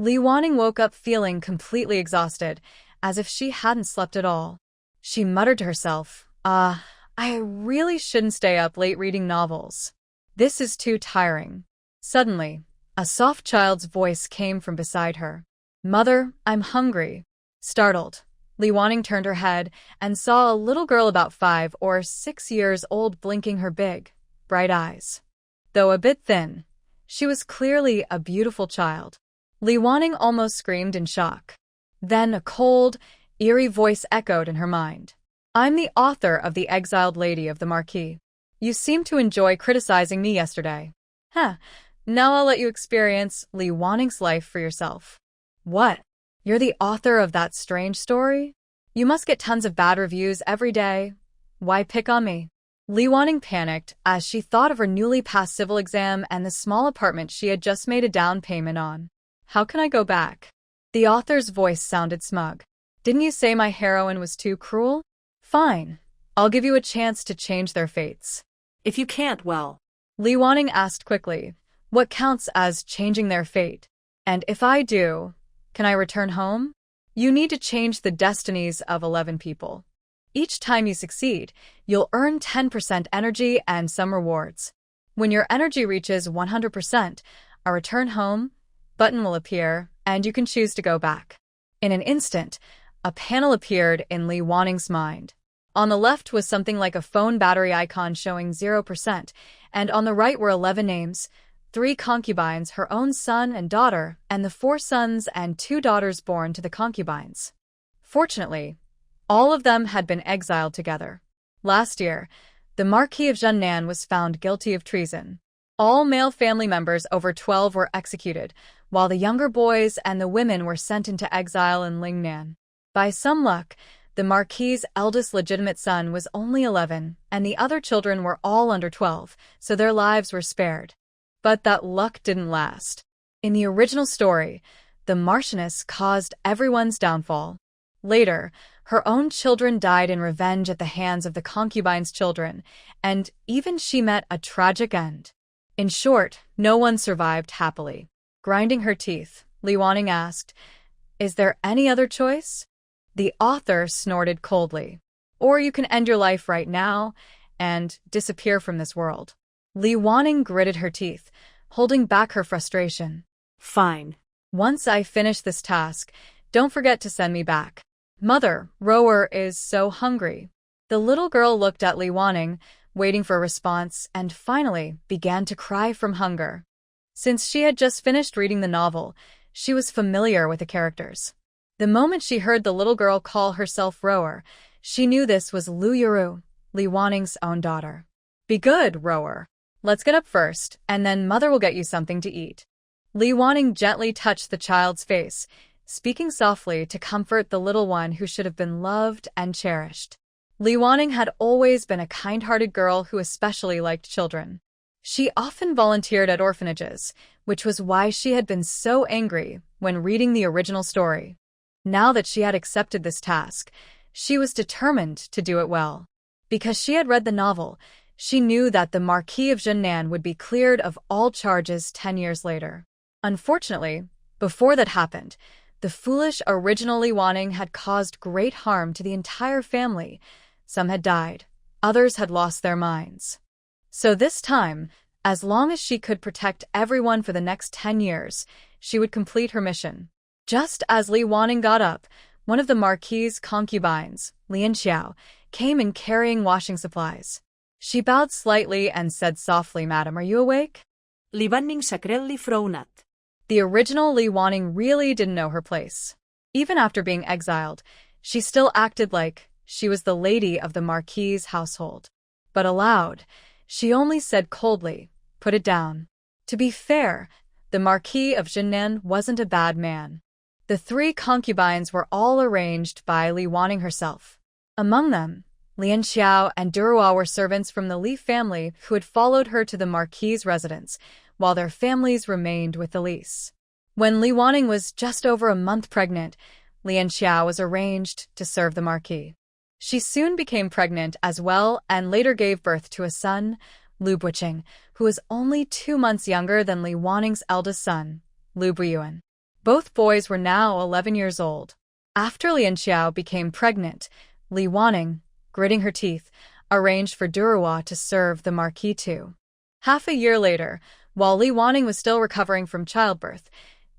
Li Wanning woke up feeling completely exhausted, as if she hadn't slept at all. She muttered to herself, I really shouldn't stay up late reading novels. This is too tiring. Suddenly, a soft child's voice came from beside her. Mother, I'm hungry. Startled, Li Wanning turned her head and saw a little girl about 5 or 6 years old blinking her big, bright eyes. Though a bit thin, she was clearly a beautiful child. Li Wanning almost screamed in shock. Then a cold, eerie voice echoed in her mind. I'm the author of The Exiled Lady of the Marquis. You seemed to enjoy criticizing me yesterday. Now I'll let you experience Li Wanning's life for yourself. What? You're the author of that strange story? You must get tons of bad reviews every day. Why pick on me? Li Wanning panicked as she thought of her newly passed civil exam and the small apartment she had just made a down payment on. How can I go back? The author's voice sounded smug. Didn't you say my heroine was too cruel? Fine. I'll give you a chance to change their fates. If you can't, well. Li Wanning asked quickly, what counts as changing their fate? And if I do, can I return home? You need to change the destinies of 11 people. Each time you succeed, you'll earn 10% energy and some rewards. When your energy reaches 100%, a return home button will appear, and you can choose to go back. In an instant, a panel appeared in Li Wanning's mind. On the left was something like a phone battery icon showing 0%, and on the right were 11 names, 3 concubines, her own son and daughter, and the 4 sons and 2 daughters born to the concubines. Fortunately, all of them had been exiled together. Last year, the Marquis of Junnan was found guilty of treason. All male family members over 12 were executed, while the younger boys and the women were sent into exile in Lingnan. By some luck, the Marquis's eldest legitimate son was only 11, and the other children were all under 12, so their lives were spared. But that luck didn't last. In the original story, the Marchioness caused everyone's downfall. Later, her own children died in revenge at the hands of the concubines' children, and even she met a tragic end. In short, no one survived happily. Grinding her teeth, Li Wanning asked, Is there any other choice? The author snorted coldly. Or you can end your life right now and disappear from this world. Li Wanning gritted her teeth, holding back her frustration. Fine. Once I finish this task, don't forget to send me back. Mother, Rower is so hungry. The little girl looked at Li Wanning, waiting for a response, and finally began to cry from hunger. Since she had just finished reading the novel, she was familiar with the characters. The moment she heard the little girl call herself Rower, she knew this was Lu Yuru, Li Wanning's own daughter. Be good, Rower. Let's get up first, and then Mother will get you something to eat. Li Wanning gently touched the child's face, speaking softly to comfort the little one who should have been loved and cherished. Li Wanning had always been a kind-hearted girl who especially liked children. She often volunteered at orphanages, which was why she had been so angry when reading the original story. Now that she had accepted this task, she was determined to do it well. Because she had read the novel, she knew that the Marquis of Junnan would be cleared of all charges 10 years later. Unfortunately, before that happened, the foolish original Li Wanning had caused great harm to the entire family. Some had died, others had lost their minds. So this time, as long as she could protect everyone for the next 10 years, she would complete her mission. Just as Li Wanning got up, one of the Marquis's concubines, Lian Xiao, came in carrying washing supplies. She bowed slightly and said softly, Madam, are you awake? Li Wanning secretly frowned. The original Li Wanning really didn't know her place. Even after being exiled, she still acted like she was the lady of the Marquis's household. But aloud, she only said coldly, put it down. To be fair, the Marquis of Junnan wasn't a bad man. The 3 concubines were all arranged by Li Wanning herself. Among them, Lian Xiao and Duruo were servants from the Li family who had followed her to the Marquis's residence, while their families remained with Elise. When Li Wanning was just over a month pregnant, Lian Xiao was arranged to serve the Marquis. She soon became pregnant as well and later gave birth to a son, Lu Buqing, who was only 2 months younger than Li Wanning's eldest son, Lu Buyuan. Both boys were now 11 years old. After Lian Xiao became pregnant, Li Wanning, gritting her teeth, arranged for Duruwa to serve the marquis too. Half a year later, while Li Wanning was still recovering from childbirth,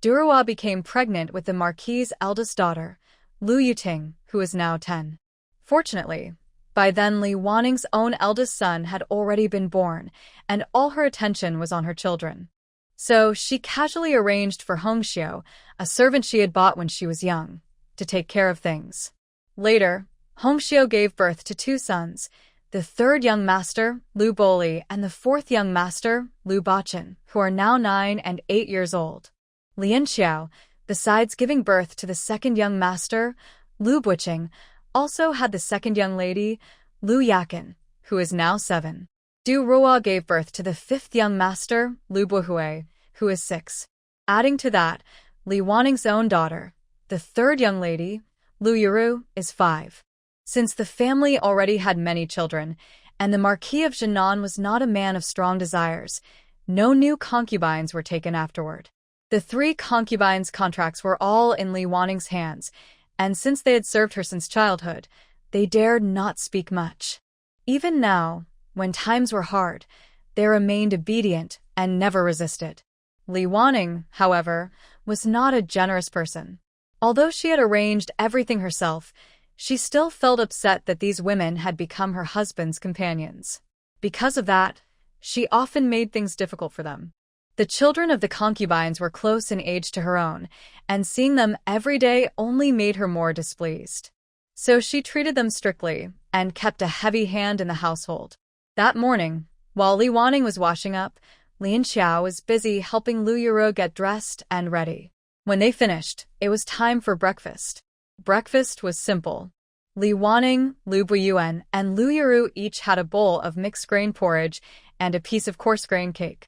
Duruwa became pregnant with the marquis's eldest daughter, Lu Yuting, who is now 10. Fortunately, by then Li Wanning's own eldest son had already been born, and all her attention was on her children. So she casually arranged for Hongxiu, a servant she had bought when she was young, to take care of things. Later, Hongxiu gave birth to 2 sons, the 3rd young master, Lu Boli, and the 4th young master, Lu Bachan, who are now 9 and 8 years old. Lian Xiao, besides giving birth to the 2nd young master, Lu Buqing, also had the 2nd young lady, Lu Yakin, who is now 7. Du Ruo gave birth to the 5th young master, Lu Buhui, who is 6. Adding to that, Li Wanning's own daughter, the 3rd young lady, Lu Yuru, is 5. Since the family already had many children, and the Marquis of Jinan was not a man of strong desires, no new concubines were taken afterward. The 3 concubines' contracts were all in Li Wanning's hands, and since they had served her since childhood, they dared not speak much. Even now, when times were hard, they remained obedient and never resisted. Li Wanning, however, was not a generous person. Although she had arranged everything herself, she still felt upset that these women had become her husband's companions. Because of that, she often made things difficult for them. The children of the concubines were close in age to her own, and seeing them every day only made her more displeased. So she treated them strictly and kept a heavy hand in the household. That morning, while Li Wanning was washing up, Lian Xiao was busy helping Lu Yuro get dressed and ready. When they finished, it was time for breakfast. Breakfast was simple. Li Wanning, Lu Buyuan, and Lu Yuru each had a bowl of mixed grain porridge and a piece of coarse grain cake.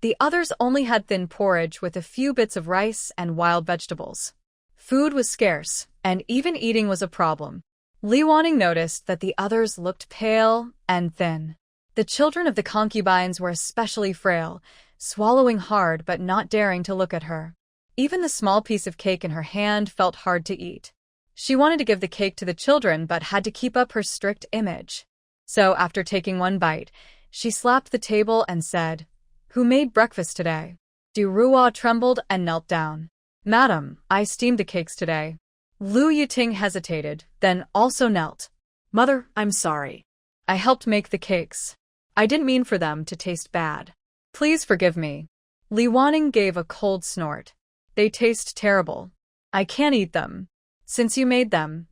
The others only had thin porridge with a few bits of rice and wild vegetables. Food was scarce, and even eating was a problem. Li Wanning noticed that the others looked pale and thin. The children of the concubines were especially frail, swallowing hard but not daring to look at her. Even the small piece of cake in her hand felt hard to eat. She wanted to give the cake to the children but had to keep up her strict image. So after taking one bite, she slapped the table and said, "Who made breakfast today?" Du Ruo trembled and knelt down. "Madam, I steamed the cakes today." Lu Yuting hesitated, then also knelt. Mother, I'm sorry. "I helped make the cakes. I didn't mean for them to taste bad. Please forgive me." Li Wanning gave a cold snort. "They taste terrible. I can't eat them. Since you made them,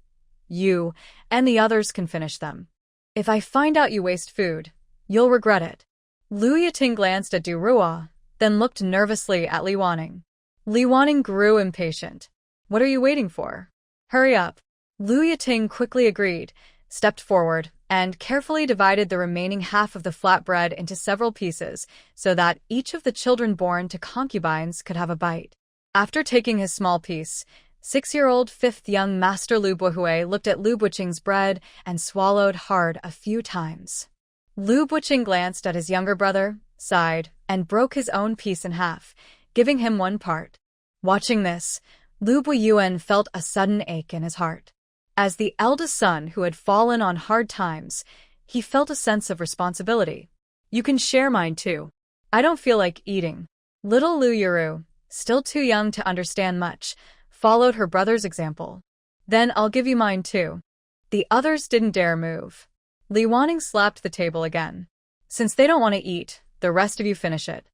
you and the others can finish them. If I find out you waste food, you'll regret it." Lu Yuting glanced at Du Ruo, then looked nervously at Li Wanning. Li Wanning grew impatient. "What are you waiting for? Hurry up." Lu Yuting quickly agreed, stepped forward, and carefully divided the remaining half of the flatbread into several pieces so that each of the children born to concubines could have a bite. After taking his small piece, 6-year-old 5th young Master Lu Buhui looked at Lu Buqing's bread and swallowed hard a few times. Lu Buqing glanced at his younger brother, sighed, and broke his own piece in half, giving him one part. Watching this, Lu Buyuan felt a sudden ache in his heart. As the eldest son who had fallen on hard times, he felt a sense of responsibility. "You can share mine too. I don't feel like eating." Little Lu Yuru, still too young to understand much, followed her brother's example. "Then I'll give you mine too." The others didn't dare move. Li Wanning slapped the table again. "Since they don't want to eat, the rest of you finish it.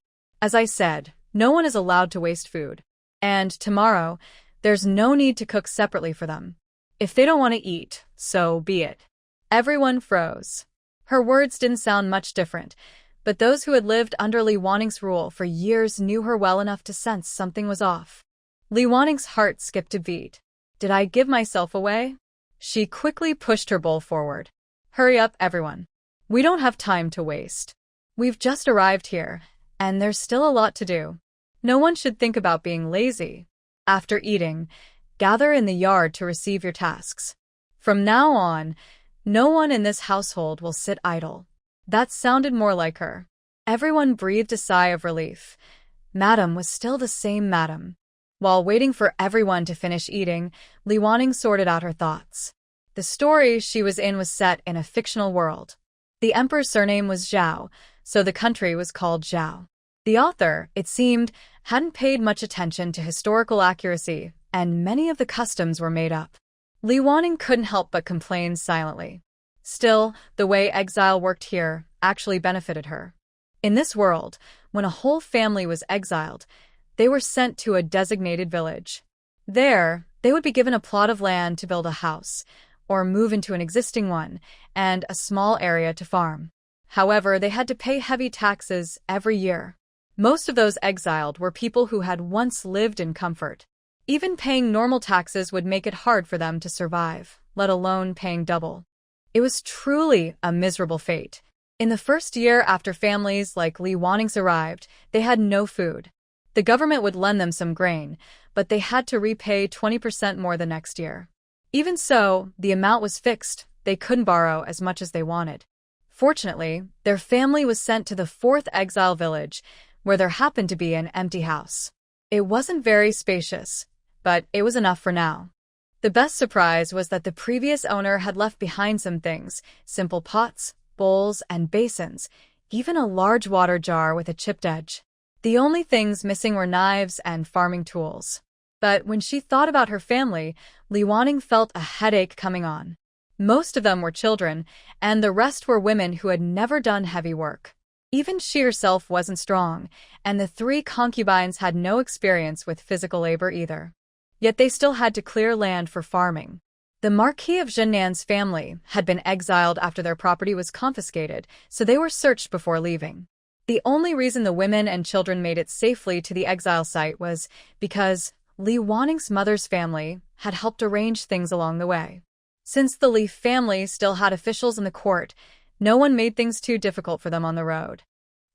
As I said, no one is allowed to waste food. And tomorrow, there's no need to cook separately for them. If they don't want to eat, so be it." Everyone froze. Her words didn't sound much different, but those who had lived under Li Wanning's rule for years knew her well enough to sense something was off. Li Wanning's heart skipped a beat. Did I give myself away? She quickly pushed her bowl forward. "Hurry up, everyone. We don't have time to waste. We've just arrived here, and there's still a lot to do. No one should think about being lazy. After eating, gather in the yard to receive your tasks. From now on, no one in this household will sit idle." That sounded more like her. Everyone breathed a sigh of relief. Madam was still the same madam. While waiting for everyone to finish eating, Li Wanning sorted out her thoughts. The story she was in was set in a fictional world. The emperor's surname was Zhao, so the country was called Zhao. The author, it seemed, hadn't paid much attention to historical accuracy, and many of the customs were made up. Li Wanning couldn't help but complain silently. Still, the way exile worked here actually benefited her. In this world, when a whole family was exiled, they were sent to a designated village. There, they would be given a plot of land to build a house, or move into an existing one, and a small area to farm. However, they had to pay heavy taxes every year. Most of those exiled were people who had once lived in comfort. Even paying normal taxes would make it hard for them to survive, let alone paying double. It was truly a miserable fate. In the first year after families like Li Wanning's arrived, they had no food. The government would lend them some grain, but they had to repay 20% more the next year. Even so, the amount was fixed. They couldn't borrow as much as they wanted. Fortunately, their family was sent to the fourth exile village, where there happened to be an empty house. It wasn't very spacious, but it was enough for now. The best surprise was that the previous owner had left behind some things: simple pots, bowls, and basins, even a large water jar with a chipped edge. The only things missing were knives and farming tools. But when she thought about her family, Li Wanning felt a headache coming on. Most of them were children, and the rest were women who had never done heavy work. Even she herself wasn't strong, and the 3 concubines had no experience with physical labor either. Yet they still had to clear land for farming. The Marquis of Jinnan's family had been exiled after their property was confiscated, so they were searched before leaving. The only reason the women and children made it safely to the exile site was because Li Wanning's mother's family had helped arrange things along the way. Since the Li family still had officials in the court, no one made things too difficult for them on the road.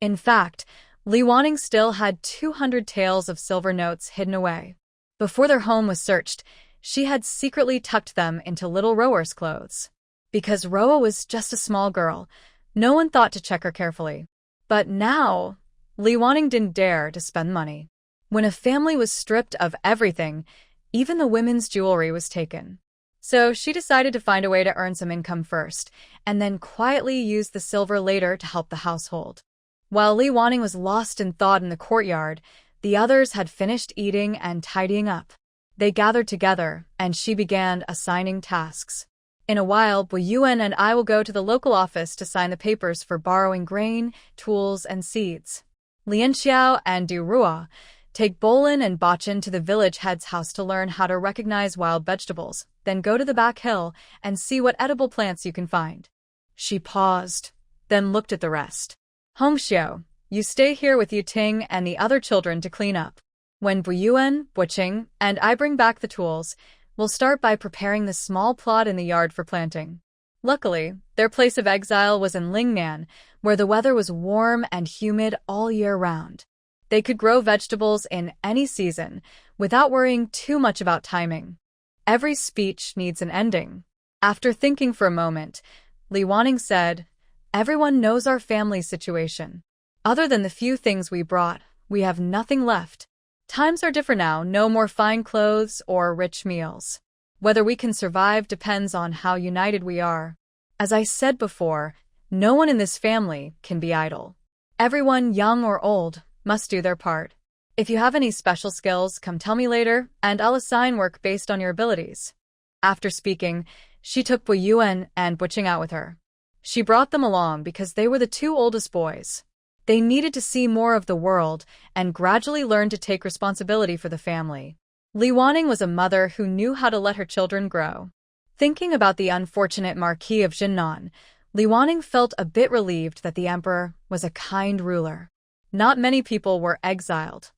In fact, Li Wanning still had 200 taels of silver notes hidden away. Before their home was searched, she had secretly tucked them into little Roa's clothes. Because Roa was just a small girl, no one thought to check her carefully. But now, Li Wanning didn't dare to spend money. When a family was stripped of everything, even the women's jewelry was taken. So she decided to find a way to earn some income first, and then quietly use the silver later to help the household. While Li Wanning was lost in thought in the courtyard, the others had finished eating and tidying up. They gathered together, and she began assigning tasks. In a while, Bu Yuan and I will go to the local office to sign the papers for borrowing grain, tools, and seeds. Lian Xiao and Du Rua take Bolin and Bachin to the village head's house to learn how to recognize wild vegetables, then go to the back hill and see what edible plants you can find. She paused, then looked at the rest. Hong Xiao, you stay here with Yuting and the other children to clean up. When Bu Yuan, Buqing, and I bring back the tools, we'll start by preparing the small plot in the yard for planting. Luckily, their place of exile was in Lingnan, where the weather was warm and humid all year round. They could grow vegetables in any season, without worrying too much about timing. Every speech needs an ending. After thinking for a moment, Li Wanning said, "Everyone knows our family's situation. Other than the few things we brought, we have nothing left. Times are different now, no more fine clothes or rich meals. Whether we can survive depends on how united we are. As I said before, no one in this family can be idle. Everyone, young or old, must do their part. If you have any special skills, come tell me later, and I'll assign work based on your abilities." After speaking, she took Bu Yuan and Buqing out with her. She brought them along because they were the 2 oldest boys. They needed to see more of the world and gradually learn to take responsibility for the family. Li Wanning was a mother who knew how to let her children grow. Thinking about the unfortunate Marquis of Jinnan, Li Wanning felt a bit relieved that the emperor was a kind ruler. Not many people were exiled.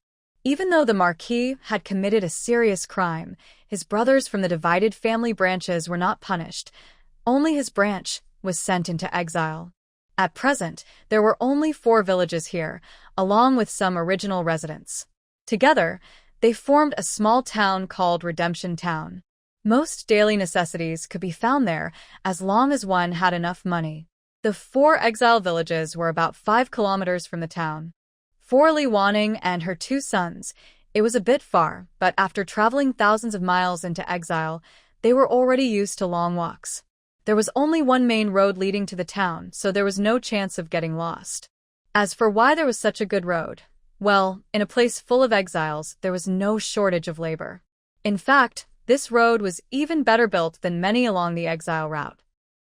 Even though the Marquis had committed a serious crime, his brothers from the divided family branches were not punished. Only his branch was sent into exile. At present, there were only 4 villages here, along with some original residents. Together, they formed a small town called Redemption Town. Most daily necessities could be found there as long as one had enough money. The 4 exile villages were about 5 kilometers from the town. For Li Wanning and her 2 sons, It was a bit far, but after traveling thousands of miles into exile, they were already used to long walks. There was only one main road leading to the town, so there was no chance of getting lost. As for why there was such a good road, well, in a place full of exiles, there was no shortage of labor. In fact, this road was even better built than many along the exile route.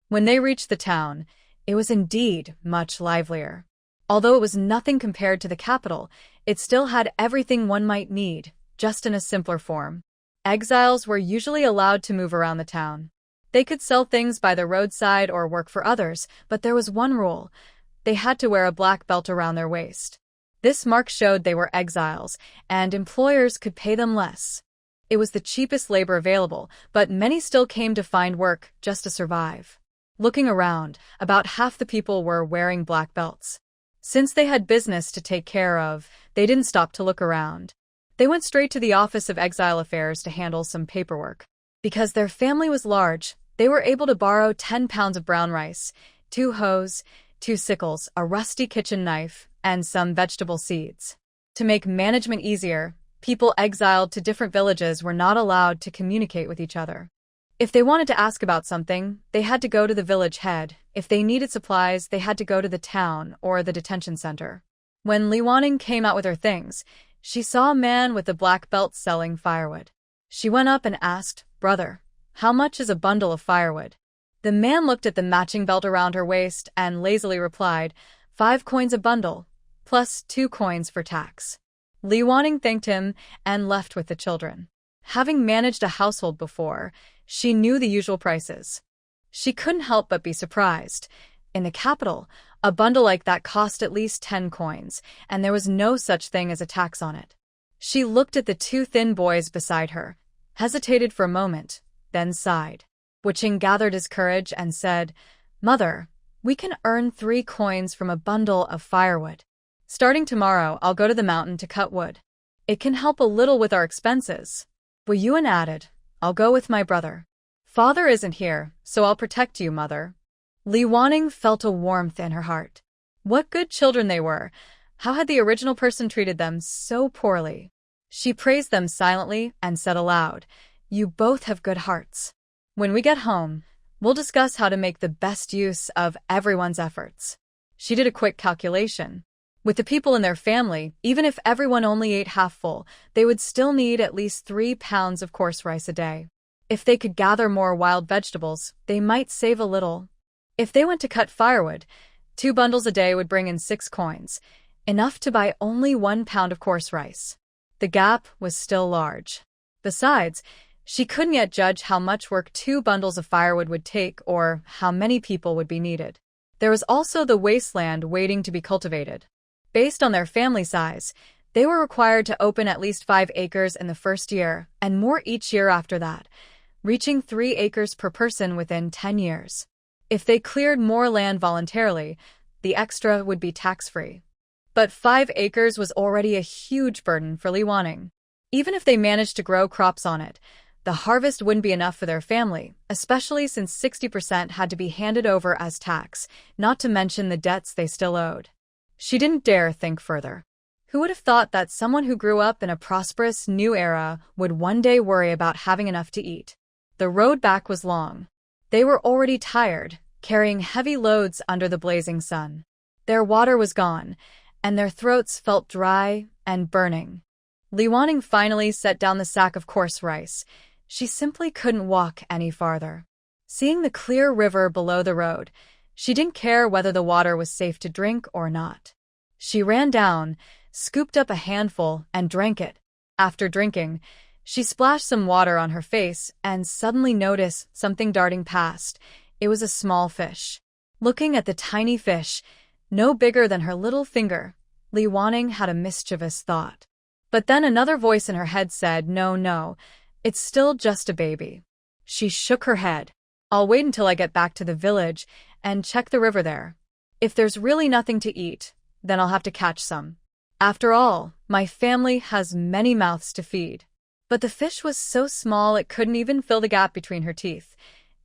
When they reached the town, it was indeed much livelier. Although it was nothing compared to the capital, it still had everything one might need, just in a simpler form. Exiles were usually allowed to move around the town. They could sell things by the roadside or work for others, but there was one rule. They had to wear a black belt around their waist. This mark showed they were exiles, and employers could pay them less. It was the cheapest labor available, but many still came to find work just to survive. Looking around, about half the people were wearing black belts. Since they had business to take care of, they didn't stop to look around. They went straight to the Office of Exile Affairs to handle some paperwork. Because their family was large, they were able to borrow 10 pounds of brown rice, 2 hoes, 2 sickles, a rusty kitchen knife, and some vegetable seeds. To make management easier, people exiled to different villages were not allowed to communicate with each other. If they wanted to ask about something, they had to go to the village head. If they needed supplies, they had to go to the town or the detention center. When Li Wanning came out with her things, she saw a man with a black belt selling firewood. She went up and asked, "Brother, how much is a bundle of firewood?" The man looked at the matching belt around her waist and lazily replied, 5 coins a bundle, plus 2 coins for tax. Li Wanning thanked him and left with the children. Having managed a household before, she knew the usual prices. She couldn't help but be surprised. In the capital, a bundle like that cost at least 10 coins, and there was no such thing as a tax on it. She looked at the 2 thin boys beside her, hesitated for a moment, then sighed. Wuching gathered his courage and said, "Mother, we can earn 3 coins from a bundle of firewood. Starting tomorrow, I'll go to the mountain to cut wood. It can help a little with our expenses." Wu Yuan added, "I'll go with my brother. Father isn't here, so I'll protect you, Mother." Li Wanning felt a warmth in her heart. What good children they were. How had the original person treated them so poorly? She praised them silently and said aloud, "You both have good hearts. When we get home, we'll discuss how to make the best use of everyone's efforts." She did a quick calculation. With the people in their family, even if everyone only ate half full, they would still need at least 3 pounds of coarse rice a day. If they could gather more wild vegetables, they might save a little. If they went to cut firewood, 2 bundles a day would bring in 6 coins, enough to buy only 1 pound of coarse rice. The gap was still large. Besides, she couldn't yet judge how much work 2 bundles of firewood would take or how many people would be needed. There was also the wasteland waiting to be cultivated. Based on their family size, they were required to open at least 5 acres in the first year and more each year after that, reaching 3 acres per person within 10 years. If they cleared more land voluntarily, the extra would be tax-free. But 5 acres was already a huge burden for Li Wanning. Even if they managed to grow crops on it, the harvest wouldn't be enough for their family, especially since 60% had to be handed over as tax, not to mention the debts they still owed. She didn't dare think further. Who would have thought that someone who grew up in a prosperous new era would one day worry about having enough to eat? The road back was long. They were already tired, carrying heavy loads under the blazing sun. Their water was gone, and their throats felt dry and burning. Li Wanning finally set down the sack of coarse rice. She simply couldn't walk any farther. Seeing the clear river below the road, she didn't care whether the water was safe to drink or not. She ran down, scooped up a handful, and drank it. After drinking, she splashed some water on her face and suddenly noticed something darting past. It was a small fish. Looking at the tiny fish, no bigger than her little finger, Li Wanning had a mischievous thought. But then another voice in her head said, No, it's still just a baby." She shook her head. "I'll wait until I get back to the village and check the river there. If there's really nothing to eat, then I'll have to catch some. After all, my family has many mouths to feed." But the fish was so small it couldn't even fill the gap between her teeth.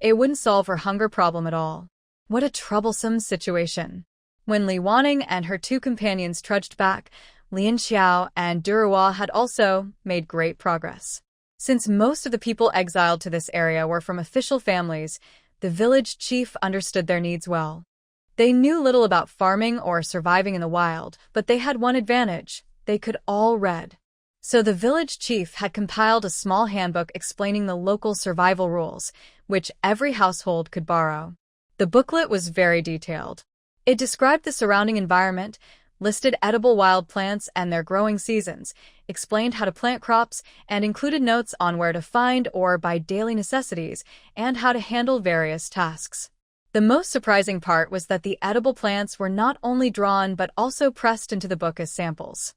It wouldn't solve her hunger problem at all. What a troublesome situation. When Li Wanning and her 2 companions trudged back, Lian Xiao and Duruwa had also made great progress. Since most of the people exiled to this area were from official families, the village chief understood their needs well. They knew little about farming or surviving in the wild, but they had one advantage: they could all read. So the village chief had compiled a small handbook explaining the local survival rules, which every household could borrow. The booklet was very detailed. It described the surrounding environment, listed edible wild plants and their growing seasons, explained how to plant crops, and included notes on where to find or buy daily necessities and how to handle various tasks. The most surprising part was that the edible plants were not only drawn but also pressed into the book as samples.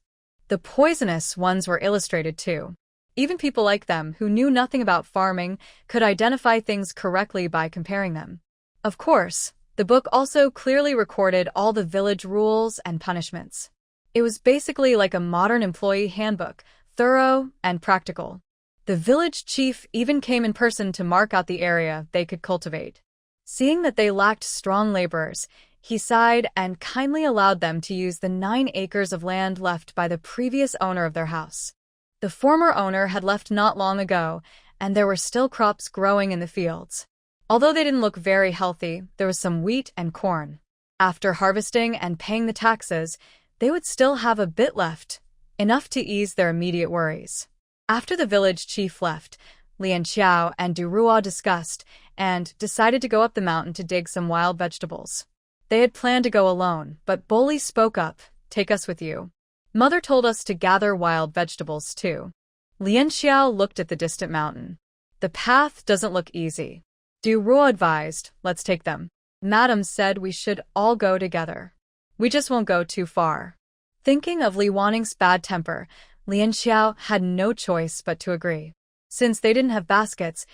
The poisonous ones were illustrated too. Even people like them, who knew nothing about farming, could identify things correctly by comparing them. Of course, the book also clearly recorded all the village rules and punishments. It was basically like a modern employee handbook, thorough and practical. The village chief even came in person to mark out the area they could cultivate. Seeing that they lacked strong laborers, he sighed and kindly allowed them to use the 9 acres of land left by the previous owner of their house. The former owner had left not long ago, and there were still crops growing in the fields. Although they didn't look very healthy, there was some wheat and corn. After harvesting and paying the taxes, they would still have a bit left, enough to ease their immediate worries. After the village chief left, Lian Xiao and Duruwa discussed and decided to go up the mountain to dig some wild vegetables. They had planned to go alone, but Boli spoke up, "Take us with you. Mother told us to gather wild vegetables too." Lian Xiao looked at the distant mountain. "The path doesn't look easy." Duruwa advised, "Let's take them. Madam said we should all go together. We just won't go too far." Thinking of Li Waning's bad temper, Lian Xiao had no choice but to agree. Since they didn't have baskets,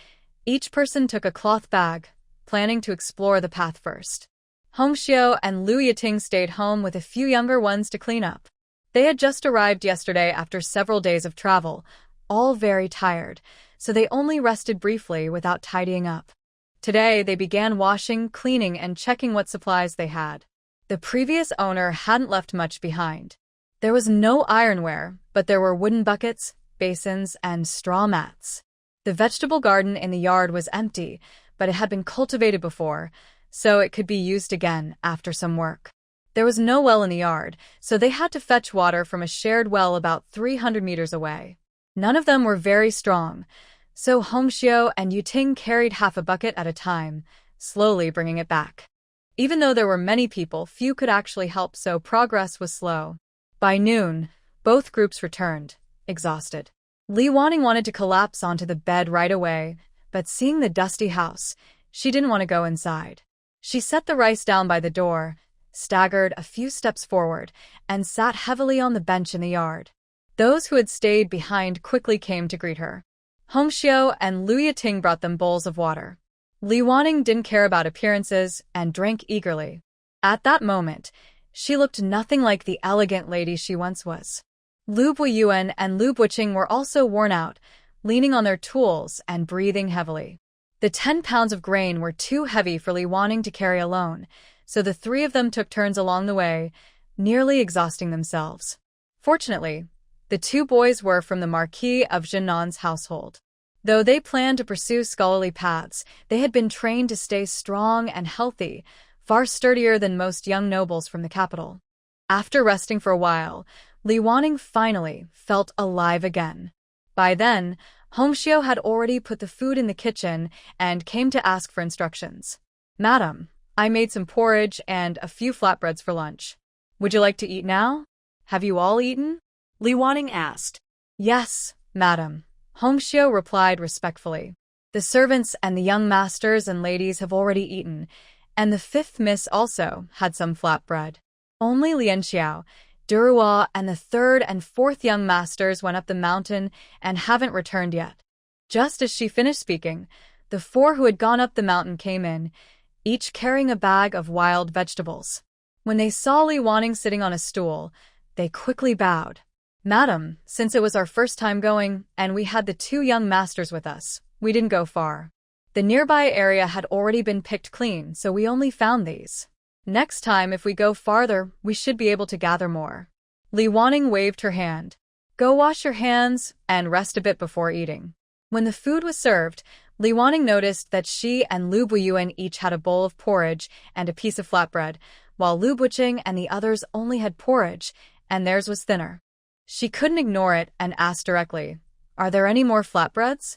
each person took a cloth bag, planning to explore the path first. Hongxiu and Lu Yiting stayed home with a few younger ones to clean up. They had just arrived yesterday after several days of travel, all very tired, so they only rested briefly without tidying up. Today, they began washing, cleaning, and checking what supplies they had. The previous owner hadn't left much behind. There was no ironware, but there were wooden buckets, basins, and straw mats. The vegetable garden in the yard was empty, but it had been cultivated before, so it could be used again after some work. There was no well in the yard, so they had to fetch water from a shared well about 300 meters away. None of them were very strong, so Hongxiu and Yuting carried half a bucket at a time, slowly bringing it back. Even though there were many people, few could actually help, so progress was slow. By noon, both groups returned, exhausted. Li Waning wanted to collapse onto the bed right away, but seeing the dusty house, she didn't want to go inside. She set the rice down by the door, staggered a few steps forward, and sat heavily on the bench in the yard. Those who had stayed behind quickly came to greet her. Hongxiu and Lu Yiting brought them bowls of water. Li Waning didn't care about appearances and drank eagerly. At that moment, she looked nothing like the elegant lady she once was. Lu Buiyuan and Lu Buqing were also worn out, leaning on their tools and breathing heavily. The 10 pounds of grain were too heavy for Li Waning to carry alone, so the 3 of them took turns along the way, nearly exhausting themselves. Fortunately, the 2 boys were from the Marquis of Jinnan's household. Though they planned to pursue scholarly paths, they had been trained to stay strong and healthy, far sturdier than most young nobles from the capital. After resting for a while, Li Waning finally felt alive again. By then, Hongxiu had already put the food in the kitchen and came to ask for instructions. "Madam, I made some porridge and a few flatbreads for lunch. Would you like to eat now? Have you all eaten?" Li Waning asked. "Yes, madam," Hongxiu replied respectfully. "The servants and the young masters and ladies have already eaten, and the 5th miss also had some flatbread. Only Lian Xiao, Duruwa, and the 3rd and 4th young masters went up the mountain and haven't returned yet." Just as she finished speaking, the 4 who had gone up the mountain came in, each carrying a bag of wild vegetables. When they saw Li Waning sitting on a stool, they quickly bowed. "Madam, since it was our first time going, and we had the 2 young masters with us, we didn't go far. The nearby area had already been picked clean, so we only found these. Next time, if we go farther, we should be able to gather more." Li Wanning waved her hand. Go wash your hands and rest a bit before eating. When the food was served, Li Wanning noticed that she and Lu Buyuan each had a bowl of porridge and a piece of flatbread, while Lu Buqing and the others only had porridge, and theirs was thinner. She couldn't ignore it and asked directly, Are there any more flatbreads?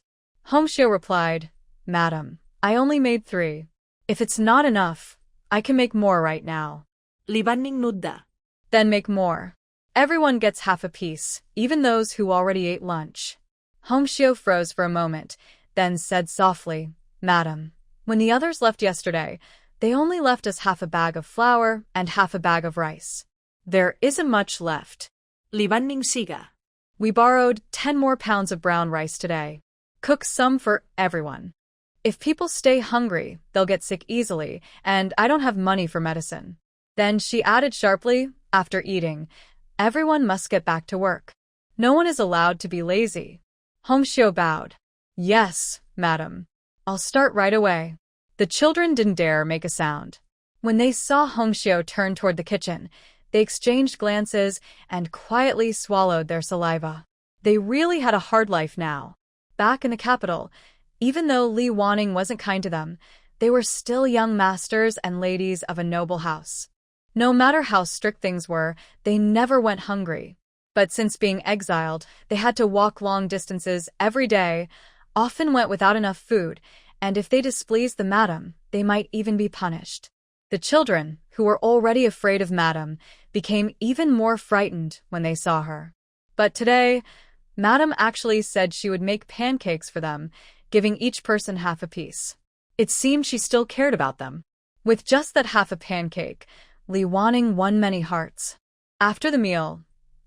Hongxiu replied, Madam, I only made 3. If it's not enough, I can make more right now. Li Wanning nudda. Then make more. Everyone gets half a piece, even those who already ate lunch. Hongxiu froze for a moment, then said softly, Madam, when the others left yesterday, they only left us half a bag of flour and half a bag of rice. There isn't much left. Li Wanning siga. We borrowed 10 more pounds of brown rice today. Cook some for everyone. If people stay hungry, they'll get sick easily, and I don't have money for medicine. Then she added sharply, after eating, everyone must get back to work. No one is allowed to be lazy. Hongxiu bowed. Yes, madam. I'll start right away. The children didn't dare make a sound. When they saw Hongxiu turn toward the kitchen, they exchanged glances and quietly swallowed their saliva. They really had a hard life now. Back in the capital, even though Li Wanning wasn't kind to them, they were still young masters and ladies of a noble house. No matter how strict things were, they never went hungry. But since being exiled, they had to walk long distances every day, often went without enough food, and if they displeased the madam, they might even be punished. The children, who were already afraid of madam, became even more frightened when they saw her. But today, madam actually said she would make pancakes for them, giving each person half a piece. It seemed she still cared about them. With just that half a pancake, Li Wanning won many hearts. After the meal,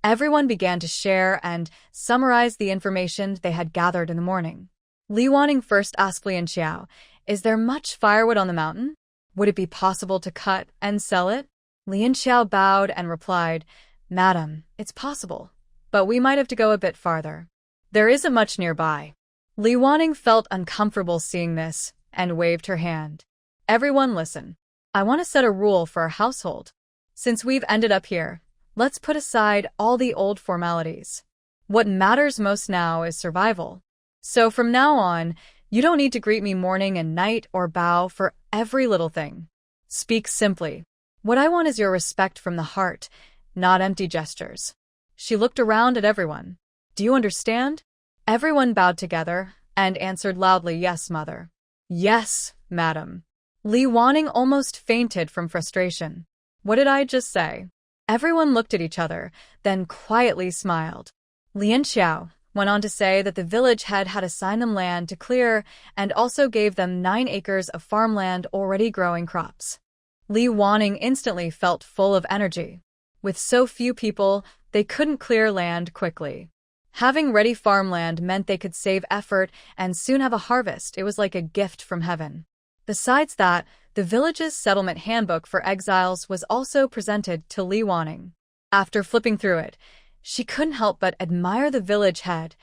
everyone began to share and summarize the information they had gathered in the morning. Li Wanning first asked Lian Xiao, Is there much firewood on the mountain? Would it be possible to cut and sell it? Lian Xiao bowed and replied, Madam, it's possible, but we might have to go a bit farther. There isn't much nearby. Li Wanning felt uncomfortable seeing this and waved her hand. Everyone listen. I want to set a rule for our household. Since we've ended up here, let's put aside all the old formalities. What matters most now is survival. So from now on, you don't need to greet me morning and night or bow for every little thing. Speak simply. What I want is your respect from the heart, not empty gestures. She looked around at everyone. Do you understand? Everyone bowed together and answered loudly, Yes, mother. Yes, madam. Li Wanning almost fainted from frustration. What did I just say? Everyone looked at each other, then quietly smiled. Lian Xiao went on to say that the village head had assigned them land to clear and also gave them 9 acres of farmland already growing crops. Li Wanning instantly felt full of energy. With so few people, they couldn't clear land quickly. Having ready farmland meant they could save effort and soon have a harvest. It was like a gift from heaven. Besides that, the village's settlement handbook for exiles was also presented to Li Wanning. After flipping through it, she couldn't help but admire the village head.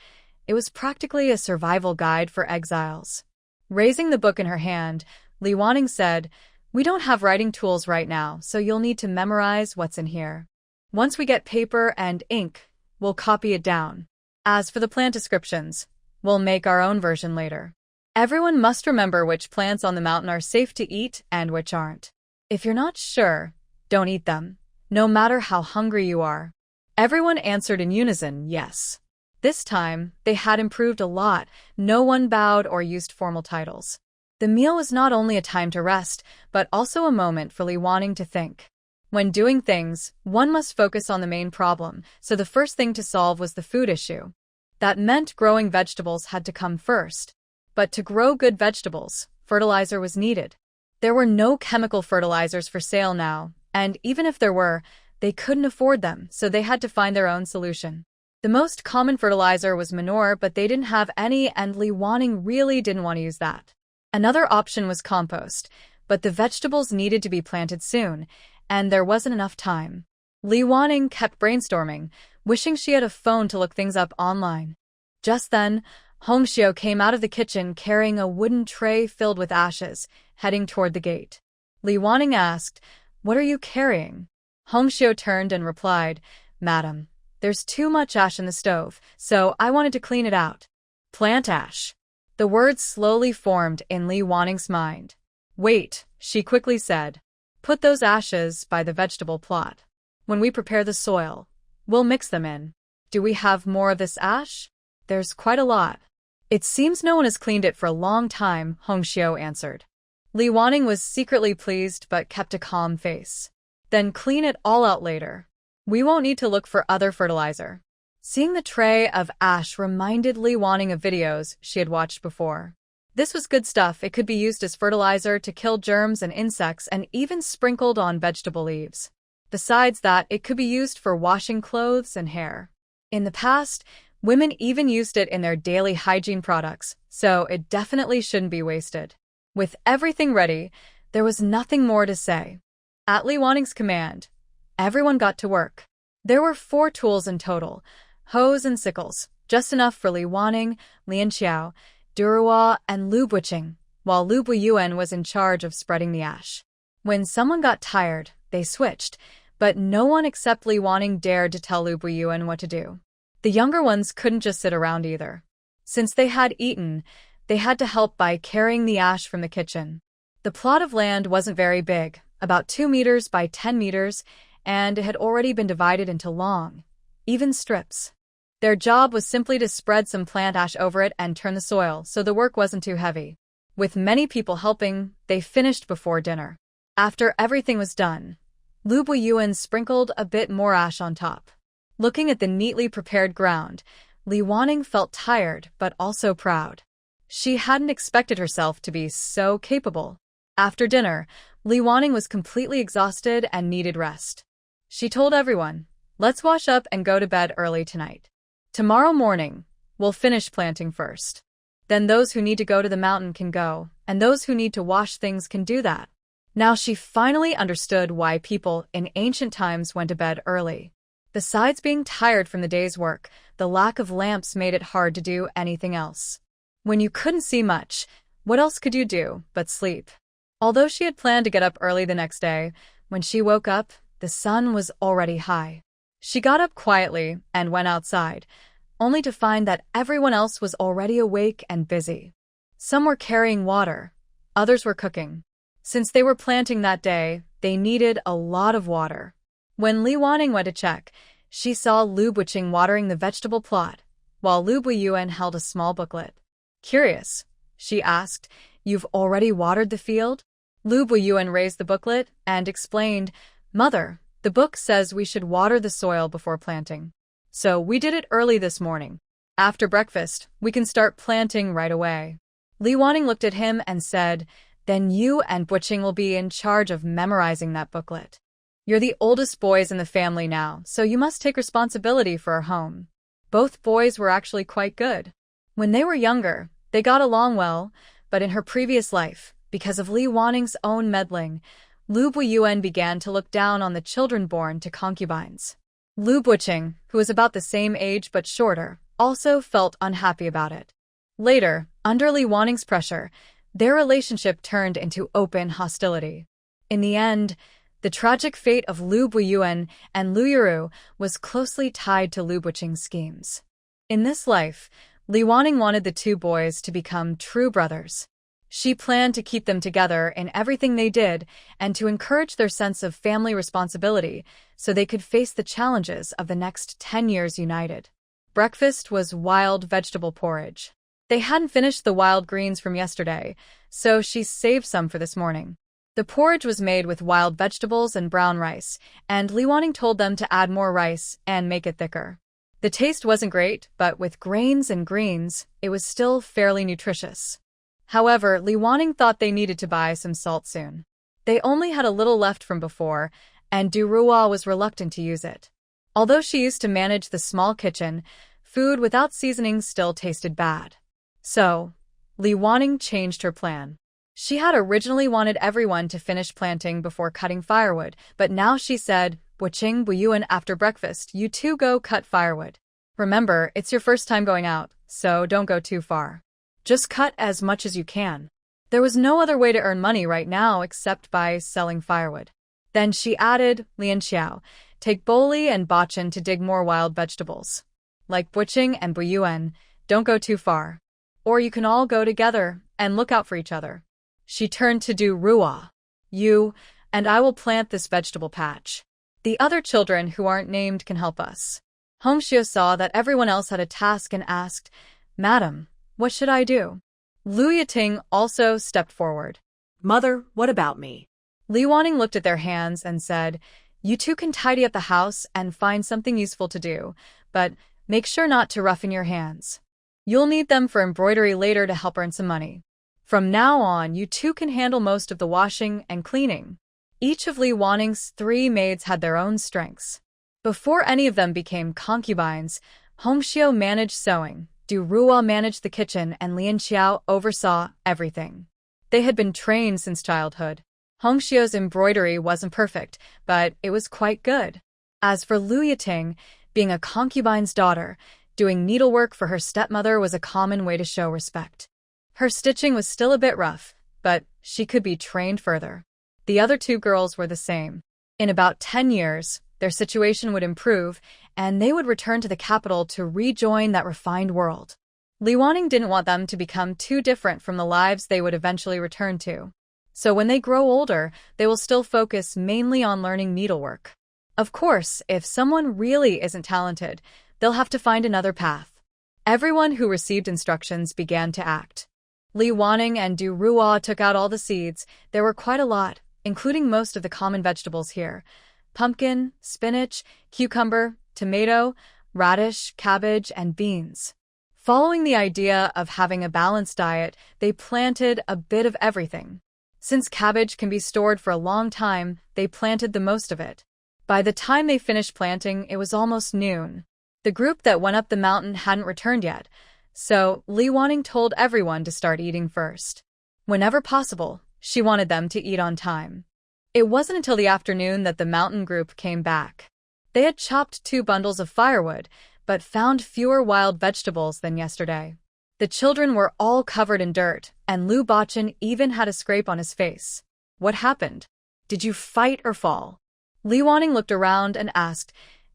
It was practically a survival guide for exiles. Raising the book in her hand, Li Wanning said, We don't have writing tools right now, so you'll need to memorize what's in here. Once we get paper and ink, we'll copy it down. As for the plant descriptions, we'll make our own version later. Everyone must remember which plants on the mountain are safe to eat and which aren't. If you're not sure, don't eat them, no matter how hungry you are. Everyone answered in unison, yes. This time, they had improved a lot. No one bowed or used formal titles. The meal was not only a time to rest, but also a moment for Li Wanning to think. When doing things, one must focus on the main problem, so the first thing to solve was the food issue. That meant growing vegetables had to come first. But to grow good vegetables, fertilizer was needed. There were no chemical fertilizers for sale now, and even if there were, they couldn't afford them, so they had to find their own solution. The most common fertilizer was manure, but they didn't have any, and Li Wanning really didn't want to use that. Another option was compost, but the vegetables needed to be planted soon, and there wasn't enough time. Li Wanning kept brainstorming, wishing she had a phone to look things up online. Just then, Hongxiu came out of the kitchen carrying a wooden tray filled with ashes, heading toward the gate. Li Wanning asked, What are you carrying? Hongxiu turned and replied, Madam, there's too much ash in the stove, so I wanted to clean it out. Plant ash. The words slowly formed in Li Waning's mind. Wait, she quickly said. Put those ashes by the vegetable plot. When we prepare the soil, we'll mix them in. Do we have more of this ash? There's quite a lot. It seems no one has cleaned it for a long time, Hongxiu answered. Li Waning was secretly pleased but kept a calm face. Then clean it all out later. We won't need to look for other fertilizer. Seeing the tray of ash reminded Li Waning of videos she had watched before. This was good stuff. It could be used as fertilizer to kill germs and insects and even sprinkled on vegetable leaves. Besides that, it could be used for washing clothes and hair. In the past, women even used it in their daily hygiene products, so it definitely shouldn't be wasted. With everything ready, there was nothing more to say. At Li Waning's command, everyone got to work. There were 4 tools in total, hoes and sickles, just enough for Li Waning, Lian Xiao, Duruo, and Lu Buqing, while Lu Buyuan was in charge of spreading the ash. When someone got tired, they switched, but no one except Li Waning dared to tell Lu Buyuan what to do. The younger ones couldn't just sit around either. Since they had eaten, they had to help by carrying the ash from the kitchen. The plot of land wasn't very big, about 2 meters by 10 meters, and it had already been divided into long, even strips. Their job was simply to spread some plant ash over it and turn the soil, so the work wasn't too heavy. With many people helping, they finished before dinner. After everything was done, Lu Buyuan sprinkled a bit more ash on top. Looking at the neatly prepared ground, Li Waning felt tired but also proud. She hadn't expected herself to be so capable. After dinner, Li Waning was completely exhausted and needed rest. She told everyone, "Let's wash up and go to bed early tonight. Tomorrow morning, we'll finish planting first. Then those who need to go to the mountain can go, and those who need to wash things can do that." Now she finally understood why people in ancient times went to bed early. Besides being tired from the day's work, the lack of lamps made it hard to do anything else. When you couldn't see much, what else could you do but sleep? Although she had planned to get up early the next day, when she woke up, the sun was already high. She got up quietly and went outside, only to find that everyone else was already awake and busy. Some were carrying water, others were cooking. Since they were planting that day, they needed a lot of water. When Li Waning went to check, she saw Lu Buqing watering the vegetable plot, while Lu Buyuan held a small booklet. Curious, she asked, "You've already watered the field?" Lu Buyuan raised the booklet and explained, "Mother, the book says we should water the soil before planting. So we did it early this morning. After breakfast, we can start planting right away." Li Waning looked at him and said, "Then you and Buqing will be in charge of memorizing that booklet. You're the oldest boys in the family now, so you must take responsibility for our home." Both boys were actually quite good. When they were younger, they got along well, but in her previous life, because of Li Waning's own meddling, Lu Buyuan began to look down on the children born to concubines. Lu Buqing, who was about the same age but shorter, also felt unhappy about it. Later, under Li Waning's pressure, their relationship turned into open hostility. In the end, the tragic fate of Lu Buyuan and Lu Yuru was closely tied to Lu Buqing's schemes. In this life, Li Waning wanted the 2 boys to become true brothers. She planned to keep them together in everything they did and to encourage their sense of family responsibility so they could face the challenges of the next 10 years united. Breakfast was wild vegetable porridge. They hadn't finished the wild greens from yesterday, so she saved some for this morning. The porridge was made with wild vegetables and brown rice, and Li Waning told them to add more rice and make it thicker. The taste wasn't great, but with grains and greens, it was still fairly nutritious. However, Li Waning thought they needed to buy some salt soon. They only had a little left from before, and Duruo was reluctant to use it. Although she used to manage the small kitchen, food without seasoning still tasted bad. So, Li Waning changed her plan. She had originally wanted everyone to finish planting before cutting firewood, but now she said, "Buqing, Buyuan, after breakfast, you 2 go cut firewood. Remember, it's your first time going out, so don't go too far. Just cut as much as you can." There was no other way to earn money right now except by selling firewood. Then she added, "Lian Xiao, take Boli and Bachin to dig more wild vegetables. Like Buching and Buyuan, don't go too far. Or you can all go together and look out for each other. She turned to Du Rua. You and I will plant this vegetable patch. The other children who aren't named can help us. Hongxiu saw that everyone else had a task and asked, Madam, what should I do? Lu Yiting also stepped forward. Mother, what about me? Li Wanning looked at their hands and said, You two can tidy up the house and find something useful to do, but make sure not to roughen your hands. You'll need them for embroidery later to help earn some money. From now on, you two can handle most of the washing and cleaning. Each of Li Wanning's 3 maids had their own strengths. Before any of them became concubines, Hongxiu managed sewing, Du Rua managed the kitchen, and Lian Xiao oversaw everything. They had been trained since childhood. Hongxiu's embroidery wasn't perfect, but it was quite good. As for Lu Yiting, being a concubine's daughter, doing needlework for her stepmother was a common way to show respect. Her stitching was still a bit rough, but she could be trained further. The other 2 girls were the same. In about 10 years, their situation would improve, and they would return to the capital to rejoin that refined world. Li Wanning didn't want them to become too different from the lives they would eventually return to. So when they grow older, they will still focus mainly on learning needlework. Of course, if someone really isn't talented, they'll have to find another path. Everyone who received instructions began to act. Li Wanning and Du Rua took out all the seeds. There were quite a lot, including most of the common vegetables here. Pumpkin, spinach, cucumber, tomato, radish, cabbage, and beans. Following the idea of having a balanced diet, they planted a bit of everything. Since cabbage can be stored for a long time, they planted the most of it. By the time they finished planting, it was almost noon. The group that went up the mountain hadn't returned yet, so Li Wanning told everyone to start eating first. Whenever possible, she wanted them to eat on time. It wasn't until the afternoon that the mountain group came back. They had chopped 2 bundles of firewood, but found fewer wild vegetables than yesterday. The children were all covered in dirt, and Lu Bachin even had a scrape on his face. What happened? Did you fight or fall? Li Wanning looked around and asked,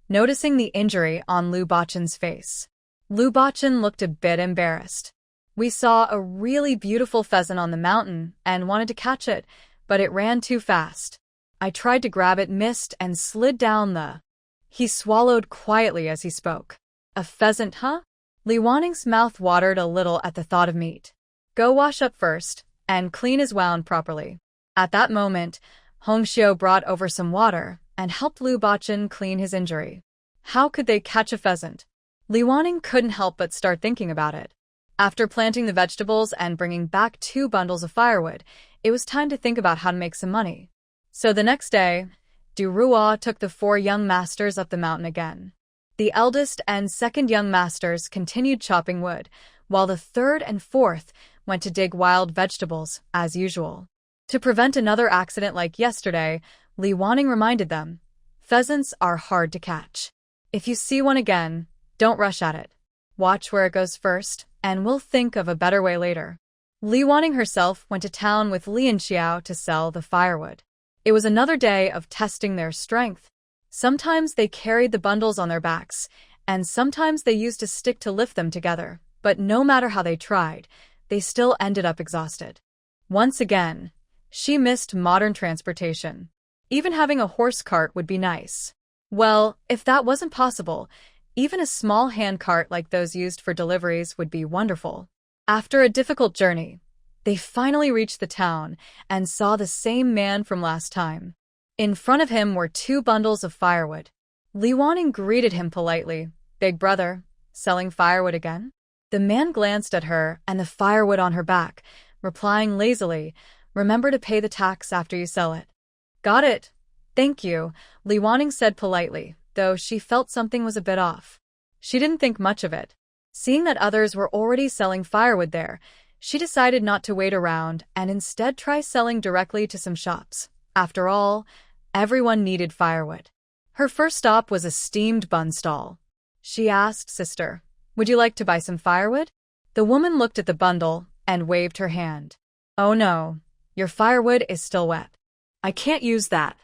noticing the injury on Lu Bachin's face. Lu Bachin looked a bit embarrassed. We saw a really beautiful pheasant on the mountain and wanted to catch it, but it ran too fast. I tried to grab it, missed, and slid down the... He swallowed quietly as he spoke. A pheasant, huh? Li Wanning's mouth watered a little at the thought of meat. Go wash up first, and clean his wound properly. At that moment, Hongxiu brought over some water and helped Lu Bachin clean his injury. How could they catch a pheasant? Li Wanning couldn't help but start thinking about it. After planting the vegetables and bringing back 2 bundles of firewood, it was time to think about how to make some money. So the next day, Du Rua took the 4 young masters up the mountain again. The eldest and second young masters continued chopping wood, while the 3rd and 4th went to dig wild vegetables, as usual. To prevent another accident like yesterday, Li Wanning reminded them, pheasants are hard to catch. If you see one again, don't rush at it. Watch where it goes first, and we'll think of a better way later. Li Wanning herself went to town with Lian Xiao to sell the firewood. It was another day of testing their strength. Sometimes they carried the bundles on their backs, and sometimes they used a stick to lift them together, but no matter how they tried, they still ended up exhausted. Once again, she missed modern transportation. Even having a horse cart would be nice. Well, if that wasn't possible, even a small hand cart like those used for deliveries would be wonderful. After a difficult journey, they finally reached the town and saw the same man from last time. In front of him were 2 bundles of firewood. Li Wanning greeted him politely. Big brother, selling firewood again? The man glanced at her and the firewood on her back, replying lazily, remember to pay the tax after you sell it. Got it. Thank you, Li Wanning said politely, though she felt something was a bit off. She didn't think much of it. Seeing that others were already selling firewood there, she decided not to wait around and instead try selling directly to some shops. After all, everyone needed firewood. Her first stop was a steamed bun stall. She asked, Sister, would you like to buy some firewood? The woman looked at the bundle and waved her hand. Oh no, your firewood is still wet. I can't use that.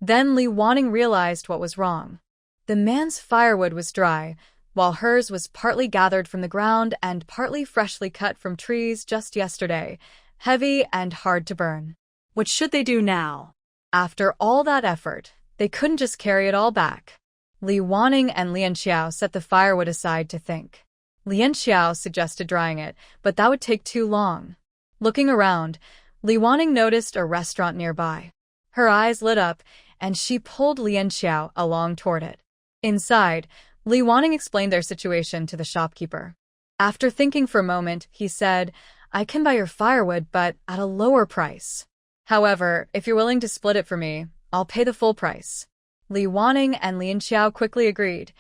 Then Li Wanning realized what was wrong. The man's firewood was dry, while hers was partly gathered from the ground and partly freshly cut from trees just yesterday, heavy and hard to burn. What should they do now? After all that effort, they couldn't just carry it all back. Li Wanning and Lian Xiao set the firewood aside to think. Lian Xiao suggested drying it, but that would take too long. Looking around, Li Wanning noticed a restaurant nearby. Her eyes lit up, and she pulled Lian Xiao along toward it. Inside, Li Wanning explained their situation to the shopkeeper. After thinking for a moment, he said, "I can buy your firewood, but at a lower price. However, if you're willing to split it for me, I'll pay the full price." Li Wanning and Lian Xiao quickly agreed.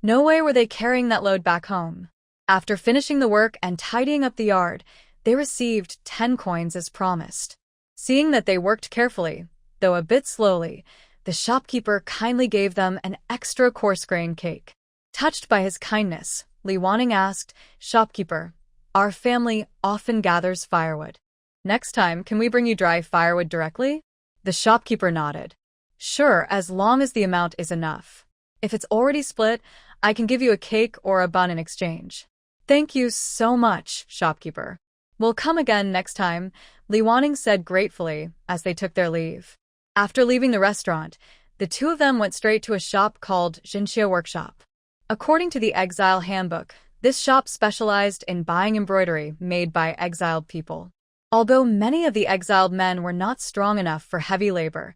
No way were they carrying that load back home. After finishing the work and tidying up the yard, they received 10 coins as promised. Seeing that they worked carefully, though a bit slowly, the shopkeeper kindly gave them an extra coarse-grain cake. Touched by his kindness, Li Wanning asked, "Shopkeeper, our family often gathers firewood. Next time, can we bring you dry firewood directly?" The shopkeeper nodded. "Sure, as long as the amount is enough. If it's already split, I can give you a cake or a bun in exchange." "Thank you so much, shopkeeper. We'll come again next time," Li Wanning said gratefully as they took their leave. After leaving the restaurant, the two of them went straight to a shop called Jinxia Workshop. According to the Exile handbook, this shop specialized in buying embroidery made by exiled people. Although many of the exiled men were not strong enough for heavy labor,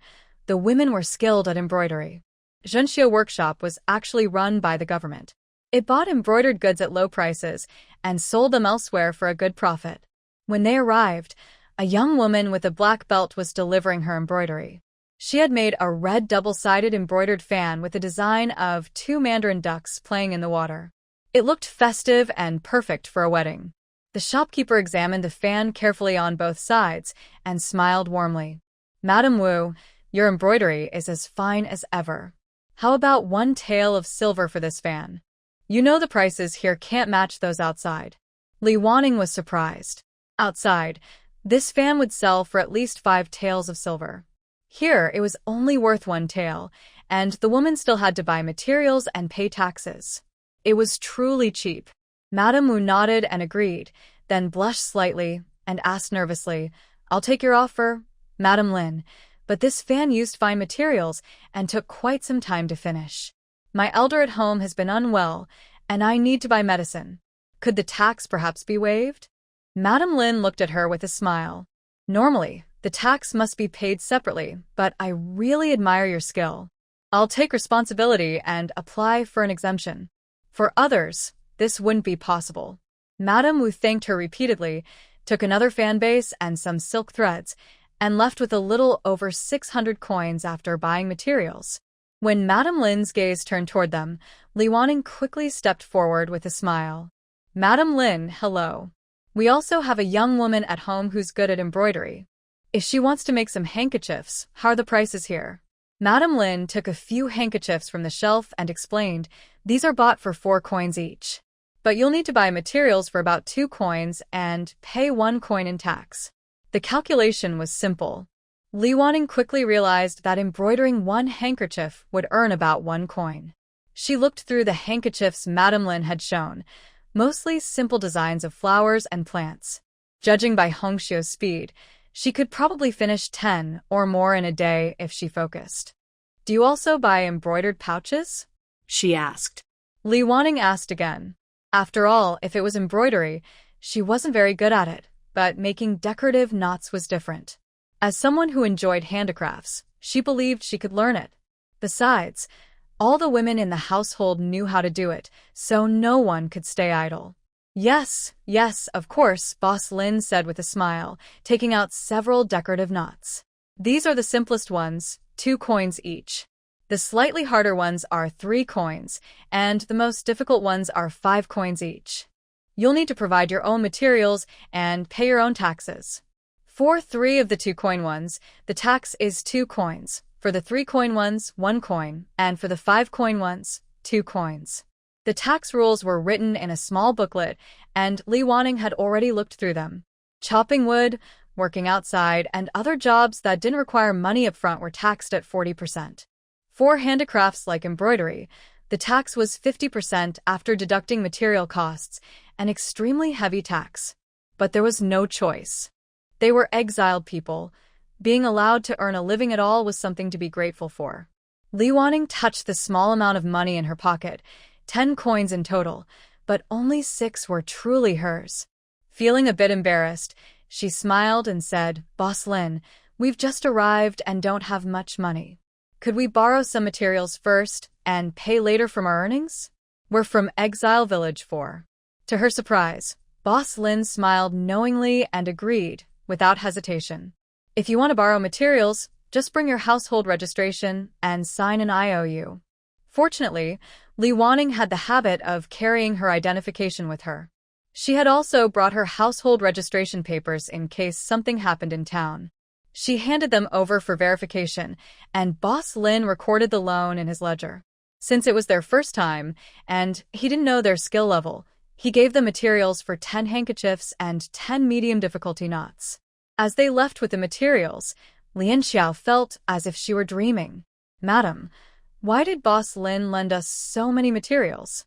the women were skilled at embroidery. Jinxia Workshop was actually run by the government. It bought embroidered goods at low prices and sold them elsewhere for a good profit. When they arrived, a young woman with a black belt was delivering her embroidery. She had made a red double-sided embroidered fan with a design of 2 mandarin ducks playing in the water. It looked festive and perfect for a wedding. The shopkeeper examined the fan carefully on both sides and smiled warmly. "Madam Wu, your embroidery is as fine as ever. How about 1 tael of silver for this fan? You know the prices here can't match those outside." Li Wanning was surprised. Outside, this fan would sell for at least 5 taels of silver. Here, it was only worth 1 tael, and the woman still had to buy materials and pay taxes. It was truly cheap. Madame Wu nodded and agreed, then blushed slightly and asked nervously, "I'll take your offer, Madame Lin, but this fan used fine materials and took quite some time to finish. My elder at home has been unwell, and I need to buy medicine. Could the tax perhaps be waived?" Madame Lin looked at her with a smile. "Normally, the tax must be paid separately, but I really admire your skill. I'll take responsibility and apply for an exemption. For others, this wouldn't be possible." Madame Wu thanked her repeatedly, took another fan base and some silk threads, and left with a little over 600 coins after buying materials. When Madame Lin's gaze turned toward them, Li Wanning quickly stepped forward with a smile. "Madame Lin, hello. We also have a young woman at home who's good at embroidery. If she wants to make some handkerchiefs, how are the prices here?" Madame Lin took a few handkerchiefs from the shelf and explained, "These are bought for 4 coins each. But you'll need to buy materials for about 2 coins and pay 1 coin in tax." The calculation was simple. Li Wanning quickly realized that embroidering 1 handkerchief would earn about 1 coin. She looked through the handkerchiefs Madame Lin had shown, mostly simple designs of flowers and plants. Judging by Hongxiu's speed, she could probably finish 10 or more in a day if she focused. "Do you also buy embroidered pouches?" she asked. Li Wanning asked again. After all, if it was embroidery, she wasn't very good at it, but making decorative knots was different. As someone who enjoyed handicrafts, she believed she could learn it. Besides, all the women in the household knew how to do it, so no one could stay idle. Yes, of course," Boss Lin said with a smile, taking out several decorative knots. "These are the simplest ones, 2 coins each. The slightly harder ones are 3 coins, and the most difficult ones are 5 coins each. You'll need to provide your own materials and pay your own taxes. For 3 of the 2-coin ones, the tax is 2 coins, for the 3-coin ones, 1 coin, and for the 5-coin ones, 2 coins. The tax rules were written in a small booklet, and Li Wanning had already looked through them. Chopping wood, working outside, and other jobs that didn't require money up front were taxed at 40%. For handicrafts like embroidery, the tax was 50% after deducting material costs, an extremely heavy tax. But there was no choice. They were exiled people. Being allowed to earn a living at all was something to be grateful for. Li Wanning touched the small amount of money in her pocket, 10 coins in total, but only 6 were truly hers. Feeling a bit embarrassed, she smiled and said, "Boss Lin, we've just arrived and don't have much money. Could we borrow some materials first and pay later from our earnings? We're from Exile Village 4. To her surprise, Boss Lin smiled knowingly and agreed, without hesitation. "If you want to borrow materials, just bring your household registration and sign an IOU." Fortunately, Li Wanning had the habit of carrying her identification with her. She had also brought her household registration papers in case something happened in town. She handed them over for verification, and Boss Lin recorded the loan in his ledger. Since it was their first time, and he didn't know their skill level, he gave them materials for 10 handkerchiefs and 10 medium difficulty knots. As they left with the materials, Lian Xiao felt as if she were dreaming. "Madam, why did Boss Lin lend us so many materials?"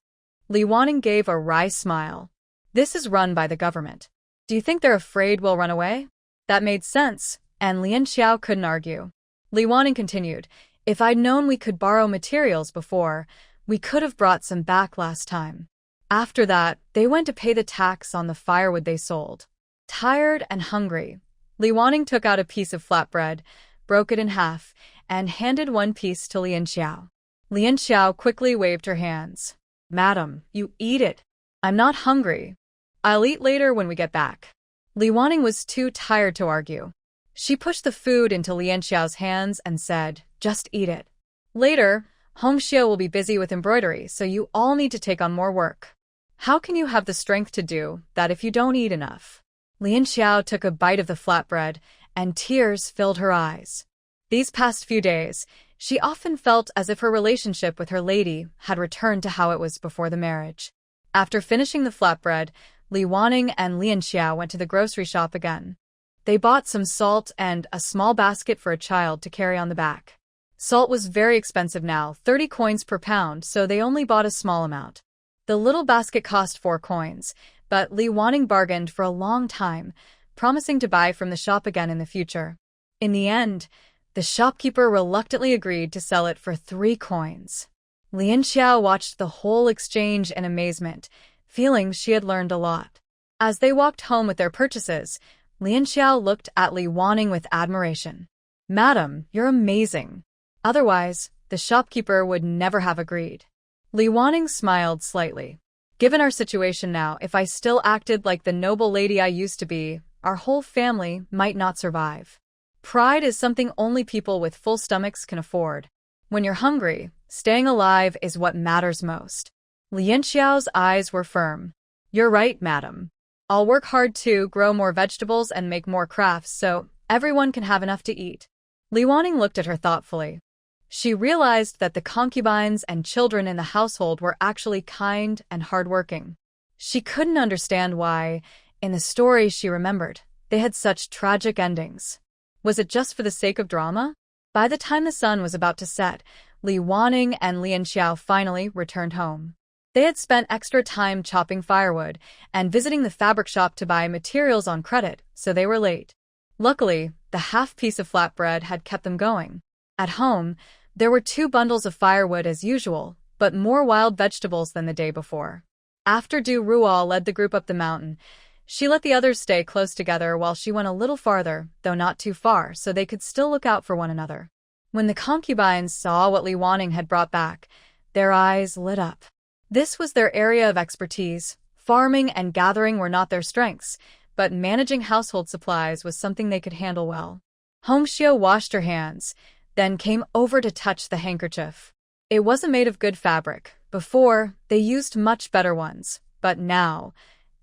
Li Wanning gave a wry smile. "This is run by the government. Do you think they're afraid we'll run away?" That made sense, and Lian Xiao couldn't argue. Li Wanning continued, "If I'd known we could borrow materials before, we could have brought some back last time." After that, they went to pay the tax on the firewood they sold. Tired and hungry, Li Wanning took out a piece of flatbread, broke it in half, and handed one piece to Lian Xiao. Lian Xiao quickly waved her hands. "Madam, you eat it. I'm not hungry. I'll eat later when we get back." Li Wanning was too tired to argue. She pushed the food into Lian Xiao's hands and said, "Just eat it. Later, Hong Xiao will be busy with embroidery, so you all need to take on more work. How can you have the strength to do that if you don't eat enough?" Lian Xiao took a bite of the flatbread, and tears filled her eyes. These past few days, she often felt as if her relationship with her lady had returned to how it was before the marriage. After finishing the flatbread, Li Wanning and Lian Xiao went to the grocery shop again. They bought some salt and a small basket for a child to carry on the back. Salt was very expensive now, 30 coins per pound, so they only bought a small amount. The little basket cost 4 coins, but Li Wanning bargained for a long time, promising to buy from the shop again in the future. In the end, the shopkeeper reluctantly agreed to sell it for 3 coins. Lian Xiao watched the whole exchange in amazement, feeling she had learned a lot. As they walked home with their purchases, Lian Xiao looked at Li Wanning with admiration. "Madam, you're amazing. Otherwise, the shopkeeper would never have agreed." Li Wanning smiled slightly. "Given our situation now, if I still acted like the noble lady I used to be, our whole family might not survive. Pride is something only people with full stomachs can afford. When you're hungry, staying alive is what matters most." Lian Xiao's eyes were firm. "You're right, madam. I'll work hard to grow more vegetables and make more crafts so everyone can have enough to eat." Li Wanning looked at her thoughtfully. She realized that the concubines and children in the household were actually kind and hardworking. She couldn't understand why, in the stories she remembered, they had such tragic endings. Was it just for the sake of drama? By the time the sun was about to set, Li Wanning and Lian Xiao finally returned home. They had spent extra time chopping firewood and visiting the fabric shop to buy materials on credit, so they were late. Luckily, the half piece of flatbread had kept them going. At home, there were 2 bundles of firewood as usual, but more wild vegetables than the day before. After Du Rual led the group up the mountain, she let the others stay close together while she went a little farther, though not too far, so they could still look out for one another. When the concubines saw what Li Wanning had brought back, their eyes lit up. This was their area of expertise. Farming and gathering were not their strengths, but managing household supplies was something they could handle well. Hong Xiao washed her hands, then came over to touch the handkerchief. It wasn't made of good fabric. Before, they used much better ones, but now,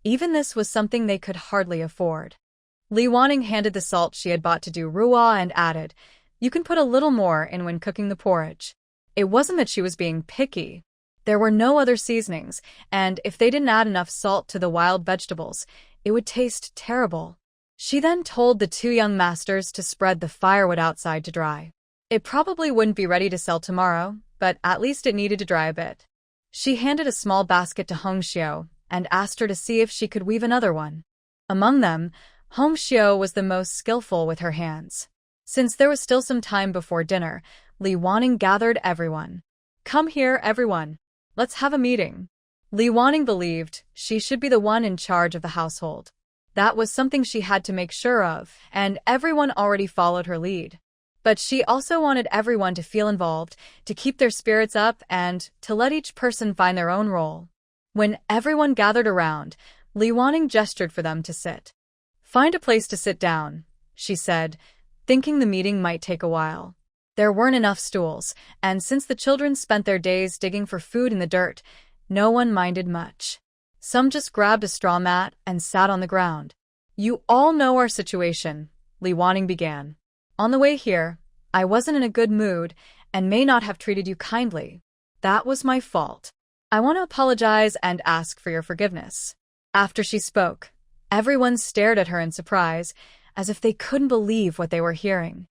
even this was something they could hardly afford. Li Wanning handed the salt she had bought to Du Rual and added, "You can put a little more in when cooking the porridge." It wasn't that she was being picky. There were no other seasonings, and if they didn't add enough salt to the wild vegetables, it would taste terrible. She then told the two young masters to spread the firewood outside to dry. It probably wouldn't be ready to sell tomorrow, but at least it needed to dry a bit. She handed a small basket to Hongxiu and asked her to see if she could weave another one. Among them, Hongxiu was the most skillful with her hands. Since there was still some time before dinner, Li Wanning gathered everyone. "Come here, everyone. Let's have a meeting." Li Wanning believed she should be the one in charge of the household. That was something she had to make sure of, and everyone already followed her lead. But she also wanted everyone to feel involved, to keep their spirits up, and to let each person find their own role. When everyone gathered around, Li Wanning gestured for them to sit. "Find a place to sit down," she said, thinking the meeting might take a while. There weren't enough stools, and since the children spent their days digging for food in the dirt, no one minded much. Some just grabbed a straw mat and sat on the ground. "You all know our situation," Li Wanning began. "On the way here, I wasn't in a good mood and may not have treated you kindly. That was my fault. I want to apologize and ask for your forgiveness." After she spoke, everyone stared at her in surprise, as if they couldn't believe what they were hearing.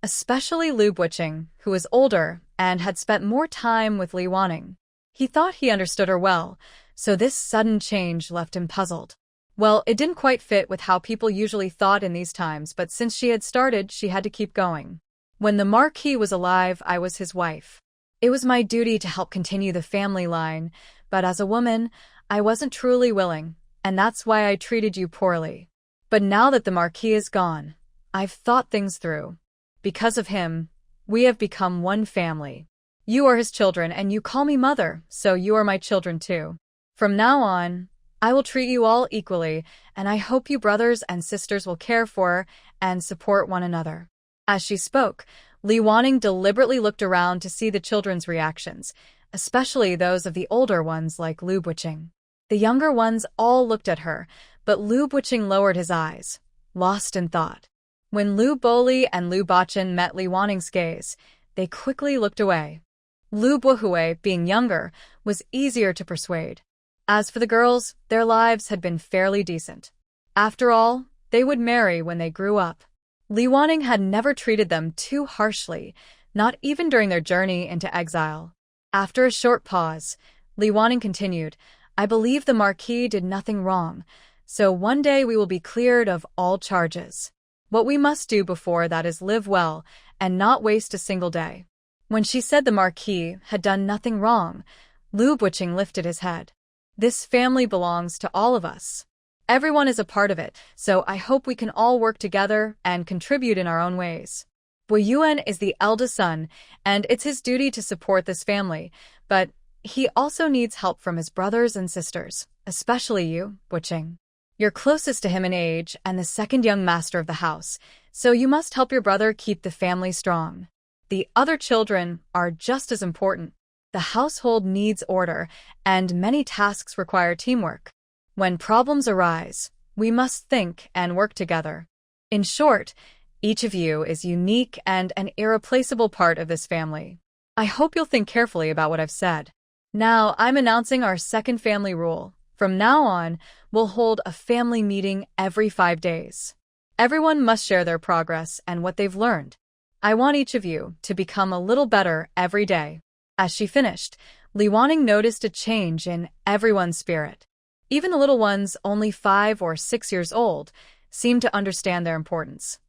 Especially Lu Buqing, who was older and had spent more time with Li Wanning. He thought he understood her well, so this sudden change left him puzzled. Well, it didn't quite fit with how people usually thought in these times, but since she had started, she had to keep going. "When the Marquis was alive, I was his wife. It was my duty to help continue the family line, but as a woman, I wasn't truly willing, and that's why I treated you poorly. But now that the Marquis is gone, I've thought things through. Because of him, we have become one family. You are his children, and you call me mother, so you are my children too. From now on, I will treat you all equally, and I hope you brothers and sisters will care for and support one another." As she spoke, Li Wanning deliberately looked around to see the children's reactions, especially those of the older ones like Lu Buqing. The younger ones all looked at her, but Lu Buqing lowered his eyes, lost in thought. When Lu Boli and Lu Bachan met Li Wanning's gaze, they quickly looked away. Lu Buhui, being younger, was easier to persuade. As for the girls, their lives had been fairly decent. After all, they would marry when they grew up. Li Wanning had never treated them too harshly, not even during their journey into exile. After a short pause, Li Wanning continued, "I believe the Marquis did nothing wrong, so one day we will be cleared of all charges. What we must do before that is live well and not waste a single day." When she said the Marquis had done nothing wrong, Lu Buqing lifted his head. "This family belongs to all of us. Everyone is a part of it, so I hope we can all work together and contribute in our own ways. Bu Yuan is the eldest son, and it's his duty to support this family, but he also needs help from his brothers and sisters, especially you, Buqing. You're closest to him in age and the second young master of the house, so you must help your brother keep the family strong. The other children are just as important. The household needs order, and many tasks require teamwork. When problems arise, we must think and work together. In short, each of you is unique and an irreplaceable part of this family. I hope you'll think carefully about what I've said. Now, I'm announcing our second family rule. From now on, we'll hold a family meeting every 5 days. Everyone must share their progress and what they've learned. I want each of you to become a little better every day." As she finished, Li Wanning noticed a change in everyone's spirit. Even the little ones, only 5 or 6 years old, seemed to understand their importance.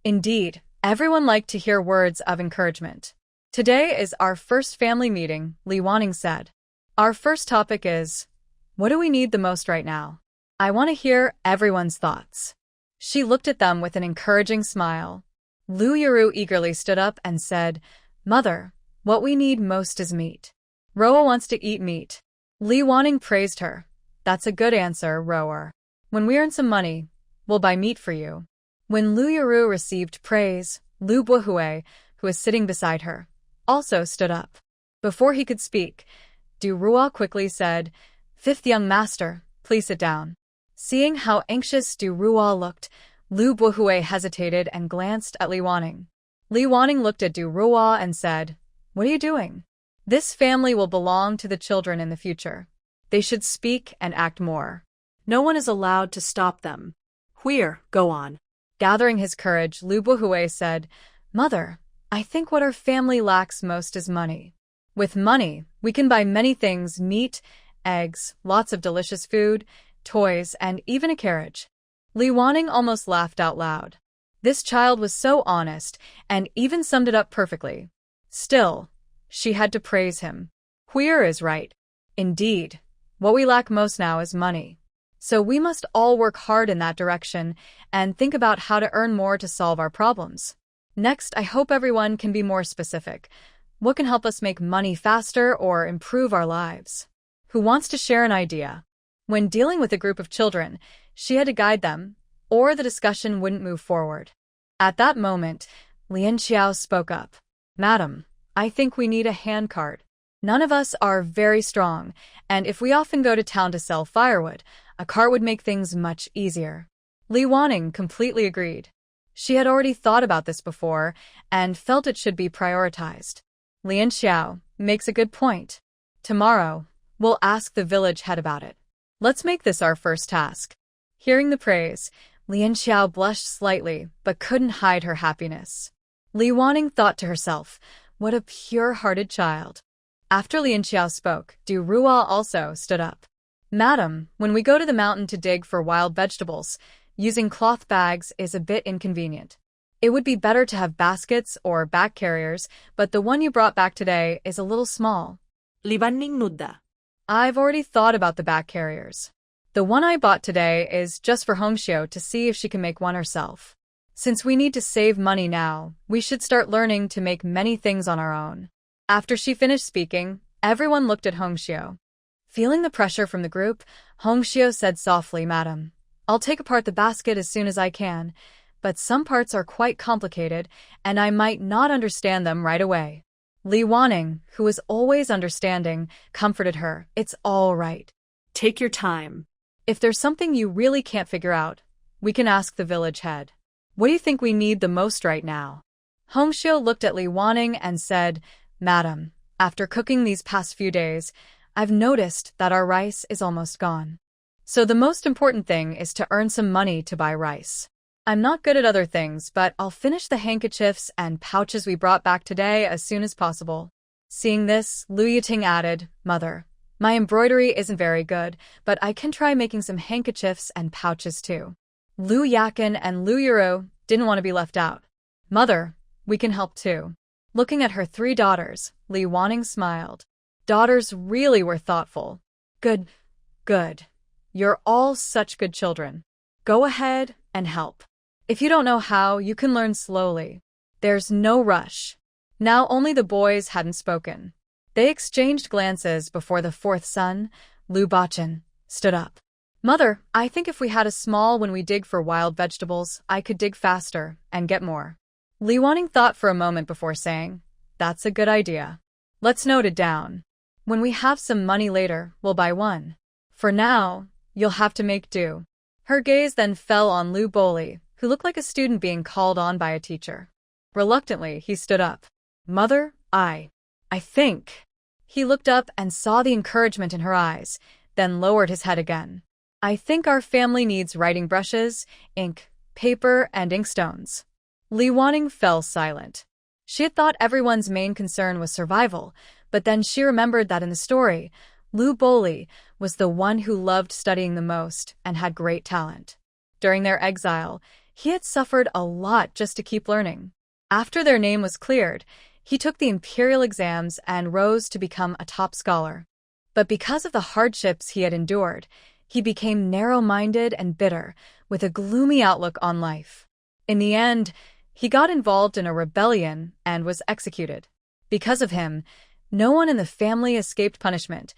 Indeed, everyone liked to hear words of encouragement. "Today is our first family meeting," Li Wanning said. "Our first topic is, what do we need the most right now? I want to hear everyone's thoughts." She looked at them with an encouraging smile. Lu Yuru eagerly stood up and said, "Mother, what we need most is meat. Roa wants to eat meat." Li Wanning praised her. "That's a good answer, Rower. When we earn some money, we'll buy meat for you." When Lu Yuru received praise, Lu Buhui, who was sitting beside her, also stood up. Before he could speak, Du Rua quickly said, "Fifth young master, please sit down." Seeing how anxious Du Rua looked, Lu Buhui hesitated and glanced at Li Wanning. Li Wanning looked at Du Rua and said, "What are you doing? This family will belong to the children in the future. They should speak and act more. No one is allowed to stop them. Huir, go on." Gathering his courage, Lu Buhui said, "Mother, I think what our family lacks most is money. With money, we can buy many things: meat, eggs, lots of delicious food, toys, and even a carriage." Li Wanning almost laughed out loud. This child was so honest and even summed it up perfectly. Still, she had to praise him. Huir is right. Indeed, what we lack most now is money. So we must all work hard in that direction and think about how to earn more to solve our problems. Next, I hope everyone can be more specific. What can help us make money faster or improve our lives? Who wants to share an idea? When dealing with a group of children, she had to guide them, or the discussion wouldn't move forward. At that moment, Lian Xiao spoke up. "Madam, I think we need a handcart. None of us are very strong, and if we often go to town to sell firewood, a cart would make things much easier." Li Wanning completely agreed. She had already thought about this before and felt it should be prioritized. Lian Xiao makes a good point. Tomorrow, we'll ask the village head about it. Let's make this our first task. Hearing the praise, Lian Xiao blushed slightly but couldn't hide her happiness. Li Wanning thought to herself, what a pure-hearted child. After Lian Xiao spoke, Du Ruo also stood up. "Madam, when we go to the mountain to dig for wild vegetables, using cloth bags is a bit inconvenient. It would be better to have baskets or bag carriers, but the one you brought back today is a little small." Li Wanning nudda. "I've already thought about the bag carriers. The one I bought today is just for Hongxiu to see if she can make one herself. Since we need to save money now, we should start learning to make many things on our own." After she finished speaking, everyone looked at Hongxiu. Feeling the pressure from the group, Hongxiu said softly, "Madam, I'll take apart the basket as soon as I can, but some parts are quite complicated, and I might not understand them right away." Li Wanning, who was always understanding, comforted her. "It's all right. Take your time. If there's something you really can't figure out, we can ask the village head. What do you think we need the most right now?" Hongxiu looked at Li Wanning and said, "Madam, after cooking these past few days, I've noticed that our rice is almost gone. So the most important thing is to earn some money to buy rice. I'm not good at other things, but I'll finish the handkerchiefs and pouches we brought back today as soon as possible." Seeing this, Lu Yiting added, "Mother, my embroidery isn't very good, but I can try making some handkerchiefs and pouches too." Lu Yakin and Lu Yuro didn't want to be left out. "Mother, we can help too." Looking at her 3 daughters, Li Wanning smiled. Daughters really were thoughtful. Good. You're all such good children. Go ahead and help. If you don't know how, you can learn slowly. There's no rush. Now only the boys hadn't spoken. They exchanged glances before the 4th son, Lu Bachan, stood up. "Mother, I think if we had a small when we dig for wild vegetables, I could dig faster and get more." Li Wanning thought for a moment before saying, "That's a good idea. Let's note it down. When we have some money later, we'll buy one. For now, you'll have to make do." Her gaze then fell on Lu Boli, who looked like a student being called on by a teacher. Reluctantly, he stood up. "Mother, I think." He looked up and saw the encouragement in her eyes, then lowered his head again. "I think our family needs writing brushes, ink, paper, and inkstones." Li Wanning fell silent. She had thought everyone's main concern was survival, but then she remembered that in the story, Lu Boli was the one who loved studying the most and had great talent. During their exile, he had suffered a lot just to keep learning. After their name was cleared, he took the imperial exams and rose to become a top scholar. But because of the hardships he had endured, he became narrow-minded and bitter, with a gloomy outlook on life. In the end, he got involved in a rebellion and was executed. Because of him, no one in the family escaped punishment.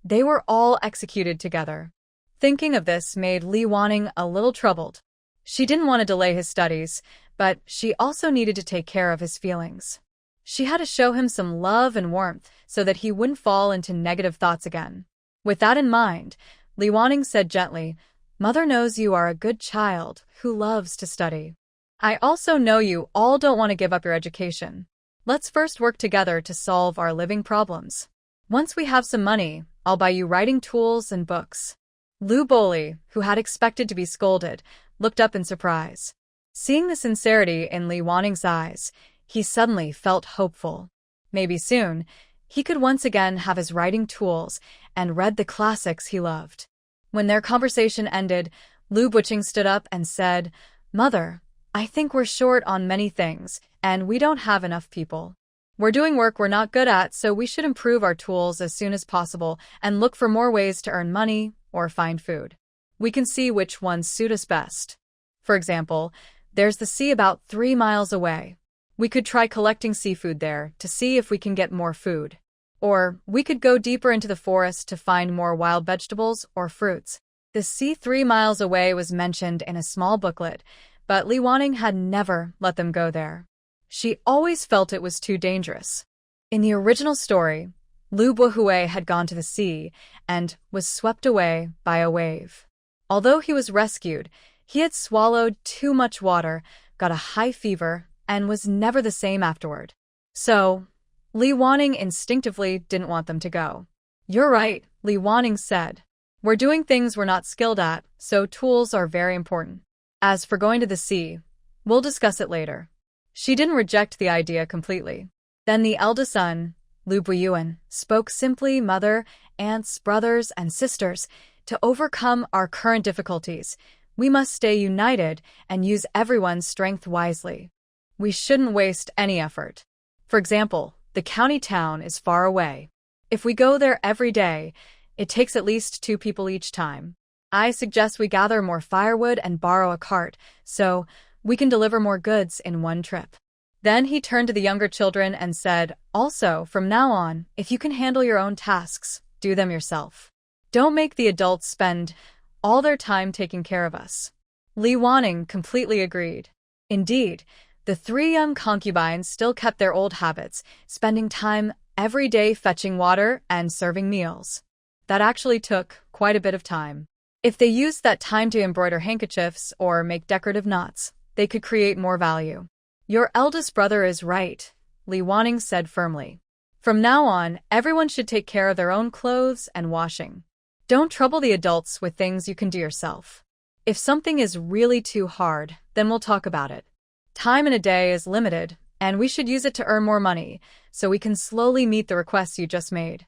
They were all executed together. Thinking of this made Li Wanning a little troubled. She didn't want to delay his studies, but she also needed to take care of his feelings. She had to show him some love and warmth so that he wouldn't fall into negative thoughts again. With that in mind, Li Wanning said gently, "Mother knows you are a good child who loves to study. I also know you all don't want to give up your education. Let's first work together to solve our living problems. Once we have some money, I'll buy you writing tools and books." Lu Boli, who had expected to be scolded, looked up in surprise. Seeing the sincerity in Li Waning's eyes, he suddenly felt hopeful. Maybe soon, he could once again have his writing tools and read the classics he loved. When their conversation ended, Lu Buqing stood up and said, "Mother, I think we're short on many things, and we don't have enough people. We're doing work we're not good at, so we should improve our tools as soon as possible and look for more ways to earn money or find food. We can see which ones suit us best. For example, there's the sea about 3 miles away. We could try collecting seafood there to see if we can get more food. Or we could go deeper into the forest to find more wild vegetables or fruits." The sea 3 miles away was mentioned in a small booklet, but Li Waning had never let them go there. She always felt it was too dangerous. In the original story, Lu Buhui had gone to the sea and was swept away by a wave. Although he was rescued, he had swallowed too much water, got a high fever, and was never the same afterward. So, Li Waning instinctively didn't want them to go. "You're right," Li Waning said. "We're doing things we're not skilled at, so tools are very important. As for going to the sea, we'll discuss it later." She didn't reject the idea completely. Then the eldest son, Lu Buyuan, spoke simply, "Mother, aunts, brothers, and sisters, to overcome our current difficulties, we must stay united and use everyone's strength wisely. We shouldn't waste any effort. For example, the county town is far away. If we go there every day, it takes at least 2 people each time. I suggest we gather more firewood and borrow a cart, so we can deliver more goods in one trip." Then he turned to the younger children and said, "Also, from now on, if you can handle your own tasks, do them yourself. Don't make the adults spend all their time taking care of us." Li Waning completely agreed. Indeed, the 3 young concubines still kept their old habits, spending time every day fetching water and serving meals. That actually took quite a bit of time. If they used that time to embroider handkerchiefs or make decorative knots, they could create more value. "Your eldest brother is right," Li Waning said firmly. "From now on, everyone should take care of their own clothes and washing. Don't trouble the adults with things you can do yourself. If something is really too hard, then we'll talk about it. Time in a day is limited, and we should use it to earn more money, so we can slowly meet the requests you just made."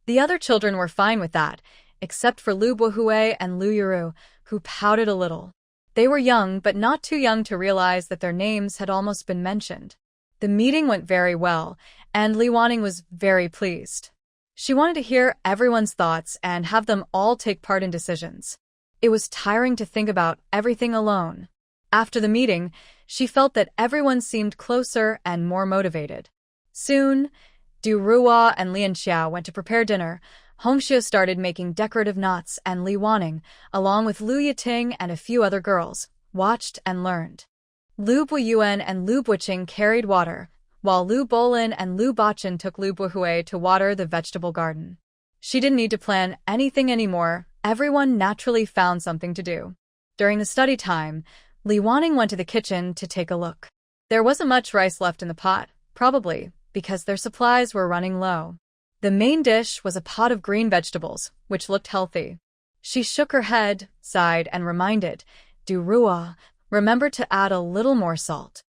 The other children were fine with that, except for Lu Buhui and Lu Yuru, who pouted a little. They were young, but not too young to realize that their names had almost been mentioned. The meeting went very well, and Li Waning was very pleased. She wanted to hear everyone's thoughts and have them all take part in decisions. It was tiring to think about everything alone. After the meeting, she felt that everyone seemed closer and more motivated. Soon, Du Ruo and Lian Xiao went to prepare dinner. Hongxiu started making decorative knots, and Li Waning, along with Lu Yiting and a few other girls, watched and learned. Lu Buyuan and Lu Buqing carried water, while Lu Bolin and Lu Bachan took Lu Buhui to water the vegetable garden. She didn't need to plan anything anymore. Everyone naturally found something to do. During the study time, Li Waning went to the kitchen to take a look. There wasn't much rice left in the pot, probably because their supplies were running low. The main dish was a pot of green vegetables, which looked healthy. She shook her head, sighed, and reminded Du Ruo, "Remember to add a little more salt."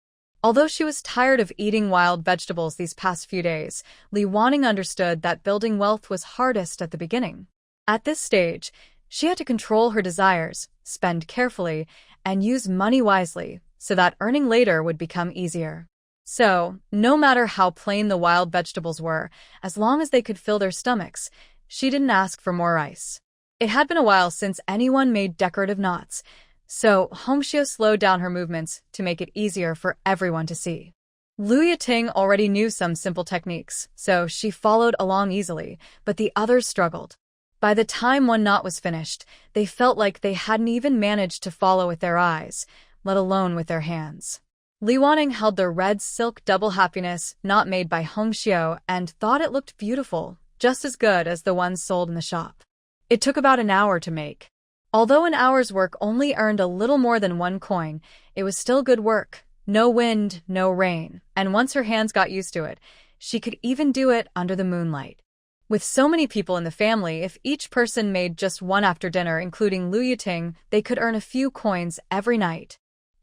Although she was tired of eating wild vegetables these past few days, Li Waning understood that building wealth was hardest at the beginning. At this stage, she had to control her desires, spend carefully, and use money wisely, so that earning later would become easier. So, no matter how plain the wild vegetables were, as long as they could fill their stomachs, she didn't ask for more rice. It had been a while since anyone made decorative knots, so Hongxiu slowed down her movements to make it easier for everyone to see. Lu Yiting already knew some simple techniques, so she followed along easily, but the others struggled. By the time one knot was finished, they felt like they hadn't even managed to follow with their eyes, let alone with their hands. Li Waning held the red silk double happiness knot made by Hongxiu and thought it looked beautiful, just as good as the ones sold in the shop. It took about an hour to make. Although an hour's work only earned a little more than 1 coin, it was still good work. No wind, no rain, and once her hands got used to it, she could even do it under the moonlight. With so many people in the family, if each person made just one after dinner, including Lu Yiting, they could earn a few coins every night.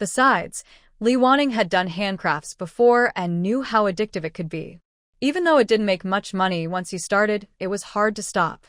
Besides, Li Wanning had done handcrafts before and knew how addictive it could be. Even though it didn't make much money once you started, it was hard to stop.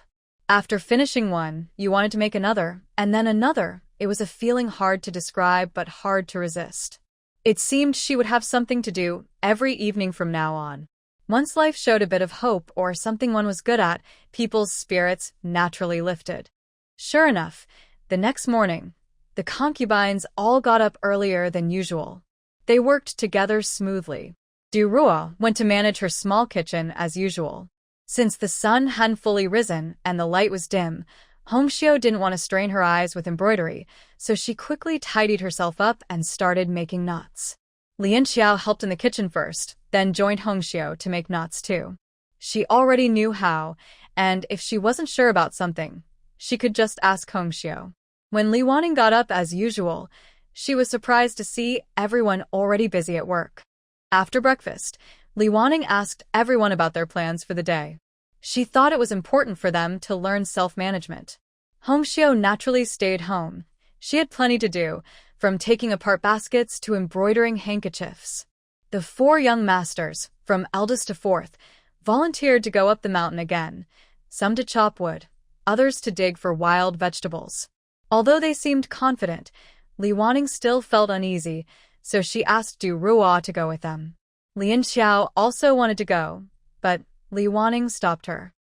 After finishing one, you wanted to make another, and then another. It was a feeling hard to describe but hard to resist. It seemed she would have something to do every evening from now on. Once life showed a bit of hope or something one was good at, people's spirits naturally lifted. Sure enough, the next morning, the concubines all got up earlier than usual. They worked together smoothly. Du Rua went to manage her small kitchen as usual. Since the sun hadn't fully risen and the light was dim, Hongxiu didn't want to strain her eyes with embroidery, so she quickly tidied herself up and started making knots. Lian Xiao helped in the kitchen first, then joined Hongxiu to make knots too. She already knew how, and if she wasn't sure about something, she could just ask Hongxiu. When Li Wanning got up as usual, she was surprised to see everyone already busy at work. After breakfast, Li Wanning asked everyone about their plans for the day. She thought it was important for them to learn self-management. Hongxiu naturally stayed home. She had plenty to do, from taking apart baskets to embroidering handkerchiefs. The 4 young masters, from eldest to fourth, volunteered to go up the mountain again, some to chop wood, others to dig for wild vegetables. Although they seemed confident, Li Wanning still felt uneasy, so she asked Du Rua to go with them. Lian Xiao also wanted to go, but Li Wanning stopped her.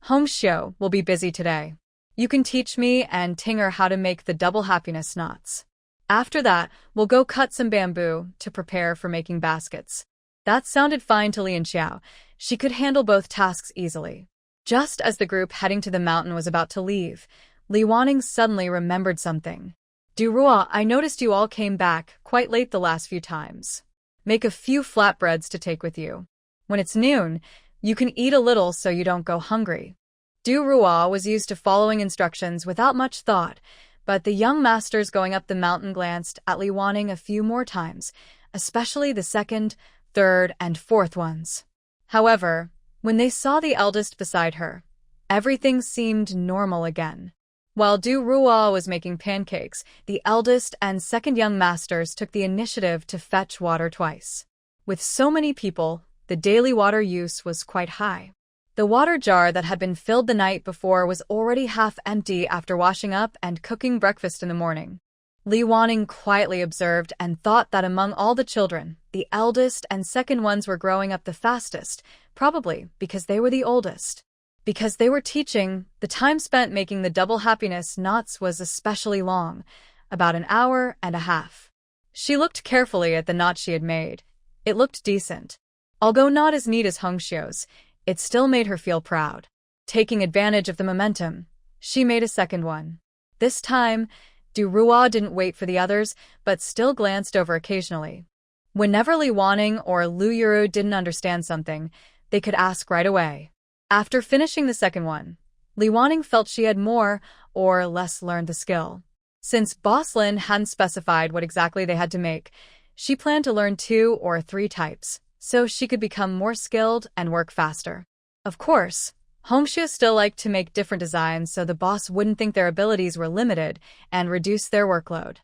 Hongxiu will be busy today. You can teach me and Tinger how to make the double happiness knots. After that, we'll go cut some bamboo to prepare for making baskets. That sounded fine to Lian Xiao. She could handle both tasks easily. Just as the group heading to the mountain was about to leave, Li Wanning suddenly remembered something. Du Rua, I noticed you all came back quite late the last few times. Make a few flatbreads to take with you. When it's noon, you can eat a little so you don't go hungry. Du Rua was used to following instructions without much thought, but the young masters going up the mountain glanced at Li Wanning a few more times, especially the second, third, and fourth ones. However, when they saw the eldest beside her, everything seemed normal again. While Du Rua was making pancakes, the eldest and second young masters took the initiative to fetch water twice. With so many people, the daily water use was quite high. The water jar that had been filled the night before was already half empty after washing up and cooking breakfast in the morning. Li Wanning quietly observed and thought that among all the children, the eldest and second ones were growing up the fastest, probably because they were the oldest. Because they were teaching, the time spent making the double happiness knots was especially long, about an hour and a half. She looked carefully at the knot she had made. It looked decent. Although not as neat as Hongxiu's, it still made her feel proud. Taking advantage of the momentum, she made a second one. This time, Du Rua didn't wait for the others, but still glanced over occasionally. Whenever Li Wanning or Lu Yuru didn't understand something, they could ask right away. After finishing the second one, Li Wanning felt she had more or less learned the skill. Since Boss Lin hadn't specified what exactly they had to make, she planned to learn 2 or 3 types, so she could become more skilled and work faster. Of course, Hongxiu still liked to make different designs so the boss wouldn't think their abilities were limited and reduce their workload.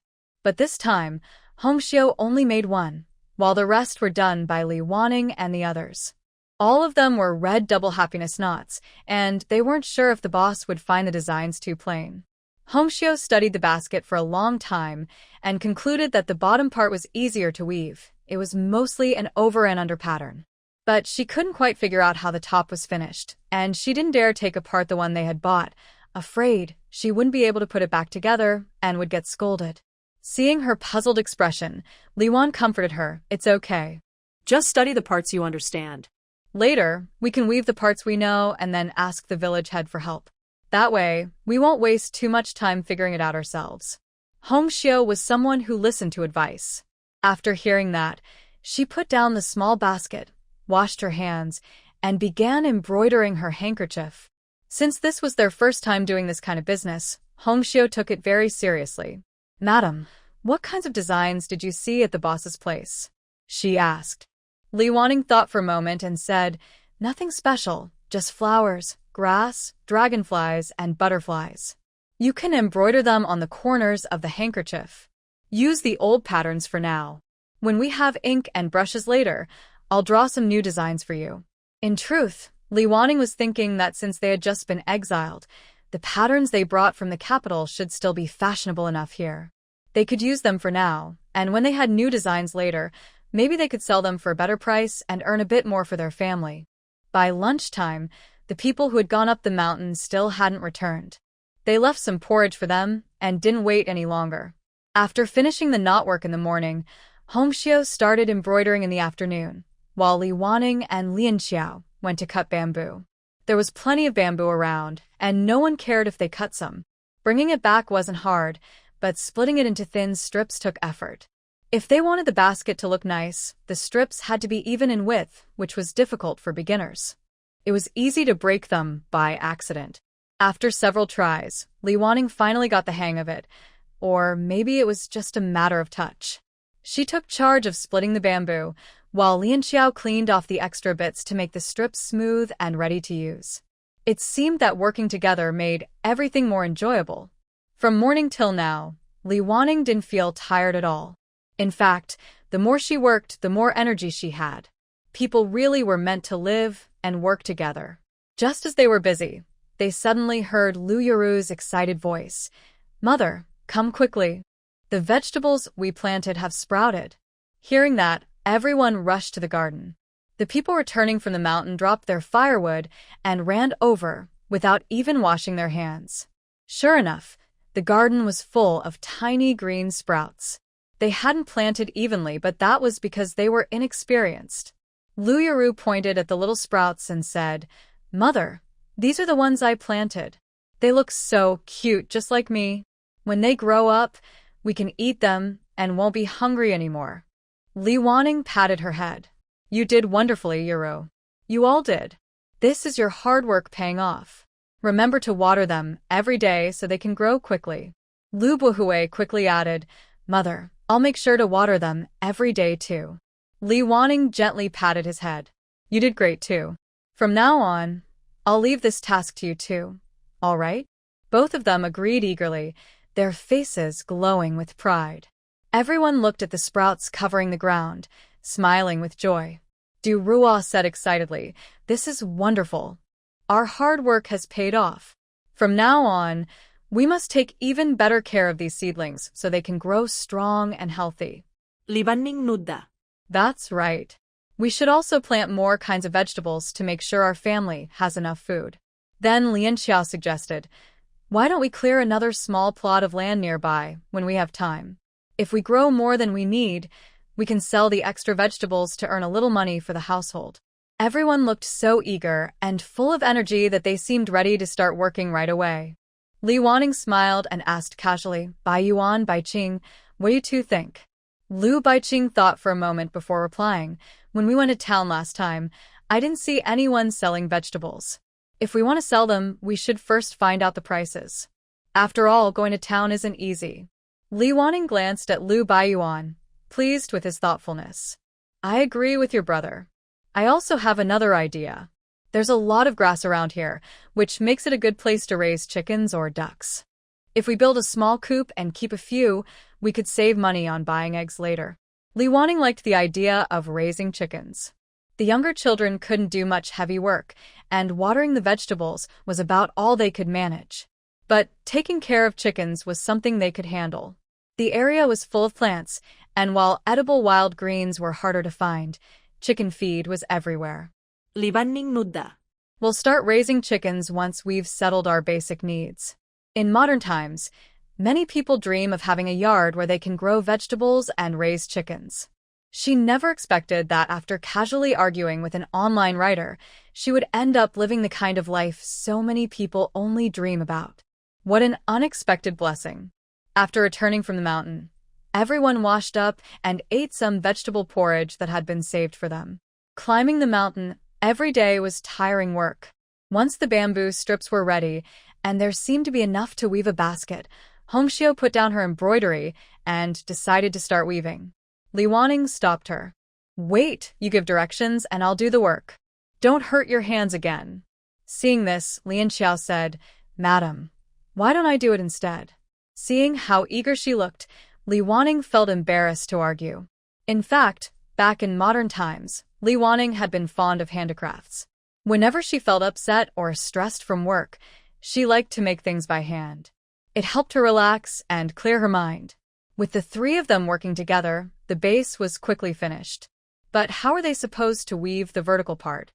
But this time, Hongxiu only made 1, while the rest were done by Li Wanning and the others. All of them were red double happiness knots, and they weren't sure if the boss would find the designs too plain. Hongxiu studied the basket for a long time and concluded that the bottom part was easier to weave. It was mostly an over and under pattern. But she couldn't quite figure out how the top was finished, and she didn't dare take apart the one they had bought, afraid she wouldn't be able to put it back together and would get scolded. Seeing her puzzled expression, Li Wan comforted her. It's okay. Just study the parts you understand. Later, we can weave the parts we know and then ask the village head for help. That way, we won't waste too much time figuring it out ourselves. Hongxiu was someone who listened to advice. After hearing that, she put down the small basket, washed her hands, and began embroidering her handkerchief. Since this was their first time doing this kind of business, Hongxiu took it very seriously. Madam, what kinds of designs did you see at the boss's place? She asked. Li Wanning thought for a moment and said, Nothing special, just flowers, grass, dragonflies, and butterflies. You can embroider them on the corners of the handkerchief. Use the old patterns for now. When we have ink and brushes later, I'll draw some new designs for you. In truth, Li Wanning was thinking that since they had just been exiled, the patterns they brought from the capital should still be fashionable enough here. They could use them for now, and when they had new designs later, maybe they could sell them for a better price and earn a bit more for their family. By lunchtime, the people who had gone up the mountain still hadn't returned. They left some porridge for them and didn't wait any longer. After finishing the knotwork in the morning, Hongxiu started embroidering in the afternoon, while Li Wanning and Lianxiao went to cut bamboo. There was plenty of bamboo around, and no one cared if they cut some. Bringing it back wasn't hard, but splitting it into thin strips took effort. If they wanted the basket to look nice, the strips had to be even in width, which was difficult for beginners. It was easy to break them by accident. After several tries, Li Wanning finally got the hang of it, or maybe it was just a matter of touch. She took charge of splitting the bamboo, while Lianxiao cleaned off the extra bits to make the strips smooth and ready to use. It seemed that working together made everything more enjoyable. From morning till now, Li Wanning didn't feel tired at all. In fact, the more she worked, the more energy she had. People really were meant to live and work together. Just as they were busy, they suddenly heard Lu Yuru's excited voice. "Mother, come quickly. The vegetables we planted have sprouted." Hearing that, everyone rushed to the garden. The people returning from the mountain dropped their firewood and ran over without even washing their hands. Sure enough, the garden was full of tiny green sprouts. They hadn't planted evenly, but that was because they were inexperienced. Lu Yuru pointed at the little sprouts and said, "Mother, these are the ones I planted. They look so cute, just like me. When they grow up, we can eat them and won't be hungry anymore." Li Wanning patted her head. "You did wonderfully, Yuru. You all did. This is your hard work paying off. Remember to water them every day so they can grow quickly." Lu Buhui quickly added, "Mother, I'll make sure to water them every day too." Li Wanning gently patted his head. "You did great too. From now on, I'll leave this task to you too. All right?" Both of them agreed eagerly, their faces glowing with pride. Everyone looked at the sprouts covering the ground, smiling with joy. Du Ruo said excitedly, "This is wonderful. Our hard work has paid off. From now on, we must take even better care of these seedlings so they can grow strong and healthy." Li Wanning nudda. "That's right. We should also plant more kinds of vegetables to make sure our family has enough food." Then Lian Xiao suggested, "Why don't we clear another small plot of land nearby when we have time? If we grow more than we need, we can sell the extra vegetables to earn a little money for the household." Everyone looked so eager and full of energy that they seemed ready to start working right away. Li Wanning smiled and asked casually, "Bai Yuan, Bai Qing, what do you two think?" Lu Baiqing thought for a moment before replying, "When we went to town last time, I didn't see anyone selling vegetables. If we want to sell them, we should first find out the prices. After all, going to town isn't easy." Li Wanning glanced at Lu Baiyuan, pleased with his thoughtfulness. "I agree with your brother. I also have another idea. There's a lot of grass around here, which makes it a good place to raise chickens or ducks. If we build a small coop and keep a few, we could save money on buying eggs later." Li Wanning liked the idea of raising chickens. The younger children couldn't do much heavy work, and watering the vegetables was about all they could manage. But taking care of chickens was something they could handle. The area was full of plants, and while edible wild greens were harder to find, chicken feed was everywhere. Li Wanning nudda. "We'll start raising chickens once we've settled our basic needs. In modern times, many people dream of having a yard where they can grow vegetables and raise chickens." She never expected that after casually arguing with an online writer, she would end up living the kind of life so many people only dream about. What an unexpected blessing. After returning from the mountain, everyone washed up and ate some vegetable porridge that had been saved for them. Climbing the mountain every day was tiring work. Once the bamboo strips were ready, and there seemed to be enough to weave a basket, Hongxiu put down her embroidery and decided to start weaving. Li Wanning stopped her. "Wait, you give directions and I'll do the work. Don't hurt your hands again." Seeing this, Lian Xiao said, "Madam, why don't I do it instead?" Seeing how eager she looked, Li Wanning felt embarrassed to argue. In fact, back in modern times, Li Wanning had been fond of handicrafts. Whenever she felt upset or stressed from work, she liked to make things by hand. It helped her relax and clear her mind. With the three of them working together, the base was quickly finished. But how were they supposed to weave the vertical part?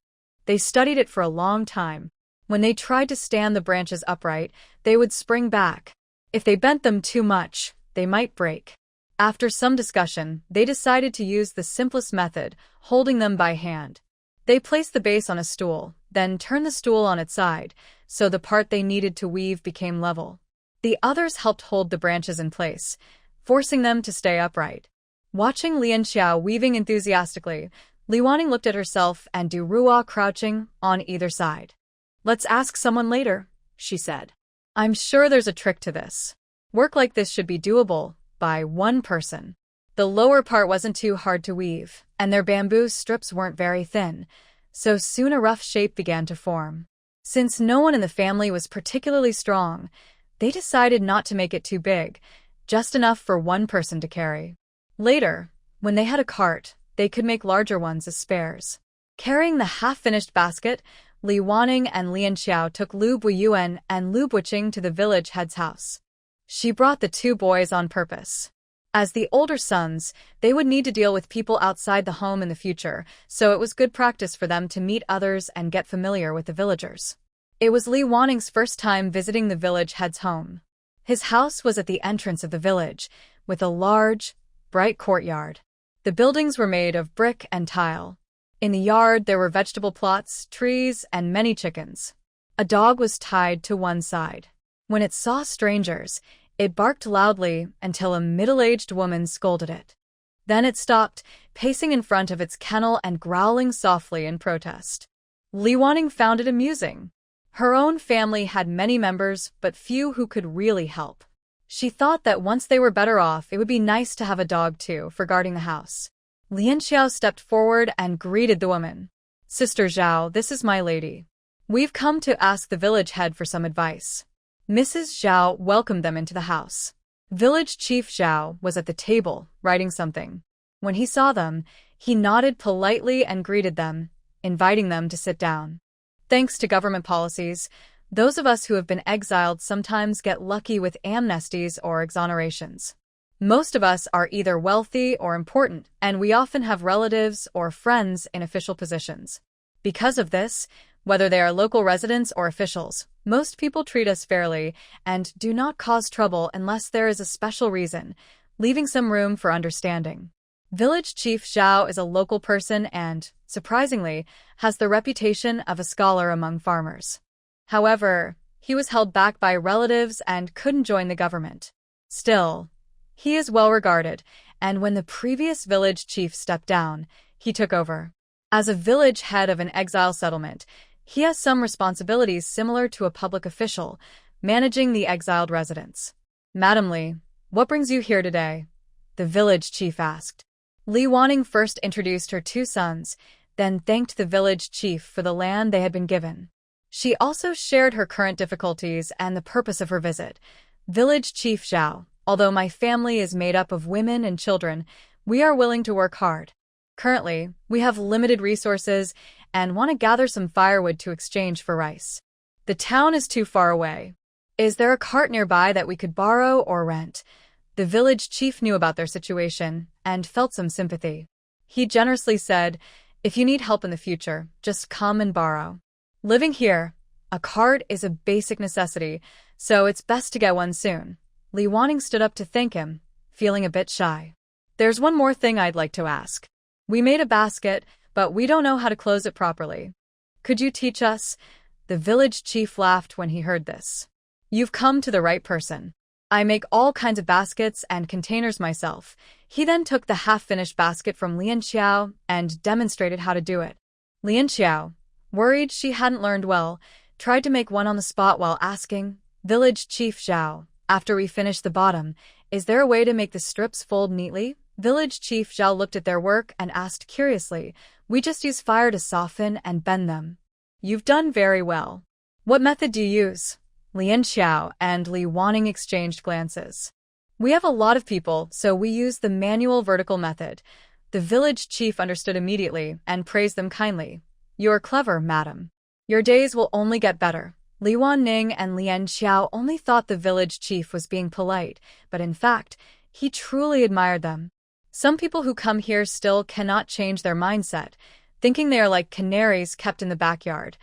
They studied it for a long time. When they tried to stand the branches upright, they would spring back. If they bent them too much, they might break. After some discussion, they decided to use the simplest method, holding them by hand. They placed the base on a stool, then turned the stool on its side, so the part they needed to weave became level. The others helped hold the branches in place, forcing them to stay upright. Watching Lian Xiao weaving enthusiastically, Li Wanning looked at herself and Du Ruo crouching on either side. "Let's ask someone later," she said. "I'm sure there's a trick to this. Work like this should be doable by one person." The lower part wasn't too hard to weave, and their bamboo strips weren't very thin, so soon a rough shape began to form. Since no one in the family was particularly strong, they decided not to make it too big, just enough for one person to carry. Later, when they had a cart, they could make larger ones as spares. Carrying the half-finished basket, Li Wanning and Lian Xiao took Lu Buiyuan and Lu Buqing to the village head's house. She brought the two boys on purpose. As the older sons, they would need to deal with people outside the home in the future, so it was good practice for them to meet others and get familiar with the villagers. It was Li Wanning's first time visiting the village head's home. His house was at the entrance of the village, with a large, bright courtyard. The buildings were made of brick and tile. In the yard there were vegetable plots, trees, and many chickens. A dog was tied to one side. When it saw strangers, it barked loudly until a middle-aged woman scolded it. Then it stopped, pacing in front of its kennel and growling softly in protest. Li Wanning found it amusing. Her own family had many members, but few who could really help. She thought that once they were better off, it would be nice to have a dog too, for guarding the house. Lian Xiao stepped forward and greeted the woman. "Sister Zhao, this is my lady. We've come to ask the village head for some advice." Mrs. Zhao welcomed them into the house. Village Chief Zhao was at the table, writing something. When he saw them, he nodded politely and greeted them, inviting them to sit down. Thanks to government policies, those of us who have been exiled sometimes get lucky with amnesties or exonerations. Most of us are either wealthy or important, and we often have relatives or friends in official positions. Because of this, whether they are local residents or officials, most people treat us fairly and do not cause trouble unless there is a special reason, leaving some room for understanding. Village Chief Zhao is a local person and, surprisingly, has the reputation of a scholar among farmers. However, he was held back by relatives and couldn't join the government. Still, he is well regarded, and when the previous village chief stepped down, he took over. As a village head of an exile settlement, he has some responsibilities similar to a public official, managing the exiled residents. "Madam Li, what brings you here today?" the village chief asked. Li Wanning first introduced her two sons, then thanked the village chief for the land they had been given. She also shared her current difficulties and the purpose of her visit. "Village Chief Zhao, although my family is made up of women and children, we are willing to work hard. Currently, we have limited resources and want to gather some firewood to exchange for rice. The town is too far away. Is there a cart nearby that we could borrow or rent?" The village chief knew about their situation and felt some sympathy. He generously said, "If you need help in the future, just come and borrow. Living here, a cart is a basic necessity, so it's best to get one soon." Li Wanning stood up to thank him, feeling a bit shy. "There's one more thing I'd like to ask. We made a basket, but we don't know how to close it properly. Could you teach us?" The village chief laughed when he heard this. "You've come to the right person. I make all kinds of baskets and containers myself." He then took the half-finished basket from Lian Xiao and demonstrated how to do it. Lian Xiao, worried she hadn't learned well, tried to make one on the spot while asking, "Village Chief Zhao, after we finish the bottom, is there a way to make the strips fold neatly?" Village Chief Zhao looked at their work and asked curiously, "We just use fire to soften and bend them." "You've done very well. What method do you use?" Lian Xiao and Li Wanning exchanged glances. We have a lot of people, so we use the manual vertical method. The village chief understood immediately and praised them kindly. You're clever, madam. Your days will only get better. Li Wanning and Lian Xiao only thought the village chief was being polite, but in fact, he truly admired them. Some people who come here still cannot change their mindset, thinking they are like canaries kept in the backyard,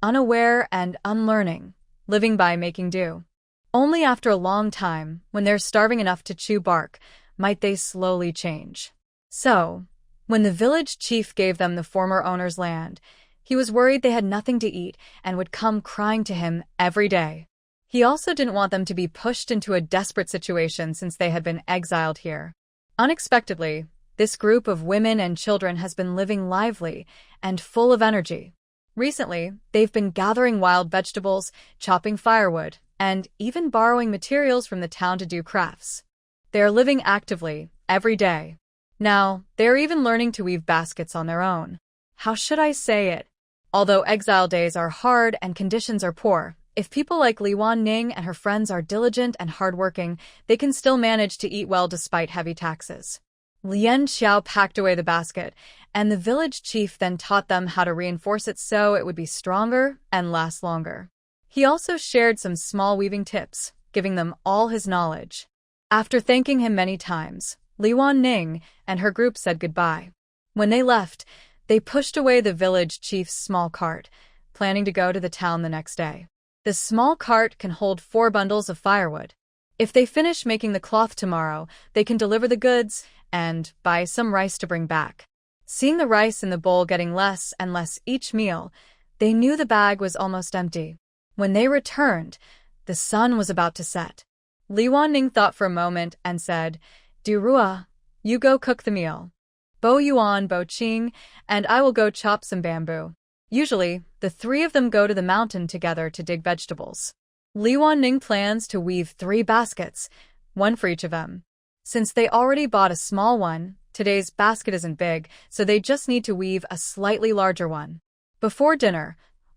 unaware and unlearning, living by making do. Only after a long time, when they're starving enough to chew bark, might they slowly change. So, when the village chief gave them the former owner's land, he was worried they had nothing to eat and would come crying to him every day. He also didn't want them to be pushed into a desperate situation since they had been exiled here. Unexpectedly, this group of women and children has been living lively and full of energy. Recently, they've been gathering wild vegetables, chopping firewood, and even borrowing materials from the town to do crafts. They are living actively, every day. Now, they are even learning to weave baskets on their own. How should I say it? Although exile days are hard and conditions are poor, if people like Li Wanning and her friends are diligent and hardworking, they can still manage to eat well despite heavy taxes. Lian Xiao packed away the basket, and the village chief then taught them how to reinforce it so it would be stronger and last longer. He also shared some small weaving tips, giving them all his knowledge. After thanking him many times, Li Wanning and her group said goodbye. When they left, they pushed away the village chief's small cart, planning to go to the town the next day. The small cart can hold 4 bundles of firewood. If they finish making the cloth tomorrow, they can deliver the goods and buy some rice to bring back. Seeing the rice in the bowl getting less and less each meal, they knew the bag was almost empty. When they returned, the sun was about to set. Li Wanning thought for a moment and said, "Du Rua, you go cook the meal. Bo Yuan, Bo Qing, and I will go chop some bamboo." Usually, the 3 of them go to the mountain together to dig vegetables. Li Wanning plans to weave 3 baskets, 1 for each of them. Since they already bought a small one, today's basket isn't big, so they just need to weave a slightly larger one. Before dinner,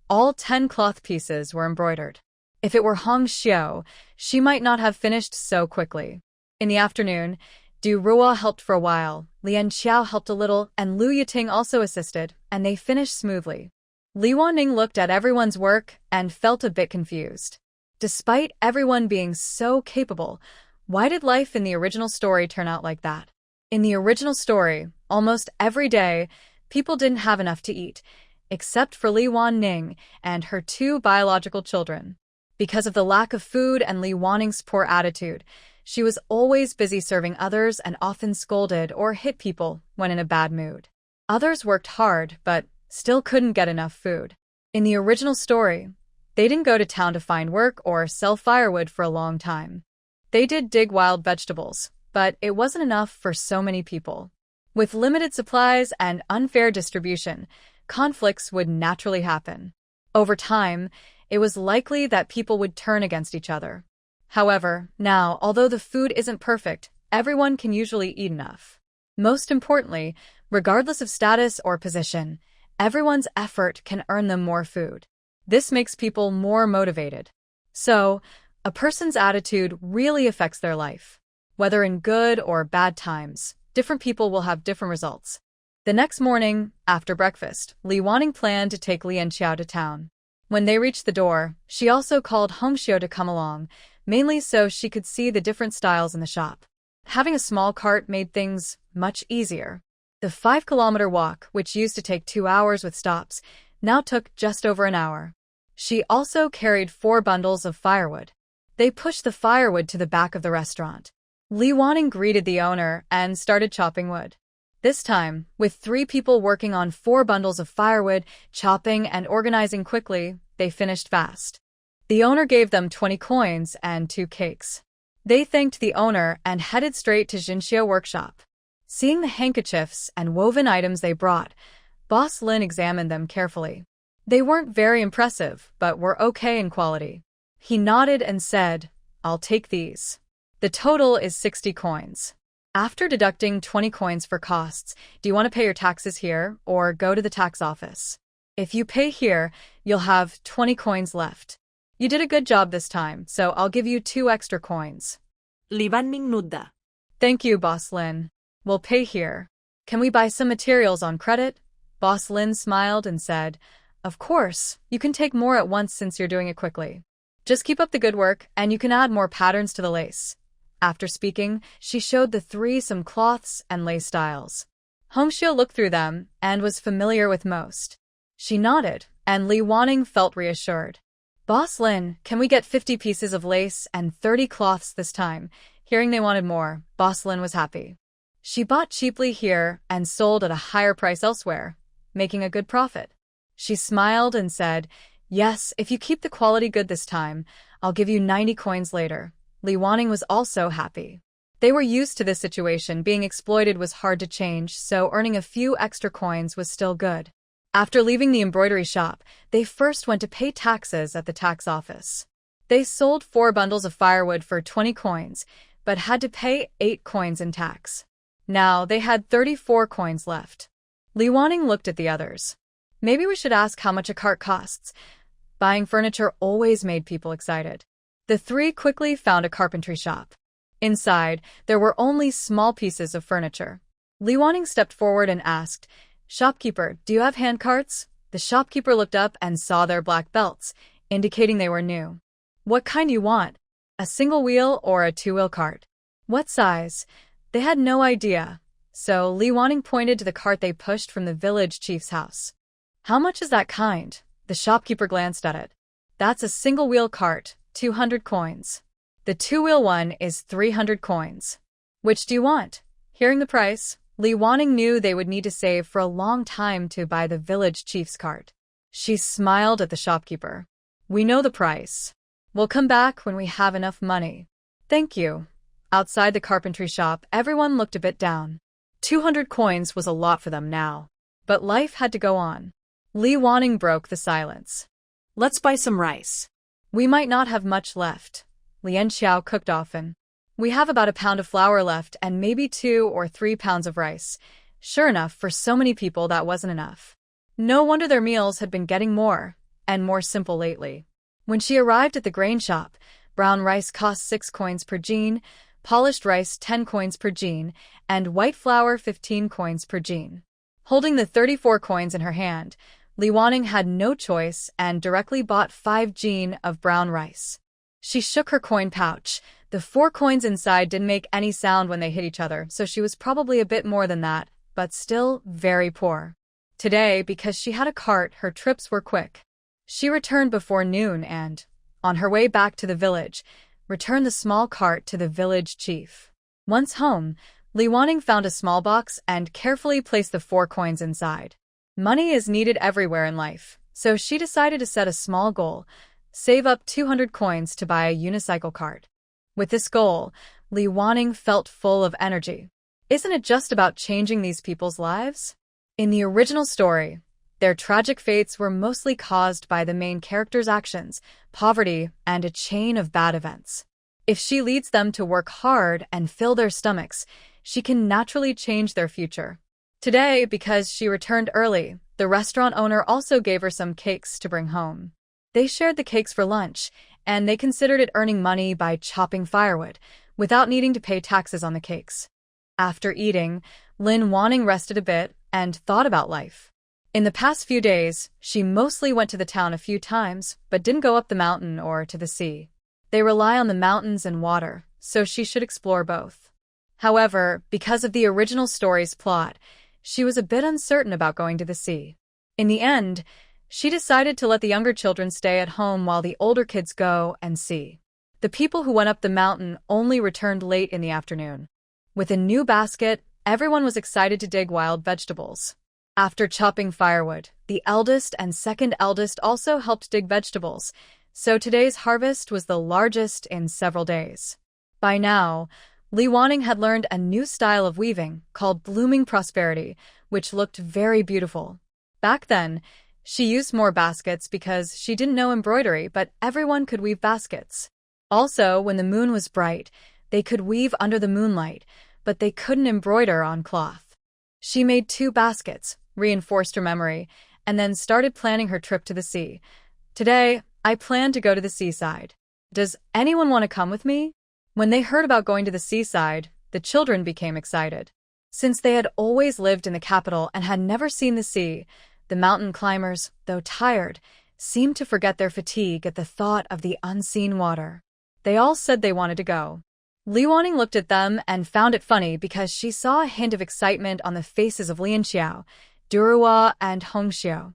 all 10 cloth pieces were embroidered. If it were Hong Xiao, she might not have finished so quickly. In the afternoon, Du Rua helped for a while, Lian Xiao helped a little, and Lu Yiting also assisted, and they finished smoothly. Li Wanning looked at everyone's work and felt a bit confused. Despite everyone being so capable, why did life in the original story turn out like that? In the original story, almost every day, people didn't have enough to eat, except for Li Wanning and her 2 biological children. Because of the lack of food and Li Wanning's poor attitude, she was always busy serving others and often scolded or hit people when in a bad mood. Others worked hard, but still couldn't get enough food. In the original story, they didn't go to town to find work or sell firewood for a long time. They did dig wild vegetables, but it wasn't enough for so many people. With limited supplies and unfair distribution, conflicts would naturally happen. Over time, it was likely that people would turn against each other. However, now, although the food isn't perfect, everyone can usually eat enough. Most importantly, regardless of status or position, everyone's effort can earn them more food. This makes people more motivated. So, a person's attitude really affects their life. Whether in good or bad times, different people will have different results. The next morning, after breakfast, Li Wanning planned to take Lian Xiao to town. When they reached the door, she also called Hong Xiao to come along, mainly so she could see the different styles in the shop. Having a small cart made things much easier. The 5-kilometer walk, which used to take 2 hours with stops, now took just over an hour. She also carried 4 bundles of firewood. They pushed the firewood to the back of the restaurant. Li Wanning greeted the owner and started chopping wood. This time, with 3 people working on 4 bundles of firewood, chopping and organizing quickly, they finished fast. The owner gave them 20 coins and 2 cakes. They thanked the owner and headed straight to Jinxiao workshop. Seeing the handkerchiefs and woven items they brought, Boss Lin examined them carefully. They weren't very impressive, but were okay in quality. He nodded and said, "I'll take these." The total is 60 coins. After deducting 20 coins for costs, do you want to pay your taxes here or go to the tax office? If you pay here, you'll have 20 coins left. You did a good job this time, so I'll give you 2 extra coins. Libanning Nudda. Thank you, Boss Lin. We'll pay here. Can we buy some materials on credit? Boss Lin smiled and said, Of course, you can take more at once since you're doing it quickly. Just keep up the good work, and you can add more patterns to the lace. After speaking, she showed the three some cloths and lace styles. Hongxiu looked through them and was familiar with most. She nodded, and Li Wanning felt reassured. Boss Lin, can we get 50 pieces of lace and 30 cloths this time? Hearing they wanted more, Boss Lin was happy. She bought cheaply here and sold at a higher price elsewhere, making a good profit. She smiled and said, Yes, if you keep the quality good this time, I'll give you 90 coins later. Li Wanning was also happy. They were used to this situation. Being exploited was hard to change, so earning a few extra coins was still good. After leaving the embroidery shop, they first went to pay taxes at the tax office. They sold 4 bundles of firewood for 20 coins, but had to pay 8 coins in tax. Now they had 34 coins left. Li Wanning looked at the others. Maybe we should ask how much a cart costs. Buying furniture always made people excited. The three quickly found a carpentry shop. Inside, there were only small pieces of furniture. Li Wanning stepped forward and asked, Shopkeeper, do you have hand carts? The shopkeeper looked up and saw their black belts, indicating they were new. What kind you want? A single wheel or a 2-wheel cart? What size? They had no idea, so Li Wanning pointed to the cart they pushed from the village chief's house. How much is that kind? The shopkeeper glanced at it. That's a single-wheel cart, 200 coins. The 2-wheel one is 300 coins. Which do you want? Hearing the price, Li Wanning knew they would need to save for a long time to buy the village chief's cart. She smiled at the shopkeeper. We know the price. We'll come back when we have enough money. Thank you. Outside the carpentry shop, everyone looked a bit down. 200 coins was a lot for them now. But life had to go on. Li Wanning broke the silence. Let's buy some rice. We might not have much left. Lian Xiao cooked often. We have about a pound of flour left and maybe 2 or 3 pounds of rice. Sure enough, for so many people that wasn't enough. No wonder their meals had been getting more and more simple lately. When she arrived at the grain shop, brown rice cost 6 coins per jean, polished rice 10 coins per jean, and white flour 15 coins per jean. Holding the 34 coins in her hand, Li Wanning had no choice and directly bought 5 jean of brown rice. She shook her coin pouch. The 4 coins inside didn't make any sound when they hit each other, so she was probably a bit more than that, but still very poor. Today, because she had a cart, her trips were quick. She returned before noon and, on her way back to the village, returned the small cart to the village chief. Once home, Li Wanning found a small box and carefully placed the 4 coins inside. Money is needed everywhere in life, so she decided to set a small goal, save up 200 coins to buy a unicycle cart. With this goal, Li Wanning felt full of energy. Isn't it just about changing these people's lives? In the original story, their tragic fates were mostly caused by the main character's actions, poverty, and a chain of bad events. If she leads them to work hard and fill their stomachs, she can naturally change their future. Today, because she returned early, the restaurant owner also gave her some cakes to bring home. They shared the cakes for lunch, and they considered it earning money by chopping firewood, without needing to pay taxes on the cakes. After eating, Lin Wanning rested a bit and thought about life. In the past few days, she mostly went to the town a few times, but didn't go up the mountain or to the sea. They rely on the mountains and water, so she should explore both. However, because of the original story's plot, she was a bit uncertain about going to the sea. In the end, she decided to let the younger children stay at home while the older kids go and see. The people who went up the mountain only returned late in the afternoon. With a new basket, everyone was excited to dig wild vegetables. After chopping firewood, the eldest and second eldest also helped dig vegetables, so today's harvest was the largest in several days. By now, Li Wanning had learned a new style of weaving called blooming prosperity, which looked very beautiful. Back then, she used more baskets because she didn't know embroidery, but everyone could weave baskets. Also, when the moon was bright, they could weave under the moonlight, but they couldn't embroider on cloth. She made 2 baskets, reinforced her memory, and then started planning her trip to the sea. Today, I plan to go to the seaside. Does anyone want to come with me? When they heard about going to the seaside, the children became excited. Since they had always lived in the capital and had never seen the sea, the mountain climbers, though tired, seemed to forget their fatigue at the thought of the unseen water. They all said they wanted to go. Li Wanning looked at them and found it funny because she saw a hint of excitement on the faces of Lianxiao, Duruwa, and Hongxiao.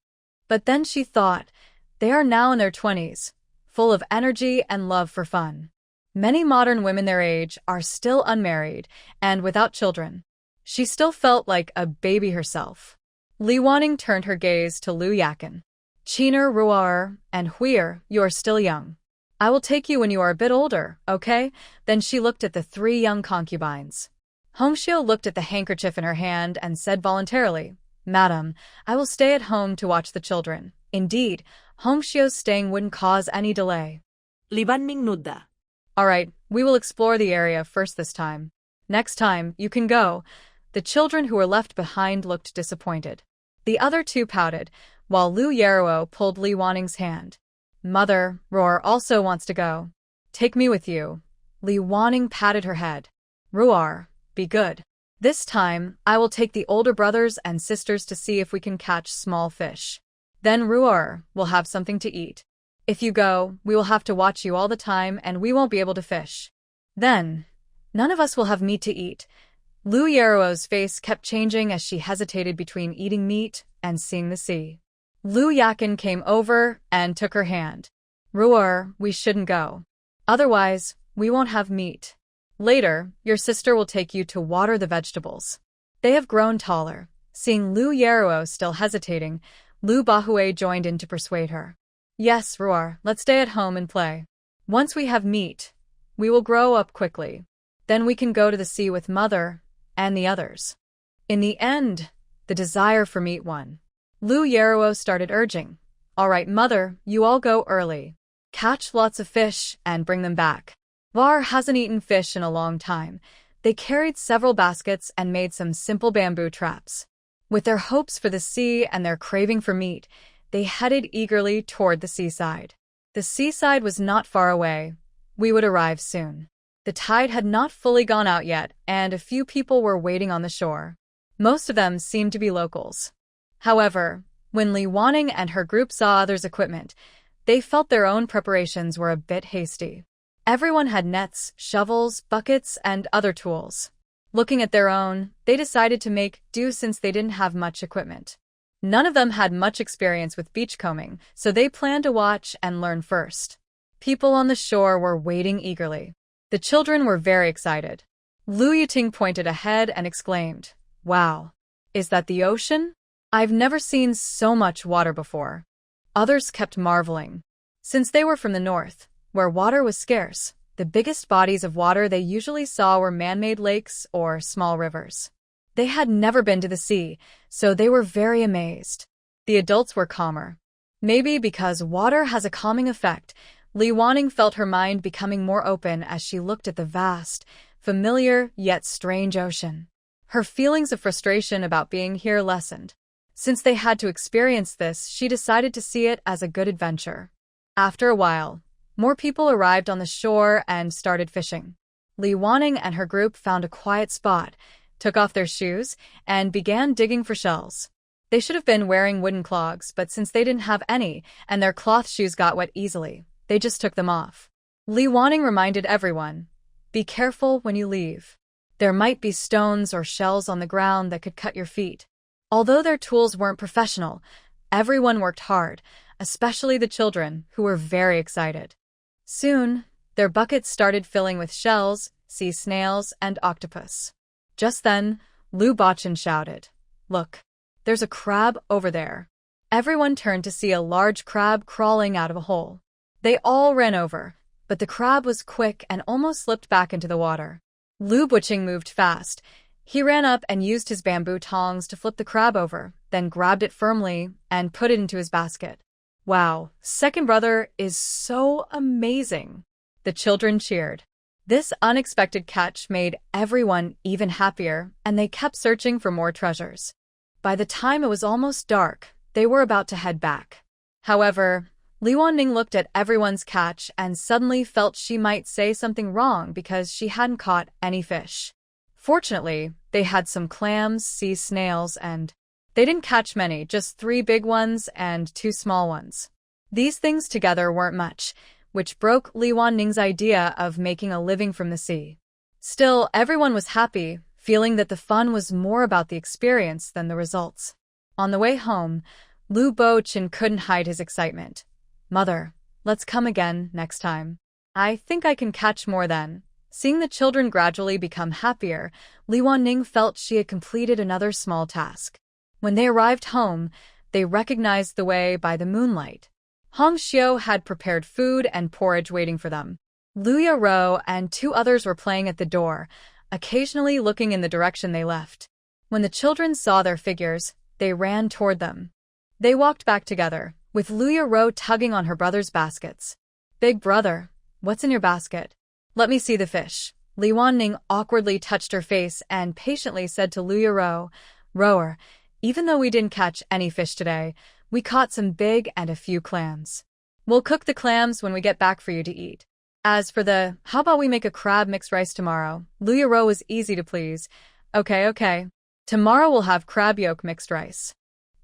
But then she thought, they are now in their 20s, full of energy and love for fun. Many modern women their age are still unmarried and without children. She still felt like a baby herself. Li Wanning turned her gaze to Lu Yakin. Qiner, Ruar, and Huir, you are still young. I will take you when you are a bit older, okay? Then she looked at the 3 young concubines. Hongxiao looked at the handkerchief in her hand and said voluntarily, Madam, I will stay at home to watch the children. Indeed, Hongxiao's staying wouldn't cause any delay. Libanning nudda. All right, we will explore the area first this time. Next time, you can go. The children who were left behind looked disappointed. The other 2 pouted, while Lu Yaruo pulled Li Wanning's hand. Mother, Ruar also wants to go. Take me with you. Li Wanning patted her head. Ruar, be good. This time, I will take the older brothers and sisters to see if we can catch small fish. Then Ruar will have something to eat. If you go, we will have to watch you all the time and we won't be able to fish. Then, none of us will have meat to eat. Lu Yaruo's face kept changing as she hesitated between eating meat and seeing the sea. Lu Yakin came over and took her hand. Ruar, we shouldn't go. Otherwise, we won't have meat. Later, your sister will take you to water the vegetables. They have grown taller. Seeing Lu Yaruo still hesitating, Lu Bahue joined in to persuade her. Yes, Ruar, let's stay at home and play. Once we have meat, we will grow up quickly. Then we can go to the sea with Mother and the others. In the end, the desire for meat won. Lu Yaruo started urging. All right, Mother, you all go early. Catch lots of fish and bring them back. Var hasn't eaten fish in a long time. They carried several baskets and made some simple bamboo traps. With their hopes for the sea and their craving for meat, they headed eagerly toward the seaside. The seaside was not far away. We would arrive soon. The tide had not fully gone out yet, and a few people were waiting on the shore. Most of them seemed to be locals. However, when Li Wanning and her group saw others' equipment, they felt their own preparations were a bit hasty. Everyone had nets, shovels, buckets, and other tools. Looking at their own, they decided to make do since they didn't have much equipment. None of them had much experience with beachcombing, so they planned to watch and learn first. People on the shore were waiting eagerly. The children were very excited. Lu Yiting pointed ahead and exclaimed, Wow! Is that the ocean? I've never seen so much water before. Others kept marveling. Since they were from the north, where water was scarce, the biggest bodies of water they usually saw were man-made lakes or small rivers. They had never been to the sea, so they were very amazed. The adults were calmer. Maybe because water has a calming effect, Li Wanning felt her mind becoming more open as she looked at the vast, familiar yet strange ocean. Her feelings of frustration about being here lessened. Since they had to experience this, she decided to see it as a good adventure. After a while, more people arrived on the shore and started fishing. Li Wanning and her group found a quiet spot, took off their shoes, and began digging for shells. They should have been wearing wooden clogs, but since they didn't have any and their cloth shoes got wet easily, they just took them off. Li Wanning reminded everyone, be careful when you leave. There might be stones or shells on the ground that could cut your feet. Although their tools weren't professional, everyone worked hard, especially the children, who were very excited. Soon, their buckets started filling with shells, sea snails, and octopus. Just then, Lu Bachin shouted, Look, there's a crab over there. Everyone turned to see a large crab crawling out of a hole. They all ran over, but the crab was quick and almost slipped back into the water. Lu Bachin moved fast. He ran up and used his bamboo tongs to flip the crab over, then grabbed it firmly and put it into his basket. Wow, second brother is so amazing! The children cheered. This unexpected catch made everyone even happier, and they kept searching for more treasures. By the time it was almost dark, they were about to head back. However, Li Wanning looked at everyone's catch and suddenly felt she might say something wrong because she hadn't caught any fish. Fortunately, they had some clams, sea snails, and they didn't catch many, just 3 big ones and 2 small ones. These things together weren't much, which broke Li Wanning's idea of making a living from the sea. Still, everyone was happy, feeling that the fun was more about the experience than the results. On the way home, Lu Bo-chin couldn't hide his excitement. "Mother, let's come again next time. I think I can catch more then." Seeing the children gradually become happier, Li Wanning felt she had completed another small task. When they arrived home, they recognized the way by the moonlight. Hong Xiu had prepared food and porridge waiting for them. Luya Ro and 2 others were playing at the door, occasionally looking in the direction they left. When the children saw their figures, they ran toward them. They walked back together, with Luya Ro tugging on her brother's baskets. "Big brother, what's in your basket? Let me see the fish." Li Wanning awkwardly touched her face and patiently said to Luya Ro, "Rower, even though we didn't catch any fish today, we caught some big and a few clams. We'll cook the clams when we get back for you to eat. As for how about we make a crab mixed rice tomorrow?" Luya Ro was easy to please. Okay. Tomorrow we'll have crab yolk mixed rice."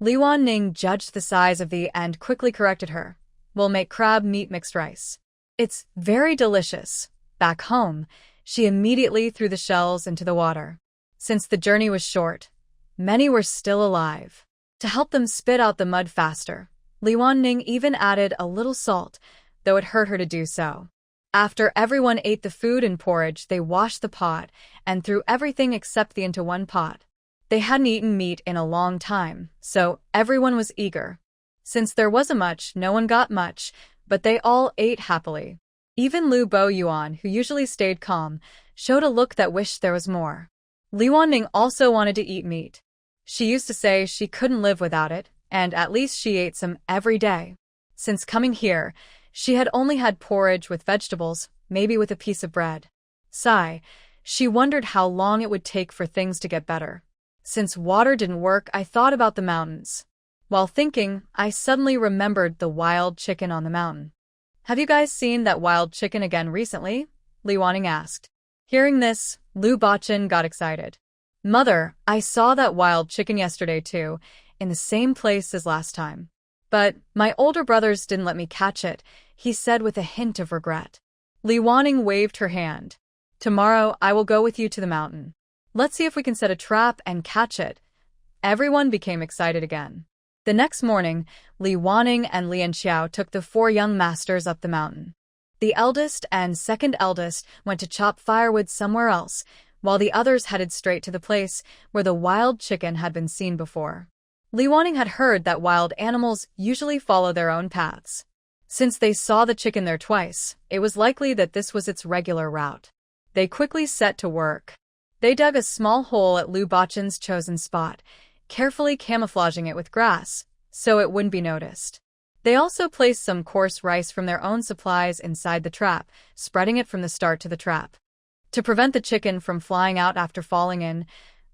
Li Wanning judged the size of the and quickly corrected her. "We'll make crab meat mixed rice. It's very delicious." Back home, she immediately threw the shells into the water. Since the journey was short, many were still alive. To help them spit out the mud faster, Li Wanning even added a little salt, though it hurt her to do so. After everyone ate the food and porridge, they washed the pot and threw everything except the into one pot. They hadn't eaten meat in a long time, so everyone was eager. Since there wasn't much, no one got much, but they all ate happily. Even Lu Bo Yuan, who usually stayed calm, showed a look that wished there was more. Li Wanning also wanted to eat meat. She used to say she couldn't live without it, and at least she ate some every day. Since coming here, she had only had porridge with vegetables, maybe with a piece of bread. Sigh, she wondered how long it would take for things to get better. Since water didn't work, I thought about the mountains. While thinking, I suddenly remembered the wild chicken on the mountain. "Have you guys seen that wild chicken again recently?" Li Wanning asked. Hearing this, Lu Bo-chin got excited. "Mother, I saw that wild chicken yesterday too, in the same place as last time. But my older brothers didn't let me catch it," he said with a hint of regret. Li Wanning waved her hand. "Tomorrow I will go with you to the mountain. Let's see if we can set a trap and catch it." Everyone became excited again. The next morning, Li Wanning and Lian Xiao took the 4 young masters up the mountain. The eldest and second eldest went to chop firewood somewhere else, while the others headed straight to the place where the wild chicken had been seen before. Li Wanning had heard that wild animals usually follow their own paths. Since they saw the chicken there twice, it was likely that this was its regular route. They quickly set to work. They dug a small hole at Lu Bo-chin's chosen spot, carefully camouflaging it with grass, so it wouldn't be noticed. They also placed some coarse rice from their own supplies inside the trap, spreading it from the start to the trap. To prevent the chicken from flying out after falling in,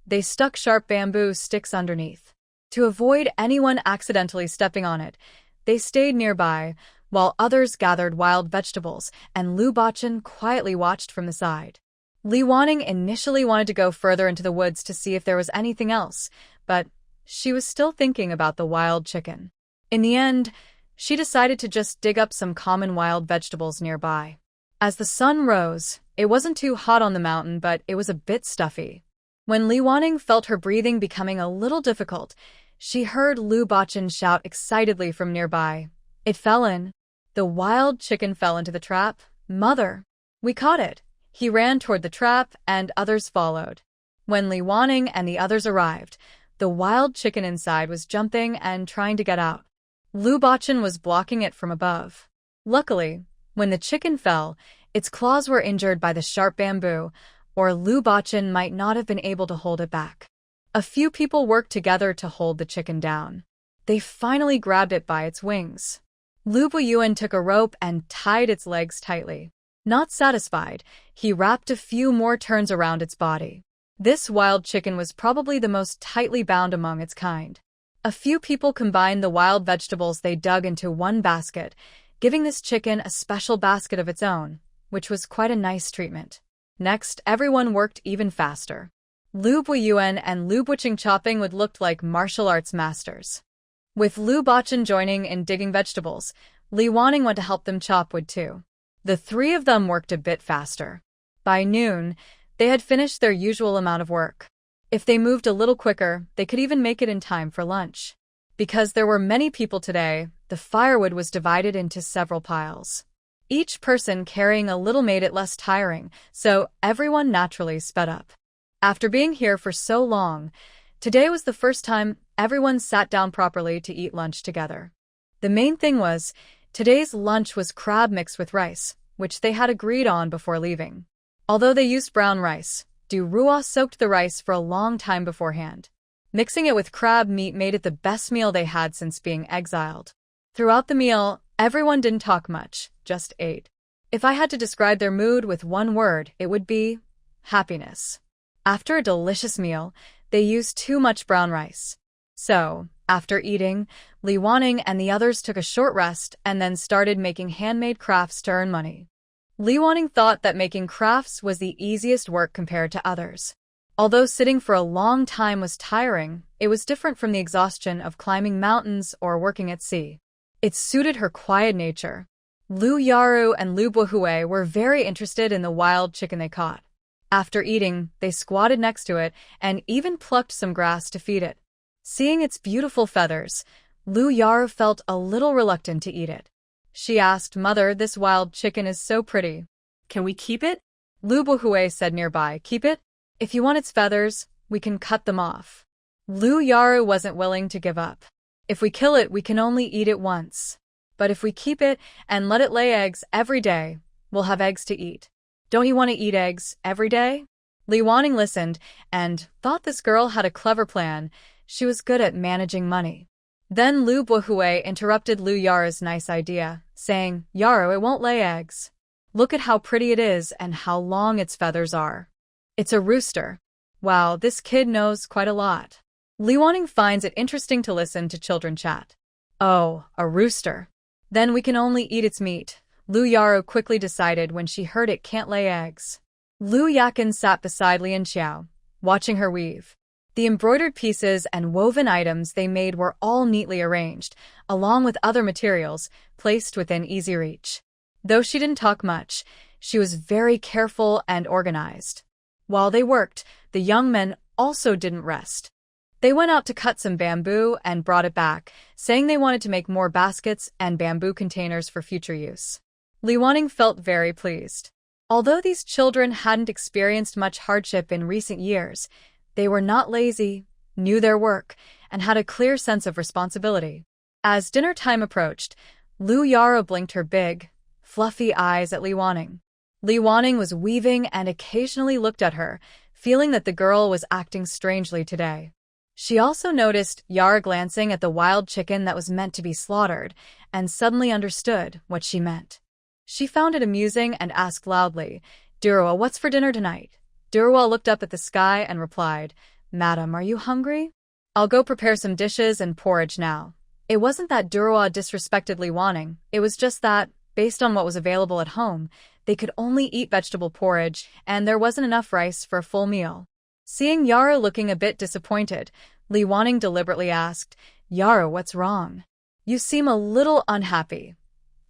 they stuck sharp bamboo sticks underneath. To avoid anyone accidentally stepping on it, they stayed nearby, while others gathered wild vegetables, and Lu Bo-chin quietly watched from the side. Li Wanning initially wanted to go further into the woods to see if there was anything else, but she was still thinking about the wild chicken. In the end, she decided to just dig up some common wild vegetables nearby. As the sun rose, it wasn't too hot on the mountain, but it was a bit stuffy. When Li Wanning felt her breathing becoming a little difficult, she heard Lu Bo-chin shout excitedly from nearby. "It fell in." The wild chicken fell into the trap. "Mother, we caught it." He ran toward the trap, and others followed. When Li Wanning and the others arrived, the wild chicken inside was jumping and trying to get out. Lu Bo-chin was blocking it from above. Luckily, when the chicken fell, its claws were injured by the sharp bamboo, or Lu Bo-chin might not have been able to hold it back. A few people worked together to hold the chicken down. They finally grabbed it by its wings. Lu Boyuan took a rope and tied its legs tightly. Not satisfied, he wrapped a few more turns around its body. This wild chicken was probably the most tightly bound among its kind. A few people combined the wild vegetables they dug into one basket, giving this chicken a special basket of its own, which was quite a nice treatment. Next, everyone worked even faster. Lu Buiyuan and Lu Buching chopping would look like martial arts masters. With Lu Bachan joining in digging vegetables, Li Wanning went to help them chop wood too. The three of them worked a bit faster. By noon, they had finished their usual amount of work. If they moved a little quicker, they could even make it in time for lunch. Because there were many people today, the firewood was divided into several piles. Each person carrying a little made it less tiring, so everyone naturally sped up. After being here for so long, today was the first time everyone sat down properly to eat lunch together. The main thing was, today's lunch was crab mixed with rice, which they had agreed on before leaving. Although they used brown rice, Durua soaked the rice for a long time beforehand. Mixing it with crab meat made it the best meal they had since being exiled. Throughout the meal, everyone didn't talk much, just ate. If I had to describe their mood with one word, it would be happiness. After a delicious meal, they used too much brown rice. So, after eating, Li Wanning and the others took a short rest and then started making handmade crafts to earn money. Li Wanning thought that making crafts was the easiest work compared to others. Although sitting for a long time was tiring, it was different from the exhaustion of climbing mountains or working at sea. It suited her quiet nature. Lu Yaru and Lu Buhui were very interested in the wild chicken they caught. After eating, they squatted next to it and even plucked some grass to feed it. Seeing its beautiful feathers, Lu Yaru felt a little reluctant to eat it. She asked, "Mother, this wild chicken is so pretty. Can we keep it?" Lu Buhui said nearby, "Keep it? If you want its feathers, we can cut them off." Lu Yaru wasn't willing to give up. "If we kill it, we can only eat it once. But if we keep it and let it lay eggs every day, we'll have eggs to eat. Don't you want to eat eggs every day?" Li Wanning listened and thought this girl had a clever plan. She was good at managing money. Then Lu Buhui interrupted Lu Yaru's nice idea, saying, "Yaru, it won't lay eggs. Look at how pretty it is and how long its feathers are. It's a rooster. Wow, this kid knows quite a lot." Li Wanning finds it interesting to listen to children chat. "Oh, a rooster. Then we can only eat its meat," Lu Yaru quickly decided when she heard it can't lay eggs. Lu Yakin sat beside Lian Xiao, watching her weave. The embroidered pieces and woven items they made were all neatly arranged, along with other materials, placed within easy reach. Though she didn't talk much, she was very careful and organized. While they worked, the young men also didn't rest. They went out to cut some bamboo and brought it back, saying they wanted to make more baskets and bamboo containers for future use. Li Wanning felt very pleased. Although these children hadn't experienced much hardship in recent years, they were not lazy, knew their work, and had a clear sense of responsibility. As dinner time approached, Lu Yaru blinked her big, fluffy eyes at Li Wanning. Li Wanning was weaving and occasionally looked at her, feeling that the girl was acting strangely today. She also noticed Yaru glancing at the wild chicken that was meant to be slaughtered, and suddenly understood what she meant. She found it amusing and asked loudly, "Durua, what's for dinner tonight?" Durua looked up at the sky and replied, "Madam, are you hungry? I'll go prepare some dishes and porridge now." It wasn't that Durua disrespected Li Wanning, it was just that, based on what was available at home, they could only eat vegetable porridge and there wasn't enough rice for a full meal. Seeing Yaru looking a bit disappointed, Li Wanning deliberately asked, "Yaru, what's wrong? You seem a little unhappy."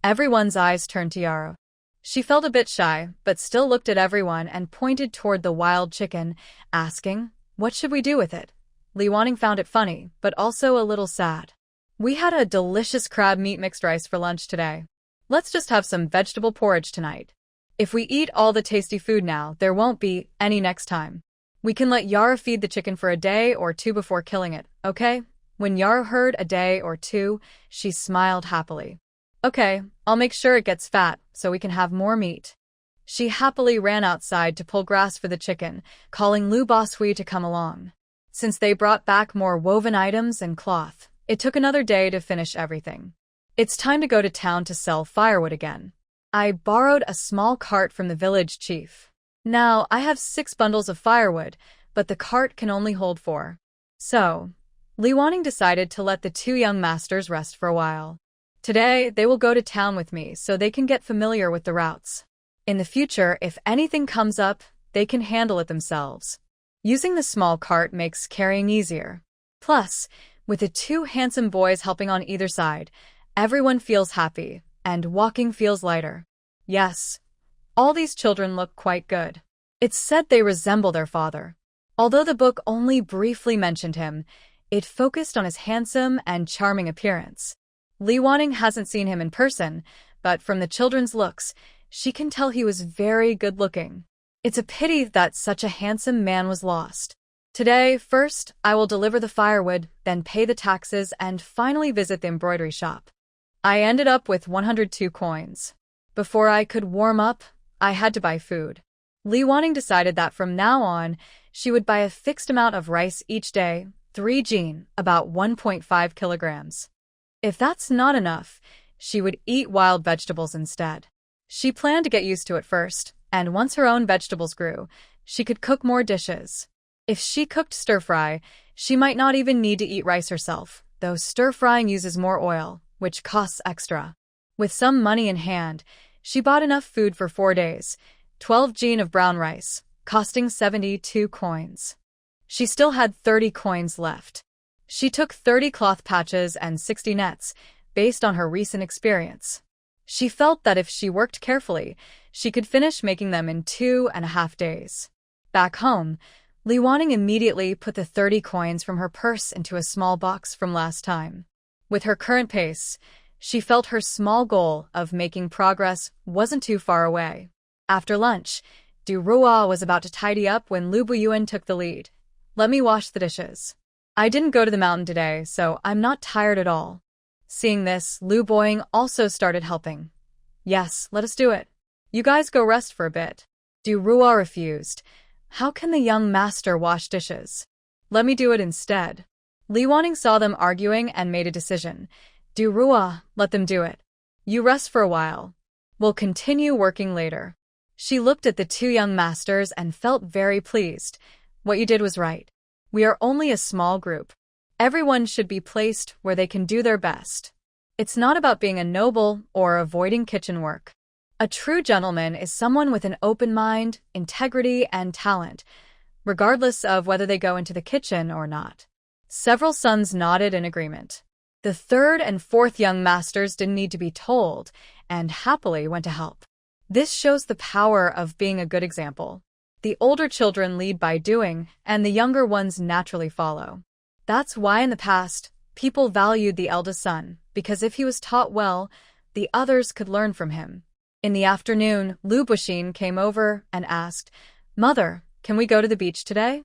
Everyone's eyes turned to Yaru. She felt a bit shy, but still looked at everyone and pointed toward the wild chicken, asking, "What should we do with it?" Li Wanning found it funny, but also a little sad. "We had a delicious crab meat mixed rice for lunch today. Let's just have some vegetable porridge tonight. If we eat all the tasty food now, there won't be any next time. We can let Yaru feed the chicken for a day or two before killing it, okay?" When Yaru heard a day or two, she smiled happily. "Okay, I'll make sure it gets fat, so we can have more meat." She happily ran outside to pull grass for the chicken, calling Lu Bashui to come along. Since they brought back more woven items and cloth, it took another day to finish everything. "It's time to go to town to sell firewood again. I borrowed a small cart from the village chief. Now, I have 6 bundles of firewood, but the cart can only hold 4. So, Li Wanning decided to let the two young masters rest for a while. Today, they will go to town with me so they can get familiar with the routes. In the future, if anything comes up, they can handle it themselves. Using the small cart makes carrying easier. Plus, with the two handsome boys helping on either side, everyone feels happy, and walking feels lighter. Yes, all these children look quite good. It's said they resemble their father. Although the book only briefly mentioned him, it focused on his handsome and charming appearance. Li Wanning hasn't seen him in person, but from the children's looks, she can tell he was very good-looking. It's a pity that such a handsome man was lost. Today, first, I will deliver the firewood, then pay the taxes, and finally visit the embroidery shop. I ended up with 102 coins. Before I could warm up, I had to buy food. Li Wanning decided that from now on, she would buy a fixed amount of rice each day, 3 jin, about 1.5 kilograms. If that's not enough, she would eat wild vegetables instead. She planned to get used to it first, and once her own vegetables grew, she could cook more dishes. If she cooked stir-fry, she might not even need to eat rice herself, though stir-frying uses more oil, which costs extra. With some money in hand, she bought enough food for 4 days, 12 jin of brown rice, costing 72 coins. She still had 30 coins left. She took 30 cloth patches and 60 nets, based on her recent experience. She felt that if she worked carefully, she could finish making them in 2.5 days. Back home, Li Wanning immediately put the 30 coins from her purse into a small box from last time. With her current pace, she felt her small goal of making progress wasn't too far away. After lunch, Du Rua was about to tidy up when Lu Buyuan took the lead. Let me wash the dishes. I didn't go to the mountain today, so I'm not tired at all. Seeing this, Lu Boying also started helping. Yes, let us do it. You guys go rest for a bit. Du Rua refused. How can the young master wash dishes? Let me do it instead. Li Wanning saw them arguing and made a decision. Du Rua, let them do it. You rest for a while. We'll continue working later. She looked at the two young masters and felt very pleased. What you did was right. We are only a small group. Everyone should be placed where they can do their best. It's not about being a noble or avoiding kitchen work. A true gentleman is someone with an open mind, integrity, and talent, regardless of whether they go into the kitchen or not. Several sons nodded in agreement. The third and fourth young masters didn't need to be told, and happily went to help. This shows the power of being a good example. The older children lead by doing, and the younger ones naturally follow. That's why in the past, people valued the eldest son, because if he was taught well, the others could learn from him. In the afternoon, Lu Buxin came over and asked, "Mother, can we go to the beach today?"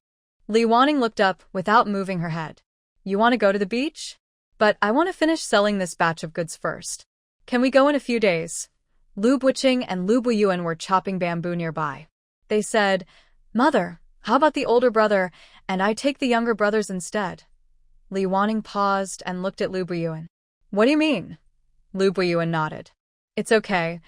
Li Wanning looked up without moving her head. "You want to go to the beach? But I want to finish selling this batch of goods first. Can we go in a few days?" Lu Buqing and Lu Buyuan were chopping bamboo nearby. They said, "Mother, how about the older brother, and I take the younger brothers instead?" Li Wanning paused and looked at Lu Buyuan. "What do you mean?" Lu Buyuan nodded. "It's okay.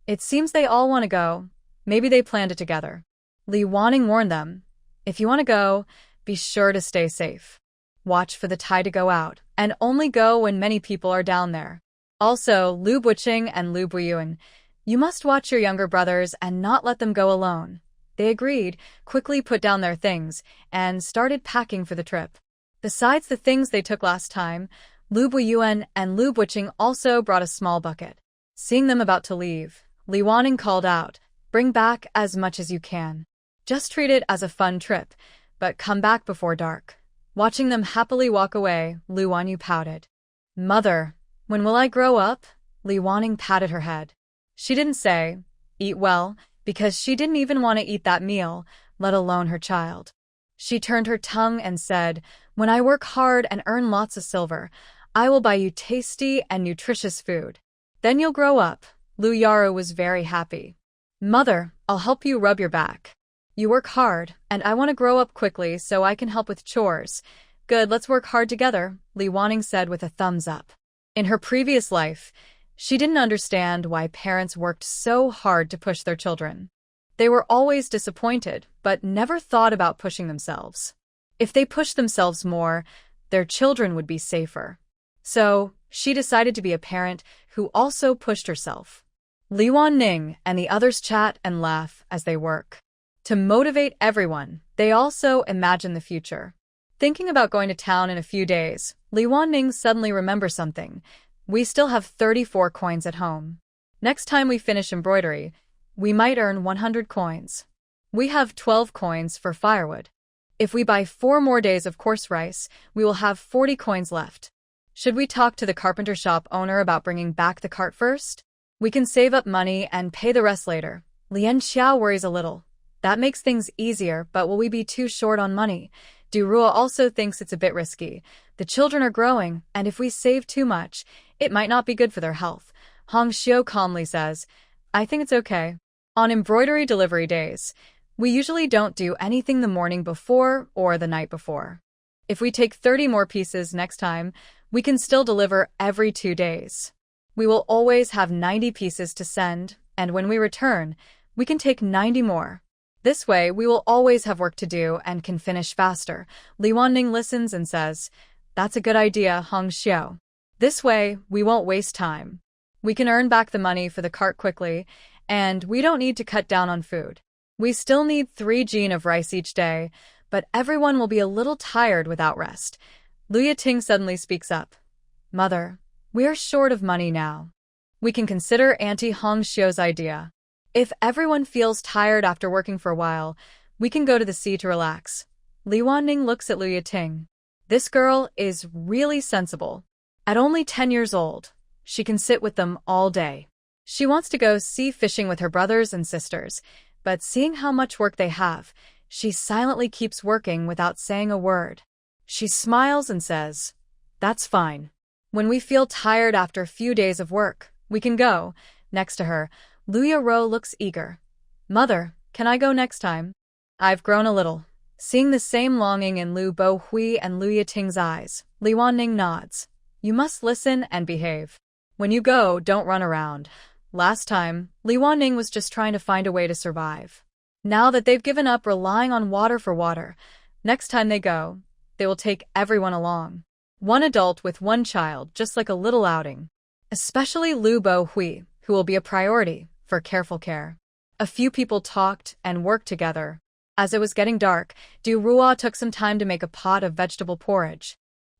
It seems they all want to go. Maybe they planned it together." Li Wanning warned them, "If you want to go, be sure to stay safe. Watch for the tide to go out, and only go when many people are down there. Also, Lu Buqing and Lu Buyuan, you must watch your younger brothers and not let them go alone." They agreed, quickly put down their things, and started packing for the trip. Besides the things they took last time, Lu Buyuan and Lu Buqing also brought a small bucket. Seeing them about to leave, Li Wanning called out, "Bring back as much as you can. Just treat it as a fun trip, but come back before dark." Watching them happily walk away, Lu Wanyu pouted. "Mother, when will I grow up?" Li Wanning patted her head. She didn't say, "Eat well," because she didn't even want to eat that meal, let alone her child. She turned her tongue and said, "When I work hard and earn lots of silver, I will buy you tasty and nutritious food. Then you'll grow up." Lu Yaru was very happy. "Mother, I'll help you rub your back. You work hard, and I want to grow up quickly so I can help with chores." "Good, let's work hard together," Li Wanning said with a thumbs up. In her previous life, she didn't understand why parents worked so hard to push their children. They were always disappointed, but never thought about pushing themselves. If they pushed themselves more, their children would be safer. So, she decided to be a parent who also pushed herself. Li Wanning and the others chat and laugh as they work. To motivate everyone, they also imagine the future. Thinking about going to town in a few days, Li Wanning suddenly remembers something. We still have 34 coins at home. Next time we finish embroidery, we might earn 100 coins. We have 12 coins for firewood. If we buy 4 more days of coarse rice, we will have 40 coins left. Should we talk to the carpenter shop owner about bringing back the cart first? We can save up money and pay the rest later. Lian Xiao worries a little. That makes things easier, but will we be too short on money? Du Rua also thinks it's a bit risky. The children are growing, and if we save too much, it might not be good for their health. Hong Xiu calmly says, I think it's okay. On embroidery delivery days, we usually don't do anything the morning before or the night before. If we take 30 more pieces next time, we can still deliver every 2 days. We will always have 90 pieces to send, and when we return, we can take 90 more. This way, we will always have work to do and can finish faster. Li Wanning listens and says, That's a good idea, Hong Xiu. This way, we won't waste time. We can earn back the money for the cart quickly, and we don't need to cut down on food. We still need 3 jin of rice each day, but everyone will be a little tired without rest. Lu Yating suddenly speaks up. Mother, we are short of money now. We can consider Auntie Hong Xiu's idea. If everyone feels tired after working for a while, we can go to the sea to relax. Li Wanning looks at Lu Yating. This girl is really sensible. At only 10 years old, she can sit with them all day. She wants to go sea fishing with her brothers and sisters, but seeing how much work they have, she silently keeps working without saying a word. She smiles and says, That's fine. When we feel tired after a few days of work, we can go. Next to her, Lu Yaro looks eager. Mother, can I go next time? I've grown a little. Seeing the same longing in Lu Bohui and Lu Yating's eyes, Li Wanning nods. You must listen and behave. When you go, don't run around. Last time, Li Wanning was just trying to find a way to survive. Now that they've given up relying on water for water, next time they go, they will take everyone along. One adult with one child, just like a little outing. Especially Lu Bohui, who will be a priority for careful care. A few people talked and worked together. As it was getting dark, Du Rua took some time to make a pot of vegetable porridge.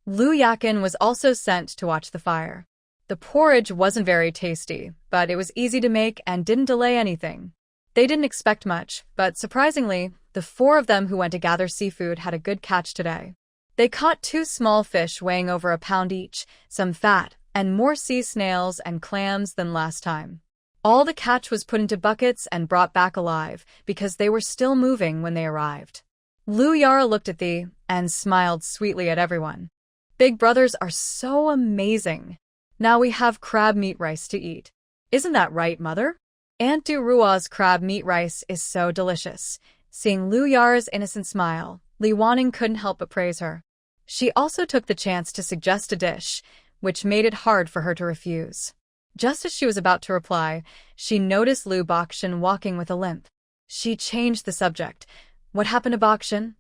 Lu Yakin was also sent to watch the fire. The porridge wasn't very tasty, but it was easy to make and didn't delay anything. They didn't expect much, but surprisingly, the 4 of them who went to gather seafood had a good catch today. They caught 2 small fish weighing over a pound each, some fat, and more sea snails and clams than last time. All the catch was put into buckets and brought back alive, because they were still moving when they arrived. Lu Yara looked at thee and smiled sweetly at everyone. Big brothers are so amazing. Now we have crab meat rice to eat. Isn't that right, Mother? Aunt Du Rua's crab meat rice is so delicious. Seeing Lu Yara's innocent smile, Li Wanning couldn't help but praise her. She also took the chance to suggest a dish, which made it hard for her to refuse. Just as she was about to reply, she noticed Lu Bakshan walking with a limp. She changed the subject. What happened to Bakshan?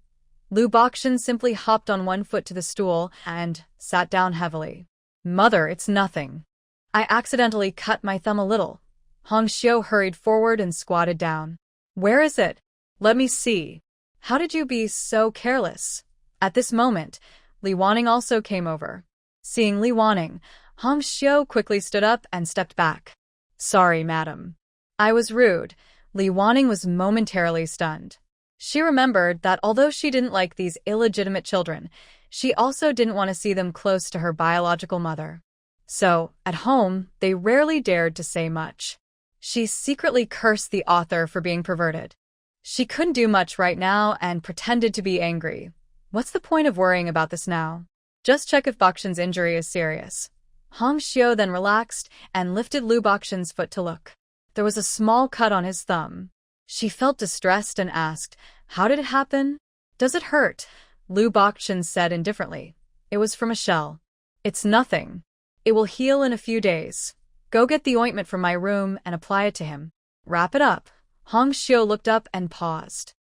Lu Bakshan simply hopped on one foot to the stool and sat down heavily. Mother, it's nothing. I accidentally cut my thumb a little. Hong Xiu hurried forward and squatted down. Where is it? Let me see. How did you be so careless? At this moment, Li Wanning also came over. Seeing Li Wanning, Hong Xiu quickly stood up and stepped back. Sorry, madam. I was rude. Li Wanning was momentarily stunned. She remembered that although she didn't like these illegitimate children, she also didn't want to see them close to her biological mother. So, at home, they rarely dared to say much. She secretly cursed the author for being perverted. She couldn't do much right now and pretended to be angry. What's the point of worrying about this now? Just check if Bakshan's injury is serious. Hong Xiu then relaxed and lifted Lu Bakshan's foot to look. There was a small cut on his thumb. She felt distressed and asked, How did it happen? Does it hurt? Lu Bakshan said indifferently. It was from a shell. It's nothing. It will heal in a few days. Go get the ointment from my room and apply it to him. Wrap it up. Hong Xiu looked up and paused.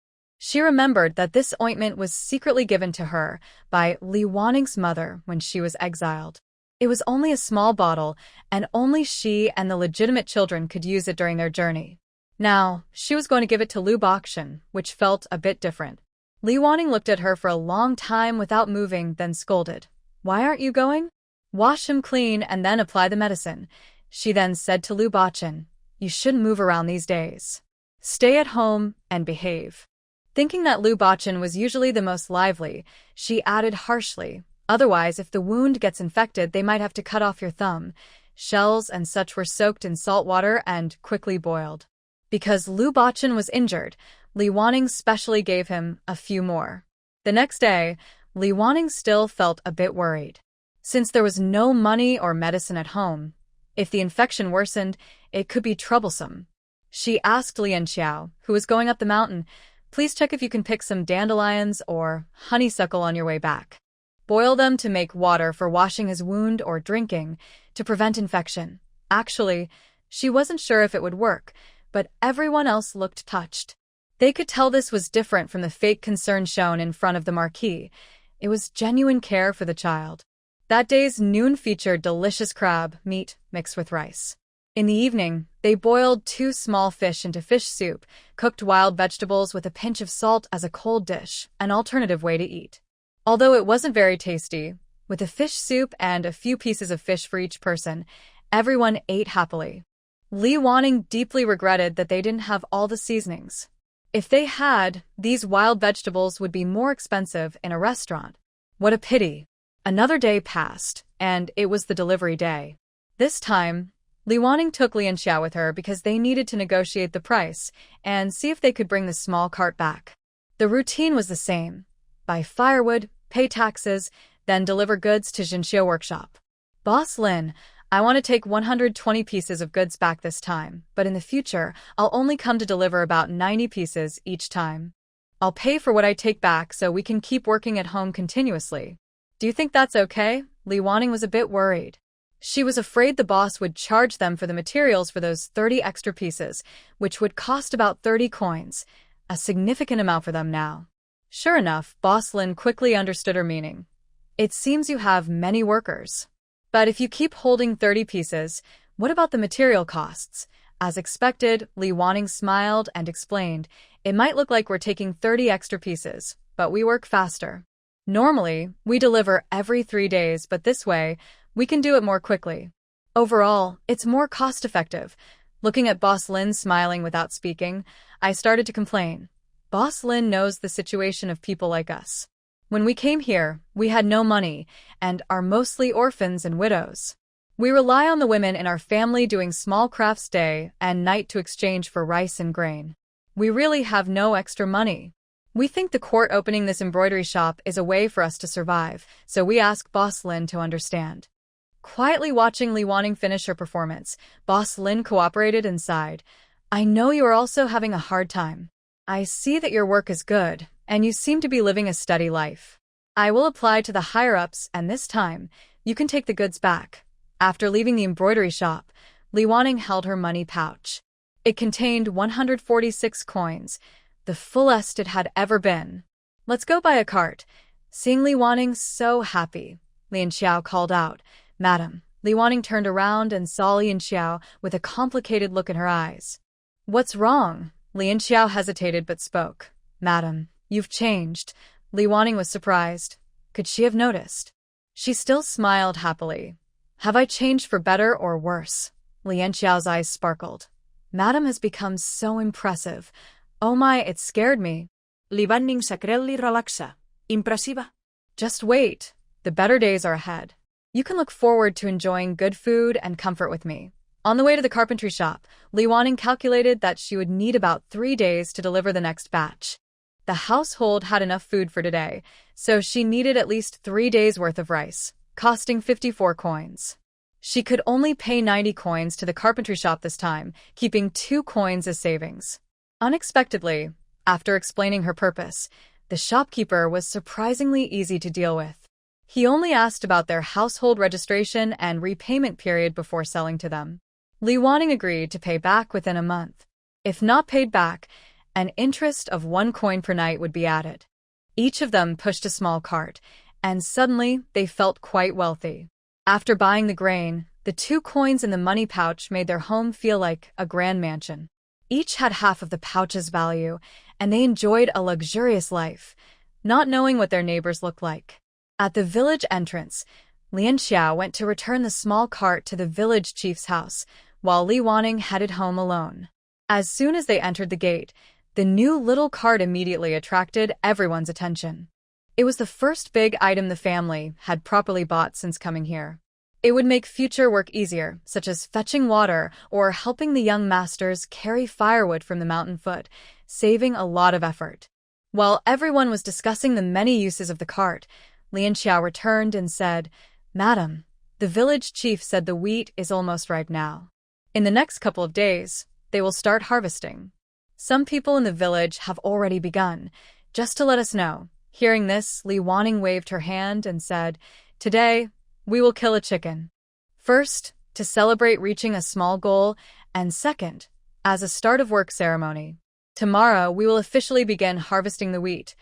She remembered that this ointment was secretly given to her by Li Waning's mother when she was exiled. It was only a small bottle, and only she and the legitimate children could use it during their journey. Now, she was going to give it to Lu Bakshan, which felt a bit different. Li Waning looked at her for a long time without moving, then scolded. "Why aren't you going? Wash him clean and then apply the medicine." She then said to Lu Bakshan, "You shouldn't move around these days. Stay at home and behave." Thinking that Lu Bakshan was usually the most lively, she added harshly, "Otherwise, if the wound gets infected, they might have to cut off your thumb." Shells and such were soaked in salt water and quickly boiled. Because Lu Bakshan was injured, Li Waning specially gave him a few more. The next day, Li Waning still felt a bit worried. Since there was no money or medicine at home, if the infection worsened, it could be troublesome. She asked Lian Xiao, who was going up the mountain, "Please check if you can pick some dandelions or honeysuckle on your way back. Boil them to make water for washing his wound or drinking to prevent infection." Actually, she wasn't sure if it would work, but everyone else looked touched. They could tell this was different from the fake concern shown in front of the marquee. It was genuine care for the child. That day's noon featured delicious crab meat mixed with rice. In the evening, they boiled 2 small fish into fish soup, cooked wild vegetables with a pinch of salt as a cold dish, an alternative way to eat. Although it wasn't very tasty, with a fish soup and a few pieces of fish for each person, everyone ate happily. Li Waning deeply regretted that they didn't have all the seasonings. If they had, these wild vegetables would be more expensive in a restaurant. What a pity. Another day passed, and it was the delivery day. This time, Li Waning took Lian Xiao with her because they needed to negotiate the price and see if they could bring the small cart back. The routine was the same. Buy firewood, pay taxes, then deliver goods to Jinxiu workshop. "Boss Lin, I want to take 120 pieces of goods back this time, but in the future, I'll only come to deliver about 90 pieces each time. I'll pay for what I take back so we can keep working at home continuously. Do you think that's okay?" Li Waning was a bit worried. She was afraid the boss would charge them for the materials for those 30 extra pieces, which would cost about 30 coins, a significant amount for them now. Sure enough, Boss Lin quickly understood her meaning. "It seems you have many workers. But if you keep holding 30 pieces, what about the material costs?" As expected, Li Waning smiled and explained, "It might look like we're taking 30 extra pieces, but we work faster. Normally, we deliver every 3 days, but this way, we can do it more quickly. Overall, it's more cost-effective." Looking at Boss Lin smiling without speaking, I started to complain. Boss Lin knows the situation of people like us. When we came here, we had no money and are mostly orphans and widows. We rely on the women in our family doing small crafts day and night to exchange for rice and grain. We really have no extra money. We think the court opening this embroidery shop is a way for us to survive, so we ask Boss Lin to understand. Quietly watching Li Waning finish her performance, Boss Lin cooperated and sighed. "I know you are also having a hard time. I see that your work is good, and you seem to be living a steady life. I will apply to the higher-ups, and this time, you can take the goods back." After leaving the embroidery shop, Li Waning held her money pouch. It contained 146 coins, the fullest it had ever been. "Let's go buy a cart." Seeing Li Waning so happy, Lian Xiao called out, "Madam." Li Waning turned around and saw Lian Xiao with a complicated look in her eyes. "What's wrong?" Lian Xiao hesitated but spoke. "Madam, you've changed." Li Waning was surprised. Could she have noticed? She still smiled happily. "Have I changed for better or worse?" Lian Xiao's eyes sparkled. "Madam has become so impressive. Oh my, it scared me." Li Waning sacrelli relaxa. Impressiva. "Just wait. The better days are ahead. You can look forward to enjoying good food and comfort with me." On the way to the carpentry shop, Li Waning calculated that she would need about 3 days to deliver the next batch. The household had enough food for today, so she needed at least 3 days' worth of rice, costing 54 coins. She could only pay 90 coins to the carpentry shop this time, keeping 2 coins as savings. Unexpectedly, after explaining her purpose, the shopkeeper was surprisingly easy to deal with. He only asked about their household registration and repayment period before selling to them. Li Waning agreed to pay back within a month. If not paid back, An interest of 1 coin per night would be added. Each of them pushed a small cart, and suddenly they felt quite wealthy. After buying the grain, the 2 coins in the money pouch made their home feel like a grand mansion. Each had half of the pouch's value, and they enjoyed a luxurious life, not knowing what their neighbors looked like. At the village entrance, Lian Xiao went to return the small cart to the village chief's house, while Li Wanning headed home alone. As soon as they entered the gate, the new little cart immediately attracted everyone's attention. It was the first big item the family had properly bought since coming here. It would make future work easier, such as fetching water or helping the young masters carry firewood from the mountain foot, saving a lot of effort. While everyone was discussing the many uses of the cart, Lian Xiao returned and said, "Madam, the village chief said the wheat is almost ripe now. In the next couple of days, they will start harvesting. Some people in the village have already begun, just to let us know." Hearing this, Li Wanning waved her hand and said, "Today, we will kill a chicken. First, to celebrate reaching a small goal, and second, as a start of work ceremony. Tomorrow, we will officially begin harvesting the wheat."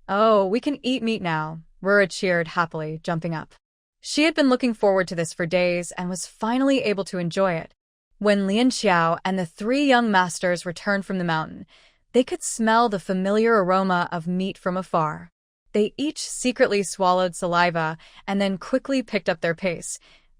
"Oh, we can eat meat now," Rura cheered happily, jumping up. She had been looking forward to this for days and was finally able to enjoy it. When Lian Xiao and the 3 young masters returned from the mountain, they could smell the familiar aroma of meat from afar. They each secretly swallowed saliva and then quickly picked up their pace,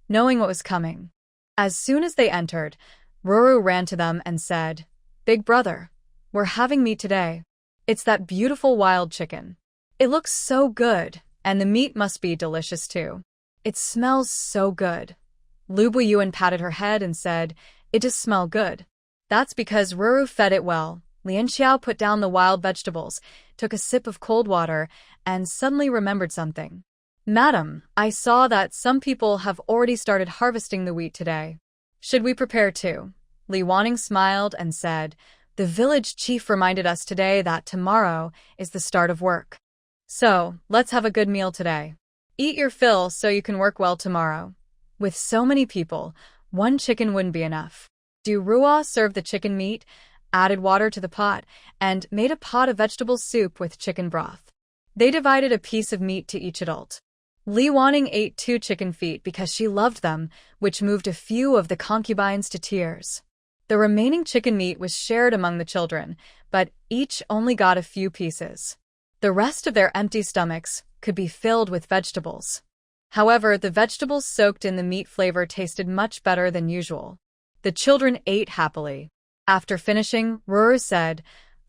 knowing what was coming. As soon as they entered, Ruru ran to them and said, "Big brother, we're having meat today. It's that beautiful wild chicken. It looks so good, and the meat must be delicious too. It smells so good." Lu Buiyuan patted her head and said, "It does smell good." That's because Ruru fed it well. Lian Xiao put down the wild vegetables, took a sip of cold water, and suddenly remembered something. "Madam, I saw that some people have already started harvesting the wheat today. Should we prepare too?" Li Wanning smiled and said, "The village chief reminded us today that tomorrow is the start of work. So, let's have a good meal today. Eat your fill so you can work well tomorrow." With so many people, 1 chicken wouldn't be enough. Du Rua served the chicken meat, added water to the pot, and made a pot of vegetable soup with chicken broth. They divided a piece of meat to each adult. Li Wanning ate 2 chicken feet because she loved them, which moved a few of the concubines to tears. The remaining chicken meat was shared among the children, but each only got a few pieces. The rest of their empty stomachs could be filled with vegetables. However, the vegetables soaked in the meat flavor tasted much better than usual. The children ate happily. After finishing, Ruru said,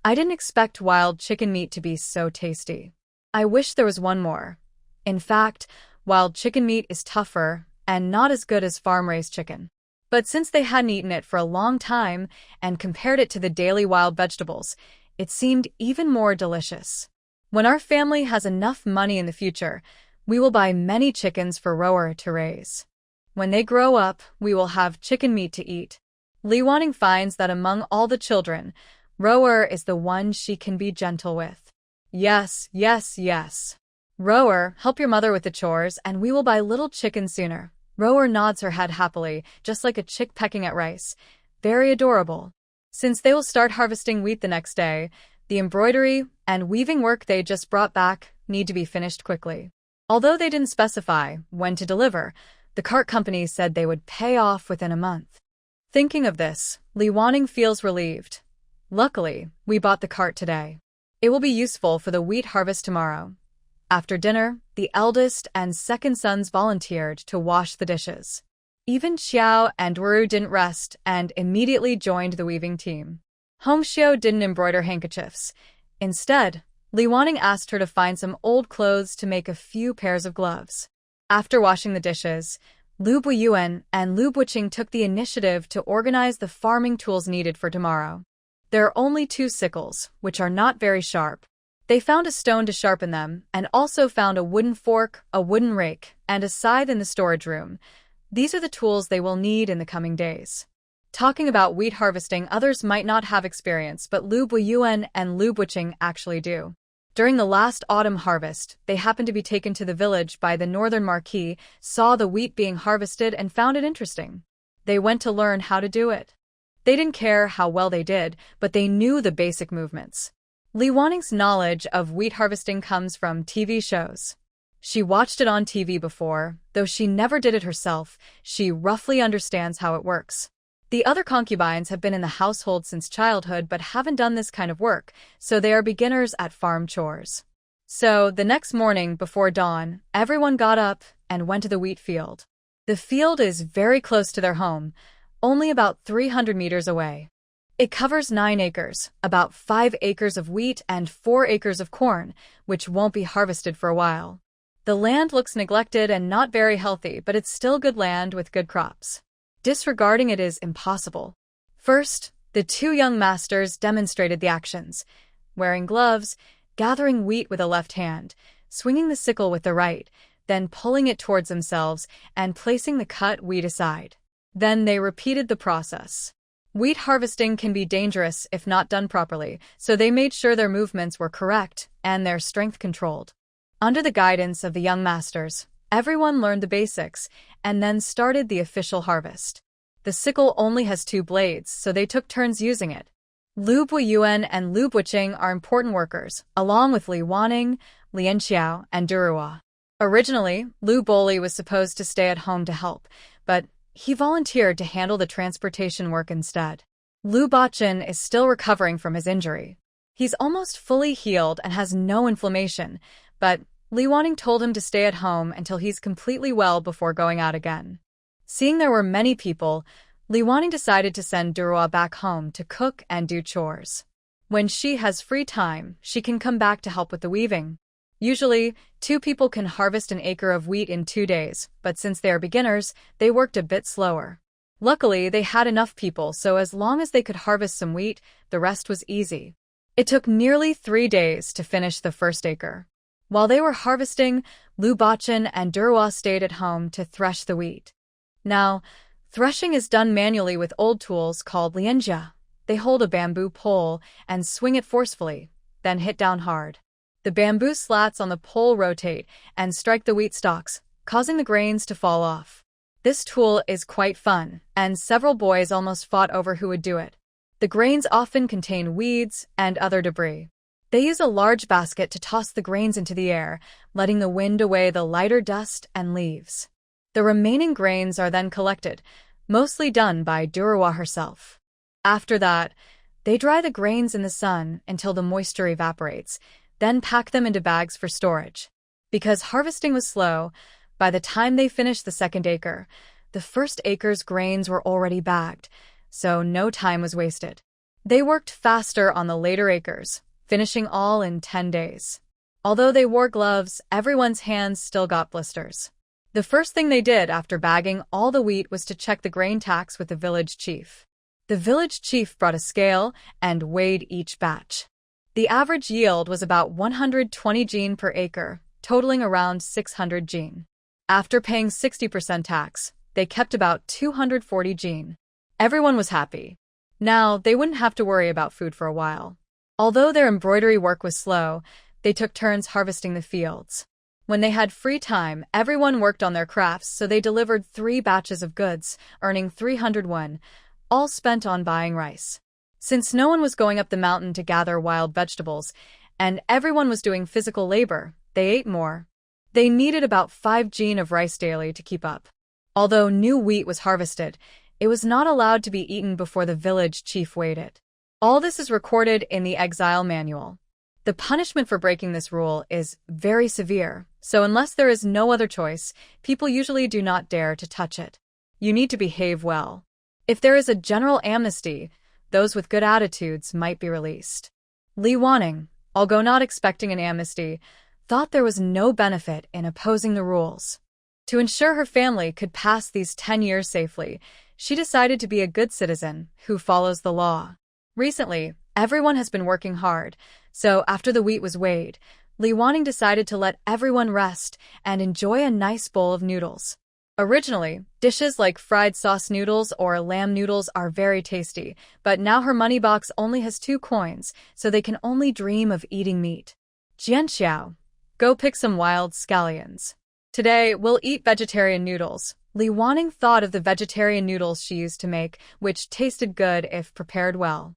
"I didn't expect wild chicken meat to be so tasty. I wish there was one more. In fact, wild chicken meat is tougher and not as good as farm-raised chicken." But since they hadn't eaten it for a long time and compared it to the daily wild vegetables, it seemed even more delicious. "When our family has enough money in the future, we will buy many chickens for Rower to raise. When they grow up, we will have chicken meat to eat." Li Wanning finds that among all the children, Rower is the one she can be gentle with. "Yes, yes, yes. Rower, help your mother with the chores and we will buy little chickens sooner." Rower nods her head happily, just like a chick pecking at rice. Very adorable. Since they will start harvesting wheat the next day, the embroidery and weaving work they just brought back need to be finished quickly. Although they didn't specify when to deliver, the cart company said they would pay off within a month. Thinking of this, Li Wanning feels relieved. "Luckily, we bought the cart today. It will be useful for the wheat harvest tomorrow." After dinner, the eldest and second sons volunteered to wash the dishes. Even Xiao and Wu didn't rest and immediately joined the weaving team. Hongxiu didn't embroider handkerchiefs. Instead, Li Wanning asked her to find some old clothes to make a few pairs of gloves. After washing the dishes, Lu Buiyuan and Lu Buqing took the initiative to organize the farming tools needed for tomorrow. There are only 2 sickles, which are not very sharp. They found a stone to sharpen them and also found a wooden fork, a wooden rake, and a scythe in the storage room. These are the tools they will need in the coming days. Talking about wheat harvesting, others might not have experience, but Lu Buiyuan and Lu Buqing actually do. During the last autumn harvest, they happened to be taken to the village by the northern marquis, saw the wheat being harvested and found it interesting. They went to learn how to do it. They didn't care how well they did, but they knew the basic movements. Li Waning's knowledge of wheat harvesting comes from TV shows. She watched it on TV before, though she never did it herself. She roughly understands how it works. The other concubines have been in the household since childhood but haven't done this kind of work, so they are beginners at farm chores. So, the next morning before dawn, everyone got up and went to the wheat field. The field is very close to their home, only about 300 meters away. It covers 9 acres, about 5 acres of wheat and 4 acres of corn, which won't be harvested for a while. The land looks neglected and not very healthy, but it's still good land with good crops. Disregarding it is impossible. First, the 2 young masters demonstrated the actions, wearing gloves, gathering wheat with a left hand, swinging the sickle with the right, then pulling it towards themselves and placing the cut wheat aside. Then they repeated the process. Wheat harvesting can be dangerous if not done properly, so they made sure their movements were correct and their strength controlled. Under the guidance of the young masters, everyone learned the basics and then started the official harvest. The sickle only has 2 blades, so they took turns using it. Lu Buiyuan and Lu Buqing are important workers, along with Li Waning, Lian Xiao, and Durua. Originally, Lu Boli was supposed to stay at home to help, but he volunteered to handle the transportation work instead. Lu Baqin is still recovering from his injury. He's almost fully healed and has no inflammation, but Li Waning told him to stay at home until he's completely well before going out again. Seeing there were many people, Li Waning decided to send Durua back home to cook and do chores. When she has free time, she can come back to help with the weaving. Usually, 2 people can harvest an acre of wheat in 2 days, but since they are beginners, they worked a bit slower. Luckily, they had enough people, so as long as they could harvest some wheat, the rest was easy. It took nearly 3 days to finish the first acre. While they were harvesting, Lu Baqin and Durua stayed at home to thresh the wheat. Now, threshing is done manually with old tools called lianjia. They hold a bamboo pole and swing it forcefully, then hit down hard. The bamboo slats on the pole rotate and strike the wheat stalks, causing the grains to fall off. This tool is quite fun, and several boys almost fought over who would do it. The grains often contain weeds and other debris. They use a large basket to toss the grains into the air, letting the wind away the lighter dust and leaves. The remaining grains are then collected, mostly done by Durua herself. After that, they dry the grains in the sun until the moisture evaporates, then pack them into bags for storage. Because harvesting was slow, by the time they finished the second acre, the first acre's grains were already bagged, so no time was wasted. They worked faster on the later acres, finishing all in 10 days. Although they wore gloves, everyone's hands still got blisters. The first thing they did after bagging all the wheat was to check the grain tax with the village chief. The village chief brought a scale and weighed each batch. The average yield was about 120 jin per acre, totaling around 600 jin. After paying 60% tax, they kept about 240 jin. Everyone was happy. Now, they wouldn't have to worry about food for a while. Although their embroidery work was slow, they took turns harvesting the fields. When they had free time, everyone worked on their crafts, so they delivered 3 batches of goods, earning 300 won, all spent on buying rice. Since no one was going up the mountain to gather wild vegetables, and everyone was doing physical labor, they ate more. They needed about 5 jin of rice daily to keep up. Although new wheat was harvested, it was not allowed to be eaten before the village chief weighed it. All this is recorded in the Exile manual. The punishment for breaking this rule is very severe, so unless there is no other choice, people usually do not dare to touch it. You need to behave well. If there is a general amnesty, those with good attitudes might be released. Li Waning, although not expecting an amnesty, thought there was no benefit in opposing the rules. To ensure her family could pass these 10 years safely, she decided to be a good citizen who follows the law. Recently, everyone has been working hard, so after the wheat was weighed, Li Waning decided to let everyone rest and enjoy a nice bowl of noodles. Originally, dishes like fried sauce noodles or lamb noodles are very tasty, but now her money box only has 2 coins, so they can only dream of eating meat. Jianxiao, go pick some wild scallions. Today, we'll eat vegetarian noodles. Li Wanning thought of the vegetarian noodles she used to make, which tasted good if prepared well.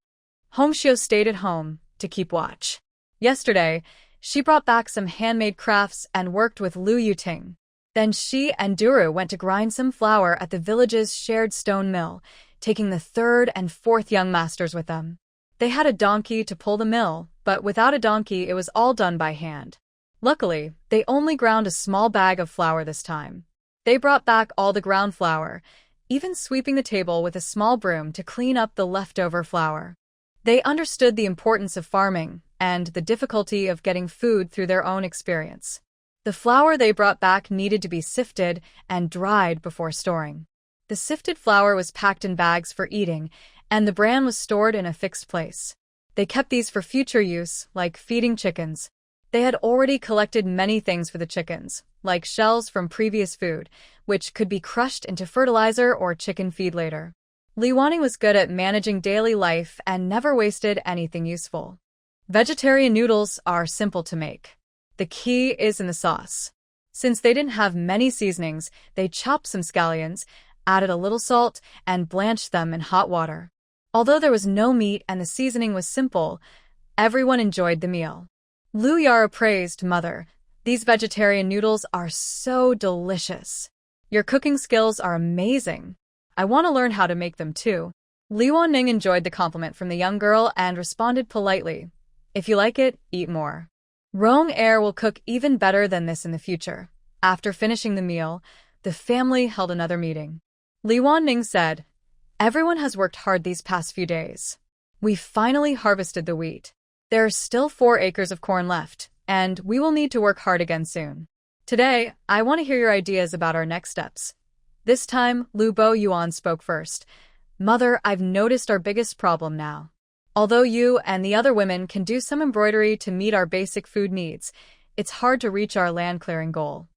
Hongxiu stayed at home to keep watch. Yesterday, she brought back some handmade crafts and worked with Lu Yuting. Then she and Duru went to grind some flour at the village's shared stone mill, taking the third and fourth young masters with them. They had a donkey to pull the mill, but without a donkey it was all done by hand. Luckily, they only ground a small bag of flour this time. They brought back all the ground flour, even sweeping the table with a small broom to clean up the leftover flour. They understood the importance of farming and the difficulty of getting food through their own experience. The flour they brought back needed to be sifted and dried before storing. The sifted flour was packed in bags for eating, and the bran was stored in a fixed place. They kept these for future use, like feeding chickens. They had already collected many things for the chickens, like shells from previous food, which could be crushed into fertilizer or chicken feed later. Li Wanning was good at managing daily life and never wasted anything useful. Vegetarian noodles are simple to make. The key is in the sauce. Since they didn't have many seasonings, they chopped some scallions, added a little salt, and blanched them in hot water. Although there was no meat and the seasoning was simple, everyone enjoyed the meal. Lu Yara praised Mother. These vegetarian noodles are so delicious. Your cooking skills are amazing. I want to learn how to make them too. Li Wanning enjoyed the compliment from the young girl and responded politely. If you like it, eat more. Rong Er will cook even better than this in the future. After finishing the meal, the family held another meeting. Li Wanning said, "Everyone has worked hard these past few days. We finally harvested the wheat. There are still 4 acres of corn left, and we will need to work hard again soon. Today, I want to hear your ideas about our next steps." This time, Lu Bo Yuan spoke first. "Mother, I've noticed our biggest problem now. Although you and the other women can do some embroidery to meet our basic food needs, it's hard to reach our land clearing goal."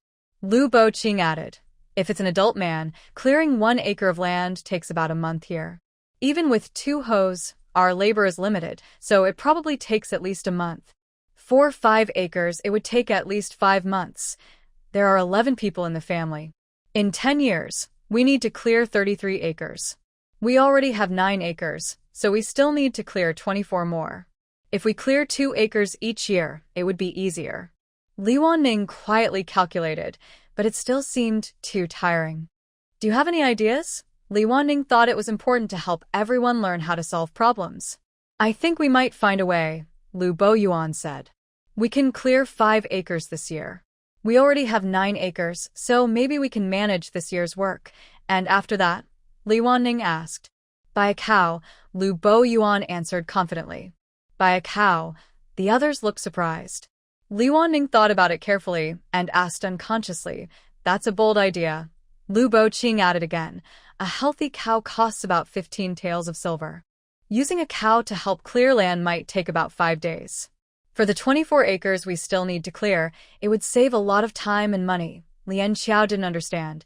Lu Bo Qing added, "If it's an adult man, clearing 1 acre of land takes about a month here. Even with 2 hoes, our labor is limited, so it probably takes at least a month. For 5 acres, it would take at least 5 months. There are 11 people in the family. In 10 years, we need to clear 33 acres. We already have 9 acres, so we still need to clear 24 more. If we clear 2 acres each year, it would be easier." Li Wanning quietly calculated, but it still seemed too tiring. "Do you have any ideas?" Li Wanning thought it was important to help everyone learn how to solve problems. "I think we might find a way," Lu Bo Yuan said. "We can clear 5 acres this year. We already have 9 acres, so maybe we can manage this year's work. And after that?" Li Wanning asked. "Buy a cow," Lu Bo Yuan answered confidently. "Buy a cow." The others looked surprised. Li Wanning thought about it carefully and asked unconsciously, "That's a bold idea." Lu Bo Qing added again, "A healthy cow costs about 15 taels of silver. Using a cow to help clear land might take about 5 days. For the 24 acres we still need to clear, it would save a lot of time and money." Lian Xiao didn't understand.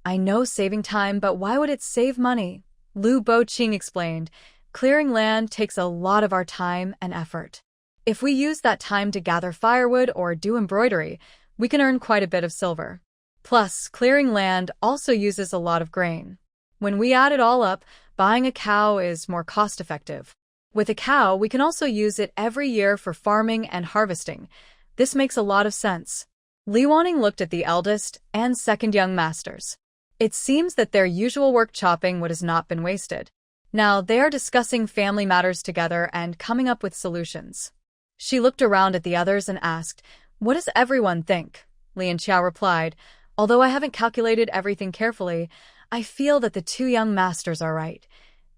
"I know saving time, but why would it save money?" Lu Bo Qing explained, "Clearing land takes a lot of our time and effort. If we use that time to gather firewood or do embroidery, we can earn quite a bit of silver. Plus, clearing land also uses a lot of grain. When we add it all up, buying a cow is more cost-effective. With a cow, we can also use it every year for farming and harvesting. This makes a lot of sense." Li Wanning looked at the eldest and second young masters. It seems that their usual work chopping wood has not been wasted. Now they are discussing family matters together and coming up with solutions. She looked around at the others and asked, "What does everyone think?" Lian Xiao replied, "Although I haven't calculated everything carefully, I feel that the 2 young masters are right."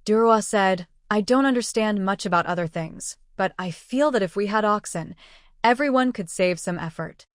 Durua said, "I don't understand much about other things, but I feel that if we had oxen, everyone could save some effort.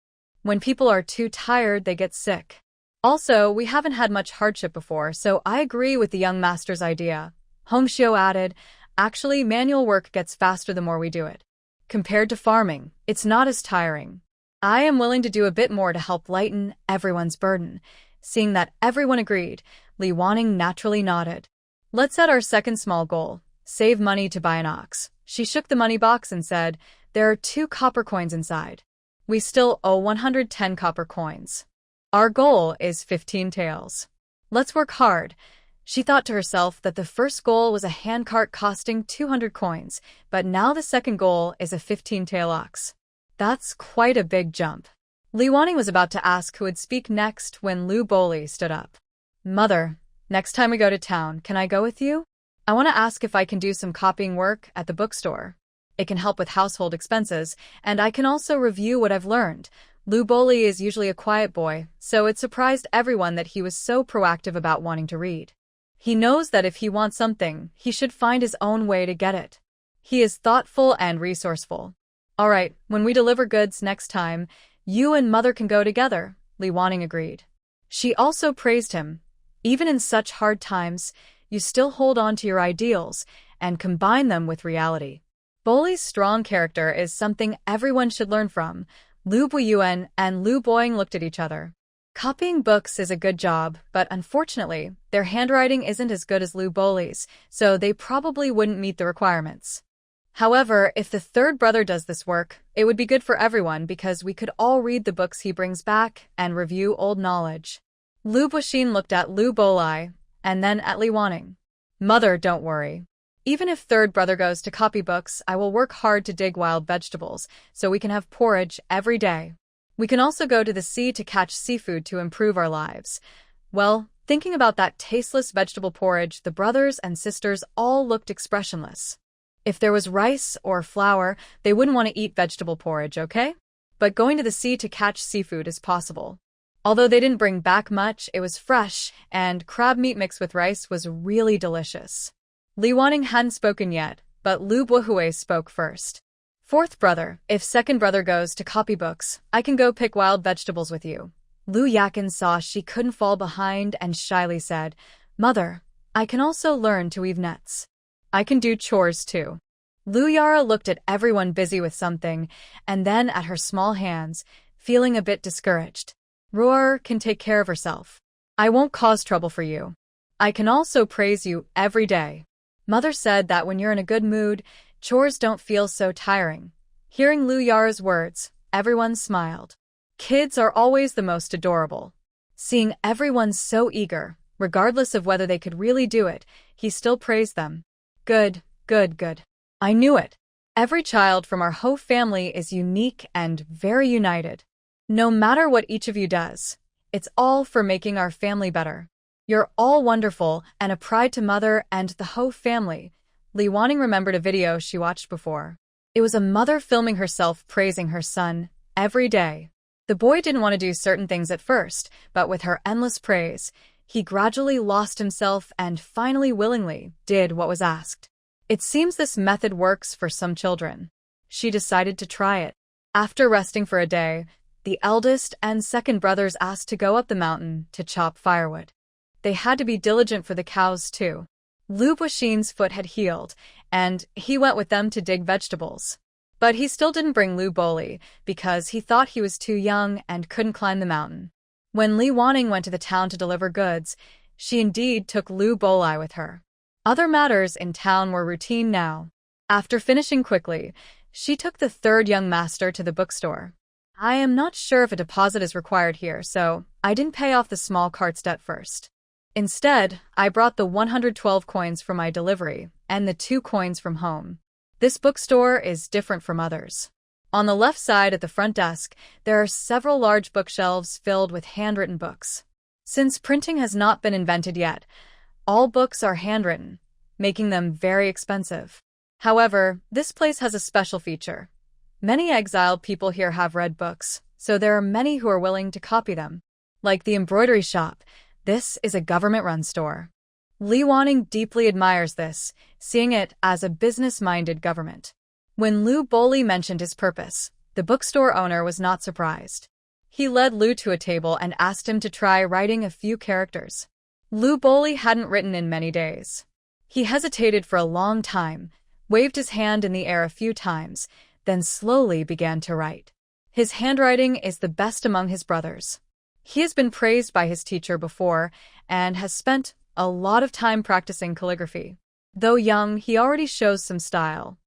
When people are too tired, they get sick. Also, we haven't had much hardship before, so I agree with the young master's idea." Hongxiu added, "Actually, manual work gets faster the more we do it. Compared to farming, it's not as tiring. I am willing to do a bit more to help lighten everyone's burden." Seeing that everyone agreed, Li Wanning naturally nodded. "Let's set our second small goal, save money to buy an ox." She shook the money box and said, "There are 2 copper coins inside. We still owe 110 copper coins. Our goal is 15 taels. Let's work hard. She thought to herself that the first goal was a handcart costing 200 coins, but now the second goal is a 15-tail ox. That's quite a big jump. Li Wanning was about to ask who would speak next when Lu Boli stood up. Mother, next time we go to town, can I go with you? I want to ask if I can do some copying work at the bookstore. It can help with household expenses, and I can also review what I've learned. Lu Boli is usually a quiet boy, so it surprised everyone that he was so proactive about wanting to read. He knows that if he wants something, he should find his own way to get it. He is thoughtful and resourceful. All right, when we deliver goods next time, you and Mother can go together, Li Wanning agreed. She also praised him. Even in such hard times, you still hold on to your ideals and combine them with reality. Boli's strong character is something everyone should learn from. Lu Buyuan and Lu Boying looked at each other. Copying books is a good job, but unfortunately, their handwriting isn't as good as Lu Boli's, so they probably wouldn't meet the requirements. However, if the third brother does this work, it would be good for everyone because we could all read the books he brings back and review old knowledge. Lu Buxin looked at Lu Bolai and then at Li Wanning. Mother, don't worry. Even if third brother goes to copy books, I will work hard to dig wild vegetables so we can have porridge every day. We can also go to the sea to catch seafood to improve our lives. Well, thinking about that tasteless vegetable porridge, the brothers and sisters all looked expressionless. If there was rice or flour, they wouldn't want to eat vegetable porridge, okay? But going to the sea to catch seafood is possible. Although they didn't bring back much, it was fresh, and crab meat mixed with rice was really delicious. Li Wanning hadn't spoken yet, but Lu Buhui spoke first. Fourth brother, if second brother goes to copy books, I can go pick wild vegetables with you. Lu Yakin saw she couldn't fall behind and shyly said, Mother, I can also learn to weave nets. I can do chores too. Lu Yara looked at everyone busy with something, and then at her small hands, feeling a bit discouraged. Roar can take care of herself. I won't cause trouble for you. I can also praise you every day. Mother said that when you're in a good mood, chores don't feel so tiring. Hearing Lu Yara's words, everyone smiled. Kids are always the most adorable. Seeing everyone so eager, regardless of whether they could really do it, he still praised them. Good, good, good. I knew it. Every child from our whole family is unique and very united. No matter what each of you does, it's all for making our family better. You're all wonderful and a pride to Mother and the whole family. Li Wanning remembered a video she watched before. It was a mother filming herself praising her son every day. The boy didn't want to do certain things at first, but with her endless praise, he gradually lost himself and finally willingly did what was asked. It seems this method works for some children. She decided to try it. After resting for a day, the eldest and second brothers asked to go up the mountain to chop firewood. They had to be diligent for the cows too. Lu Buxin's foot had healed, and he went with them to dig vegetables. But he still didn't bring Lu Boli because he thought he was too young and couldn't climb the mountain. When Li Wanning went to the town to deliver goods, she indeed took Lu Boli with her. Other matters in town were routine now. After finishing quickly, she took the third young master to the bookstore. I am not sure if a deposit is required here, so I didn't pay off the small cart's debt first. Instead, I brought the 112 coins for my delivery and the 2 coins from home. This bookstore is different from others. On the left side at the front desk, there are several large bookshelves filled with handwritten books. Since printing has not been invented yet, all books are handwritten, making them very expensive. However, this place has a special feature. Many exiled people here have read books, so there are many who are willing to copy them. Like the embroidery shop, this is a government-run store. Li Wanning deeply admires this, seeing it as a business-minded government. When Lu Boli mentioned his purpose, the bookstore owner was not surprised. He led Lu to a table and asked him to try writing a few characters. Lu Boli hadn't written in many days. He hesitated for a long time, waved his hand in the air a few times, then slowly began to write. His handwriting is the best among his brothers. He has been praised by his teacher before and has spent a lot of time practicing calligraphy. Though young, he already shows some style.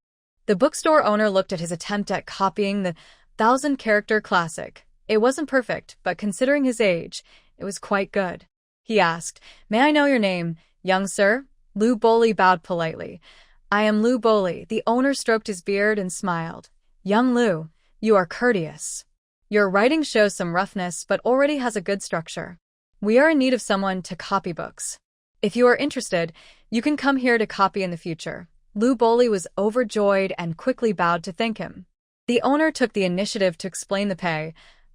The bookstore owner looked at his attempt at copying the 1,000-character classic. It wasn't perfect, but considering his age, it was quite good. he asked. May I know your name, young sir? Lu Boli bowed politely. I am Lu Boli. The owner stroked his beard and smiled. Young Lu, you are courteous. Your writing shows some roughness but already has a good structure. We are in need of someone to copy books. If you are interested, you can come here to copy in the future. Lu Boli was overjoyed and quickly bowed to thank him. The owner took the initiative to explain the pay.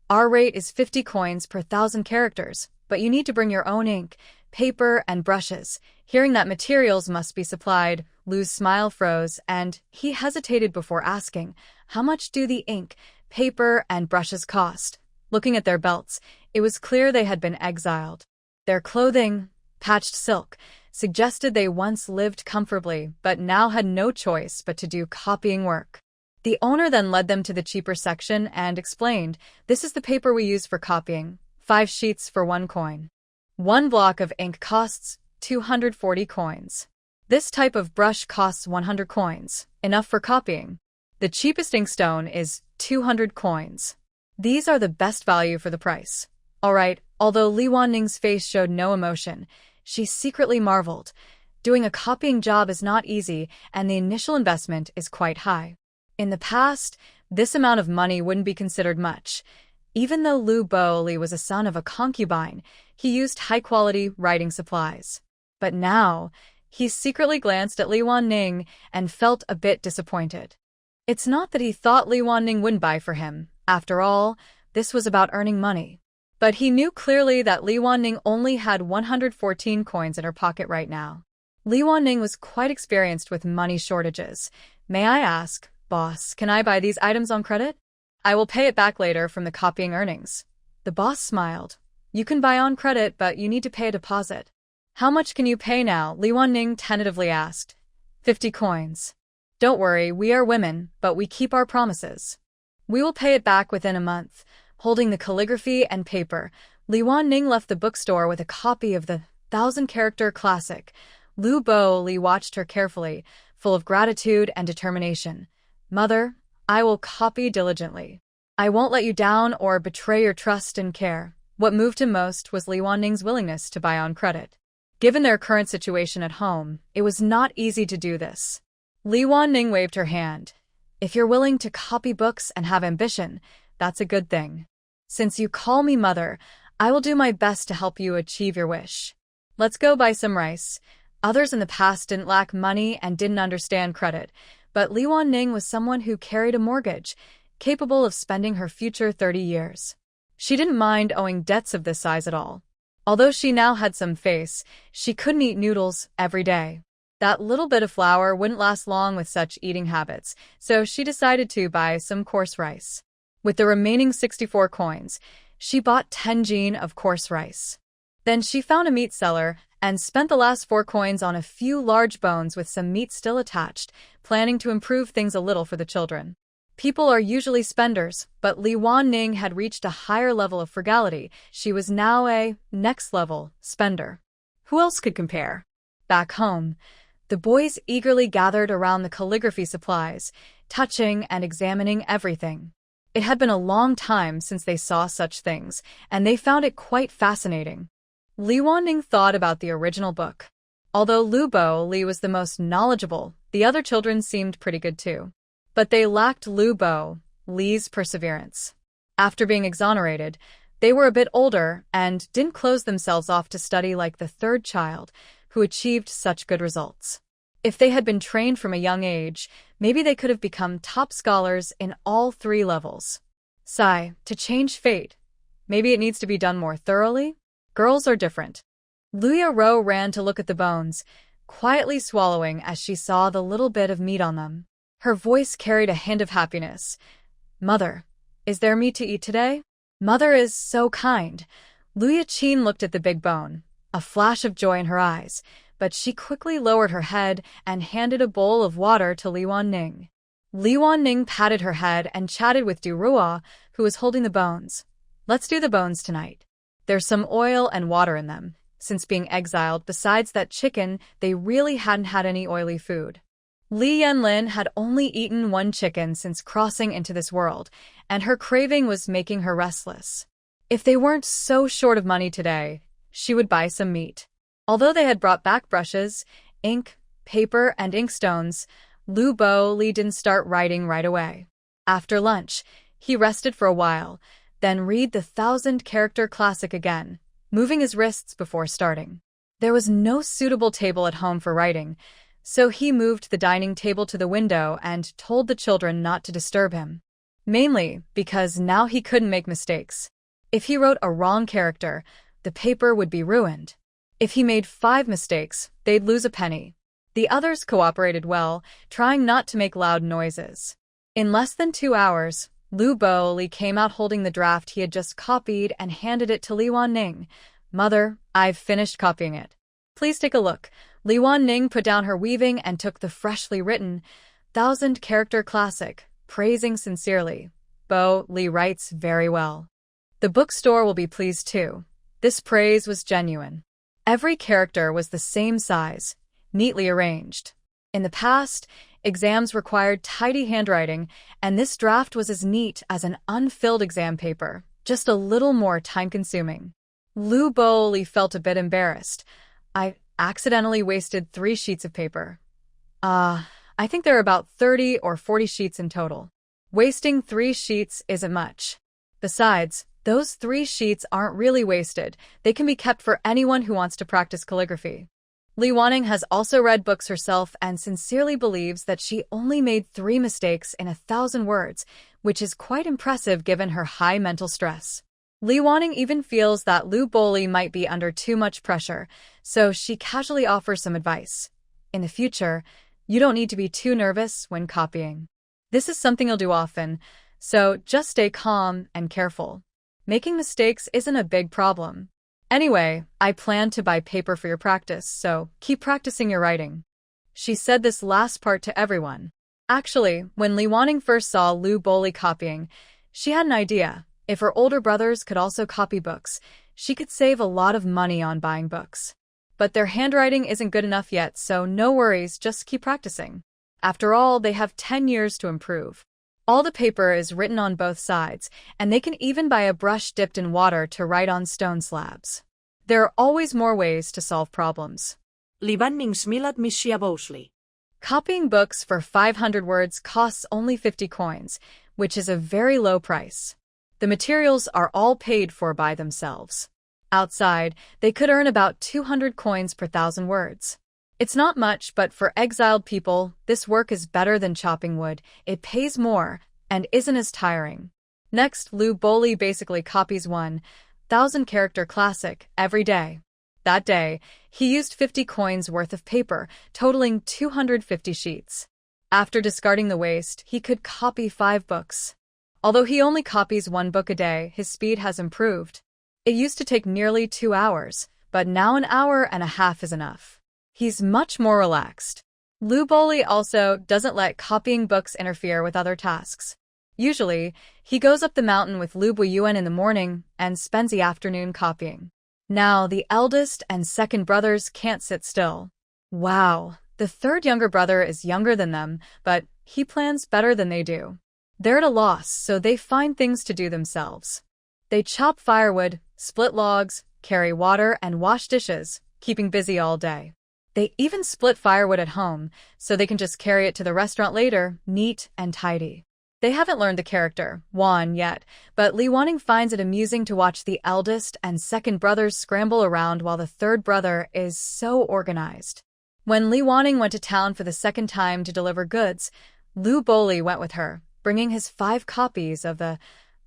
Our rate is 50 coins per 1,000 characters, but you need to bring your own ink, paper, and brushes. Hearing that materials must be supplied, Lu's smile froze, and he hesitated before asking, how much do the ink, paper, and brushes cost? Looking at their belts, it was clear they had been exiled. Their clothing, patched silk, suggested they once lived comfortably but now had no choice but to do copying work. The owner then led them to the cheaper section and explained, this is the paper we use for copying, 5 sheets for 1 coin. 1 block of ink costs 240 coins. This type of brush costs 100 coins, enough for copying. The cheapest inkstone is 200 coins. These are the best value for the price. Alright, although Li Wanning's face showed no emotion, she secretly marveled. Doing a copying job is not easy, and the initial investment is quite high. In the past, this amount of money wouldn't be considered much. Even though Lu Boli was a son of a concubine, he used high-quality writing supplies. But now, he secretly glanced at Li Wanning and felt a bit disappointed. It's not that he thought Li Wanning wouldn't buy for him. After all, this was about earning money. But he knew clearly that Li Wanning only had 114 coins in her pocket right now. Li Wanning was quite experienced with money shortages. May I ask, boss, can I buy these items on credit? I will pay it back later from the copying earnings. The boss smiled. You can buy on credit, but you need to pay a deposit. How much can you pay now? Li Wanning tentatively asked. 50 coins. Don't worry, we are women, but we keep our promises. We will pay it back within a month. Holding the calligraphy and paper, Li Wanning left the bookstore with a copy of the 1,000-character classic. Lu Boli watched her carefully, full of gratitude and determination. Mother, I will copy diligently. I won't let you down or betray your trust and care. What moved him most was Li Wanning's willingness to buy on credit. Given their current situation at home, it was not easy to do this. Li Wanning waved her hand. If you're willing to copy books and have ambition, that's a good thing. Since you call me mother, I will do my best to help you achieve your wish. Let's go buy some rice. Others in the past didn't lack money and didn't understand credit, but Li Wanning was someone who carried a mortgage, capable of spending her future 30 years. She didn't mind owing debts of this size at all. Although she now had some face, she couldn't eat noodles every day. That little bit of flour wouldn't last long with such eating habits, so she decided to buy some coarse rice. With the remaining 64 coins, she bought 10 jin of coarse rice. Then she found a meat seller and spent the last 4 coins on a few large bones with some meat still attached, planning to improve things a little for the children. People are usually spenders, but Li Wanning had reached a higher level of frugality. She was now a next-level spender. Who else could compare? Back home, the boys eagerly gathered around the calligraphy supplies, touching and examining everything. It had been a long time since they saw such things, and they found it quite fascinating. Li Wanning thought about the original book. Although Lu Boli was the most knowledgeable, the other children seemed pretty good too. But they lacked Lu Boli's perseverance. After being exonerated, they were a bit older and didn't close themselves off to study like the third child, who achieved such good results. If they had been trained from a young age, maybe they could have become top scholars in all 3 levels. Sigh, to change fate. Maybe it needs to be done more thoroughly? Girls are different. Luya Ro ran to look at the bones, quietly swallowing as she saw the little bit of meat on them. Her voice carried a hint of happiness. Mother, is there meat to eat today? Mother is so kind. Luya Qin looked at the big bone, a flash of joy in her eyes, but she quickly lowered her head and handed a bowl of water to Li Wanning. Li Wanning patted her head and chatted with Du Rua, who was holding the bones. Let's do the bones tonight. There's some oil and water in them. Since being exiled, besides that chicken, they really hadn't had any oily food. Li Yanlin had only eaten 1 chicken since crossing into this world, and her craving was making her restless. If they weren't so short of money today, she would buy some meat. Although they had brought back brushes, ink, paper, and inkstones, Lu Bo-li didn't start writing right away. After lunch, he rested for a while, then read the 1,000-character classic again, moving his wrists before starting. There was no suitable table at home for writing, so he moved the dining table to the window and told the children not to disturb him. Mainly because now he couldn't make mistakes. If he wrote a wrong character, the paper would be ruined. If he made 5 mistakes, they'd lose a penny. The others cooperated well, trying not to make loud noises. In less than 2 hours, Lu Bo-li came out holding the draft he had just copied and handed it to Li Wanning. "Mother, I've finished copying it. Please take a look." Li Wanning put down her weaving and took the freshly written 1,000-character classic, praising sincerely. "Bo-li writes very well. The bookstore will be pleased too." This praise was genuine. Every character was the same size, neatly arranged. In the past, exams required tidy handwriting, and this draft was as neat as an unfilled exam paper, just a little more time-consuming. Lu Bo-li felt a bit embarrassed. "I accidentally wasted 3 sheets of paper. I think there are about 30 or 40 sheets in total. Wasting 3 sheets isn't much. Besides, those 3 sheets aren't really wasted. They can be kept for anyone who wants to practice calligraphy." Li Wanning has also read books herself and sincerely believes that she only made 3 mistakes in 1,000 words, which is quite impressive given her high mental stress. Li Wanning even feels that Lu Bo-li might be under too much pressure, so she casually offers some advice. "In the future, you don't need to be too nervous when copying. This is something you'll do often, so just stay calm and careful. Making mistakes isn't a big problem. Anyway, I plan to buy paper for your practice, so keep practicing your writing." She said this last part to everyone. Actually, when Li Wanning first saw Lu Bo-li copying, she had an idea. If her older brothers could also copy books, she could save a lot of money on buying books. But their handwriting isn't good enough yet, so no worries, just keep practicing. After all, they have 10 years to improve. All the paper is written on both sides, and they can even buy a brush dipped in water to write on stone slabs. There are always more ways to solve problems. Li Wanning smiled mischievously. Copying books for 500 words costs only 50 coins, which is a very low price. The materials are all paid for by themselves. Outside, they could earn about 200 coins per 1,000 words. It's not much, but for exiled people, this work is better than chopping wood. It pays more and isn't as tiring. Next, Lu Bo-li basically copies 1,000-character classic every day. That day, he used 50 coins worth of paper, totaling 250 sheets. After discarding the waste, he could copy 5 books. Although he only copies 1 book a day, his speed has improved. It used to take nearly 2 hours, but now an hour and a half is enough. He's much more relaxed. Lu Bo-li also doesn't let copying books interfere with other tasks. Usually, he goes up the mountain with Lu Bu-yuan in the morning and spends the afternoon copying. Now, the eldest and second brothers can't sit still. Wow, the third younger brother is younger than them, but he plans better than they do. They're at a loss, so they find things to do themselves. They chop firewood, split logs, carry water, and wash dishes, keeping busy all day. They even split firewood at home, so they can just carry it to the restaurant later, neat and tidy. They haven't learned the character, Wan, yet, but Li Wanning finds it amusing to watch the eldest and second brothers scramble around while the third brother is so organized. When Li Wanning went to town for the second time to deliver goods, Lu Bo-li went with her, bringing his 5 copies of the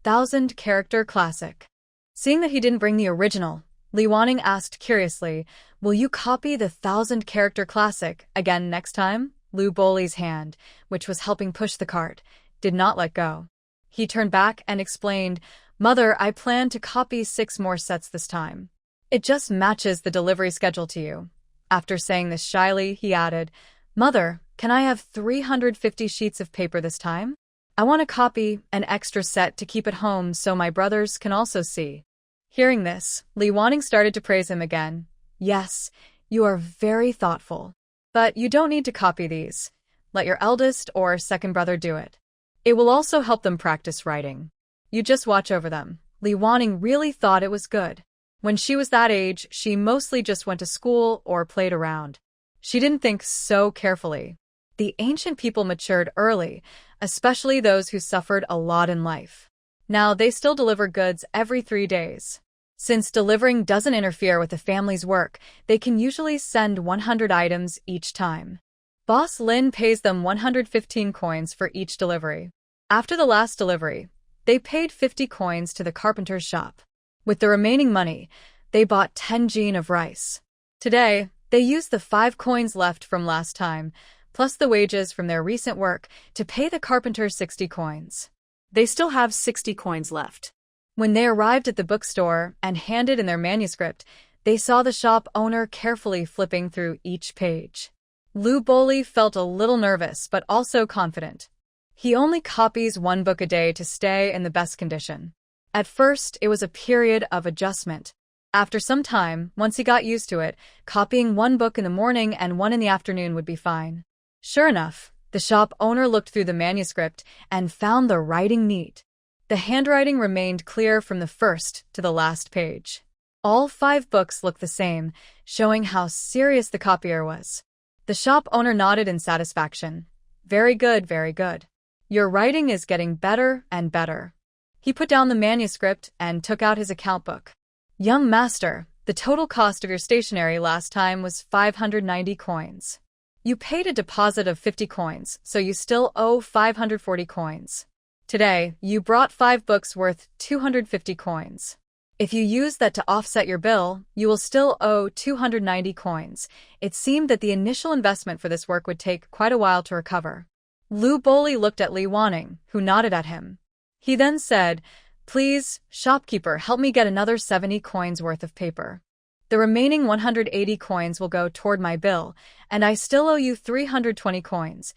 1,000-character classic. Seeing that he didn't bring the original, Li Wanning asked curiously, "Will you copy the 1,000-character classic again next time?" Lu Bo-li's hand, which was helping push the cart, did not let go. He turned back and explained, "Mother, I plan to copy 6 more sets this time. It just matches the delivery schedule to you." After saying this shyly, he added, "Mother, can I have 350 sheets of paper this time? I want to copy an extra set to keep at home so my brothers can also see." Hearing this, Li Wanning started to praise him again. "Yes, you are very thoughtful. But you don't need to copy these. Let your eldest or second brother do it. It will also help them practice writing. You just watch over them." Li Wanning really thought it was good. When she was that age, she mostly just went to school or played around. She didn't think so carefully. The ancient people matured early, especially those who suffered a lot in life. Now, they still deliver goods every 3 days. Since delivering doesn't interfere with the family's work, they can usually send 100 items each time. Boss Lin pays them 115 coins for each delivery. After the last delivery, they paid 50 coins to the carpenter's shop. With the remaining money, they bought 10 jin of rice. Today, they used the 5 coins left from last time, plus the wages from their recent work, to pay the carpenter 60 coins. They still have 60 coins left. When they arrived at the bookstore and handed in their manuscript, they saw the shop owner carefully flipping through each page. Lu Boli felt a little nervous but also confident. He only copies 1 book a day to stay in the best condition. At first, it was a period of adjustment. After some time, once he got used to it, copying 1 book in the morning and 1 in the afternoon would be fine. Sure enough, the shop owner looked through the manuscript and found the writing neat. The handwriting remained clear from the first to the last page. All 5 books looked the same, showing how serious the copier was. The shop owner nodded in satisfaction. Very good, very good. Your writing is getting better and better. He put down the manuscript and took out his account book. Young master, the total cost of your stationery last time was 590 coins. You paid a deposit of 50 coins, so you still owe 540 coins. Today, you brought 5 books worth 250 coins. If you use that to offset your bill, you will still owe 290 coins. It seemed that the initial investment for this work would take quite a while to recover. Lu Boli looked at Li Wanning, who nodded at him. He then said, "Please, shopkeeper, help me get another 70 coins worth of paper. The remaining 180 coins will go toward my bill, and I still owe you 320 coins."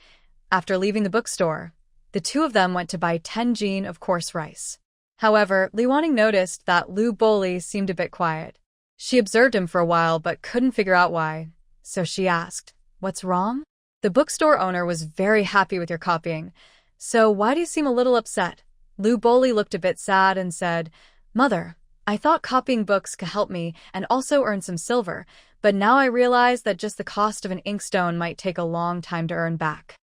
After leaving the bookstore, the 2 of them went to buy 10 jin of coarse rice. However, Li Wanning noticed that Lu Boli seemed a bit quiet. She observed him for a while but couldn't figure out why, so she asked, "What's wrong?" The bookstore owner was very happy with your copying, so why do you seem a little upset? Lu Boli looked a bit sad and said, "Mother, I thought copying books could help me and also earn some silver, but now I realize that just the cost of an inkstone might take a long time to earn back.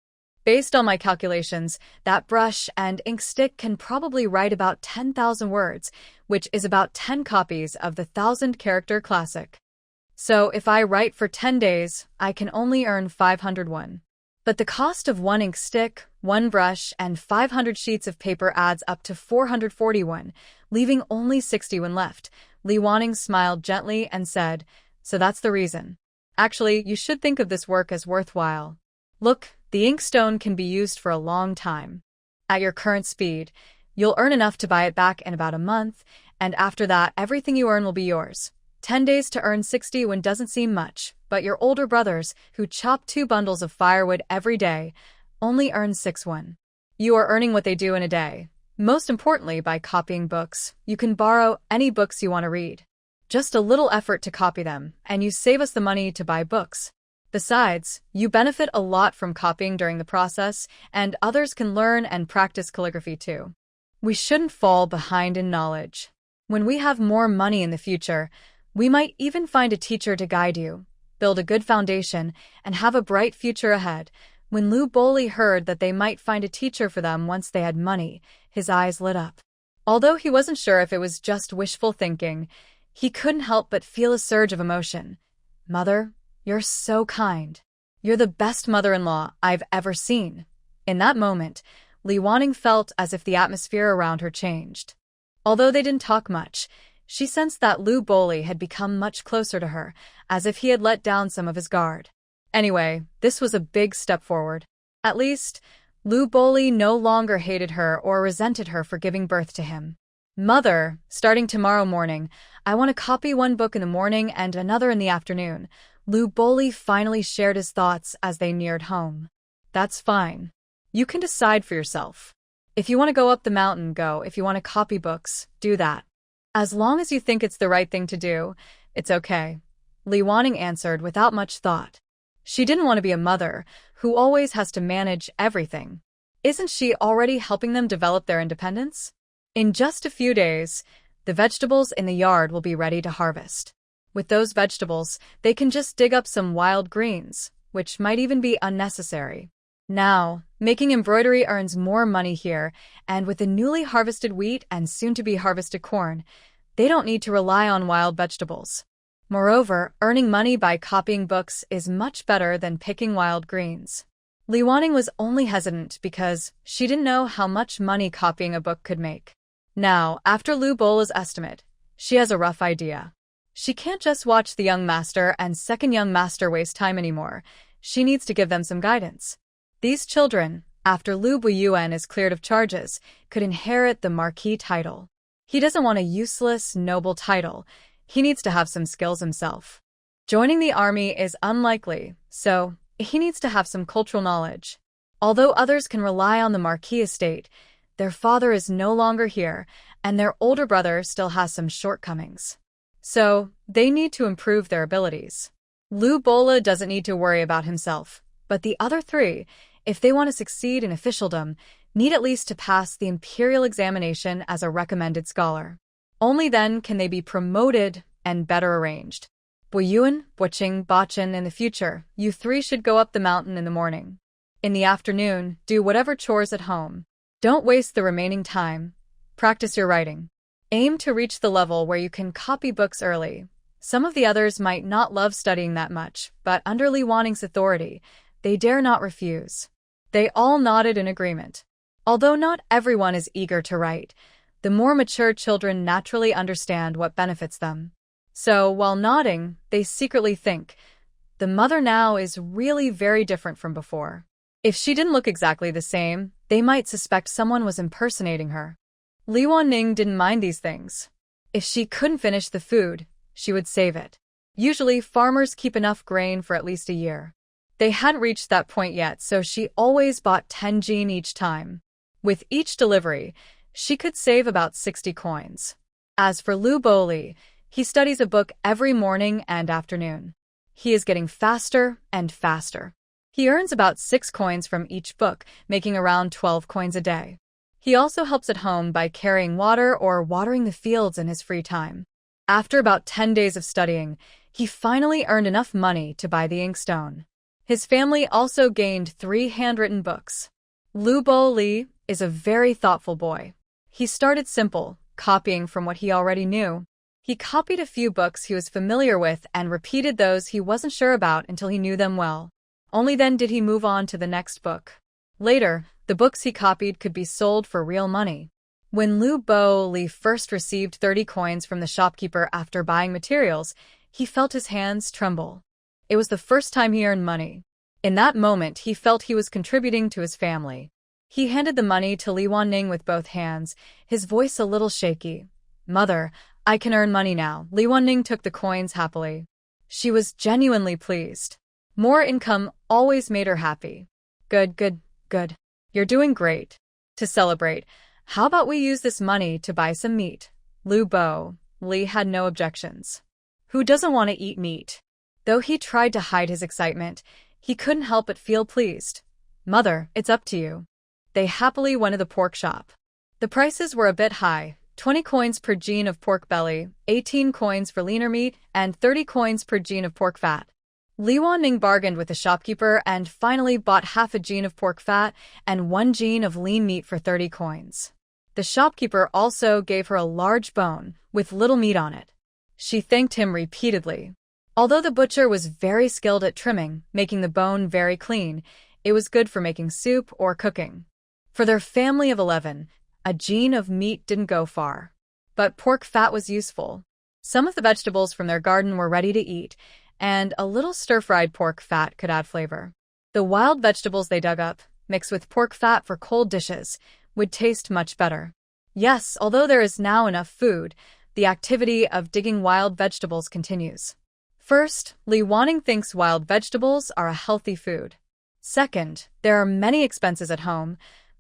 Based on my calculations, that brush and ink stick can probably write about 10,000 words, which is about 10 copies of the 1,000-character classic. So if I write for 10 days, I can only earn 501. But the cost of 1 ink stick, 1 brush, and 500 sheets of paper adds up to 441, leaving only 61 left." Li Wanning smiled gently and said, "So that's the reason. Actually, you should think of this work as worthwhile. Look, the inkstone can be used for a long time. At your current speed, you'll earn enough to buy it back in about a month, and after that, everything you earn will be yours. 10 days to earn 60 doesn't seem much, but your older brothers, who chop 2 bundles of firewood every day, only earn 6 You are earning what they do in a day. Most importantly, by copying books, you can borrow any books you want to read. Just a little effort to copy them, and you save us the money to buy books. Besides, you benefit a lot from copying during the process, and others can learn and practice calligraphy too. We shouldn't fall behind in knowledge. When we have more money in the future, we might even find a teacher to guide you, build a good foundation, and have a bright future ahead." When Lu Boli heard that they might find a teacher for them once they had money, his eyes lit up. Although he wasn't sure if it was just wishful thinking, he couldn't help but feel a surge of emotion. "Mother, you're so kind. You're the best mother-in-law I've ever seen." In that moment, Li Wanning felt as if the atmosphere around her changed. Although they didn't talk much, she sensed that Lu Boli had become much closer to her, as if he had let down some of his guard. Anyway, this was a big step forward. At least, Lu Boli no longer hated her or resented her for giving birth to him. "Mother, starting tomorrow morning, I want to copy 1 book in the morning and another in the afternoon." Lu Boli finally shared his thoughts as they neared home. "That's fine. You can decide for yourself. If you want to go up the mountain, go. If you want to copy books, do that. As long as you think it's the right thing to do, it's okay." Li Wanning answered without much thought. She didn't want to be a mother who always has to manage everything. Isn't she already helping them develop their independence? In just a few days, The vegetables in the yard will be ready to harvest. With those vegetables, they can just dig up some wild greens, which might even be unnecessary. Now, making embroidery earns more money here, and with the newly harvested wheat and soon-to-be harvested corn, they don't need to rely on wild vegetables. Moreover, earning money by copying books is much better than picking wild greens. Li Wanning was only hesitant because she didn't know how much money copying a book could make. Now, after Lu Bola's estimate, she has a rough idea. She can't just watch the young master and second young master waste time anymore. She needs to give them some guidance. These children, after Lu Buyuan is cleared of charges, could inherit the marquis title. He doesn't want a useless, noble title. He needs to have some skills himself. Joining the army is unlikely, so he needs to have some cultural knowledge. Although others can rely on the marquis estate, their father is no longer here, and their older brother still has some shortcomings. So, they need to improve their abilities. Lu Bola doesn't need to worry about himself, but the other three, if they want to succeed in officialdom, need at least to pass the imperial examination as a recommended scholar. Only then can they be promoted and better arranged. Buyuan, Buqing, Bachan, in the future, you three should go up the mountain in the morning. In the afternoon, do whatever chores at home. Don't waste the remaining time. Practice your writing. Aim to reach the level where you can copy books early. Some of the others might not love studying that much, but under Li Wanning's authority, they dare not refuse. They all nodded in agreement. Although not everyone is eager to write, the more mature children naturally understand what benefits them. So, while nodding, they secretly think, the mother now is really very different from before. If she didn't look exactly the same, they might suspect someone was impersonating her. Li Wanning didn't mind these things. If she couldn't finish the food, she would save it. Usually, farmers keep enough grain for at least a year. They hadn't reached that point yet, so she always bought 10 jin each time. With each delivery, she could save about 60 coins. As for Lu Boli, he studies a book every morning and afternoon. He is getting faster and faster. He earns about 6 coins from each book, making around 12 coins a day. He also helps at home by carrying water or watering the fields in his free time. After about 10 days of studying, he finally earned enough money to buy the inkstone. His family also gained 3 handwritten books. Lu Bo Li is a very thoughtful boy. He started simple, copying from what he already knew. He copied a few books he was familiar with and repeated those he wasn't sure about until he knew them well. Only then did he move on to the next book. Later, the books he copied could be sold for real money. When Lu Bo Li first received 30 coins from the shopkeeper after buying materials, he felt his hands tremble. It was the first time he earned money. In that moment, he felt he was contributing to his family. He handed the money to Li Wanning with both hands, his voice a little shaky. "Mother, I can earn money now." Li Wanning took the coins happily. She was genuinely pleased. More income always made her happy. Good. You're doing great. To celebrate, how about we use this money to buy some meat? Lu Bo Li had no objections. Who doesn't want to eat meat? Though he tried to hide his excitement, he couldn't help but feel pleased. "Mother, it's up to you." They happily went to the pork shop. The prices were a bit high, 20 coins per jin of pork belly, 18 coins for leaner meat, and 30 coins per jin of pork fat. Li Wanning bargained with the shopkeeper and finally bought half a jin of pork fat and 1 jin of lean meat for 30 coins. The shopkeeper also gave her a large bone with little meat on it. She thanked him repeatedly. Although the butcher was very skilled at trimming, making the bone very clean, it was good for making soup or cooking. For their family of 11, a jin of meat didn't go far. But pork fat was useful. Some of the vegetables from their garden were ready to eat, and a little stir-fried pork fat could add flavor. The wild vegetables they dug up, mixed with pork fat for cold dishes, would taste much better. Yes, although there is now enough food, the activity of digging wild vegetables continues. First, Li Wanning thinks wild vegetables are a healthy food. Second, there are many expenses at home.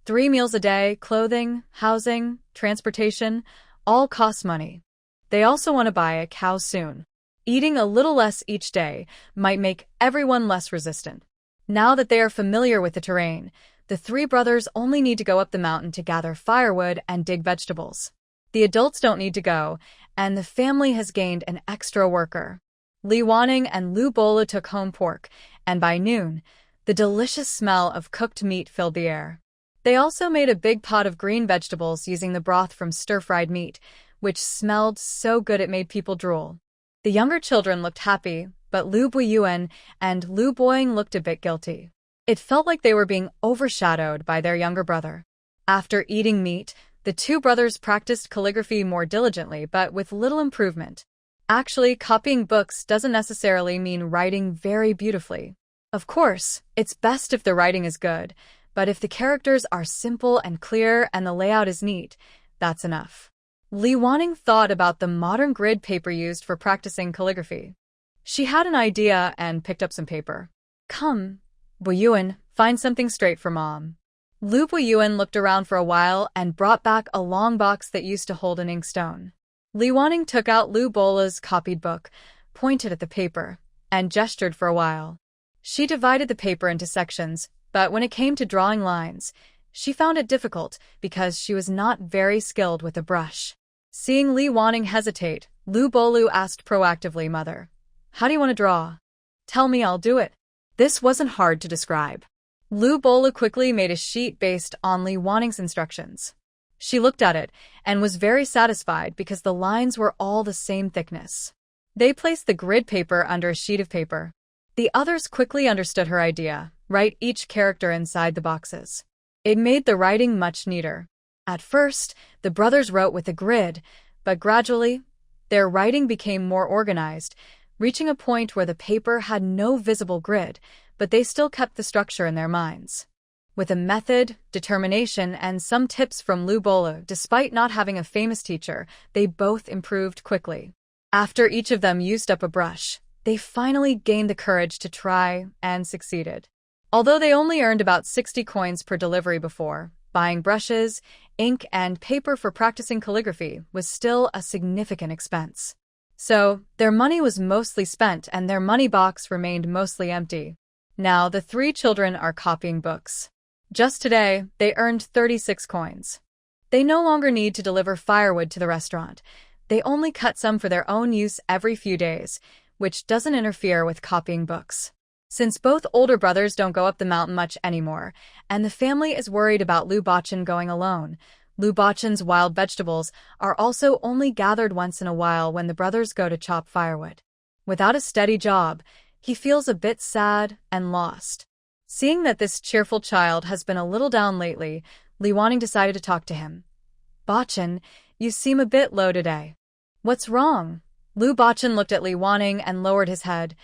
3 meals a day, clothing, housing, transportation, all cost money. They also want to buy a cow soon. Eating a little less each day might make everyone less resistant. Now that they are familiar with the terrain, the 3 brothers only need to go up the mountain to gather firewood and dig vegetables. The adults don't need to go, and the family has gained an extra worker. Li Wanning and Lu Bolu took home pork, and by noon, the delicious smell of cooked meat filled the air. They also made a big pot of green vegetables using the broth from stir-fried meat, which smelled so good it made people drool. The younger children looked happy, but Lu Buyuan and Lu Boying looked a bit guilty. It felt like they were being overshadowed by their younger brother. After eating meat, the two brothers practiced calligraphy more diligently, but with little improvement. Actually, copying books doesn't necessarily mean writing very beautifully. Of course, it's best if the writing is good, but if the characters are simple and clear and the layout is neat, that's enough. Li Wanning thought about the modern grid paper used for practicing calligraphy. She had an idea and picked up some paper. Come, Buyuan, find something straight for Mom. Lu Buyuan looked around for a while and brought back a long box that used to hold an inkstone. Li Wanning took out Lu Bola's copied book, pointed at the paper, and gestured for a while. She divided the paper into sections, but when it came to drawing lines, she found it difficult because she was not very skilled with a brush. Seeing Li Wanning hesitate, Lu Bolu asked proactively, Mother, how do you want to draw? Tell me, I'll do it. This wasn't hard to describe. Lu Bolu quickly made a sheet based on Li Wanning's instructions. She looked at it and was very satisfied because the lines were all the same thickness. They placed the grid paper under a sheet of paper. The others quickly understood her idea, write each character inside the boxes. It made the writing much neater. At first, the brothers wrote with a grid, but gradually, their writing became more organized, reaching a point where the paper had no visible grid, but they still kept the structure in their minds. With a method, determination, and some tips from Lu Bolu, despite not having a famous teacher, they both improved quickly. After each of them used up a brush, they finally gained the courage to try and succeeded. Although they only earned about 60 coins per delivery before, buying brushes, ink, and paper for practicing calligraphy was still a significant expense. So, their money was mostly spent and their money box remained mostly empty. Now, the three children are copying books. Just today, they earned 36 coins. They no longer need to deliver firewood to the restaurant. They only cut some for their own use every few days, which doesn't interfere with copying books. Since both older brothers don't go up the mountain much anymore, and the family is worried about Lu Bachan going alone, Lu Bachan's wild vegetables are also only gathered once in a while when the brothers go to chop firewood. Without a steady job, he feels a bit sad and lost. Seeing that this cheerful child has been a little down lately, Li Wanning decided to talk to him. Bachan, you seem a bit low today. What's wrong? Lu Bachan looked at Li Wanning and lowered his head.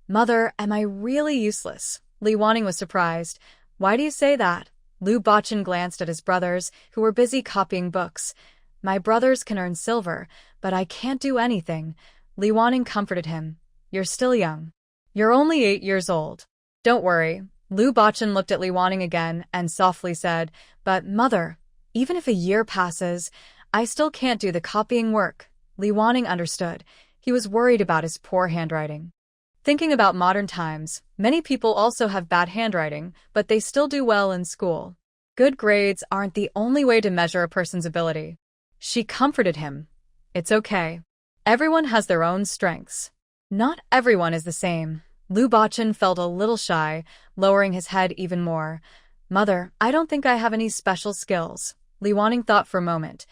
Mother, am I really useless? Li Wanning was surprised. Why do you say that? Lu Bachan glanced at his brothers, who were busy copying books. My brothers can earn silver, but I can't do anything. Li Wanning comforted him. You're still young. You're only 8 years old. Don't worry. Lu Bachan looked at Li Wanning again and softly said, But, Mother, even if a year passes, I still can't do the copying work. Li Wanning understood. He was worried about his poor handwriting. Thinking about modern times, many people also have bad handwriting, but they still do well in school. Good grades aren't the only way to measure a person's ability. She comforted him. It's okay. Everyone has their own strengths. Not everyone is the same. Lu Bachan felt a little shy, lowering his head even more. Mother, I don't think I have any special skills. Li Wanning thought for a moment.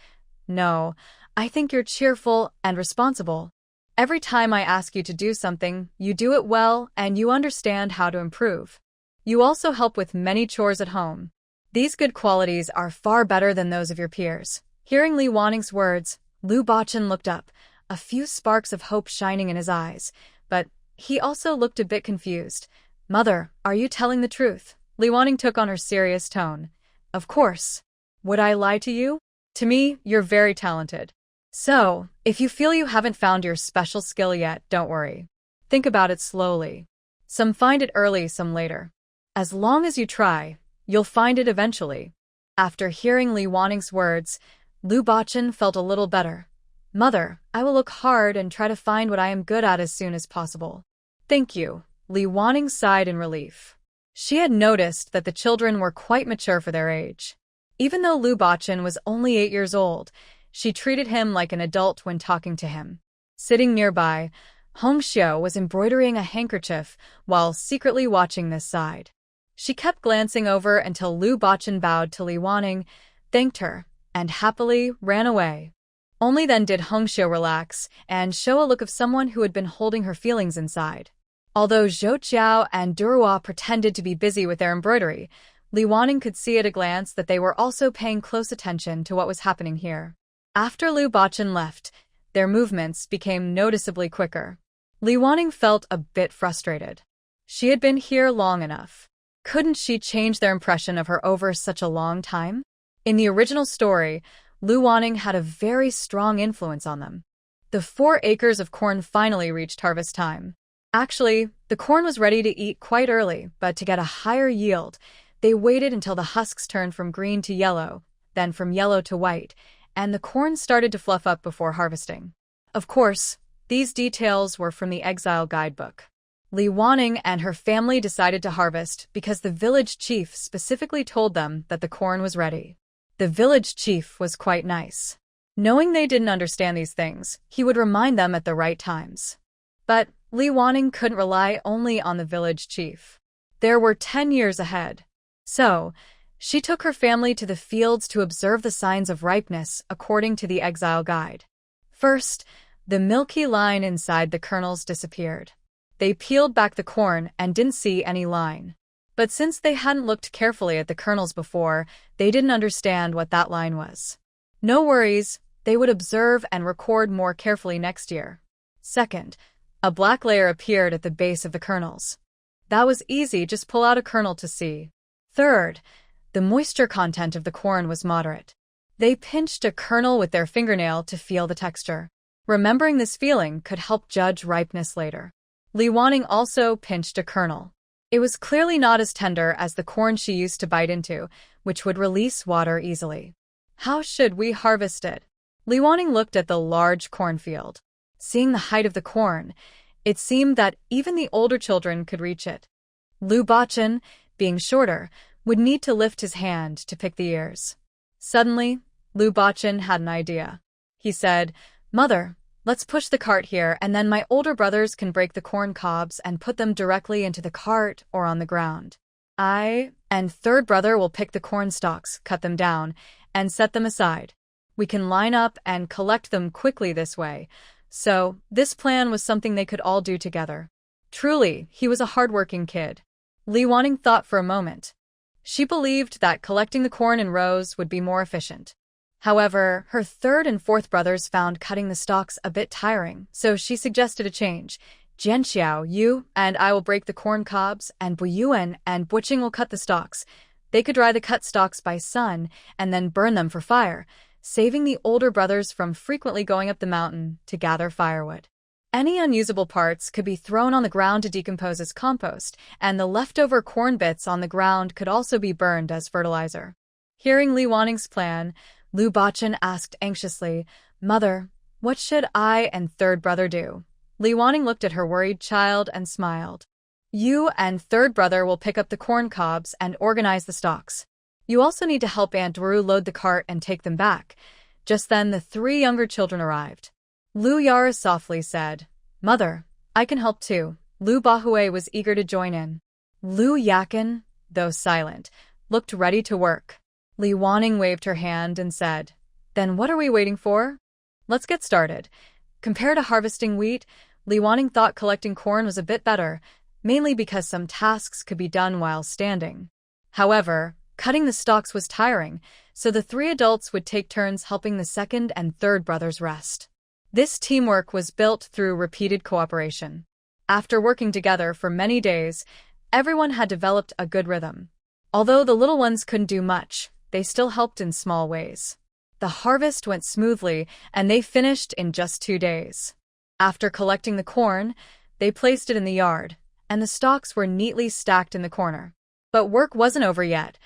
No, I think you're cheerful and responsible. Every time I ask you to do something, you do it well and you understand how to improve. You also help with many chores at home. These good qualities are far better than those of your peers. Hearing Li Wanning's words, Lu Bachan looked up, a few sparks of hope shining in his eyes, but he also looked a bit confused. Mother, are you telling the truth? Li Wanning took on her serious tone. Of course. Would I lie to you? To me, you're very talented. So, if you feel you haven't found your special skill yet, don't worry. Think about it slowly. Some find it early, some later. As long as you try, you'll find it eventually. After hearing Li Wanning's words, Lu Bachan felt a little better. Mother, I will look hard and try to find what I am good at as soon as possible. Thank you. Li Wanning sighed in relief. She had noticed that the children were quite mature for their age. Even though Lu Bachan was only 8 years old, She treated him like an adult when talking to him. Sitting nearby, Hongxiu was embroidering a handkerchief while secretly watching this side. She kept glancing over until Lu Baqin bowed to Li Wanning, thanked her, and happily ran away. Only then did Hongxiu relax and show a look of someone who had been holding her feelings inside. Although Zhou Jiao and Duruo pretended to be busy with their embroidery, Li Wanning could see at a glance that they were also paying close attention to what was happening here. After Lu Baqin left, their movements became noticeably quicker. Li Wanning felt a bit frustrated. She had been here long enough. Couldn't she change their impression of her over such a long time? In the original story, Lu Wanning had a very strong influence on them. The 4 acres of corn finally reached harvest time. Actually, the corn was ready to eat quite early, but to get a higher yield, they waited until the husks turned from green to yellow, then from yellow to white, and the corn started to fluff up before harvesting. Of course, these details were from the Exile guidebook. Li Wanning and her family decided to harvest because the village chief specifically told them that the corn was ready. The village chief was quite nice. Knowing they didn't understand these things, he would remind them at the right times. But Li Wanning couldn't rely only on the village chief. There were 10 years ahead. So, she took her family to the fields to observe the signs of ripeness according to the Exile guide. First, the milky line inside the kernels disappeared. They peeled back the corn and didn't see any line. But since they hadn't looked carefully at the kernels before, they didn't understand what that line was. No worries, they would observe and record more carefully next year. Second, a black layer appeared at the base of the kernels. That was easy, just pull out a kernel to see. Third, the moisture content of the corn was moderate. They pinched a kernel with their fingernail to feel the texture. Remembering this feeling could help judge ripeness later. Li Wanning also pinched a kernel. It was clearly not as tender as the corn she used to bite into, which would release water easily. How should we harvest it? Li Wanning looked at the large cornfield. Seeing the height of the corn, it seemed that even the older children could reach it. Lu Baqin, being shorter, would need to lift his hand to pick the ears. Suddenly, Lu Baqin had an idea. He said, "Mother, let's push the cart here and then my older brothers can break the corn cobs and put them directly into the cart or on the ground. I and third brother will pick the corn stalks, cut them down, and set them aside. We can line up and collect them quickly this way." So, this plan was something they could all do together. Truly, he was a hardworking kid. Li Wanning thought for a moment. She believed that collecting the corn in rows would be more efficient. However, her third and fourth brothers found cutting the stalks a bit tiring, so she suggested a change. "Jianxiao, you and I will break the corn cobs, and Buyuan and Buqing will cut the stalks. They could dry the cut stalks by sun and then burn them for fire, saving the older brothers from frequently going up the mountain to gather firewood. Any unusable parts could be thrown on the ground to decompose as compost, and the leftover corn bits on the ground could also be burned as fertilizer." Hearing Li Wanning's plan, Lu Baqin asked anxiously, "Mother, what should I and third brother do?" Li Wanning looked at her worried child and smiled. "You and third brother will pick up the corn cobs and organize the stalks. You also need to help Aunt Duru load the cart and take them back." Just then the 3 younger children arrived. Lu Yara softly said, "Mother, I can help too." Lu Bahue was eager to join in. Lu Yakin, though silent, looked ready to work. Li Wanning waved her hand and said, "Then what are we waiting for? Let's get started." Compared to harvesting wheat, Li Wanning thought collecting corn was a bit better, mainly because some tasks could be done while standing. However, cutting the stalks was tiring, so the 3 adults would take turns helping the second and third brothers rest. This teamwork was built through repeated cooperation. After working together for many days, everyone had developed a good rhythm. Although the little ones couldn't do much, they still helped in small ways. The harvest went smoothly, and they finished in just 2 days. After collecting the corn, they placed it in the yard, and the stalks were neatly stacked in the corner. But work wasn't over yet.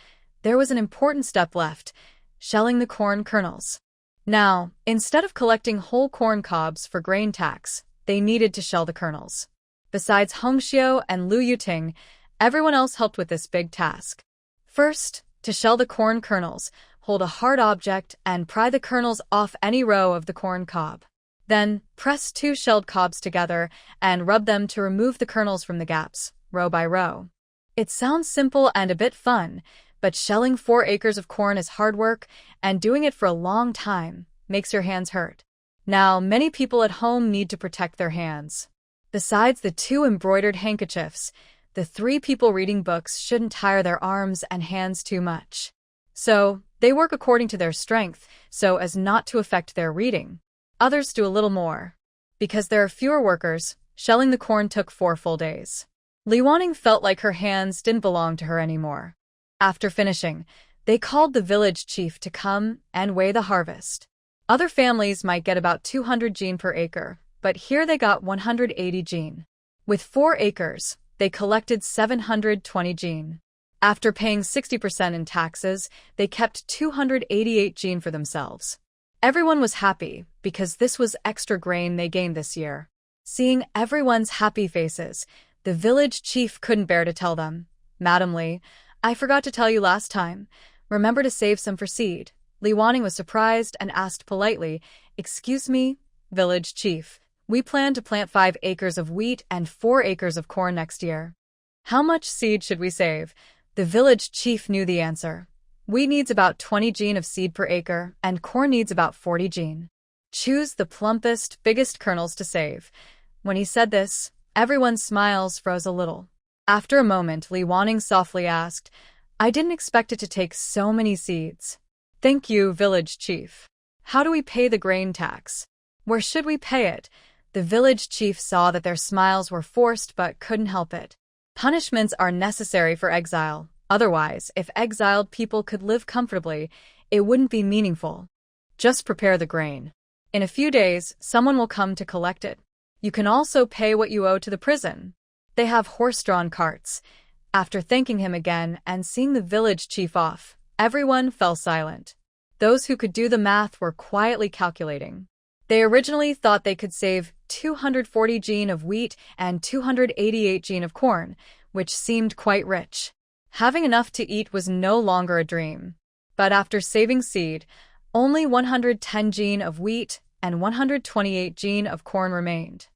There was an important step left: shelling the corn kernels. Now, instead of collecting whole corn cobs for grain tax, they needed to shell the kernels. Besides Hongxiu and Lu Yuting, everyone else helped with this big task. First, to shell the corn kernels, hold a hard object, and pry the kernels off any row of the corn cob. Then, press 2 shelled cobs together and rub them to remove the kernels from the gaps, row by row. It sounds simple and a bit fun, but shelling 4 acres of corn is hard work, and doing it for a long time makes your hands hurt. Now, many people at home need to protect their hands. Besides the 2 embroidered handkerchiefs, the 3 people reading books shouldn't tire their arms and hands too much. So, they work according to their strength, so as not to affect their reading. Others do a little more. Because there are fewer workers, shelling the corn took 4 full days. Li Wanning felt like her hands didn't belong to her anymore. After finishing, they called the village chief to come and weigh the harvest. Other families might get about 200 jin per acre, but here they got 180 jin. With 4 acres, they collected 720 jin. After paying 60% in taxes, they kept 288 jin for themselves. Everyone was happy because this was extra grain they gained this year. Seeing everyone's happy faces, the village chief couldn't bear to tell them, "Madam Li, I forgot to tell you last time. Remember to save some for seed." Li Wanning was surprised and asked politely, "Excuse me, village chief, we plan to plant 5 acres of wheat and 4 acres of corn next year. How much seed should we save?" The village chief knew the answer. Wheat needs about 20 jin of seed per acre, and corn needs about 40 jin. Choose the plumpest, biggest kernels to save. When he said this, everyone's smiles froze a little. After a moment, Li Wanning softly asked, "I didn't expect it to take so many seeds." "Thank you, village chief. How do we pay the grain tax? Where should we pay it?" The village chief saw that their smiles were forced but couldn't help it. Punishments are necessary for exile. Otherwise, if exiled people could live comfortably, it wouldn't be meaningful. Just prepare the grain. In a few days, someone will come to collect it. You can also pay what you owe to the prison. They have horse-drawn carts. After thanking him again and seeing the village chief off, everyone fell silent. Those who could do the math were quietly calculating. They originally thought they could save 240 jin of wheat and 288 jin of corn, which seemed quite rich. Having enough to eat was no longer a dream. But after saving seed, only 110 jin of wheat and 128 jin of corn remained.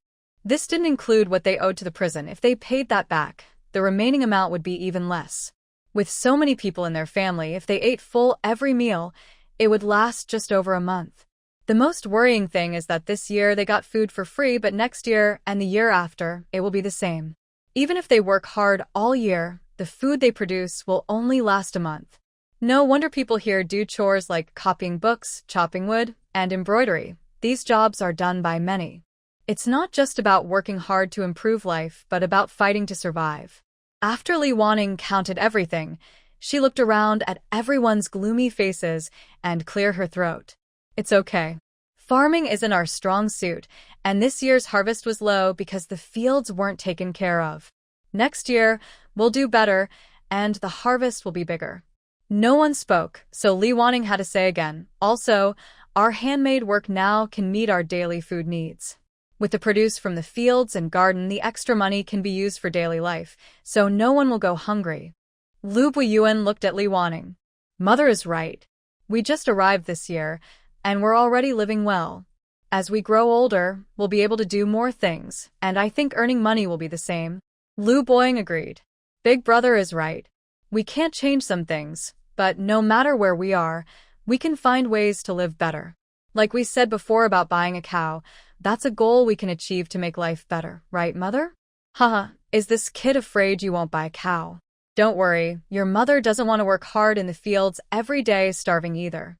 This didn't include what they owed to the prison. If they paid that back, the remaining amount would be even less. With so many people in their family, if they ate full every meal, it would last just over a month. The most worrying thing is that this year they got food for free, but next year and the year after, it will be the same. Even if they work hard all year, the food they produce will only last a month. No wonder people here do chores like copying books, chopping wood, and embroidery. These jobs are done by many. It's not just about working hard to improve life, but about fighting to survive. After Li Wanning counted everything, she looked around at everyone's gloomy faces and cleared her throat. "It's okay. Farming isn't our strong suit, and this year's harvest was low because the fields weren't taken care of. Next year, we'll do better, and the harvest will be bigger." No one spoke, so Li Wanning had to say again, "Also, our handmade work now can meet our daily food needs. With the produce from the fields and garden, the extra money can be used for daily life, so no one will go hungry." Lu Buiyuan looked at Li Wanning. "Mother is right. We just arrived this year, and we're already living well. As we grow older, we'll be able to do more things, and I think earning money will be the same." Lu Boying agreed. "Big brother is right. We can't change some things, but no matter where we are, we can find ways to live better. Like we said before about buying a cow, that's a goal we can achieve to make life better, right, mother?" "Haha, is this kid afraid you won't buy a cow? Don't worry, your mother doesn't want to work hard in the fields every day starving either."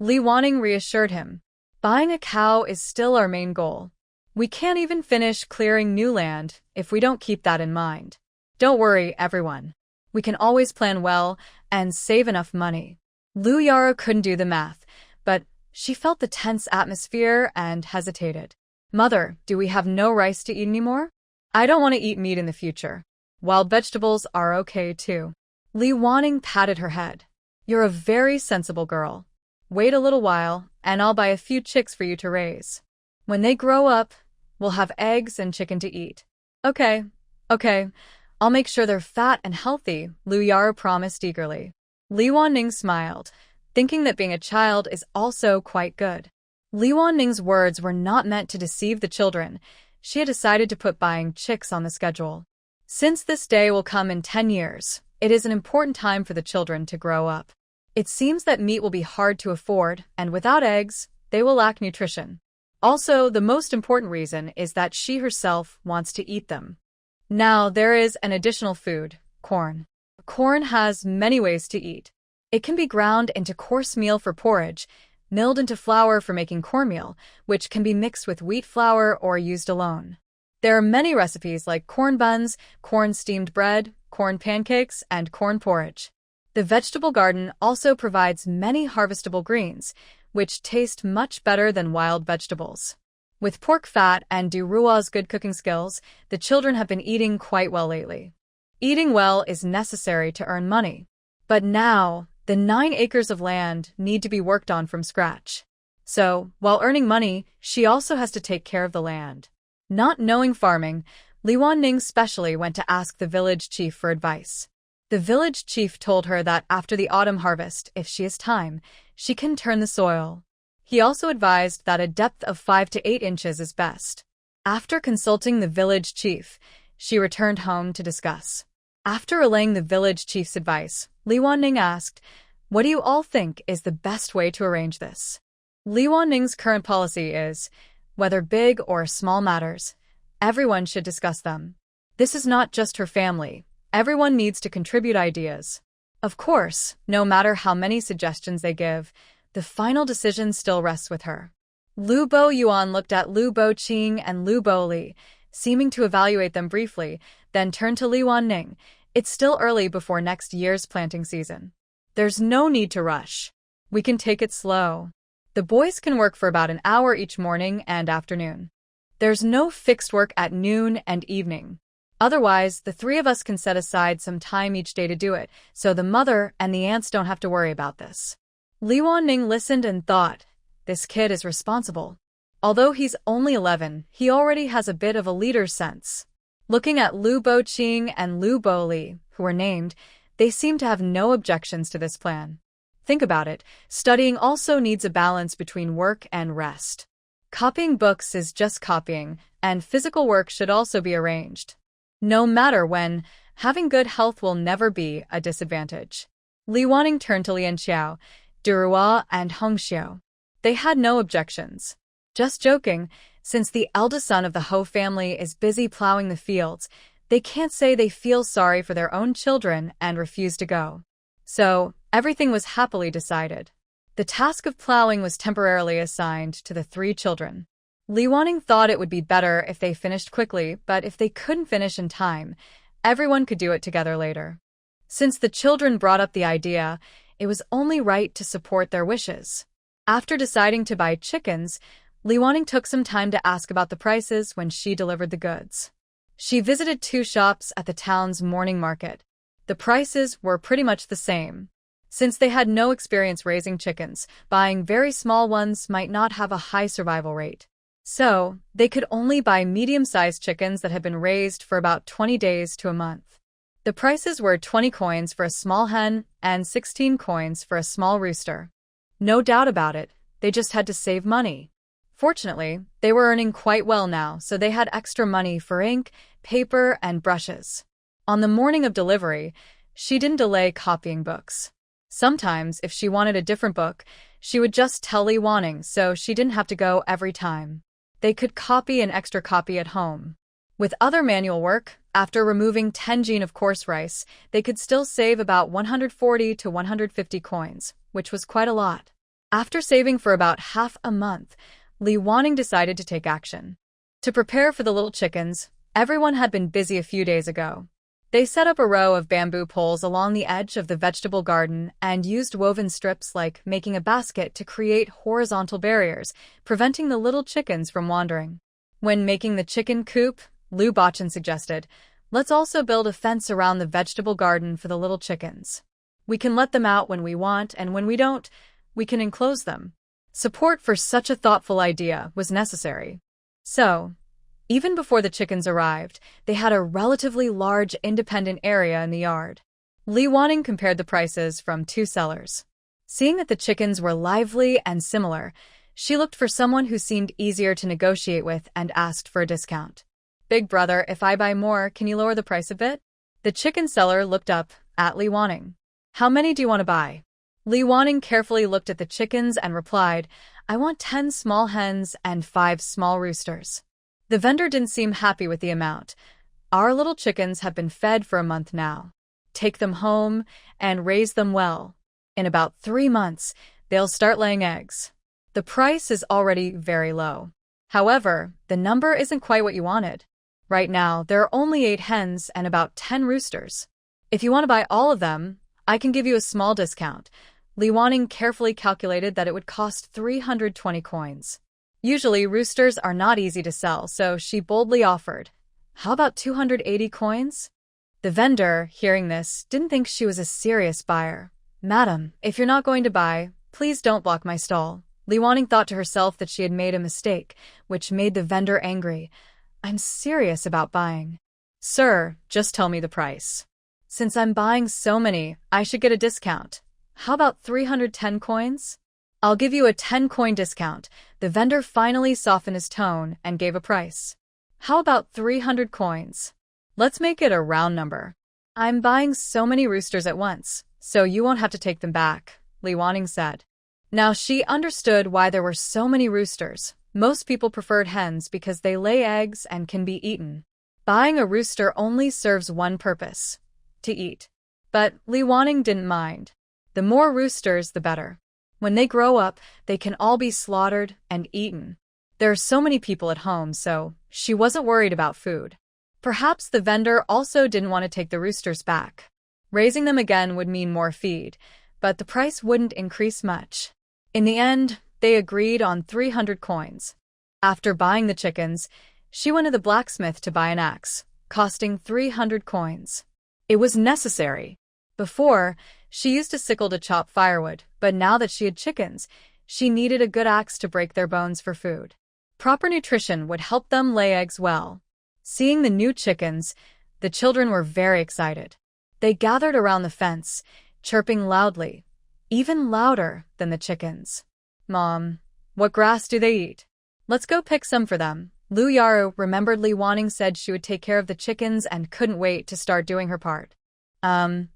Li Wanning reassured him. "Buying a cow is still our main goal. We can't even finish clearing new land if we don't keep that in mind. Don't worry, everyone. We can always plan well and save enough money." Lu Yara couldn't do the math, but she felt the tense atmosphere and hesitated. "Mother, do we have no rice to eat anymore? I don't want to eat meat in the future. Wild vegetables are okay too." Li Wanning patted her head. "You're a very sensible girl. Wait a little while, and I'll buy a few chicks for you to raise. When they grow up, we'll have eggs and chicken to eat." Okay. I'll make sure they're fat and healthy," Lu Yara promised eagerly. Li Wanning smiled. thinking that being a child is also quite good. Li Wanning's words were not meant to deceive the children. She had decided to put buying chicks on the schedule. Since this day will come in 10 years, it is an important time for the children to grow up. It seems that meat will be hard to afford, and without eggs, they will lack nutrition. Also, the most important reason is that she herself wants to eat them. Now, there is an additional food, corn. Corn has many ways to eat. It can be ground into coarse meal for porridge, milled into flour for making cornmeal, which can be mixed with wheat flour or used alone. There are many recipes like corn buns, corn steamed bread, corn pancakes, and corn porridge. The vegetable garden also provides many harvestable greens, which taste much better than wild vegetables. With pork fat and Durua's good cooking skills, the children have been eating quite well lately. Eating well is necessary to earn money. But now, the 9 acres of land need to be worked on from scratch. So, while earning money, she also has to take care of the land. Not knowing farming, Li Wanning specially went to ask the village chief for advice. The village chief told her that after the autumn harvest, if she has time, she can turn the soil. He also advised that a depth of 5 to 8 inches is best. After consulting the village chief, she returned home to discuss. After relaying the village chief's advice, Li Wanning asked, "What do you all think is the best way to arrange this?" Li Wanning's current policy is, whether big or small matters, everyone should discuss them. This is not just her family. Everyone needs to contribute ideas. Of course, no matter how many suggestions they give, the final decision still rests with her. Lu Bo Yuan looked at Lu Bo Qing and Lu Bo Li, seeming to evaluate them briefly, then turned to Li Wanning. It's still early before next year's planting season. There's no need to rush. We can take it slow. The boys can work for about an hour each morning and afternoon. There's no fixed work at noon and evening. Otherwise, the 3 of us can set aside some time each day to do it, so the mother and the aunts don't have to worry about this. Li Wanning listened and thought, this kid is responsible. Although he's only 11, he already has a bit of a leader's sense. Looking at Lu Bo Qing and Lu Bo Li, who were named, they seem to have no objections to this plan. Think about it, studying also needs a balance between work and rest. Copying books is just copying, and physical work should also be arranged. No matter when, having good health will never be a disadvantage. Li Wanning turned to Lian Xiao, Durua, and Hong Xiao. They had no objections. Just joking, since the eldest son of the Ho family is busy plowing the fields, they can't say they feel sorry for their own children and refuse to go. So, everything was happily decided. The task of plowing was temporarily assigned to the 3 children. Li Wanning thought it would be better if they finished quickly, but if they couldn't finish in time, everyone could do it together later. Since the children brought up the idea, it was only right to support their wishes. After deciding to buy chickens, Li Wanning took some time to ask about the prices when she delivered the goods. She visited 2 shops at the town's morning market. The prices were pretty much the same. Since they had no experience raising chickens, buying very small ones might not have a high survival rate. So, they could only buy medium-sized chickens that had been raised for about 20 days to a month. The prices were 20 coins for a small hen and 16 coins for a small rooster. No doubt about it, they just had to save money. Fortunately, they were earning quite well now, so they had extra money for ink, paper, and brushes. On the morning of delivery, she didn't delay copying books. Sometimes, if she wanted a different book, she would just tell Li Wanning, so she didn't have to go every time. They could copy an extra copy at home. With other manual work, after removing 10 jin of coarse rice, they could still save about 140 to 150 coins, which was quite a lot. After saving for about half a month, Li Wanning decided to take action. To prepare for the little chickens, everyone had been busy a few days ago. They set up a row of bamboo poles along the edge of the vegetable garden and used woven strips like making a basket to create horizontal barriers, preventing the little chickens from wandering. When making the chicken coop, Lu Bachan suggested, let's also build a fence around the vegetable garden for the little chickens. We can let them out when we want, and when we don't, we can enclose them. Support for such a thoughtful idea was necessary. So, even before the chickens arrived, they had a relatively large independent area in the yard. Li Wanning compared the prices from 2 sellers. Seeing that the chickens were lively and similar, she looked for someone who seemed easier to negotiate with and asked for a discount. Big brother, if I buy more, can you lower the price a bit? The chicken seller looked up at Li Wanning. How many do you want to buy? Li Wanning carefully looked at the chickens and replied, I want 10 small hens and 5 small roosters. The vendor didn't seem happy with the amount. Our little chickens have been fed for a month now. Take them home and raise them well. In about 3 months, they'll start laying eggs. The price is already very low. However, the number isn't quite what you wanted. Right now, there are only 8 hens and about 10 roosters. If you want to buy all of them, I can give you a small discount. Li Wanning carefully calculated that it would cost 320 coins. Usually, roosters are not easy to sell, so she boldly offered, how about 280 coins? The vendor, hearing this, didn't think she was a serious buyer. Madam, if you're not going to buy, please don't block my stall. Li Wanning thought to herself that she had made a mistake, which made the vendor angry. I'm serious about buying. Sir, just tell me the price. Since I'm buying so many, I should get a discount. How about 310 coins? I'll give you a 10-coin discount. The vendor finally softened his tone and gave a price. How about 300 coins? Let's make it a round number. I'm buying so many roosters at once, so you won't have to take them back, Li Wanning said. Now she understood why there were so many roosters. Most people preferred hens because they lay eggs and can be eaten. Buying a rooster only serves one purpose: to eat. But Li Wanning didn't mind. The more roosters, the better. When they grow up, they can all be slaughtered and eaten. There are so many people at home, so she wasn't worried about food. Perhaps the vendor also didn't want to take the roosters back. Raising them again would mean more feed, but the price wouldn't increase much. In the end, they agreed on 300 coins. After buying the chickens, she went to the blacksmith to buy an axe, costing 300 coins. It was necessary. Before, she used a sickle to chop firewood, but now that she had chickens, she needed a good axe to break their bones for food. Proper nutrition would help them lay eggs well. Seeing the new chickens, the children were very excited. They gathered around the fence, chirping loudly, even louder than the chickens. Mom, what grass do they eat? Let's go pick some for them. Lu Yaru remembered Li Wanning said she would take care of the chickens and couldn't wait to start doing her part.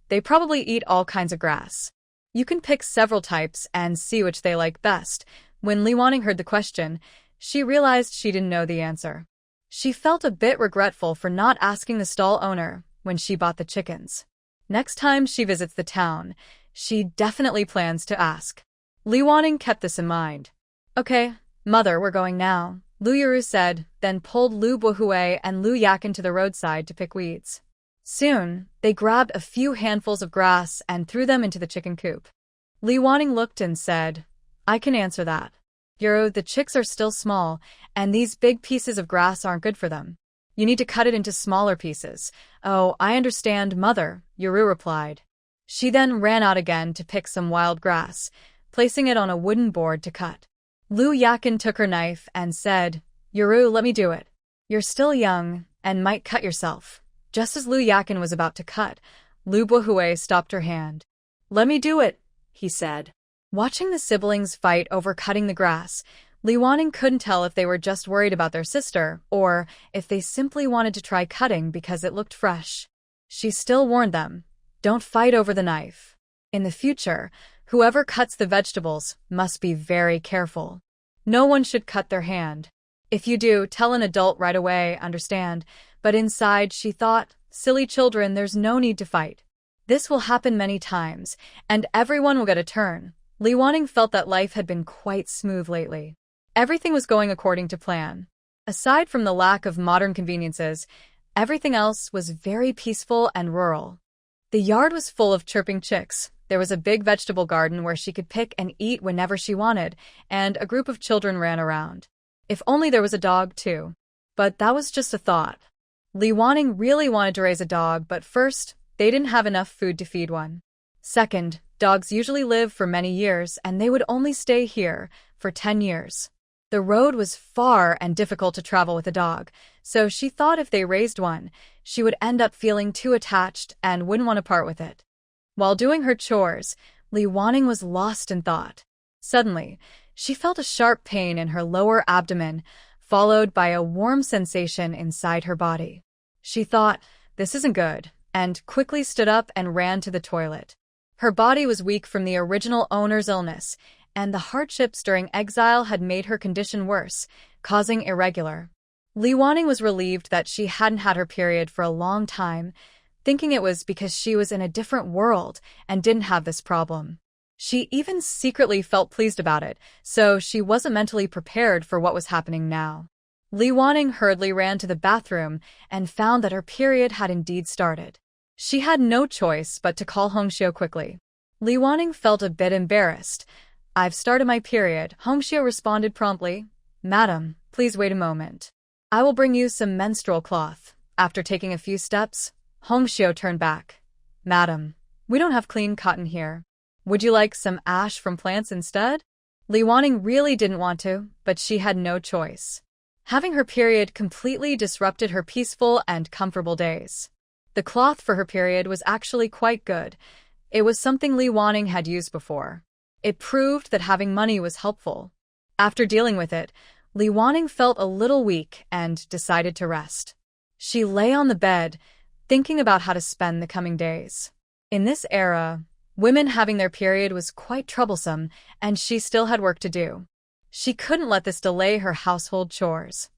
They probably eat all kinds of grass. You can pick several types and see which they like best. When Li Wanning heard the question, she realized she didn't know the answer. She felt a bit regretful for not asking the stall owner when she bought the chickens. Next time she visits the town, she definitely plans to ask. Li Wanning kept this in mind. Okay, mother, we're going now, Lu Yaru said, then pulled Lu Buhui and Lu Yakin to the roadside to pick weeds. Soon, they grabbed a few handfuls of grass and threw them into the chicken coop. Li Wanning looked and said, I can answer that. Yaru, the chicks are still small, and these big pieces of grass aren't good for them. You need to cut it into smaller pieces. Oh, I understand, mother, Yaru replied. She then ran out again to pick some wild grass, placing it on a wooden board to cut. Lu Yakin took her knife and said, Yaru, let me do it. You're still young and might cut yourself. Just as Lu Yakin was about to cut, Lu Buhui stopped her hand. Let me do it, he said. Watching the siblings fight over cutting the grass, Li Wanning couldn't tell if they were just worried about their sister or if they simply wanted to try cutting because it looked fresh. She still warned them, don't fight over the knife. In the future, whoever cuts the vegetables must be very careful. No one should cut their hand. If you do, tell an adult right away, understand? But inside, she thought, silly children, there's no need to fight. This will happen many times, and everyone will get a turn. Li Wanning felt that life had been quite smooth lately. Everything was going according to plan. Aside from the lack of modern conveniences, everything else was very peaceful and rural. The yard was full of chirping chicks. There was a big vegetable garden where she could pick and eat whenever she wanted, and a group of children ran around. If only there was a dog, too. But that was just a thought. Li Wanning really wanted to raise a dog, but first, they didn't have enough food to feed one. Second, dogs usually live for many years, and they would only stay here for 10 years. The road was far and difficult to travel with a dog, so she thought if they raised one, she would end up feeling too attached and wouldn't want to part with it. While doing her chores, Li Wanning was lost in thought. Suddenly, she felt a sharp pain in her lower abdomen, followed by a warm sensation inside her body. She thought, "This isn't good," and quickly stood up and ran to the toilet. Her body was weak from the original owner's illness, and the hardships during exile had made her condition worse, causing irregular. Li Wanning was relieved that she hadn't had her period for a long time, thinking it was because she was in a different world and didn't have this problem. She even secretly felt pleased about it, so she wasn't mentally prepared for what was happening now. Li Wanning hurriedly ran to the bathroom and found that her period had indeed started. She had no choice but to call Hongxiu quickly. Li Wanning felt a bit embarrassed. "I've started my period," Hongxiu responded promptly. "Madam, please wait a moment. I will bring you some menstrual cloth." After taking a few steps, Hongxiu turned back. "Madam, we don't have clean cotton here. Would you like some ash from plants instead?" Li Wanning really didn't want to, but she had no choice. Having her period completely disrupted her peaceful and comfortable days. The cloth for her period was actually quite good. It was something Li Wanning had used before. It proved that having money was helpful. After dealing with it, Li Wanning felt a little weak and decided to rest. She lay on the bed, thinking about how to spend the coming days. In this era, women having their period was quite troublesome, and she still had work to do. She couldn't let this delay her household chores.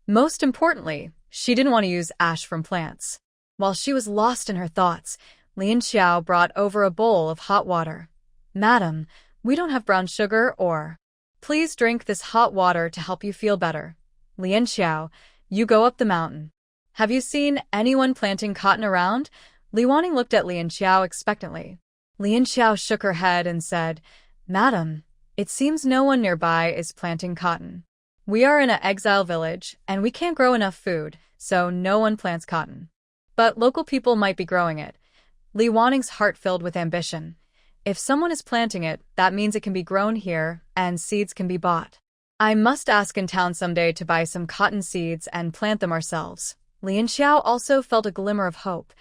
Most importantly, she didn't want to use ash from plants. While she was lost in her thoughts, Lian Xiao brought over a bowl of hot water. "Madam, we don't have brown sugar or... Please drink this hot water to help you feel better. Lian Xiao, you go up the mountain. Have you seen anyone planting cotton around?" Li Wanning looked at Lian Xiao expectantly. Lian Xiao shook her head and said, "Madam, it seems no one nearby is planting cotton. We are in an exile village, and we can't grow enough food, so no one plants cotton. But local people might be growing it." Li Wanning's heart filled with ambition. If someone is planting it, that means it can be grown here, and seeds can be bought. "I must ask in town someday to buy some cotton seeds and plant them ourselves." Lian Xiao also felt a glimmer of hope.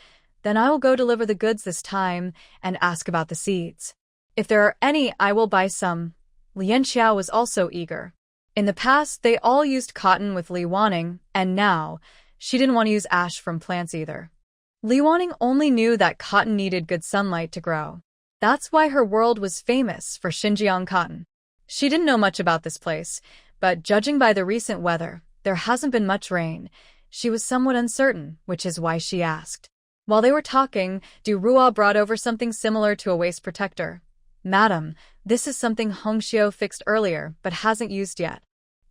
"Then I will go deliver the goods this time and ask about the seeds. If there are any, I will buy some." Lian Xiao was also eager. In the past, they all used cotton with Li Wanning, and now, she didn't want to use ash from plants either. Li Wanning only knew that cotton needed good sunlight to grow. That's why her world was famous for Xinjiang cotton. She didn't know much about this place, but judging by the recent weather, there hasn't been much rain. She was somewhat uncertain, which is why she asked. While they were talking, Du Rua brought over something similar to a waist protector. "Madam, this is something Hongxiu fixed earlier, but hasn't used yet.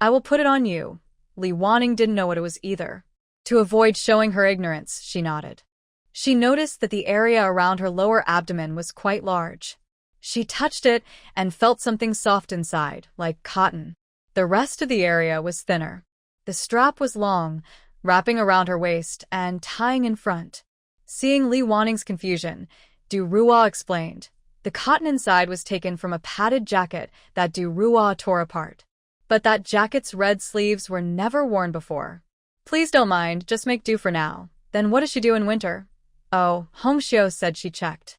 I will put it on you." Li Wanning didn't know what it was either. To avoid showing her ignorance, she nodded. She noticed that the area around her lower abdomen was quite large. She touched it and felt something soft inside, like cotton. The rest of the area was thinner. The strap was long, wrapping around her waist and tying in front. Seeing Li Wanning's confusion, Du Rua explained. The cotton inside was taken from a padded jacket that Du Rua tore apart. But that jacket's red sleeves were never worn before. "Please don't mind, just make do for now." "Then what does she do in winter?" "Oh," Hongxiu said she checked.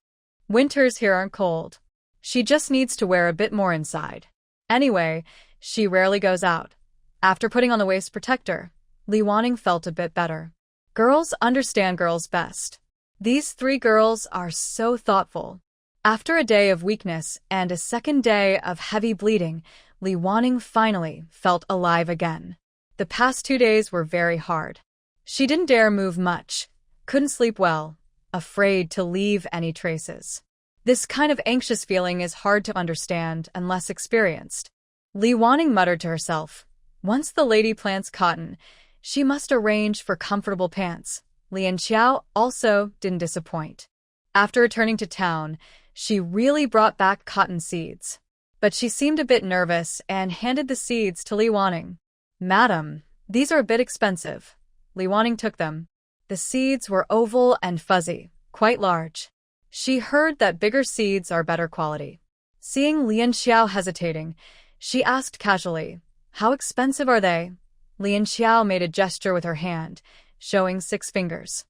"Winters here aren't cold. She just needs to wear a bit more inside. Anyway, she rarely goes out." After putting on the waist protector, Li Wanning felt a bit better. Girls understand girls best. These three girls are so thoughtful. After a day of weakness and a second day of heavy bleeding, Li Wanning finally felt alive again. The past 2 days were very hard. She didn't dare move much, couldn't sleep well, afraid to leave any traces. This kind of anxious feeling is hard to understand unless experienced. Li Wanning muttered to herself, "Once the lady plants cotton, she must arrange for comfortable pants." Lian Xiao also didn't disappoint. After returning to town, she really brought back cotton seeds. But she seemed a bit nervous and handed the seeds to Li Wanning. "Madam, these are a bit expensive." Li Wanning took them. The seeds were oval and fuzzy, quite large. She heard that bigger seeds are better quality. Seeing Lian Xiao hesitating, she asked casually, "How expensive are they?" Lian Xiao made a gesture with her hand, showing 6 fingers.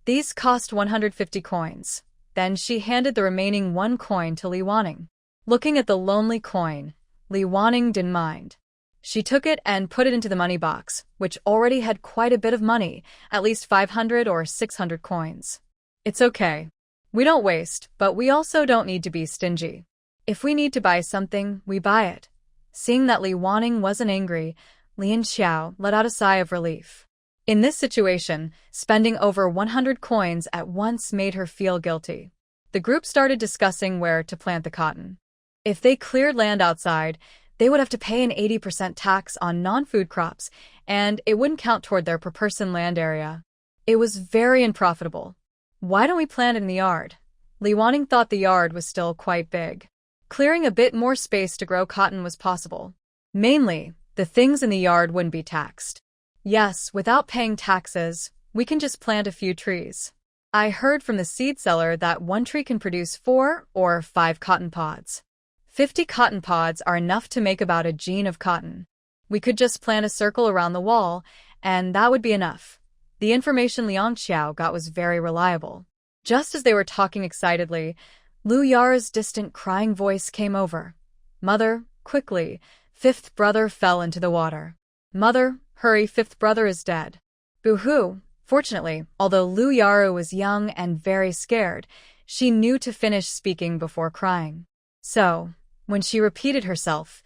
"These cost 150 coins." Then she handed the remaining 1 coin to Li Wanning. Looking at the lonely coin, Li Wanning didn't mind. She took it and put it into the money box, which already had quite a bit of money, at least 500 or 600 coins. It's okay. We don't waste, but we also don't need to be stingy. If we need to buy something, we buy it. Seeing that Li Wanning wasn't angry, Lian Xiao let out a sigh of relief. In this situation, spending over 100 coins at once made her feel guilty. The group started discussing where to plant the cotton. If they cleared land outside, they would have to pay an 80% tax on non-food crops, and it wouldn't count toward their per-person land area. It was very unprofitable. Why don't we plant in the yard? Li Wanning thought the yard was still quite big. Clearing a bit more space to grow cotton was possible. Mainly, the things in the yard wouldn't be taxed. Yes, without paying taxes, we can just plant a few trees. I heard from the seed seller that 1 tree can produce 4 or 5 cotton pods. 50 cotton pods are enough to make about a jean of cotton. We could just plant a circle around the wall, and that would be enough. The information Liang Xiao got was very reliable. Just as they were talking excitedly, Lu Yara's distant crying voice came over. "Mother, quickly, 5th brother fell into the water. Mother, hurry, 5th brother is dead." Boo-hoo. Fortunately, although Lu Yara was young and very scared, she knew to finish speaking before crying. So, when she repeated herself,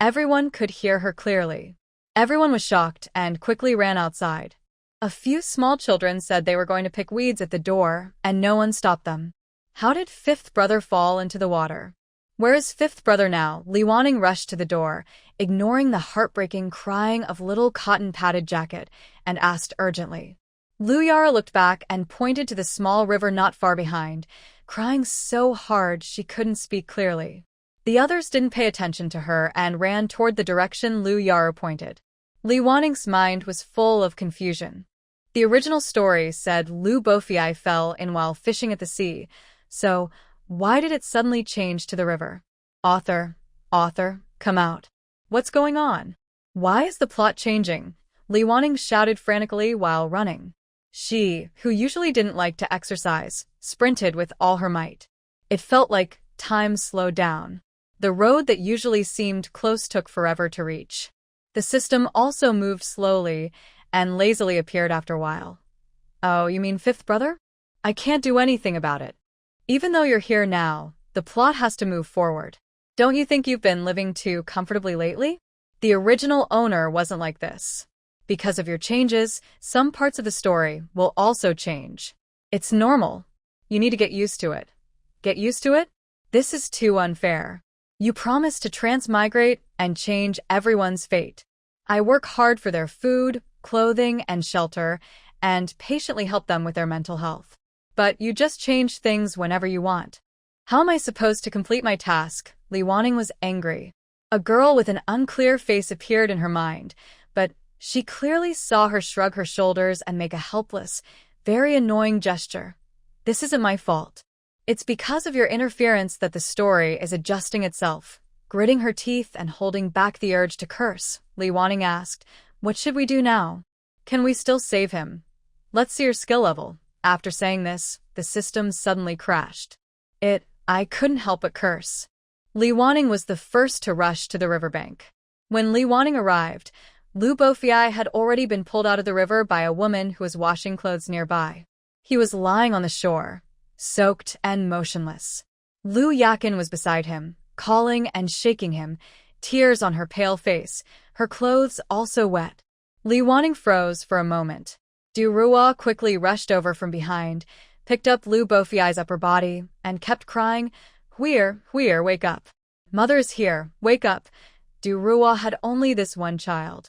everyone could hear her clearly. Everyone was shocked and quickly ran outside. A few small children said they were going to pick weeds at the door, and no one stopped them. How did 5th brother fall into the water? Where is 5th brother now? Li Wanning rushed to the door, ignoring the heartbreaking crying of little cotton-padded jacket, and asked urgently. Lu Yara looked back and pointed to the small river not far behind, crying so hard she couldn't speak clearly. The others didn't pay attention to her and ran toward the direction Lu Yara pointed. Li Wanning's mind was full of confusion. The original story said Lu Bofiai fell in while fishing at the sea, so why did it suddenly change to the river? Author, come out. What's going on? Why is the plot changing? Li Wanning shouted frantically while running. She, who usually didn't like to exercise, sprinted with all her might. It felt like time slowed down. The road that usually seemed close took forever to reach. The system also moved slowly and lazily appeared after a while. Oh, you mean 5th brother? I can't do anything about it. Even though you're here now, the plot has to move forward. Don't you think you've been living too comfortably lately? The original owner wasn't like this. Because of your changes, some parts of the story will also change. It's normal. You need to get used to it. Get used to it? This is too unfair. You promised to transmigrate and change everyone's fate. I work hard for their food, clothing, and shelter, and patiently help them with their mental health. But you just change things whenever you want. How am I supposed to complete my task? Li Wanning was angry. A girl with an unclear face appeared in her mind, but she clearly saw her shrug her shoulders and make a helpless, very annoying gesture. This isn't my fault. It's because of your interference that the story is adjusting itself. Gritting her teeth and holding back the urge to curse, Li Wanning asked, "What should we do now? Can we still save him? Let's see your skill level." After saying this, the system suddenly crashed. I couldn't help but curse. Li Wanning was the first to rush to the riverbank. When Li Wanning arrived, Lu Bofiai had already been pulled out of the river by a woman who was washing clothes nearby. He was lying on the shore, soaked and motionless. Lu Yakin was beside him, calling and shaking him, tears on her pale face, her clothes also wet. Li Wanning froze for a moment. Du Ruo quickly rushed over from behind, picked up Lu Bofiai's upper body, and kept crying, Huir, wake up. Mother is here, wake up. Du Ruo had only this one child.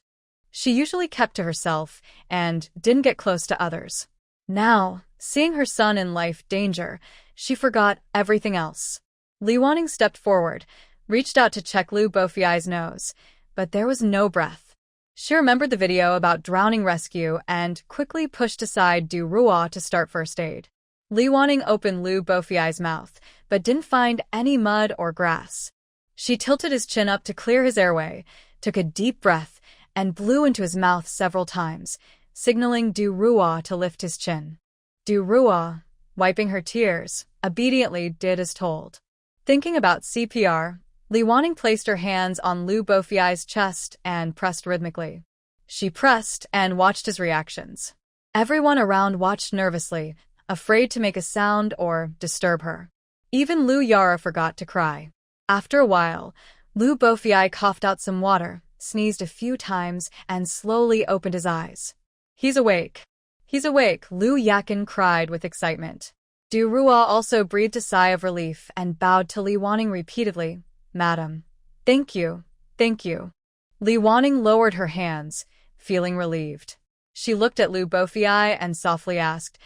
She usually kept to herself and didn't get close to others. Now, seeing her son in life danger, she forgot everything else. Li Wanning stepped forward, reached out to check Lu Bofiai's nose, but there was no breath. She remembered the video about drowning rescue and quickly pushed aside Du Ruo to start first aid. Li Wanning opened Lu Bofiai's mouth, but didn't find any mud or grass. She tilted his chin up to clear his airway, took a deep breath, and blew into his mouth several times, signaling Du Ruo to lift his chin. Du Ruo, wiping her tears, obediently did as told. Thinking about CPR, Li Wanning placed her hands on Lu Bofiai's chest and pressed rhythmically. She pressed and watched his reactions. Everyone around watched nervously, afraid to make a sound or disturb her. Even Lu Yara forgot to cry. After a while, Lu Bofiai coughed out some water, sneezed a few times, and slowly opened his eyes. He's awake. He's awake, Lu Yakin cried with excitement. Du Rua also breathed a sigh of relief and bowed to Li Wanning repeatedly. Madam. Thank you. Thank you. Li Wanning lowered her hands, feeling relieved. She looked at Lu Bofiai and softly asked,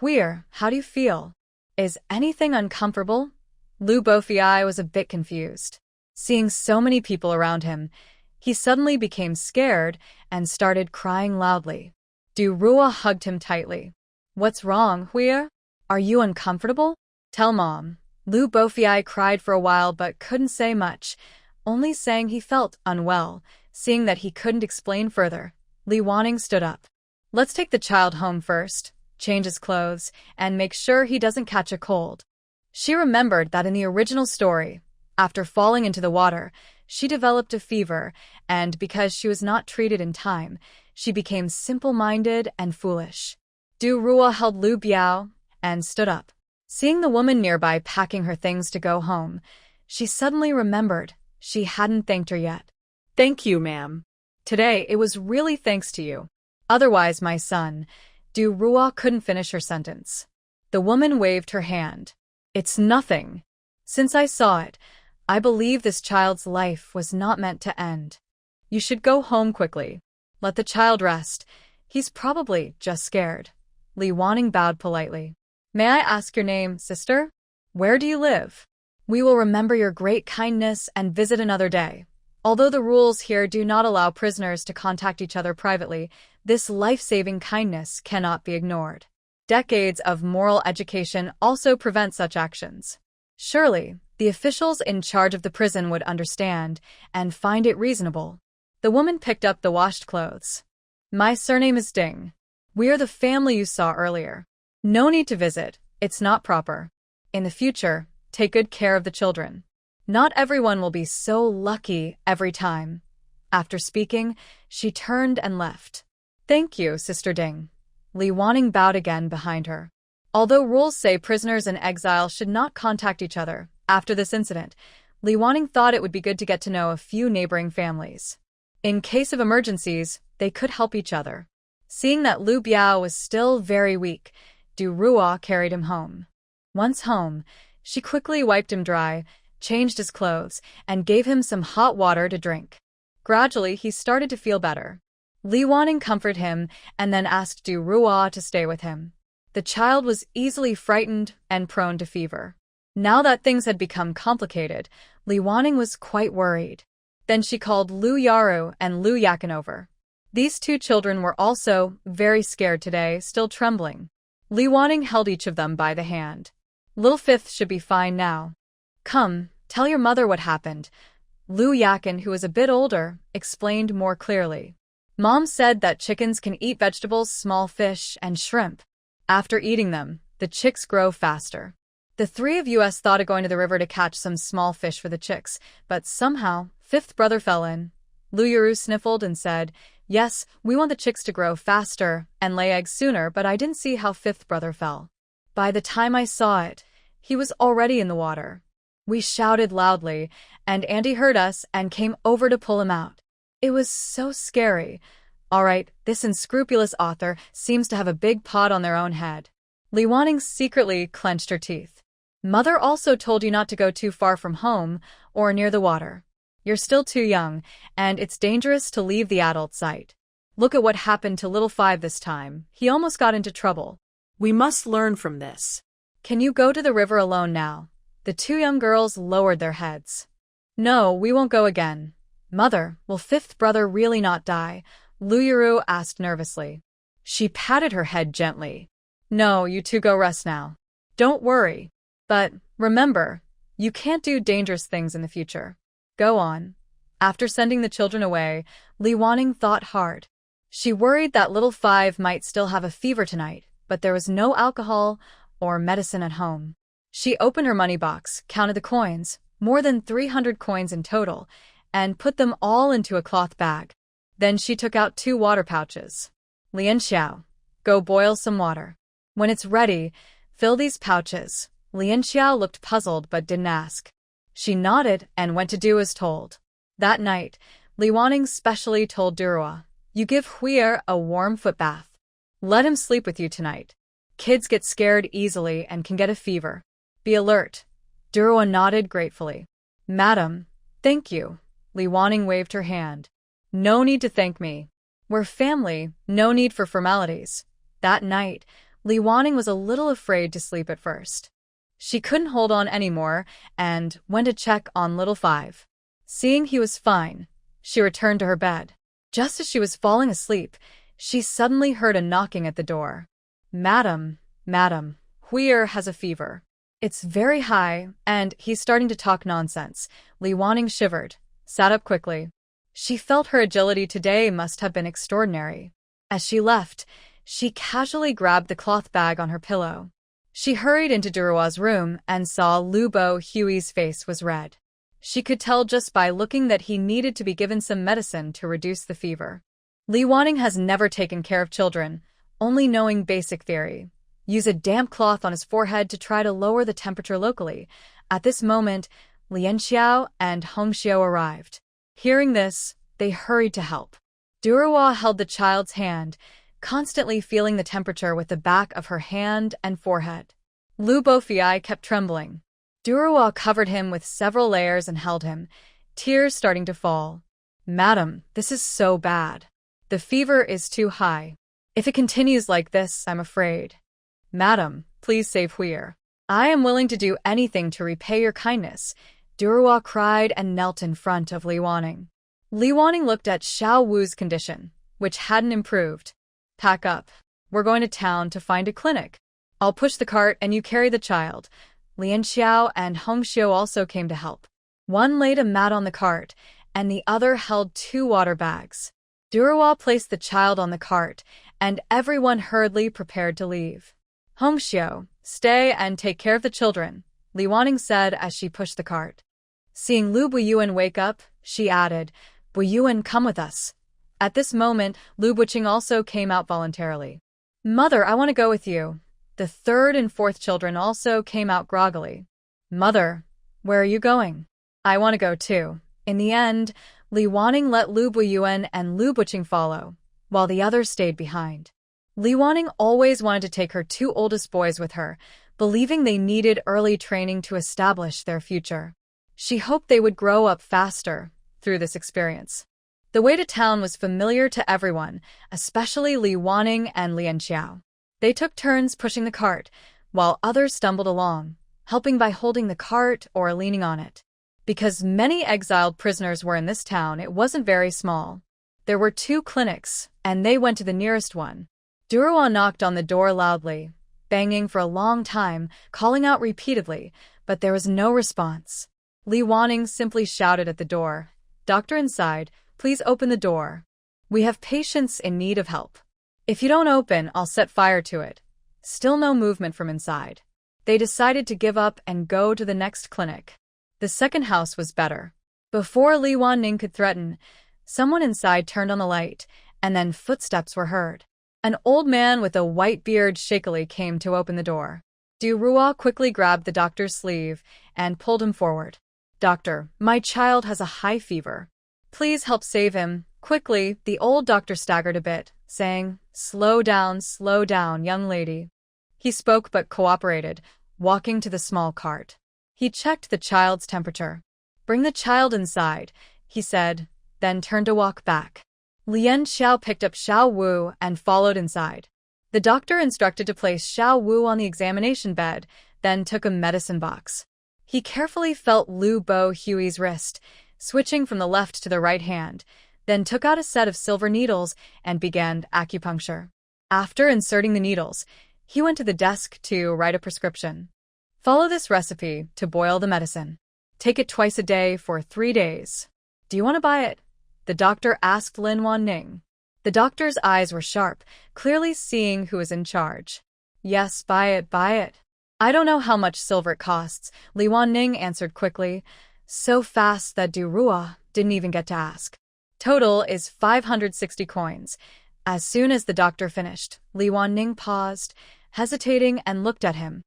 Huir, how do you feel? Is anything uncomfortable? Lu Bofiai was a bit confused. Seeing so many people around him, he suddenly became scared and started crying loudly. Du Rua hugged him tightly. What's wrong, Huir? Are you uncomfortable? Tell Mom. Lu Bofiai cried for a while but couldn't say much, only saying he felt unwell. Seeing that he couldn't explain further, Li Wanning stood up. Let's take the child home first, change his clothes, and make sure he doesn't catch a cold. She remembered that in the original story, after falling into the water, she developed a fever, and because she was not treated in time, she became simple-minded and foolish. Du Rua held Lu Biao and stood up. Seeing the woman nearby packing her things to go home, she suddenly remembered she hadn't thanked her yet. Thank you, ma'am. Today it was really thanks to you. Otherwise, my son. Du Rua couldn't finish her sentence. The woman waved her hand. It's nothing. Since I saw it, I believe this child's life was not meant to end. You should go home quickly. Let the child rest. He's probably just scared. Li Wanning bowed politely. May I ask your name, sister? Where do you live? We will remember your great kindness and visit another day. Although the rules here do not allow prisoners to contact each other privately, this life-saving kindness cannot be ignored. Decades of moral education also prevent such actions. Surely, the officials in charge of the prison would understand and find it reasonable. The woman picked up the washed clothes. My surname is Ding. We are the family you saw earlier. No need to visit, it's not proper. In the future, take good care of the children. Not everyone will be so lucky every time. After speaking, she turned and left. Thank you, Sister Ding. Li Wanning bowed again behind her. Although rules say prisoners in exile should not contact each other, after this incident, Li Wanning thought it would be good to get to know a few neighboring families. In case of emergencies, they could help each other. Seeing that Lu Biao was still very weak, Du Rua carried him home. Once home, she quickly wiped him dry, changed his clothes, and gave him some hot water to drink. Gradually, he started to feel better. Li Wanning comforted him and then asked Du Rua to stay with him. The child was easily frightened and prone to fever. Now that things had become complicated, Li Wanning was quite worried. Then she called Lu Yaru and Lu Yakin over. These two children were also very scared today, still trembling. Li Wanning held each of them by the hand. Little Fifth should be fine now. Come, tell your mother what happened. Lu Yakin, who was a bit older, explained more clearly. Mom said that chickens can eat vegetables, small fish, and shrimp. After eating them, the chicks grow faster. The three of us thought of going to the river to catch some small fish for the chicks, but somehow, Fifth brother fell in. Lu Yaru sniffled and said, Yes, we want the chicks to grow faster and lay eggs sooner, but I didn't see how Fifth brother fell. By the time I saw it, he was already in the water. We shouted loudly, and Andy heard us and came over to pull him out. It was so scary. All right, this unscrupulous author seems to have a big pot on their own head. Li Wanning secretly clenched her teeth. Mother also told you not to go too far from home or near the water. You're still too young, and it's dangerous to leave the adult sight. Look at what happened to little Five this time. He almost got into trouble. We must learn from this. Can you go to the river alone now? The two young girls lowered their heads. No, we won't go again. Mother, will Fifth brother really not die? Lu Yaru asked nervously. She patted her head gently. No, you two go rest now. Don't worry. But, remember, you can't do dangerous things in the future. Go on. After sending the children away, Li Wanning thought hard. She worried that little Five might still have a fever tonight, but there was no alcohol or medicine at home. She opened her money box, counted the coins, more than 300 coins in total, and put them all into a cloth bag. Then she took out 2 water pouches. Lian Xiao, go boil some water. When it's ready, fill these pouches. Lian Xiao looked puzzled but didn't ask. She nodded and went to do as told. That night, Li Wanning specially told Duruo, you give Huier a warm foot bath. Let him sleep with you tonight. Kids get scared easily and can get a fever. Be alert. Duruo nodded gratefully. Madam, thank you. Li Wanning waved her hand. No need to thank me. We're family, no need for formalities. That night, Li Wanning was a little afraid to sleep at first. She couldn't hold on anymore and went to check on little Five. Seeing he was fine, she returned to her bed. Just as she was falling asleep, she suddenly heard a knocking at the door. Madam, Huier has a fever. It's very high, and he's starting to talk nonsense. Li Wanning shivered, sat up quickly. She felt her agility today must have been extraordinary. As she left, she casually grabbed the cloth bag on her pillow. She hurried into Duruo's room and saw Lu Bo Hui's face was red. She could tell just by looking that he needed to be given some medicine to reduce the fever. Li Wanning has never taken care of children, only knowing basic theory. Use a damp cloth on his forehead to try to lower the temperature locally. At this moment, Lian Xiao and Hong Xiao arrived. Hearing this, they hurried to help. Duruo held the child's hand, constantly feeling the temperature with the back of her hand and forehead. Lu Bofiai kept trembling. Duruo covered him with several layers and held him, tears starting to fall. Madam, this is so bad. The fever is too high. If it continues like this, I'm afraid. Madam, please save Huier. I am willing to do anything to repay your kindness. Duruo cried and knelt in front of Li Wanning. Li Wanning looked at Xiao Wu's condition, which hadn't improved. Pack up. We're going to town to find a clinic. I'll push the cart and you carry the child. Lian Xiao and Hong Xiao also came to help. One laid a mat on the cart, and the other held 2 water bags. Duruo placed the child on the cart, and everyone hurriedly prepared to leave. Hong Xiao, stay and take care of the children, Li Wanning said as she pushed the cart. Seeing Lu Buyuan wake up, she added, Buyuan, come with us. At this moment, Lu Buqing also came out voluntarily. Mother, I want to go with you. The 3rd and 4th children also came out groggily. Mother, where are you going? I want to go too. In the end, Li Wanning let Lu Buyuan and Lu Buqing follow, while the others stayed behind. Li Wanning always wanted to take her 2 oldest boys with her, believing they needed early training to establish their future. She hoped they would grow up faster through this experience. The way to town was familiar to everyone, especially Li Wanning and Lian Xiao. They took turns pushing the cart, while others stumbled along, helping by holding the cart or leaning on it. Because many exiled prisoners were in this town, it wasn't very small. There were 2 clinics, and they went to the nearest one. Duruo knocked on the door loudly, banging for a long time, calling out repeatedly, but there was no response. Li Wanning simply shouted at the door, Doctor inside, please open the door. We have patients in need of help. If you don't open, I'll set fire to it. Still no movement from inside. They decided to give up and go to the next clinic. The second house was better. Before Li Wanning could threaten, someone inside turned on the light, and then footsteps were heard. An old man with a white beard shakily came to open the door. Duruo quickly grabbed the doctor's sleeve and pulled him forward. Doctor, my child has a high fever. Please help save him. Quickly, the old doctor staggered a bit, saying, slow down, young lady. He spoke but cooperated, walking to the small cart. He checked the child's temperature. Bring the child inside, he said, then turned to walk back. Lian Xiao picked up Xiao Wu and followed inside. The doctor instructed to place Xiao Wu on the examination bed, then took a medicine box. He carefully felt Lu Bo Hui's wrist, switching from the left to the right hand, then took out a set of silver needles and began acupuncture. After inserting the needles, he went to the desk to write a prescription. Follow this recipe to boil the medicine. Take it twice a day for 3 days. Do you want to buy it? The doctor asked Lin Wanning. The doctor's eyes were sharp, clearly seeing who was in charge. Yes, buy it. I don't know how much silver it costs, Li Wanning answered quickly, so fast that Du Rua didn't even get to ask. Total is 560 coins. As soon as the doctor finished, Li Wanning paused, hesitating, and looked at him.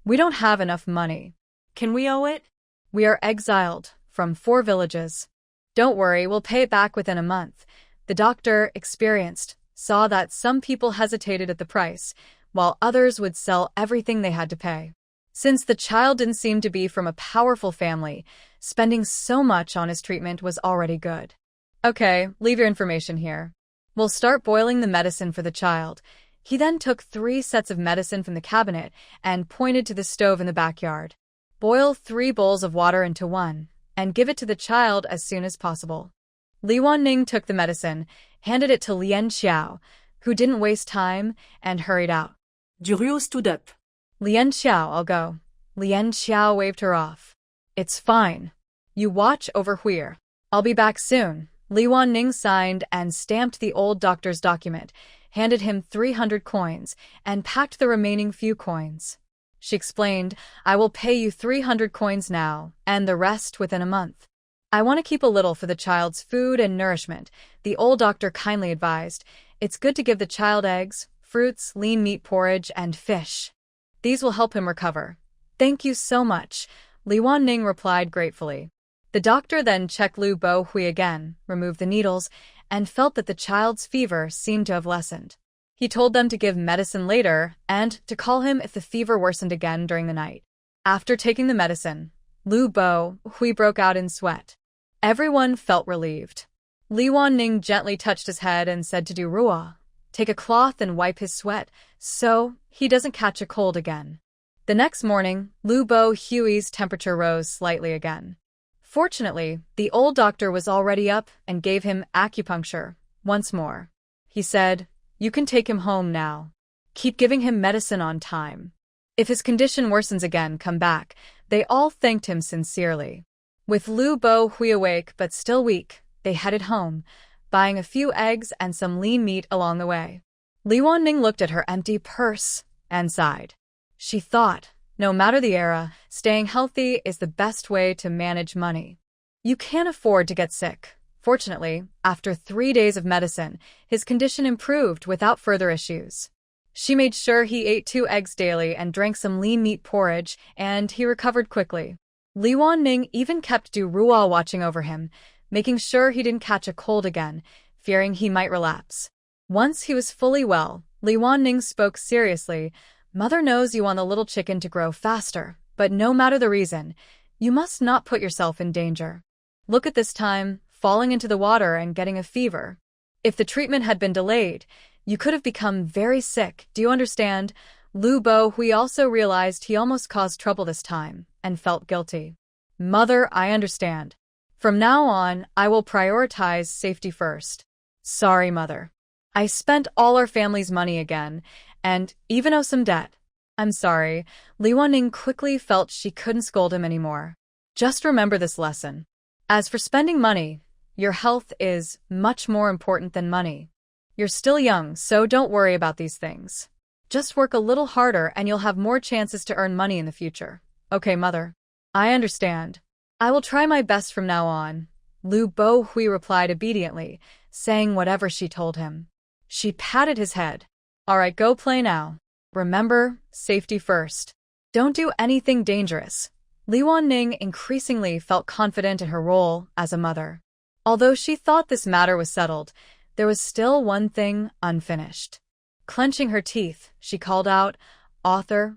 We don't have enough money. Can we owe it? We are exiled from 4 villages. Don't worry, we'll pay it back within a month. The doctor, experienced, saw that some people hesitated at the price, while others would sell everything they had to pay. Since the child didn't seem to be from a powerful family, spending so much on his treatment was already good. Okay, leave your information here. We'll start boiling the medicine for the child. He then took 3 sets of medicine from the cabinet and pointed to the stove in the backyard. Boil 3 bowls of water into one, and give it to the child as soon as possible. Li Wanning took the medicine, handed it to Lian Xiao, who didn't waste time, and hurried out. Du Rua stood up. Lian Xiao, I'll go. Lian Xiao waved her off. It's fine. You watch over here. I'll be back soon. Li Wanning signed and stamped the old doctor's document, handed him 300 coins, and packed the remaining few coins. She explained, I will pay you 300 coins now, and the rest within a month. I want to keep a little for the child's food and nourishment, the old doctor kindly advised. It's good to give the child eggs, fruits, lean meat porridge, and fish. These will help him recover. Thank you so much, Li Wanning replied gratefully. The doctor then checked Lu Bo Hui again, removed the needles, and felt that the child's fever seemed to have lessened. He told them to give medicine later and to call him if the fever worsened again during the night. After taking the medicine, Lu Bo Hui broke out in sweat. Everyone felt relieved. Li Wanning gently touched his head and said to Du Rua, take a cloth and wipe his sweat so he doesn't catch a cold again. The next morning, Lu Bo Hui's temperature rose slightly again. Fortunately, the old doctor was already up and gave him acupuncture once more. He said, you can take him home now. Keep giving him medicine on time. If his condition worsens again, come back. They all thanked him sincerely. With Lu Bo Hui awake but still weak, they headed home, buying a few eggs and some lean meat along the way. Li Wanning looked at her empty purse and sighed. She thought, no matter the era, staying healthy is the best way to manage money. You can't afford to get sick. Fortunately, after 3 days of medicine, his condition improved without further issues. She made sure he ate 2 eggs daily and drank some lean meat porridge, and he recovered quickly. Li Wanning even kept Du Rua watching over him, making sure he didn't catch a cold again, fearing he might relapse. Once he was fully well, Li Wanning spoke seriously. Mother knows you want the little chicken to grow faster, but no matter the reason, you must not put yourself in danger. Look at this time, falling into the water and getting a fever. If the treatment had been delayed, you could have become very sick, do you understand? Lu Bo Hui also realized he almost caused trouble this time, and felt guilty. Mother, I understand. From now on, I will prioritize safety first. Sorry, Mother. I spent all our family's money again, and even owe some debt. I'm sorry. Li Wanning quickly felt she couldn't scold him anymore. Just remember this lesson. As for spending money, your health is much more important than money. You're still young, so don't worry about these things. Just work a little harder and you'll have more chances to earn money in the future. Okay, Mother. I understand. I will try my best from now on. Lu Bo Hui replied obediently, saying whatever she told him. She patted his head. All right, go play now. Remember, safety first. Don't do anything dangerous. Li Wanning increasingly felt confident in her role as a mother. Although she thought this matter was settled, there was still one thing unfinished. Clenching her teeth, she called out, Author,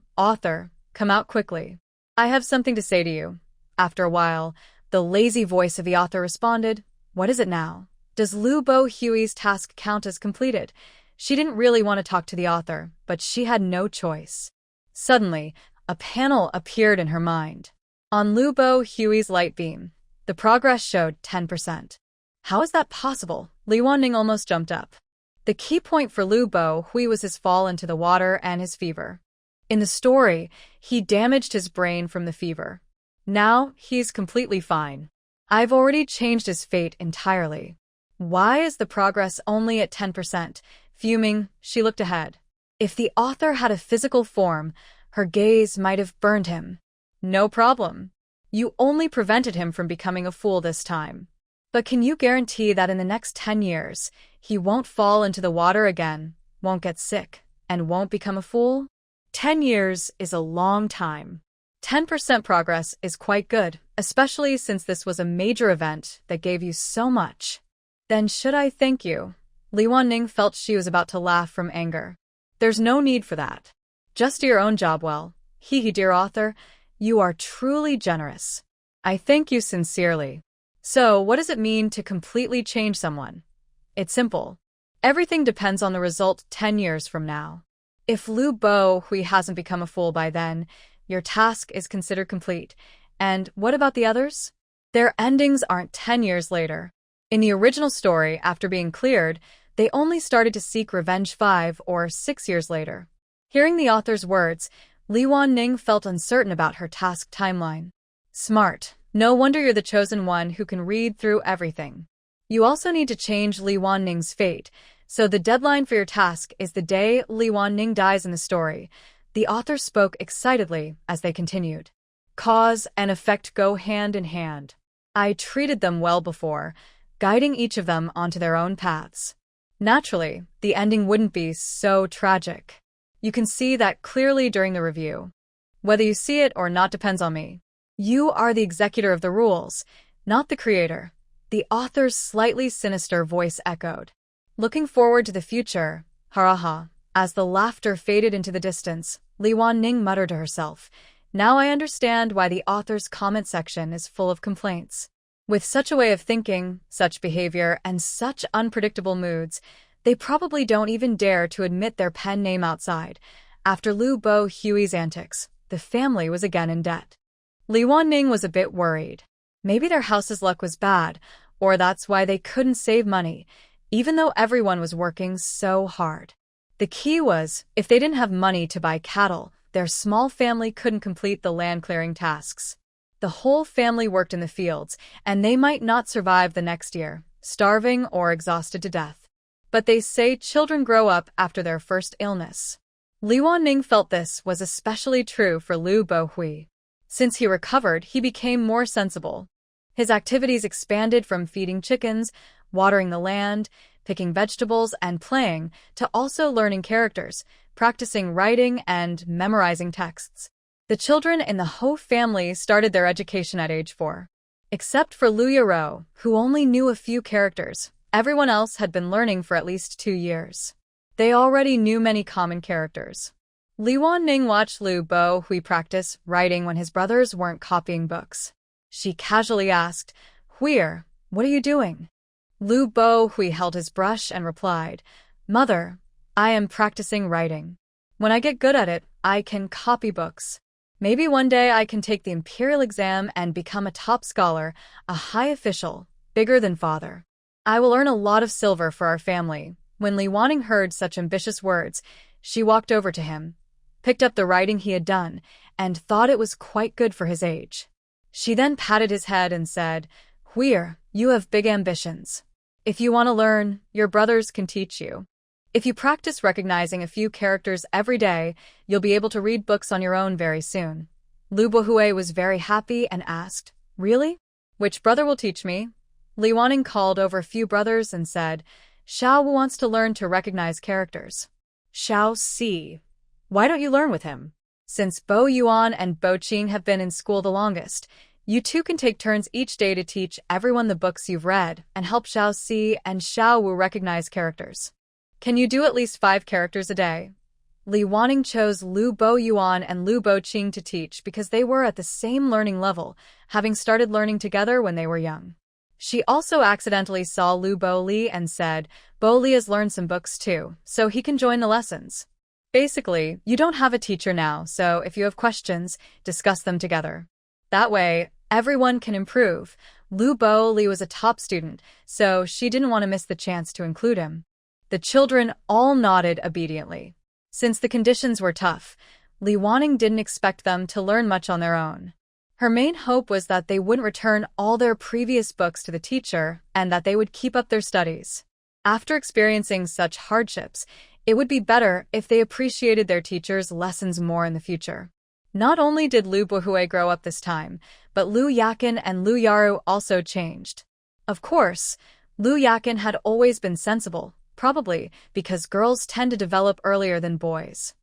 come out quickly. I have something to say to you. After a while, the lazy voice of the author responded, What is it now? Does Lu Bo Hui's task count as completed? She didn't really want to talk to the author, but she had no choice. Suddenly, a panel appeared in her mind. On Lu Bo Hui's light beam, the progress showed 10%. How is that possible? Li Wanning almost jumped up. The key point for Lu Bo Hui was his fall into the water and his fever. In the story, he damaged his brain from the fever. Now, he's completely fine. I've already changed his fate entirely. Why is the progress only at 10%? Fuming, she looked ahead. If the author had a physical form, Her gaze might have burned him. No problem. You only prevented him from becoming a fool this time. But can you guarantee that in the next 10 years, he won't fall into the water again, won't get sick, and won't become a fool? 10 years is a long time. 10% progress is quite good, especially since this was a major event that gave you so much. Then should I thank you? Li Wanning felt she was about to laugh from anger. There's no need for that. Just do your own job well. Hee, dear author, you are truly generous. I thank you sincerely. So, what does it mean to completely change someone? It's simple. Everything depends on the result 10 years from now. If Lu Bohui hasn't become a fool by then, your task is considered complete. And what about the others? Their endings aren't 10 years later. In the original story, after being cleared, they only started to seek revenge 5 or 6 years later. Hearing the author's words, Li Wanning felt uncertain about her task timeline. Smart. No wonder you're the chosen one who can read through everything. You also need to change Li Wanning's fate, so the deadline for your task is the day Li Wanning dies in the story. The author spoke excitedly as they continued. Cause and effect go hand in hand. I treated them well before, guiding each of them onto their own paths. Naturally, the ending wouldn't be so tragic. You can see that clearly during the review. Whether you see it or not depends on me. You are the executor of the rules, not the creator. The author's slightly sinister voice echoed. Looking forward to the future, haraha. As the laughter faded into the distance, Li Wanning muttered to herself, now I understand why the author's comment section is full of complaints. With such a way of thinking, such behavior, and such unpredictable moods, they probably don't even dare to admit their pen name outside. After Lu Bohui's antics, the family was again in debt. Li Wanning was a bit worried. Maybe their house's luck was bad, or that's why they couldn't save money, even though everyone was working so hard. The key was, if they didn't have money to buy cattle, their small family couldn't complete the land-clearing tasks. The whole family worked in the fields, and they might not survive the next year, starving or exhausted to death. But they say children grow up after their first illness. Li Wanning felt this was especially true for Lu Bohui. Since he recovered, he became more sensible. His activities expanded from feeding chickens, watering the land, picking vegetables, and playing, to also learning characters, practicing writing, and memorizing texts. The children in the Ho family started their education at age 4. Except for Lu Yaro, who only knew a few characters, everyone else had been learning for at least 2 years. They already knew many common characters. Li Wanning watched Lu Bohui practice writing when his brothers weren't copying books. She casually asked, Huir, what are you doing? Lu Bohui held his brush and replied, Mother, I am practicing writing. When I get good at it, I can copy books. Maybe one day I can take the imperial exam and become a top scholar, a high official, bigger than father. I will earn a lot of silver for our family. When Li Wanning heard such ambitious words, she walked over to him, picked up the writing he had done, and thought it was quite good for his age. She then patted his head and said, Huir, you have big ambitions. If you want to learn, your brothers can teach you. If you practice recognizing a few characters every day, you'll be able to read books on your own very soon. Lu Bohui was very happy and asked, Really? Which brother will teach me? Li Wanning called over a few brothers and said, Xiao Wu wants to learn to recognize characters. Xiao Si. Why don't you learn with him? Since Bo Yuan and Bo Qing have been in school the longest, you two can take turns each day to teach everyone the books you've read and help Xiao Si and Xiao Wu recognize characters. Can you do at least 5 characters a day? Li Wanning chose Lu Bo Yuan and Lu Bo Qing to teach because they were at the same learning level, having started learning together when they were young. She also accidentally saw Lu Bo Li and said, Bo Li has learned some books too, so he can join the lessons. Basically, you don't have a teacher now, so if you have questions, discuss them together. That way, everyone can improve. Lu Bo Li was a top student, so she didn't want to miss the chance to include him. The children all nodded obediently. Since the conditions were tough, Li Wanning didn't expect them to learn much on their own. Her main hope was that they wouldn't return all their previous books to the teacher and that they would keep up their studies. After experiencing such hardships, It would be better if they appreciated their teachers' lessons more in the future. Not only did Lu Buhui grow up this time, but Lu Yakin and Lu Yaru also changed. Of course, Lu Yakin had always been sensible, probably because girls tend to develop earlier than boys.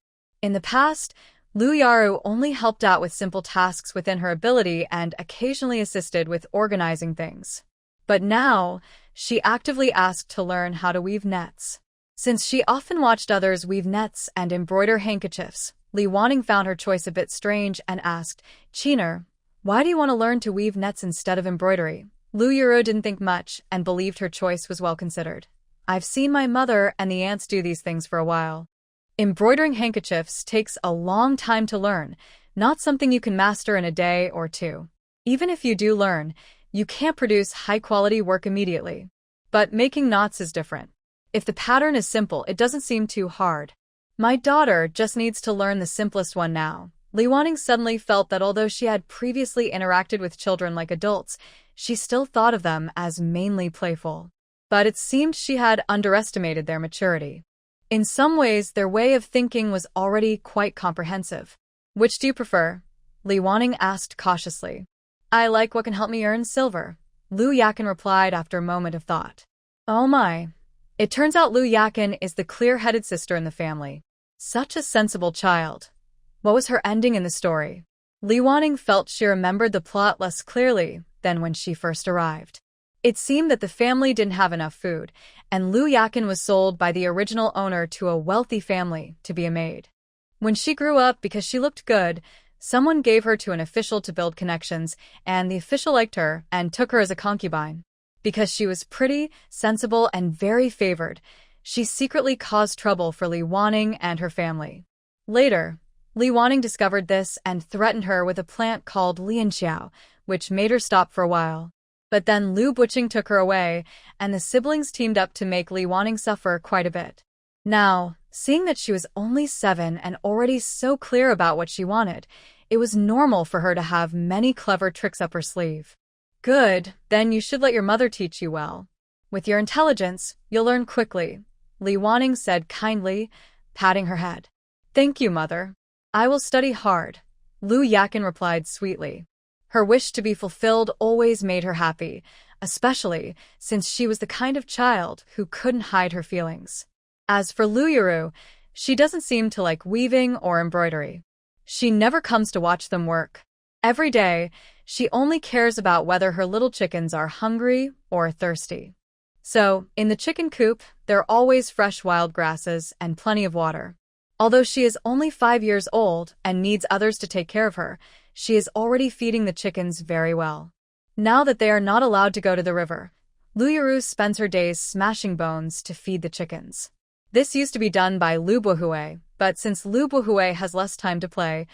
In the past, Lu Yaru only helped out with simple tasks within her ability and occasionally assisted with organizing things. But now, she actively asked to learn how to weave nets. Since she often watched others weave nets and embroider handkerchiefs, Li Wanning found her choice a bit strange and asked, "Chiner, why do you want to learn to weave nets instead of embroidery?" Lu Yuro didn't think much and believed her choice was well considered. "I've seen my mother and the aunts do these things for a while. Embroidering handkerchiefs takes a long time to learn, not something you can master in a day or two. Even if you do learn, you can't produce high-quality work immediately. But making knots is different. If the pattern is simple, it doesn't seem too hard. My daughter just needs to learn the simplest one now." Li Wanning suddenly felt that although she had previously interacted with children like adults, she still thought of them as mainly playful. But it seemed she had underestimated their maturity. In some ways, their way of thinking was already quite comprehensive. "Which do you prefer?" Li Wanning asked cautiously. "I like what can help me earn silver," Lu Yakin replied after a moment of thought. "Oh my. It turns out Lu Yakin is the clear-headed sister in the family. Such a sensible child. What was her ending in the story?" Li Wanning felt she remembered the plot less clearly than when she first arrived. It seemed that the family didn't have enough food, and Lu Yakin was sold by the original owner to a wealthy family to be a maid. When she grew up, because she looked good, someone gave her to an official to build connections, and the official liked her and took her as a concubine. Because she was pretty, sensible, and very favored, she secretly caused trouble for Li Wanning and her family. Later, Li Wanning discovered this and threatened her with a plant called Lianxiao, which made her stop for a while. But then Lu Buqing took her away, and the siblings teamed up to make Li Wanning suffer quite a bit. Now, seeing that she was only 7 and already so clear about what she wanted, it was normal for her to have many clever tricks up her sleeve. "Good, then you should let your mother teach you well. With your intelligence, you'll learn quickly," Li Wanning said kindly, patting her head. "Thank you, mother. I will study hard," Lu Yakin replied sweetly. Her wish to be fulfilled always made her happy, especially since she was the kind of child who couldn't hide her feelings. As for Lu Yuru, she doesn't seem to like weaving or embroidery. She never comes to watch them work. Every day, she only cares about whether her little chickens are hungry or thirsty. So, in the chicken coop, there are always fresh wild grasses and plenty of water. Although she is only 5 years old and needs others to take care of her, she is already feeding the chickens very well. Now that they are not allowed to go to the river, Lu Yuru spends her days smashing bones to feed the chickens. This used to be done by Lu Buhui, but since Lu Buhui has less time to play,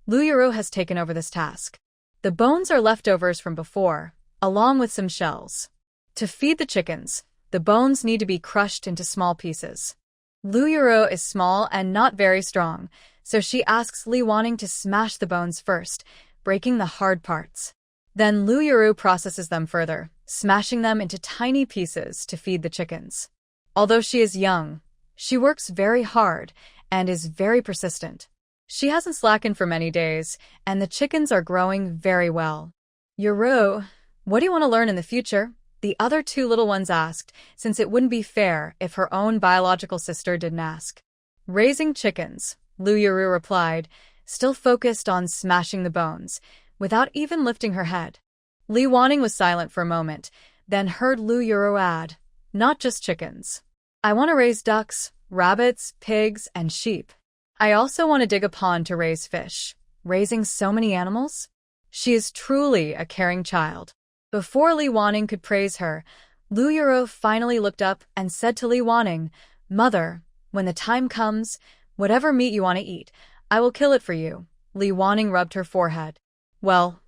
Lu Yuru has taken over this task. The bones are leftovers from before, along with some shells. To feed the chickens, the bones need to be crushed into small pieces. Lu Yuru is small and not very strong, so she asks Li Wanning to smash the bones first, breaking the hard parts. Then Lu Yuru processes them further, smashing them into tiny pieces to feed the chickens. Although she is young, she works very hard and is very persistent. She hasn't slackened for many days, and the chickens are growing very well. "Yuru, what do you want to learn in the future?" the other 2 little ones asked, since it wouldn't be fair if her own biological sister didn't ask. "Raising chickens," Lu Yuru replied, still focused on smashing the bones, without even lifting her head. Li Wanning was silent for a moment, then heard Lu Yuru add, "Not just chickens. I want to raise ducks, rabbits, pigs, and sheep. I also want to dig a pond to raise fish." Raising so many animals? She is truly a caring child. Before Li Wanning could praise her, Lu Yuru finally looked up and said to Li Wanning, "Mother, when the time comes, whatever meat you want to eat, I will kill it for you." Li Wanning rubbed her forehead. "Well,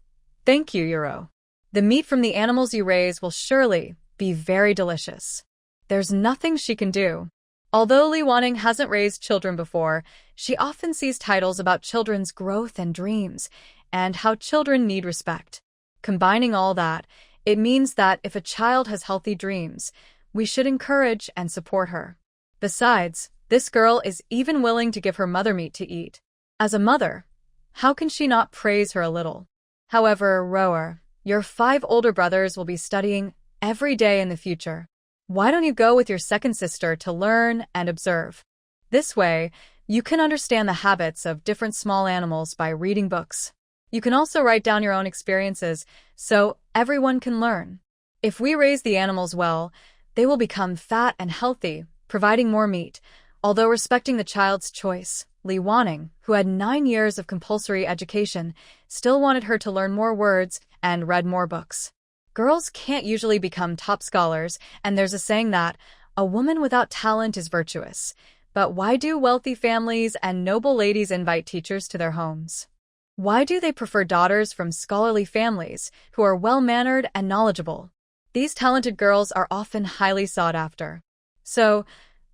thank you, Yuru. The meat from the animals you raise will surely be very delicious." There's nothing she can do. Although Li Wanning hasn't raised children before, she often sees titles about children's growth and dreams, and how children need respect. Combining all that, it means that if a child has healthy dreams, we should encourage and support her. Besides, This girl is even willing to give her mother meat to eat. As a mother, how can she not praise her a little? However, Rower, your 5 older brothers will be studying every day in the future. Why don't you go with your second sister to learn and observe? This way, you can understand the habits of different small animals by reading books. You can also write down your own experiences so everyone can learn. If we raise the animals well, they will become fat and healthy, providing more meat. Although respecting the child's choice, Li Wanning, who had 9 years of compulsory education, still wanted her to learn more words and read more books. Girls can't usually become top scholars, and there's a saying that a woman without talent is virtuous. But why do wealthy families and noble ladies invite teachers to their homes? Why do they prefer daughters from scholarly families who are well-mannered and knowledgeable? These talented girls are often highly sought after. So,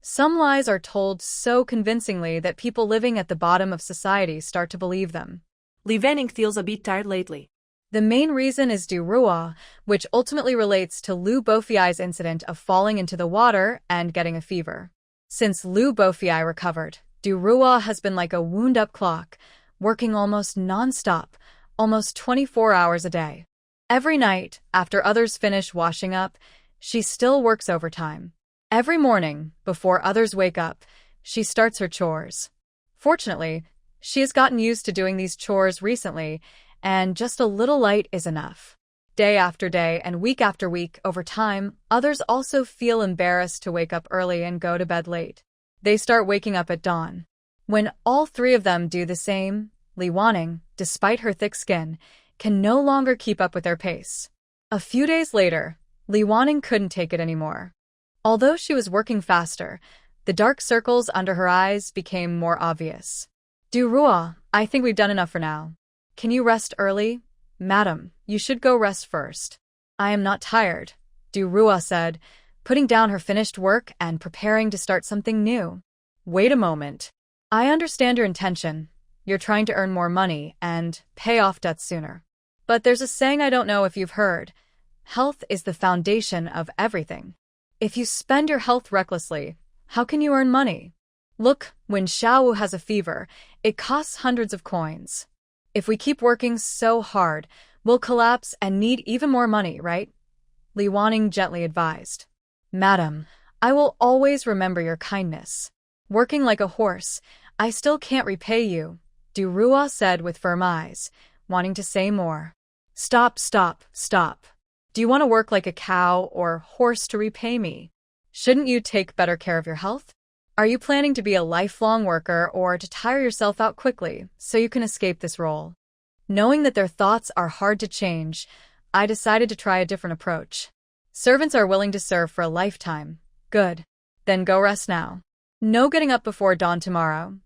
some lies are told so convincingly that people living at the bottom of society start to believe them. Li Wanning feels a bit tired lately. The main reason is Du Rua, which ultimately relates to Liu Bofiai's incident of falling into the water and getting a fever. Since Liu Bofiai recovered, Du Rua has been like a wound-up clock, working almost non-stop, almost 24 hours a day. Every night, after others finish washing up, she still works overtime. Every morning, before others wake up, she starts her chores. Fortunately, she has gotten used to doing these chores recently, and just a little light is enough. Day after day and week after week, over time, others also feel embarrassed to wake up early and go to bed late. They start waking up at dawn. When all 3 of them do the same, Li Wanning, despite her thick skin, can no longer keep up with their pace. A few days later, Li Wanning couldn't take it anymore. Although she was working faster, the dark circles under her eyes became more obvious. Du Rua, I think we've done enough for now. Can you rest early? Madam, you should go rest first. I am not tired, Du Rua said, putting down her finished work and preparing to start something new. Wait a moment. I understand your intention. You're trying to earn more money and pay off debts sooner. But there's a saying I don't know if you've heard. Health is the foundation of everything. If you spend your health recklessly, how can you earn money? Look, when Xiaowu has a fever, it costs hundreds of coins. If we keep working so hard, we'll collapse and need even more money, right? Li Wanning gently advised. Madam, I will always remember your kindness. Working like a horse, I still can't repay you, Du Rua said with firm eyes, wanting to say more. Stop. Do you want to work like a cow or horse to repay me? Shouldn't you take better care of your health? Are you planning to be a lifelong worker or to tire yourself out quickly so you can escape this role? Knowing that their thoughts are hard to change, I decided to try a different approach. Servants are willing to serve for a lifetime. Good. Then go rest now. No getting up before dawn tomorrow.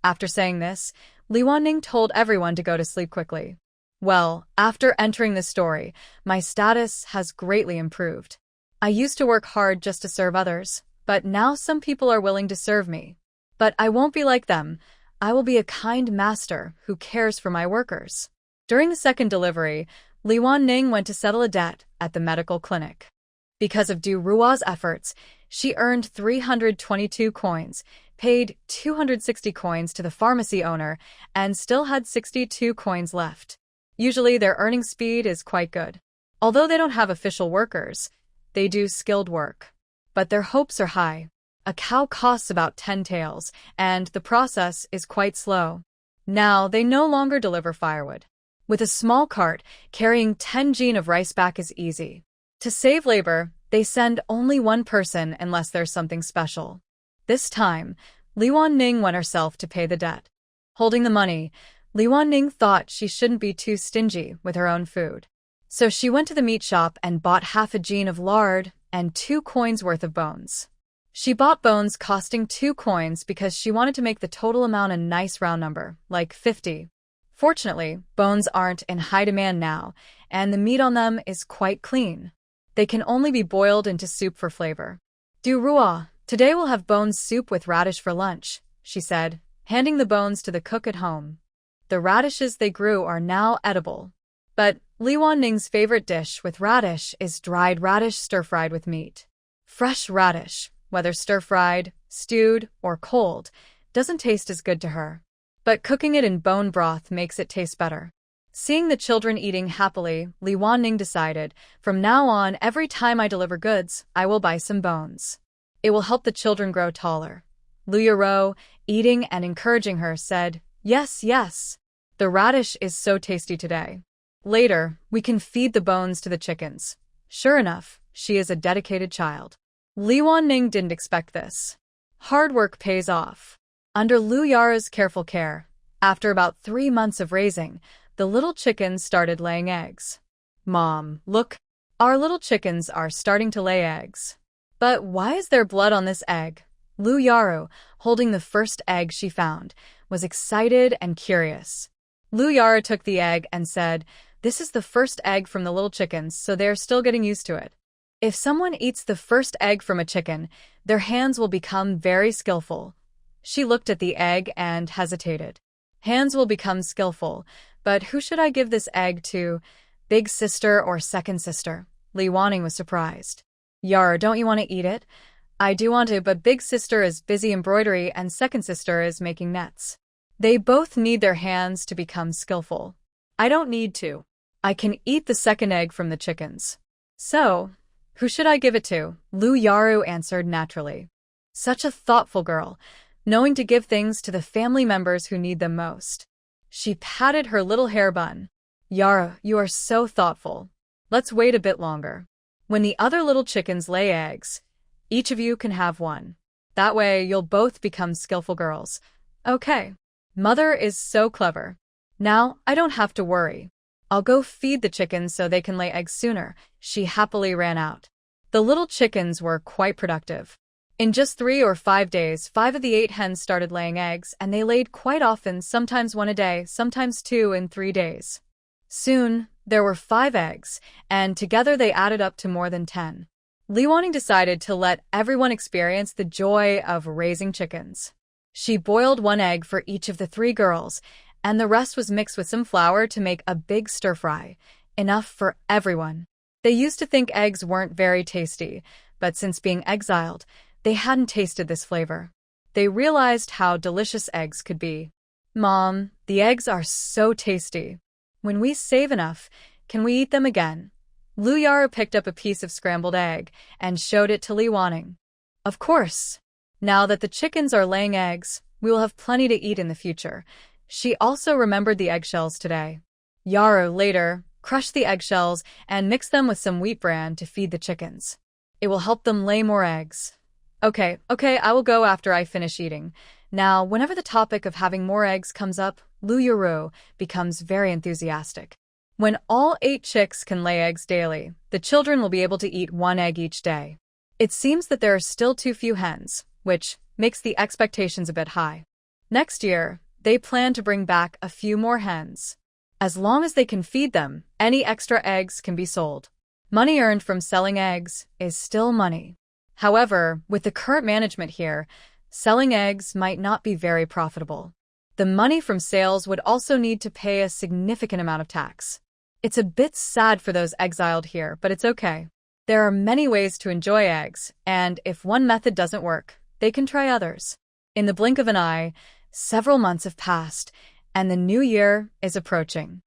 After saying this, Li Wanning told everyone to go to sleep quickly. Well, after entering this story, my status has greatly improved. I used to work hard just to serve others, but now some people are willing to serve me. But I won't be like them. I will be a kind master who cares for my workers. During the second delivery, Li Wanning went to settle a debt at the medical clinic. Because of Du Rua's efforts, she earned 322 coins, paid 260 coins to the pharmacy owner, and still had 62 coins left. Usually their earning speed is quite good. Although they don't have official workers, they do skilled work. But their hopes are high. A cow costs about 10 taels, and the process is quite slow. Now they no longer deliver firewood. With a small cart, carrying 10 jin of rice back is easy. To save labor, they send only one person unless there's something special. This time, Li Wanning went herself to pay the debt. Holding the money, Li Wanning thought she shouldn't be too stingy with her own food. So she went to the meat shop and bought half a jin of lard and 2 coins worth of bones. She bought bones costing 2 coins because she wanted to make the total amount a nice round number, like 50. Fortunately, bones aren't in high demand now, and the meat on them is quite clean. They can only be boiled into soup for flavor. Du Rua, today we'll have bones soup with radish for lunch, she said, handing the bones to the cook at home. The radishes they grew are now edible. But Li Wanning's favorite dish with radish is dried radish stir-fried with meat. Fresh radish, whether stir-fried, Stewed or cold doesn't taste as good to her. But cooking it in bone broth makes it taste better. Seeing the children eating happily, Li Wanning decided, from now on, every time I deliver goods, I will buy some bones. It will help the children grow taller. Lu Yaro, eating and encouraging her, said, "Yes, yes. The radish is so tasty today. Later, we can feed the bones to the chickens." Sure enough, she is a dedicated child. Li Wanning didn't expect this. Hard work pays off. Under Lu Yara's careful care, after about 3 months of raising, the little chickens started laying eggs. "Mom, look. Our little chickens are starting to lay eggs." "But why is there blood on this egg?" Lu Yaro, holding the first egg she found, was excited and curious. Lu Yaro took the egg and said, "This is the first egg from the little chickens, so they're still getting used to it. If someone eats the first egg from a chicken, their hands will become very skillful." She looked at the egg and hesitated. Hands will become skillful, but who should I give this egg to? Big sister or second sister? Li Wanning was surprised. "Yara, don't you want to eat it?" "I do want to, but big sister is busy embroidery and second sister is making nets. They both need their hands to become skillful." "I don't need to. I can eat the second egg from the chickens." "So, who should I give it to?" Lu Yaro answered naturally. Such a thoughtful girl, knowing to give things to the family members who need them most. She patted her little hair bun. "Yara, you are so thoughtful. Let's wait a bit longer. When the other little chickens lay eggs, each of you can have one. That way you'll both become skillful girls." "Okay. Mother is so clever. Now I don't have to worry. I'll go feed the chickens so they can lay eggs sooner." She happily ran out. The little chickens were quite productive. In just 3 or 5 days, 5 of the 8 hens started laying eggs, and they laid quite often, sometimes 1 a day, sometimes 2 in 3 days. Soon, there were 5 eggs, and together they added up to more than 10. Li Wanning decided to let everyone experience the joy of raising chickens. She boiled 1 egg for each of the 3 girls, and the rest was mixed with some flour to make a big stir-fry, enough for everyone. They used to think eggs weren't very tasty, but since being exiled, they hadn't tasted this flavor. They realized how delicious eggs could be. "Mom, the eggs are so tasty. When we save enough, can we eat them again?" Lu Yara picked up a piece of scrambled egg and showed it to Li Wanning. "Of course. Now that the chickens are laying eggs, we will have plenty to eat in the future." She also remembered the eggshells today. Yara later crushed the eggshells and mixed them with some wheat bran to feed the chickens. It will help them lay more eggs. Okay, I will go after I finish eating." Now, whenever the topic of having more eggs comes up, Lu Yaro becomes very enthusiastic. When all 8 chicks can lay eggs daily, the children will be able to eat 1 egg each day. It seems that there are still too few hens, which makes the expectations a bit high. Next year, they plan to bring back a few more hens. As long as they can feed them, any extra eggs can be sold. Money earned from selling eggs is still money. However, with the current management here, selling eggs might not be very profitable. The money from sales would also need to pay a significant amount of tax. It's a bit sad for those exiled here, but it's okay. There are many ways to enjoy eggs, and if one method doesn't work, they can try others. In the blink of an eye, several months have passed, and the new year is approaching.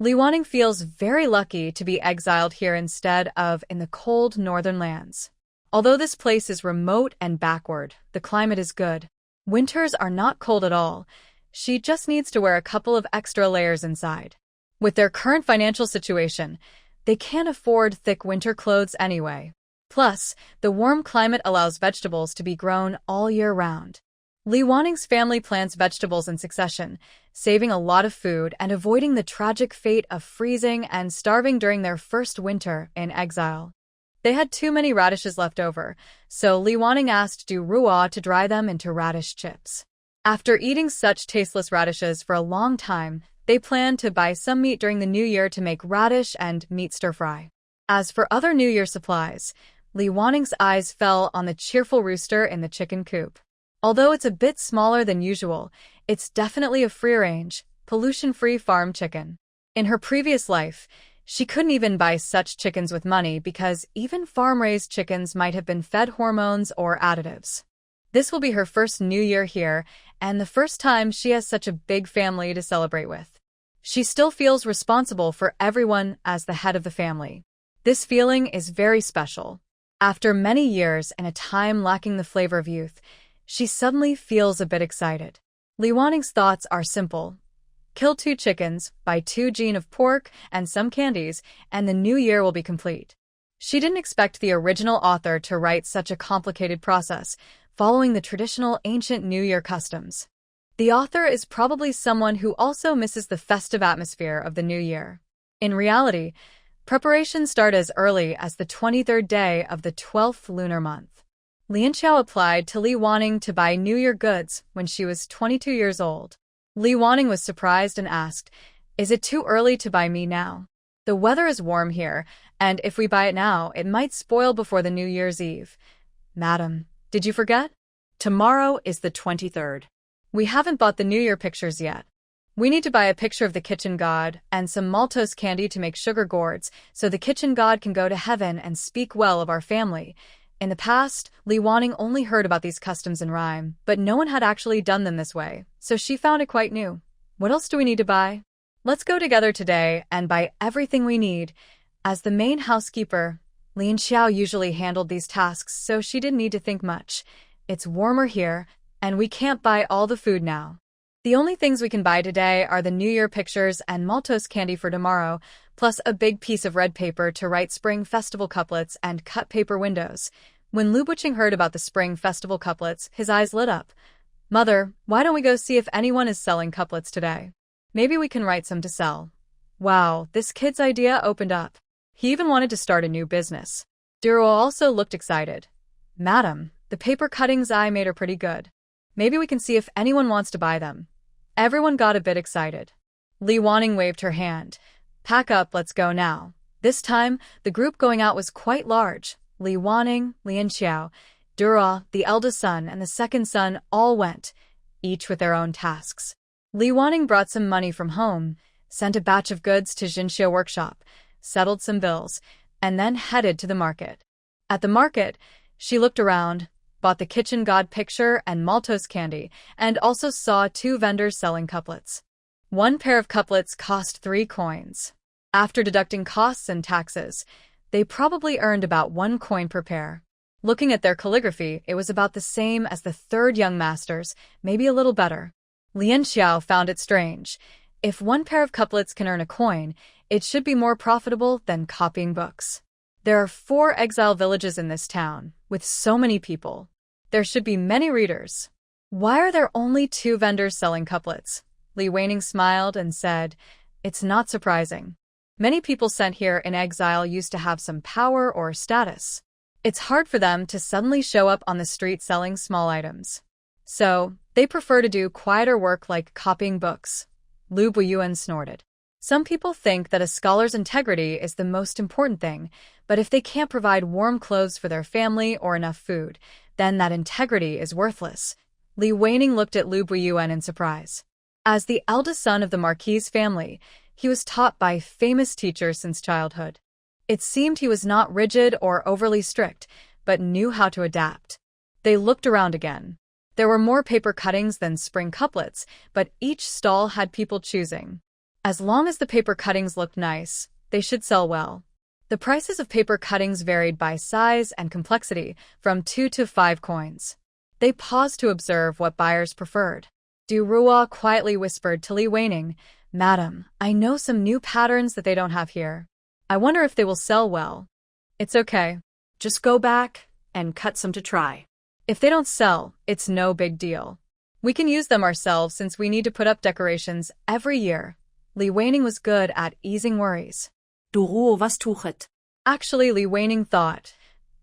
Li Wanning feels very lucky to be exiled here instead of in the cold northern lands. Although this place is remote and backward, the climate is good. Winters are not cold at all. She just needs to wear a couple of extra layers inside. With their current financial situation, they can't afford thick winter clothes anyway. Plus, the warm climate allows vegetables to be grown all year round. Li Wanning's family plants vegetables in succession, saving a lot of food and avoiding the tragic fate of freezing and starving during their first winter in exile. They had too many radishes left over, so Li Wanning asked Du Rua to dry them into radish chips. After eating such tasteless radishes for a long time, they planned to buy some meat during the new year to make radish and meat stir-fry. As for other New Year supplies, Li Wanning's eyes fell on the cheerful rooster in the chicken coop. Although it's a bit smaller than usual, it's definitely a free-range, pollution-free farm chicken. In her previous life, she couldn't even buy such chickens with money because even farm-raised chickens might have been fed hormones or additives. This will be her first New Year here, and the first time she has such a big family to celebrate with. She still feels responsible for everyone as the head of the family. This feeling is very special. After many years and a time lacking the flavor of youth, she suddenly feels a bit excited. Li Waning's thoughts are simple. Kill 2 chickens, buy 2 jean of pork, and some candies, and the new year will be complete. She didn't expect the original author to write such a complicated process, following the traditional ancient New Year customs. The author is probably someone who also misses the festive atmosphere of the new year. In reality, preparations start as early as the 23rd day of the 12th lunar month. Lianxiao applied to Li Waning to buy New Year goods when she was 22 years old. Li Waning was surprised and asked, "Is it too early to buy me now? The weather is warm here, and if we buy it now, it might spoil before the New Year's Eve." "Madam, did you forget? Tomorrow is the 23rd. We haven't bought the New Year pictures yet. We need to buy a picture of the kitchen god and some maltose candy to make sugar gourds so the kitchen god can go to heaven and speak well of our family." In the past, Li Waning only heard about these customs in rhyme, but no one had actually done them this way, so she found it quite new. What else do we need to buy? Let's go together today and buy everything we need. As the main housekeeper, Lianxiao usually handled these tasks, so she didn't need to think much. It's warmer here, and we can't buy all the food now. The only things we can buy today are the New Year pictures and maltose candy for tomorrow, plus a big piece of red paper to write Spring Festival couplets and cut paper windows. When Lu Buqing heard about the Spring Festival couplets, his eyes lit up. "Mother, why don't we go see if anyone is selling couplets today? Maybe we can write some to sell." Wow, this kid's idea opened up. He even wanted to start a new business. Duruo also looked excited. "Madam, the paper cuttings I made are pretty good. Maybe we can see if anyone wants to buy them." Everyone got a bit excited. Li Waning waved her hand. "Pack up, let's go now." This time, the group going out was quite large. Li Waning, Lianxiao, Duruo, the eldest son, and the second son all went, each with their own tasks. Li Waning brought some money from home, sent a batch of goods to Jinxiu workshop, settled some bills, and then headed to the market. At the market, she looked around, bought the kitchen god picture and maltose candy, and also saw 2 vendors selling couplets. One pair of couplets cost 3 coins. After deducting costs and taxes, they probably earned about 1 coin per pair. Looking at their calligraphy, it was about the same as the 3rd young master's, maybe a little better. Lianxiao found it strange. If 1 pair of couplets can earn a coin, it should be more profitable than copying books. There are 4 exile villages in this town, with so many people. There should be many readers. Why are there only 2 vendors selling couplets? Li Waning smiled and said, "It's not surprising. Many people sent here in exile used to have some power or status. It's hard for them to suddenly show up on the street selling small items. So, they prefer to do quieter work like copying books." Lu Buyuan snorted. Some people think that a scholar's integrity is the most important thing, but if they can't provide warm clothes for their family or enough food, then that integrity is worthless. Li Waning looked at Lu Buyuan in surprise. As the eldest son of the Marquis family, he was taught by famous teachers since childhood. It seemed he was not rigid or overly strict, but knew how to adapt. They looked around again. There were more paper cuttings than spring couplets, but each stall had people choosing. As long as the paper cuttings looked nice, they should sell well. The prices of paper cuttings varied by size and complexity, from 2 to 5 coins. They paused to observe what buyers preferred. Duruo quietly whispered to Li Waning, "Madam, I know some new patterns that they don't have here. I wonder if they will sell well." "It's okay. Just go back and cut some to try. If they don't sell, it's no big deal. We can use them ourselves since we need to put up decorations every year." Li Waning was good at easing worries. Duruo, was tuchet? Actually, Li Waning thought,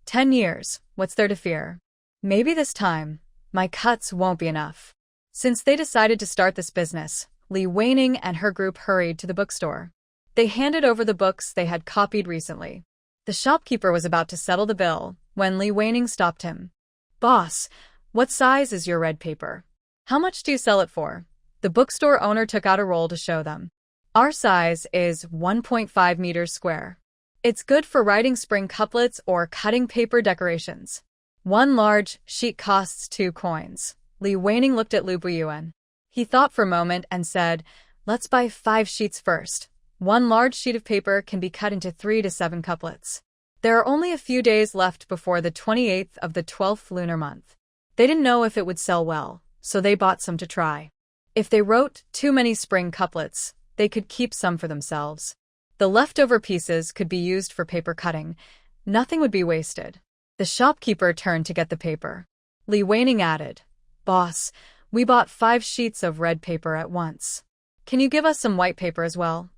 10 years, what's there to fear? Maybe this time, my cuts won't be enough. Since they decided to start this business, Li Waning and her group hurried to the bookstore. They handed over the books they had copied recently. The shopkeeper was about to settle the bill when Li Waning stopped him. "Boss, what size is your red paper? How much do you sell it for?" The bookstore owner took out a roll to show them. "Our size is 1.5 meters square. It's good for writing spring couplets or cutting paper decorations." One large sheet costs 2 coins. Li Weining looked at Lu Buyuan. He thought for a moment and said, let's buy 5 sheets first. One large sheet of paper can be cut into 3 to 7 couplets. There are only a few days left before the 28th of the 12th lunar month. They didn't know if it would sell well, so they bought some to try. If they wrote too many spring couplets, they could keep some for themselves. The leftover pieces could be used for paper cutting. Nothing would be wasted. The shopkeeper turned to get the paper. Li Weining added, Boss, we bought 5 sheets of red paper at once. Can you give us some white paper as well?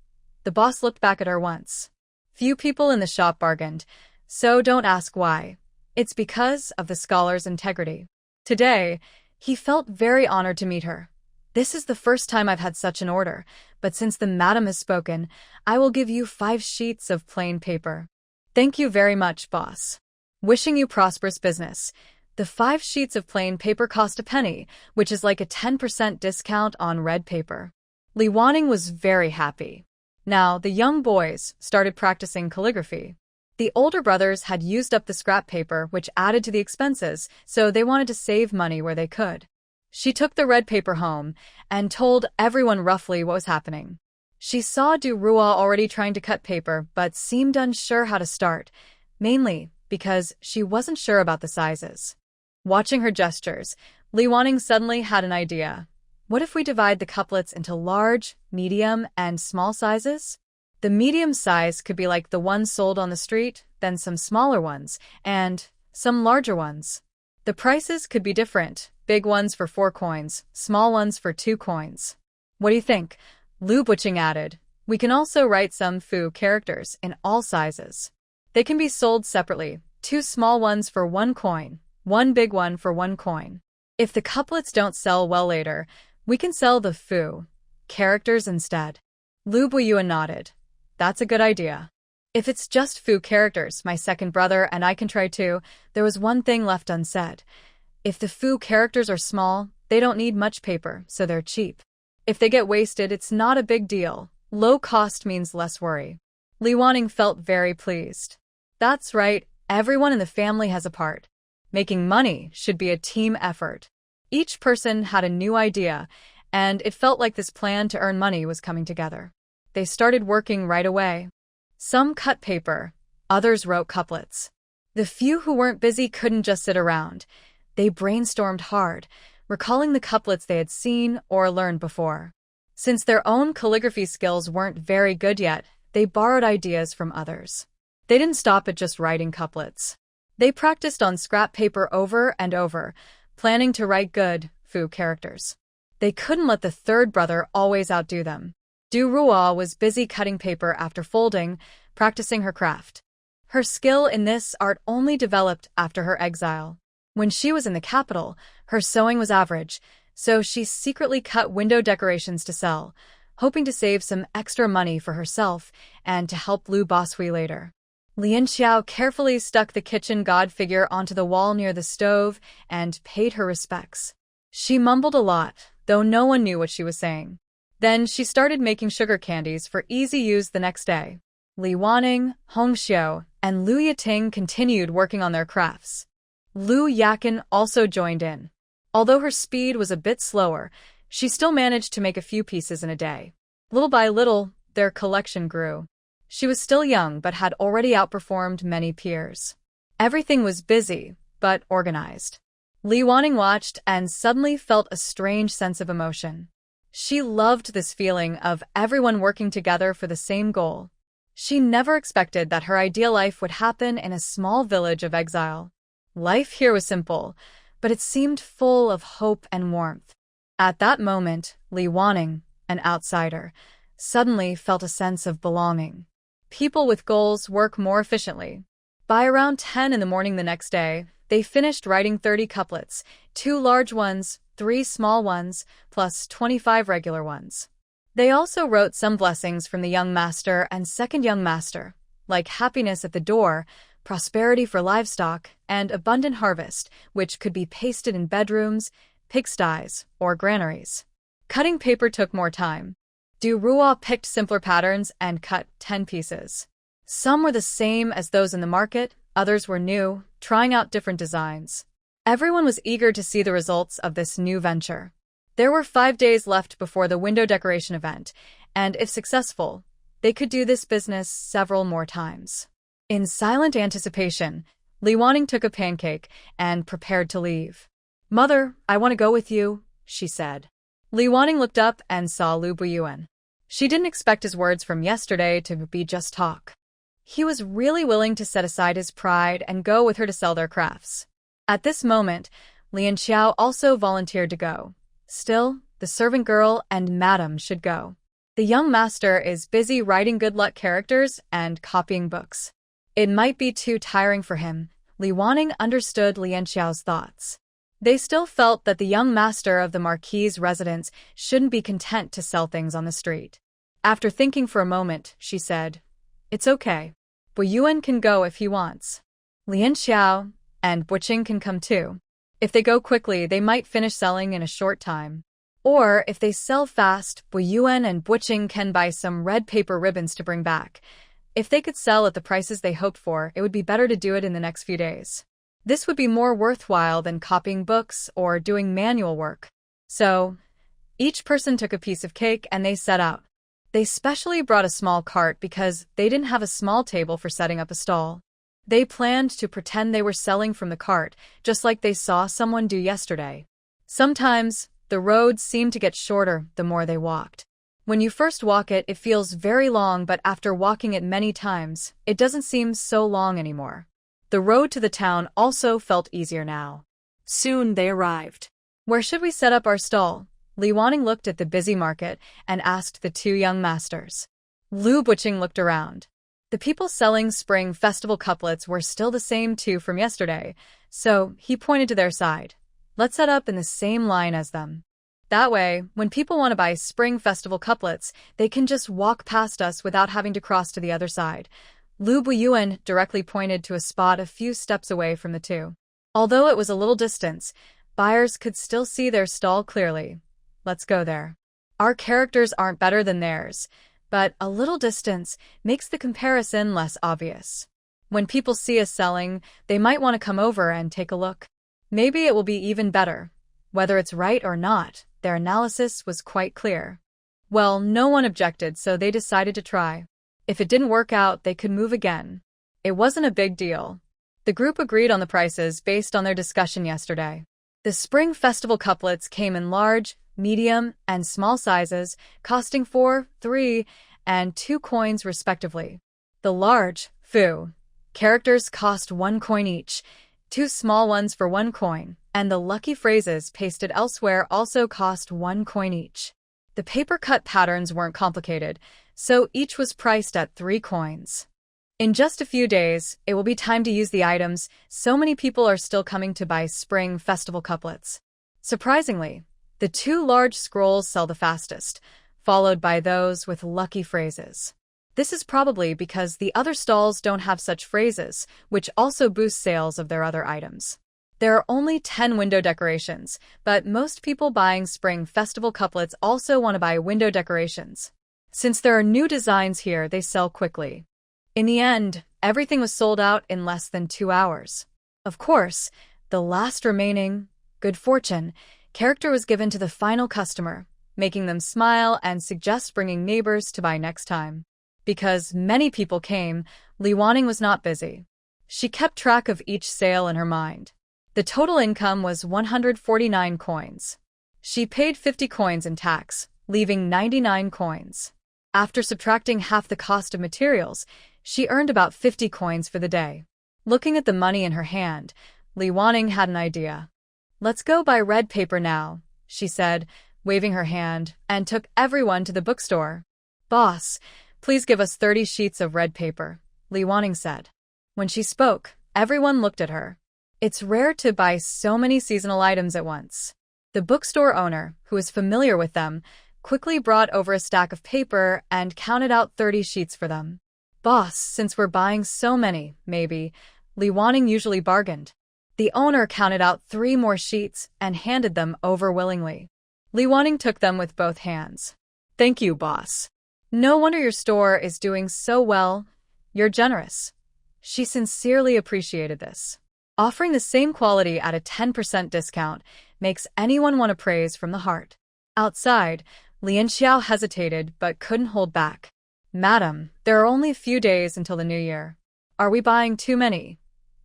The boss looked back at her once. Few people in the shop bargained, so don't ask why. It's because of the scholar's integrity. Today, he felt very honored to meet her. This is the first time I've had such an order, but since the madam has spoken, I will give you 5 sheets of plain paper. Thank you very much, boss. Wishing you prosperous business. The 5 sheets of plain paper cost a penny, which is like a 10% discount on red paper. Li Weining was very happy. Now, the young boys started practicing calligraphy. The older brothers had used up the scrap paper, which added to the expenses, so they wanted to save money where they could. She took the red paper home and told everyone roughly what was happening. She saw Du Rua already trying to cut paper, but seemed unsure how to start, mainly because she wasn't sure about the sizes. Watching her gestures, Li Weining suddenly had an idea. What if we divide the couplets into large, medium, and small sizes? The medium size could be like the ones sold on the street, then some smaller ones, and some larger ones. The prices could be different, big ones for 4 coins, small ones for 2 coins. What do you think? Lu Buqing added. We can also write some fu characters in all sizes. They can be sold separately, 2 small ones for 1 coin, 1 big one for 1 coin. If the couplets don't sell well later, we can sell the fu characters instead. Lu Buyuan nodded. That's a good idea. If it's just fu characters, my second brother and I can try too. There was one thing left unsaid. If the fu characters are small, they don't need much paper, so they're cheap. If they get wasted, it's not a big deal. Low cost means less worry. Li Weining felt very pleased. That's right, everyone in the family has a part. Making money should be a team effort. Each person had a new idea, and it felt like this plan to earn money was coming together. They started working right away. Some cut paper, others wrote couplets. The few who weren't busy couldn't just sit around. They brainstormed hard, recalling the couplets they had seen or learned before. Since their own calligraphy skills weren't very good yet, they borrowed ideas from others. They didn't stop at just writing couplets. They practiced on scrap paper over and over, planning to write good fu characters. They couldn't let the third brother always outdo them. Du Rua was busy cutting paper after folding, practicing her craft. Her skill in this art only developed after her exile. When she was in the capital, her sewing was average, so she secretly cut window decorations to sell, hoping to save some extra money for herself and to help Lu Boshui later. Lin Xiao carefully stuck the kitchen god figure onto the wall near the stove and paid her respects. She mumbled a lot, though no one knew what she was saying. Then she started making sugar candies for easy use the next day. Li Weining, Hong Xiu, and Lu Yating continued working on their crafts. Lu Yakin also joined in. Although her speed was a bit slower, she still managed to make a few pieces in a day. Little by little, their collection grew. She was still young but had already outperformed many peers. Everything was busy, but organized. Li Weining watched and suddenly felt a strange sense of emotion. She loved this feeling of everyone working together for the same goal. She never expected that her ideal life would happen in a small village of exile. Life here was simple, but it seemed full of hope and warmth. At that moment, Li Weining, an outsider, suddenly felt a sense of belonging. People with goals work more efficiently. By around 10 in the morning the next day, they finished writing 30 couplets, 2 large ones, 3 small ones, plus 25 regular ones. They also wrote some blessings from the young master and second young master, like happiness at the door, prosperity for livestock, and abundant harvest, which could be pasted in bedrooms, pigsties, or granaries. Cutting paper took more time. Du Rua picked simpler patterns and cut 10 pieces. Some were the same as those in the market, Others were new, trying out different designs. Everyone was eager to see the results of this new venture. There were 5 days left before the window decoration event, and if successful, they could do this business several more times. In silent anticipation, Li Wanning took a pancake and prepared to leave. "Mother, I want to go with you," she said. Li Wanning looked up and saw Lu Buyuan. She didn't expect his words from yesterday to be just talk. He was really willing to set aside his pride and go with her to sell their crafts. At this moment, Lian Xiao also volunteered to go. Still, the servant girl and madam should go. The young master is busy writing good luck characters and copying books. It might be too tiring for him. Li Wanning understood Lian Xiao's thoughts. They still felt that the young master of the Marquis's residence shouldn't be content to sell things on the street. After thinking for a moment, she said, "It's okay. Buyuan can go if he wants. Lian Xiao and Buqing can come too. If they go quickly, they might finish selling in a short time. Or, if they sell fast, Buyuan and Buqing can buy some red paper ribbons to bring back. If they could sell at the prices they hoped for, it would be better to do it in the next few days. This would be more worthwhile than copying books or doing manual work." So, each person took a piece of cake and they set out. They specially brought a small cart because they didn't have a small table for setting up a stall. They planned to pretend they were selling from the cart, just like they saw someone do yesterday. Sometimes, the road seemed to get shorter the more they walked. When you first walk it, it feels very long, but after walking it many times, it doesn't seem so long anymore. The road to the town also felt easier now. Soon they arrived. "Where should we set up our stall?" Li Wanning looked at the busy market and asked the two young masters. Lu Buqing looked around. The people selling spring festival couplets were still the same two from yesterday, so he pointed to their side. "Let's set up in the same line as them. That way, when people want to buy spring festival couplets, they can just walk past us without having to cross to the other side." Lu Buyuan directly pointed to a spot a few steps away from the two. Although it was a little distance, buyers could still see their stall clearly. "Let's go there. Our characters aren't better than theirs, but a little distance makes the comparison less obvious. When people see us selling, they might want to come over and take a look. Maybe it will be even better." Whether it's right or not, their analysis was quite clear. Well, no one objected, so they decided to try. If it didn't work out, they could move again. It wasn't a big deal. The group agreed on the prices based on their discussion yesterday. The spring festival couplets came in large, medium, and small sizes, costing 4, 3, and 2 coins respectively. The large, fu, characters cost 1 coin each, 2 small ones for 1 coin, and the lucky phrases pasted elsewhere also cost 1 coin each. The paper-cut patterns weren't complicated, so each was priced at 3 coins. In just a few days, it will be time to use the items. So many people are still coming to buy spring festival couplets. Surprisingly, the 2 large scrolls sell the fastest, followed by those with lucky phrases. This is probably because the other stalls don't have such phrases, which also boosts sales of their other items. There are only 10 window decorations, but most people buying spring festival couplets also want to buy window decorations. Since there are new designs here, they sell quickly. In the end, everything was sold out in less than 2 hours. Of course, the last remaining, good fortune, character was given to the final customer, making them smile and suggest bringing neighbors to buy next time. Because many people came, Li Wanning was not busy. She kept track of each sale in her mind. The total income was 149 coins. She paid 50 coins in tax, leaving 99 coins. After subtracting half the cost of materials, she earned about 50 coins for the day. Looking at the money in her hand, Li Wanning had an idea. "Let's go buy red paper now," she said, waving her hand, and took everyone to the bookstore. "Boss, please give us 30 sheets of red paper," Li Wanning said. When she spoke, everyone looked at her. It's rare to buy so many seasonal items at once. The bookstore owner, who was familiar with them, quickly brought over a stack of paper and counted out 30 sheets for them. "Boss, since we're buying so many, maybe," Li Wanning usually bargained. The owner counted out 3 more sheets and handed them over willingly. Li Wanning took them with both hands. "Thank you, boss. No wonder your store is doing so well. You're generous." She sincerely appreciated this. Offering the same quality at a 10% discount makes anyone want to praise from the heart. Outside, Lian Xiao hesitated but couldn't hold back. Madam, there are only a few days until the new year. Are we buying too many?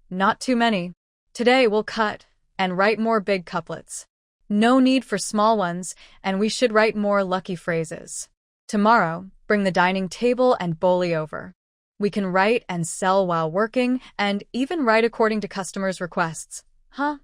Not too many. Today we'll cut and write more big couplets. No need for small ones, and we should write more lucky phrases. Tomorrow, bring the dining table and bowlie over. We can write and sell while working, and even write according to customers' requests. Huh?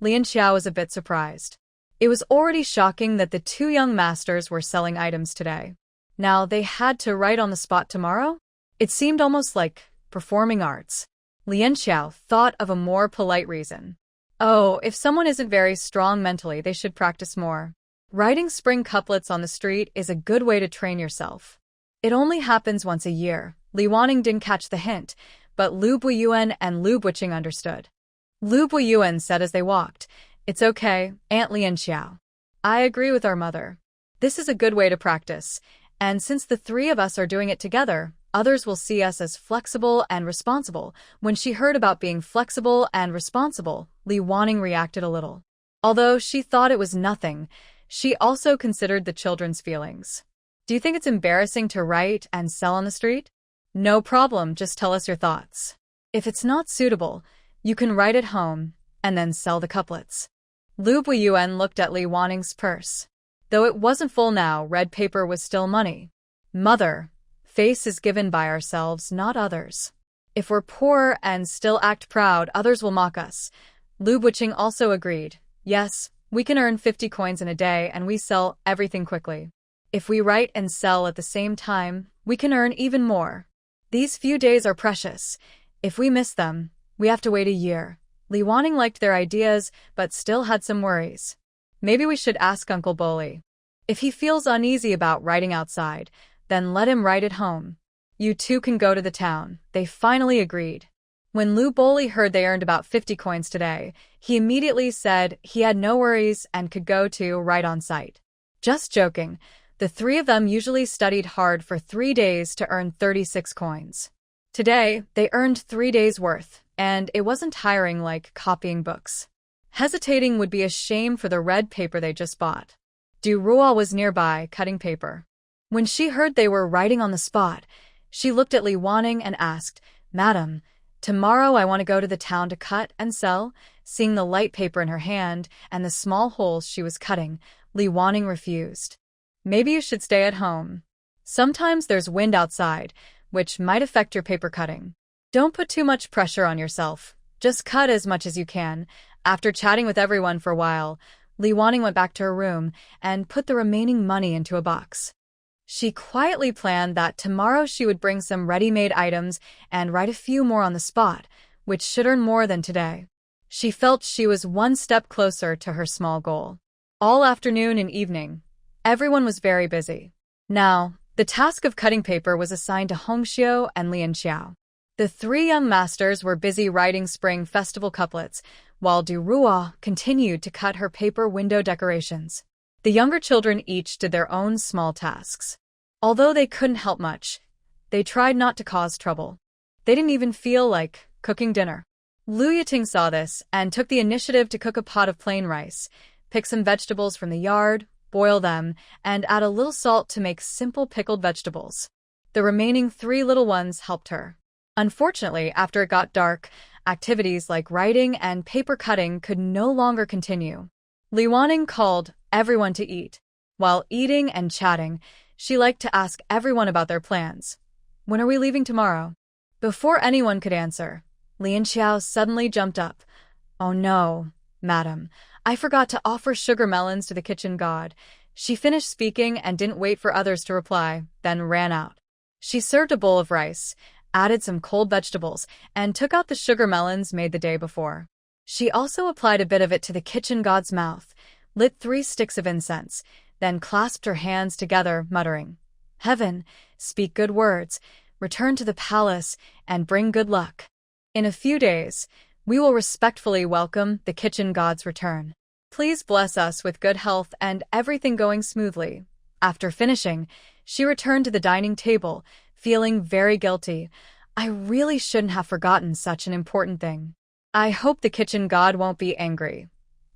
Lian Xiao was a bit surprised. It was already shocking that the two young masters were selling items today. Now they had to write on the spot tomorrow? It seemed almost like performing arts. Lian Xiao thought of a more polite reason. Oh, if someone isn't very strong mentally, they should practice more. Writing spring couplets on the street is a good way to train yourself. It only happens once a year. Li Wanning didn't catch the hint, but Lu Buiyuan and Lu Buqing understood. Lu Buiyuan said as they walked, "It's okay, Aunt Lian Xiao. I agree with our mother. This is a good way to practice, and since the three of us are doing it together, others will see us as flexible and responsible." When she heard about being flexible and responsible, Li Wanning reacted a little. Although she thought it was nothing, she also considered the children's feelings. Do you think it's embarrassing to write and sell on the street? No problem, just tell us your thoughts. If it's not suitable, you can write at home and then sell the couplets. Lu Buiyuan looked at Li Wanning's purse. Though it wasn't full now, red paper was still money. Mother, face is given by ourselves, not others. If we're poor and still act proud, others will mock us. Lu Buqing also agreed. Yes, we can earn 50 coins in a day and we sell everything quickly. If we write and sell at the same time, we can earn even more. These few days are precious. If we miss them, we have to wait a year. Li Wanning liked their ideas, but still had some worries. Maybe we should ask Uncle Boli. If he feels uneasy about writing outside, then let him write at home. You two can go to the town. They finally agreed. When Lu Boli heard they earned about 50 coins today, he immediately said he had no worries and could go to write on site. Just joking. The three of them usually studied hard for 3 days to earn 36 coins. Today, they earned 3 days' worth, and it wasn't tiring like copying books. Hesitating would be a shame for the red paper they just bought. Du Ruo was nearby, cutting paper. When she heard they were writing on the spot, she looked at Li Wanning and asked, "Madam, tomorrow I want to go to the town to cut and sell." Seeing the light paper in her hand and the small holes she was cutting, Li Wanning refused. Maybe you should stay at home. Sometimes there's wind outside, which might affect your paper cutting. Don't put too much pressure on yourself. Just cut as much as you can. After chatting with everyone for a while, Li Wanning went back to her room and put the remaining money into a box. She quietly planned that tomorrow she would bring some ready-made items and write a few more on the spot, which should earn more than today. She felt she was one step closer to her small goal. All afternoon and evening, everyone was very busy. Now, the task of cutting paper was assigned to Hongxiu and Lian Xiao. The three young masters were busy writing spring festival couplets, while Du Ruo continued to cut her paper window decorations. The younger children each did their own small tasks. Although they couldn't help much, they tried not to cause trouble. They didn't even feel like cooking dinner. Lu Yiting saw this and took the initiative to cook a pot of plain rice, pick some vegetables from the yard, boil them, and add a little salt to make simple pickled vegetables. The remaining 3 little ones helped her. Unfortunately, after it got dark, activities like writing and paper cutting could no longer continue. Li Wanning called everyone to eat. While eating and chatting, she liked to ask everyone about their plans. When are we leaving tomorrow? Before anyone could answer, Lian Xiao suddenly jumped up. Oh no, madam, I forgot to offer sugar melons to the kitchen god. She finished speaking and didn't wait for others to reply, then ran out. She served a bowl of rice, added some cold vegetables, and took out the sugar melons made the day before. She also applied a bit of it to the kitchen god's mouth, lit 3 sticks of incense, then clasped her hands together, muttering, "Heaven, speak good words, return to the palace, and bring good luck. In a few days, we will respectfully welcome the kitchen god's return. Please bless us with good health and everything going smoothly." After finishing, she returned to the dining table, feeling very guilty. I really shouldn't have forgotten such an important thing. I hope the kitchen god won't be angry.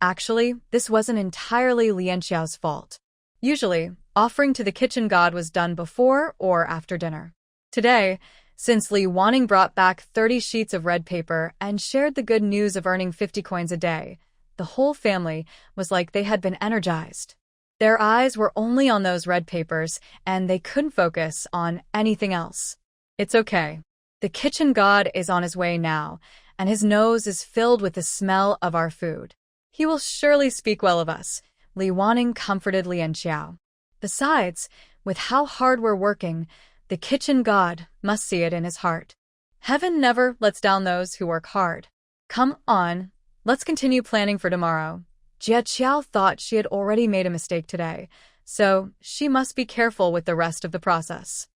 Actually, this wasn't entirely Lian Xiao's fault. Usually, offering to the kitchen god was done before or after dinner. Today, since Li Wanning brought back 30 sheets of red paper and shared the good news of earning 50 coins a day, the whole family was like they had been energized. Their eyes were only on those red papers, and they couldn't focus on anything else. It's okay. The kitchen god is on his way now, and his nose is filled with the smell of our food. He will surely speak well of us, Li Wanning comforted Lian Xiao. Besides, with how hard we're working, the kitchen god must see it in his heart. Heaven never lets down those who work hard. Come on, let's continue planning for tomorrow. Jia Qiao thought she had already made a mistake today, so she must be careful with the rest of the process.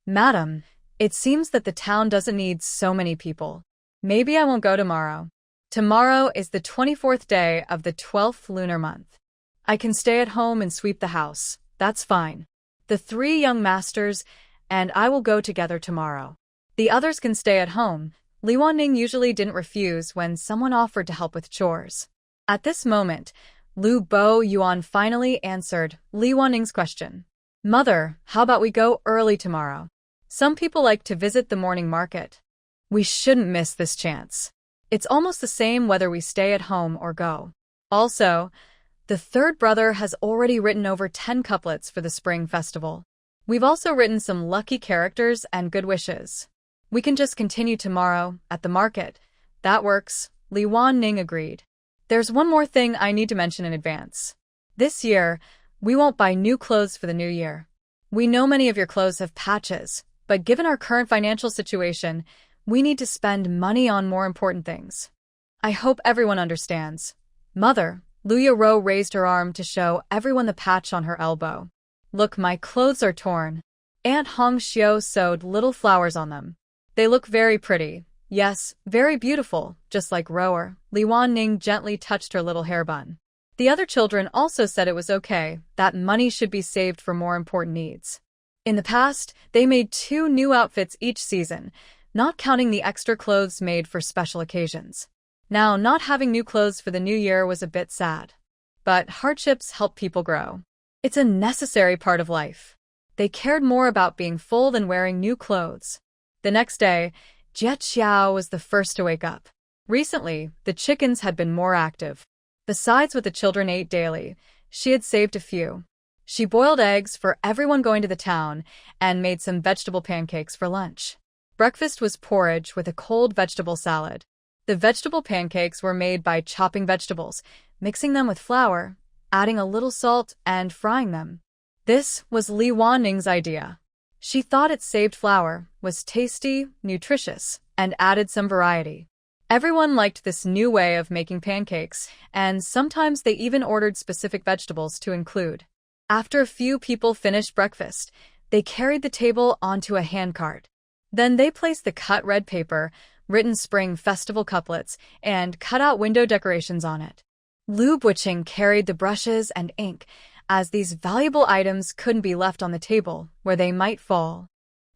Madam, it seems that the town doesn't need so many people. Maybe I won't go tomorrow. Tomorrow is the 24th day of the 12th lunar month. I can stay at home and sweep the house. That's fine. The 3 young masters and I will go together tomorrow. The others can stay at home. Li Wanning usually didn't refuse when someone offered to help with chores. At this moment, Lu Bo Yuan finally answered Li Wanning's question. Mother, how about we go early tomorrow? Some people like to visit the morning market. We shouldn't miss this chance. It's almost the same whether we stay at home or go. Also, the third brother has already written over 10 couplets for the Spring Festival. We've also written some lucky characters and good wishes. We can just continue tomorrow at the market. That works, Li Wanning agreed. There's one more thing I need to mention in advance. This year, we won't buy new clothes for the new year. We know many of your clothes have patches, but given our current financial situation, we need to spend money on more important things. I hope everyone understands. Mother, Luya Ro raised her arm to show everyone the patch on her elbow. Look, my clothes are torn. Aunt Hong Xiao sewed little flowers on them. They look very pretty. Yes, very beautiful, just like Rower. Li Wanning gently touched her little hair bun. The other children also said it was okay, that money should be saved for more important needs. In the past, they made 2 new outfits each season, not counting the extra clothes made for special occasions. Now, not having new clothes for the new year was a bit sad. But hardships help people grow. It's a necessary part of life. They cared more about being full than wearing new clothes. The next day, Jia Qiao was the first to wake up. Recently, the chickens had been more active. Besides what the children ate daily, she had saved a few. She boiled eggs for everyone going to the town and made some vegetable pancakes for lunch. Breakfast was porridge with a cold vegetable salad. The vegetable pancakes were made by chopping vegetables, mixing them with flour, adding a little salt, and frying them. This was Li Wanning's idea. She thought it saved flour, was tasty, nutritious, and added some variety. Everyone liked this new way of making pancakes, and sometimes they even ordered specific vegetables to include. After a few people finished breakfast, they carried the table onto a handcart. Then they placed the cut red paper, written Spring Festival couplets, and cut out window decorations on it. Lu Buqing carried the brushes and ink, as these valuable items couldn't be left on the table, where they might fall.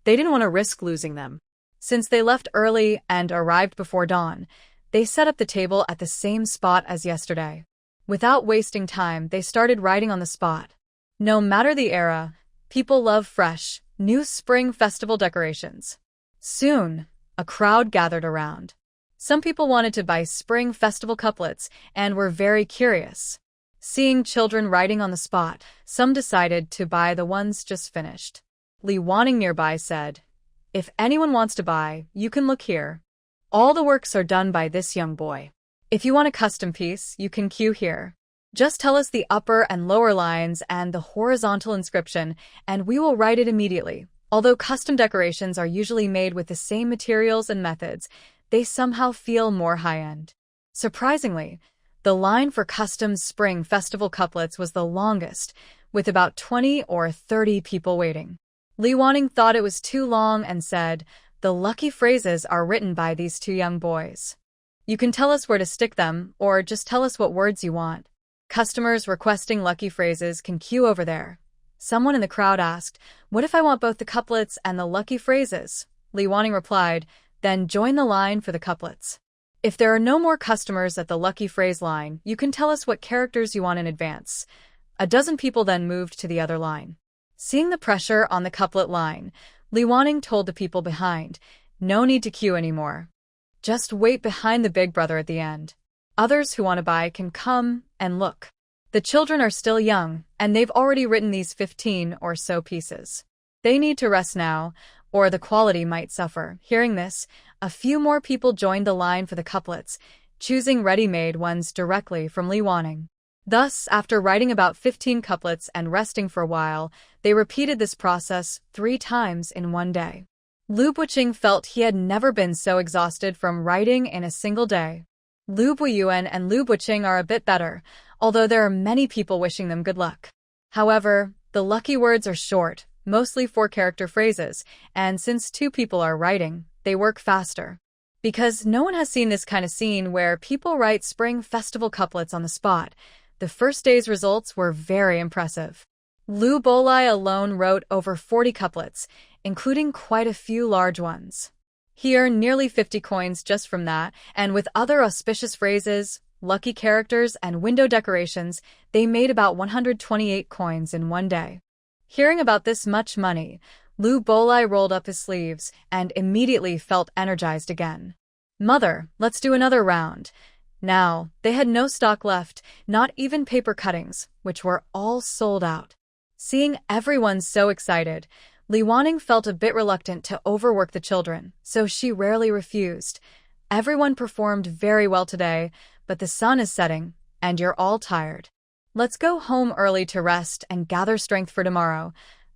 They didn't want to risk losing them. Since they left early and arrived before dawn, they set up the table at the same spot as yesterday. Without wasting time, they started writing on the spot. No matter the era, people love fresh, new Spring Festival decorations. Soon, a crowd gathered around. Some people wanted to buy Spring Festival couplets and were very curious. Seeing children writing on the spot, some decided to buy the ones just finished. Li Wanning nearby said, "If anyone wants to buy, you can look here. All the works are done by this young boy. If you want a custom piece, you can queue here. Just tell us the upper and lower lines and the horizontal inscription, and we will write it immediately." Although custom decorations are usually made with the same materials and methods, they somehow feel more high-end. Surprisingly, the line for custom Spring Festival couplets was the longest, with about 20 or 30 people waiting. Li Wanning thought it was too long and said, "The lucky phrases are written by these 2 young boys. You can tell us where to stick them, or just tell us what words you want. Customers requesting lucky phrases can queue over there." Someone in the crowd asked, "What if I want both the couplets and the lucky phrases?" Li Wanning replied, Then join the line for the couplets. If there are no more customers at the lucky phrase line, you can tell us what characters you want in advance. A dozen people then moved to the other line. Seeing the pressure on the couplet line, Li Wanning told the people behind, "No need to queue anymore. Just wait behind the big brother at the end. Others who want to buy can come and look. The children are still young, and they've already written these 15 or so pieces. They need to rest now, or the quality might suffer." Hearing this, a few more people joined the line for the couplets, choosing ready-made ones directly from Li Wanning. Thus, after writing about 15 couplets and resting for a while, they repeated this process 3 times in one day. Lu Buqing felt he had never been so exhausted from writing in a single day. Lu Buyuan and Lu Buqing are a bit better, although there are many people wishing them good luck. However, the lucky words are short, mostly 4-character phrases, and since 2 people are writing, they work faster. Because no one has seen this kind of scene where people write spring festival couplets on the spot, the first day's results were very impressive. Lu Bolai alone wrote over 40 couplets, including quite a few large ones. He earned nearly 50 coins just from that, and with other auspicious phrases, lucky characters, and window decorations, they made about 128 coins in one day. Hearing about this much money, Lu Bolai rolled up his sleeves and immediately felt energized again. "Mother, let's do another round." Now, they had no stock left, not even paper cuttings, which were all sold out. Seeing everyone so excited, Li Wanning felt a bit reluctant to overwork the children, so she rarely refused. "Everyone performed very well today, but the sun is setting, and you're all tired. Let's go home early to rest and gather strength for tomorrow."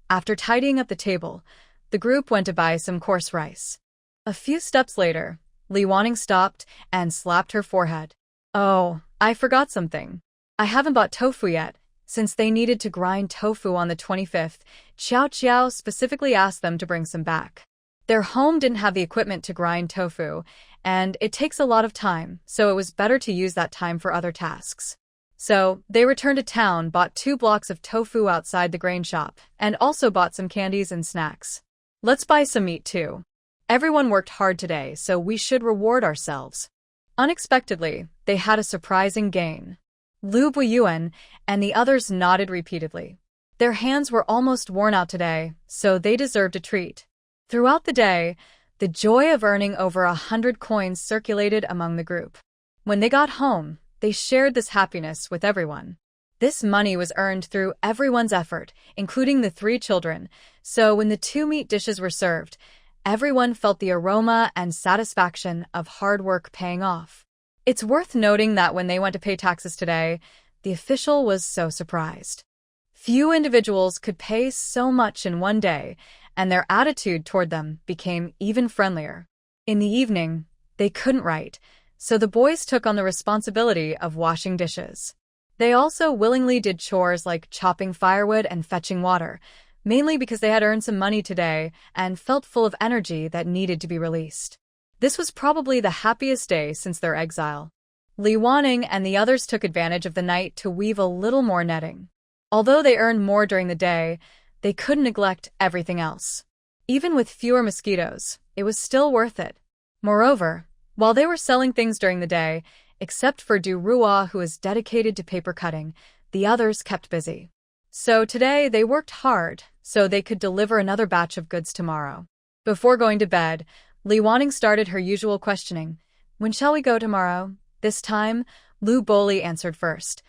After tidying up the table, the group went to buy some coarse rice. A few steps later, Li Wanning stopped and slapped her forehead. "Oh, I forgot something. I haven't bought tofu yet." Since they needed to grind tofu on the 25th, Xiao Qiao specifically asked them to bring some back. Their home didn't have the equipment to grind tofu, and it takes a lot of time, so it was better to use that time for other tasks. So, they returned to town, bought 2 blocks of tofu outside the grain shop, and also bought some candies and snacks. "Let's buy some meat too. Everyone worked hard today, so we should reward ourselves." Unexpectedly, they had a surprising gain. Lu Buyuan and the others nodded repeatedly. Their hands were almost worn out today, so they deserved a treat. Throughout the day, the joy of earning over 100 coins circulated among the group. When they got home, they shared this happiness with everyone. This money was earned through everyone's effort, including the 3 children, so when the 2 meat dishes were served, everyone felt the aroma and satisfaction of hard work paying off. It's worth noting that when they went to pay taxes today, the official was so surprised. Few individuals could pay so much in one day, and their attitude toward them became even friendlier. In the evening, they couldn't write, so the boys took on the responsibility of washing dishes. They also willingly did chores like chopping firewood and fetching water, mainly because they had earned some money today and felt full of energy that needed to be released. This was probably the happiest day since their exile. Li Wanning and the others took advantage of the night to weave a little more netting. Although they earned more during the day, they couldn't neglect everything else. Even with fewer mosquitoes, it was still worth it. Moreover, while they were selling things during the day, except for Du Rua, who is dedicated to paper cutting, the others kept busy. So today they worked hard so they could deliver another batch of goods tomorrow. Before going to bed, Li Wanning started her usual questioning. "When shall we go tomorrow?" This time, Lu Boli answered first.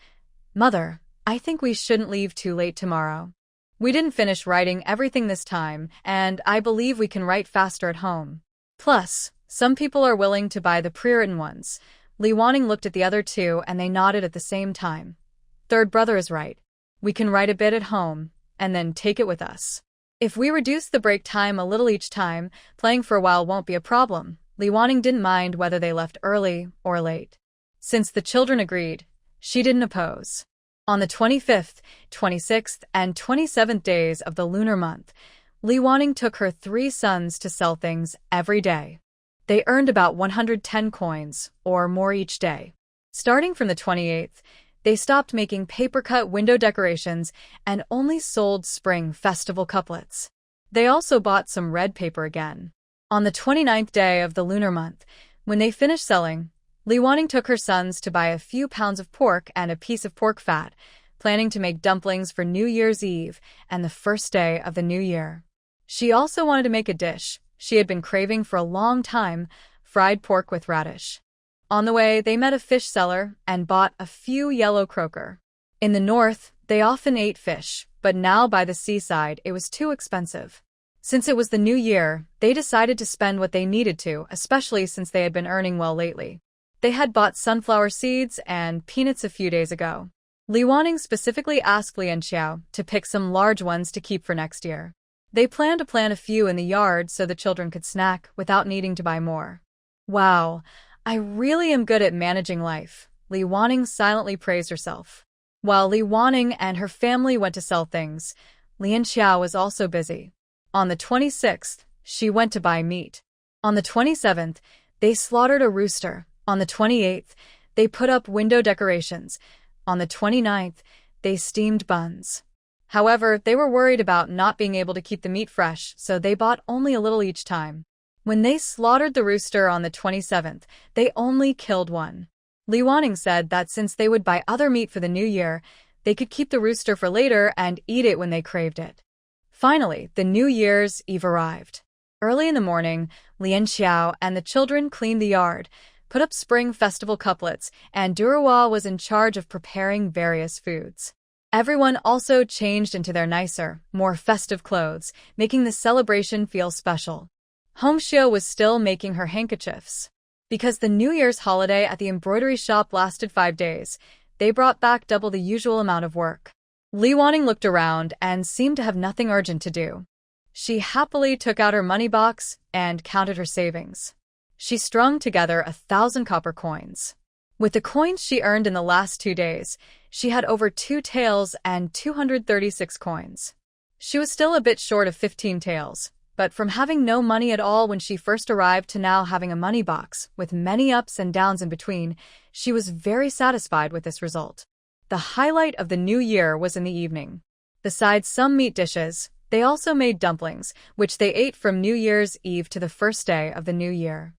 "Mother, I think we shouldn't leave too late tomorrow. We didn't finish writing everything this time, and I believe we can write faster at home. Plus, some people are willing to buy the pre-written ones." Li Wanning looked at the other 2 and they nodded at the same time. "Third brother is right. We can write a bit at home, and then take it with us. If we reduce the break time a little each time, playing for a while won't be a problem." Li Wanning didn't mind whether they left early or late. Since the children agreed, she didn't oppose. On the 25th, 26th, and 27th days of the lunar month, Li Wanning took her 3 sons to sell things every day. They earned about 110 coins, or more each day. Starting from the 28th, they stopped making paper-cut window decorations and only sold spring festival couplets. They also bought some red paper again. On the 29th day of the lunar month, when they finished selling, Li Wanning took her sons to buy a few pounds of pork and a piece of pork fat, planning to make dumplings for New Year's Eve and the first day of the new year. She also wanted to make a dish she had been craving for a long time: fried pork with radish. On the way, they met a fish seller and bought a few yellow croaker. In the north, they often ate fish, but now by the seaside it was too expensive. Since it was the new year, they decided to spend what they needed to, especially since they had been earning well lately. They had bought sunflower seeds and peanuts a few days ago. Li Wanning specifically asked Lian Xiao to pick some large ones to keep for next year. They planned to plant a few in the yard so the children could snack without needing to buy more. Wow, I really am good at managing life, Li Wanning silently praised herself. While Li Wanning and her family went to sell things, Lian Xiao was also busy. On the 26th, she went to buy meat. On the 27th, they slaughtered a rooster. On the 28th, they put up window decorations. On the 29th, they steamed buns. However, they were worried about not being able to keep the meat fresh, so they bought only a little each time. When they slaughtered the rooster on the 27th, they only killed one. Li Wanning said that since they would buy other meat for the new year, they could keep the rooster for later and eat it when they craved it. Finally, the New Year's Eve arrived. Early in the morning, Lian Xiao and the children cleaned the yard, put up Spring Festival couplets, and Duruwa was in charge of preparing various foods. Everyone also changed into their nicer, more festive clothes, making the celebration feel special. Homeshio was still making her handkerchiefs. Because the New Year's holiday at the embroidery shop lasted 5 days, they brought back double the usual amount of work. Li Wanning looked around and seemed to have nothing urgent to do. She happily took out her money box and counted her savings. She strung together 1,000 copper coins. With the coins she earned in the last 2 days, she had over 2 taels and 236 coins. She was still a bit short of 15 taels, but from having no money at all when she first arrived to now having a money box with many ups and downs in between, she was very satisfied with this result. The highlight of the new year was in the evening. Besides some meat dishes, they also made dumplings, which they ate from New Year's Eve to the first day of the new year.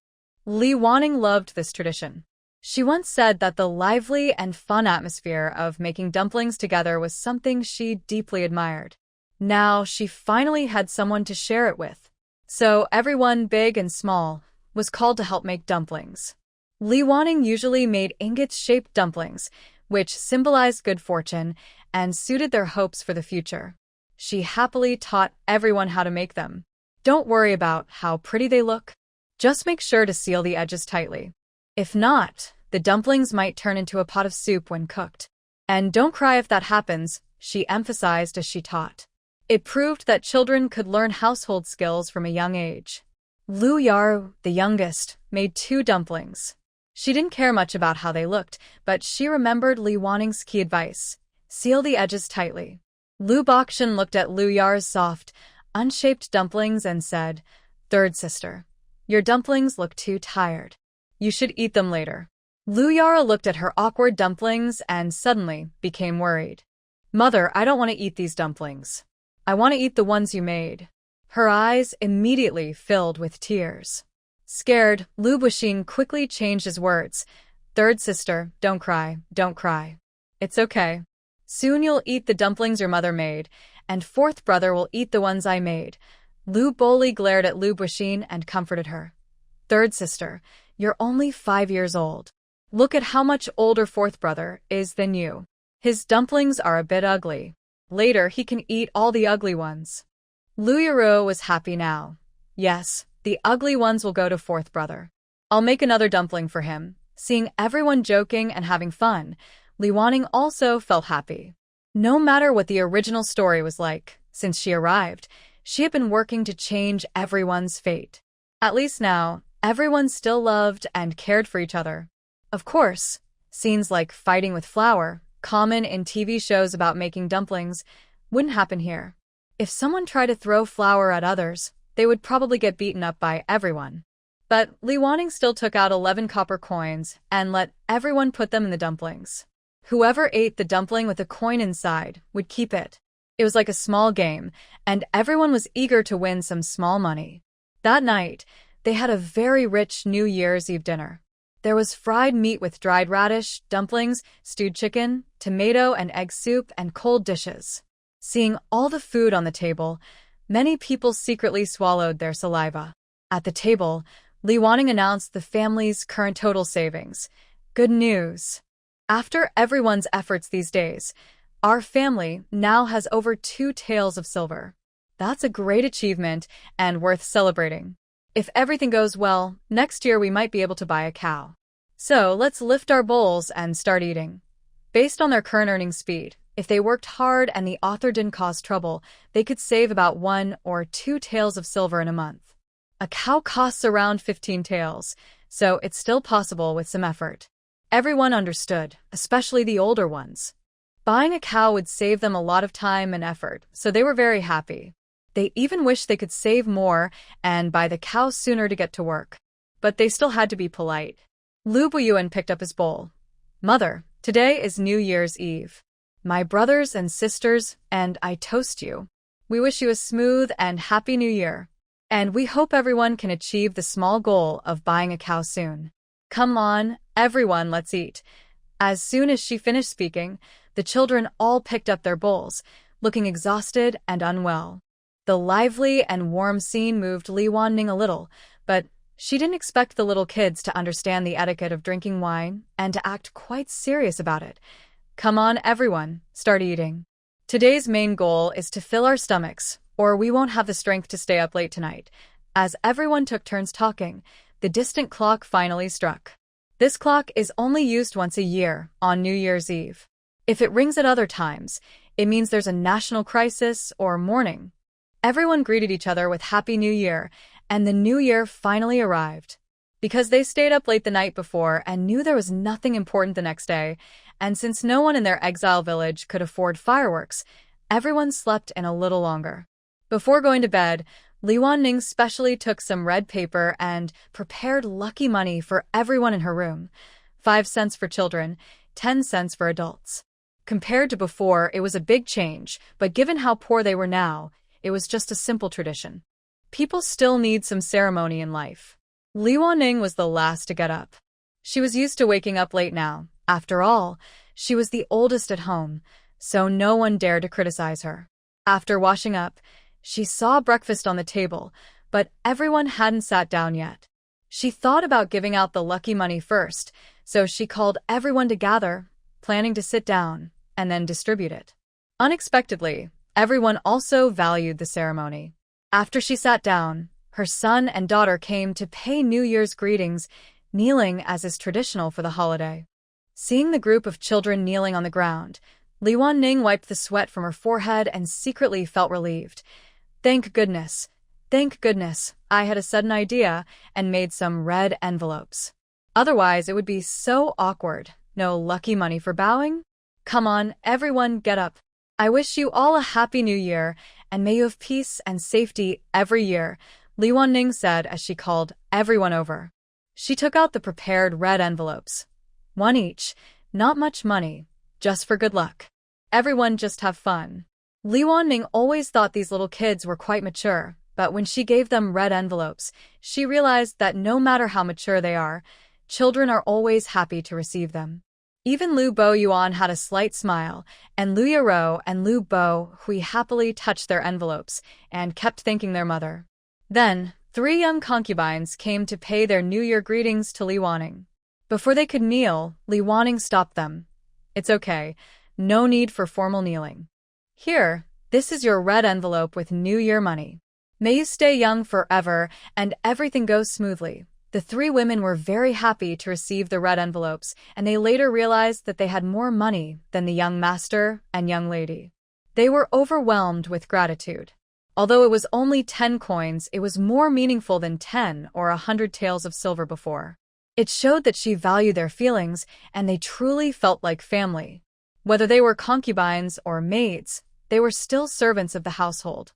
Li Wanning loved this tradition. She once said that the lively and fun atmosphere of making dumplings together was something she deeply admired. Now she finally had someone to share it with. So everyone, big and small, was called to help make dumplings. Li Wanning usually made ingot-shaped dumplings, which symbolized good fortune and suited their hopes for the future. She happily taught everyone how to make them. Don't worry about how pretty they look. Just make sure to seal the edges tightly. If not, the dumplings might turn into a pot of soup when cooked. And don't cry if that happens, she emphasized as she taught. It proved that children could learn household skills from a young age. Lu Yaru, the youngest, made 2 dumplings. She didn't care much about how they looked, but she remembered Li Wanning's key advice: seal the edges tightly. Lu Bakshan looked at Lu Yaru's soft, unshaped dumplings and said, "Third sister, your dumplings look too tired. You should eat them later." Lu Yaru looked at her awkward dumplings and suddenly became worried. "Mother, I don't want to eat these dumplings. I want to eat the ones you made." Her eyes immediately filled with tears. Scared, Lu Buxin quickly changed his words. "Third sister, don't cry, don't cry. It's okay. Soon you'll eat the dumplings your mother made, and fourth brother will eat the ones I made." Lu boldly glared at Lu Buxin and comforted her. "Third sister, you're only 5 years old. Look at how much older fourth brother is than you. His dumplings are a bit ugly. Later he can eat all the ugly ones." Lu Yaru was happy now. "Yes, the ugly ones will go to fourth brother. I'll make another dumpling for him." Seeing everyone joking and having fun, Li Wanning also felt happy. No matter what the original story was like, since she arrived, she had been working to change everyone's fate. At least now, everyone still loved and cared for each other. Of course, scenes like fighting with flour, common in TV shows about making dumplings, wouldn't happen here. If someone tried to throw flour at others, they would probably get beaten up by everyone. But Li Wanning still took out 11 copper coins and let everyone put them in the dumplings. Whoever ate the dumpling with a coin inside would keep it. It was like a small game, and everyone was eager to win some small money. That night, they had a very rich New Year's Eve dinner. There was fried meat with dried radish, dumplings, stewed chicken, tomato and egg soup, and cold dishes. Seeing all the food on the table, many people secretly swallowed their saliva. At the table, Li Wanning announced the family's current total savings. Good news! After everyone's efforts these days, our family now has over 2 taels of silver. That's a great achievement and worth celebrating. If everything goes well, next year we might be able to buy a cow. So let's lift our bowls and start eating. Based on their current earning speed, if they worked hard and the author didn't cause trouble, they could save about 1 or 2 taels of silver in a month. A cow costs around 15 taels, so it's still possible with some effort. Everyone understood, especially the older ones. Buying a cow would save them a lot of time and effort, so they were very happy. They even wished they could save more and buy the cow sooner to get to work. But they still had to be polite. Lu Buyuan picked up his bowl. Mother, today is New Year's Eve. My brothers and sisters and I toast you. We wish you a smooth and happy New Year. And we hope everyone can achieve the small goal of buying a cow soon. Come on, everyone, let's eat. As soon as she finished speaking, the children all picked up their bowls, looking exhausted and unwell. The lively and warm scene moved Li Wanning a little, but she didn't expect the little kids to understand the etiquette of drinking wine and to act quite serious about it. Come on, everyone, start eating. Today's main goal is to fill our stomachs, or we won't have the strength to stay up late tonight. As everyone took turns talking, the distant clock finally struck. This clock is only used once a year, on New Year's Eve. If it rings at other times, it means there's a national crisis or mourning. Everyone greeted each other with Happy New Year, and the New Year finally arrived. Because they stayed up late the night before and knew there was nothing important the next day, and since no one in their exile village could afford fireworks, everyone slept in a little longer. Before going to bed, Li Wanning specially took some red paper and prepared lucky money for everyone in her room. 5 cents for children, 10 cents for adults. Compared to before, it was a big change, but given how poor they were now, it was just a simple tradition. People still need some ceremony in life. Li Wanning was the last to get up. She was used to waking up late now. After all, she was the oldest at home, so no one dared to criticize her. After washing up, she saw breakfast on the table, but everyone hadn't sat down yet. She thought about giving out the lucky money first, so she called everyone to gather, planning to sit down and then distribute it. Unexpectedly, everyone also valued the ceremony. After she sat down, her son and daughter came to pay New Year's greetings, kneeling as is traditional for the holiday. Seeing the group of children kneeling on the ground, Li Wanning wiped the sweat from her forehead and secretly felt relieved. Thank goodness, I had a sudden idea and made some red envelopes. Otherwise, it would be so awkward. No lucky money for bowing? Come on, everyone, get up. I wish you all a happy new year, and may you have peace and safety every year, Li Wanning said as she called everyone over. She took out the prepared red envelopes. 1 each, not much money, just for good luck. Everyone just have fun. Li Wanning always thought these little kids were quite mature, but when she gave them red envelopes, she realized that no matter how mature they are, children are always happy to receive them. Even Lu Boyuan had a slight smile, and Lu Yaro and Lu Bo Hui happily touched their envelopes and kept thanking their mother. Then, 3 young concubines came to pay their New Year greetings to Li Wanning. Before they could kneel, Li Wanning stopped them. It's okay, no need for formal kneeling. Here, this is your red envelope with New Year money. May you stay young forever and everything goes smoothly. The 3 women were very happy to receive the red envelopes, and they later realized that they had more money than the young master and young lady. They were overwhelmed with gratitude. Although it was only 10 coins, it was more meaningful than 10 or 100 taels of silver before. It showed that she valued their feelings, and they truly felt like family. Whether they were concubines or maids, they were still servants of the household.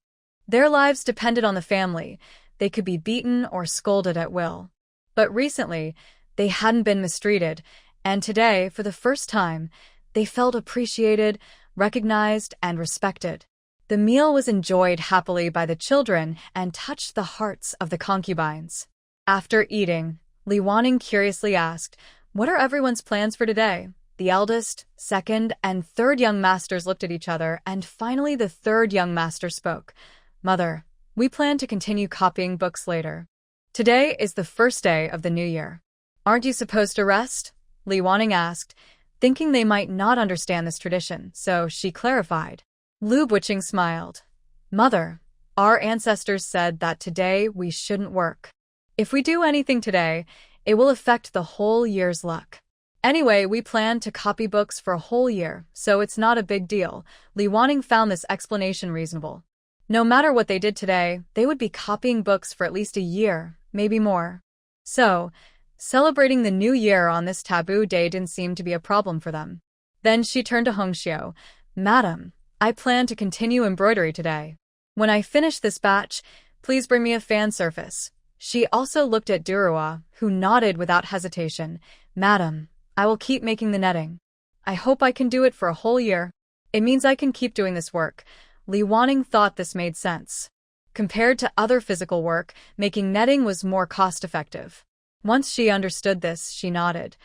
Their lives depended on the family. They could be beaten or scolded at will. But recently, they hadn't been mistreated, and today, for the first time, they felt appreciated, recognized, and respected. The meal was enjoyed happily by the children and touched the hearts of the concubines. After eating, Li Wanning curiously asked, "What are everyone's plans for today?" The eldest, second, and third young masters looked at each other, and finally the third young master spoke. "Mother, we plan to continue copying books later. Today is the first day of the new year." "Aren't you supposed to rest?" Li Wanning asked, thinking they might not understand this tradition, so she clarified. Lu Buqing smiled. "Mother, our ancestors said that today we shouldn't work. If we do anything today, it will affect the whole year's luck. Anyway, we plan to copy books for a whole year, so it's not a big deal." Li Wanning found this explanation reasonable. No matter what they did today, they would be copying books for at least a year, maybe more. So, celebrating the new year on this taboo day didn't seem to be a problem for them. Then she turned to Hongxiu. "Madam, I plan to continue embroidery today. When I finish this batch, please bring me a fan surface." She also looked at Durua, who nodded without hesitation. "Madam, I will keep making the netting. I hope I can do it for a whole year. It means I can keep doing this work." Li Wanning thought this made sense. Compared to other physical work, making netting was more cost-effective. Once she understood this, she nodded.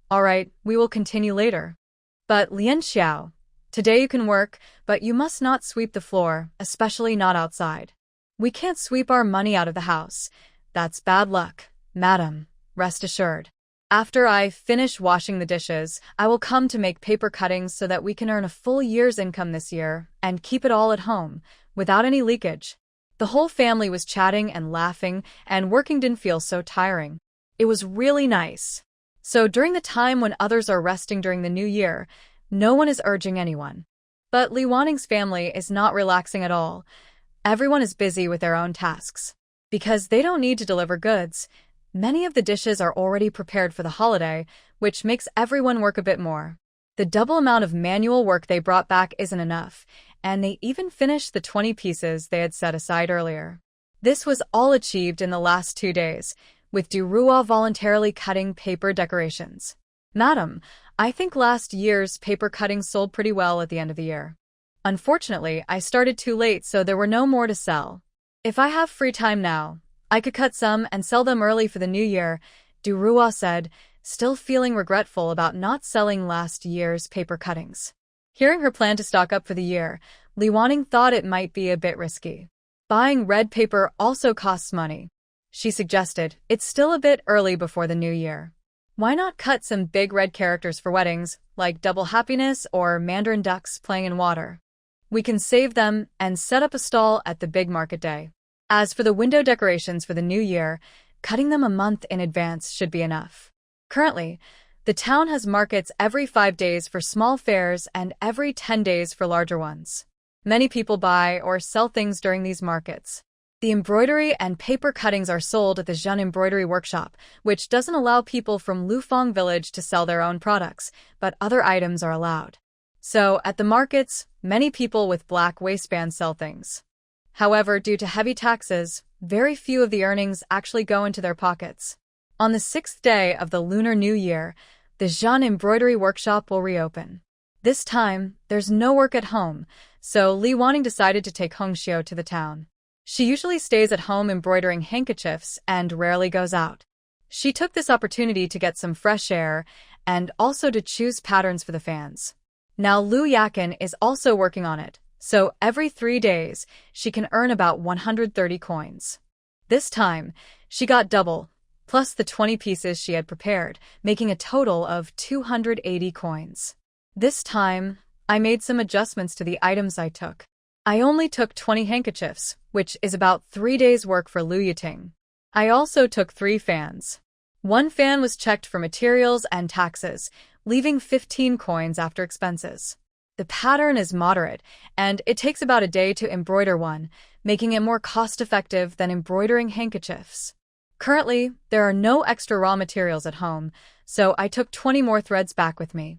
"All right, we will continue later." "But Lian Xiao, today you can work, but you must not sweep the floor, especially not outside. We can't sweep our money out of the house. That's bad luck, madam, rest assured. After I finish washing the dishes, I will come to make paper cuttings so that we can earn a full year's income this year and keep it all at home, without any leakage." The whole family was chatting and laughing, and working didn't feel so tiring. It was really nice. So during the time when others are resting during the new year, no one is urging anyone. But Li Wanning's family is not relaxing at all. Everyone is busy with their own tasks. Because they don't need to deliver goods, many of the dishes are already prepared for the holiday, which makes everyone work a bit more. The double amount of manual work they brought back isn't enough, and they even finished the 20 pieces they had set aside earlier. This was all achieved in the last 2 days, with Durua voluntarily cutting paper decorations. "Madam, I think last year's paper cuttings sold pretty well at the end of the year. Unfortunately, I started too late, so there were no more to sell. If I have free time now, I could cut some and sell them early for the new year," Durua said, still feeling regretful about not selling last year's paper cuttings. Hearing her plan to stock up for the year, Li Wanning thought it might be a bit risky. Buying red paper also costs money. She suggested, "It's still a bit early before the new year. Why not cut some big red characters for weddings, like Double Happiness or Mandarin ducks playing in water? We can save them and set up a stall at the big market day. As for the window decorations for the new year, cutting them a month in advance should be enough." Currently, the town has markets every 5 days for small fairs and every 10 days for larger ones. Many people buy or sell things during these markets. The embroidery and paper cuttings are sold at the Zhen Embroidery Workshop, which doesn't allow people from Lufeng Village to sell their own products, but other items are allowed. So, at the markets, many people with black waistbands sell things. However, due to heavy taxes, very few of the earnings actually go into their pockets. On the 6th day of the Lunar New Year, the Zhen Embroidery Workshop will reopen. This time, there's no work at home, so Li Wanning decided to take Hongxiu to the town. She usually stays at home embroidering handkerchiefs and rarely goes out. She took this opportunity to get some fresh air and also to choose patterns for the fans. Now Lu Yakin is also working on it, so every 3 days, she can earn about 130 coins. This time, she got double, plus the 20 pieces she had prepared, making a total of 280 coins. This time, I made some adjustments to the items I took. I only took 20 handkerchiefs, which is about 3 days' work for Lu Yiting. I also took 3 fans. 1 fan was checked for materials and taxes, leaving 15 coins after expenses. The pattern is moderate, and it takes about a day to embroider one, making it more cost-effective than embroidering handkerchiefs. Currently, there are no extra raw materials at home, so I took 20 more threads back with me.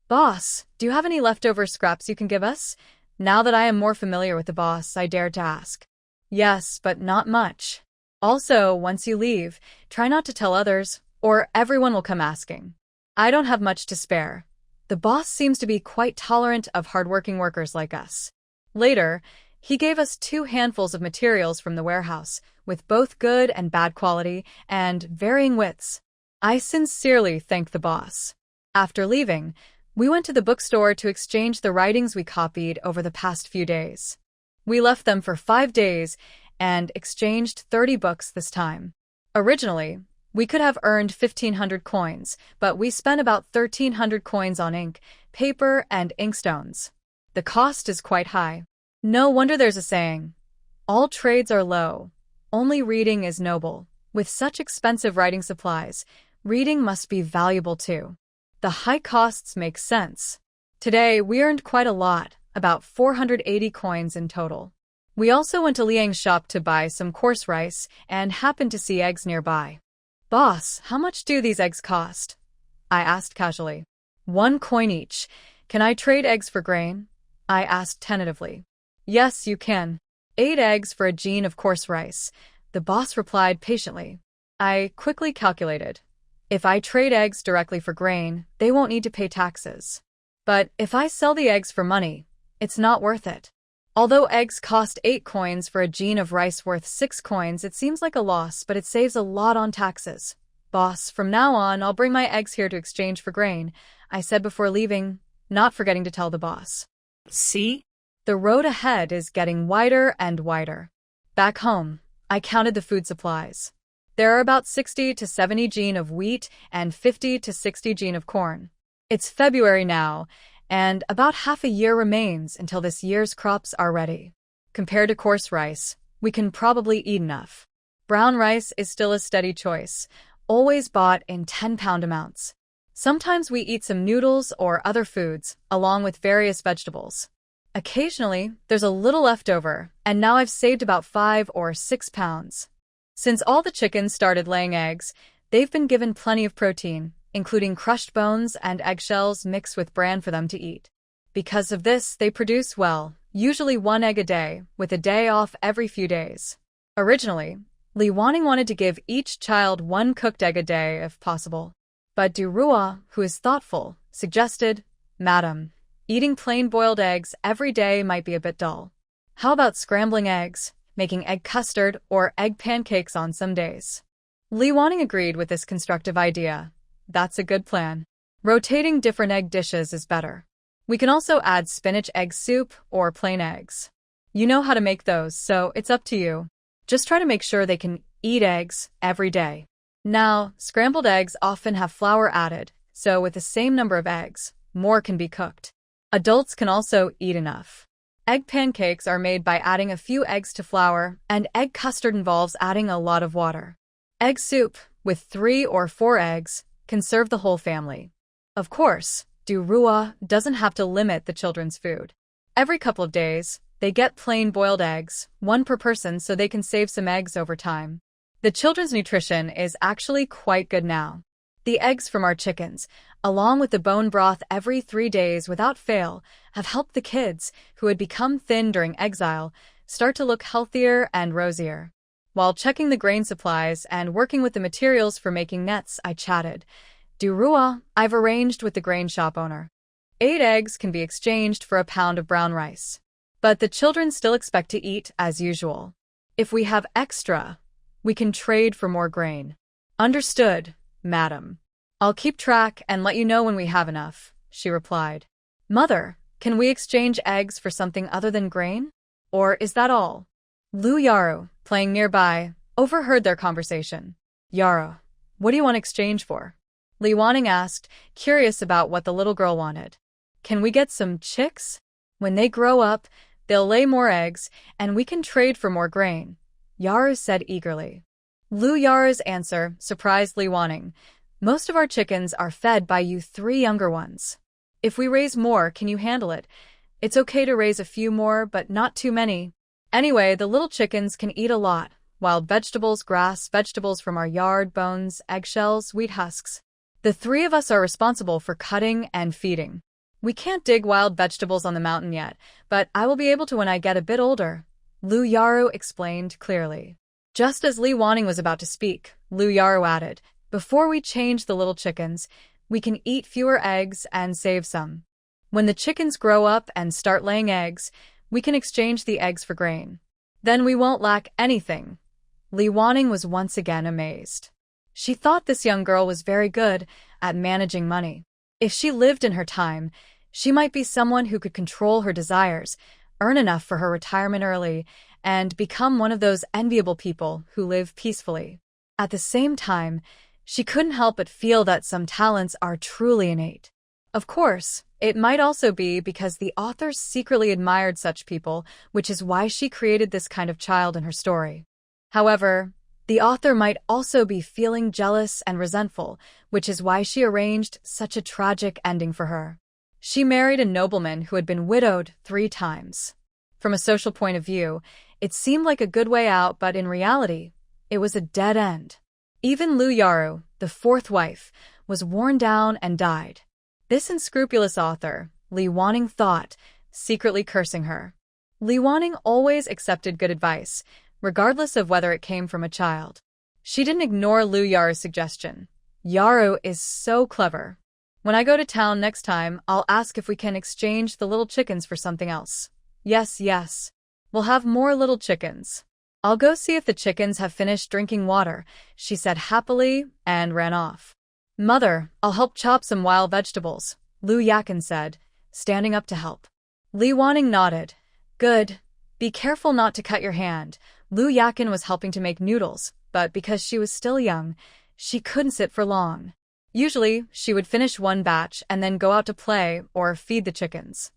"Boss, do you have any leftover scraps you can give us?" Now that I am more familiar with the boss, I dared to ask. "Yes, but not much. Also, once you leave, try not to tell others, or everyone will come asking. I don't have much to spare. The boss seems to be quite tolerant of hardworking workers like us." Later, He gave us 2 handfuls of materials from the warehouse, with both good and bad quality and varying widths. I sincerely thanked the boss. After leaving, we went to the bookstore to exchange the writings we copied over the past few days. We left them for 5 days and exchanged 30 books this time. Originally, we could have earned 1,500 coins, but we spent about 1,300 coins on ink, paper, and inkstones. The cost is quite high. No wonder there's a saying, all trades are low, only reading is noble. With such expensive writing supplies, reading must be valuable too. The high costs make sense. Today, we earned quite a lot, about 480 coins in total. We also went to Liang's shop to buy some coarse rice and happened to see eggs nearby. Boss, how much do these eggs cost? I asked casually. 1 coin each. Can I trade eggs for grain? I asked tentatively. Yes, you can. 8 eggs for a jean of coarse rice, the boss replied patiently. I quickly calculated. If I trade eggs directly for grain, they won't need to pay taxes. But if I sell the eggs for money, it's not worth it. Although eggs cost 8 coins for a jean of rice worth 6 coins, it seems like a loss, but it saves a lot on taxes. Boss, from now on, I'll bring my eggs here to exchange for grain, I said before leaving, not forgetting to tell the boss. See? The road ahead is getting wider and wider. Back home, I counted the food supplies. There are about 60 to 70 jean of wheat and 50 to 60 jean of corn. It's February now, and about half a year remains until this year's crops are ready. Compared to coarse rice, we can probably eat enough. Brown rice is still a steady choice, always bought in 10-pound amounts. Sometimes we eat some noodles or other foods, along with various vegetables. Occasionally, there's a little left over, and now I've saved about 5 or 6 pounds. Since all the chickens started laying eggs, they've been given plenty of protein, including crushed bones and eggshells mixed with bran for them to eat. Because of this, they produce well, usually 1 egg a day, with a day off every few days. Originally, Li Wanning wanted to give each child 1 cooked egg a day if possible. But Du Rua, who is thoughtful, suggested, Madam, eating plain boiled eggs every day might be a bit dull. How about scrambling eggs, making egg custard or egg pancakes on some days? Li Wanning agreed with this constructive idea. That's a good plan. Rotating different egg dishes is better. We can also add spinach egg soup or plain eggs. You know how to make those, so it's up to you. Just try to make sure they can eat eggs every day. Now, scrambled eggs often have flour added, so with the same number of eggs, more can be cooked. Adults can also eat enough. Egg pancakes are made by adding a few eggs to flour, and egg custard involves adding a lot of water. Egg soup, with 3 or 4 eggs, can serve the whole family. Of course, Du Rua doesn't have to limit the children's food. Every couple of days, they get plain boiled eggs, 1 per person, so they can save some eggs over time. The children's nutrition is actually quite good now. The eggs from our chickens, along with the bone broth every 3 days without fail, have helped the kids, who had become thin during exile, start to look healthier and rosier. While checking the grain supplies and working with the materials for making nets, I chatted. Du Rua, I've arranged with the grain shop owner. 8 eggs can be exchanged for a pound of brown rice. But the children still expect to eat as usual. If we have extra, we can trade for more grain. Understood, madam. I'll keep track and let you know when we have enough, she replied. Mother, can we exchange eggs for something other than grain? Or is that all? Lu Yaru, playing nearby, overheard their conversation. Yaru, what do you want exchange for? Li Wanning asked, curious about what the little girl wanted. Can we get some chicks? When they grow up, they'll lay more eggs, and we can trade for more grain, Yaru said eagerly. Lu Yaru's answer surprised Li Wanning. Most of our chickens are fed by you 3 younger ones. If we raise more, can you handle it? It's okay to raise a few more, but not too many. Anyway, the little chickens can eat a lot. Wild vegetables, grass, vegetables from our yard, bones, eggshells, wheat husks. The 3 of us are responsible for cutting and feeding. We can't dig wild vegetables on the mountain yet, but I will be able to when I get a bit older, Lu Yaru explained clearly. Just as Li Wanning was about to speak, Lu Yaru added, before we change the little chickens, we can eat fewer eggs and save some. When the chickens grow up and start laying eggs, We can exchange the eggs for grain. Then we won't lack anything. Li Wanning was once again amazed. She thought this young girl was very good at managing money. If she lived in her time, she might be someone who could control her desires, earn enough for her retirement early, and become one of those enviable people who live peacefully. At the same time, she couldn't help but feel that some talents are truly innate. Of course, it might also be because the author secretly admired such people, which is why she created this kind of child in her story. However, the author might also be feeling jealous and resentful, which is why she arranged such a tragic ending for her. She married a nobleman who had been widowed 3 times. From a social point of view, it seemed like a good way out, but in reality, it was a dead end. Even Lu Yaru, the 4th wife, was worn down and died. This unscrupulous author, Li Wanning thought, secretly cursing her. Li Wanning always accepted good advice, regardless of whether it came from a child. She didn't ignore Lu Yaru's suggestion. Yaru is so clever. When I go to town next time, I'll ask if we can exchange the little chickens for something else. Yes, yes. We'll have more little chickens. I'll go see if the chickens have finished drinking water, she said happily and ran off. Mother, I'll help chop some wild vegetables, Lu Yakin said, standing up to help. Li Wanning nodded. Good. Be careful not to cut your hand. Lu Yakin was helping to make noodles, but because she was still young, she couldn't sit for long. Usually, she would finish one batch and then go out to play or feed the chickens.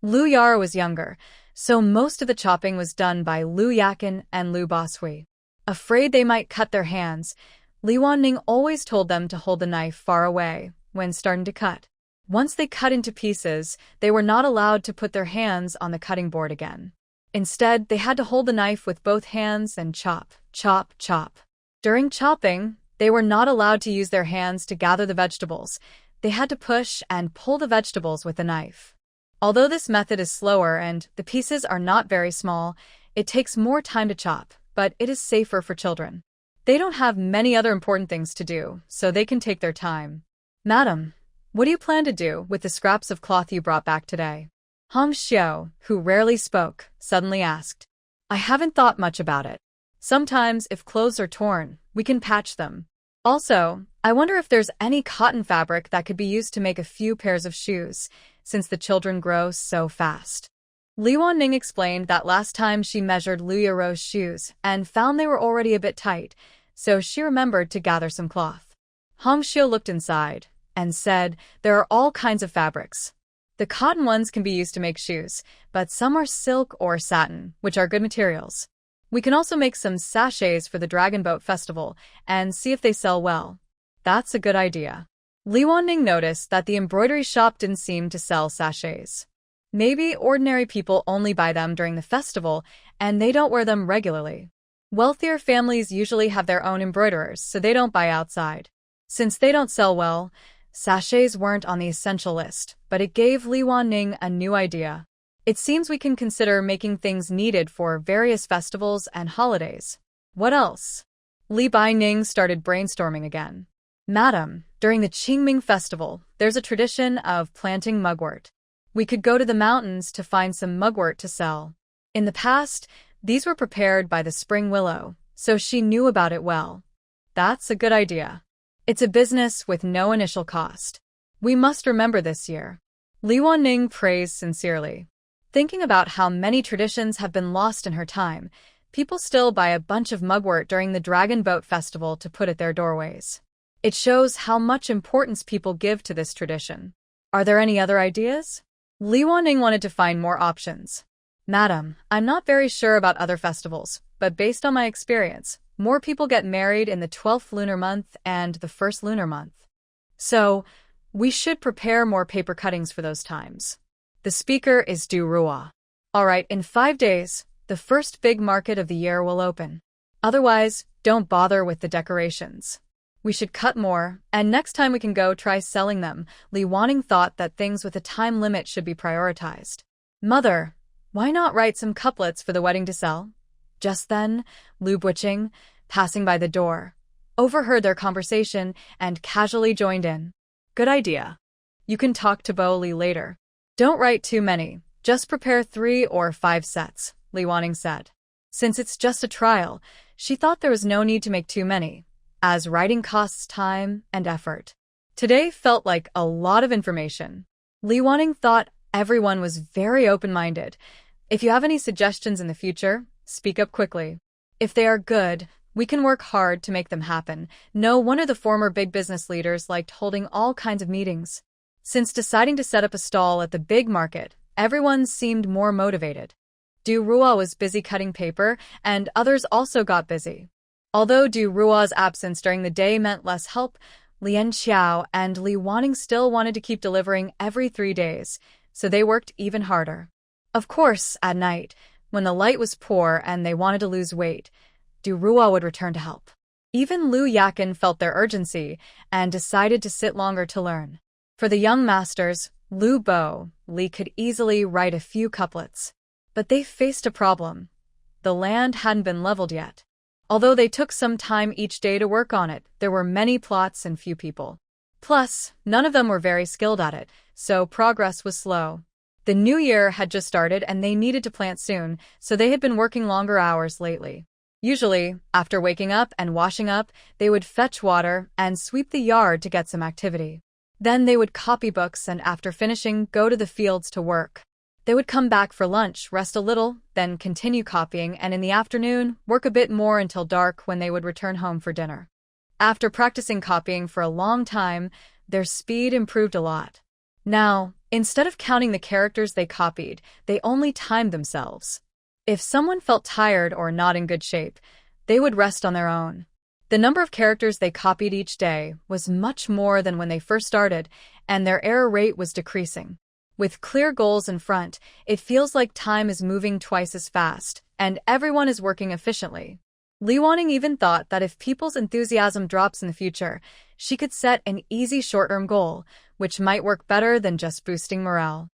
Lu Yara was younger, so most of the chopping was done by Lu Yakin and Lu Basui. Afraid they might cut their hands, Li Wanning always told them to hold the knife far away when starting to cut. Once they cut into pieces, they were not allowed to put their hands on the cutting board again. Instead, they had to hold the knife with both hands and chop, chop, chop. During chopping, they were not allowed to use their hands to gather the vegetables. They had to push and pull the vegetables with the knife. Although this method is slower and the pieces are not very small, it takes more time to chop, but it is safer for children. They don't have many other important things to do, so they can take their time. Madam, what do you plan to do with the scraps of cloth you brought back today? Hong Xiao, who rarely spoke, suddenly asked. I haven't thought much about it. Sometimes, if clothes are torn, we can patch them. Also, I wonder if there's any cotton fabric that could be used to make a few pairs of shoes, since the children grow so fast. Li Wanning explained that last time she measured Lu Yaro's shoes and found they were already a bit tight, so she remembered to gather some cloth. Hong Xiao looked inside and said there are all kinds of fabrics. The cotton ones can be used to make shoes, but some are silk or satin, which are good materials. We can also make some sachets for the Dragon Boat Festival and see if they sell well. That's a good idea. Li Wanning noticed that the embroidery shop didn't seem to sell sachets. Maybe ordinary people only buy them during the festival and they don't wear them regularly. Wealthier families usually have their own embroiderers, so they don't buy outside. Since they don't sell well, sachets weren't on the essential list, but it gave Li Wanning a new idea. It seems we can consider making things needed for various festivals and holidays. What else? Li Baining started brainstorming again. Madam, during the Qingming festival, there's a tradition of planting mugwort. We could go to the mountains to find some mugwort to sell. In the past, these were prepared by the spring willow, so she knew about it well. That's a good idea. It's a business with no initial cost. We must remember this year. Li Wanning praised sincerely. Thinking about how many traditions have been lost in her time, people still buy a bunch of mugwort during the Dragon Boat Festival to put at their doorways. It shows how much importance people give to this tradition. Are there any other ideas? Li Wanning wanted to find more options. Madam, I'm not very sure about other festivals, but based on my experience, more people get married in the 12th lunar month and the 1st lunar month. So, we should prepare more paper cuttings for those times. The speaker is Du Rua. Alright, in 5 days, the first big market of the year will open. Otherwise, don't bother with the decorations. We should cut more, and next time we can go try selling them. Li Wanning thought that things with a time limit should be prioritized. Mother, why not write some couplets for the wedding to sell? Just then, Lu Buqing, passing by the door, overheard their conversation and casually joined in. Good idea. You can talk to Bo Li later. Don't write too many, Just prepare 3 or 5 sets, Li Wanning said. Since it's just a trial, she thought there was no need to make too many, as writing costs time and effort. Today felt like a lot of information. Li Wanning thought everyone was very open-minded. If you have any suggestions in the future, speak up quickly. If they are good, we can work hard to make them happen. No wonder the former big business leaders liked holding all kinds of meetings. Since deciding to set up a stall at the big market, everyone seemed more motivated. Du Rua was busy cutting paper, and others also got busy. Although Du Rua's absence during the day meant less help, Lian Xiao and Li Wanning still wanted to keep delivering every 3 days, so they worked even harder. Of course, at night, when the light was poor and they wanted to lose weight, Du Rua would return to help. Even Lu Yakin felt their urgency and decided to sit longer to learn. For the young masters, Lu Bo, Li could easily write a few couplets. But they faced a problem. The land hadn't been leveled yet. Although they took some time each day to work on it, there were many plots and few people. Plus, none of them were very skilled at it, so progress was slow. The new year had just started and they needed to plant soon, so they had been working longer hours lately. Usually, after waking up and washing up, they would fetch water and sweep the yard to get some activity. Then they would copy books and after finishing, go to the fields to work. They would come back for lunch, rest a little, then continue copying, and in the afternoon, work a bit more until dark when they would return home for dinner. After practicing copying for a long time, their speed improved a lot. Now, instead of counting the characters they copied, they only timed themselves. If someone felt tired or not in good shape, they would rest on their own. The number of characters they copied each day was much more than when they first started, and their error rate was decreasing. With clear goals in front, it feels like time is moving twice as fast, and everyone is working efficiently. Li Wanning even thought that if people's enthusiasm drops in the future, she could set an easy short-term goal, which might work better than just boosting morale.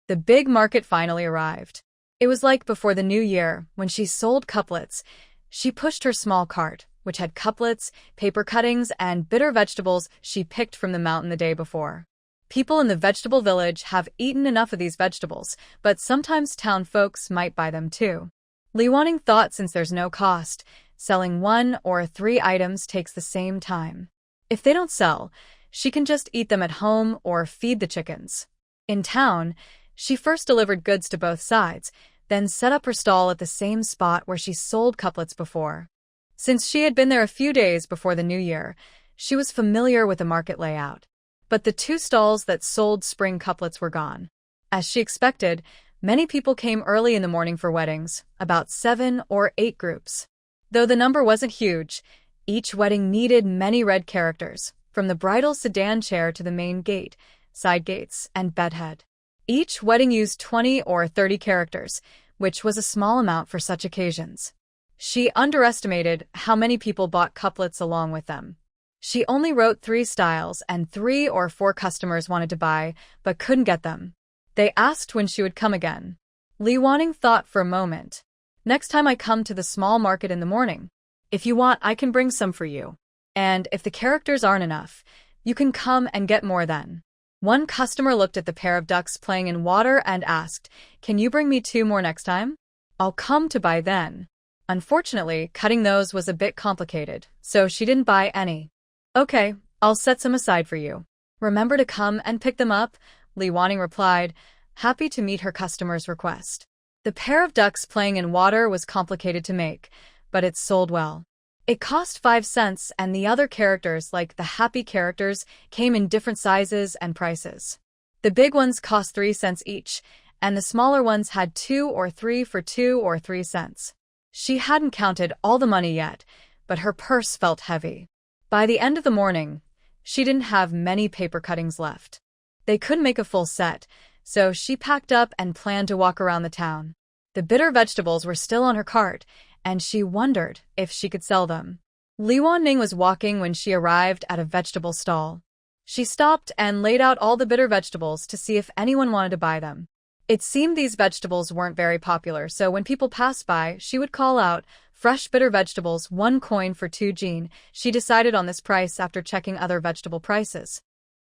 The big market finally arrived. It was like before the new year, when she sold couplets. She pushed her small cart, which had couplets, paper cuttings, and bitter vegetables she picked from the mountain the day before. People in the vegetable village have eaten enough of these vegetables, but sometimes town folks might buy them too. Li Wanning thought since there's no cost, selling 1 or 3 items takes the same time. If they don't sell, she can just eat them at home or feed the chickens. In town, she first delivered goods to both sides, then set up her stall at the same spot where she sold couplets before. Since she had been there a few days before the new year, she was familiar with the market layout. But the 2 stalls that sold spring couplets were gone. As she expected, many people came early in the morning for weddings, about 7 or 8 groups. Though the number wasn't huge, each wedding needed many red characters, from the bridal sedan chair to the main gate, side gates, and bedhead. Each wedding used 20 or 30 characters, which was a small amount for such occasions. She underestimated how many people bought couplets along with them. She only wrote 3 styles and 3 or 4 customers wanted to buy, but couldn't get them. They asked when she would come again. Li Wanning thought for a moment. Next time I come to the small market in the morning. If you want, I can bring some for you. And if the characters aren't enough, you can come and get more then. One customer looked at the pair of ducks playing in water and asked, "Can you bring me 2 more next time? I'll come to buy then." Unfortunately, cutting those was a bit complicated, so she didn't buy any. "Okay, I'll set some aside for you. Remember to come and pick them up," Li Wanning replied, happy to meet her customer's request. The pair of ducks playing in water was complicated to make, but it sold well. It cost 5 cents and the other characters, like the happy characters, came in different sizes and prices. The big ones cost 3 cents each, and the smaller ones had 2 or 3 for 2 or 3 cents. She hadn't counted all the money yet, but her purse felt heavy. By the end of the morning, she didn't have many paper cuttings left. They couldn't make a full set, so she packed up and planned to walk around the town. The bitter vegetables were still on her cart, and she wondered if she could sell them. Li Wanning was walking when she arrived at a vegetable stall. She stopped and laid out all the bitter vegetables to see if anyone wanted to buy them. It seemed these vegetables weren't very popular, so when people passed by, she would call out, "Fresh bitter vegetables, 1 coin for 2 jin." She decided on this price after checking other vegetable prices.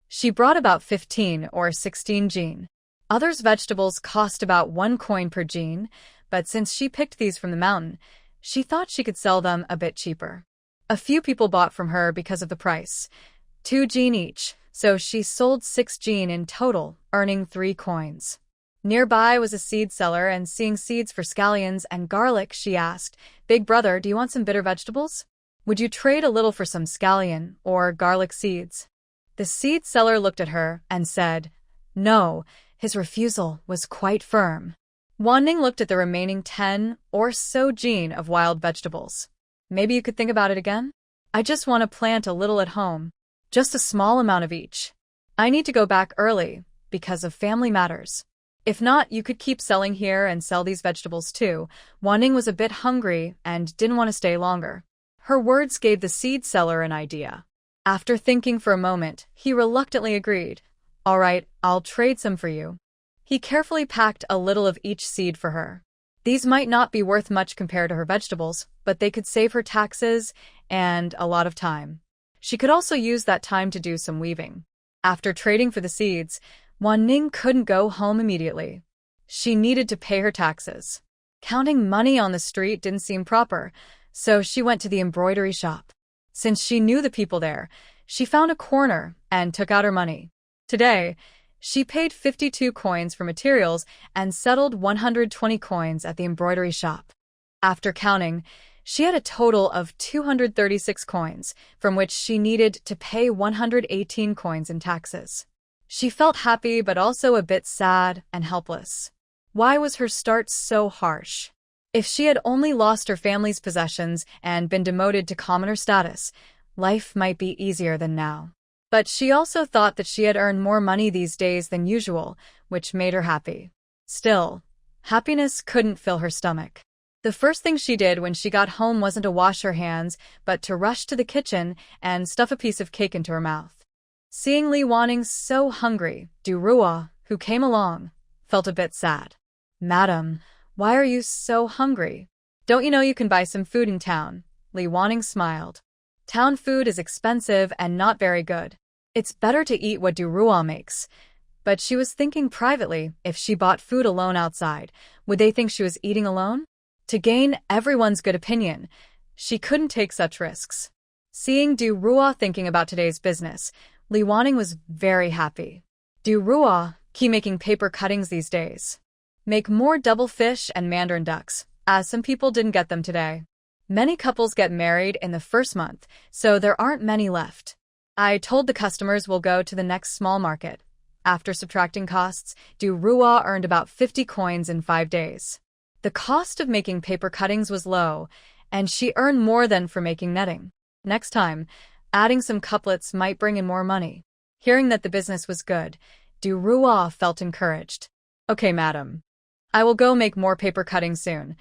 She brought about 15 or 16 jin. Others' vegetables cost about 1 coin per jean, but since she picked these from the mountain, she thought she could sell them a bit cheaper. A few people bought from her because of the price, 2 jean each, so she sold 6 jean in total, earning 3 coins. Nearby was a seed seller, and seeing seeds for scallions and garlic, she asked, "Big brother, do you want some bitter vegetables? Would you trade a little for some scallion or garlic seeds?" The seed seller looked at her and said, "No." His refusal was quite firm. Wanning looked at the remaining 10 or so jean of wild vegetables. "Maybe you could think about it again? I just want to plant a little at home. Just a small amount of each. I need to go back early because of family matters. If not, you could keep selling here and sell these vegetables too." Wanning was a bit hungry and didn't want to stay longer. Her words gave the seed seller an idea. After thinking for a moment, he reluctantly agreed. "All right, I'll trade some for you." He carefully packed a little of each seed for her. These might not be worth much compared to her vegetables, but they could save her taxes and a lot of time. She could also use that time to do some weaving. After trading for the seeds, Wan Ning couldn't go home immediately. She needed to pay her taxes. Counting money on the street didn't seem proper, so she went to the embroidery shop. Since she knew the people there, she found a corner and took out her money. Today, she paid 52 coins for materials and settled 120 coins at the embroidery shop. After counting, she had a total of 236 coins, from which she needed to pay 118 coins in taxes. She felt happy but also a bit sad and helpless. Why was her start so harsh? If she had only lost her family's possessions and been demoted to commoner status, life might be easier than now. But she also thought that she had earned more money these days than usual, which made her happy. Still, happiness couldn't fill her stomach. The first thing she did when she got home wasn't to wash her hands, but to rush to the kitchen and stuff a piece of cake into her mouth. Seeing Li Wanning so hungry, Du Rua, who came along, felt a bit sad. "Madam, why are you so hungry? Don't you know you can buy some food in town?" Li Wanning smiled. Town food is expensive and not very good. It's better to eat what Du Rua makes. But she was thinking privately, if she bought food alone outside, would they think she was eating alone? To gain everyone's good opinion, she couldn't take such risks. Seeing Du Rua thinking about today's business, Li Wanning was very happy. Du Rua, keep making paper cuttings these days. Make more double fish and mandarin ducks, as some people didn't get them today. Many couples get married in the first month, so there aren't many left. I told the customers we'll go to the next small market. After subtracting costs, Du Rua earned about 50 coins in 5 days. The cost of making paper cuttings was low, and she earned more than for making netting. Next time, adding some couplets might bring in more money. Hearing that the business was good, Du Rua felt encouraged. "Okay, madam. I will go make more paper cuttings soon."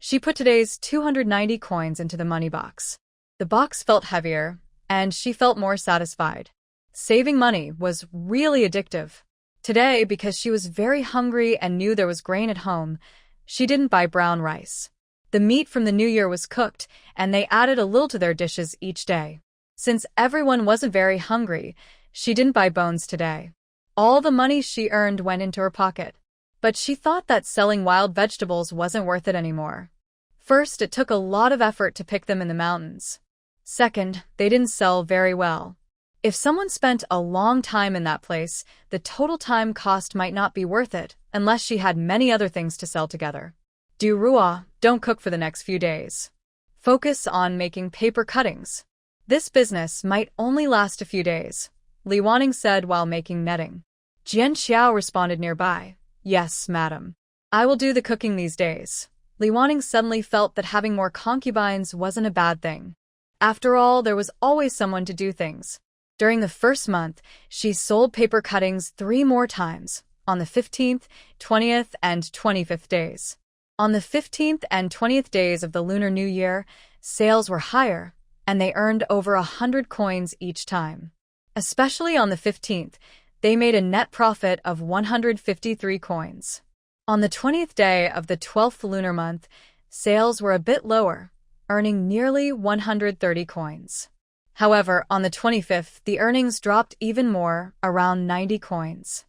She put today's 290 coins into the money box. The box felt heavier, and she felt more satisfied. Saving money was really addictive. Today, because she was very hungry and knew there was grain at home, she didn't buy brown rice. The meat from the New Year was cooked, and they added a little to their dishes each day. Since everyone wasn't very hungry, she didn't buy bones today. All the money she earned went into her pocket. But she thought that selling wild vegetables wasn't worth it anymore. First, it took a lot of effort to pick them in the mountains. Second, they didn't sell very well. If someone spent a long time in that place, the total time cost might not be worth it, unless she had many other things to sell together. Du Rua, don't cook for the next few days. Focus on making paper cuttings. This business might only last a few days, Li Wanning said while making netting. Jian Xiao responded nearby. "Yes, madam. I will do the cooking these days." Li Wanning suddenly felt that having more concubines wasn't a bad thing. After all, there was always someone to do things. During the first month, she sold paper cuttings 3 more times, on the 15th, 20th, and 25th days. On the 15th and 20th days of the Lunar New Year, sales were higher, and they earned over 100 coins each time. Especially on the 15th, they made a net profit of 153 coins. On the 20th day of the 12th lunar month, sales were a bit lower, earning nearly 130 coins. However, on the 25th, the earnings dropped even more, around 90 coins.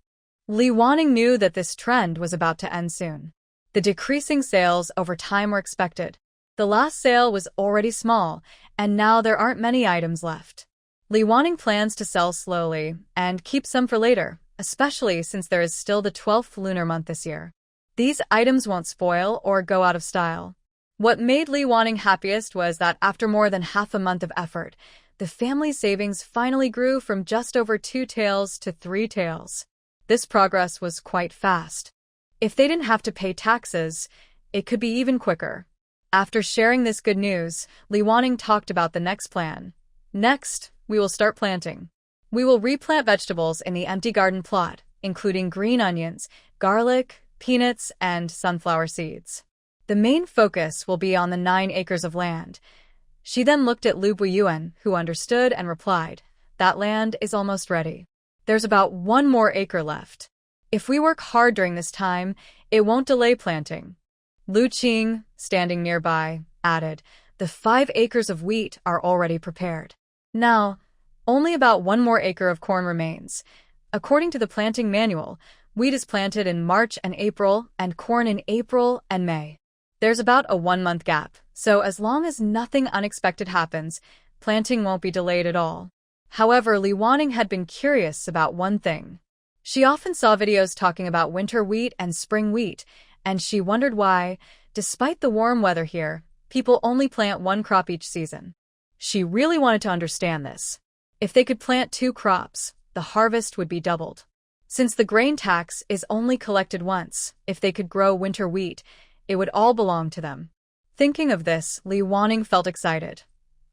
Li Wanning knew that this trend was about to end soon. The decreasing sales over time were expected. The last sale was already small, and now there aren't many items left. Li Wanning plans to sell slowly and keep some for later, especially since there is still the 12th lunar month this year. These items won't spoil or go out of style. What made Li Wanning happiest was that after more than half a month of effort, the family's savings finally grew from just over 2 taels to 3 taels. This progress was quite fast. If they didn't have to pay taxes, it could be even quicker. After sharing this good news, Li Wanning talked about the next plan. Next, we will start planting. We will replant vegetables in the empty garden plot, including green onions, garlic, peanuts, and sunflower seeds. The main focus will be on the 9 acres of land. She then looked at Lu Buiyuan, who understood and replied, "That land is almost ready. There's about 1 more acre left. If we work hard during this time, it won't delay planting." Lu Qing, standing nearby, added, "The 5 acres of wheat are already prepared. Now, only about 1 more acre of corn remains. According to the planting manual, wheat is planted in March and April, and corn in April and May. There's about a 1-month gap, so as long as nothing unexpected happens, planting won't be delayed at all." However, Li Wanning had been curious about one thing. She often saw videos talking about winter wheat and spring wheat, and she wondered why, despite the warm weather here, people only plant 1 crop each season. She really wanted to understand this. If they could plant 2 crops, the harvest would be doubled. Since the grain tax is only collected once, if they could grow winter wheat, it would all belong to them. Thinking of this, Li Wanning felt excited.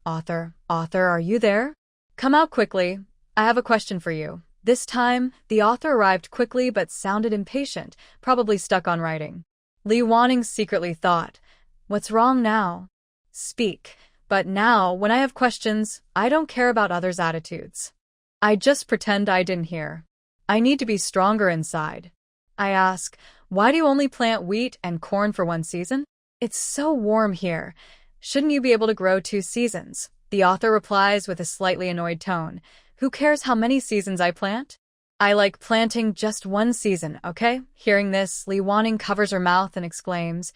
Author, are you there? Come out quickly. I have a question for you." This time, the author arrived quickly but sounded impatient, probably stuck on writing. Li Wanning secretly thought, "What's wrong now? Speak. But now, when I have questions, I don't care about others' attitudes. I just pretend I didn't hear. I need to be stronger inside. I ask, why do you only plant wheat and corn for 1 season? It's so warm here. Shouldn't you be able to grow 2 seasons? The author replies with a slightly annoyed tone. Who cares how many seasons I plant? I like planting just 1 season, okay? Hearing this, Li Wanning covers her mouth and exclaims,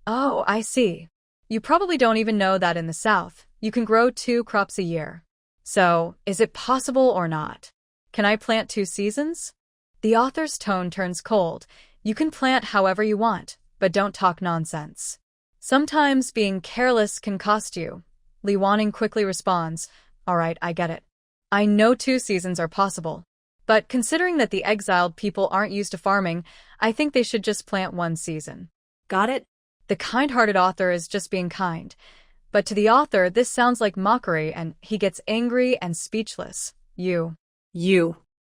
"Oh, I see. You probably don't even know that in the South, you can grow 2 crops a year. So, is it possible or not? Can I plant 2 seasons?" The author's tone turns cold. You can plant however you want, but don't talk nonsense. Sometimes being careless can cost you. Li Wanning quickly responds, "All right, I get it. I know 2 seasons are possible. But considering that the exiled people aren't used to farming, I think they should just plant 1 season." Got it? The kind-hearted author is just being kind. But to the author, this sounds like mockery, and he gets angry and speechless. You.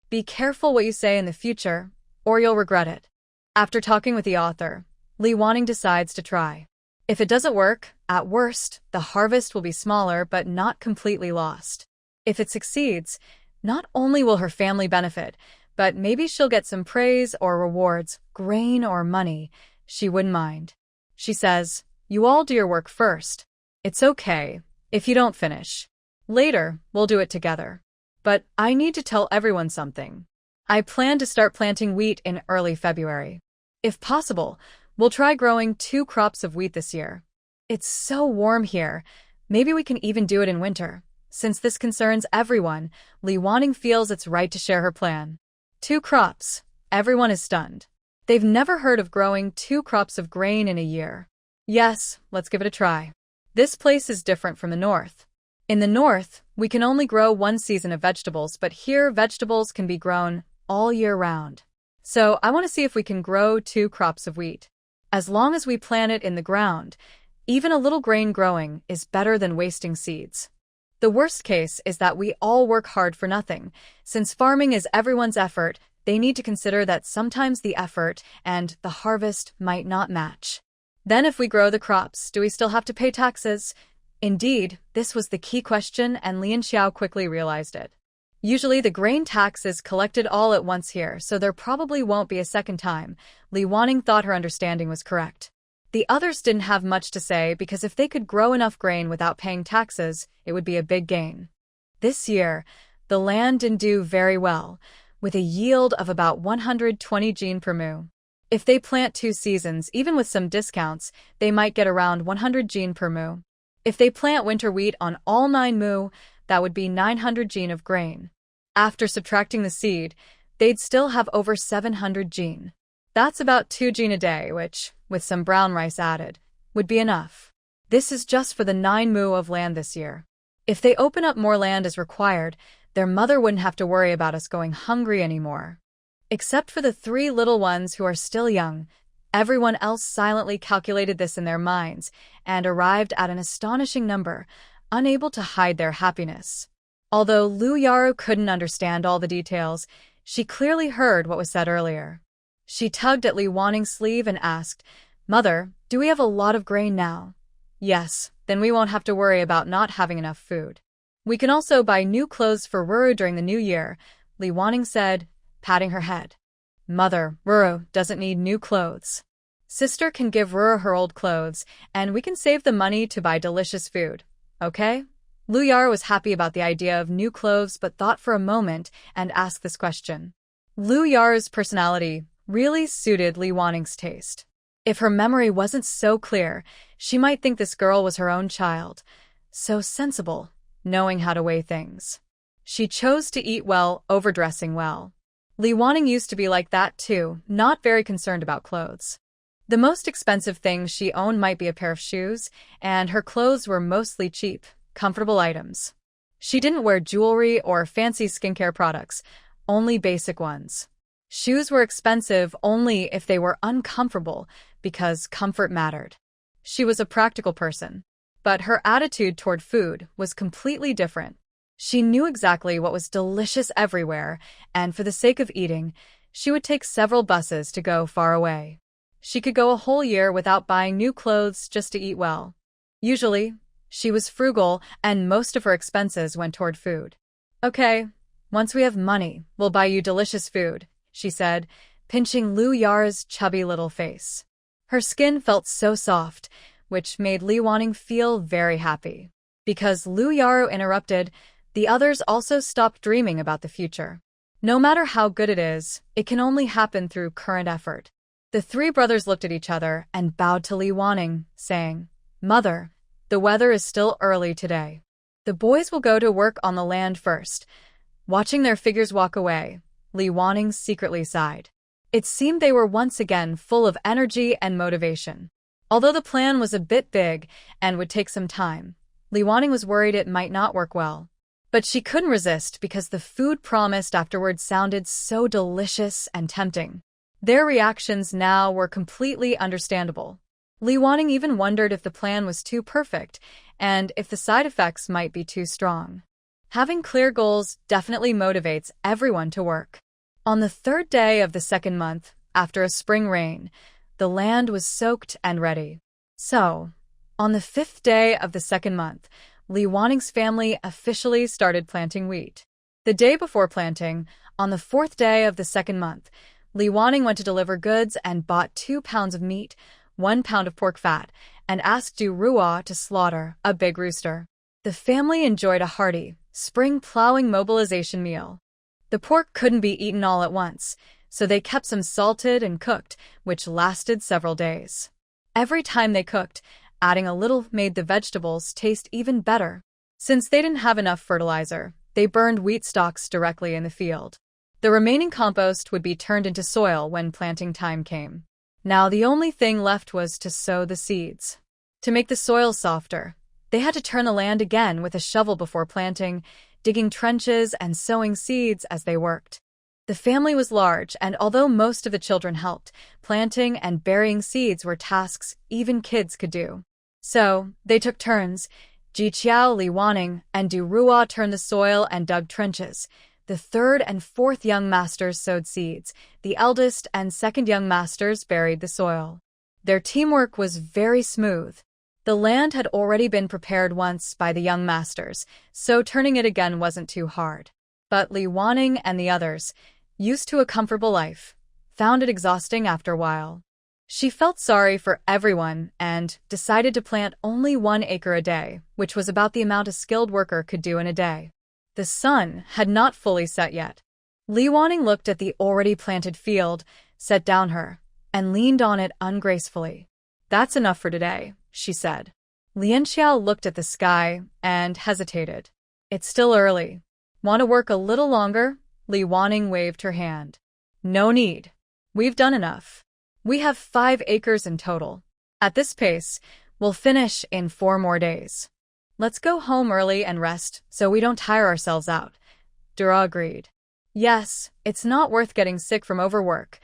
Be careful what you say in the future, or you'll regret it. After talking with the author, Li Wanning decides to try. If it doesn't work, at worst, the harvest will be smaller but not completely lost. If it succeeds, not only will her family benefit, but maybe she'll get some praise or rewards, grain or money. She wouldn't mind. She says, "You all do your work first. It's okay if you don't finish. Later, we'll do it together. But I need to tell everyone something. I plan to start planting wheat in early February. If possible, we'll try growing 2 crops of wheat this year. It's so warm here. Maybe we can even do it in winter." Since this concerns everyone, Li Wanning feels it's right to share her plan. 2 crops. Everyone is stunned. They've never heard of growing 2 crops of grain in a year. Yes, let's give it a try. This place is different from the north. In the north, we can only grow 1 season of vegetables, but here vegetables can be grown all year round. So I want to see if we can grow 2 crops of wheat. As long as we plant it in the ground, even a little grain growing is better than wasting seeds. The worst case is that we all work hard for nothing. Since farming is everyone's effort, they need to consider that sometimes the effort and the harvest might not match. Then if we grow the crops, do we still have to pay taxes? Indeed, this was the key question, and Lian Xiao quickly realized it. Usually the grain tax is collected all at once here, so there probably won't be a second time. Li Wanning thought her understanding was correct. The others didn't have much to say because if they could grow enough grain without paying taxes, it would be a big gain. This year, the land didn't do very well. with a yield of about 120 jin per mu. If they plant 2 seasons, even with some discounts, they might get around 100 jin per mu. If they plant winter wheat on all 9 mu, that would be 900 jin of grain. After subtracting the seed, they'd still have over 700 jin. That's about 2 jin a day, which, with some brown rice added, would be enough. This is just for the 9 mu of land this year. If they open up more land as required, their mother wouldn't have to worry about us going hungry anymore. Except for the 3 little ones who are still young, everyone else silently calculated this in their minds and arrived at an astonishing number, unable to hide their happiness. Although Lu Yaru couldn't understand all the details, she clearly heard what was said earlier. She tugged at Li Waning's sleeve and asked, "Mother, do we have a lot of grain now?" "Yes, then we won't have to worry about not having enough food. We can also buy new clothes for Ruru during the new year," Li Waning said, patting her head. "Mother, Ruru doesn't need new clothes. Sister can give Ruru her old clothes, and we can save the money to buy delicious food, okay?" Lu Yaru was happy about the idea of new clothes but thought for a moment and asked this question. Lu Yaru's personality really suited Li Waning's taste. If her memory wasn't so clear, she might think this girl was her own child. So sensible, knowing how to weigh things. She chose to eat well, overdressing well. Li Waning used to be like that too, not very concerned about clothes. The most expensive thing she owned might be a pair of shoes, and her clothes were mostly cheap, comfortable items. She didn't wear jewelry or fancy skincare products, only basic ones. Shoes were expensive only if they were uncomfortable, because comfort mattered. She was a practical person, but her attitude toward food was completely different. She knew exactly what was delicious everywhere, and for the sake of eating, she would take several buses to go far away. She could go a whole year without buying new clothes just to eat well. Usually, she was frugal, and most of her expenses went toward food. "Okay, once we have money, we'll buy you delicious food," she said, pinching Lu Yaru's chubby little face. Her skin felt so soft, which made Li Waning feel very happy. Because Lu Yaru interrupted, the others also stopped dreaming about the future. No matter how good it is, it can only happen through current effort. The 3 brothers looked at each other and bowed to Li Waning, saying, "Mother, the weather is still early today. The boys will go to work on the land first." Watching their figures walk away, Li Waning secretly sighed. It seemed they were once again full of energy and motivation. Although the plan was a bit big and would take some time, Li Waning was worried it might not work well. But she couldn't resist because the food promised afterward sounded so delicious and tempting. Their reactions now were completely understandable. Li Waning even wondered if the plan was too perfect and if the side effects might be too strong. Having clear goals definitely motivates everyone to work. On the 3rd day of the 2nd month, after a spring rain, the land was soaked and ready. So, on the 5th day of the 2nd month, Li Waning's family officially started planting wheat. The day before planting, on the 4th day of the 2nd month, Li Waning went to deliver goods and bought 2 pounds of meat, 1 pound of pork fat, and asked Du Rua to slaughter a big rooster. The family enjoyed a hearty, spring plowing mobilization meal. The pork couldn't be eaten all at once, so they kept some salted and cooked, which lasted several days. Every time they cooked, adding a little made the vegetables taste even better. Since they didn't have enough fertilizer, they burned wheat stalks directly in the field. The remaining compost would be turned into soil when planting time came. Now the only thing left was to sow the seeds. To make the soil softer, they had to turn the land again with a shovel before planting, digging trenches and sowing seeds as they worked. The family was large, and although most of the children helped, planting and burying seeds were tasks even kids could do. So, they took turns. Ji Qiao, Li Waning, and Du Rua turned the soil and dug trenches. The 3rd and 4th young masters sowed seeds. The eldest and 2nd young masters buried the soil. Their teamwork was very smooth. The land had already been prepared once by the young masters, so turning it again wasn't too hard. But Li Waning and the others, used to a comfortable life, found it exhausting after a while. She felt sorry for everyone and decided to plant only 1 acre a day, which was about the amount a skilled worker could do in a day. The sun had not fully set yet. Li Wanning looked at the already planted field, set down her, and leaned on it ungracefully. That's enough for today, she said. Lian Xiao looked at the sky and hesitated. It's still early. Want to work a little longer? Li Wanning waved her hand. No need. We've done enough. We have 5 acres in total. At this pace, we'll finish in 4 more days. Let's go home early and rest so we don't tire ourselves out. Dura agreed. Yes, it's not worth getting sick from overwork.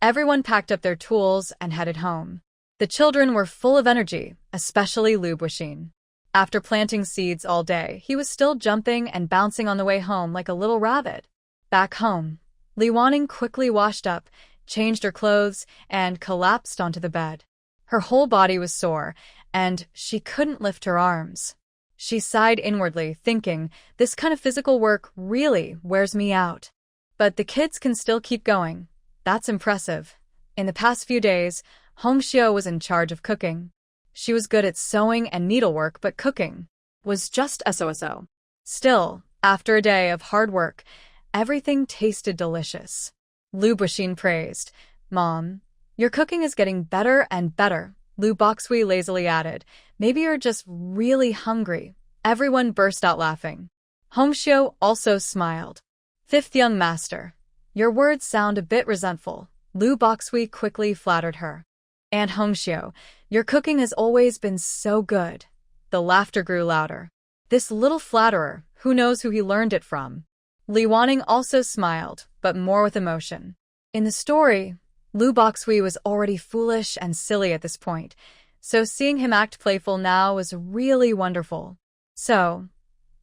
Everyone packed up their tools and headed home. The children were full of energy, especially Lu Buixin. After planting seeds all day, he was still jumping and bouncing on the way home like a little rabbit. Back home, Li Wanning quickly washed up, changed her clothes, and collapsed onto the bed. Her whole body was sore, and she couldn't lift her arms. She sighed inwardly, thinking, this kind of physical work really wears me out. But the kids can still keep going. That's impressive. In the past few days, Hong Xiu was in charge of cooking. She was good at sewing and needlework, but cooking was just so. Still, after a day of hard work, everything tasted delicious. Lu Buixin praised. Mom, your cooking is getting better and better, Lu Boxui lazily added. Maybe you're just really hungry. Everyone burst out laughing. Hong Xiu also smiled. 5th young master, your words sound a bit resentful, Lu Boxui quickly flattered her. And Hong Xiu, your cooking has always been so good. The laughter grew louder. This little flatterer, who knows who he learned it from? Li Wanning also smiled, but more with emotion. In the story, Lu Boxui was already foolish and silly at this point, so seeing him act playful now was really wonderful. So,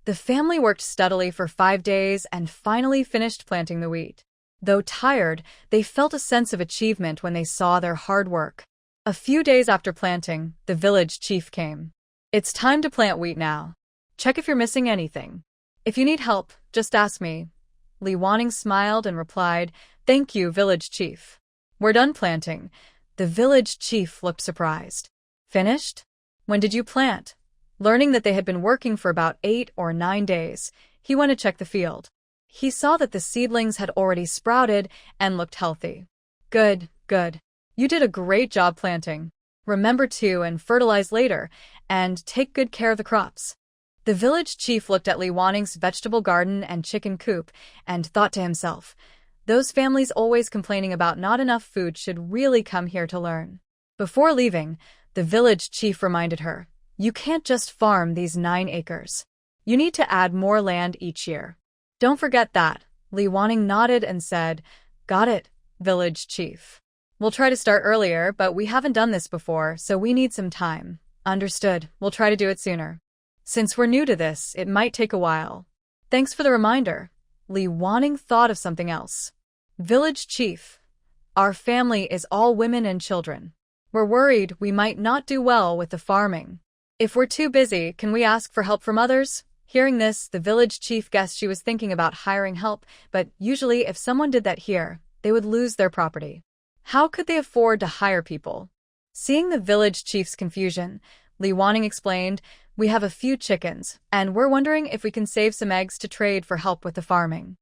the family worked steadily for 5 days and finally finished planting the wheat. Though tired, they felt a sense of achievement when they saw their hard work. A few days after planting, the village chief came. It's time to plant wheat now. Check if you're missing anything. If you need help, just ask me. Li Wanning smiled and replied, Thank you, village chief. We're done planting. The village chief looked surprised. Finished? When did you plant? Learning that they had been working for about 8 or 9 days, he went to check the field. He saw that the seedlings had already sprouted and looked healthy. Good. You did a great job planting. Remember to fertilize later, and take good care of the crops. The village chief looked at Li Wanning's vegetable garden and chicken coop and thought to himself, those families always complaining about not enough food should really come here to learn. Before leaving, the village chief reminded her, you can't just farm these 9 acres. You need to add more land each year. Don't forget that. Li Wanning nodded and said, Got it, village chief. We'll try to start earlier, but we haven't done this before, so we need some time. Understood. We'll try to do it sooner. Since we're new to this, it might take a while. Thanks for the reminder. Li Wanning thought of something else. Village chief. Our family is all women and children. We're worried we might not do well with the farming. If we're too busy, can we ask for help from others? Hearing this, the village chief guessed she was thinking about hiring help, but usually if someone did that here, they would lose their property. How could they afford to hire people? Seeing the village chief's confusion, Li Wanning explained, We have a few chickens, and we're wondering if we can save some eggs to trade for help with the farming.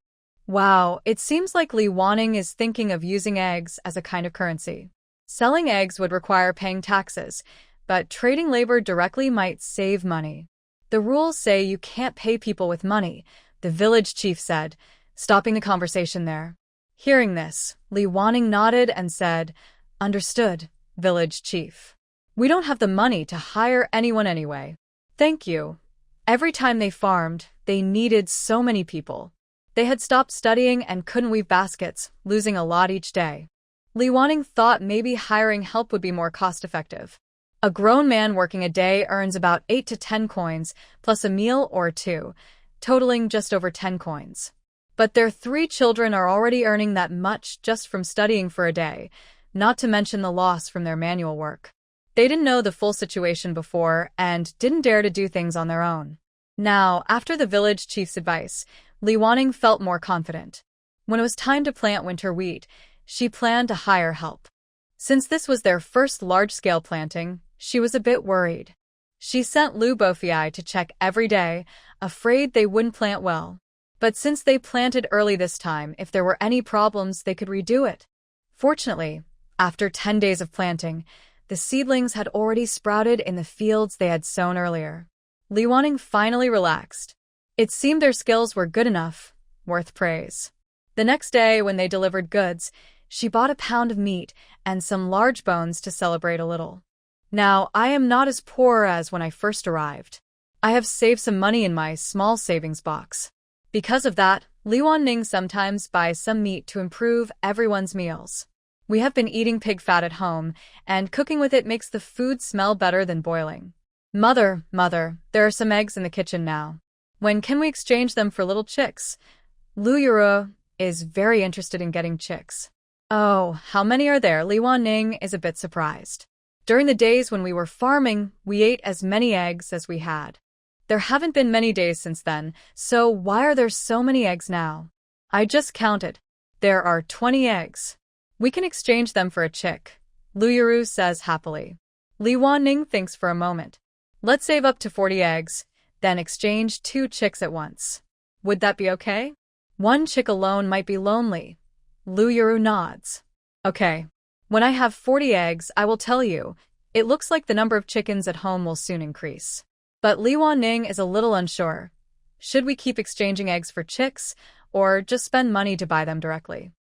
Wow, it seems like Li Wanning is thinking of using eggs as a kind of currency. Selling eggs would require paying taxes, but trading labor directly might save money. The rules say you can't pay people with money, the village chief said, stopping the conversation there. Hearing this, Li Wanning nodded and said, Understood, village chief. We don't have the money to hire anyone anyway. Thank you. Every time they farmed, they needed so many people. They had stopped studying and couldn't weave baskets, losing a lot each day. Li Wanning thought maybe hiring help would be more cost-effective. A grown man working a day earns about 8 to 10 coins, plus a meal or 2, totaling just over 10 coins. But their 3 children are already earning that much just from studying for a day, not to mention the loss from their manual work. They didn't know the full situation before and didn't dare to do things on their own. Now, after the village chief's advice, Li Wanning felt more confident. When it was time to plant winter wheat, she planned to hire help. Since this was their first large-scale planting, she was a bit worried. She sent Lu Bofiai to check every day, afraid they wouldn't plant well. But since they planted early this time, if there were any problems, they could redo it. Fortunately, after 10 days of planting, the seedlings had already sprouted in the fields they had sown earlier. Li Wanning finally relaxed. It seemed their skills were good enough, worth praise. The next day, when they delivered goods, she bought a pound of meat and some large bones to celebrate a little. Now, I am not as poor as when I first arrived. I have saved some money in my small savings box. Because of that, Li Wanning sometimes buys some meat to improve everyone's meals. We have been eating pig fat at home, and cooking with it makes the food smell better than boiling. Mother, there are some eggs in the kitchen now. When can we exchange them for little chicks? Lu Yuro is very interested in getting chicks. Oh, how many are there? Li Wanning is a bit surprised. During the days when we were farming, we ate as many eggs as we had. There haven't been many days since then, so why are there so many eggs now? I just counted. There are 20 eggs. We can exchange them for a chick, Lu Yuru says happily. Li Wanning thinks for a moment. Let's save up to 40 eggs, then exchange 2 chicks at once. Would that be okay? 1 chick alone might be lonely. Lu Yuru nods. Okay. When I have 40 eggs, I will tell you. It looks like the number of chickens at home will soon increase. But Li Wanning is a little unsure. Should we keep exchanging eggs for chicks, or just spend money to buy them directly?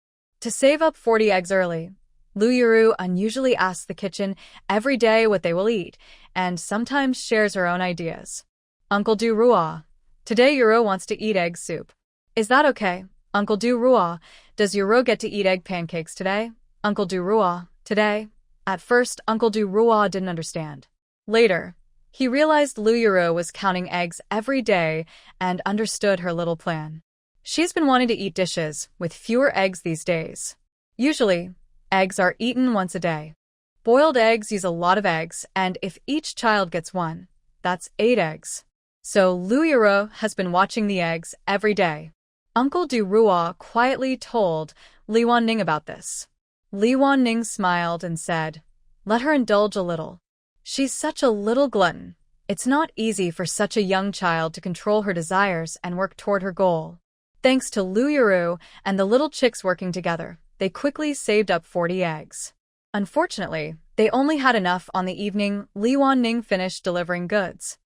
To save up 40 eggs early, Lu Yuru unusually asks the kitchen every day what they will eat, and sometimes shares her own ideas. Uncle Du Rua. Today Yuro wants to eat egg soup. Is that okay? Uncle Du Rua, does Yuro get to eat egg pancakes today? Uncle Du Rua, today? At first, Uncle Du Rua didn't understand. Later, he realized Lu Yuro was counting eggs every day and understood her little plan. She's been wanting to eat dishes with fewer eggs these days. Usually, eggs are eaten once a day. Boiled eggs use a lot of eggs, and if each child gets 1, that's 8 eggs. So Lu Yuro has been watching the eggs every day. Uncle Du Rua quietly told Li Wanning about this. Li Wanning smiled and said, "Let her indulge a little. She's such a little glutton. It's not easy for such a young child to control her desires and work toward her goal." Thanks to Lu Yuru and the little chicks working together, they quickly saved up 40 eggs. Unfortunately, they only had enough on the evening Li Wanning finished delivering goods.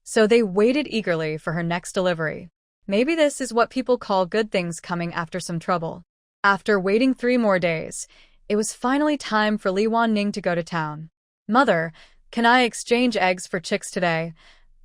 So they waited eagerly for her next delivery. Maybe this is what people call good things coming after some trouble. After waiting 3 more days, it was finally time for Li Wanning to go to town. Mother, can I exchange eggs for chicks today?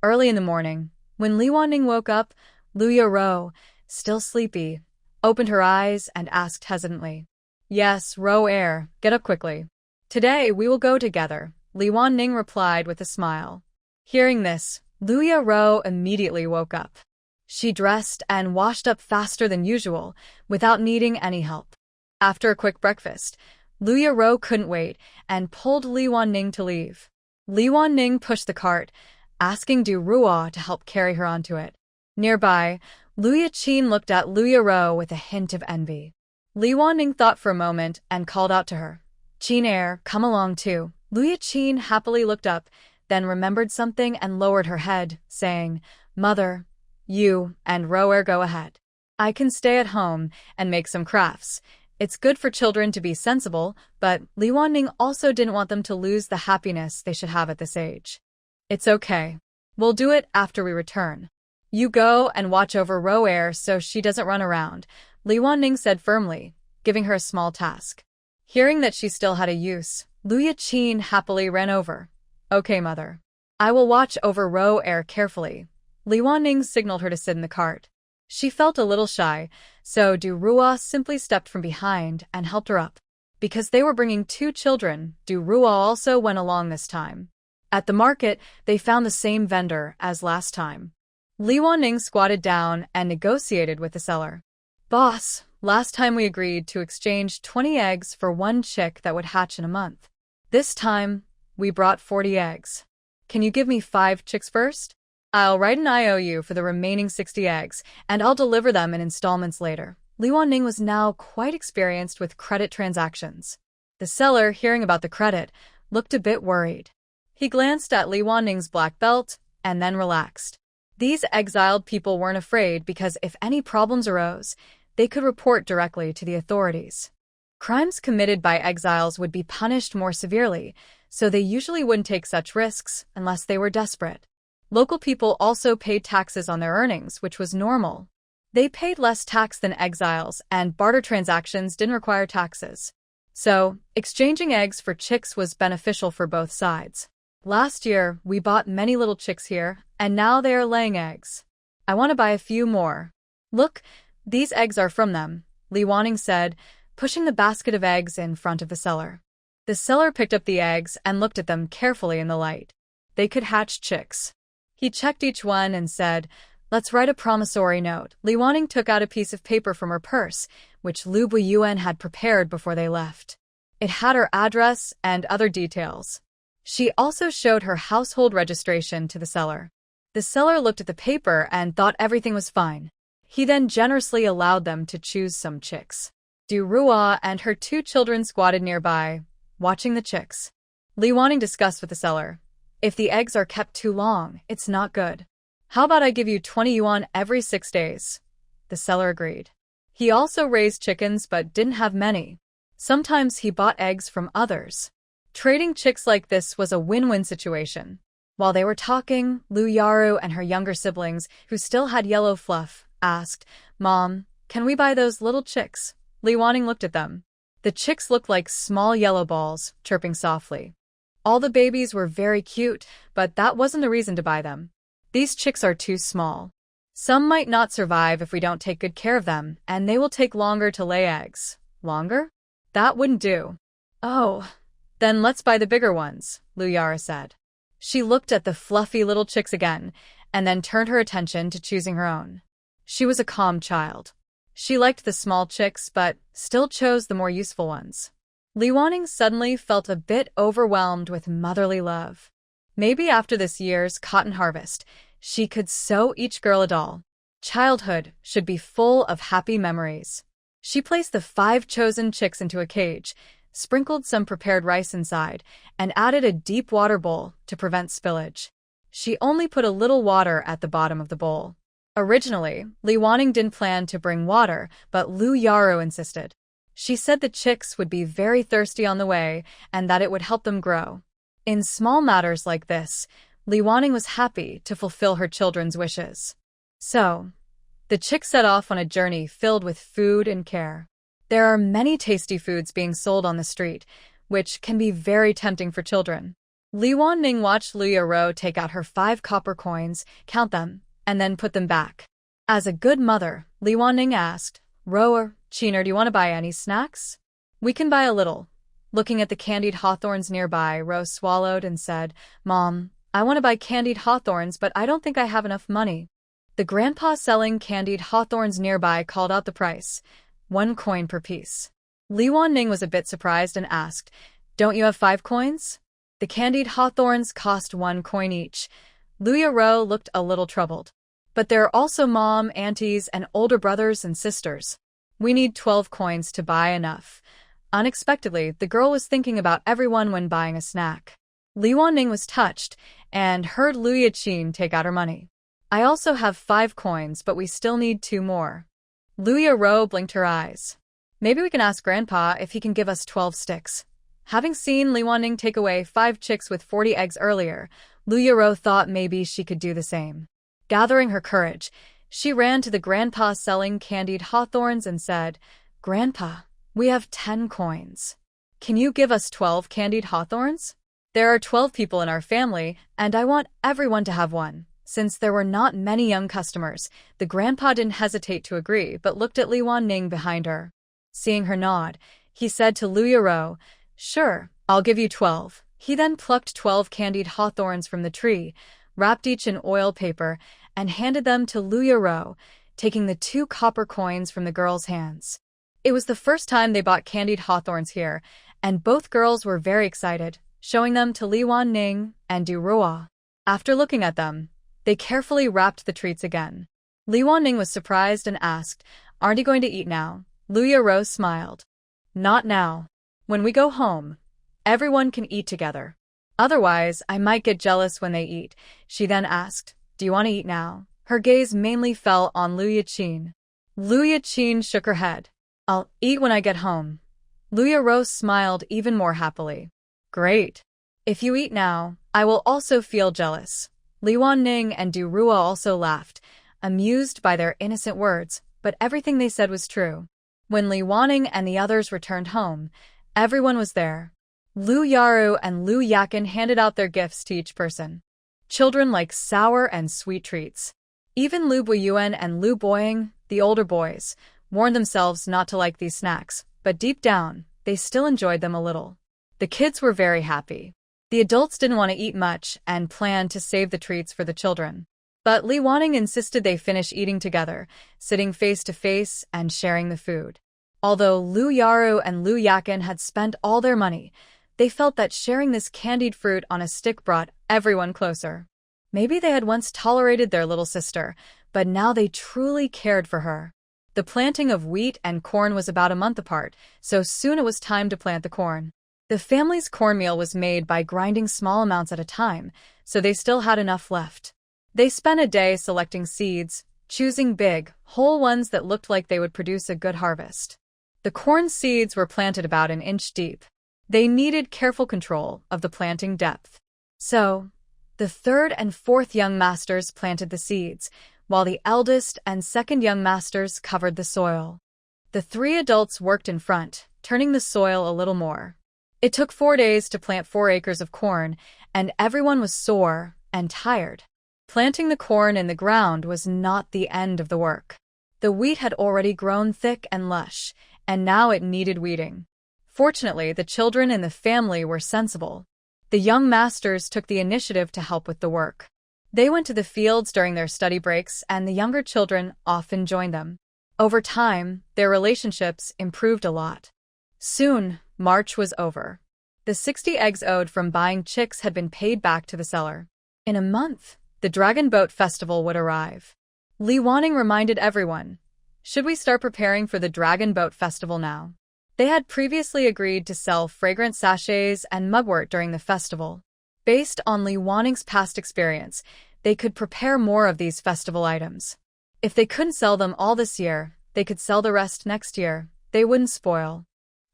Early in the morning, when Li Wanning woke up, Lu Yuro, still sleepy, opened her eyes and asked hesitantly. Yes, Ro-air, get up quickly. Today we will go together, Li Wanning replied with a smile. Hearing this, Lu Yuro immediately woke up. She dressed and washed up faster than usual, without needing any help. After a quick breakfast, Lu Yuro couldn't wait and pulled Li Wanning to leave. Li Wanning pushed the cart, asking Du Rua to help carry her onto it. Nearby, Lu Yaqin looked at Lu Yuro with a hint of envy. Li Wanning thought for a moment and called out to her. Qin-air, come along too. Lu Yaqin happily looked up, then remembered something and lowered her head, saying, Mother, you and Ro-air go ahead. I can stay at home and make some crafts. It's good for children to be sensible, but Li Wanning also didn't want them to lose the happiness they should have at this age. It's okay. We'll do it after we return. You go and watch over Ro-air so she doesn't run around, Li Wanning said firmly, giving her a small task. Hearing that she still had a use, Lu Yaqin happily ran over. Okay, Mother. I will watch over Ro-air carefully. Li Wanning signaled her to sit in the cart. She felt a little shy, so Du Rua simply stepped from behind and helped her up. Because they were bringing 2 children, Du Rua also went along this time. At the market, they found the same vendor as last time. Li Wanning squatted down and negotiated with the seller. Boss, last time we agreed to exchange 20 eggs for 1 chick that would hatch in a month. This time, we brought 40 eggs. Can you give me 5 chicks first? I'll write an IOU for the remaining 60 eggs, and I'll deliver them in installments later. Li Wanning was now quite experienced with credit transactions. The seller, hearing about the credit, looked a bit worried. He glanced at Li Wanning's black belt and then relaxed. These exiled people weren't afraid because if any problems arose, they could report directly to the authorities. Crimes committed by exiles would be punished more severely, so they usually wouldn't take such risks unless they were desperate. Local people also paid taxes on their earnings, which was normal. They paid less tax than exiles, and barter transactions didn't require taxes. So, exchanging eggs for chicks was beneficial for both sides. Last year, we bought many little chicks here, and now they are laying eggs. I want to buy a few more. Look, these eggs are from them, Li Wanning said, pushing the basket of eggs in front of the seller. The seller picked up the eggs and looked at them carefully in the light. They could hatch chicks. He checked each one and said, "Let's write a promissory note." Li Wanning took out a piece of paper from her purse, which Lu Buiyuan had prepared before they left. It had her address and other details. She also showed her household registration to the seller. The seller looked at the paper and thought everything was fine. He then generously allowed them to choose some chicks. Du Rua and her 2 children squatted nearby, watching the chicks. Li Wanning discussed with the seller, "If the eggs are kept too long, it's not good. How about I give you 20 yuan every 6 days? The seller agreed. He also raised chickens but didn't have many. Sometimes he bought eggs from others. Trading chicks like this was a win-win situation. While they were talking, Lu Yaru and her younger siblings, who still had yellow fluff, asked, "Mom, can we buy those little chicks?" Li Wanning looked at them. The chicks looked like small yellow balls, chirping softly. All the babies were very cute, but that wasn't the reason to buy them. These chicks are too small. Some might not survive if we don't take good care of them, and they will take longer to lay eggs. Longer? That wouldn't do. Oh, then let's buy the bigger ones, Lu Yara said. She looked at the fluffy little chicks again, and then turned her attention to choosing her own. She was a calm child. She liked the small chicks, but still chose the more useful ones. Li Wanning suddenly felt a bit overwhelmed with motherly love. Maybe after this year's cotton harvest, she could sew each girl a doll. Childhood should be full of happy memories. She placed the 5 chosen chicks into a cage, sprinkled some prepared rice inside, and added a deep water bowl to prevent spillage. She only put a little water at the bottom of the bowl. Originally, Li Wanning didn't plan to bring water, but Lu Yaru insisted. She said the chicks would be very thirsty on the way and that it would help them grow. In small matters like this, Li Wanning was happy to fulfill her children's wishes. So, the chicks set off on a journey filled with food and care. There are many tasty foods being sold on the street, which can be very tempting for children. Li Wanning watched Lu Yaro take out her 5 copper coins, count them, and then put them back. As a good mother, Li Wanning asked, "Ro or Chiner, do you want to buy any snacks? We can buy a little." Looking at the candied hawthorns nearby, Ro swallowed and said, "Mom, I want to buy candied hawthorns, but I don't think I have enough money." The grandpa selling candied hawthorns nearby called out the price, 1 coin per piece. Li Wanning was a bit surprised and asked, "Don't you have 5 coins? The candied hawthorns cost 1 coin each." Lu Yaro looked a little troubled. "But there are also mom, aunties, and older brothers and sisters. We need 12 coins to buy enough." Unexpectedly, the girl was thinking about everyone when buying a snack. Li Wanning was touched and heard Lu Yaqin take out her money. "I also have 5 coins, but we still need 2 more." Lu Yaro blinked her eyes. "Maybe we can ask Grandpa if he can give us 12 sticks." Having seen Li Wanning take away 5 chicks with 40 eggs earlier, Lu Yaro thought maybe she could do the same. Gathering her courage, she ran to the grandpa selling candied hawthorns and said, "Grandpa, we have 10 coins. Can you give us 12 candied hawthorns? There are 12 people in our family, and I want everyone to have one." Since there were not many young customers, the grandpa didn't hesitate to agree but looked at Li Wanning behind her. Seeing her nod, he said to Lu Yaro, "Sure, I'll give you 12. He then plucked 12 candied hawthorns from the tree, wrapped each in oil paper, and handed them to Lu Yaro, taking the 2 copper coins from the girl's hands. It was the first time they bought candied hawthorns here, and both girls were very excited, showing them to Li Wanning and Du Rua. After looking at them, they carefully wrapped the treats again. Li Wanning was surprised and asked, "Aren't you going to eat now?" Lu Yaro smiled. "Not now. When we go home, everyone can eat together. Otherwise, I might get jealous when they eat." She then asked, Do you want to eat now? Her gaze mainly fell on Liu Yaqin. Liu Yaqin shook her head. I'll eat when I get home. Liu Yaro smiled even more happily. Great. If you eat now, I will also feel jealous. Li Wanning and Du Rua also laughed, amused by their innocent words, but everything they said was true. When Li Wanning and the others returned home, everyone was there. Liu Yaru and Liu Yakin handed out their gifts to each person. Children liked sour and sweet treats. Even Liu Buiyuan and Liu Boying, the older boys, warned themselves not to like these snacks, but deep down, they still enjoyed them a little. The kids were very happy. The adults didn't want to eat much and planned to save the treats for the children. But Li Wanning insisted they finish eating together, sitting face to face and sharing the food. Although Liu Yaru and Liu Yakin had spent all their money, they felt that sharing this candied fruit on a stick brought everyone closer. Maybe they had once tolerated their little sister, but now they truly cared for her. The planting of wheat and corn was about a month apart, so soon it was time to plant the corn. The family's cornmeal was made by grinding small amounts at a time, so they still had enough left. They spent a day selecting seeds, choosing big, whole ones that looked like they would produce a good harvest. The corn seeds were planted about an inch deep. They needed careful control of the planting depth. So, the third and fourth young masters planted the seeds, while the eldest and second young masters covered the soil. The 3 adults worked in front, turning the soil a little more. It took 4 days to plant 4 acres of corn, and everyone was sore and tired. Planting the corn in the ground was not the end of the work. The wheat had already grown thick and lush, and now it needed weeding. Fortunately, the children in the family were sensible. The young masters took the initiative to help with the work. They went to the fields during their study breaks, and the younger children often joined them. Over time, their relationships improved a lot. Soon, March was over. The 60 eggs owed from buying chicks had been paid back to the seller. In a month, the Dragon Boat Festival would arrive. Li Wanning reminded everyone, should we start preparing for the Dragon Boat Festival now? They had previously agreed to sell fragrant sachets and mugwort during the festival. Based on Li Wanning's past experience, they could prepare more of these festival items. If they couldn't sell them all this year, they could sell the rest next year. They wouldn't spoil.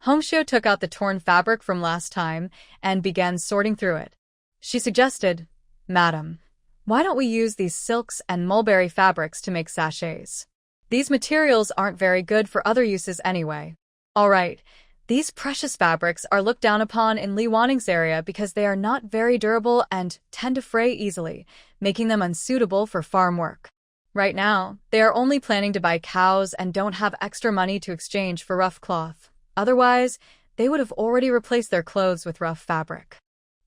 Hongxiu took out the torn fabric from last time and began sorting through it. She suggested, Madam, why don't we use these silks and mulberry fabrics to make sachets? These materials aren't very good for other uses anyway. All right, these precious fabrics are looked down upon in Li Wanning's area because they are not very durable and tend to fray easily, making them unsuitable for farm work. Right now, they are only planning to buy cows and don't have extra money to exchange for rough cloth. Otherwise, they would have already replaced their clothes with rough fabric.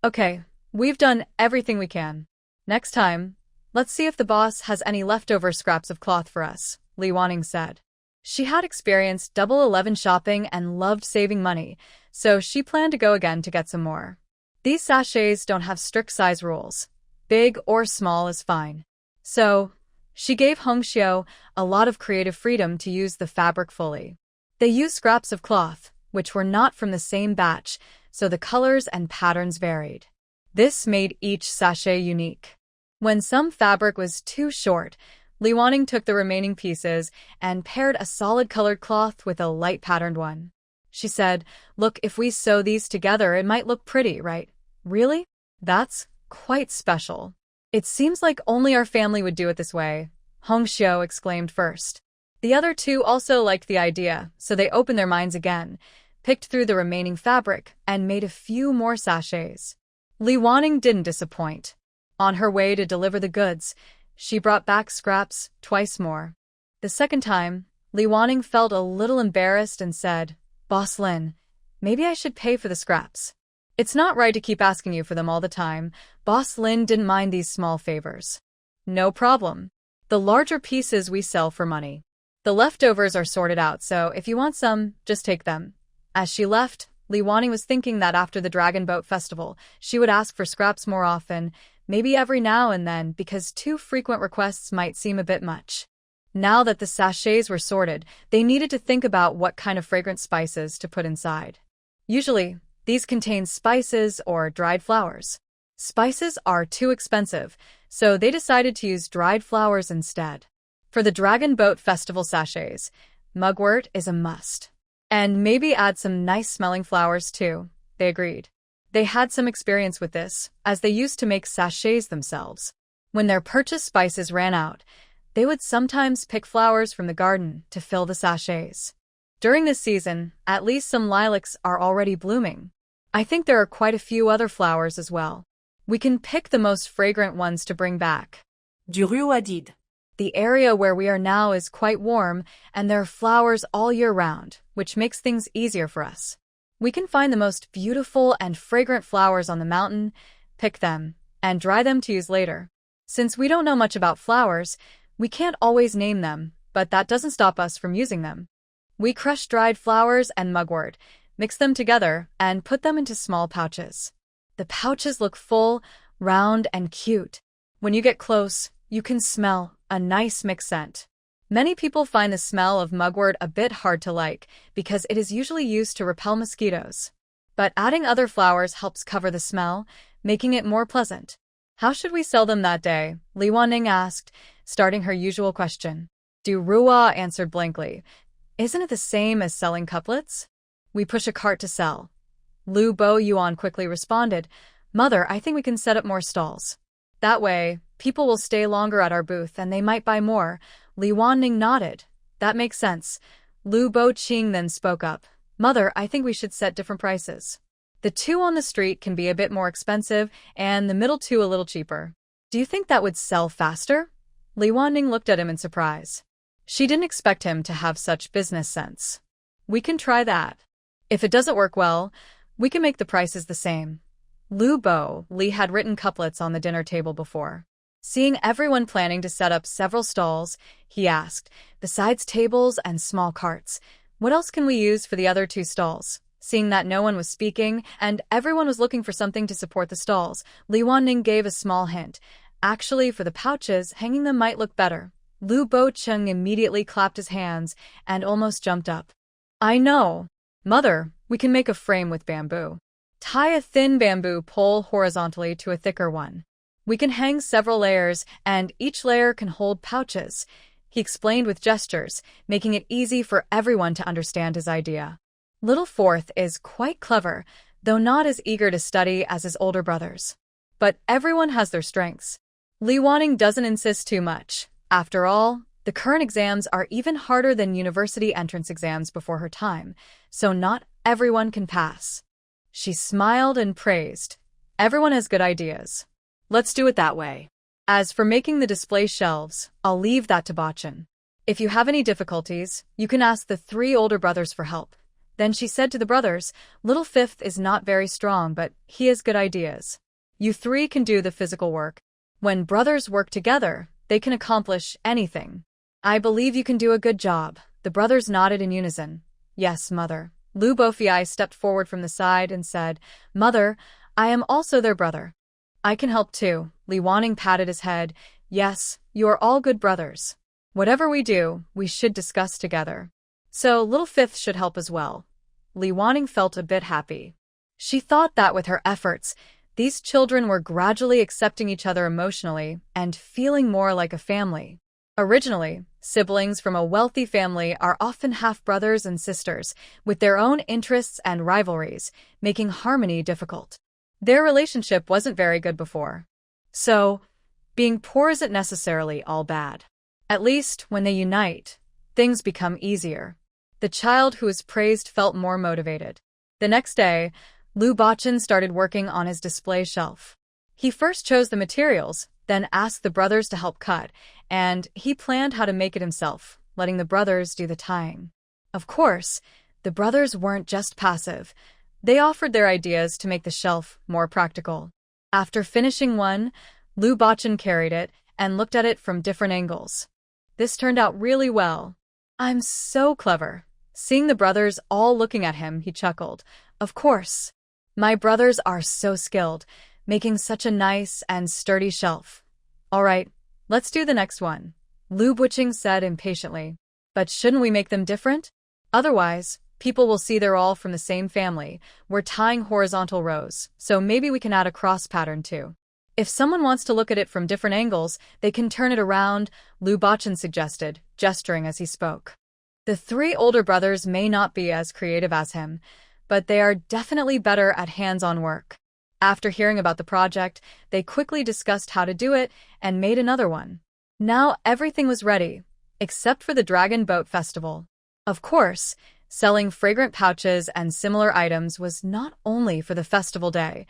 Okay, we've done everything we can. Next time, let's see if the boss has any leftover scraps of cloth for us, Li Wanning said. She had experienced Double 11 shopping and loved saving money, so she planned to go again to get some more. These sachets don't have strict size rules. Big or small is fine. So, she gave Hongxiu a lot of creative freedom to use the fabric fully. They used scraps of cloth, which were not from the same batch, so the colors and patterns varied. This made each sachet unique. When some fabric was too short, Li Wanning took the remaining pieces and paired a solid colored cloth with a light patterned one. She said, look, if we sew these together, it might look pretty, right? Really? That's quite special. It seems like only our family would do it this way, Hongxiu exclaimed first. The other 2 also liked the idea, so they opened their minds again, picked through the remaining fabric, and made a few more sachets. Li Wanning didn't disappoint. On her way to deliver the goods, she brought back scraps twice more. The second time, Li Wanning felt a little embarrassed and said, Boss Lin, maybe I should pay for the scraps. It's not right to keep asking you for them all the time. Boss Lin didn't mind these small favors. No problem. The larger pieces we sell for money. The leftovers are sorted out, so if you want some, just take them. As she left, Li Wanning was thinking that after the Dragon Boat Festival, she would ask for scraps more often, maybe every now and then, because too frequent requests might seem a bit much. Now that the sachets were sorted, they needed to think about what kind of fragrant spices to put inside. Usually, these contain spices or dried flowers. Spices are too expensive, so they decided to use dried flowers instead. For the Dragon Boat Festival sachets, mugwort is a must. And maybe add some nice-smelling flowers too, they agreed. They had some experience with this, as they used to make sachets themselves. When their purchased spices ran out, they would sometimes pick flowers from the garden to fill the sachets. During this season, at least some lilacs are already blooming. I think there are quite a few other flowers as well. We can pick the most fragrant ones to bring back. Du ruadid. The area where we are now is quite warm, and there are flowers all year round, which makes things easier for us. We can find the most beautiful and fragrant flowers on the mountain, pick them, and dry them to use later. Since we don't know much about flowers, we can't always name them, but that doesn't stop us from using them. We crush dried flowers and mugwort, mix them together, and put them into small pouches. The pouches look full, round, and cute. When you get close, you can smell a nice mixed scent. Many people find the smell of mugwort a bit hard to like because it is usually used to repel mosquitoes. But adding other flowers helps cover the smell, making it more pleasant. How should we sell them that day? Li Wanning asked, starting her usual question. Du Rua answered blankly. Isn't it the same as selling couplets? We push a cart to sell. Lu Bo Yuan quickly responded, Mother, I think we can set up more stalls. That way, people will stay longer at our booth and they might buy more. Li Wanning nodded. That makes sense. Lu Bo Qing then spoke up. Mother, I think we should set different prices. The two on the street can be a bit more expensive and the middle two a little cheaper. Do you think that would sell faster? Li Wanning looked at him in surprise. She didn't expect him to have such business sense. We can try that. If it doesn't work well, we can make the prices the same. Lu Bo Li had written couplets on the dinner table before. Seeing everyone planning to set up several stalls, he asked, besides tables and small carts, what else can we use for the other two stalls? Seeing that no one was speaking and everyone was looking for something to support the stalls, Li Wanning gave a small hint. Actually, for the pouches, hanging them might look better. Lu Bo Chung immediately clapped his hands and almost jumped up. I know. Mother, we can make a frame with bamboo. Tie a thin bamboo pole horizontally to a thicker one. We can hang several layers, and each layer can hold pouches, he explained with gestures, making it easy for everyone to understand his idea. Little Fourth is quite clever, though not as eager to study as his older brothers. But everyone has their strengths. Li Wanning doesn't insist too much. After all, the current exams are even harder than university entrance exams before her time, so not everyone can pass. She smiled and praised. Everyone has good ideas. Let's do it that way. As for making the display shelves, I'll leave that to Bachan. If you have any difficulties, you can ask the three older brothers for help. Then she said to the brothers, Little Fifth is not very strong, but he has good ideas. You three can do the physical work. When brothers work together, they can accomplish anything. I believe you can do a good job. The brothers nodded in unison. Yes, Mother. Lu Bofiai stepped forward from the side and said, Mother, I am also their brother. I can help too. Li Wanning patted his head. Yes, you are all good brothers. Whatever we do, we should discuss together. So Little Fifth should help as well. Li Wanning felt a bit happy. She thought that with her efforts, these children were gradually accepting each other emotionally and feeling more like a family. Originally, siblings from a wealthy family are often half-brothers and sisters, with their own interests and rivalries, making harmony difficult. Their relationship wasn't very good before. So, being poor isn't necessarily all bad. At least, when they unite, things become easier. The child who was praised felt more motivated. The next day, Lu Bachan started working on his display shelf. He first chose the materials, then asked the brothers to help cut, and he planned how to make it himself, letting the brothers do the tying. Of course, the brothers weren't just passive. They offered their ideas to make the shelf more practical. After finishing one, Lu Bachan carried it and looked at it from different angles. This turned out really well. I'm so clever. Seeing the brothers all looking at him, he chuckled. Of course. My brothers are so skilled, making such a nice and sturdy shelf. All right, let's do the next one, Lu Buqing said impatiently. But shouldn't we make them different? Otherwise, People will see they're all from the same family. We're tying horizontal rows, so maybe we can add a cross pattern too. If someone wants to look at it from different angles, they can turn it around, Lu Bachan suggested, gesturing as he spoke. The three older brothers may not be as creative as him, but they are definitely better at hands-on work. After hearing about the project, they quickly discussed how to do it and made another one. Now everything was ready, except for the Dragon Boat Festival. Of course, selling fragrant pouches and similar items was not only for the festival day.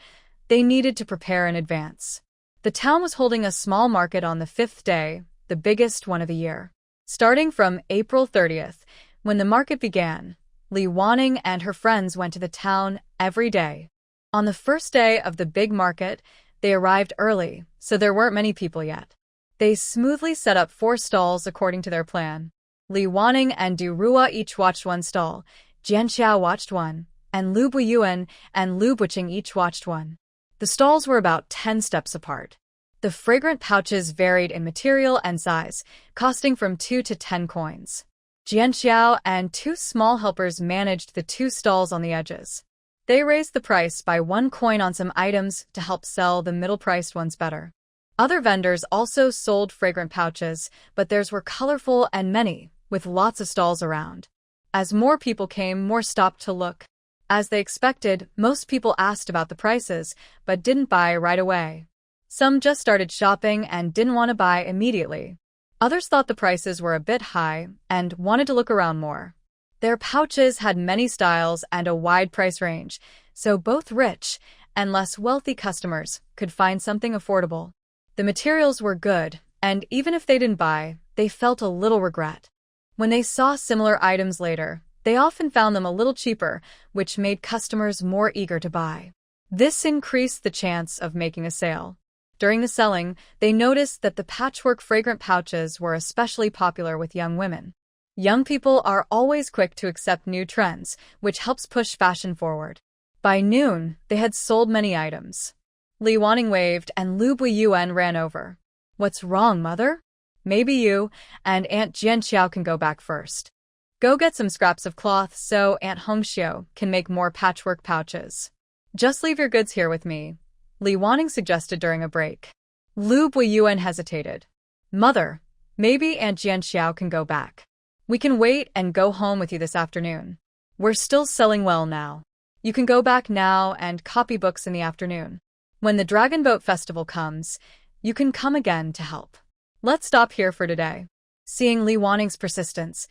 They needed to prepare in advance. The town was holding a small market on the fifth day, the biggest one of the year. Starting from April 30th, when the market began, Li Wanning and her friends went to the town every day. On the first day of the big market, they arrived early, so there weren't many people yet. They smoothly set up 4 stalls according to their plan. Li Wanning and Du Rua each watched one stall, Jianxiao watched one, and Lu Buiyuan and Lu Buqing each watched one. The stalls were about 10 steps apart. The fragrant pouches varied in material and size, costing from 2 to 10 coins. Jianxiao and 2 small helpers managed the 2 stalls on the edges. They raised the price by 1 coin on some items to help sell the middle-priced ones better. Other vendors also sold fragrant pouches, but theirs were colorful and many, with lots of stalls around. As more people came, more stopped to look. As they expected, most people asked about the prices, but didn't buy right away. Some just started shopping and didn't want to buy immediately. Others thought the prices were a bit high and wanted to look around more. Their pouches had many styles and a wide price range, so both rich and less wealthy customers could find something affordable. The materials were good, and even if they didn't buy, they felt a little regret. When they saw similar items later, they often found them a little cheaper, which made customers more eager to buy. This increased the chance of making a sale. During the selling, they noticed that the patchwork fragrant pouches were especially popular with young women. Young people are always quick to accept new trends, which helps push fashion forward. By noon, they had sold many items. Li Wanning waved and Lu Buiyuan ran over. "What's wrong, mother? Maybe you and Aunt Jianxiao can go back first. Go get some scraps of cloth so Aunt Hongxiao can make more patchwork pouches. Just leave your goods here with me," Li Wanning suggested during a break. Lu Buiyuan hesitated. "Mother, maybe Aunt Jianxiao can go back. We can wait and go home with you this afternoon. We're still selling well now. You can go back now and copy books in the afternoon. When the Dragon Boat Festival comes, you can come again to help. Let's stop here for today." Seeing Li Wanning's persistence,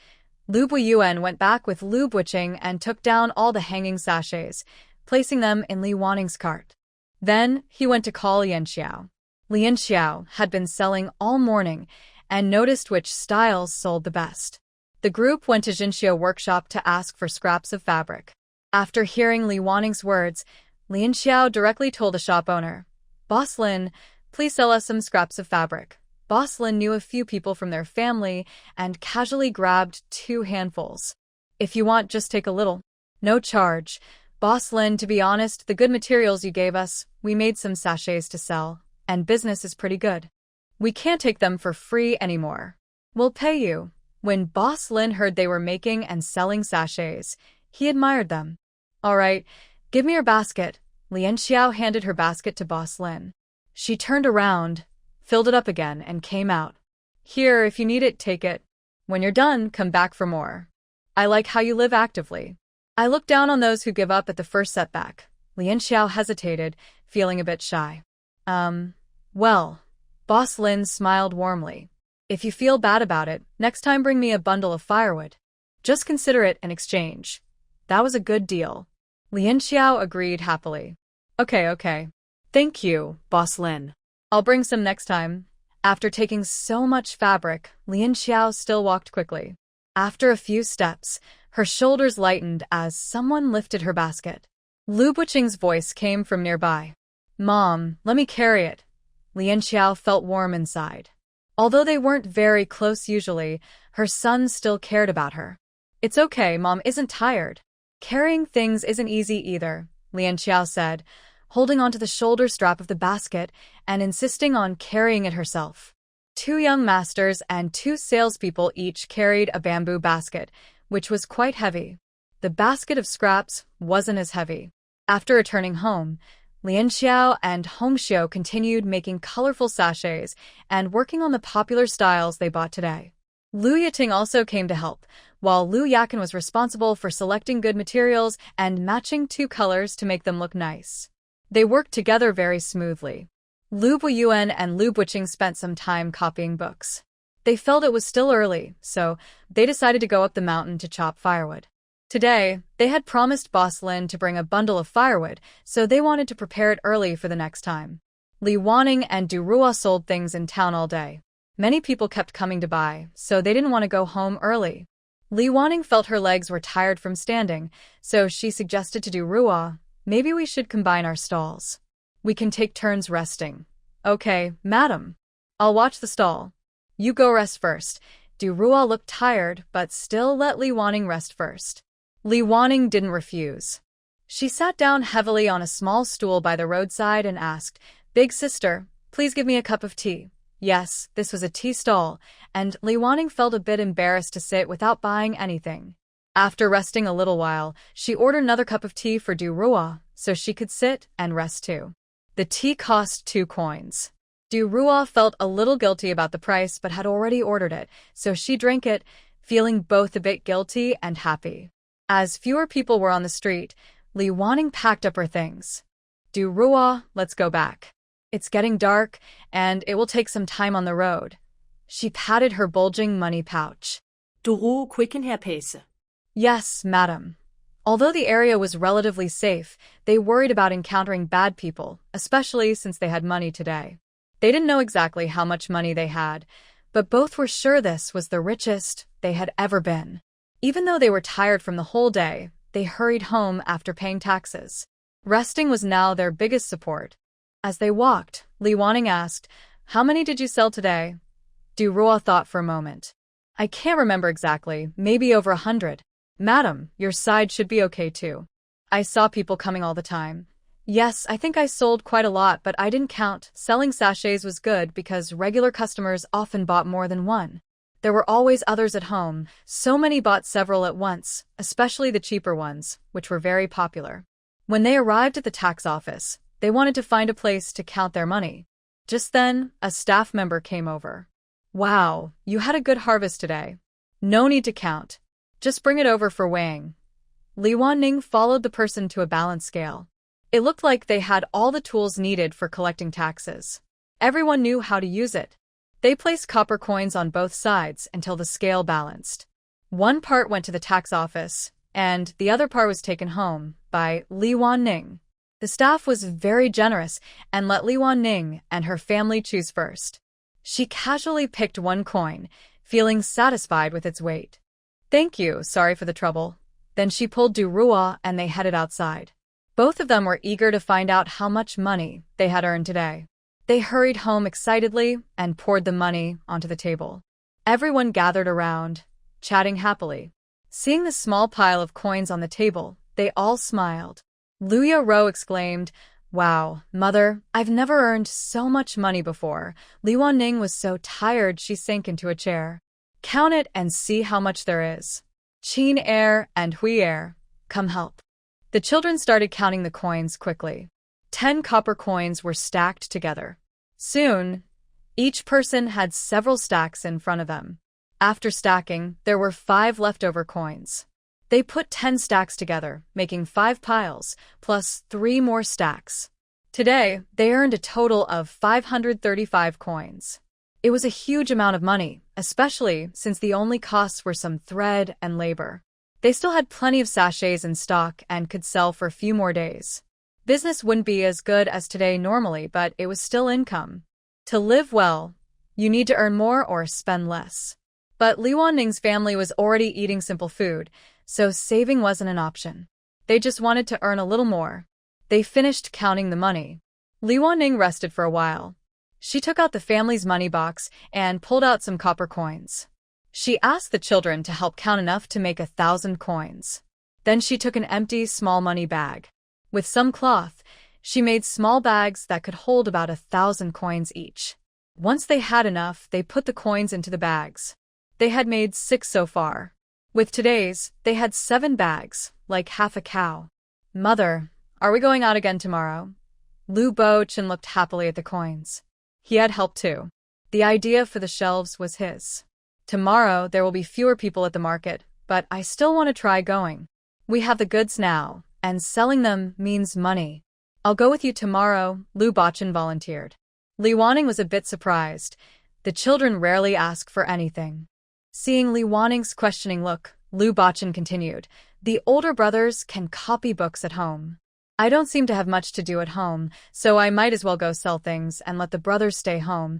Lu Buiyuan went back with Lu Buqing and took down all the hanging sachets, placing them in Li Wanning's cart. Then he went to call Lianxiao. Lianxiao had been selling all morning and noticed which styles sold the best. The group went to Jinxiao workshop to ask for scraps of fabric. After hearing Li Wanning's words, Lianxiao directly told the shop owner, "Boss Lin, please sell us some scraps of fabric." Boss Lin knew a few people from their family and casually grabbed 2 handfuls. "If you want, just take a little. No charge. Boss Lin, to be honest, the good materials you gave us, we made some sachets to sell, and business is pretty good. We can't take them for free anymore. We'll pay you." When Boss Lin heard they were making and selling sachets, he admired them. "All right, give me your basket." Lianxiao handed her basket to Boss Lin. She turned around, filled it up again, and came out. "Here, if you need it, take it. When you're done, come back for more. I like how you live actively. I look down on those who give up at the first setback." Lianxiao hesitated, feeling a bit shy. Well, Boss Lin smiled warmly. "If you feel bad about it, next time bring me a bundle of firewood. Just consider it an exchange. That was a good deal." Lianxiao agreed happily. Okay. Thank you, Boss Lin. I'll bring some next time." After taking so much fabric, Lianxiao still walked quickly. After a few steps, her shoulders lightened as someone lifted her basket. Lu Buqing's voice came from nearby. "Mom, let me carry it." Lianxiao felt warm inside. Although they weren't very close usually, her son still cared about her. "It's okay, Mom isn't tired. Carrying things isn't easy either," Lianxiao said, holding onto the shoulder strap of the basket and insisting on carrying it herself. 2 young masters and 2 salespeople each carried a bamboo basket, which was quite heavy. The basket of scraps wasn't as heavy. After returning home, Lianxiao and Hongxiao continued making colorful sachets and working on the popular styles they bought today. Lu Yiting also came to help, while Lu Yakin was responsible for selecting good materials and matching two colors to make them look nice. They worked together very smoothly. Lu Buiyuan and Lu Buqing spent some time copying books. They felt it was still early, so they decided to go up the mountain to chop firewood. Today, they had promised Boss Lin to bring a bundle of firewood, so they wanted to prepare it early for the next time. Li Wanning and Du Rua sold things in town all day. Many people kept coming to buy, so they didn't want to go home early. Li Wanning felt her legs were tired from standing, so she suggested to Du Rua, maybe we should combine our stalls. We can take turns resting. Okay, madam. I'll watch the stall. You go rest first. Du Rua looked tired, but still let Li Wanning rest first. Li Wanning didn't refuse. She sat down heavily on a small stool by the roadside and asked, Big sister, please give me a cup of tea. Yes, this was a tea stall, and Li Wanning felt a bit embarrassed to sit without buying anything. After resting a little while, she ordered another cup of tea for Du Rua, so she could sit and rest too. The tea cost 2 coins. Du Rua felt a little guilty about the price but had already ordered it, so she drank it, feeling both a bit guilty and happy. As fewer people were on the street, Li Wanning packed up her things. Du Rua, let's go back. It's getting dark, and it will take some time on the road. She patted her bulging money pouch. Du Rua, quicken her pace. Yes, madam. Although the area was relatively safe, they worried about encountering bad people, especially since they had money today. They didn't know exactly how much money they had, but both were sure this was the richest they had ever been. Even though they were tired from the whole day, they hurried home after paying taxes. Resting was now their biggest support. As they walked, Li Wanning asked, How many did you sell today? Du Rua thought for a moment. I can't remember exactly, maybe over 100. Madam, your side should be okay too. I saw people coming all the time. Yes, I think I sold quite a lot, but I didn't count. Selling sachets was good because regular customers often bought more than one. There were always others at home, so many bought several at once, especially the cheaper ones, which were very popular. When they arrived at the tax office, they wanted to find a place to count their money. Just then, a staff member came over. Wow, you had a good harvest today. No need to count. Just bring it over for weighing. Li Wanning followed the person to a balance scale. It looked like they had all the tools needed for collecting taxes. Everyone knew how to use it. They placed copper coins on both sides until the scale balanced. One part went to the tax office, and the other part was taken home by Li Wanning. The staff was very generous and let Li Wanning and her family choose first. She casually picked one coin, feeling satisfied with its weight. Thank you, sorry for the trouble. Then she pulled Du Rua and they headed outside. Both of them were eager to find out how much money they had earned today. They hurried home excitedly and poured the money onto the table. Everyone gathered around, chatting happily. Seeing the small pile of coins on the table, they all smiled. Luya Ro exclaimed, Wow, mother, I've never earned so much money before. Li Wanning was so tired she sank into a chair. Count it and see how much there is. Qin Er and Hui Er, come help. The children started counting the coins quickly. 10 copper coins were stacked together. Soon, each person had several stacks in front of them. After stacking, there were 5 leftover coins. They put 10 stacks together, making 5 piles, plus 3 more stacks. Today, they earned a total of 535 coins. It was a huge amount of money, especially since the only costs were some thread and labor. They still had plenty of sachets in stock and could sell for a few more days. Business wouldn't be as good as today normally, but it was still income. To live well, you need to earn more or spend less. But Li Wanning's family was already eating simple food, so saving wasn't an option. They just wanted to earn a little more. They finished counting the money. Li Wanning rested for a while. She took out the family's money box and pulled out some copper coins. She asked the children to help count enough to make 1,000 coins. Then she took an empty small money bag. With some cloth, she made small bags that could hold about 1,000 coins each. Once they had enough, they put the coins into the bags. They had made 6 so far. With today's, they had 7 bags, like half a cow. Mother, are we going out again tomorrow? Lu Bochin looked happily at the coins. He had help too. The idea for the shelves was his. Tomorrow there will be fewer people at the market, but I still want to try going. We have the goods now, and selling them means money. I'll go with you tomorrow, Lu Bochin volunteered. Li Wanning was a bit surprised. The children rarely ask for anything. Seeing Li Wanning's questioning look, Lu Bochin continued, the older brothers can copy books at home. I don't seem to have much to do at home, so I might as well go sell things and let the brothers stay home.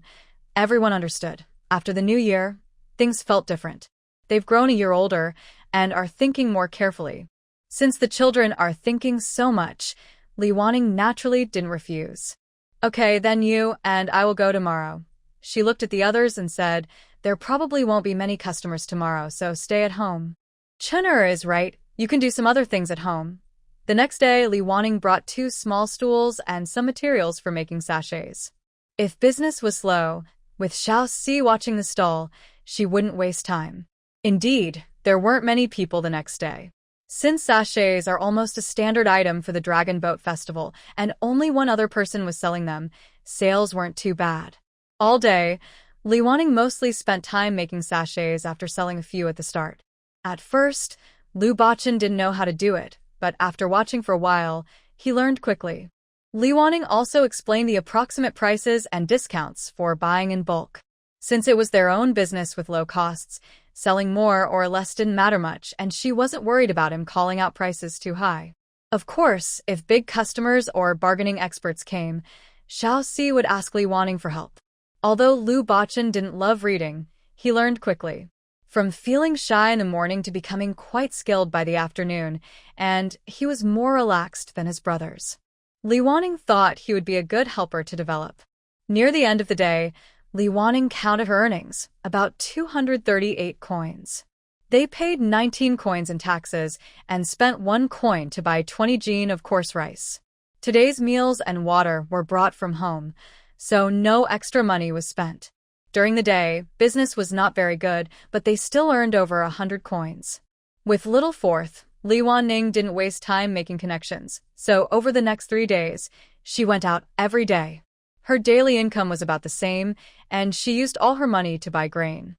Everyone understood. After the new year, things felt different. They've grown a year older and are thinking more carefully. Since the children are thinking so much, Li Wanning naturally didn't refuse. Okay, then you and I will go tomorrow. She looked at the others and said, there probably won't be many customers tomorrow, so stay at home. Chun'er is right, you can do some other things at home. The next day, Li Wanning brought 2 small stools and some materials for making sachets. If business was slow, with Xiao Si watching the stall, she wouldn't waste time. Indeed, there weren't many people the next day. Since sachets are almost a standard item for the Dragon Boat Festival, and only one other person was selling them, sales weren't too bad. All day, Li Wanning mostly spent time making sachets after selling a few at the start. At first, Lu Bochin didn't know how to do it, but after watching for a while, he learned quickly. Li Wanning also explained the approximate prices and discounts for buying in bulk. Since it was their own business with low costs, selling more or less didn't matter much, and she wasn't worried about him calling out prices too high. Of course, if big customers or bargaining experts came, Xiao Si would ask Li Wanning for help. Although Lu Bochin didn't love reading, he learned quickly. From feeling shy in the morning to becoming quite skilled by the afternoon, and he was more relaxed than his brothers. Li Wanning thought he would be a good helper to develop. Near the end of the day, Li Wanning counted her earnings, about 238 coins. They paid 19 coins in taxes and spent 1 coin to buy 20 jin of coarse rice. Today's meals and water were brought from home, so no extra money was spent. During the day, business was not very good, but they still earned over 100 coins. With little forth, Li Wanning didn't waste time making connections, so over the next 3 days, she went out every day. Her daily income was about the same, and she used all her money to buy grain.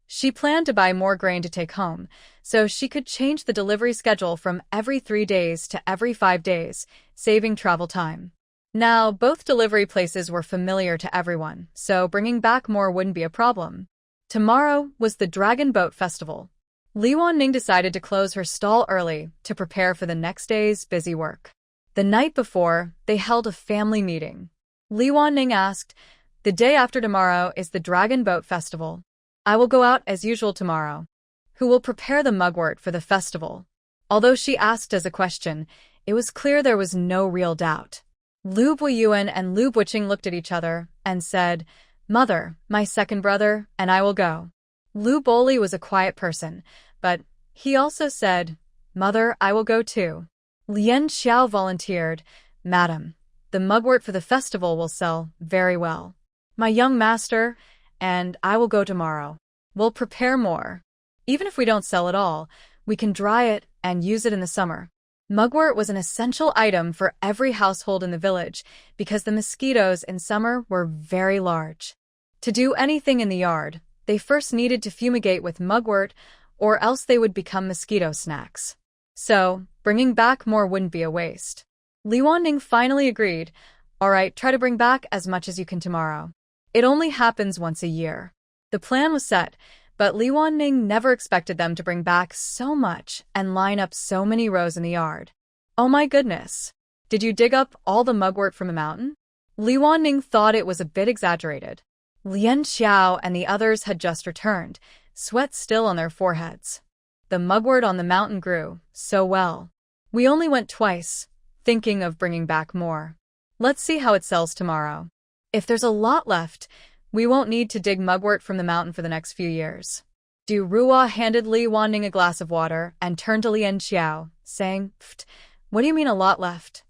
She planned to buy more grain to take home, so she could change the delivery schedule from every 3 days to every 5 days, saving travel time. Now, both delivery places were familiar to everyone, so bringing back more wouldn't be a problem. Tomorrow was the Dragon Boat Festival. Li Wanning decided to close her stall early to prepare for the next day's busy work. The night before, they held a family meeting. Li Wanning asked, the day after tomorrow is the Dragon Boat Festival. I will go out as usual tomorrow. Who will prepare the mugwort for the festival? Although she asked as a question, it was clear there was no real doubt. Lu Buiyuan and Lu Buqing looked at each other and said, Mother, my second brother, and I will go. Lu Boli was a quiet person, but he also said, Mother, I will go too. Lian Xiao volunteered, Madam, the mugwort for the festival will sell very well. My young master and I will go tomorrow. We'll prepare more. Even if we don't sell it all, we can dry it and use it in the summer. Mugwort was an essential item for every household in the village because the mosquitoes in summer were very large. To do anything in the yard, they first needed to fumigate with mugwort, or else they would become mosquito snacks. So, bringing back more wouldn't be a waste. Li Wanning finally agreed, all right, try to bring back as much as you can tomorrow. It only happens once a year. The plan was set, but Li Wanning never expected them to bring back so much and line up so many rows in the yard. Oh my goodness! Did you dig up all the mugwort from a mountain? Li Wanning thought it was a bit exaggerated. Lian Xiao and the others had just returned, sweat still on their foreheads. The mugwort on the mountain grew so well. We only went twice, thinking of bringing back more. Let's see how it sells tomorrow. If there's a lot left, we won't need to dig mugwort from the mountain for the next few years. Du Ruo handed Li Wanning a glass of water and turned to Lian Xiao, saying, Pfft, what do you mean a lot left?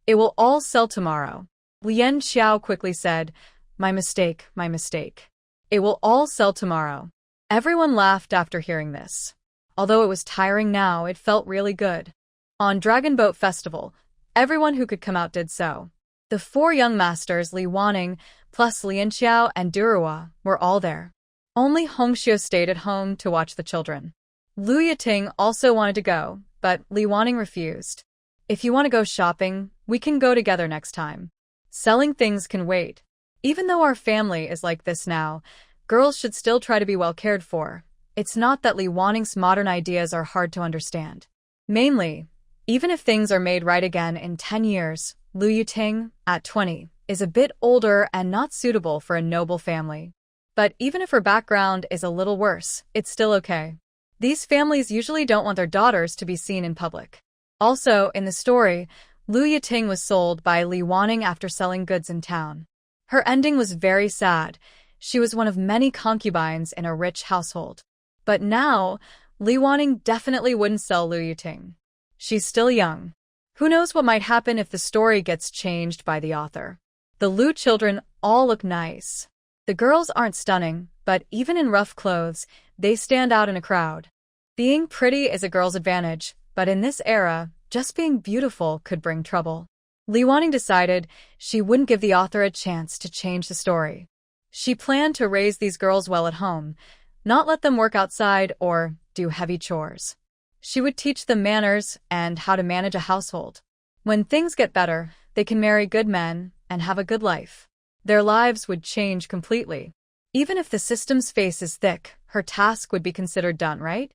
It will all sell tomorrow. Lian Xiao quickly said, my mistake, my mistake. It will all sell tomorrow. Everyone laughed after hearing this. Although it was tiring now, it felt really good. On Dragon Boat Festival, everyone who could come out did so. The four young masters, Li Wanning, plus Lian Xiao and Durua, were all there. Only Hongxiu stayed at home to watch the children. Lu Yiting also wanted to go, but Li Wanning refused. If you want to go shopping, we can go together next time. Selling things can wait. Even though our family is like this now, girls should still try to be well cared for. It's not that Li Wanning's modern ideas are hard to understand. Mainly, even if things are made right again in 10 years, Lu Yiting, at 20, is a bit older and not suitable for a noble family. But even if her background is a little worse, it's still okay. These families usually don't want their daughters to be seen in public. Also, in the story, Lu Yiting was sold by Li Wanning after selling goods in town. Her ending was very sad. She was one of many concubines in a rich household. But now, Li Wanning definitely wouldn't sell Lu Yiting. She's still young. Who knows what might happen if the story gets changed by the author. The Lu children all look nice. The girls aren't stunning, but even in rough clothes, they stand out in a crowd. Being pretty is a girl's advantage, but in this era, just being beautiful could bring trouble. Li Wanning decided she wouldn't give the author a chance to change the story. She planned to raise these girls well at home, not let them work outside or do heavy chores. She would teach them manners and how to manage a household. When things get better, they can marry good men and have a good life. Their lives would change completely. Even if the system's face is thick, her task would be considered done, right?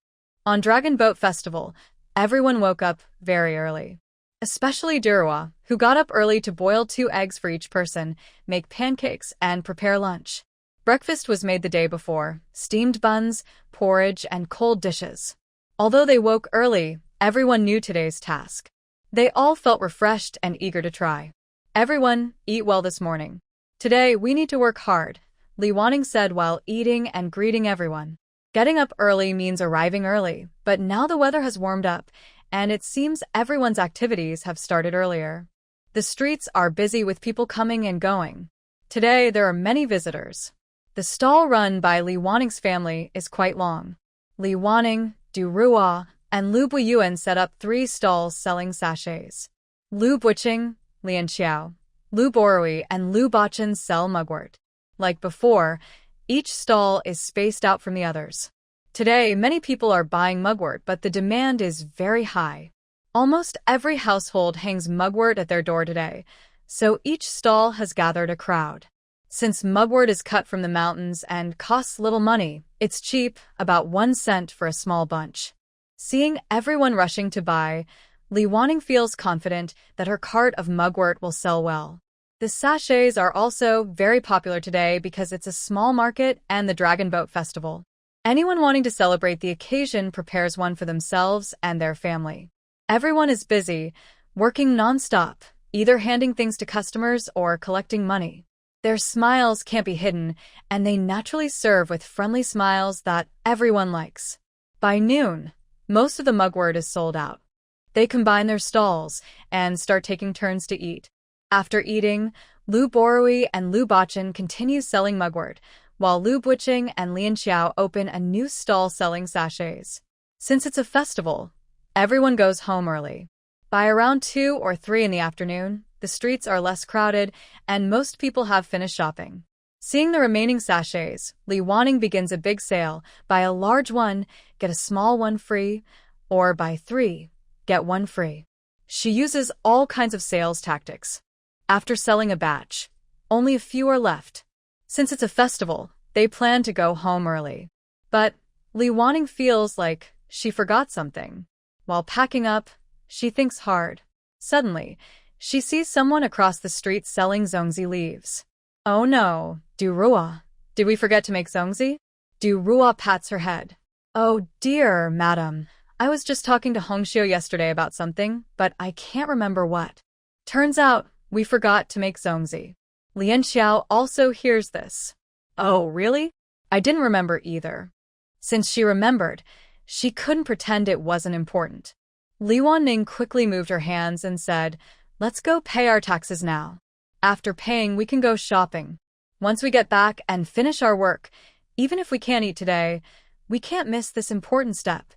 On Dragon Boat Festival, everyone woke up very early. Especially Durua, who got up early to boil 2 eggs for each person, make pancakes, and prepare lunch. Breakfast was made the day before, steamed buns, porridge, and cold dishes. Although they woke early, everyone knew today's task. They all felt refreshed and eager to try. Everyone, eat well this morning. Today, we need to work hard, Li Wanning said while eating and greeting everyone. Getting up early means arriving early, but now the weather has warmed up, and it seems everyone's activities have started earlier. The streets are busy with people coming and going. Today, there are many visitors. The stall run by Li Wanning's family is quite long. Li Wanning, Du Rua, and Lu Buyuan set up 3 stalls selling sachets. Lu Buqing, Lian Xiao, Lu Borui, and Lu Bachan sell mugwort. Like before, each stall is spaced out from the others. Today, many people are buying mugwort, but the demand is very high. Almost every household hangs mugwort at their door today, so each stall has gathered a crowd. Since mugwort is cut from the mountains and costs little money, it's cheap, about 1 cent for a small bunch. Seeing everyone rushing to buy, Li Wanning feels confident that her cart of mugwort will sell well. The sachets are also very popular today because it's a small market and the Dragon Boat Festival. Anyone wanting to celebrate the occasion prepares one for themselves and their family. Everyone is busy, working non-stop, either handing things to customers or collecting money. Their smiles can't be hidden, and they naturally serve with friendly smiles that everyone likes. By noon, most of the mugwort is sold out. They combine their stalls and start taking turns to eat. After eating, Lu Borui and Lu Bachan continue selling mugwort, while Lu Buqing and Lian Xiao open a new stall selling sachets. Since it's a festival, everyone goes home early. By around 2 or 3 in the afternoon, the streets are less crowded, and most people have finished shopping. Seeing the remaining sachets, Li Wanning begins a big sale. Buy a large one, get a small one free, or buy 3, get 1 free. She uses all kinds of sales tactics. After selling a batch, only a few are left. Since it's a festival, they plan to go home early. But Li Wanning feels like she forgot something. While packing up, she thinks hard. Suddenly, she sees someone across the street selling zongzi leaves. Oh no, Du Rua. Did we forget to make zongzi? Du Rua pats her head. Oh dear, madam. I was just talking to Hongxiu yesterday about something, but I can't remember what. Turns out, we forgot to make zongzi. Lian Xiao also hears this. Oh, really? I didn't remember either. Since she remembered, she couldn't pretend it wasn't important. Li Wanning quickly moved her hands and said, "Let's go pay our taxes now. After paying, we can go shopping. Once we get back and finish our work, even if we can't eat today, we can't miss this important step.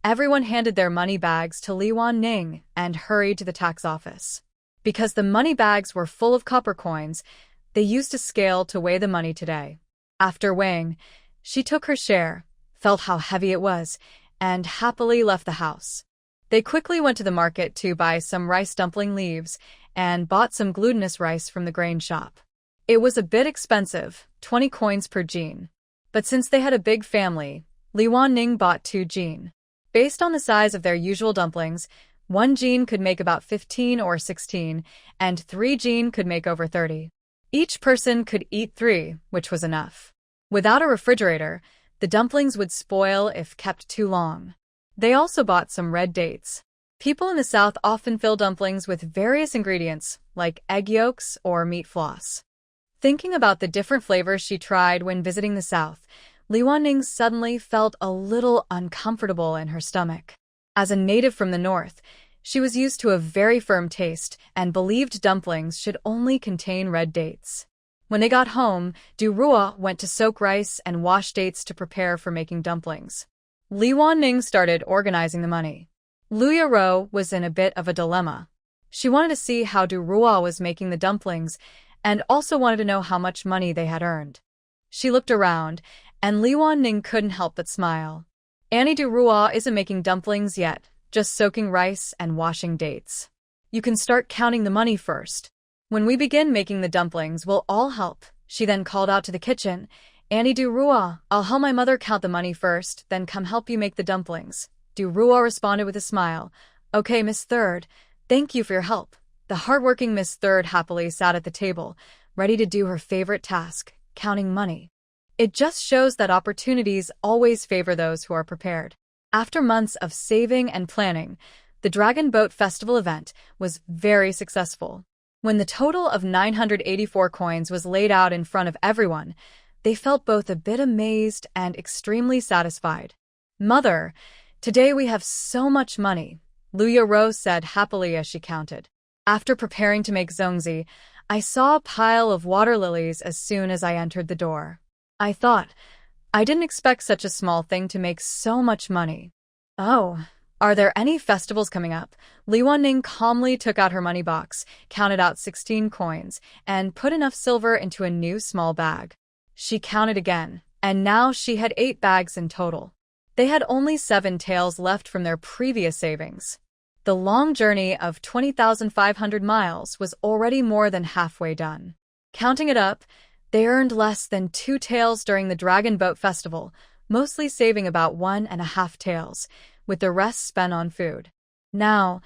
Everyone handed their money bags to Li Wanning and hurried to the tax office. Because the money bags were full of copper coins, they used a scale to weigh the money today. After weighing, she took her share, felt how heavy it was, and happily left the house. They quickly went to the market to buy some rice dumpling leaves and bought some glutinous rice from the grain shop. It was a bit expensive, 20 coins per jean. But since they had a big family, Li Wanning bought 2 jean. Based on the size of their usual dumplings, 1 jean could make about 15 or 16, and 3 jean could make over 30. Each person could eat 3, which was enough. Without a refrigerator, the dumplings would spoil if kept too long. They also bought some red dates. People in the South often fill dumplings with various ingredients, like egg yolks or meat floss. Thinking about the different flavors she tried when visiting the South, Li Wanning suddenly felt a little uncomfortable in her stomach. As a native from the North, she was used to a very firm taste and believed dumplings should only contain red dates. When they got home, Du Rua went to soak rice and wash dates to prepare for making dumplings. Li Wanning started organizing the money. Lu Yaro was in a bit of a dilemma. She wanted to see how Du Rua was making the dumplings and also wanted to know how much money they had earned. She looked around, and Li Wanning couldn't help but smile. Annie Du Rua isn't making dumplings yet, just soaking rice and washing dates. You can start counting the money first. When we begin making the dumplings, we'll all help. She then called out to the kitchen, Annie Du Rua, I'll help my mother count the money first, then come help you make the dumplings. Du Rua responded with a smile. Okay, Miss Third, thank you for your help. The hardworking Miss Third happily sat at the table, ready to do her favorite task, counting money. It just shows that opportunities always favor those who are prepared. After months of saving and planning, the Dragon Boat Festival event was very successful. When the total of 984 coins was laid out in front of everyone, they felt both a bit amazed and extremely satisfied. Mother, today we have so much money, Lu Yaro said happily as she counted. After preparing to make zongzi, I saw a pile of water lilies as soon as I entered the door. I thought, I didn't expect such a small thing to make so much money. Oh, are there any festivals coming up? Li Wanning calmly took out her money box, counted out 16 coins, and put enough silver into a new small bag. She counted again, and now she had 8 bags in total. They had only 7 taels left from their previous savings. The long journey of 20,500 miles was already more than halfway done. Counting it up, they earned less than 2 taels during the Dragon Boat Festival, mostly saving about 1.5 taels, with the rest spent on food. Now,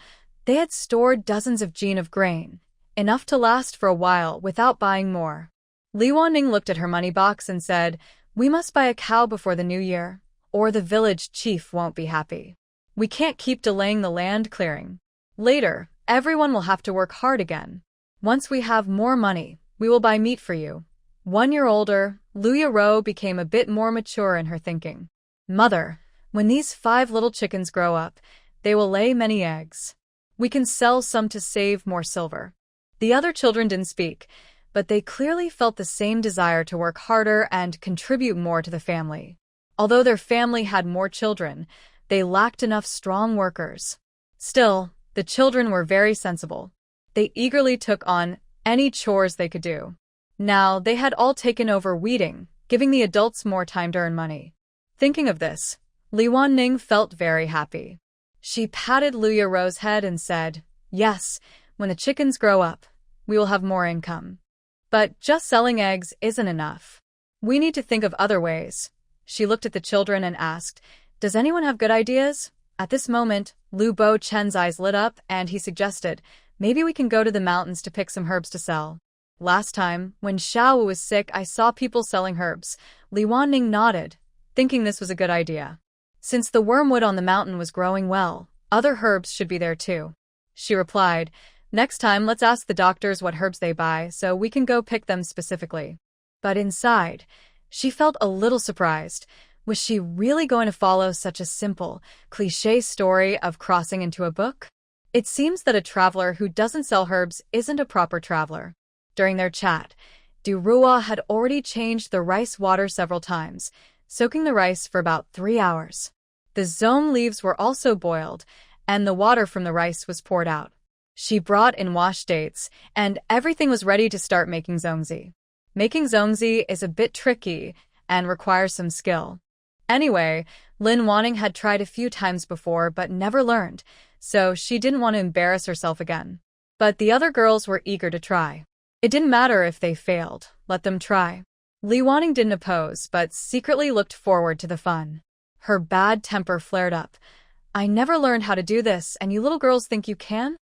they had stored dozens of jean of grain, enough to last for a while without buying more. Li Wanning looked at her money box and said, We must buy a cow before the new year, or the village chief won't be happy. We can't keep delaying the land clearing. Later, everyone will have to work hard again. Once we have more money, we will buy meat for you. 1 year older, Lu Yaro became a bit more mature in her thinking. Mother, when these 5 little chickens grow up, they will lay many eggs. We can sell some to save more silver. The other children didn't speak, but they clearly felt the same desire to work harder and contribute more to the family. Although their family had more children, they lacked enough strong workers. Still, the children were very sensible. They eagerly took on any chores they could do. Now, they had all taken over weeding, giving the adults more time to earn money. Thinking of this, Li Wanning felt very happy. She patted Lu Yaro's head and said, Yes, when the chickens grow up, we will have more income. But just selling eggs isn't enough. We need to think of other ways. She looked at the children and asked, Does anyone have good ideas? At this moment, Lu Bo Chen's eyes lit up and he suggested, Maybe we can go to the mountains to pick some herbs to sell. Last time, when Xiao was sick, I saw people selling herbs. Li Wanning nodded, thinking this was a good idea. Since the wormwood on the mountain was growing well, other herbs should be there too. She replied, Next time let's ask the doctors what herbs they buy so we can go pick them specifically. But inside, she felt a little surprised. Was she really going to follow such a simple, cliché story of crossing into a book? It seems that a traveler who doesn't sell herbs isn't a proper traveler. During their chat, Du Rua had already changed the rice water several times, soaking the rice for about 3 hours. The zong leaves were also boiled, and the water from the rice was poured out. She brought in washed dates, and everything was ready to start making zongzi. Making zongzi is a bit tricky and requires some skill. Anyway, Lin Wanning had tried a few times before but never learned, so she didn't want to embarrass herself again. But the other girls were eager to try. It didn't matter if they failed, let them try. Li Wanning didn't oppose, but secretly looked forward to the fun. Her bad temper flared up. I never learned how to do this, and you little girls think you can?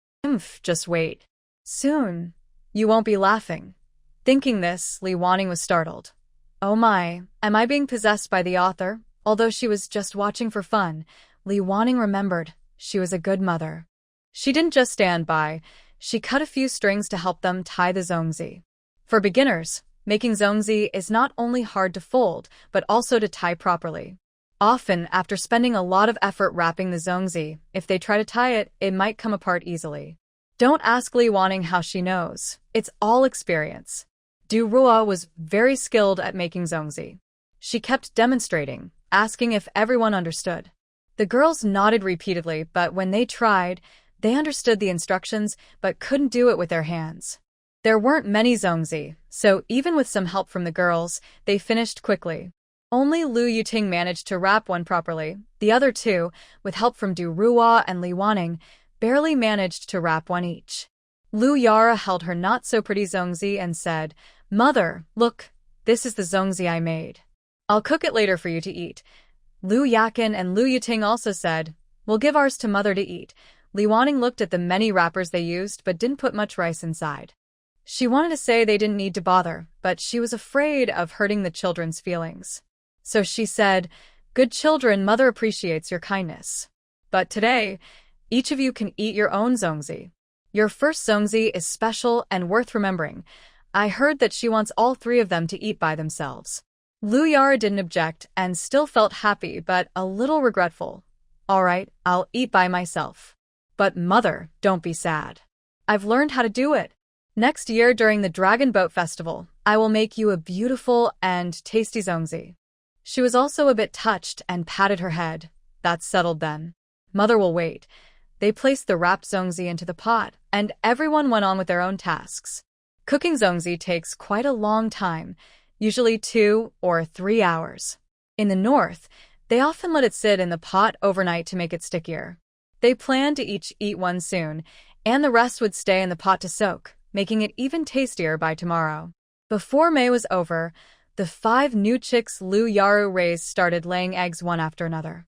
Just wait. Soon, you won't be laughing. Thinking this, Li Wanning was startled. Oh my, am I being possessed by the author? Although she was just watching for fun, Li Wanning remembered she was a good mother. She didn't just stand by, she cut a few strings to help them tie the zongzi. For beginners, making zongzi is not only hard to fold, but also to tie properly. Often, after spending a lot of effort wrapping the zongzi, if they try to tie it, it might come apart easily. Don't ask Li Wanning how she knows. It's all experience. Du Rua was very skilled at making zongzi. She kept demonstrating, asking if everyone understood. The girls nodded repeatedly, but when they tried, they understood the instructions but couldn't do it with their hands. There weren't many zongzi, so even with some help from the girls, they finished quickly. Only Lu Yuting managed to wrap one properly. The other two, with help from Du Rua and Li Wanning, barely managed to wrap one each. Lu Yara held her not-so-pretty zongzi and said, Mother, look, this is the zongzi I made. I'll cook it later for you to eat. Lu Yakin and Lu Yuting also said, We'll give ours to Mother to eat. Li Wanning looked at the many wrappers they used but didn't put much rice inside. She wanted to say they didn't need to bother, but she was afraid of hurting the children's feelings. So she said, Good children, Mother appreciates your kindness. But today, each of you can eat your own zongzi. Your first zongzi is special and worth remembering. I heard that she wants all three of them to eat by themselves. Lu Yara didn't object and still felt happy but a little regretful. All right, I'll eat by myself. But Mother, don't be sad. I've learned how to do it. Next year during the Dragon Boat Festival, I will make you a beautiful and tasty zongzi. She was also a bit touched and patted her head. That's settled then. Mother will wait. They placed the wrapped zongzi into the pot, and everyone went on with their own tasks. Cooking zongzi takes quite a long time, usually 2 or 3 hours. In the north, they often let it sit in the pot overnight to make it stickier. They planned to each eat one soon, and the rest would stay in the pot to soak, making it even tastier by tomorrow. Before May was over, the 5 new chicks Lu Yaru raised started laying eggs one after another.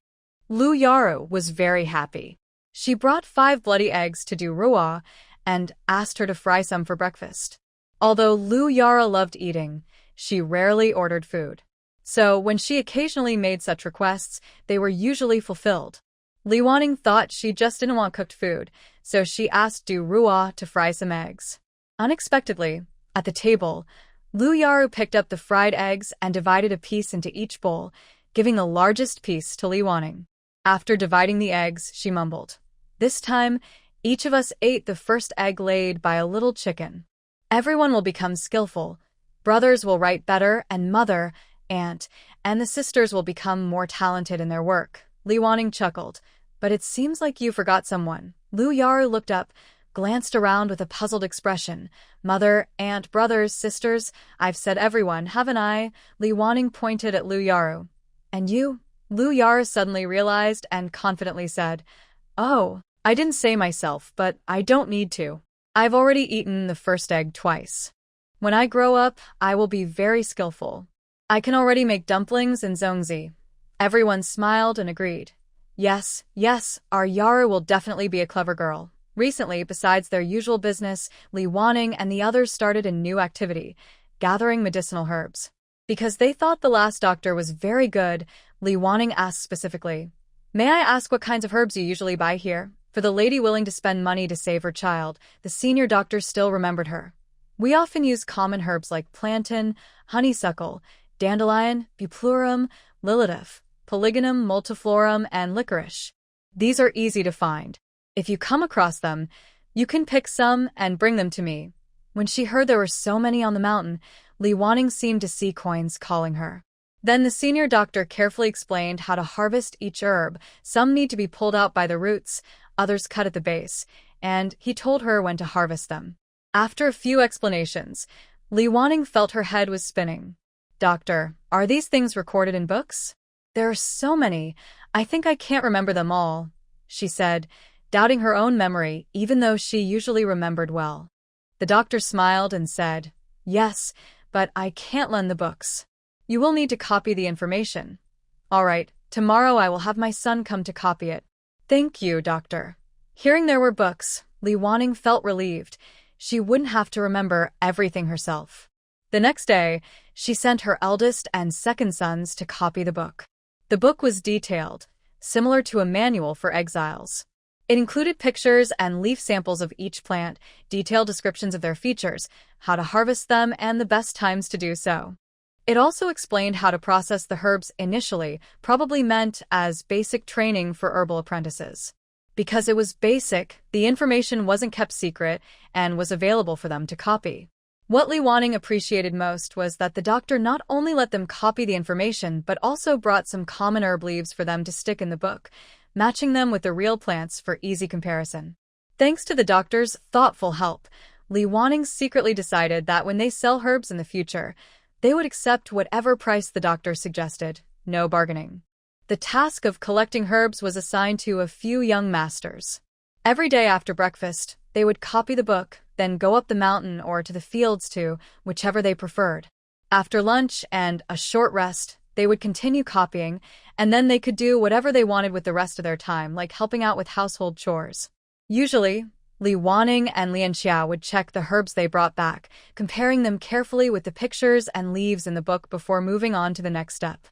Lu Yaru was very happy. She brought 5 bloody eggs to Du Rua and asked her to fry some for breakfast. Although Lu Yara loved eating, she rarely ordered food. So when she occasionally made such requests, they were usually fulfilled. Li Wanning thought she just didn't want cooked food, so she asked Du Rua to fry some eggs. Unexpectedly, at the table, Lu Yaru picked up the fried eggs and divided a piece into each bowl, giving the largest piece to Li Wanning. After dividing the eggs, she mumbled, This time, each of us ate the first egg laid by a little chicken. Everyone will become skillful. Brothers will write better, and mother, aunt, and the sisters will become more talented in their work. Li Wanning chuckled. But it seems like you forgot someone. Lu Yaru looked up, glanced around with a puzzled expression. Mother, aunt, brothers, sisters, I've said everyone, haven't I? Li Wanning pointed at Lu Yaru. And you? Lu Yaru suddenly realized and confidently said, Oh, I didn't say myself, but I don't need to. I've already eaten the first egg twice. When I grow up, I will be very skillful. I can already make dumplings and zongzi. Everyone smiled and agreed. Yes, our Yaru will definitely be a clever girl. Recently, besides their usual business, Li Wanning and the others started a new activity, gathering medicinal herbs. Because they thought the last doctor was very good, Li Wanning asked specifically, May I ask what kinds of herbs you usually buy here? For the lady willing to spend money to save her child, the senior doctor still remembered her. We often use common herbs like plantain, honeysuckle, dandelion, buplurum, lilitif, polygonum multiflorum, and licorice. These are easy to find. If you come across them, you can pick some and bring them to me. When she heard there were so many on the mountain, Li Wanning seemed to see coins calling her. Then the senior doctor carefully explained how to harvest each herb. Some need to be pulled out by the roots, others cut at the base, and he told her when to harvest them. After a few explanations, Li Wanning felt her head was spinning. "Doctor, are these things recorded in books? There are so many, I think I can't remember them all," she said, doubting her own memory even though she usually remembered well. The doctor smiled and said, "Yes, but I can't lend the books. You will need to copy the information." "All right, tomorrow I will have my son come to copy it." "Thank you, doctor." Hearing there were books, Li Wanning felt relieved. She wouldn't have to remember everything herself. The next day, she sent her eldest and second sons to copy the book. The book was detailed, similar to a manual for exiles. It included pictures and leaf samples of each plant, detailed descriptions of their features, how to harvest them, and the best times to do so. It also explained how to process the herbs initially, probably meant as basic training for herbal apprentices. Because it was basic, the information wasn't kept secret and was available for them to copy. What Li Wanning appreciated most was that the doctor not only let them copy the information but also brought some common herb leaves for them to stick in the book, matching them with the real plants for easy comparison. Thanks to the doctor's thoughtful help, Li Wanning secretly decided that when they sell herbs in the future, they would accept whatever price the doctor suggested, no bargaining. The task of collecting herbs was assigned to a few young masters. Every day after breakfast, they would copy the book, then go up the mountain or to the fields to whichever they preferred. After lunch and a short rest, they would continue copying, and then they could do whatever they wanted with the rest of their time, like helping out with household chores. Usually, Li Wanning and Lian Xia would check the herbs they brought back, comparing them carefully with the pictures and leaves in the book before moving on to the next step.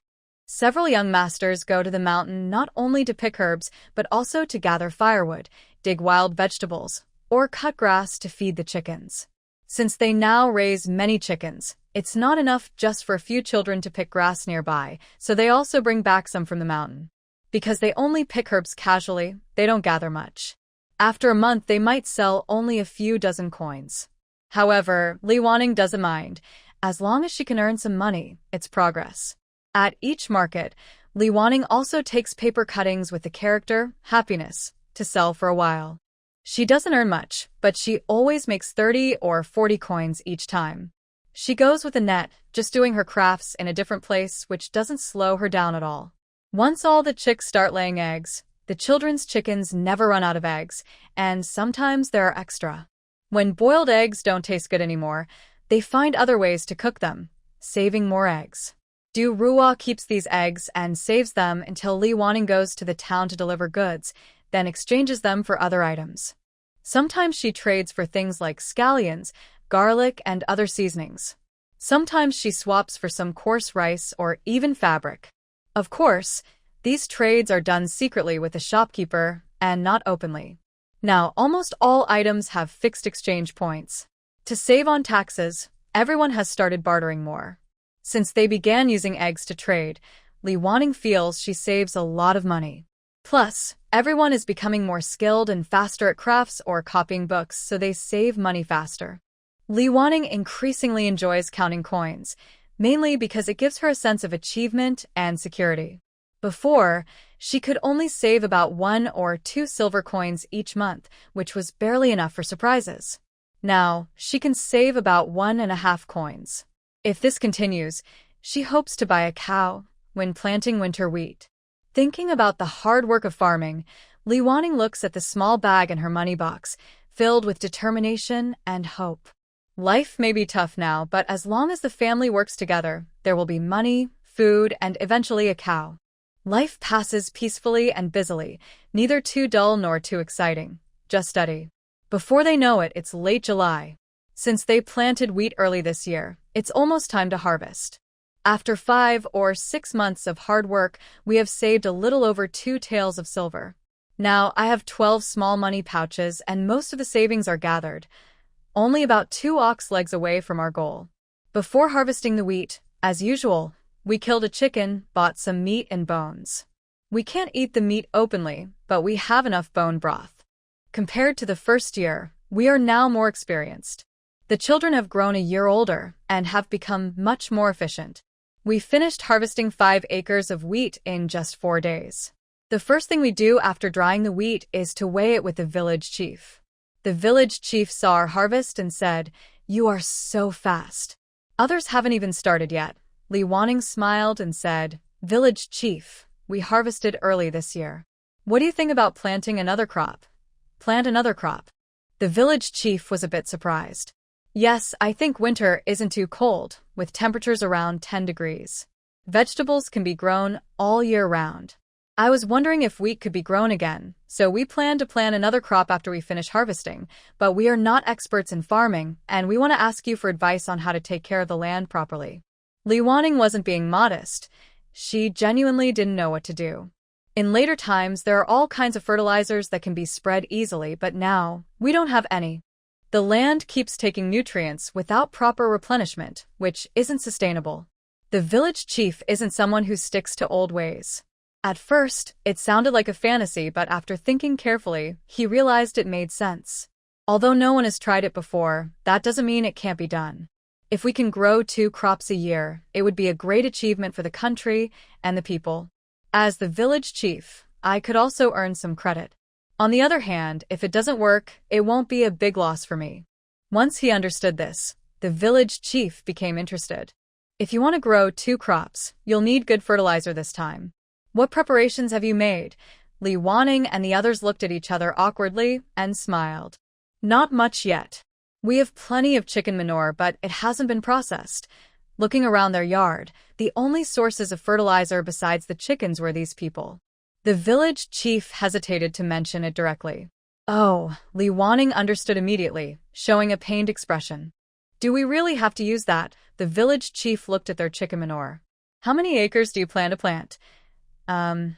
Several young masters go to the mountain not only to pick herbs, but also to gather firewood, dig wild vegetables, or cut grass to feed the chickens. Since they now raise many chickens, it's not enough just for a few children to pick grass nearby, so they also bring back some from the mountain. Because they only pick herbs casually, they don't gather much. After a month, they might sell only a few dozen coins. However, Li Wanning doesn't mind. As long as she can earn some money, it's progress. At each market, Li Wanning also takes paper cuttings with the character, happiness, to sell for a while. She doesn't earn much, but she always makes 30 or 40 coins each time. She goes with a net, just doing her crafts in a different place, which doesn't slow her down at all. Once all the chicks start laying eggs, the children's chickens never run out of eggs, and sometimes there are extra. When boiled eggs don't taste good anymore, they find other ways to cook them, saving more eggs. Du Ruo keeps these eggs and saves them until Li Wanning goes to the town to deliver goods, then exchanges them for other items. Sometimes she trades for things like scallions, garlic, and other seasonings. Sometimes she swaps for some coarse rice or even fabric. Of course, these trades are done secretly with the shopkeeper and not openly. Now, almost all items have fixed exchange points. To save on taxes, everyone has started bartering more. Since they began using eggs to trade, Li Wanning feels she saves a lot of money. Plus, everyone is becoming more skilled and faster at crafts or copying books, so they save money faster. Li Wanning increasingly enjoys counting coins, mainly because it gives her a sense of achievement and security. Before, she could only save about 1 or 2 silver coins each month, which was barely enough for surprises. Now, she can save about 1.5 coins. If this continues, she hopes to buy a cow when planting winter wheat. Thinking about the hard work of farming, Li Wanning looks at the small bag in her money box, filled with determination and hope. Life may be tough now, but as long as the family works together, there will be money, food, and eventually a cow. Life passes peacefully and busily, neither too dull nor too exciting, just steady. Before they know it, it's late July. Since they planted wheat early this year, it's almost time to harvest. After 5 or 6 months of hard work, we have saved a little over 2 taels of silver. Now, I have 12 small money pouches and most of the savings are gathered, only about 2 ox legs away from our goal. Before harvesting the wheat, as usual, we killed a chicken, bought some meat and bones. We can't eat the meat openly, but we have enough bone broth. Compared to the first year, we are now more experienced. The children have grown a year older and have become much more efficient. We finished harvesting 5 acres of wheat in just 4 days. The first thing we do after drying the wheat is to weigh it with the village chief. The village chief saw our harvest and said, "You are so fast." Others haven't even started yet. Li Wanning smiled and said, "Village chief, we harvested early this year. What do you think about planting another crop?" Plant another crop. The village chief was a bit surprised. Yes, I think winter isn't too cold, with temperatures around 10 degrees. Vegetables can be grown all year round. I was wondering if wheat could be grown again, so we plan to plant another crop after we finish harvesting, but we are not experts in farming, and we want to ask you for advice on how to take care of the land properly. Li Wanning wasn't being modest. She genuinely didn't know what to do. In later times, there are all kinds of fertilizers that can be spread easily, but now, we don't have any. The land keeps taking nutrients without proper replenishment, which isn't sustainable. The village chief isn't someone who sticks to old ways. At first, it sounded like a fantasy, but after thinking carefully, he realized it made sense. Although no one has tried it before, that doesn't mean it can't be done. If we can grow 2 crops a year, it would be a great achievement for the country and the people. As the village chief, I could also earn some credit. On the other hand, if it doesn't work, it won't be a big loss for me. Once he understood this, the village chief became interested. If you want to grow 2 crops, you'll need good fertilizer this time. What preparations have you made? Li Wanning and the others looked at each other awkwardly and smiled. Not much yet. We have plenty of chicken manure, but it hasn't been processed. Looking around their yard, the only sources of fertilizer besides the chickens were these people. The village chief hesitated to mention it directly. Oh, Li Wanning understood immediately, showing a pained expression. Do we really have to use that? The village chief looked at their chicken manure. How many acres do you plan to plant? 9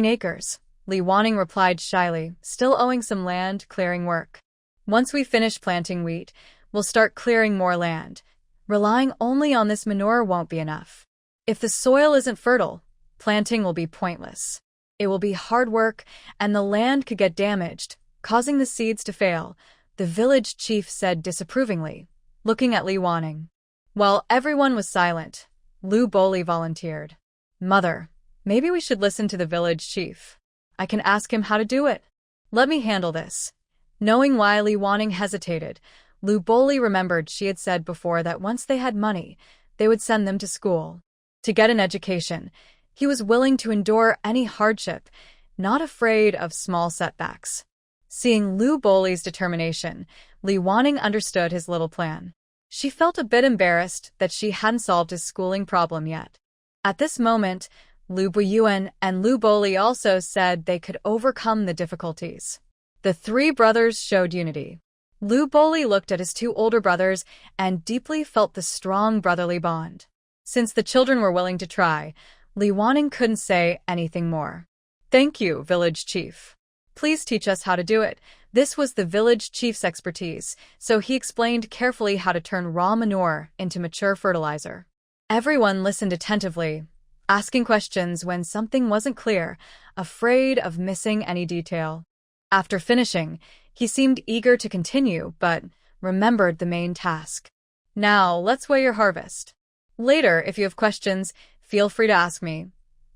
acres. Li Wanning replied shyly, still owing some land clearing work. Once we finish planting wheat, we'll start clearing more land. Relying only on this manure won't be enough. If the soil isn't fertile, planting will be pointless. It will be hard work, and the land could get damaged, causing the seeds to fail, the village chief said disapprovingly, looking at Li Wanning. While everyone was silent, Lu Boli volunteered. Mother, maybe we should listen to the village chief. I can ask him how to do it. Let me handle this. Knowing why Li Wanning hesitated, Lu Boli remembered she had said before that once they had money, they would send them to school. To get an education, he was willing to endure any hardship, not afraid of small setbacks. Seeing Lu Boli's determination, Li Wanning understood his little plan. She felt a bit embarrassed that she hadn't solved his schooling problem yet. At this moment, Lu Buyuan and Lu Boli also said they could overcome the difficulties. The 3 brothers showed unity. Lu Boli looked at his 2 older brothers and deeply felt the strong brotherly bond. Since the children were willing to try, Li Wanning couldn't say anything more. Thank you, village chief. Please teach us how to do it. This was the village chief's expertise, so he explained carefully how to turn raw manure into mature fertilizer. Everyone listened attentively, asking questions when something wasn't clear, afraid of missing any detail. After finishing, he seemed eager to continue, but remembered the main task. Now, let's weigh your harvest. Later, if you have questions, feel free to ask me.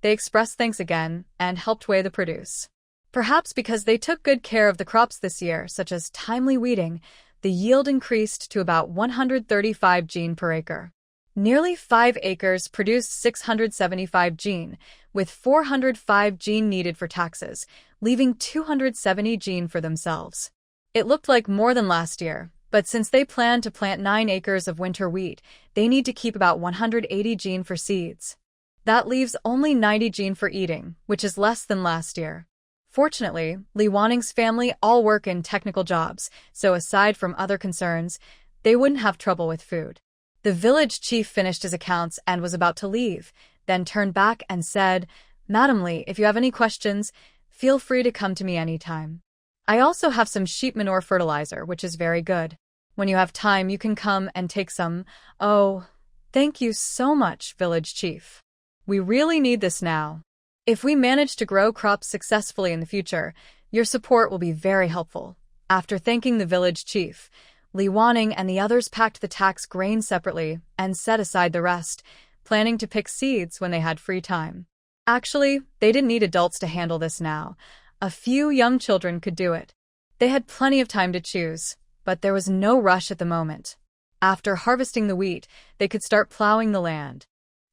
They expressed thanks again and helped weigh the produce. Perhaps because they took good care of the crops this year, such as timely weeding, the yield increased to about 135 gene per acre. Nearly 5 acres produced 675 gene, with 405 gene needed for taxes, leaving 270 gene for themselves. It looked like more than last year, but since they plan to plant 9 acres of winter wheat, they need to keep about 180 gene for seeds. That leaves only 90 gene for eating, which is less than last year. Fortunately, Li Wanning's family all work in technical jobs, so aside from other concerns, they wouldn't have trouble with food. The village chief finished his accounts and was about to leave, then turned back and said, Madam Li, if you have any questions, feel free to come to me anytime. I also have some sheep manure fertilizer, which is very good. When you have time, you can come and take some. Oh, thank you so much, village chief. We really need this now. If we manage to grow crops successfully in the future, your support will be very helpful. After thanking the village chief, Li Wanning and the others packed the tax grain separately and set aside the rest, planning to pick seeds when they had free time. Actually, they didn't need adults to handle this now. A few young children could do it. They had plenty of time to choose, but there was no rush at the moment. After harvesting the wheat, they could start plowing the land.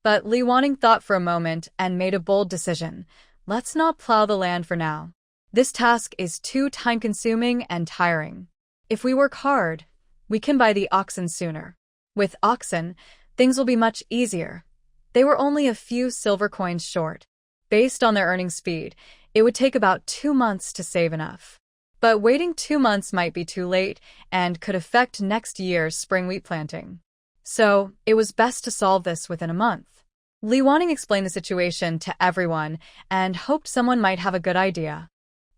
But Li Wanning thought for a moment and made a bold decision. Let's not plow the land for now. This task is too time-consuming and tiring. If we work hard, we can buy the oxen sooner. With oxen, things will be much easier. They were only a few silver coins short. Based on their earning speed, it would take about 2 months to save enough. But waiting 2 months might be too late and could affect next year's spring wheat planting. So, it was best to solve this within a month. Li Wanning explained the situation to everyone and hoped someone might have a good idea.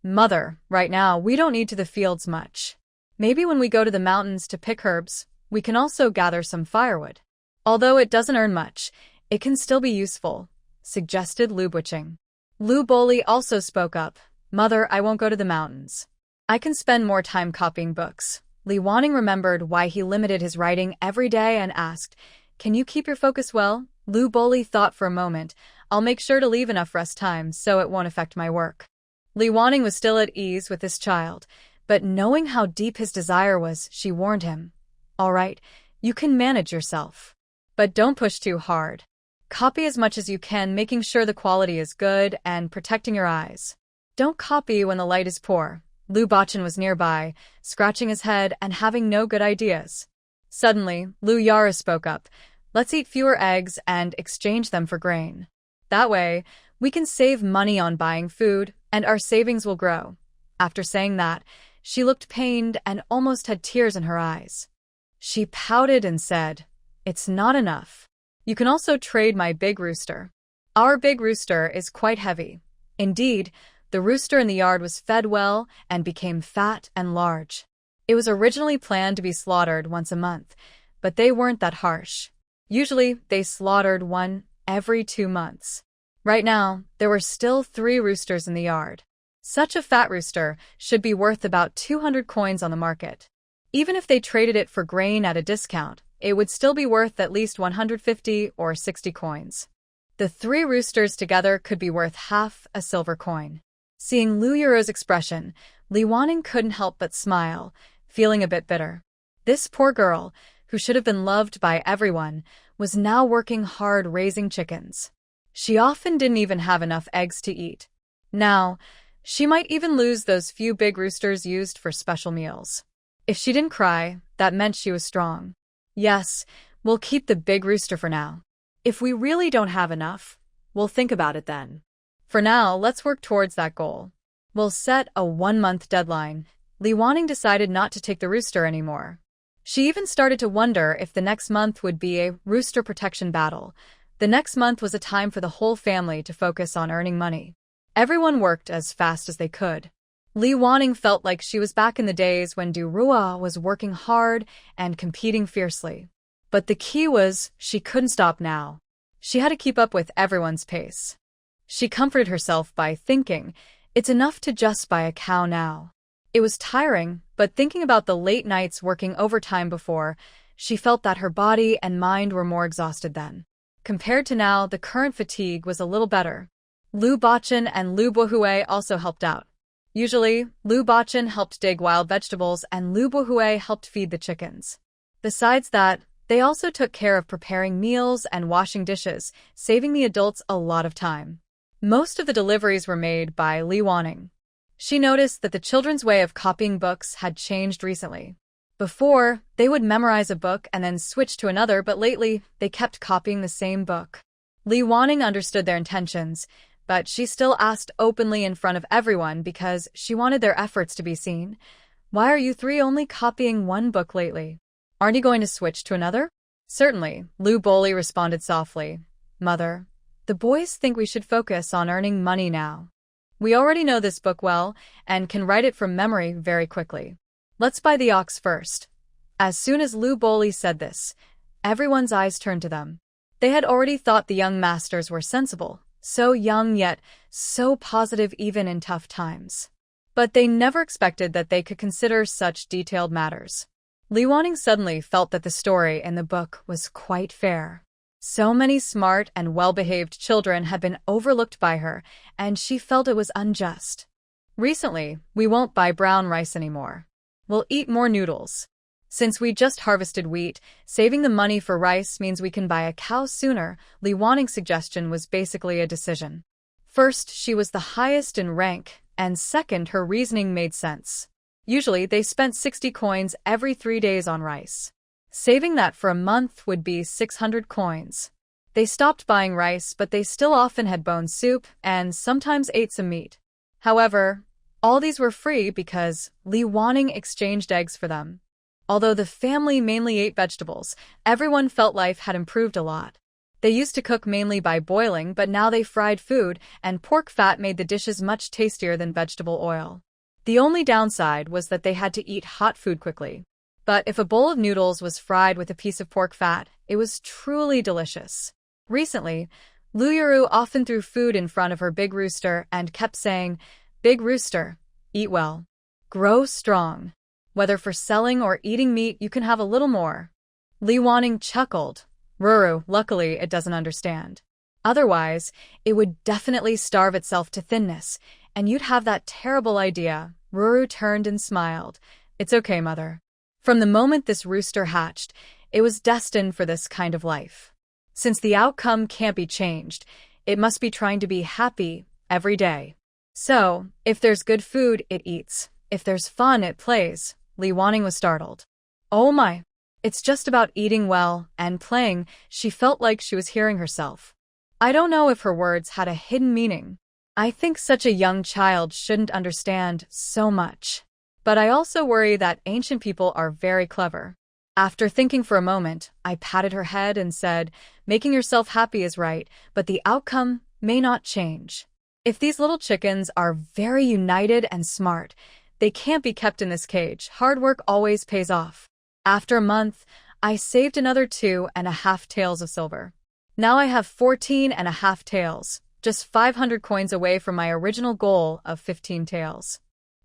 Mother, right now we don't need to the fields much. Maybe when we go to the mountains to pick herbs, we can also gather some firewood. Although it doesn't earn much, it can still be useful, suggested Lu Buching. Lu Boli also spoke up. Mother, I won't go to the mountains. I can spend more time copying books. Li Wanning remembered why he limited his writing every day and asked, Can you keep your focus well? Lu Boli thought for a moment. I'll make sure to leave enough rest time so it won't affect my work. Li Wanning was still at ease with this child, but knowing how deep his desire was, she warned him. All right, you can manage yourself. But don't push too hard. Copy as much as you can, making sure the quality is good and protecting your eyes. Don't copy when the light is poor. Lu Bachan was nearby, scratching his head and having no good ideas. Suddenly, Lu Yara spoke up. Let's eat fewer eggs and exchange them for grain. That way, we can save money on buying food, and our savings will grow. After saying that, she looked pained and almost had tears in her eyes. She pouted and said, It's not enough. You can also trade my big rooster. Our big rooster is quite heavy. Indeed, the rooster in the yard was fed well and became fat and large. It was originally planned to be slaughtered once a month, but they weren't that harsh. Usually, they slaughtered one every 2 months. Right now, there were still 3 roosters in the yard. Such a fat rooster should be worth about 200 coins on the market. Even if they traded it for grain at a discount, it would still be worth at least 150 or 60 coins. The 3 roosters together could be worth half a silver coin. Seeing Lu Yuro's expression, Li Wanning couldn't help but smile, feeling a bit bitter. This poor girl, who should have been loved by everyone, was now working hard raising chickens. She often didn't even have enough eggs to eat. Now, she might even lose those few big roosters used for special meals. If she didn't cry, that meant she was strong. Yes, we'll keep the big rooster for now. If we really don't have enough, we'll think about it then. For now, let's work towards that goal. We'll set a 1-month deadline. Li Wanning decided not to take the rooster anymore. She even started to wonder if the next month would be a rooster protection battle. The next month was a time for the whole family to focus on earning money. Everyone worked as fast as they could. Li Wanning felt like she was back in the days when Du Rua was working hard and competing fiercely. But the key was she couldn't stop now. She had to keep up with everyone's pace. She comforted herself by thinking, it's enough to just buy a cow now. It was tiring, but thinking about the late nights working overtime before, she felt that her body and mind were more exhausted then. Compared to now, the current fatigue was a little better. Lu Bachan and Lu Bohue also helped out. Usually, Lu Bachan helped dig wild vegetables and Lu Bohue helped feed the chickens. Besides that, they also took care of preparing meals and washing dishes, saving the adults a lot of time. Most of the deliveries were made by Li Wanning. She noticed that the children's way of copying books had changed recently. Before, they would memorize a book and then switch to another, but lately, they kept copying the same book. Li Wanning understood their intentions, but she still asked openly in front of everyone because she wanted their efforts to be seen. Why are you 3 only copying one book lately? Aren't you going to switch to another? Certainly, Lu Boli responded softly. Mother, the boys think we should focus on earning money now. We already know this book well and can write it from memory very quickly. Let's buy the ox first. As soon as Lu Boli said this, everyone's eyes turned to them. They had already thought the young masters were sensible, so young yet so positive even in tough times. But they never expected that they could consider such detailed matters. Li Wanning suddenly felt that the story in the book was quite fair. So many smart and well-behaved children had been overlooked by her, and she felt it was unjust. Recently, we won't buy brown rice anymore. We'll eat more noodles. Since we just harvested wheat, saving the money for rice means we can buy a cow sooner. Li Waning's suggestion was basically a decision. First, she was the highest in rank, and second, her reasoning made sense. Usually, they spent 60 coins every 3 days on rice. Saving that for a month would be 600 coins. They stopped buying rice, but they still often had bone soup and sometimes ate some meat. However, all these were free because Li Waning exchanged eggs for them. Although the family mainly ate vegetables, everyone felt life had improved a lot. They used to cook mainly by boiling, but now they fried food, and pork fat made the dishes much tastier than vegetable oil. The only downside was that they had to eat hot food quickly. But if a bowl of noodles was fried with a piece of pork fat, it was truly delicious. Recently, Lu Yuru often threw food in front of her big rooster and kept saying, "Big rooster, eat well. Grow strong. Whether for selling or eating meat, you can have a little more." Li Waning chuckled. Ruru, luckily, it doesn't understand. Otherwise, it would definitely starve itself to thinness, and you'd have that terrible idea. Ruru turned and smiled. "It's okay, mother." From the moment this rooster hatched, it was destined for this kind of life. Since the outcome can't be changed, it must be trying to be happy every day. So, if there's good food, it eats. If there's fun, it plays. Li Waning was startled. Oh my! It's just about eating well and playing. She felt like she was hearing herself. I don't know if her words had a hidden meaning. I think such a young child shouldn't understand so much. But I also worry that ancient people are very clever. After thinking for a moment, I patted her head and said, "Making yourself happy is right, but the outcome may not change. If these little chickens are very united and smart, they can't be kept in this cage. Hard work always pays off." After a month, I saved another 2.5 taels of silver. Now I have 14.5 taels, just 500 coins away from my original goal of 15 taels.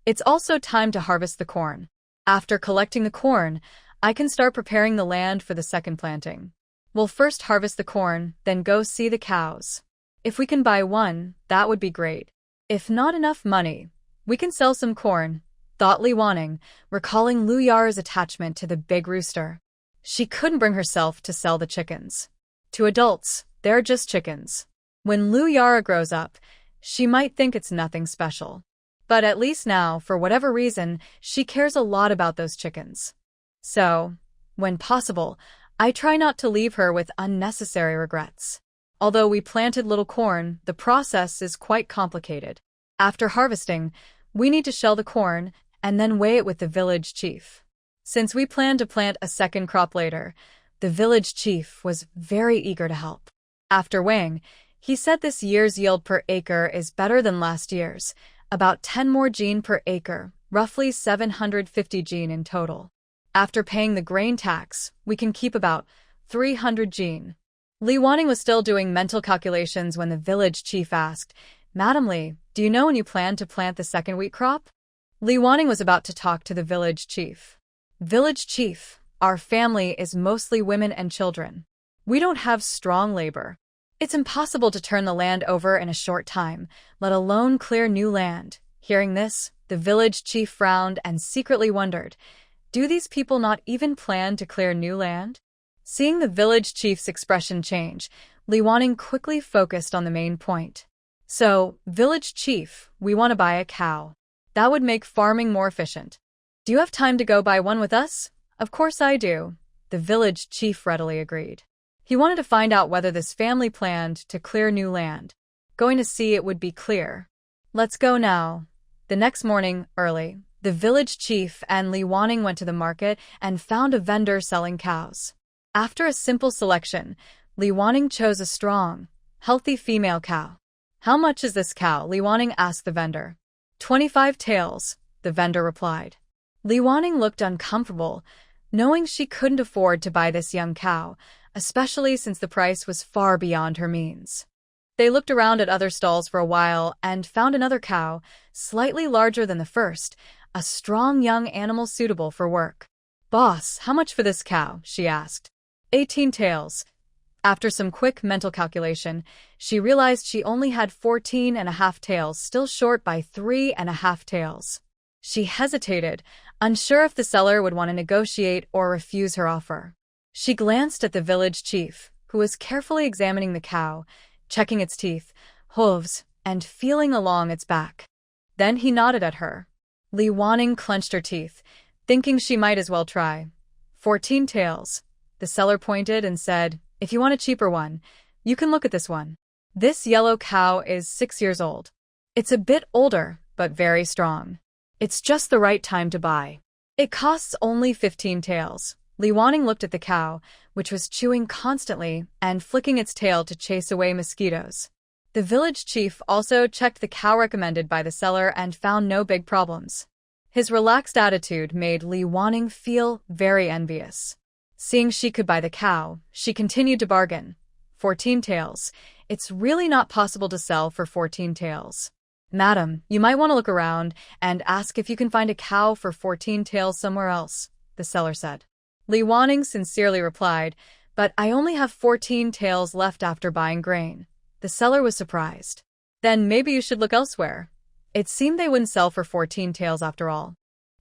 It's also time to harvest the corn. After collecting the corn, I can start preparing the land for the second planting. We'll first harvest the corn, then go see the cows. If we can buy one, that would be great. If not enough money, we can sell some corn, thought Li Waning, recalling Lu Yar's attachment to the big rooster. She couldn't bring herself to sell the chickens. To adults, they're just chickens. When Lu Yara grows up, she might think it's nothing special. But at least now, for whatever reason, she cares a lot about those chickens. So, when possible, I try not to leave her with unnecessary regrets. Although we planted little corn, the process is quite complicated. After harvesting, we need to shell the corn and then weigh it with the village chief. Since we plan to plant a second crop later, the village chief was very eager to help. After weighing, he said this year's yield per acre is better than last year's, about 10 more jin per acre, roughly 750 jin in total. After paying the grain tax, we can keep about 300 jin. Li Waning was still doing mental calculations when the village chief asked, "Madam Li, do you know when you plan to plant the second wheat crop?" Li Waning was about to talk to the village chief. "Village chief, our family is mostly women and children. We don't have strong labor. It's impossible to turn the land over in a short time, let alone clear new land." Hearing this, the village chief frowned and secretly wondered, do these people not even plan to clear new land? Seeing the village chief's expression change, Li Waning quickly focused on the main point. "So, village chief, we want to buy a cow. That would make farming more efficient. Do you have time to go buy one with us?" "Of course I do," the village chief readily agreed. He wanted to find out whether this family planned to clear new land. Going to see it would be clear. "Let's go now." The next morning, early, the village chief and Li Waning went to the market and found a vendor selling cows. After a simple selection, Li Waning chose a strong, healthy female cow. "How much is this cow?" Li Waning asked the vendor. 25 taels, the vendor replied. Li Waning looked uncomfortable, knowing she couldn't afford to buy this young cow, especially since the price was far beyond her means. They looked around at other stalls for a while and found another cow, slightly larger than the first, a strong young animal suitable for work. "Boss, how much for this cow?" she asked. 18 taels. After some quick mental calculation, she realized she only had 14.5 taels, still short by 3.5 taels. She hesitated, unsure if the seller would want to negotiate or refuse her offer. She glanced at the village chief, who was carefully examining the cow, checking its teeth, hooves, and feeling along its back. Then he nodded at her. Li Wanning clenched her teeth, thinking she might as well try. 14 taels. The seller pointed and said, "If you want a cheaper one, you can look at this one. This yellow cow is 6 years old. It's a bit older, but very strong. It's just the right time to buy. It costs only 15 taels." Li Wanning looked at the cow, which was chewing constantly and flicking its tail to chase away mosquitoes. The village chief also checked the cow recommended by the seller and found no big problems. His relaxed attitude made Li Wanning feel very envious. Seeing she could buy the cow, she continued to bargain. 14 taels. It's really not possible to sell for 14 taels. Madam, you might want to look around and ask if you can find a cow for 14 taels somewhere else, the seller said. Li Wanning sincerely replied, "But I only have 14 taels left after buying grain." The seller was surprised. "Then maybe you should look elsewhere." It seemed they wouldn't sell for 14 taels after all.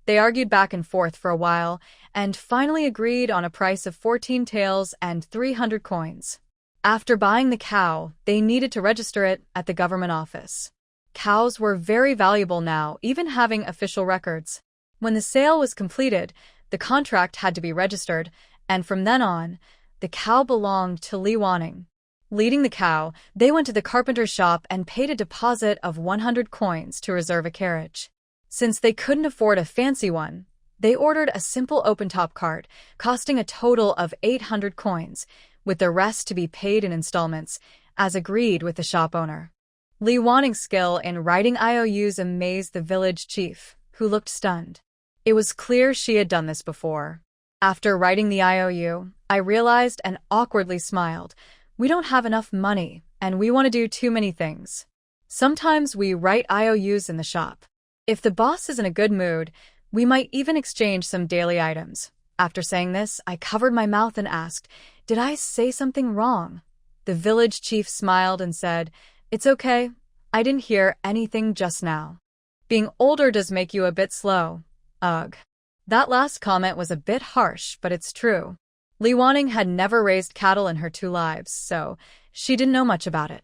They argued back and forth for a while, and finally agreed on a price of 14 taels and 300 coins. After buying the cow, they needed to register it at the government office. Cows were very valuable now, even having official records. When the sale was completed, the contract had to be registered, and from then on, the cow belonged to Li Wanning. Leading the cow, they went to the carpenter's shop and paid a deposit of 100 coins to reserve a carriage. Since they couldn't afford a fancy one, they ordered a simple open-top cart, costing a total of 800 coins, with the rest to be paid in installments, as agreed with the shop owner. Li Wanning's skill in writing IOUs amazed the village chief, who looked stunned. It was clear she had done this before. After writing the IOU, I realized and awkwardly smiled. We don't have enough money, and we want to do too many things. Sometimes we write IOUs in the shop. If the boss is in a good mood, we might even exchange some daily items. After saying this, I covered my mouth and asked, "Did I say something wrong?" The village chief smiled and said, "It's okay. I didn't hear anything just now. Being older does make you a bit slow. Ugh." That last comment was a bit harsh, but it's true. Li Wanning had never raised cattle in her 2 lives, so she didn't know much about it.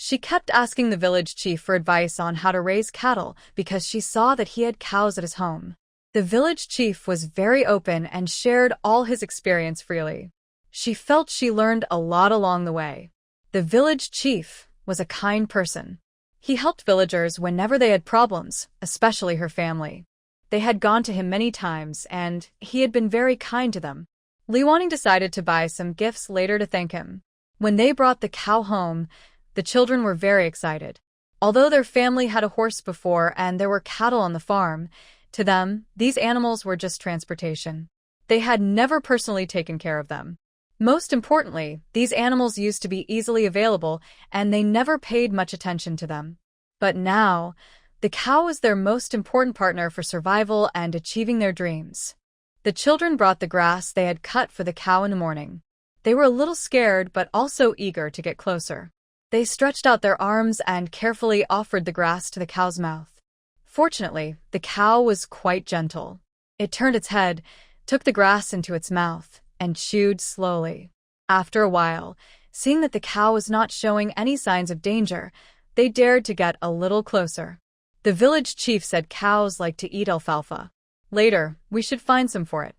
She kept asking the village chief for advice on how to raise cattle because she saw that he had cows at his home. The village chief was very open and shared all his experience freely. She felt she learned a lot along the way. The village chief was a kind person. He helped villagers whenever they had problems, especially her family. They had gone to him many times, and he had been very kind to them. Li Wanning decided to buy some gifts later to thank him. When they brought the cow home, the children were very excited. Although their family had a horse before and there were cattle on the farm, to them, these animals were just transportation. They had never personally taken care of them. Most importantly, these animals used to be easily available and they never paid much attention to them. But now, the cow was their most important partner for survival and achieving their dreams. The children brought the grass they had cut for the cow in the morning. They were a little scared but also eager to get closer. They stretched out their arms and carefully offered the grass to the cow's mouth. Fortunately, the cow was quite gentle. It turned its head, took the grass into its mouth, and chewed slowly. After a while, seeing that the cow was not showing any signs of danger, they dared to get a little closer. The village chief said cows like to eat alfalfa. Later, we should find some for it.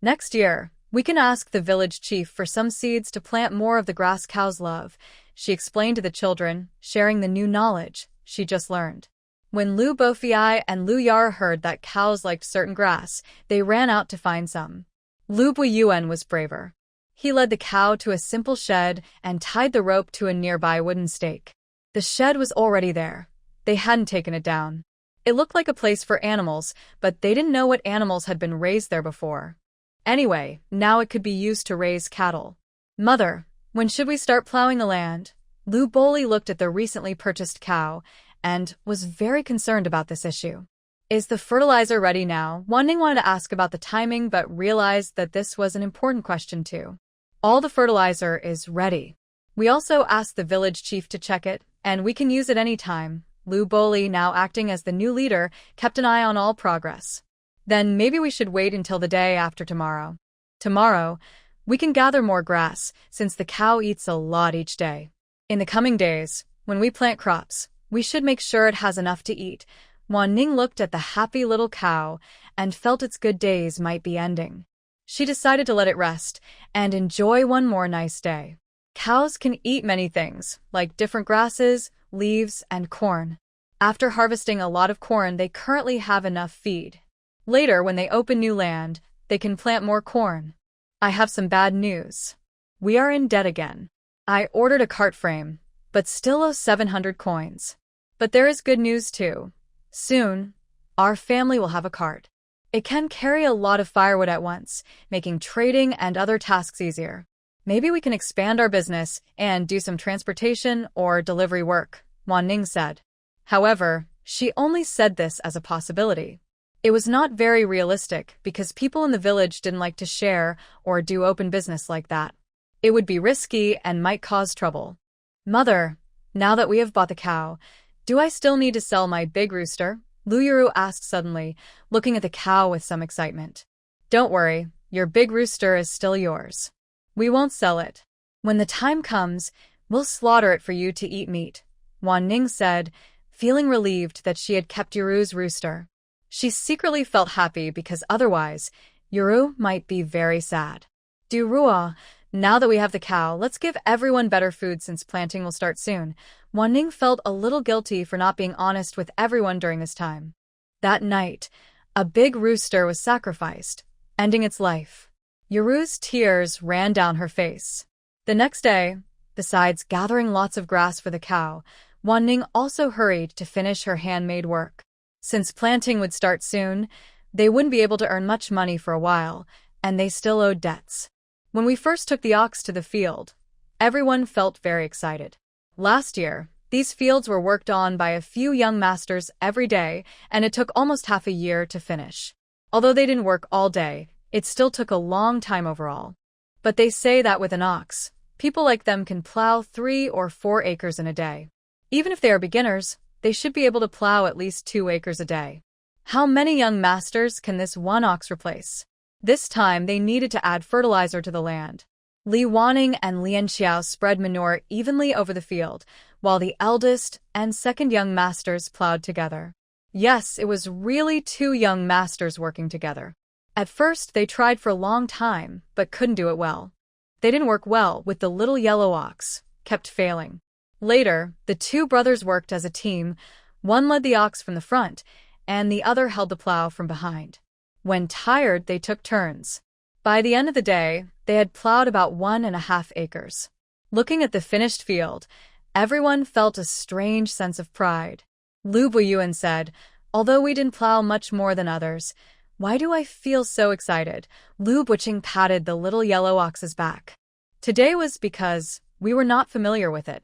Next year, we can ask the village chief for some seeds to plant more of the grass cows love, she explained to the children, sharing the new knowledge she just learned. When Lu Bofiai and Lu Yara heard that cows liked certain grass, they ran out to find some. Lu Buiyuan was braver. He led the cow to a simple shed and tied the rope to a nearby wooden stake. The shed was already there. They hadn't taken it down. It looked like a place for animals, but they didn't know what animals had been raised there before. Anyway, now it could be used to raise cattle. "Mother, when should we start plowing the land?" Lu Boli looked at the recently purchased cow and was very concerned about this issue. "Is the fertilizer ready now?" Wanning wanted to ask about the timing but realized that this was an important question too. All the fertilizer is ready. We also asked the village chief to check it, and we can use it any time. Lu Boli, now acting as the new leader, kept an eye on all progress. Then maybe we should wait until the day after tomorrow. Tomorrow, we can gather more grass, since the cow eats a lot each day. In the coming days, when we plant crops, we should make sure it has enough to eat. Wan Ning looked at the happy little cow and felt its good days might be ending. She decided to let it rest and enjoy one more nice day. Cows can eat many things, like different grasses, leaves, and corn. After harvesting a lot of corn, they currently have enough feed. Later, when they open new land, they can plant more corn. I have some bad news. We are in debt again. I ordered a cart frame, but still owe 700 coins. But there is good news too. Soon, our family will have a cart. It can carry a lot of firewood at once, making trading and other tasks easier. Maybe we can expand our business and do some transportation or delivery work, Wan Ning said. However, she only said this as a possibility. It was not very realistic because people in the village didn't like to share or do open business like that. It would be risky and might cause trouble. Mother, now that we have bought the cow, do I still need to sell my big rooster? Lu Yuru asked suddenly, looking at the cow with some excitement. Don't worry, your big rooster is still yours. We won't sell it. When the time comes, we'll slaughter it for you to eat meat, Wan Ning said, feeling relieved that she had kept Yuru's rooster. She secretly felt happy because otherwise, Yuru might be very sad. Durua, now that we have the cow, let's give everyone better food since planting will start soon. Wan Ning felt a little guilty for not being honest with everyone during this time. That night, a big rooster was sacrificed, ending its life. Yuru's tears ran down her face. The next day, besides gathering lots of grass for the cow, Wan Ning also hurried to finish her handmade work. Since planting would start soon, they wouldn't be able to earn much money for a while, and they still owed debts. When we first took the ox to the field, everyone felt very excited. Last year, these fields were worked on by a few young masters every day, and it took almost half a year to finish. Although they didn't work all day, it still took a long time overall. But they say that with an ox, people like them can plow 3 or 4 acres in a day. Even if they are beginners, they should be able to plow at least 2 acres a day. How many young masters can this one ox replace? This time, they needed to add fertilizer to the land. Li Wanning and Lian Xiao spread manure evenly over the field, while the eldest and second young masters plowed together. Yes, it was really 2 young masters working together. At first, they tried for a long time, but couldn't do it well. They didn't work well with the little yellow ox, kept failing. Later, the 2 brothers worked as a team. One led the ox from the front, and the other held the plow from behind. When tired, they took turns. By the end of the day, they had plowed about 1.5 acres. Looking at the finished field, everyone felt a strange sense of pride. Lu Buyuan said, although we didn't plow much more than others, why do I feel so excited? Lu Buqing patted the little yellow ox's back. Today was because we were not familiar with it.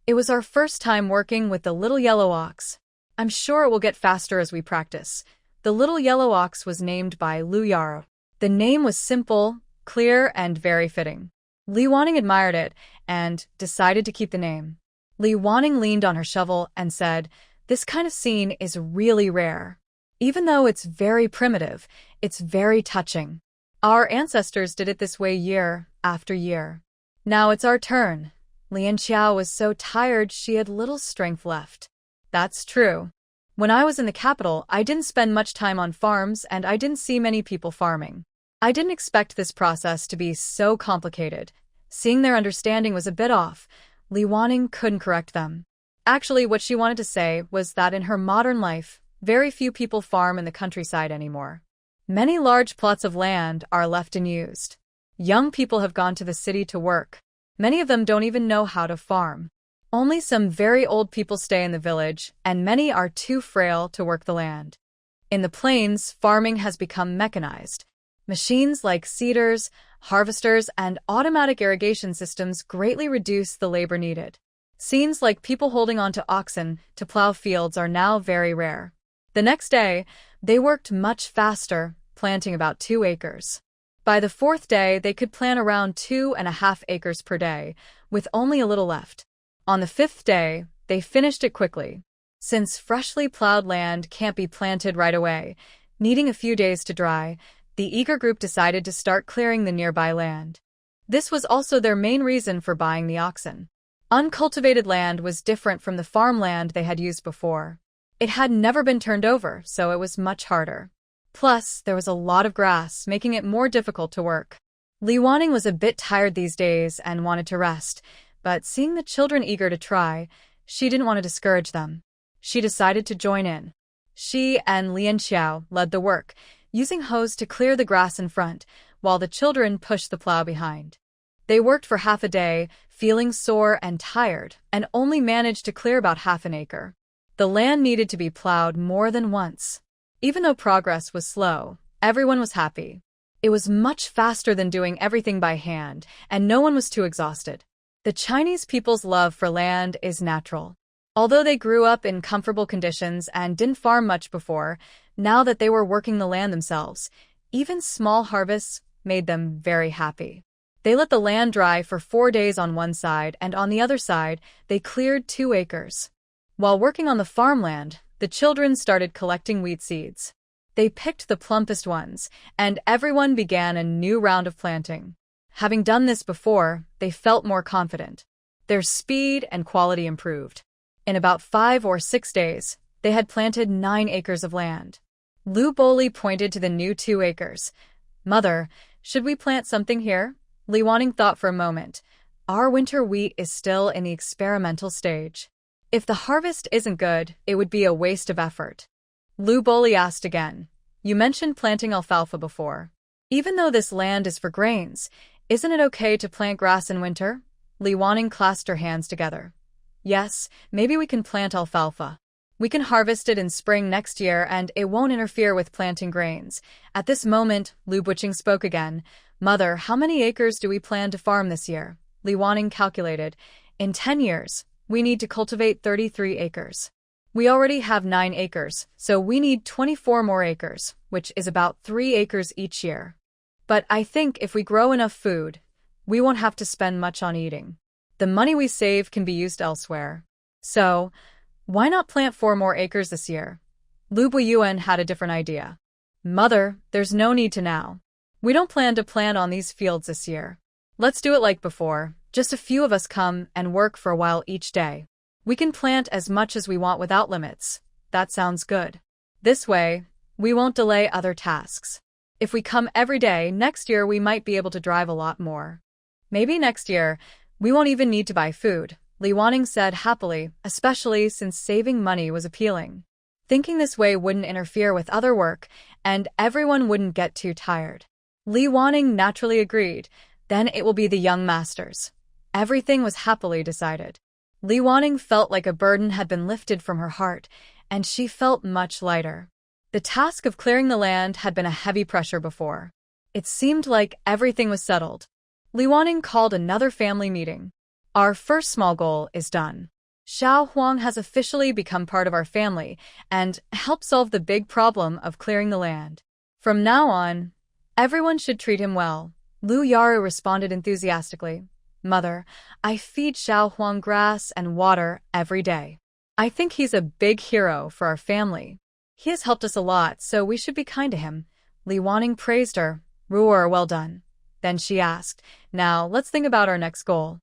It was our first time working with the little yellow ox. I'm sure it will get faster as we practice. The little yellow ox was named by Lu Yaro. The name was simple, clear, and very fitting. Li Wanning admired it and decided to keep the name. Li Wanning leaned on her shovel and said, this kind of scene is really rare. Even though it's very primitive, it's very touching. Our ancestors did it this way year after year. Now it's our turn. Lian Xiao was so tired she had little strength left. That's true. When I was in the capital, I didn't spend much time on farms and I didn't see many people farming. I didn't expect this process to be so complicated. Seeing their understanding was a bit off, Li Wanning couldn't correct them. Actually, what she wanted to say was that in her modern life, very few people farm in the countryside anymore. Many large plots of land are left unused. Young people have gone to the city to work. Many of them don't even know how to farm. Only some very old people stay in the village, and many are too frail to work the land. In the plains, farming has become mechanized. Machines like seeders, harvesters, and automatic irrigation systems greatly reduce the labor needed. Scenes like people holding onto oxen to plow fields are now very rare. The next day, they worked much faster, planting about 2 acres. By the fourth day, they could plant around 2.5 acres per day, with only a little left. On the fifth day, they finished it quickly. Since freshly plowed land can't be planted right away, needing a few days to dry, the eager group decided to start clearing the nearby land. This was also their main reason for buying the oxen. Uncultivated land was different from the farmland they had used before. It had never been turned over, so it was much harder. Plus, there was a lot of grass, making it more difficult to work. Li Wanning was a bit tired these days and wanted to rest, but seeing the children eager to try, she didn't want to discourage them. She decided to join in. She and Lian Xiao led the work, using hoes to clear the grass in front, while the children pushed the plow behind. They worked for half a day, feeling sore and tired, and only managed to clear about half an acre. The land needed to be plowed more than once. Even though progress was slow, everyone was happy. It was much faster than doing everything by hand, and no one was too exhausted. The Chinese people's love for land is natural. Although they grew up in comfortable conditions and didn't farm much before, now that they were working the land themselves, even small harvests made them very happy. They let the land dry for 4 days on one side, and on the other side, they cleared 2 acres. While working on the farmland, the children started collecting wheat seeds. They picked the plumpest ones, and everyone began a new round of planting. Having done this before, they felt more confident. Their speed and quality improved. In about 5 or 6 days, they had planted 9 acres of land. Lu Boli pointed to the new 2 acres. "Mother, should we plant something here?" Li Wanning thought for a moment. "Our winter wheat is still in the experimental stage. If the harvest isn't good, it would be a waste of effort." Lu Boli asked again. "You mentioned planting alfalfa before. Even though this land is for grains, isn't it okay to plant grass in winter?" Li Wanning clasped her hands together. "Yes, maybe we can plant alfalfa. We can harvest it in spring next year and it won't interfere with planting grains." At this moment, Lu Buqing spoke again. "Mother, how many acres do we plan to farm this year?" Li Wanning calculated. "In 10 years, we need to cultivate 33 acres. We already have 9 acres, so we need 24 more acres, which is about 3 acres each year. But I think if we grow enough food, we won't have to spend much on eating. The money we save can be used elsewhere. So, why not plant 4 more acres this year?" Lu Buyuan had a different idea. "Mother, there's no need to now. We don't plan to plant on these fields this year. Let's do it like before. Just a few of us come and work for a while each day. We can plant as much as we want without limits." "That sounds good. This way, we won't delay other tasks. If we come every day, next year we might be able to drive a lot more. Maybe next year, we won't even need to buy food," Li Wanning said happily, especially since saving money was appealing. Thinking this way wouldn't interfere with other work, and everyone wouldn't get too tired. Li Wanning naturally agreed. Then it will be the young masters. Everything was happily decided. Li Wanning felt like a burden had been lifted from her heart, and she felt much lighter. The task of clearing the land had been a heavy pressure before. It seemed like everything was settled. Li Wanning called another family meeting. "Our first small goal is done. Xiao Huang has officially become part of our family and helped solve the big problem of clearing the land. From now on, everyone should treat him well." Lu Yaru responded enthusiastically. "Mother, I feed Xiao Huang grass and water every day. I think he's a big hero for our family. He has helped us a lot, so we should be kind to him." Li Wanning praised her. "Ruor, well done." Then she asked, "Now, let's think about our next goal.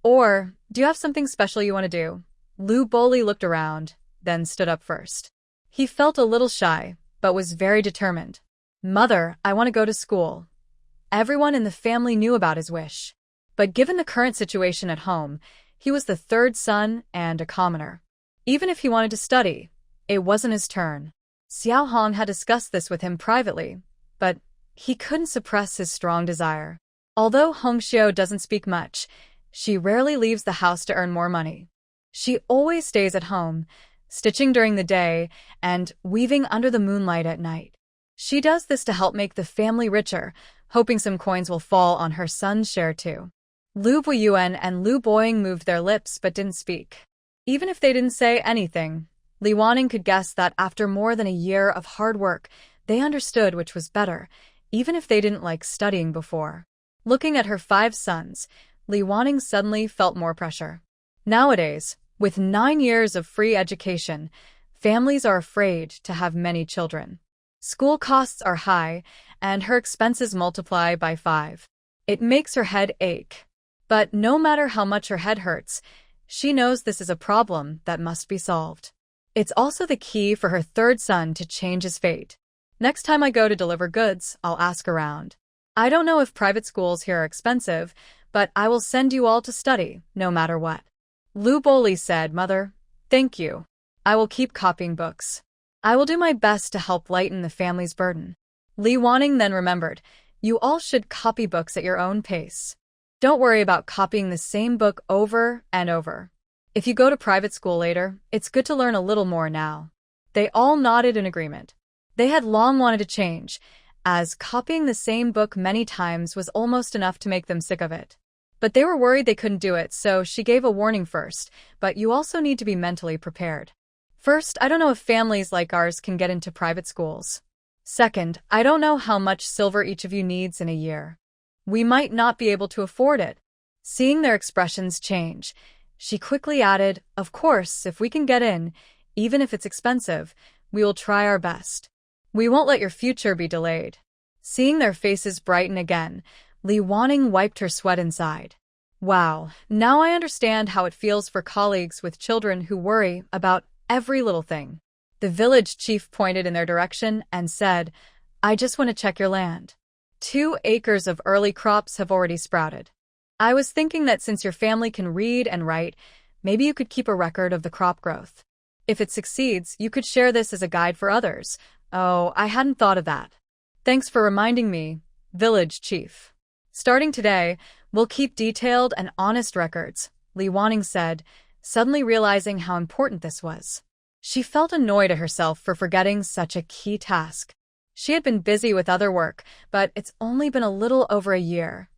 Or, do you have something special you want to do?" Lu Boli looked around, then stood up first. He felt a little shy, but was very determined. "Mother, I want to go to school." Everyone in the family knew about his wish. But given the current situation at home, he was the 3rd son and a commoner. Even if he wanted to study, it wasn't his turn. Xiao Hong had discussed this with him privately, but he couldn't suppress his strong desire. Although Hong Xiao doesn't speak much, she rarely leaves the house to earn more money. She always stays at home, stitching during the day and weaving under the moonlight at night. She does this to help make the family richer, hoping some coins will fall on her son's share too. Lu Buyuan and Lu Boying moved their lips but didn't speak. Even if they didn't say anything, Li Wanning could guess that after more than a year of hard work, they understood which was better, even if they didn't like studying before. Looking at her 5 sons, Li Wanning suddenly felt more pressure. Nowadays, with 9 years of free education, families are afraid to have many children. School costs are high, and her expenses multiply by 5. It makes her head ache. But no matter how much her head hurts, she knows this is a problem that must be solved. It's also the key for her 3rd son to change his fate. Next time I go to deliver goods, I'll ask around. I don't know if private schools here are expensive, but I will send you all to study, no matter what. Lu Boli said, Mother, thank you. I will keep copying books. I will do my best to help lighten the family's burden. Li Wanning then remembered, you all should copy books at your own pace. Don't worry about copying the same book over and over. If you go to private school later, it's good to learn a little more now. They all nodded in agreement. They had long wanted to change, as copying the same book many times was almost enough to make them sick of it. But they were worried they couldn't do it, so she gave a warning first, but you also need to be mentally prepared. First, I don't know if families like ours can get into private schools. Second, I don't know how much silver each of you needs in a year. We might not be able to afford it. Seeing their expressions change, she quickly added, Of course, if we can get in, even if it's expensive, we will try our best. We won't let your future be delayed. Seeing their faces brighten again, Li Wanning wiped her sweat inside. Wow, now I understand how it feels for colleagues with children who worry about every little thing. The village chief pointed in their direction and said, I just want to check your land. 2 acres of early crops have already sprouted. I was thinking that since your family can read and write, maybe you could keep a record of the crop growth. If it succeeds, you could share this as a guide for others. Oh, I hadn't thought of that. Thanks for reminding me, village chief. Starting today, we'll keep detailed and honest records, Li Wanning said, suddenly realizing how important this was. She felt annoyed at herself for forgetting such a key task. She had been busy with other work, but it's only been a little over a year.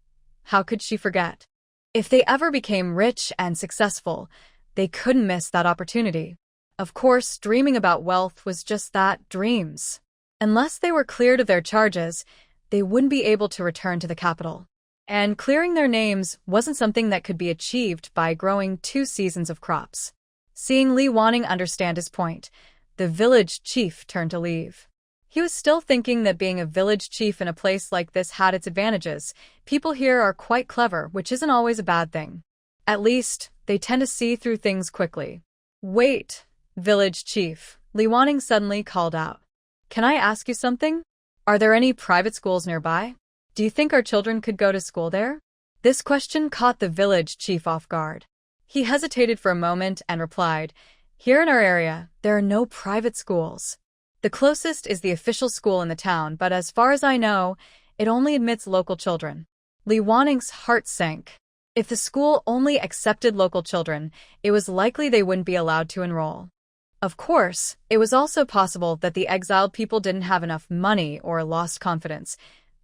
How could she forget? If they ever became rich and successful, they couldn't miss that opportunity. Of course, dreaming about wealth was just that, dreams. Unless they were cleared of their charges, they wouldn't be able to return to the capital. And clearing their names wasn't something that could be achieved by growing 2 seasons of crops. Seeing Li Wanning understand his point, the village chief turned to leave. He was still thinking that being a village chief in a place like this had its advantages. People here are quite clever, which isn't always a bad thing. At least, they tend to see through things quickly. Wait, village chief, Li Wanning suddenly called out. Can I ask you something? Are there any private schools nearby? Do you think our children could go to school there? This question caught the village chief off guard. He hesitated for a moment and replied, Here in our area, there are no private schools. The closest is the official school in the town, but as far as I know, it only admits local children. Li Wanning's heart sank. If the school only accepted local children, it was likely they wouldn't be allowed to enroll. Of course, it was also possible that the exiled people didn't have enough money or lost confidence,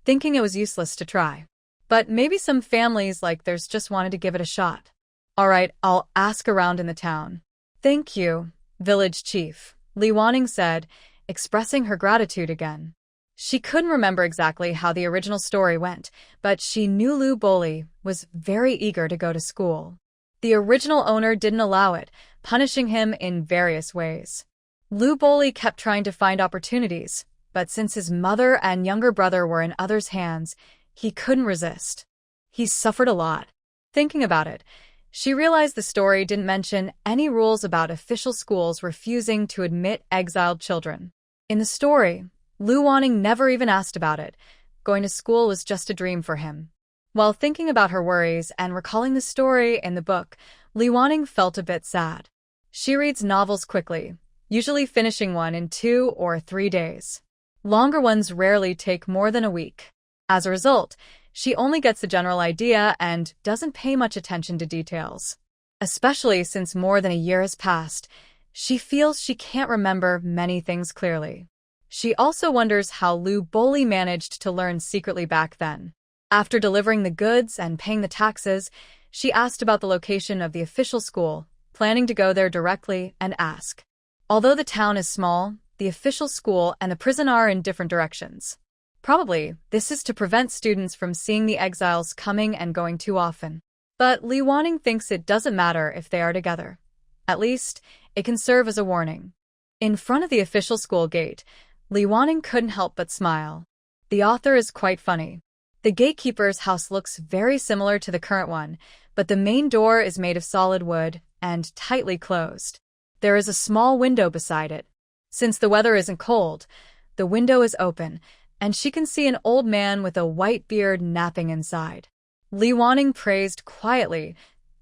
thinking it was useless to try. But maybe some families like theirs just wanted to give it a shot. All right, I'll ask around in the town. Thank you, village chief, Li Wanning said, expressing her gratitude again. She couldn't remember exactly how the original story went, but she knew Lu Boli was very eager to go to school. The original owner didn't allow it, punishing him in various ways. Lu Boli kept trying to find opportunities, but since his mother and younger brother were in others' hands, he couldn't resist. He suffered a lot. Thinking about it, she realized the story didn't mention any rules about official schools refusing to admit exiled children. In the story, Lu Wanning never even asked about it. Going to school was just a dream for him. While thinking about her worries and recalling the story in the book, Li Wanning felt a bit sad. She reads novels quickly, usually finishing one in 2 or 3 days. Longer ones rarely take more than a week. As a result, she only gets the general idea and doesn't pay much attention to details. Especially since more than a year has passed, she feels she can't remember many things clearly. She also wonders how Lu Boli managed to learn secretly back then. After delivering the goods and paying the taxes, she asked about the location of the official school, planning to go there directly and ask. Although the town is small, the official school and the prison are in different directions. Probably, this is to prevent students from seeing the exiles coming and going too often. But Li Wanning thinks it doesn't matter if they are together. At least, it can serve as a warning. In front of the official school gate, Li Wanning couldn't help but smile. The author is quite funny. The gatekeeper's house looks very similar to the current one, but the main door is made of solid wood and tightly closed. There is a small window beside it. Since the weather isn't cold, the window is open, and she can see an old man with a white beard napping inside. Li Wanning praised quietly,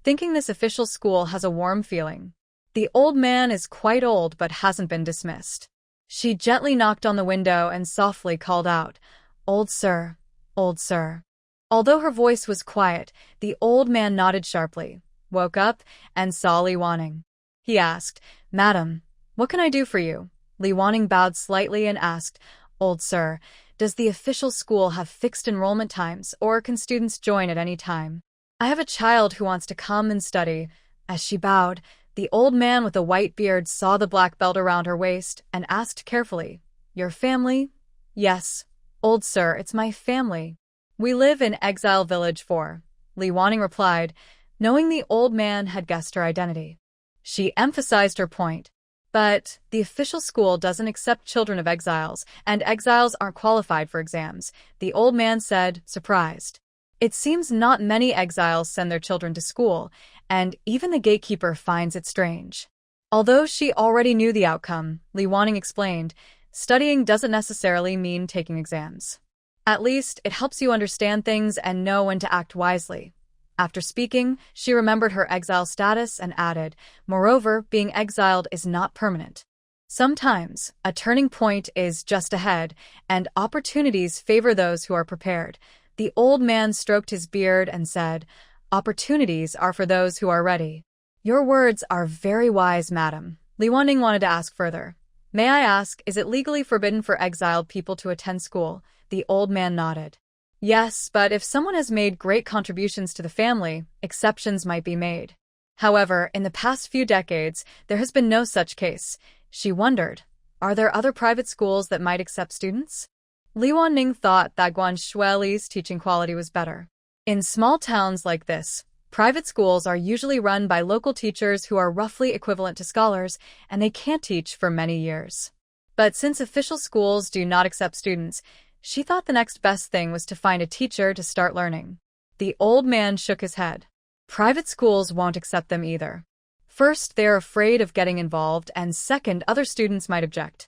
thinking this official school has a warm feeling. The old man is quite old but hasn't been dismissed. She gently knocked on the window and softly called out, "Old sir, old sir." Although her voice was quiet, the old man nodded sharply, woke up, and saw Li Wanning. He asked, "Madam, what can I do for you?" Li Wanning bowed slightly and asked, "Old sir, does the official school have fixed enrollment times, or can students join at any time? I have a child who wants to come and study." As she bowed, the old man with the white beard saw the black belt around her waist and asked carefully, "Your family?" "Yes, old sir, it's my family. We live in Exile Village 4, Li Wanning replied, knowing the old man had guessed her identity. She emphasized her point. But the official school doesn't accept children of exiles, and exiles aren't qualified for exams, the old man said, surprised. It seems not many exiles send their children to school, and even the gatekeeper finds it strange. Although she already knew the outcome, Li Wanning explained, studying doesn't necessarily mean taking exams. At least, it helps you understand things and know when to act wisely. After speaking, she remembered her exile status and added, moreover, being exiled is not permanent. Sometimes, a turning point is just ahead, and opportunities favor those who are prepared. The old man stroked his beard and said, opportunities are for those who are ready. Your words are very wise, madam. Li Wanning wanted to ask further. May I ask, is it legally forbidden for exiled people to attend school? The old man nodded. Yes, but if someone has made great contributions to the family, exceptions might be made. However, in the past few decades, there has been no such case. She wondered, are there other private schools that might accept students? Li Wanning thought that Guanshueli's teaching quality was better. In small towns like this, private schools are usually run by local teachers who are roughly equivalent to scholars, and they can't teach for many years. But since official schools do not accept students, she thought the next best thing was to find a teacher to start learning. The old man shook his head. Private schools won't accept them either. First, they're afraid of getting involved, and second, other students might object.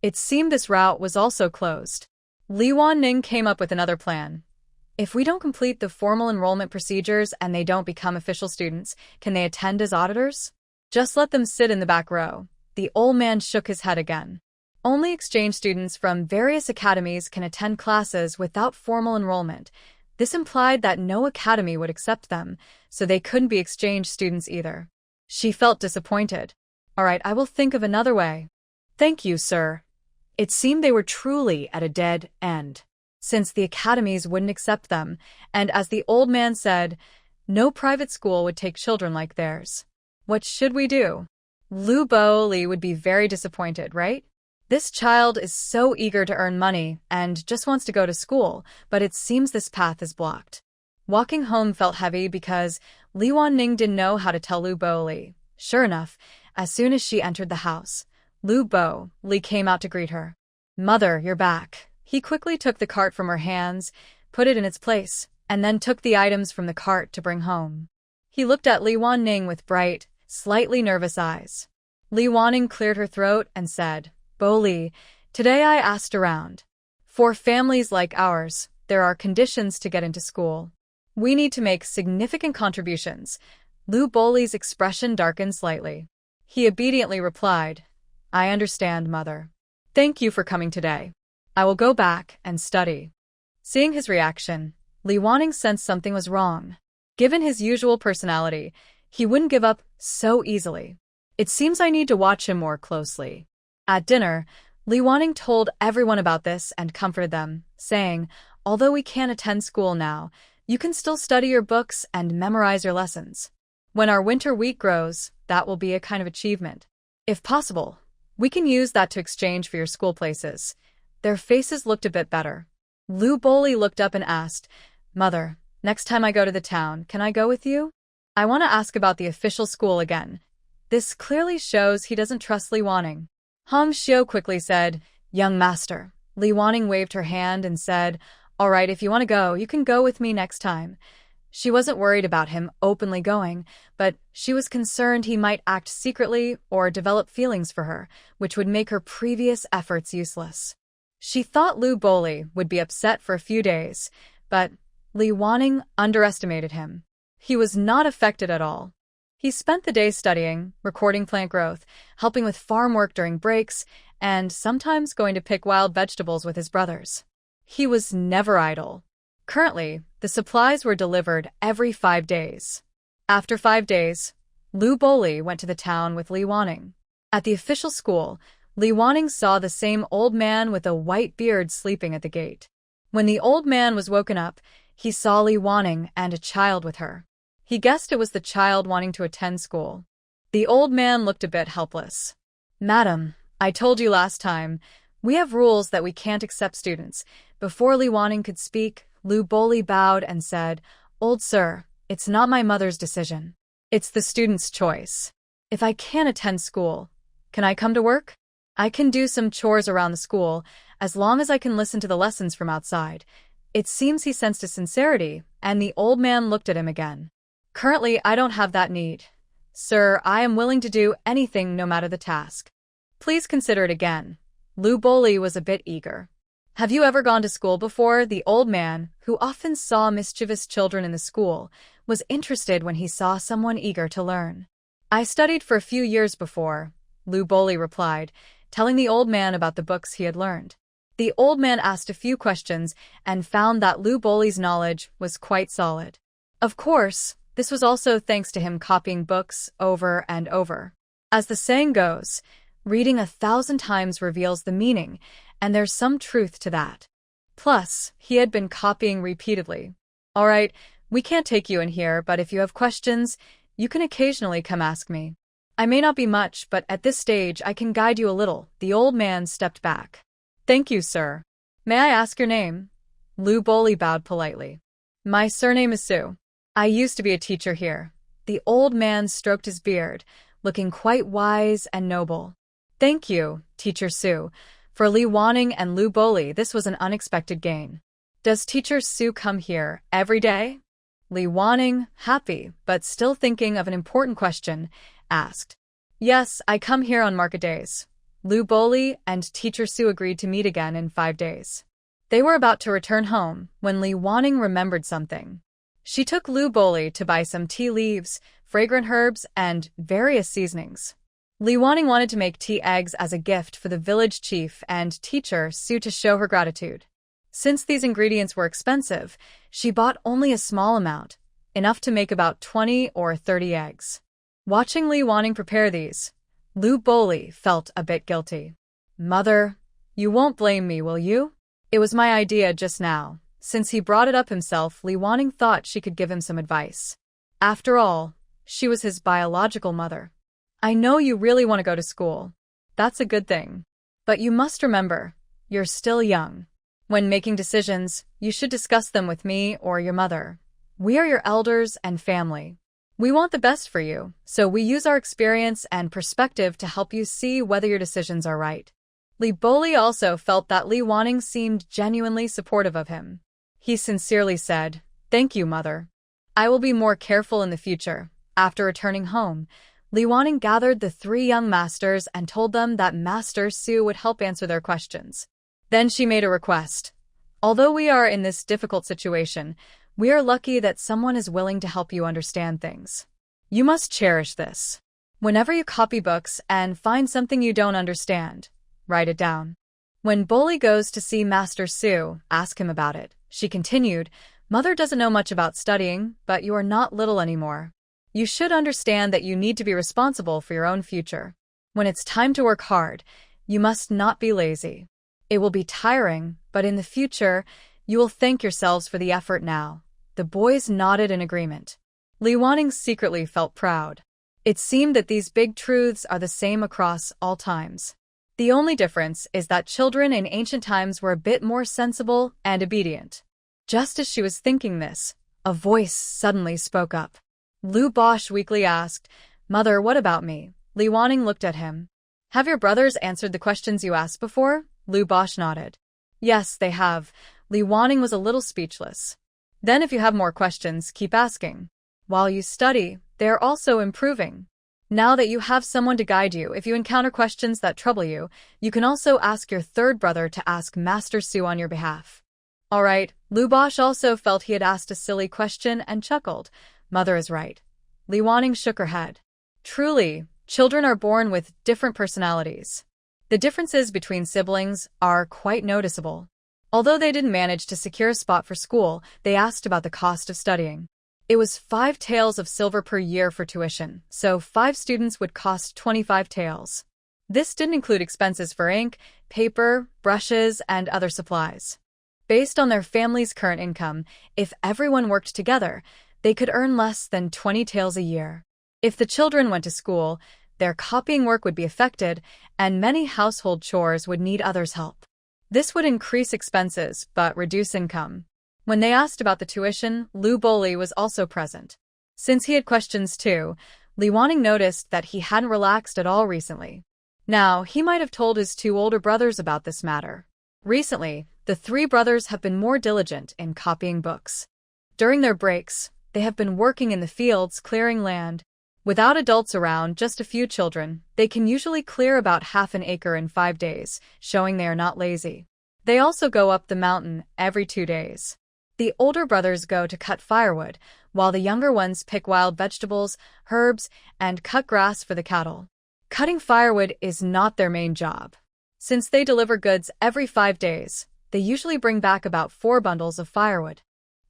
It seemed this route was also closed. Li Wanning came up with another plan. If we don't complete the formal enrollment procedures and they don't become official students, can they attend as auditors? Just let them sit in the back row. The old man shook his head again. Only exchange students from various academies can attend classes without formal enrollment. This implied that no academy would accept them, so they couldn't be exchange students either. She felt disappointed. All right, I will think of another way. Thank you, sir. It seemed they were truly at a dead end, since the academies wouldn't accept them, and as the old man said, no private school would take children like theirs. What should we do? Lu Bo-li would be very disappointed, right? This child is so eager to earn money and just wants to go to school, but it seems this path is blocked. Walking home felt heavy because Li Wanning didn't know how to tell Lu Bo-li. Sure enough, as soon as she entered the house, Lu Bo-li came out to greet her. Mother, you're back. He quickly took the cart from her hands, put it in its place, and then took the items from the cart to bring home. He looked at Li Wanning with bright, slightly nervous eyes. Li Wanning cleared her throat and said, Bo-li, today I asked around. For families like ours, there are conditions to get into school. We need to make significant contributions. Lu Bo-li's expression darkened slightly. He obediently replied, I understand, mother. Thank you for coming today. I will go back and study. Seeing his reaction, Li Wanning sensed something was wrong. Given his usual personality, he wouldn't give up so easily. It seems I need to watch him more closely. At dinner, Li Wanning told everyone about this and comforted them, saying, although we can't attend school now, you can still study your books and memorize your lessons. When our winter week grows, that will be a kind of achievement. If possible, we can use that to exchange for your school places. Their faces looked a bit better. Lu Boli looked up and asked, "Mother, next time I go to the town, can I go with you? I want to ask about the official school again." This clearly shows he doesn't trust Li Wanning. Hong Xiu quickly said, "Young master." Li Wanning waved her hand and said, "All right, if you want to go, you can go with me next time." She wasn't worried about him openly going, but she was concerned he might act secretly or develop feelings for her, which would make her previous efforts useless. She thought Lu Boli would be upset for a few days, but Li Wanning underestimated him. He was not affected at all. He spent the day studying, recording plant growth, helping with farm work during breaks, and sometimes going to pick wild vegetables with his brothers. He was never idle. Currently, the supplies were delivered every 5 days. After 5 days, Lu Boli went to the town with Li Wanning. At the official school, Li Wanning saw the same old man with a white beard sleeping at the gate. When the old man was woken up, he saw Li Wanning and a child with her. He guessed it was the child wanting to attend school. The old man looked a bit helpless. "Madam, I told you last time, we have rules that we can't accept students." Before Li Wanning could speak, Lu Boli bowed and said, "Old sir, it's not my mother's decision. It's the student's choice. If I can't attend school, can I come to work? I can do some chores around the school, as long as I can listen to the lessons from outside." It seems he sensed his sincerity, and the old man looked at him again. "Currently, I don't have that need. Sir, I am willing to do anything no matter the task. Please consider it again." Lu Boli was a bit eager. "Have you ever gone to school before?" The old man, who often saw mischievous children in the school, was interested when he saw someone eager to learn. "I studied for a few years before," Lu Boli replied, telling the old man about the books he had learned. The old man asked a few questions and found that Lu Boli's knowledge was quite solid. Of course, this was also thanks to him copying books over and over. As the saying goes, reading 1,000 times reveals the meaning, and there's some truth to that. Plus, he had been copying repeatedly. "All right, we can't take you in here, but if you have questions, you can occasionally come ask me. I may not be much, but at this stage I can guide you a little." The old man stepped back. "Thank you, sir. May I ask your name?" Lu Boli bowed politely. "My surname is Su. I used to be a teacher here." The old man stroked his beard, looking quite wise and noble. "Thank you, Teacher Su." For Li Wanning and Lu Boli, this was an unexpected gain. "Does Teacher Su come here every day?" Li Wanning, happy but still thinking of an important question, asked. "Yes, I come here on market days." Lu Boli and Teacher Su agreed to meet again in 5 days. They were about to return home when Li Wanning remembered something. She took Lu Boli to buy some tea leaves, fragrant herbs, and various seasonings. Li Wanning wanted to make tea eggs as a gift for the village chief and Teacher Su to show her gratitude. Since these ingredients were expensive, she bought only a small amount, enough to make about 20 or 30 eggs. Watching Li Wanning prepare these, Lu Boli felt a bit guilty. "Mother, you won't blame me, will you? It was my idea just now." Since he brought it up himself, Li Wanning thought she could give him some advice. After all, she was his biological mother. "I know you really want to go to school. That's a good thing. But you must remember, you're still young. When making decisions, you should discuss them with me or your mother. We are your elders and family. We want the best for you, so we use our experience and perspective to help you see whether your decisions are right." Li Boli also felt that Li Wanning seemed genuinely supportive of him. He sincerely said, "Thank you, mother. I will be more careful in the future." After returning home, Li Wanning gathered the 3 young masters and told them that Master Su would help answer their questions. Then she made a request. "Although we are in this difficult situation, we are lucky that someone is willing to help you understand things. You must cherish this. Whenever you copy books and find something you don't understand, write it down. When Boli goes to see Master Su, ask him about it." She continued, "Mother doesn't know much about studying, but you are not little anymore. You should understand that you need to be responsible for your own future. When it's time to work hard, you must not be lazy. It will be tiring, but in the future, you will thank yourselves for the effort now." The boys nodded in agreement. Li Wanning secretly felt proud. It seemed that these big truths are the same across all times. The only difference is that children in ancient times were a bit more sensible and obedient. Just as she was thinking this, a voice suddenly spoke up. Lu Bosch weakly asked, "Mother, what about me?" Li Wanning looked at him. "Have your brothers answered the questions you asked before?" Lu Bosch nodded. "Yes, they have." Li Wanning was a little speechless. "Then if you have more questions, keep asking. While you study, they are also improving. Now that you have someone to guide you, if you encounter questions that trouble you, you can also ask your third brother to ask Master Su on your behalf." All right, Lu Bosch also felt he had asked a silly question and chuckled. "Mother is right." Li Wanning shook her head. Truly, children are born with different personalities. The differences between siblings are quite noticeable. Although they didn't manage to secure a spot for school, they asked about the cost of studying. It was 5 taels of silver per year for tuition, so 5 students would cost 25 taels. This didn't include expenses for ink, paper, brushes, and other supplies. Based on their family's current income, if everyone worked together, they could earn less than 20 taels a year. If the children went to school, their copying work would be affected, and many household chores would need others' help. This would increase expenses, but reduce income. When they asked about the tuition, Lu Boli was also present. Since he had questions too, Li Wanning noticed that he hadn't relaxed at all recently. Now, he might have told his 2 older brothers about this matter. Recently, the 3 brothers have been more diligent in copying books. During their breaks, they have been working in the fields clearing land. Without adults around, just a few children, they can usually clear about half an acre in 5 days, showing they are not lazy. They also go up the mountain every 2 days. The older brothers go to cut firewood, while the younger ones pick wild vegetables, herbs, and cut grass for the cattle. Cutting firewood is not their main job. Since they deliver goods every 5 days, they usually bring back about 4 bundles of firewood.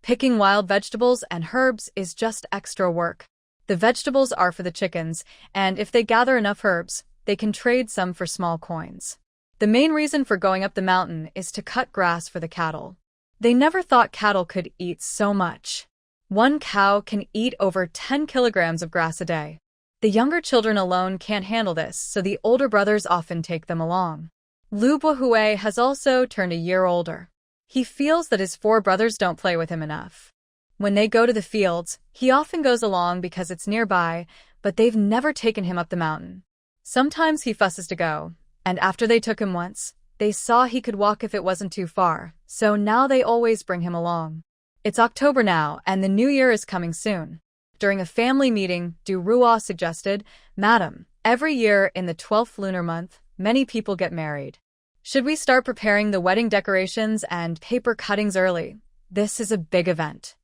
Picking wild vegetables and herbs is just extra work. The vegetables are for the chickens, and if they gather enough herbs, they can trade some for small coins. The main reason for going up the mountain is to cut grass for the cattle. They never thought cattle could eat so much. 1 cow can eat over 10 kilograms of grass a day. The younger children alone can't handle this, so the older brothers often take them along. Lu Bohui has also turned a year older. He feels that his 4 brothers don't play with him enough. When they go to the fields, he often goes along because it's nearby, but they've never taken him up the mountain. Sometimes he fusses to go, and after they took him once, they saw he could walk if it wasn't too far, so now they always bring him along. It's October now, and the new year is coming soon. During a family meeting, Du Ruo suggested, "Madam, every year in the 12th lunar month, many people get married. Should we start preparing the wedding decorations and paper cuttings early? This is a big event."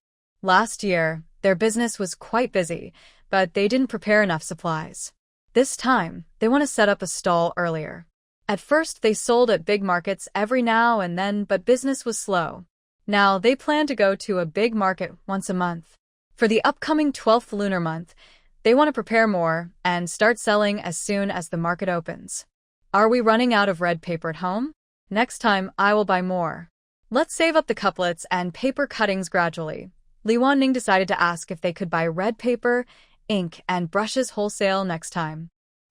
Last year, their business was quite busy, but they didn't prepare enough supplies. This time, they want to set up a stall earlier. At first, they sold at big markets every now and then, but business was slow. Now, they plan to go to a big market once a month. For the upcoming 12th lunar month, they want to prepare more and start selling as soon as the market opens. Are we running out of red paper at home? Next time, I will buy more. Let's save up the couplets and paper cuttings gradually. Li Wanning decided to ask if they could buy red paper, ink, and brushes wholesale next time.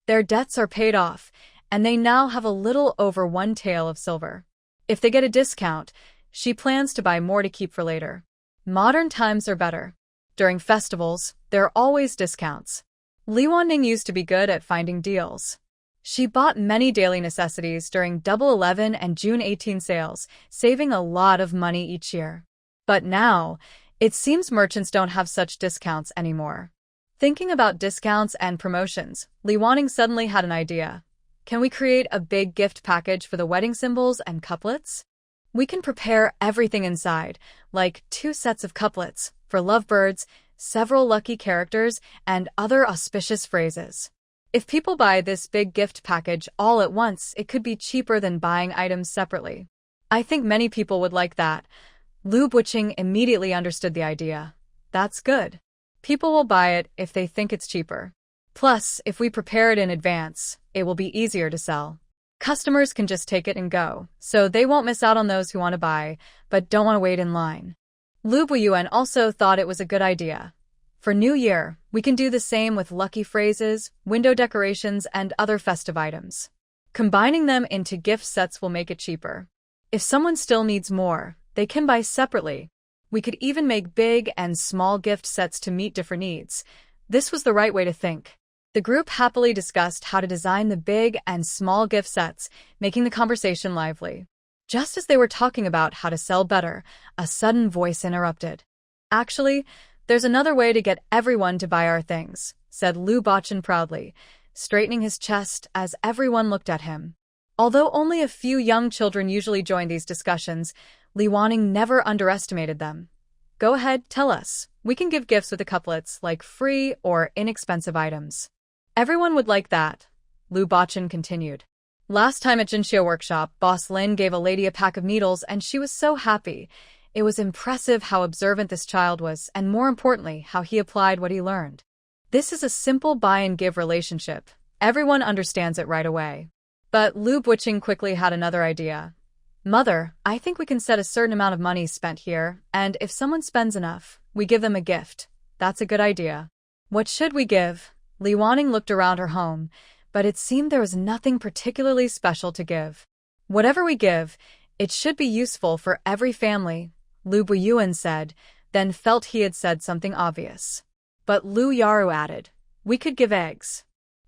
Their debts are paid off, and they now have a little over 1 tael of silver. If they get a discount, she plans to buy more to keep for later. Modern times are better. During festivals, there are always discounts. Li Wanning used to be good at finding deals. She bought many daily necessities during Double 11 and June 18 sales, saving a lot of money each year. But now, it seems merchants don't have such discounts anymore. Thinking about discounts and promotions, Li Wanning suddenly had an idea. Can we create a big gift package for the wedding symbols and couplets? We can prepare everything inside, like 2 sets of couplets, for lovebirds, several lucky characters, and other auspicious phrases. If people buy this big gift package all at once, it could be cheaper than buying items separately. I think many people would like that. Lu Buqing immediately understood the idea. That's good. People will buy it if they think it's cheaper. Plus, if we prepare it in advance, it will be easier to sell. Customers can just take it and go, so they won't miss out on those who want to buy, but don't want to wait in line. Lu Buyuan also thought it was a good idea. For New Year, we can do the same with lucky phrases, window decorations, and other festive items. Combining them into gift sets will make it cheaper. If someone still needs more, they can buy separately. We could even make big and small gift sets to meet different needs. This was the right way to think. The group happily discussed how to design the big and small gift sets, making the conversation lively. Just as they were talking about how to sell better, a sudden voice interrupted. Actually, there's another way to get everyone to buy our things, said Lu Bachan proudly, straightening his chest as everyone looked at him. Although only a few young children usually join these discussions, Li Wanning never underestimated them. Go ahead, tell us. We can give gifts with the couplets, like free or inexpensive items. Everyone would like that, Lu Bachan continued. Last time at Jinxia workshop, Boss Lin gave a lady a pack of needles and she was so happy. It was impressive how observant this child was and, more importantly, how he applied what he learned. This is a simple buy-and-give relationship. Everyone understands it right away. But Lu Bachan quickly had another idea. Mother, I think we can set a certain amount of money spent here, and if someone spends enough, we give them a gift. That's a good idea. What should we give? Li Wanning looked around her home, but it seemed there was nothing particularly special to give. Whatever we give, it should be useful for every family, Lu Buyuan said, then felt he had said something obvious. But Lu Yaru added, we could give eggs.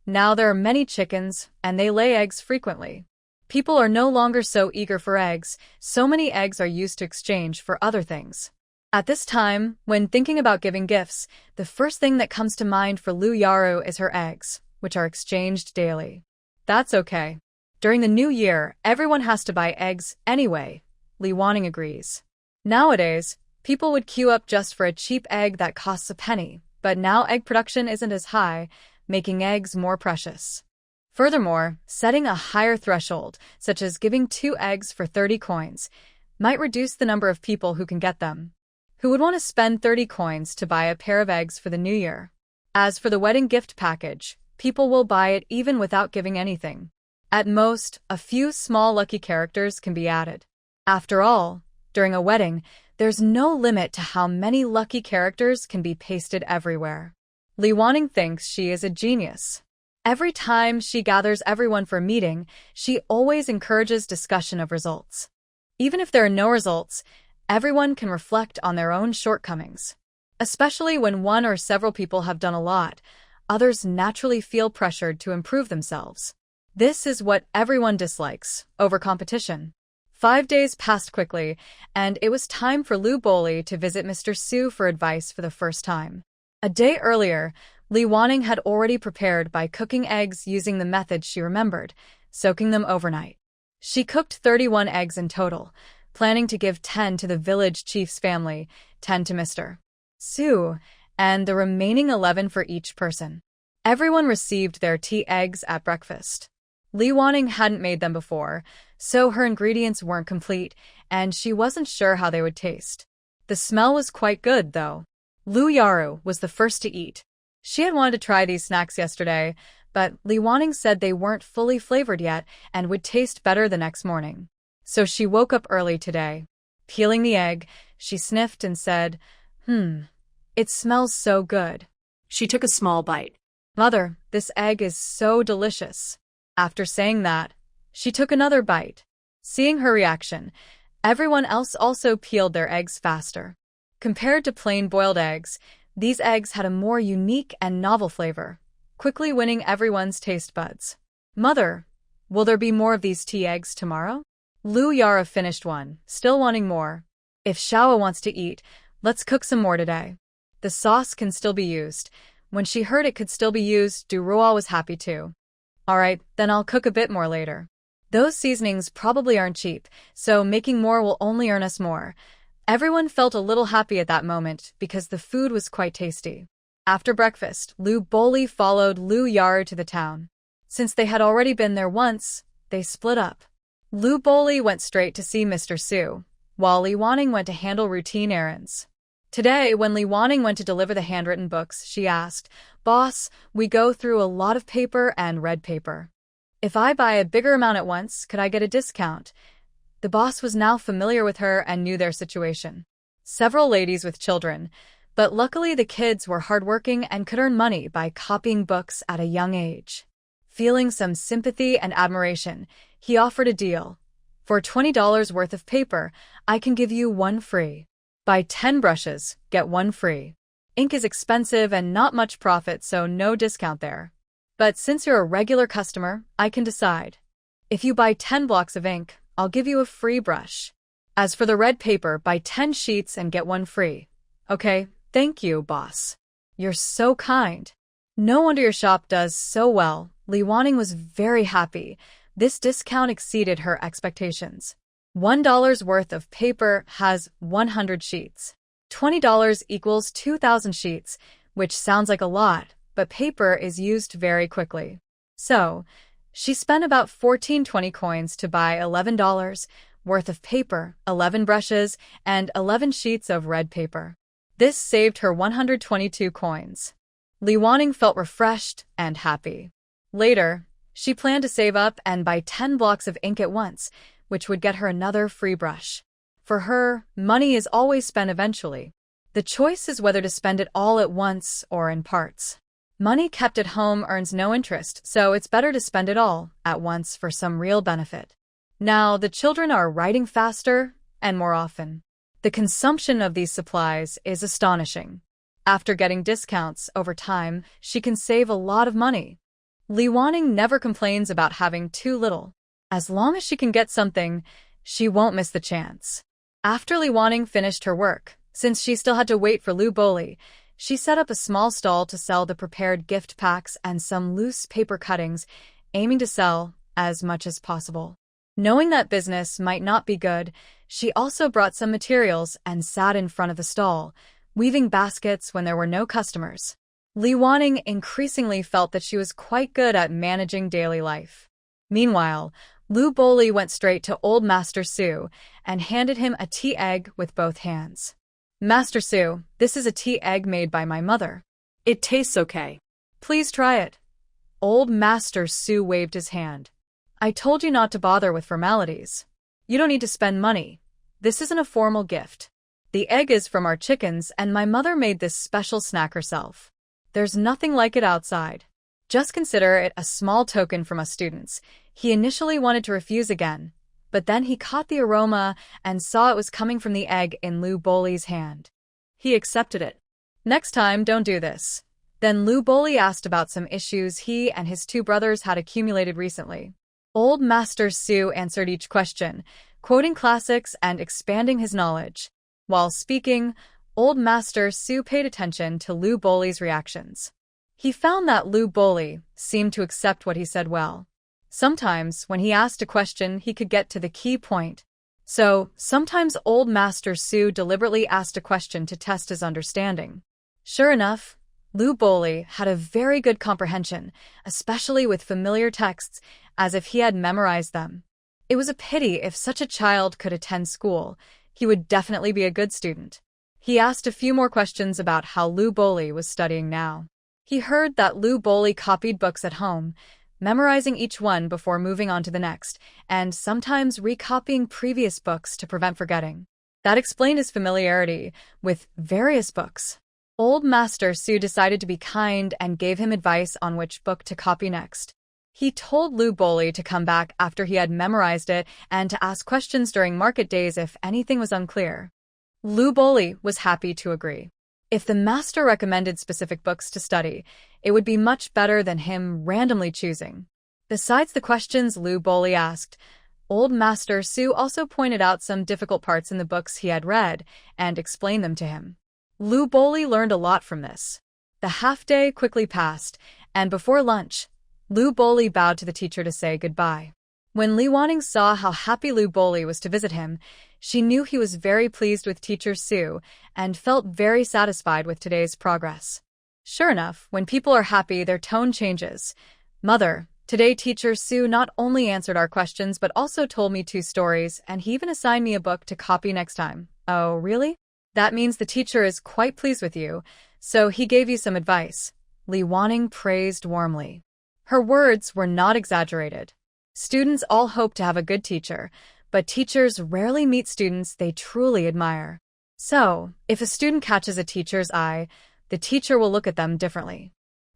Now there are many chickens, and they lay eggs frequently. People are no longer so eager for eggs, so many eggs are used to exchange for other things. At this time, when thinking about giving gifts, the first thing that comes to mind for Lu Yaru is her eggs, which are exchanged daily. That's okay. During the new year, everyone has to buy eggs anyway, Li Wanning agrees. Nowadays, people would queue up just for a cheap egg that costs a penny, but now egg production isn't as high, making eggs more precious. Furthermore, setting a higher threshold, such as giving 2 eggs for 30 coins, might reduce the number of people who can get them. Who would want to spend 30 coins to buy a pair of eggs for the new year? As for the wedding gift package, people will buy it even without giving anything. At most, a few small lucky characters can be added. After all, during a wedding, there's no limit to how many lucky characters can be pasted everywhere. Li Wanning thinks she is a genius. Every time she gathers everyone for a meeting, she always encourages discussion of results. Even if there are no results, everyone can reflect on their own shortcomings. Especially when one or several people have done a lot, others naturally feel pressured to improve themselves. This is what everyone dislikes, over-competition. 5 days passed quickly, and it was time for Lu Boli to visit Mr. Su for advice for the first time. A day earlier, Li Wanning had already prepared by cooking eggs using the method she remembered, soaking them overnight. She cooked 31 eggs in total, planning to give 10 to the village chief's family, 10 to Mr. Su, and the remaining 11 for each person. Everyone received their tea eggs at breakfast. Li Wanning hadn't made them before, so her ingredients weren't complete, and she wasn't sure how they would taste. The smell was quite good, though. Lu Yaru was the first to eat. She had wanted to try these snacks yesterday, but Li Wanning said they weren't fully flavored yet and would taste better the next morning. So she woke up early today. Peeling the egg, she sniffed and said, it smells so good. She took a small bite. Mother, this egg is so delicious. After saying that, she took another bite. Seeing her reaction, everyone else also peeled their eggs faster. Compared to plain boiled eggs, these eggs had a more unique and novel flavor, quickly winning everyone's taste buds. Mother, will there be more of these tea eggs tomorrow? Lu Yara finished one, still wanting more. If Xiao wants to eat, let's cook some more today. The sauce can still be used. When she heard it could still be used, Du Ruo was happy too. Alright, then I'll cook a bit more later. Those seasonings probably aren't cheap, so making more will only earn us more. Everyone felt a little happy at that moment because the food was quite tasty. After breakfast, Lu Boli followed Lu Yaru to the town. Since they had already been there once, they split up. Lu Boli went straight to see Mr. Su, while Li Wanning went to handle routine errands. Today, when Li Wanning went to deliver the handwritten books, she asked, "Boss, we go through a lot of paper and red paper. If I buy a bigger amount at once, could I get a discount?" The boss was now familiar with her and knew their situation. Several ladies with children, but luckily the kids were hardworking and could earn money by copying books at a young age. Feeling some sympathy and admiration, he offered a deal. For $20 worth of paper, I can give you one free. Buy 10 brushes, get one free. Ink is expensive and not much profit, so no discount there. But since you're a regular customer, I can decide. If you buy 10 blocks of ink, I'll give you a free brush. As for the red paper, buy 10 sheets and get one free. Okay, thank you, boss. You're so kind. No wonder your shop does so well. Li Wanning was very happy. This discount exceeded her expectations. $1 worth of paper has 100 sheets. $20 equals 2,000 sheets, which sounds like a lot, but paper is used very quickly. So, she spent about 1420 coins to buy $11 worth of paper, 11 brushes, and 11 sheets of red paper. This saved her 122 coins. Li Wanning felt refreshed and happy. Later, she planned to save up and buy 10 blocks of ink at once, which would get her another free brush. For her, money is always spent eventually. The choice is whether to spend it all at once or in parts. Money kept at home earns no interest, so it's better to spend it all at once for some real benefit. Now, the children are writing faster and more often. The consumption of these supplies is astonishing. After getting discounts over time, she can save a lot of money. Li Wanning never complains about having too little. As long as she can get something, she won't miss the chance. After Li Wanning finished her work, since she still had to wait for Lu Boli, she set up a small stall to sell the prepared gift packs and some loose paper cuttings, aiming to sell as much as possible. Knowing that business might not be good, she also brought some materials and sat in front of the stall, weaving baskets when there were no customers. Li Wanning increasingly felt that she was quite good at managing daily life. Meanwhile, Lu Boli went straight to old Master Su and handed him a tea egg with both hands. Master Su, this is a tea egg made by my mother. It tastes okay. Please try it. Old Master Su waved his hand. I told you not to bother with formalities. You don't need to spend money. This isn't a formal gift. The egg is from our chickens and my mother made this special snack herself. There's nothing like it outside. Just consider it a small token from us students. He initially wanted to refuse again, but then he caught the aroma and saw it was coming from the egg in Lu Boli's hand. He accepted it. Next time, don't do this. Then Lu Boli asked about some issues he and his two brothers had accumulated recently. Old Master Su answered each question, quoting classics and expanding his knowledge. While speaking, Old Master Su paid attention to Lu Boli's reactions. He found that Lu Boli seemed to accept what he said well. Sometimes, when he asked a question, he could get to the key point. So, sometimes Old Master Su deliberately asked a question to test his understanding. Sure enough, Lu Boli had a very good comprehension, especially with familiar texts, as if he had memorized them. It was a pity if such a child could attend school. He would definitely be a good student. He asked a few more questions about how Lu Boli was studying now. He heard that Lu Boli copied books at home, memorizing each one before moving on to the next, and sometimes recopying previous books to prevent forgetting. That explained his familiarity with various books. Old Master Su decided to be kind and gave him advice on which book to copy next. He told Lu Boli to come back after he had memorized it and to ask questions during market days if anything was unclear. Lu Boli was happy to agree. If the master recommended specific books to study, it would be much better than him randomly choosing. Besides the questions Lu Boli asked, Old Master Su also pointed out some difficult parts in the books he had read and explained them to him. Lu Boli learned a lot from this. The half-day quickly passed, and before lunch, Lu Boli bowed to the teacher to say goodbye. When Li Wanning saw how happy Lu Boli was to visit him, she knew he was very pleased with Teacher Su and felt very satisfied with today's progress. Sure enough, when people are happy, their tone changes. Mother, today Teacher Su not only answered our questions but also told me 2 stories, and he even assigned me a book to copy next time. Oh, really? That means the teacher is quite pleased with you, so he gave you some advice. Li Wanning praised warmly. Her words were not exaggerated. Students all hope to have a good teacher, but teachers rarely meet students they truly admire. So, if a student catches a teacher's eye, the teacher will look at them differently.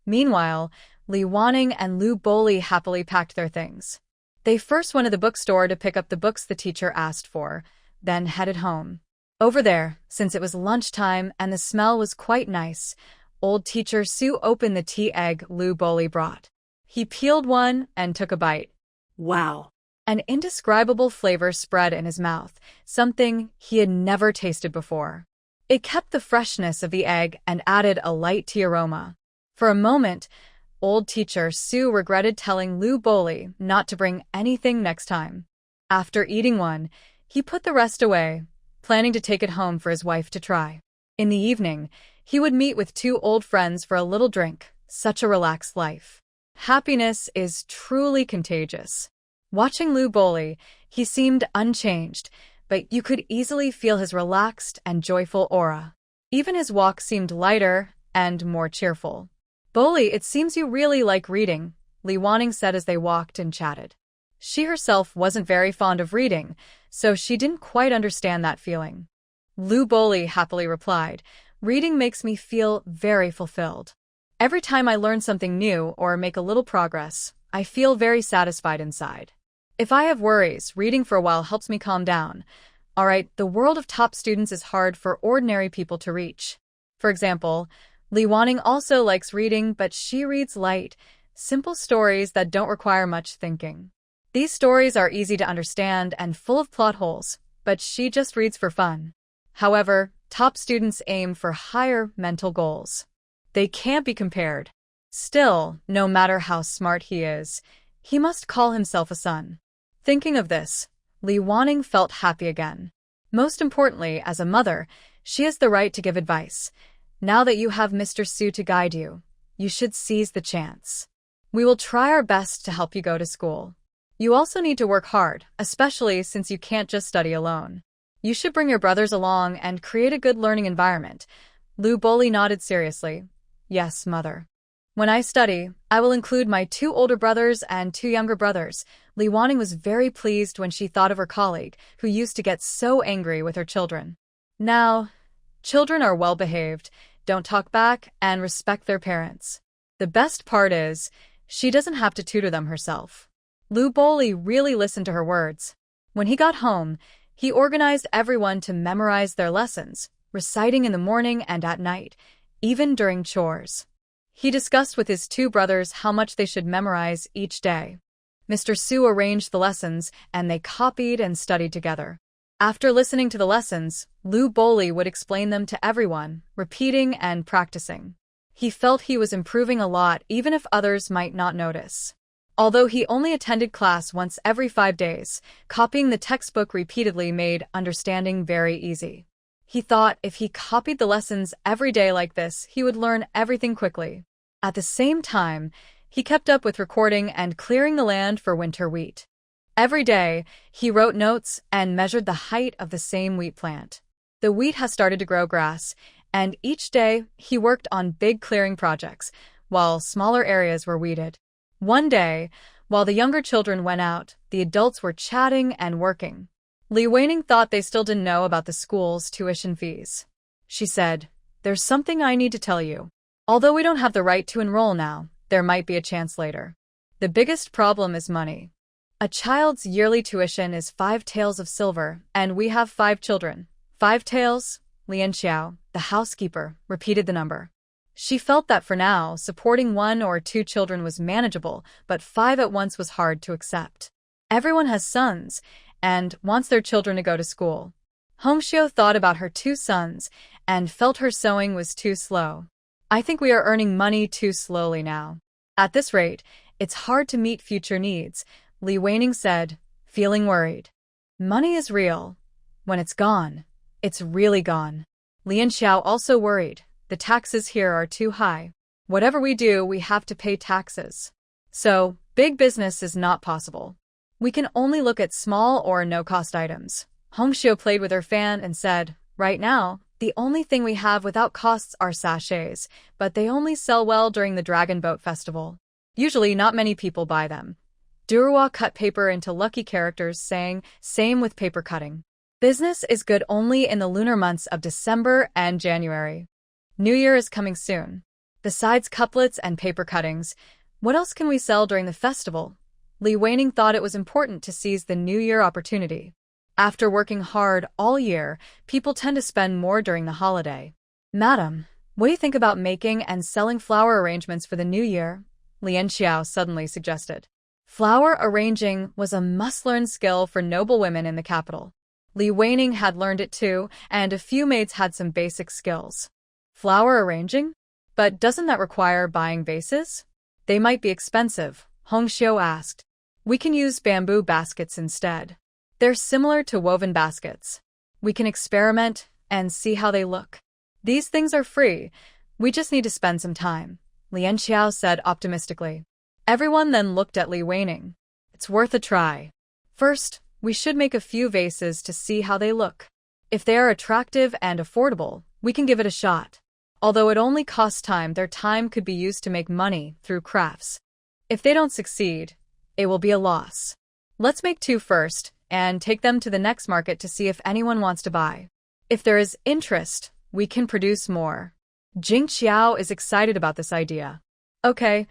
Meanwhile, Li Wanning and Lu Boli happily packed their things. They first went to the bookstore to pick up the books the teacher asked for, then headed home. Over there, since it was lunchtime and the smell was quite nice, old teacher Sue opened the tea egg Lu Boli brought. He peeled one and took a bite. Wow. An indescribable flavor spread in his mouth, something he had never tasted before. It kept the freshness of the egg and added a light tea aroma. For a moment, old teacher Sue regretted telling Lu Boli not to bring anything next time. After eating one, he put the rest away, planning to take it home for his wife to try. In the evening, he would meet with two old friends for a little drink. Such a relaxed life. Happiness is truly contagious. Watching Lu Boli, he seemed unchanged, but you could easily feel his relaxed and joyful aura. Even his walk seemed lighter and more cheerful. "Boli, it seems you really like reading," Li Wanning said as they walked and chatted. She herself wasn't very fond of reading, so she didn't quite understand that feeling. Lu Boli happily replied, "Reading makes me feel very fulfilled. Every time I learn something new or make a little progress, I feel very satisfied inside. If I have worries, reading for a while helps me calm down. Alright, the world of top students is hard for ordinary people to reach." For example, Li Wanning also likes reading, but she reads light, simple stories that don't require much thinking. These stories are easy to understand and full of plot holes, but she just reads for fun. However, top students aim for higher mental goals. They can't be compared. Still, no matter how smart he is, he must call himself a son. Thinking of this, Li Wanning felt happy again. Most importantly, as a mother, she has the right to give advice. Now that you have Mr. Su to guide you, you should seize the chance. We will try our best to help you go to school. You also need to work hard, especially since you can't just study alone. You should bring your brothers along and create a good learning environment. Lu Boli nodded seriously. "Yes, mother. When I study, I will include my 2 older brothers and 2 younger brothers." Li Wanning was very pleased when she thought of her colleague, who used to get so angry with her children. Now, children are well-behaved, don't talk back, and respect their parents. The best part is, she doesn't have to tutor them herself. Lu Boli really listened to her words. When he got home, he organized everyone to memorize their lessons, reciting in the morning and at night, even during chores. He discussed with his 2 brothers how much they should memorize each day. Mr. Su arranged the lessons, and they copied and studied together. After listening to the lessons, Lu Boli would explain them to everyone, repeating and practicing. He felt he was improving a lot even if others might not notice. Although he only attended class once every 5 days, copying the textbook repeatedly made understanding very easy. He thought if he copied the lessons every day like this, he would learn everything quickly. At the same time, he kept up with recording and clearing the land for winter wheat. Every day, he wrote notes and measured the height of the same wheat plant. The wheat has started to grow grass, and each day he worked on big clearing projects, while smaller areas were weeded. One day, while the younger children went out, the adults were chatting and working. Li Wanning thought they still didn't know about the school's tuition fees. She said, "There's something I need to tell you. Although we don't have the right to enroll now, there might be a chance later. The biggest problem is money. A child's yearly tuition is 5 taels of silver, and we have 5 children. 5 taels?" Lian Xiao, the housekeeper, repeated the number. She felt that for now, supporting 1 or 2 children was manageable, but 5 at once was hard to accept. Everyone has sons, and wants their children to go to school. Hongxiu thought about her 2 sons, and felt her sewing was too slow. "I think we are earning money too slowly now. At this rate, it's hard to meet future needs," Li Wanning said, feeling worried. "Money is real. When it's gone, it's really gone." Lian Xiao also worried. "The taxes here are too high. Whatever we do, we have to pay taxes. So, big business is not possible. We can only look at small or no-cost items." Hongxiu played with her fan and said, "Right now, the only thing we have without costs are sachets, but they only sell well during the Dragon Boat Festival. Usually not many people buy them." Duruwa cut paper into lucky characters, saying, "Same with paper cutting. Business is good only in the lunar months of December and January. New Year is coming soon." Besides couplets and paper cuttings, What else can we sell during the festival? Li Weining thought it was important to seize the New Year opportunity. After working hard all year, people tend to spend more during the holiday. Madam, what do you think about making and selling flower arrangements for the New Year? Lian Xiao suddenly suggested. Flower arranging was a must-learn skill for noble women in the capital. Li Weining had learned it too, and a few maids had some basic skills. Flower arranging? But doesn't that require buying vases? They might be expensive, Hong Xiu asked. We can use bamboo baskets instead. They're similar to woven baskets. We can experiment and see how they look. These things are free. We just need to spend some time, Lian Xiao said optimistically. Everyone then looked at Li Weining. It's worth a try. First, we should make a few vases to see how they look. If they are attractive and affordable, we can give it a shot. Although it only costs time, their time could be used to make money through crafts. If they don't succeed, it will be a loss. Let's make 2 first and take them to the next market to see if anyone wants to buy. If there is interest, we can produce more. Jing Xiao is excited about this idea. Okay,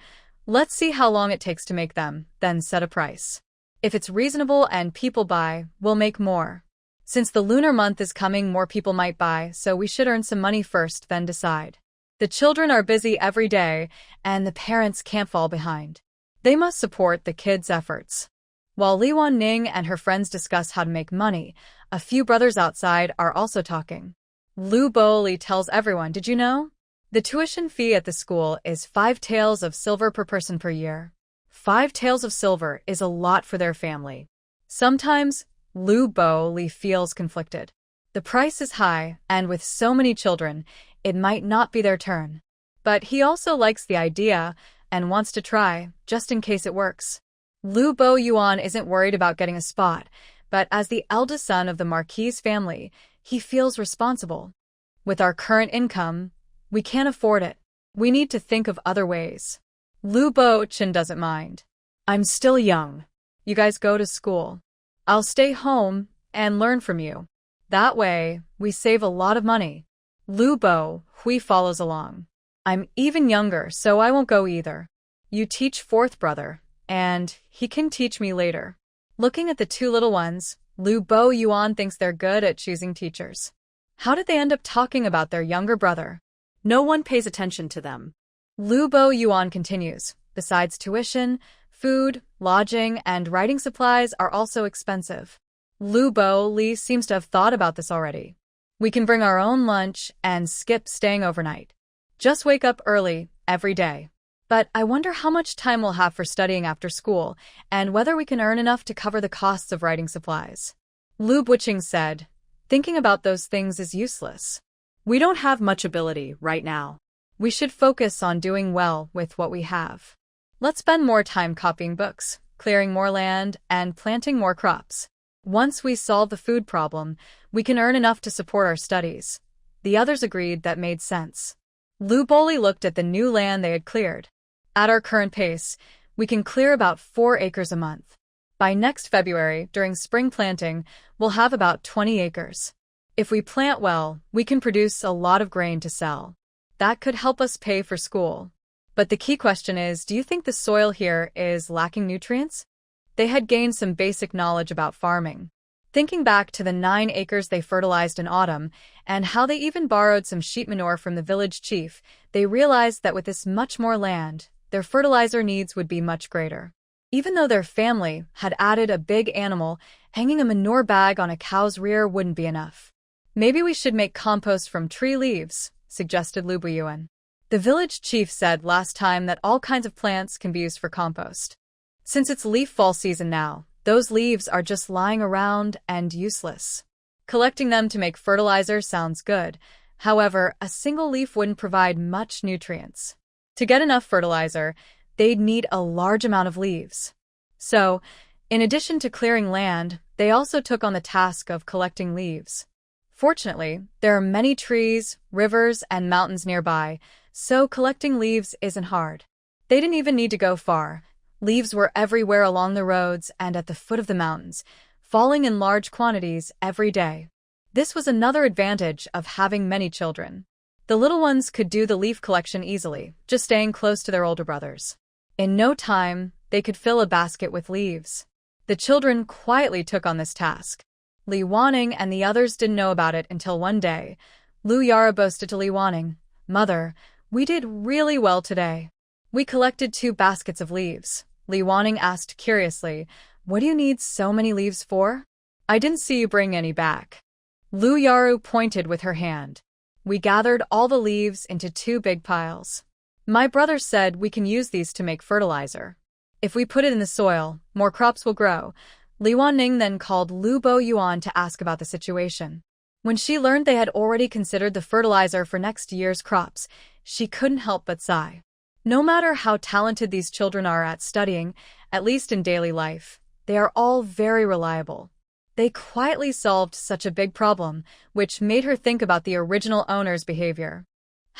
let's see how long it takes to make them, then set a price. If it's reasonable and people buy, we'll make more. Since the lunar month is coming, more people might buy, so we should earn some money first, then decide. The children are busy every day, and the parents can't fall behind. They must support the kids' efforts. While Li Wanning and her friends discuss how to make money, a few brothers outside are also talking. Lu Boli tells everyone, did you know? The tuition fee at the school is 5 taels of silver per person per year. 5 taels of silver is a lot for their family. Sometimes, Lu Boli feels conflicted. The price is high, and with so many children, it might not be their turn. But he also likes the idea and wants to try, just in case it works. Lu Bo Yuan isn't worried about getting a spot, but as the eldest son of the Marquis family, he feels responsible. With our current income, we can't afford it. We need to think of other ways. Lu Bo Chen doesn't mind. I'm still young. You guys go to school. I'll stay home and learn from you. That way, we save a lot of money. Lu Bo Hui follows along. I'm even younger, so I won't go either. You teach 4th brother, and he can teach me later. Looking at the 2 little ones, Lu Bo Yuan thinks they're good at choosing teachers. How did they end up talking about their younger brother? No one pays attention to them. Lu Bo Yuan continues. Besides tuition, food, lodging, and writing supplies are also expensive. Lu Bo Li seems to have thought about this already. We can bring our own lunch and skip staying overnight. Just wake up early every day. But I wonder how much time we'll have for studying after school, and whether we can earn enough to cover the costs of writing supplies. Lu Buqing said, thinking about those things is useless. We don't have much ability right now. We should focus on doing well with what we have. Let's spend more time copying books, clearing more land, and planting more crops. Once we solve the food problem, we can earn enough to support our studies. The others agreed that made sense. Lu Boli looked at the new land they had cleared. At our current pace, we can clear about 4 acres a month. By next February, during spring planting, we'll have about 20 acres. If we plant well, we can produce a lot of grain to sell. That could help us pay for school. But the key question is, do you think the soil here is lacking nutrients? They had gained some basic knowledge about farming. Thinking back to the 9 acres they fertilized in autumn, and how they even borrowed some sheep manure from the village chief, they realized that with this much more land, their fertilizer needs would be much greater. Even though their family had added a big animal, hanging a manure bag on a cow's rear wouldn't be enough. Maybe we should make compost from tree leaves, suggested Lu Buyuan. The village chief said last time that all kinds of plants can be used for compost. Since it's leaf fall season now, those leaves are just lying around and useless. Collecting them to make fertilizer sounds good. However, a single leaf wouldn't provide much nutrients. To get enough fertilizer, they'd need a large amount of leaves. So, in addition to clearing land, they also took on the task of collecting leaves. Fortunately, there are many trees, rivers, and mountains nearby, so collecting leaves isn't hard. They didn't even need to go far. Leaves were everywhere along the roads and at the foot of the mountains, falling in large quantities every day. This was another advantage of having many children. The little ones could do the leaf collection easily, just staying close to their older brothers. In no time, they could fill a basket with leaves. The children quietly took on this task. Li Wanning and the others didn't know about it until one day. Lu Yara boasted to Li Wanning, "Mother, we did really well today. We collected 2 baskets of leaves." Li Wanning asked curiously, "What do you need so many leaves for? I didn't see you bring any back." Lu Yaru pointed with her hand. "We gathered all the leaves into 2 big piles. My brother said we can use these to make fertilizer. If we put it in the soil, more crops will grow." Li Wanning then called Lu Bo Yuan to ask about the situation. When she learned they had already considered the fertilizer for next year's crops, she couldn't help but sigh. No matter how talented these children are at studying, at least in daily life, they are all very reliable. They quietly solved such a big problem, which made her think about the original owner's behavior.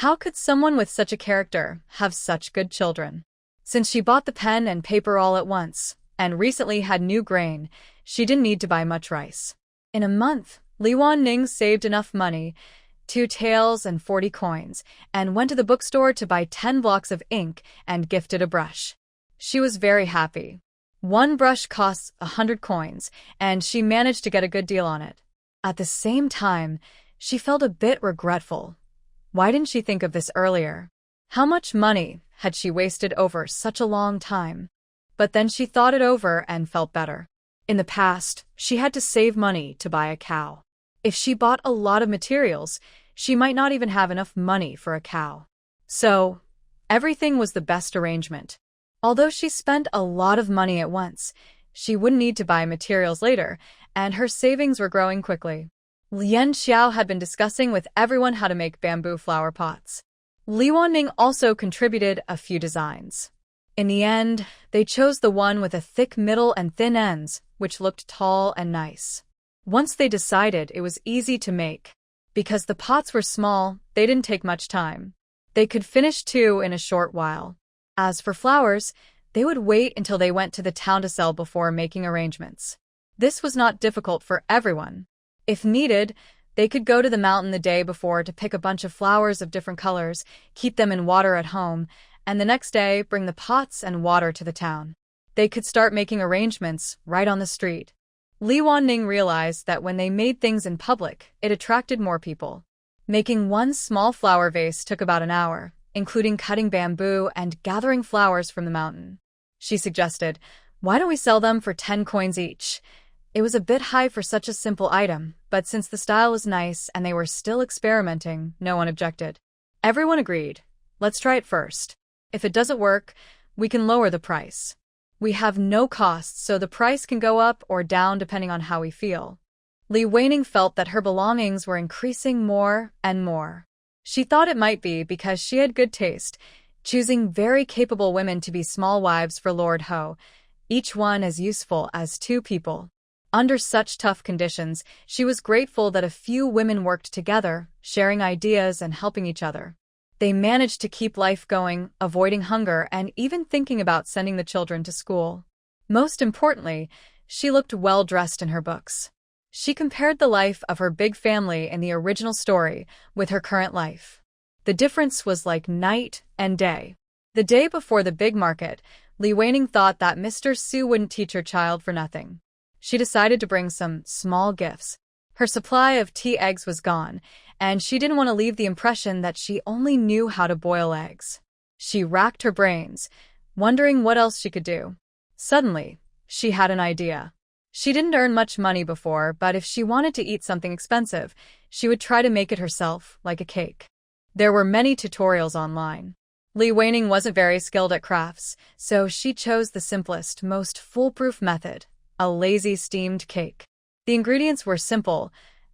How could someone with such a character have such good children? Since she bought the pen and paper all at once, and recently had new grain, she didn't need to buy much rice. In a month, Li Wanning saved enough money, 2 taels and 40 coins, and went to the bookstore to buy 10 blocks of ink and gifted a brush. She was very happy. 1 brush costs 100 coins, and she managed to get a good deal on it. At the same time, she felt a bit regretful. Why didn't she think of this earlier? How much money had she wasted over such a long time? But then she thought it over and felt better. In the past, she had to save money to buy a cow. If she bought a lot of materials, she might not even have enough money for a cow. So, everything was the best arrangement. Although she spent a lot of money at once, she wouldn't need to buy materials later, and her savings were growing quickly. Lian Xiao had been discussing with everyone how to make bamboo flower pots. Li Wanning also contributed a few designs. In the end, they chose the one with a thick middle and thin ends, which looked tall and nice. Once they decided, it was easy to make. Because the pots were small, they didn't take much time. They could finish 2 in a short while. As for flowers, they would wait until they went to the town to sell before making arrangements. This was not difficult for everyone. If needed, they could go to the mountain the day before to pick a bunch of flowers of different colors, keep them in water at home, and the next day bring the pots and water to the town. They could start making arrangements right on the street. Li Wanning realized that when they made things in public, it attracted more people. Making 1 small flower vase took about an hour, including cutting bamboo and gathering flowers from the mountain. She suggested, "Why don't we sell them for 10 coins each?" It was a bit high for such a simple item, but since the style was nice and they were still experimenting, no one objected. Everyone agreed. "Let's try it first. If it doesn't work, we can lower the price. We have no costs, so the price can go up or down depending on how we feel." Li Wanning felt that her belongings were increasing more and more. She thought it might be because she had good taste, choosing very capable women to be small wives for Lord Ho, each one as useful as 2 people. Under such tough conditions, she was grateful that a few women worked together, sharing ideas and helping each other. They managed to keep life going, avoiding hunger and even thinking about sending the children to school. Most importantly, she looked well-dressed in her books. She compared the life of her big family in the original story with her current life. The difference was like night and day. The day before the big market, Li Wanning thought that Mr. Su wouldn't teach her child for nothing. She decided to bring some small gifts. Her supply of tea eggs was gone, and she didn't want to leave the impression that she only knew how to boil eggs. She racked her brains, wondering what else she could do. Suddenly, she had an idea. She didn't earn much money before, but if she wanted to eat something expensive, she would try to make it herself, like a cake. There were many tutorials online. Li Wanning wasn't very skilled at crafts, so she chose the simplest, most foolproof method, a lazy steamed cake. The ingredients were simple,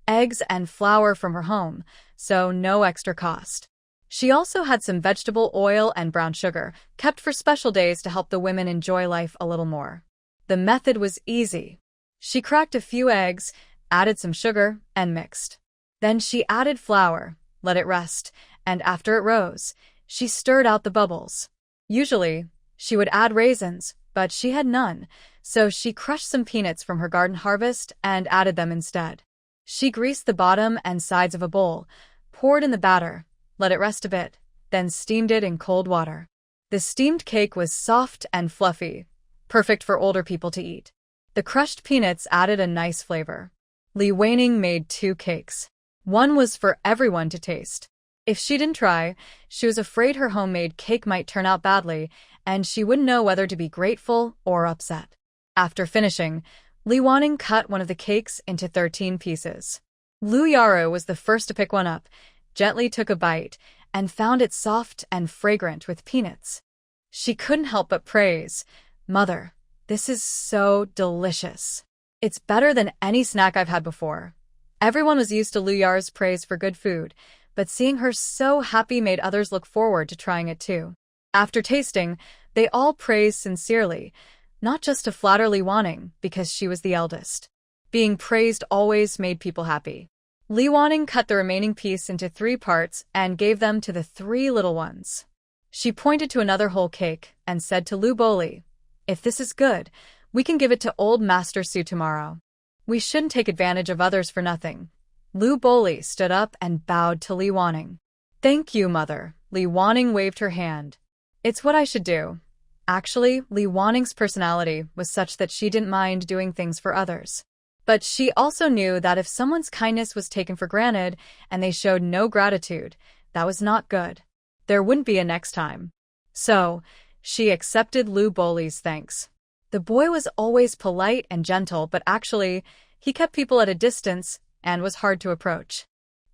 eggs and flour from her home, so no extra cost. She also had some vegetable oil and brown sugar, kept for special days to help the women enjoy life a little more. The method was easy. She cracked a few eggs, added some sugar, and mixed. Then she added flour, let it rest, and after it rose, she stirred out the bubbles. Usually, she would add raisins, but she had none, so she crushed some peanuts from her garden harvest and added them instead. She greased the bottom and sides of a bowl, poured in the batter, let it rest a bit, then steamed it in cold water. The steamed cake was soft and fluffy, perfect for older people to eat. The crushed peanuts added a nice flavor. Li Waning made 2 cakes. One was for everyone to taste. If she didn't try, she was afraid her homemade cake might turn out badly, and she wouldn't know whether to be grateful or upset. After finishing, Li Waning cut one of the cakes into 13 pieces. Lu Yaro was the first to pick one up, gently took a bite, and found it soft and fragrant with peanuts. She couldn't help but praise, "Mother, this is so delicious. It's better than any snack I've had before." Everyone was used to Lu Yar's praise for good food, but seeing her so happy made others look forward to trying it too. After tasting, they all praised sincerely, not just to flatter Li Waning, because she was the eldest. Being praised always made people happy. Li Waning cut the remaining piece into 3 parts and gave them to the 3 little ones. She pointed to another whole cake and said to Lu Boli, "If this is good, we can give it to old Master Su tomorrow. We shouldn't take advantage of others for nothing." Lu Boli stood up and bowed to Li Waning. "Thank you, Mother." Li Waning waved her hand. "It's what I should do." Actually, Li Waning's personality was such that she didn't mind doing things for others. But she also knew that if someone's kindness was taken for granted and they showed no gratitude, that was not good. There wouldn't be a next time. So, she accepted Lu Boli's thanks. The boy was always polite and gentle, but actually, he kept people at a distance and was hard to approach.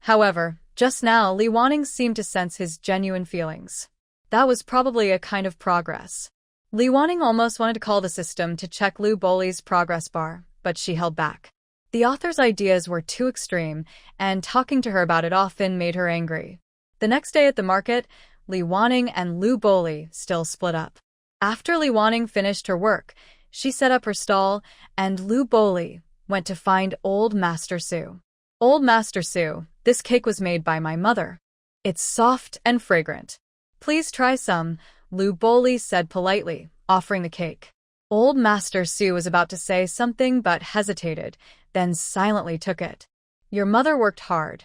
However, just now, Li Waning seemed to sense his genuine feelings. That was probably a kind of progress. Li Waning almost wanted to call the system to check Lu Boli's progress bar, but she held back. The author's ideas were too extreme, and talking to her about it often made her angry. The next day at the market, Li Waning and Lu Boli still split up. After Li Waning finished her work, she set up her stall, and Lu Boli went to find old Master Su. "Old Master Su, this cake was made by my mother. It's soft and fragrant. Please try some," Lu Boli said politely, offering the cake. Old Master Su was about to say something but hesitated, then silently took it. "Your mother worked hard."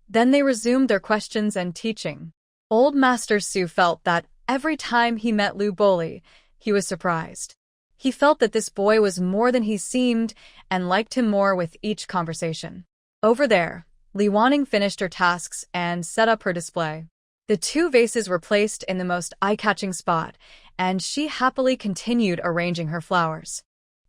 Then they resumed their questions and teaching. Old Master Su felt that every time he met Lu Boli, he was surprised. He felt that this boy was more than he seemed and liked him more with each conversation. Over there, Li Waning finished her tasks and set up her display. The 2 vases were placed in the most eye-catching spot, and she happily continued arranging her flowers.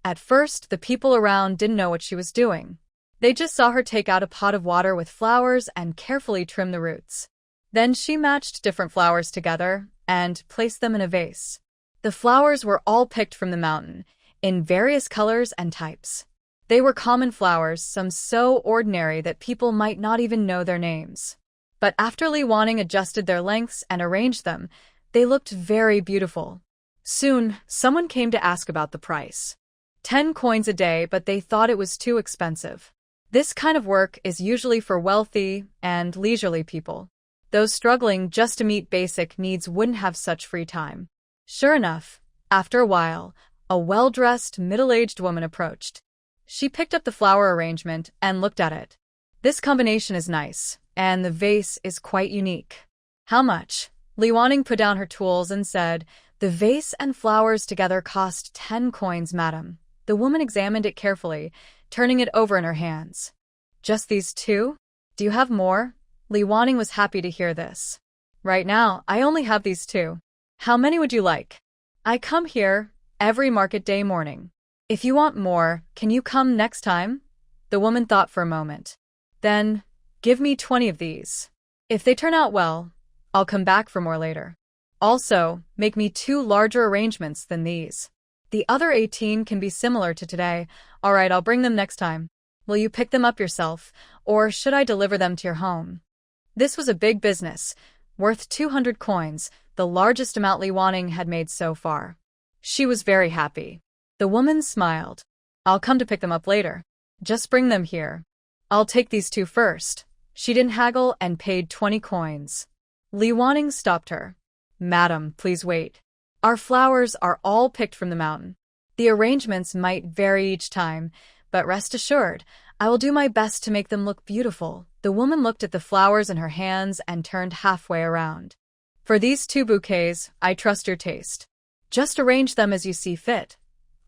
At first, the people around didn't know what she was doing. They just saw her take out a pot of water with flowers and carefully trim the roots. Then she matched different flowers together and placed them in a vase. The flowers were all picked from the mountain, in various colors and types. They were common flowers, some so ordinary that people might not even know their names. But after Li Waning adjusted their lengths and arranged them, they looked very beautiful. Soon, someone came to ask about the price. 10 coins a day, but they thought it was too expensive. This kind of work is usually for wealthy and leisurely people. Those struggling just to meet basic needs wouldn't have such free time. Sure enough, after a while, a well-dressed, middle-aged woman approached. She picked up the flower arrangement and looked at it. "This combination is nice, and the vase is quite unique." "How much?" Li Waning put down her tools and said, "The vase and flowers together cost 10 coins, madam." The woman examined it carefully, turning it over in her hands. "Just these 2? Do you have more?" Li Waning was happy to hear this. "Right now, I only have these 2. How many would you like?" "I come here every market day morning. If you want more, can you come next time?" The woman thought for a moment. "Then, give me 20 of these. If they turn out well, I'll come back for more later. Also, make me 2 larger arrangements than these. The other 18 can be similar to today. All right, I'll bring them next time. Will you pick them up yourself, or should I deliver them to your home?" This was a big business, worth 200 coins, the largest amount Li Waning had made so far. She was very happy. The woman smiled. "I'll come to pick them up later. Just bring them here. I'll take these 2 first." She didn't haggle and paid 20 coins. Li Waning stopped her. "Madam, please wait. Our flowers are all picked from the mountain. The arrangements might vary each time, but rest assured, I will do my best to make them look beautiful." The woman looked at the flowers in her hands and turned halfway around. For these 2 bouquets, I trust your taste. Just arrange them as you see fit.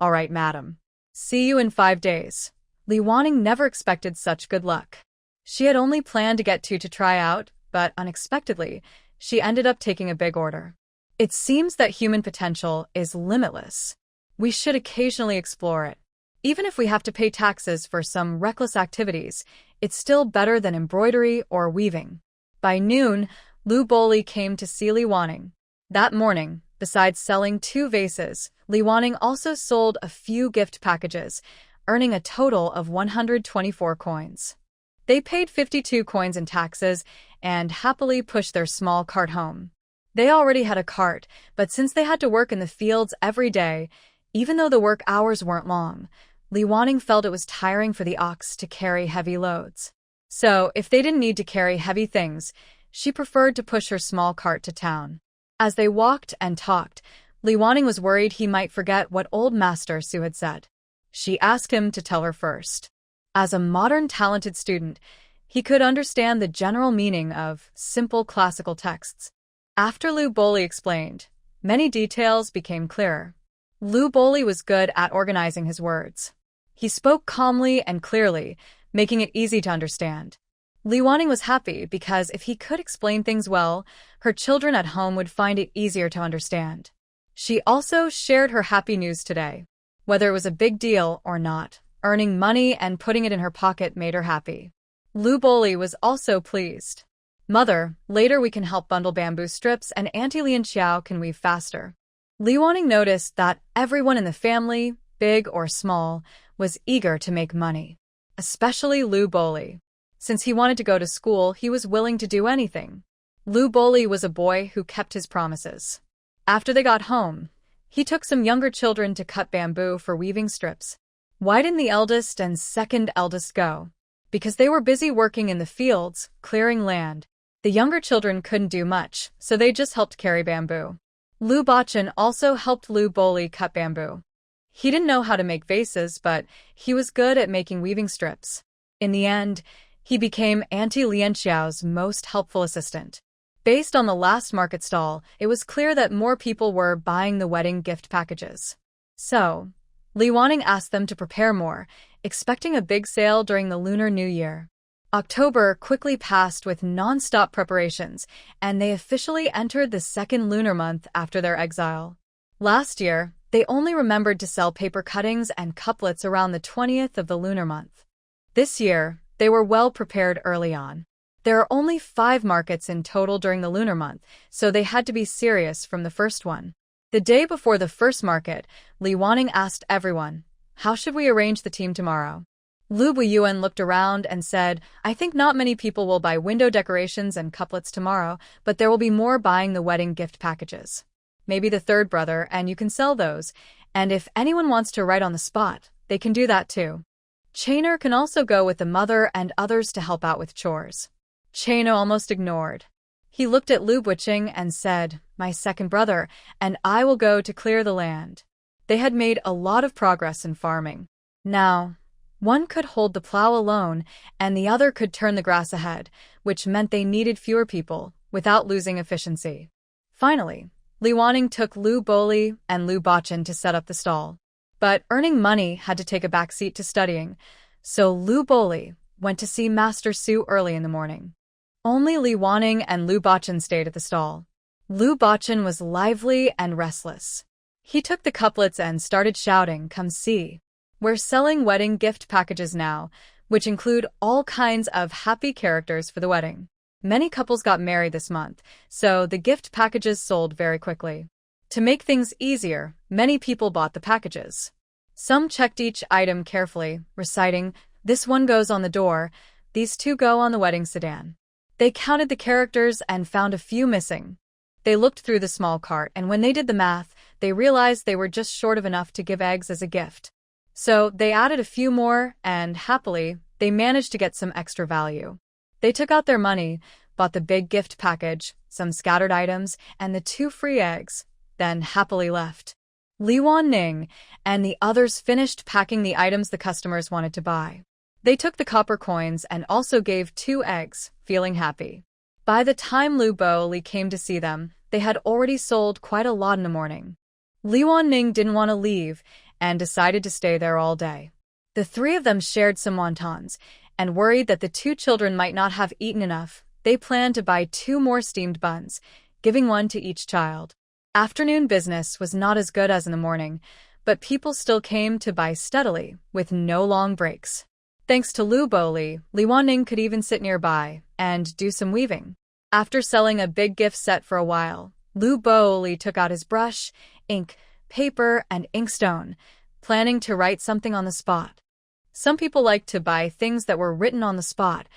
All right, madam. See you in 5 days. Li Wanning never expected such good luck. She had only planned to get 2 to try out, but unexpectedly, she ended up taking a big order. It seems that human potential is limitless. We should occasionally explore it. Even if we have to pay taxes for some reckless activities, it's still better than embroidery or weaving. By noon, Lu Boli came to see Li Wanning. That morning, besides selling 2 vases, Li Wanning also sold a few gift packages, earning a total of 124 coins. They paid 52 coins in taxes and happily pushed their small cart home. They already had a cart, but since they had to work in the fields every day, even though the work hours weren't long, Li Wanning felt it was tiring for the ox to carry heavy loads. So, if they didn't need to carry heavy things, she preferred to push her small cart to town. As they walked and talked, Li Wanning was worried he might forget what old Master Su had said. She asked him to tell her first. As a modern talented student, he could understand the general meaning of simple classical texts. After Lu Boli explained, many details became clearer. Lu Boli was good at organizing his words. He spoke calmly and clearly, making it easy to understand. Li Wanning was happy because if he could explain things well, her children at home would find it easier to understand. She also shared her happy news today. Whether it was a big deal or not, earning money and putting it in her pocket made her happy. Lu Boli was also pleased. Mother, later we can help bundle bamboo strips and Auntie Lian Xiao can weave faster. Li Wanning noticed that everyone in the family, big or small, was eager to make money. Especially Lu Boli. Since he wanted to go to school, he was willing to do anything. Lu Boli was a boy who kept his promises. After they got home, he took some younger children to cut bamboo for weaving strips. Why didn't the eldest and second eldest go? Because they were busy working in the fields, clearing land. The younger children couldn't do much, so they just helped carry bamboo. Lu Bachan also helped Lu Boli cut bamboo. He didn't know how to make vases, but he was good at making weaving strips. In the end, he became Auntie Lian Xiao's most helpful assistant. Based on the last market stall, it was clear that more people were buying the wedding gift packages. So, Li Wanning asked them to prepare more, expecting a big sale during the Lunar New Year. October quickly passed with non-stop preparations, and they officially entered the 2nd lunar month after their exile. Last year, they only remembered to sell paper cuttings and couplets around the 20th of the lunar month. This year, they were well prepared early on. There are only 5 markets in total during the lunar month, so they had to be serious from the first one. The day before the first market, Li Wanning asked everyone, "How should we arrange the team tomorrow?" Lu Buyuan looked around and said, "I think not many people will buy window decorations and couplets tomorrow, but there will be more buying the wedding gift packages. Maybe the third brother, and you can sell those, and if anyone wants to write on the spot, they can do that too. Chainer can also go with the mother and others to help out with chores." Chainer almost ignored. He looked at Lu Buqing and said, "My second brother, and I will go to clear the land." They had made a lot of progress in farming. Now, one could hold the plow alone, and the other could turn the grass ahead, which meant they needed fewer people, without losing efficiency. Finally, Li Wanning took Lu Boli and Lu Bachan to set up the stall. But earning money had to take a backseat to studying, so Lu Boli went to see Master Su early in the morning. Only Li Wanning and Lu Bachan stayed at the stall. Lu Bachan was lively and restless. He took the couplets and started shouting, "Come see. We're selling wedding gift packages now, which include all kinds of happy characters for the wedding." Many couples got married this month, so the gift packages sold very quickly. To make things easier, many people bought the packages. Some checked each item carefully, reciting, "This one goes on the door, these 2 go on the wedding sedan." They counted the characters and found a few missing. They looked through the small cart, and when they did the math, they realized they were just short of enough to give eggs as a gift. So they added a few more, and happily, they managed to get some extra value. They took out their money, bought the big gift package, some scattered items, and the 2 free eggs, then happily left. Li Wanning and the others finished packing the items the customers wanted to buy. They took the copper coins and also gave 2 eggs, feeling happy. By the time Lu Boli came to see them, they had already sold quite a lot in the morning. Li Wanning didn't want to leave and decided to stay there all day. The three of them shared some wontons, and worried that the two children might not have eaten enough, they planned to buy 2 more steamed buns, giving one to each child. Afternoon business was not as good as in the morning, but people still came to buy steadily, with no long breaks. Thanks to Lu Boli, Li Wanning could even sit nearby and do some weaving. After selling a big gift set for a while, Lu Boli took out his brush, ink, paper, and inkstone, planning to write something on the spot. Some people liked to buy things that were written on the spot,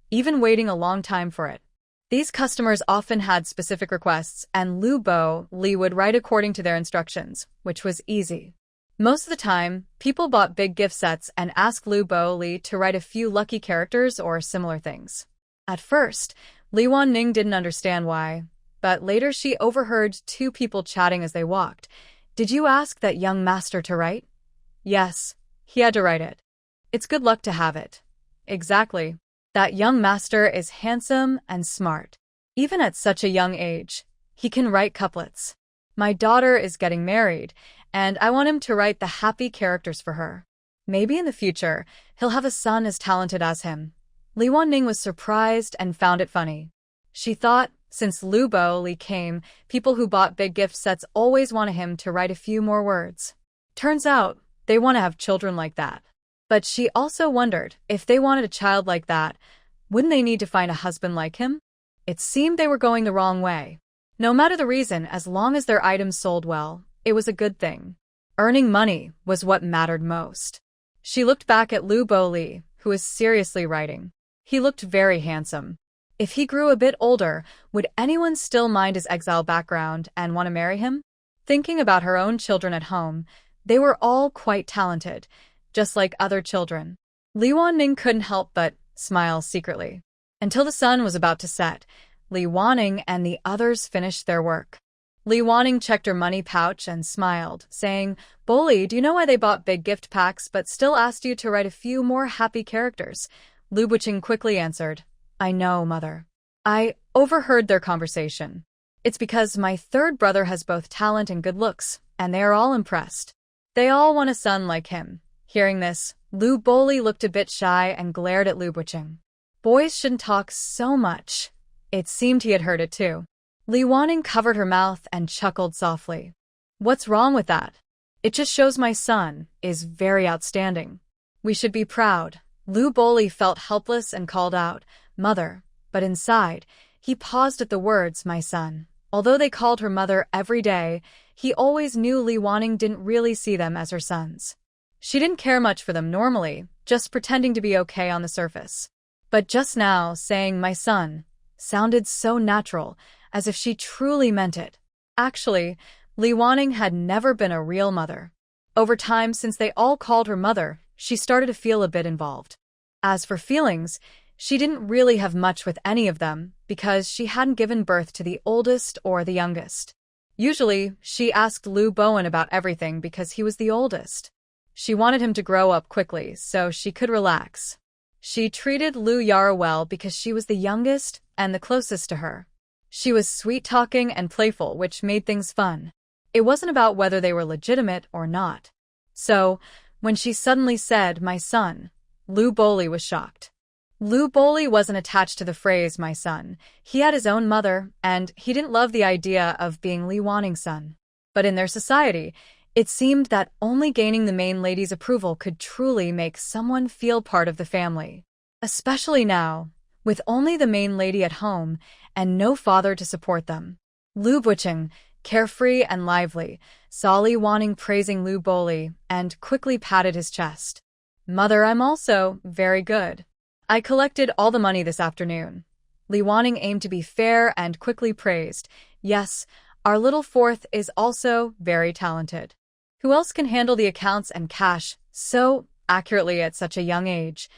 even waiting a long time for it. These customers often had specific requests, and Lu Boli would write according to their instructions, which was easy. Most of the time, people bought big gift sets and asked Lu Boli to write a few lucky characters or similar things. At first, Li Wanning didn't understand why, but later she overheard 2 people chatting as they walked. "Did you ask that young master to write?" "Yes, he had to write it." "It's good luck to have it." "Exactly. That young master is handsome and smart. Even at such a young age, he can write couplets. My daughter is getting married, and I want him to write the happy characters for her. Maybe in the future, he'll have a son as talented as him." Li Wanning was surprised and found it funny. She thought, since Lu Boli came, people who bought big gift sets always wanted him to write a few more words. Turns out, they want to have children like that. But she also wondered, if they wanted a child like that, wouldn't they need to find a husband like him? It seemed they were going the wrong way. No matter the reason, as long as their items sold well, it was a good thing. Earning money was what mattered most. She looked back at Lu Boli, who was seriously writing. He looked very handsome. If he grew a bit older, would anyone still mind his exile background and want to marry him? Thinking about her own children at home, they were all quite talented, just like other children. Li Wanning couldn't help but smile secretly. Until the sun was about to set, Li Wanning and the others finished their work. Li Wanning checked her money pouch and smiled, saying, "Boli, do you know why they bought big gift packs but still asked you to write a few more happy characters?" Lu Buqing quickly answered, "I know, mother. I overheard their conversation. It's because my third brother has both talent and good looks, and they are all impressed. They all want a son like him." Hearing this, Lu Boli looked a bit shy and glared at Lu Buqing. Boys shouldn't talk so much. It seemed he had heard it too. Li Wanning covered her mouth and chuckled softly. "What's wrong with that? It just shows my son is very outstanding. We should be proud." Lu Boli felt helpless and called out, "Mother," but inside, he paused at the words, "my son." Although they called her mother every day, he always knew Li Wanning didn't really see them as her sons. She didn't care much for them normally, just pretending to be okay on the surface. But just now, saying "my son" sounded so natural, as if she truly meant it. Actually, Li Wanning had never been a real mother. Over time, since they all called her mother, she started to feel a bit involved. As for feelings, she didn't really have much with any of them because she hadn't given birth to the oldest or the youngest. Usually, she asked Lu Bowen about everything because he was the oldest. She wanted him to grow up quickly so she could relax. She treated Lu Yara well because she was the youngest and the closest to her. She was sweet-talking and playful, which made things fun. It wasn't about whether they were legitimate or not. So, when she suddenly said, "my son," Lu Boli was shocked. Lu Boli wasn't attached to the phrase, "my son." He had his own mother, and he didn't love the idea of being Li Wanning's son. But in their society, it seemed that only gaining the main lady's approval could truly make someone feel part of the family. Especially now, with only the main lady at home and no father to support them. Lu Buqing, carefree and lively, saw Li Wanning praising Lu Boli and quickly patted his chest. "Mother, I'm also very good. I collected all the money this afternoon." Li Wanning aimed to be fair and quickly praised, "Yes, our little fourth is also very talented. Who else can handle the accounts and cash so accurately at such a young age?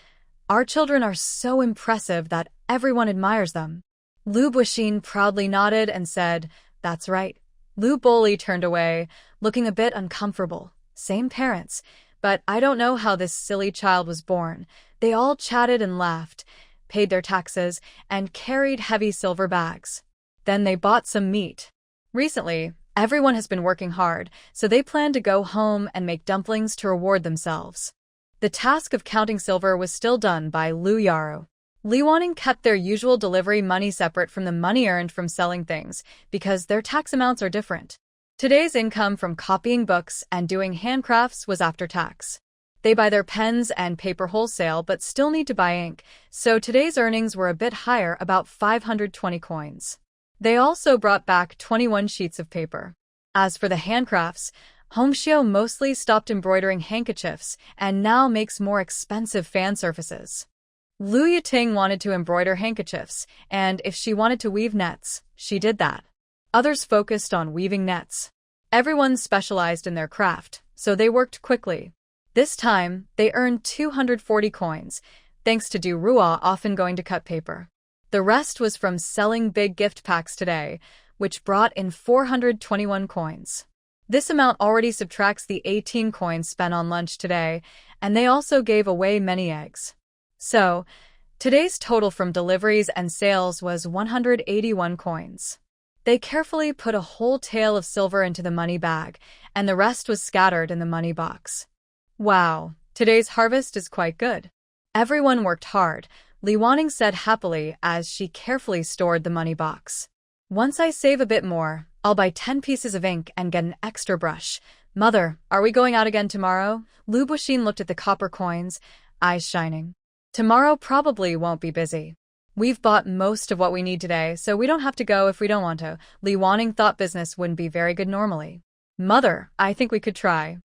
Our children are so impressive that everyone admires them." Lu Buqing proudly nodded and said, "That's right." Lu Boli turned away, looking a bit uncomfortable. Same parents, but I don't know how this silly child was born. They all chatted and laughed, paid their taxes, and carried heavy silver bags. Then they bought some meat. Recently, everyone has been working hard, so they plan to go home and make dumplings to reward themselves. The task of counting silver was still done by Lu Yaro. Li Wanning kept their usual delivery money separate from the money earned from selling things because their tax amounts are different. Today's income from copying books and doing handcrafts was after tax. They buy their pens and paper wholesale but still need to buy ink, so today's earnings were a bit higher, about 520 coins. They also brought back 21 sheets of paper. As for the handcrafts, Hongxiu mostly stopped embroidering handkerchiefs and now makes more expensive fan surfaces. Lu Yiting wanted to embroider handkerchiefs, and if she wanted to weave nets, she did that. Others focused on weaving nets. Everyone specialized in their craft, so they worked quickly. This time, they earned 240 coins, thanks to Du Rua often going to cut paper. The rest was from selling big gift packs today, which brought in 421 coins. This amount already subtracts the 18 coins spent on lunch today, and they also gave away many eggs. So, today's total from deliveries and sales was 181 coins. They carefully put a whole tael of silver into the money bag, and the rest was scattered in the money box. Wow, today's harvest is quite good. Everyone worked hard, Li Wanning said happily as she carefully stored the money box. Once I save a bit more, I'll buy 10 pieces of ink and get an extra brush. Mother, are we going out again tomorrow? Lu Buxin looked at the copper coins, eyes shining. Tomorrow probably won't be busy. We've bought most of what we need today, so we don't have to go if we don't want to. Li Wanning thought business wouldn't be very good normally. Mother, I think we could try.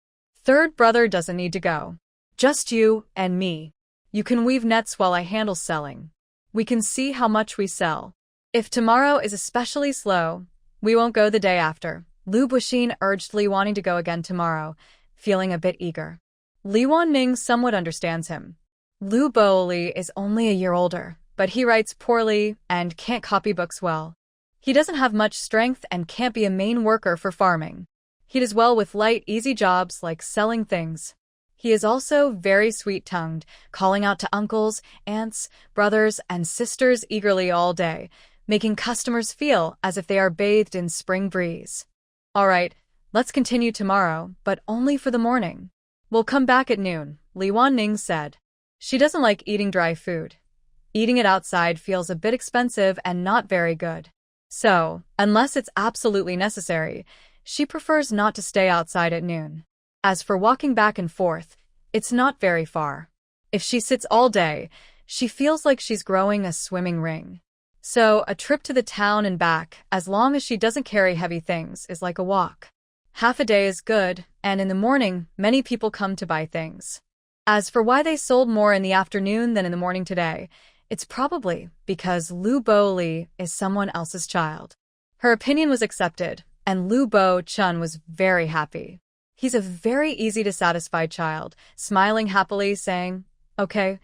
Third brother doesn't need to go. Just you and me. You can weave nets while I handle selling. We can see how much we sell. If tomorrow is especially slow, we won't go the day after. Lu Buxin urged Li Wanning to go again tomorrow, feeling a bit eager. Li Wanning somewhat understands him. Lu Booli is only a year older, but he writes poorly and can't copy books well. He doesn't have much strength and can't be a main worker for farming. He does well with light, easy jobs like selling things. He is also very sweet-tongued, calling out to uncles, aunts, brothers, and sisters eagerly all day, making customers feel as if they are bathed in spring breeze. All right, let's continue tomorrow, but only for the morning. We'll come back at noon, Li Wanning said. She doesn't like eating dry food. Eating it outside feels a bit expensive and not very good. So, unless it's absolutely necessary, she prefers not to stay outside at noon. As for walking back and forth, it's not very far. If she sits all day, she feels like she's growing a swimming ring. So, a trip to the town and back, as long as she doesn't carry heavy things, is like a walk. Half a day is good, and in the morning, many people come to buy things. As for why they sold more in the afternoon than in the morning today, it's probably because Lu Bo Li is someone else's child. Her opinion was accepted, and Lu Bo Chun was very happy. He's a very easy-to-satisfy child, smiling happily, saying, "Okay,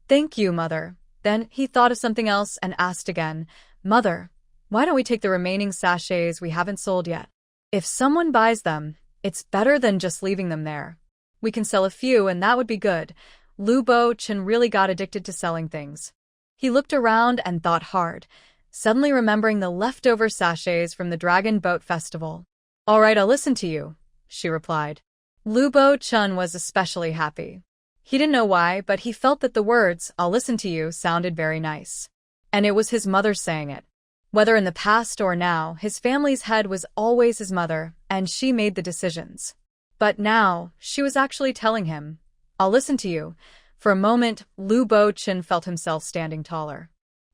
thank you, Mother." Then he thought of something else and asked again, "Mother, why don't we take the remaining sachets we haven't sold yet? If someone buys them, it's better than just leaving them there. We can sell a few and that would be good." Lu Bo Chun really got addicted to selling things. He looked around and thought hard, suddenly remembering the leftover sachets from the Dragon Boat Festival. "All right, I'll listen to you," she replied. Lu Bo Chun was especially happy. He didn't know why, but he felt that the words, "I'll listen to you," sounded very nice. And it was his mother saying it. Whether in the past or now, his family's head was always his mother, and she made the decisions. But now, she was actually telling him, "I'll listen to you." For a moment, Lu Bo Chun felt himself standing taller.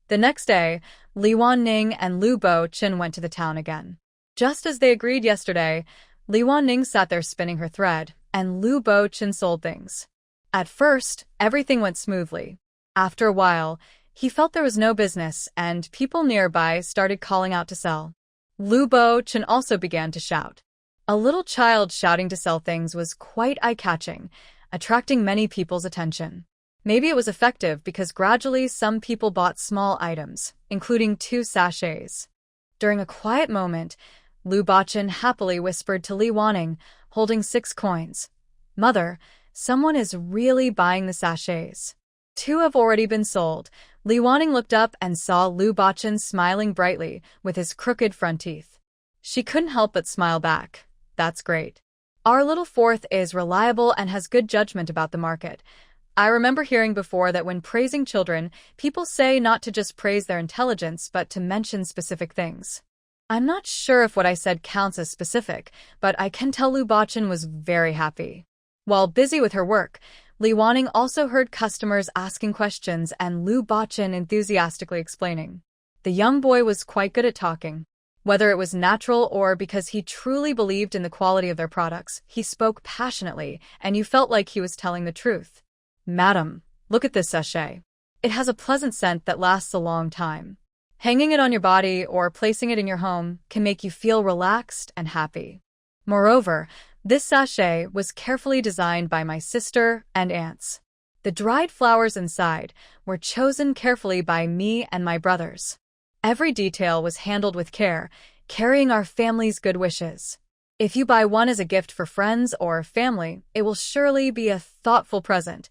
The next day, Li Wanning and Lu Bo Chun went to the town again. Just as they agreed yesterday, Li Wanning sat there spinning her thread, and Lu Bo Chun sold things. At first, everything went smoothly. After a while, he felt there was no business, and people nearby started calling out to sell. Lu Bo Chun also began to shout. A little child shouting to sell things was quite eye-catching, attracting many people's attention. Maybe it was effective because gradually some people bought small items, including 2 sachets. During a quiet moment, Lu Bo Chun happily whispered to Li Wanning, holding 6 coins, "Mother, someone is really buying the sachets." 2 have already been sold. Li Wanning looked up and saw Lu Bo Chun smiling brightly with his crooked front teeth. She couldn't help but smile back. That's great. Our little fourth is reliable and has good judgment about the market. I remember hearing before that when praising children, people say not to just praise their intelligence, but to mention specific things. I'm not sure if what I said counts as specific, but I can tell Lu Bachin was very happy. While busy with her work, Li Wanning also heard customers asking questions and Lu Bachin enthusiastically explaining. The young boy was quite good at talking. Whether it was natural or because he truly believed in the quality of their products, he spoke passionately, and you felt like he was telling the truth. Madam, look at this sachet. It has a pleasant scent that lasts a long time. Hanging it on your body or placing it in your home can make you feel relaxed and happy. Moreover, this sachet was carefully designed by my sister and aunts. The dried flowers inside were chosen carefully by me and my brothers. Every detail was handled with care, carrying our family's good wishes. If you buy one as a gift for friends or family, it will surely be a thoughtful present,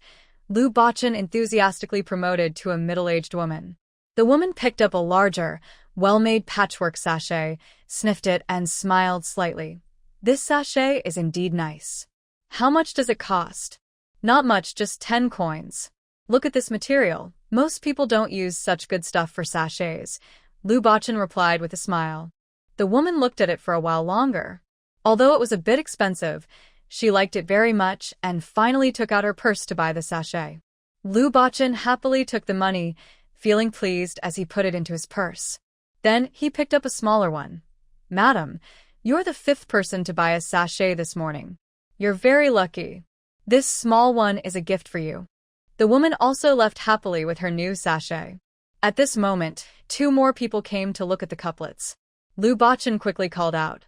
Lu Bachin enthusiastically promoted to a middle-aged woman. The woman picked up a larger, well-made patchwork sachet, sniffed it, and smiled slightly. This sachet is indeed nice. How much does it cost? Not much, just 10 coins. Look at this material. Most people don't use such good stuff for sachets, Lu Bachin replied with a smile. The woman looked at it for a while longer. Although it was a bit expensive, she liked it very much and finally took out her purse to buy the sachet. Lu Bachin happily took the money, feeling pleased as he put it into his purse. Then he picked up a smaller one. Madam, you're the 5th person to buy a sachet this morning. You're very lucky. This small one is a gift for you. The woman also left happily with her new sachet. At this moment, 2 more people came to look at the couplets. Lu Bachin quickly called out,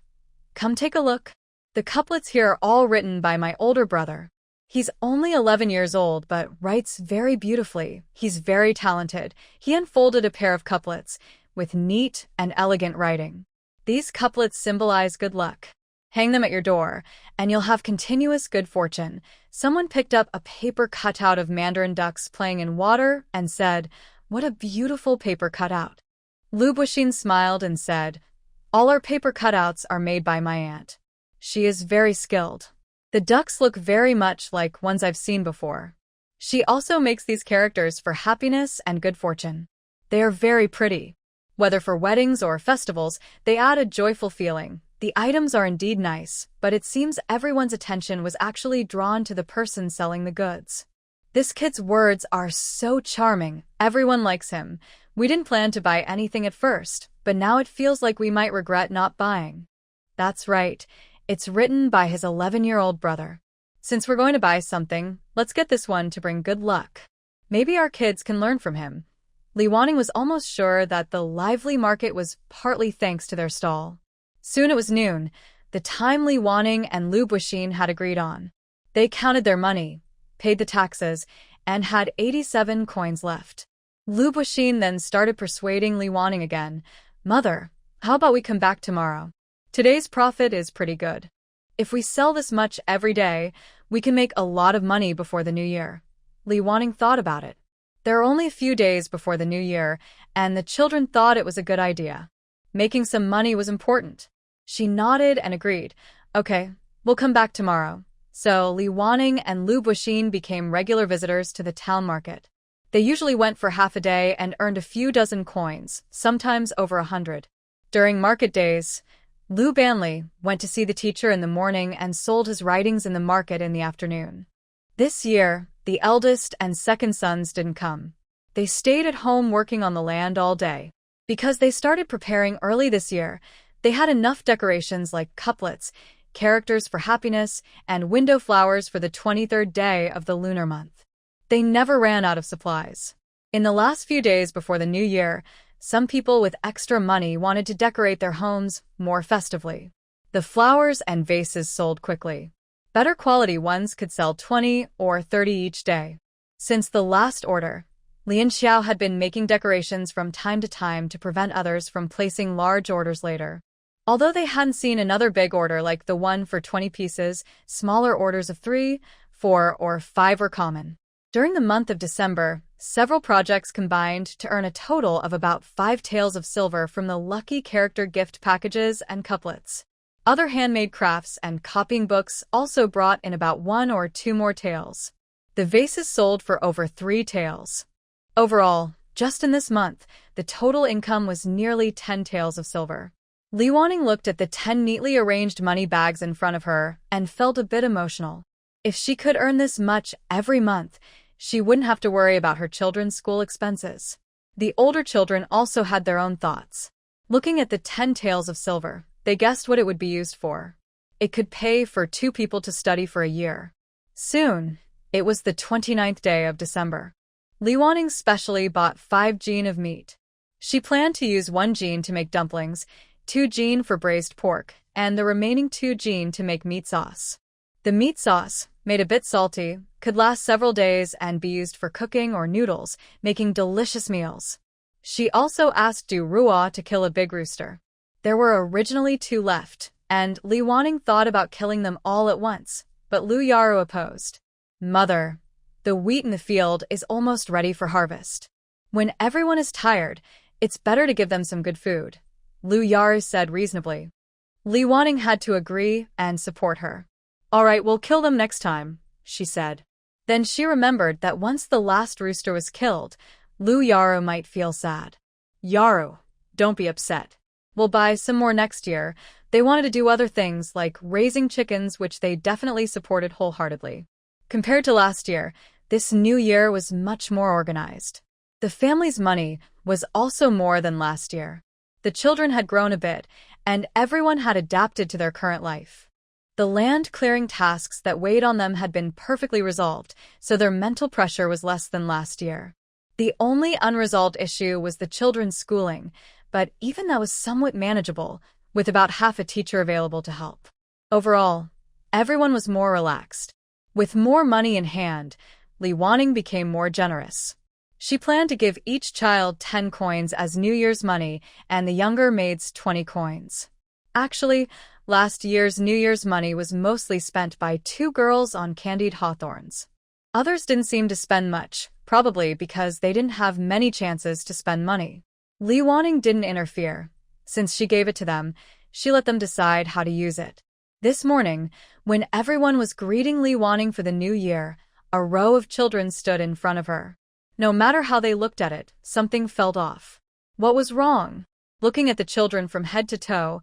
"Come take a look. The couplets here are all written by my older brother. He's only 11 years old but writes very beautifully. He's very talented." He unfolded a pair of couplets with neat and elegant writing. These couplets symbolize good luck. Hang them at your door, and you'll have continuous good fortune. Someone picked up a paper cutout of mandarin ducks playing in water and said, "What a beautiful paper cutout." Lu Bachin smiled and said, "All our paper cutouts are made by my aunt. She is very skilled. The ducks look very much like ones I've seen before. She also makes these characters for happiness and good fortune. They are very pretty. Whether for weddings or festivals, they add a joyful feeling. The items are indeed nice, but it seems everyone's attention was actually drawn to the person selling the goods. This kid's words are so charming. Everyone likes him. We didn't plan to buy anything at first, but now it feels like we might regret not buying." That's right. It's written by his 11-year-old brother. Since we're going to buy something, let's get this one to bring good luck. Maybe our kids can learn from him. Li Wanning was almost sure that the lively market was partly thanks to their stall. Soon it was noon, the time Li Wanning and Lu Bachin had agreed on. They counted their money, paid the taxes, and had 87 coins left. Lu Bachin then started persuading Li Wanning again. "Mother, how about we come back tomorrow? Today's profit is pretty good. If we sell this much every day, we can make a lot of money before the new year." Li Wanning thought about it. There are only a few days before the new year, and the children thought it was a good idea. Making some money was important. She nodded and agreed. "Okay, we'll come back tomorrow." So Li Wanning and Lu Bachin became regular visitors to the town market. They usually went for half a day and earned a few dozen coins, sometimes over 100. During market days, Lu Banli went to see the teacher in the morning and sold his writings in the market in the afternoon. This year, the eldest and second sons didn't come. They stayed at home working on the land all day. Because they started preparing early this year, they had enough decorations like couplets, characters for happiness, and window flowers for the 23rd day of the lunar month. They never ran out of supplies. In the last few days before the new year, some people with extra money wanted to decorate their homes more festively. The flowers and vases sold quickly. Better quality ones could sell 20 or 30 each day. Since the last order, Lian Xiao had been making decorations from time to time to prevent others from placing large orders later. Although they hadn't seen another big order like the one for 20 pieces, smaller orders of 3, 4, or 5 were common. During the month of December, Several projects combined to earn a total of about 5 taels of silver from the lucky character gift packages and couplets. Other handmade crafts and copying books also brought in about 1 or 2 more taels. The vases sold for over 3 taels. Overall, just in this month, the total income was nearly 10 taels of silver. Li Wanning looked at the 10 neatly arranged money bags in front of her and felt a bit emotional. If she could earn this much every month, she wouldn't have to worry about her children's school expenses. The older children also had their own thoughts. Looking at the 10 taels of silver, they guessed what it would be used for. It could pay for 2 people to study for a year. Soon, it was the 29th day of December. Li Wanning specially bought 5 jin of meat. She planned to use 1 jin to make dumplings, 2 jin for braised pork, and the remaining 2 jin to make meat sauce. The meat sauce, made a bit salty, could last several days and be used for cooking or noodles, making delicious meals. She also asked Du Rua to kill a big rooster. There were originally 2 left, and Li Wanning thought about killing them all at once, but Lu Yaru opposed. Mother, the wheat in the field is almost ready for harvest. When everyone is tired, it's better to give them some good food, Lu Yaru said reasonably. Li Wanning had to agree and support her. All right, we'll kill them next time, she said. Then she remembered that once the last rooster was killed, Lu Yaru might feel sad. Yaru, don't be upset. We'll buy some more next year. They wanted to do other things like raising chickens, which they definitely supported wholeheartedly. Compared to last year, this new year was much more organized. The family's money was also more than last year. The children had grown a bit, and everyone had adapted to their current life. The land-clearing tasks that weighed on them had been perfectly resolved, so their mental pressure was less than last year. The only unresolved issue was the children's schooling, but even that was somewhat manageable, with about half a teacher available to help. Overall, everyone was more relaxed. With more money in hand, Li Wanning became more generous. She planned to give each child 10 coins as New Year's money and the younger maids 20 coins. Actually, last year's New Year's money was mostly spent by 2 girls on candied hawthorns. Others didn't seem to spend much, probably because they didn't have many chances to spend money. Li Wanning didn't interfere. Since she gave it to them, she let them decide how to use it. This morning, when everyone was greeting Li Wanning for the new year, a row of children stood in front of her. No matter how they looked at it, something felt off. What was wrong? Looking at the children from head to toe,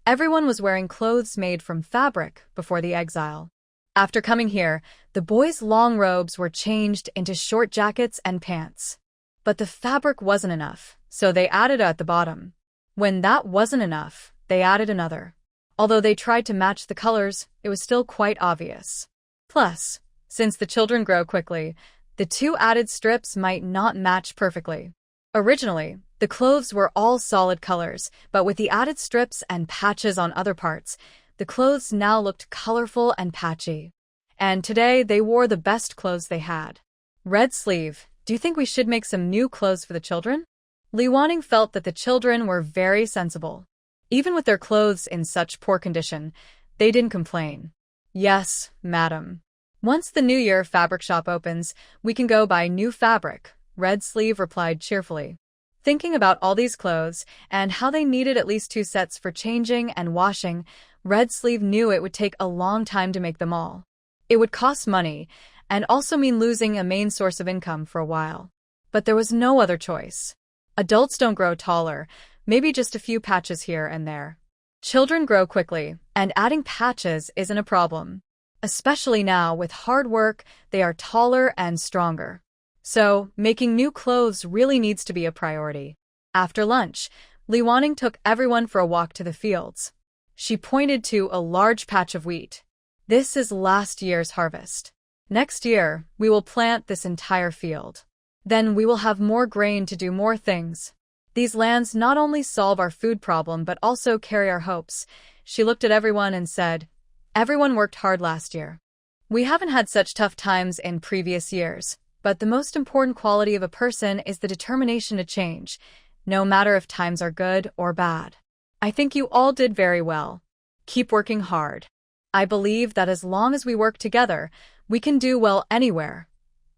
everyone was wearing clothes made from fabric before the exile. After coming here, the boys' long robes were changed into short jackets and pants. But the fabric wasn't enough, so they added at the bottom. When that wasn't enough, they added another. Although they tried to match the colors, it was still quite obvious. Plus, since the children grow quickly, the 2 added strips might not match perfectly. Originally, the clothes were all solid colors, but with the added strips and patches on other parts, the clothes now looked colorful and patchy. And today they wore the best clothes they had. Red Sleeve, do you think we should make some new clothes for the children? Li Wanning felt that the children were very sensible. Even with their clothes in such poor condition, they didn't complain. Yes, madam. Once the New Year fabric shop opens, we can go buy new fabric, Red Sleeve replied cheerfully. Thinking about all these clothes and how they needed at least 2 sets for changing and washing, Red Sleeve knew it would take a long time to make them all. It would cost money and also mean losing a main source of income for a while. But there was no other choice. Adults don't grow taller, maybe just a few patches here and there. Children grow quickly, and adding patches isn't a problem. Especially now, with hard work, they are taller and stronger. So, making new clothes really needs to be a priority. After lunch, Li Wanning took everyone for a walk to the fields. She pointed to a large patch of wheat. This is last year's harvest. Next year, we will plant this entire field. Then we will have more grain to do more things. These lands not only solve our food problem but also carry our hopes. She looked at everyone and said, everyone worked hard last year. We haven't had such tough times in previous years, but the most important quality of a person is the determination to change, no matter if times are good or bad. I think you all did very well. Keep working hard. I believe that as long as we work together, we can do well anywhere.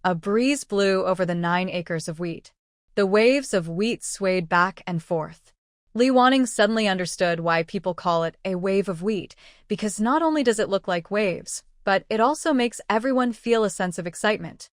A breeze blew over the 9 acres of wheat. The waves of wheat swayed back and forth. Li Wanning suddenly understood why people call it a wave of wheat, because not only does it look like waves, but it also makes everyone feel a sense of excitement.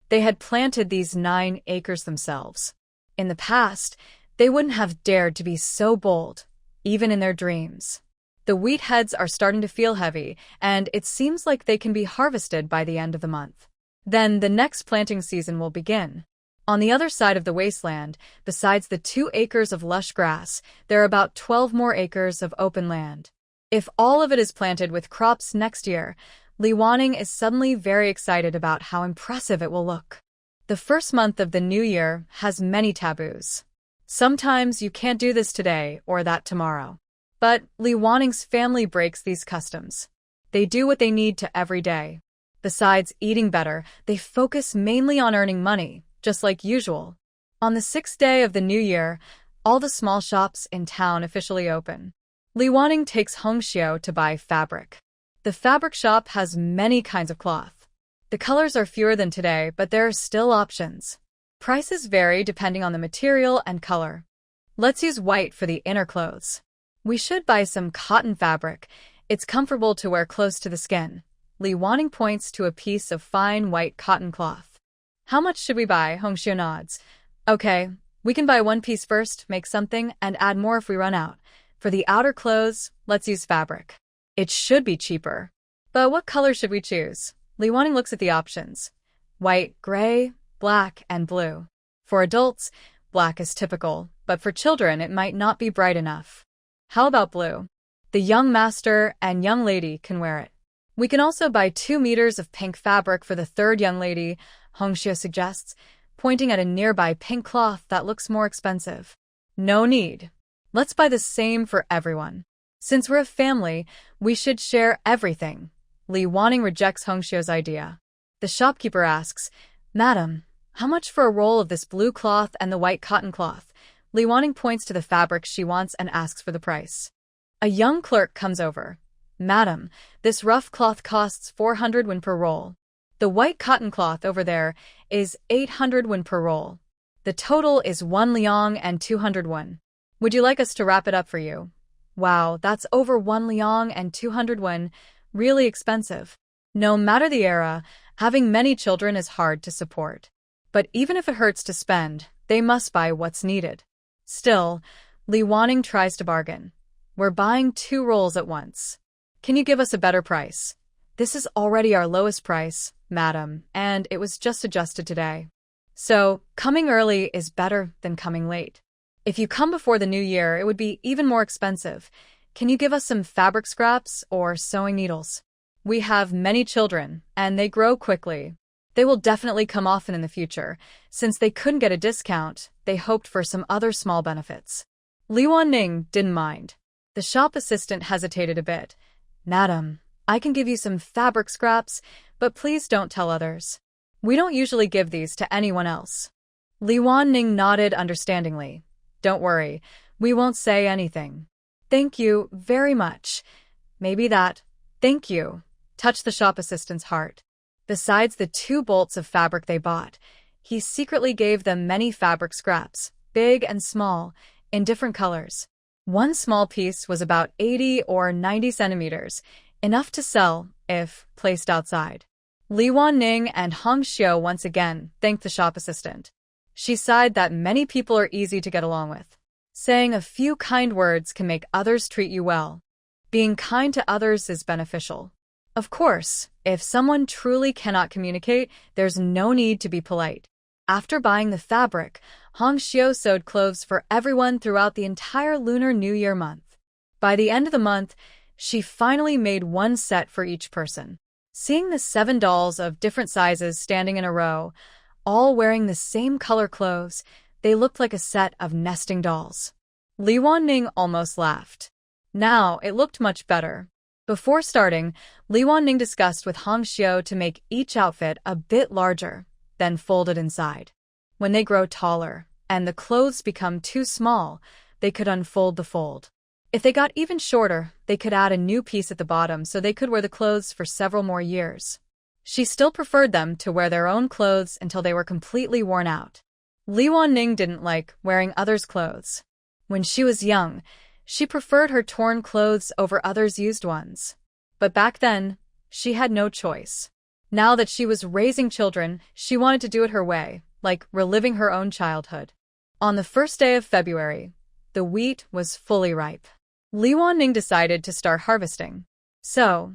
They had planted these 9 acres themselves. In the past, they wouldn't have dared to be so bold, even in their dreams. The wheat heads are starting to feel heavy, and it seems like they can be harvested by the end of the month. Then the next planting season will begin. On the other side of the wasteland, besides the 2 acres of lush grass, there are about 12 more acres of open land. If all of it is planted with crops next year, Li Wanning is suddenly very excited about how impressive it will look. The first month of the new year has many taboos. Sometimes you can't do this today or that tomorrow. But Li Wanning's family breaks these customs. They do what they need to every day. Besides eating better, they focus mainly on earning money, just like usual. On the 6th day of the new year, all the small shops in town officially open. Li Wanning takes Hongxiu to buy fabric. The fabric shop has many kinds of cloth. The colors are fewer than today, but there are still options. Prices vary depending on the material and color. Let's use white for the inner clothes. We should buy some cotton fabric. It's comfortable to wear close to the skin. Li Wanning points to a piece of fine white cotton cloth. How much should we buy? Hongxiu nods. Okay, we can buy 1 piece first, make something, and add more if we run out. For the outer clothes, let's use fabric. It should be cheaper. But what color should we choose? Li Wanning looks at the options. White, gray, black, and blue. For adults, black is typical, but for children it might not be bright enough. How about blue? The young master and young lady can wear it. We can also buy 2 meters of pink fabric for the 3rd young lady, Hongxiu suggests, pointing at a nearby pink cloth that looks more expensive. No need. Let's buy the same for everyone. Since we're a family, we should share everything. Li Wanning rejects Hongxiu's idea. The shopkeeper asks, Madam, how much for a roll of this blue cloth and the white cotton cloth? Li Wanning points to the fabric she wants and asks for the price. A young clerk comes over. Madam, this rough cloth costs 400 won per roll. The white cotton cloth over there is 800 won per roll. The total is 1 liang and 200 won. Would you like us to wrap it up for you? Wow, that's over 1 liang and 200 won. Really expensive. No matter the era, having many children is hard to support. But even if it hurts to spend, they must buy what's needed. Still, Li Wanning tries to bargain. We're buying 2 rolls at once. Can you give us a better price? This is already our lowest price, madam, and it was just adjusted today. So, coming early is better than coming late. If you come before the new year, it would be even more expensive. Can you give us some fabric scraps or sewing needles? We have many children, and they grow quickly. They will definitely come often in the future. Since they couldn't get a discount, they hoped for some other small benefits. Li Wanning didn't mind. The shop assistant hesitated a bit. Madam, I can give you some fabric scraps, but please don't tell others. We don't usually give these to anyone else. Li Wanning nodded understandingly. Don't worry, we won't say anything. Thank you very much. Maybe that, thank you, touched the shop assistant's heart. Besides the 2 bolts of fabric they bought, he secretly gave them many fabric scraps, big and small, in different colors. One small piece was about 80 or 90 centimeters, enough to sell if placed outside. Li Wanning and Hongxiu once again thanked the shop assistant. She sighed that many people are easy to get along with. Saying a few kind words can make others treat you well. Being kind to others is beneficial. Of course, if someone truly cannot communicate, there's no need to be polite. After buying the fabric, Hongxiu sewed clothes for everyone throughout the entire Lunar New Year month. By the end of the month, she finally made 1 set for each person. Seeing the 7 dolls of different sizes standing in a row, all wearing the same color clothes, they looked like a set of nesting dolls. Li Wanning almost laughed. Now it looked much better. Before starting, Li Wanning discussed with Hongxiu to make each outfit a bit larger, then fold it inside. When they grow taller, and the clothes become too small, they could unfold the fold. If they got even shorter, they could add a new piece at the bottom so they could wear the clothes for several more years. She still preferred them to wear their own clothes until they were completely worn out. Li Wanning didn't like wearing others' clothes. When she was young, she preferred her torn clothes over others' used ones. But back then, she had no choice. Now that she was raising children, she wanted to do it her way, like reliving her own childhood. On the first day of February, the wheat was fully ripe. Li Wanning decided to start harvesting. So,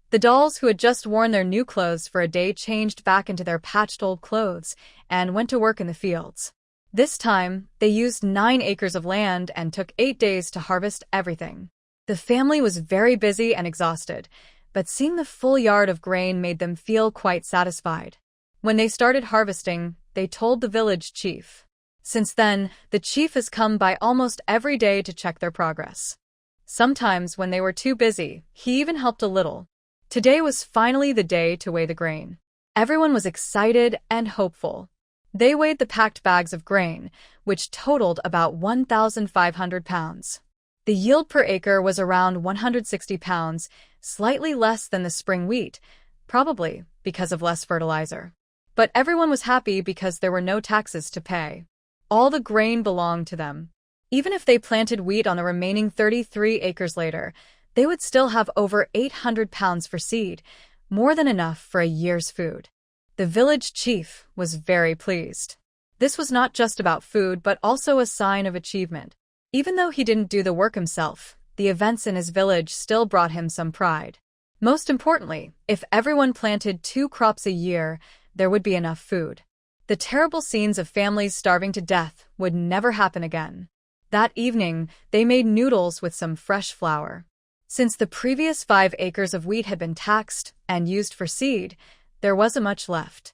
the dolls who had just worn their new clothes for a day changed back into their patched old clothes and went to work in the fields. This time, they used 9 acres of land and took 8 days to harvest everything. The family was very busy and exhausted, but seeing the full yard of grain made them feel quite satisfied. When they started harvesting, they told the village chief. Since then, the chief has come by almost every day to check their progress. Sometimes, when they were too busy, he even helped a little. Today was finally the day to weigh the grain. Everyone was excited and hopeful. They weighed the packed bags of grain, which totaled about 1,500 pounds. The yield per acre was around 160 pounds, slightly less than the spring wheat, probably because of less fertilizer. But everyone was happy because there were no taxes to pay. All the grain belonged to them. Even if they planted wheat on the remaining 33 acres later, they would still have over 800 pounds for seed, more than enough for a year's food. The village chief was very pleased. This was not just about food but also a sign of achievement. Even though he didn't do the work himself, the events in his village still brought him some pride. Most importantly, if everyone planted 2 crops a year, there would be enough food. The terrible scenes of families starving to death would never happen again. That evening, they made noodles with some fresh flour. Since the previous 5 acres of wheat had been taxed and used for seed, there wasn't much left.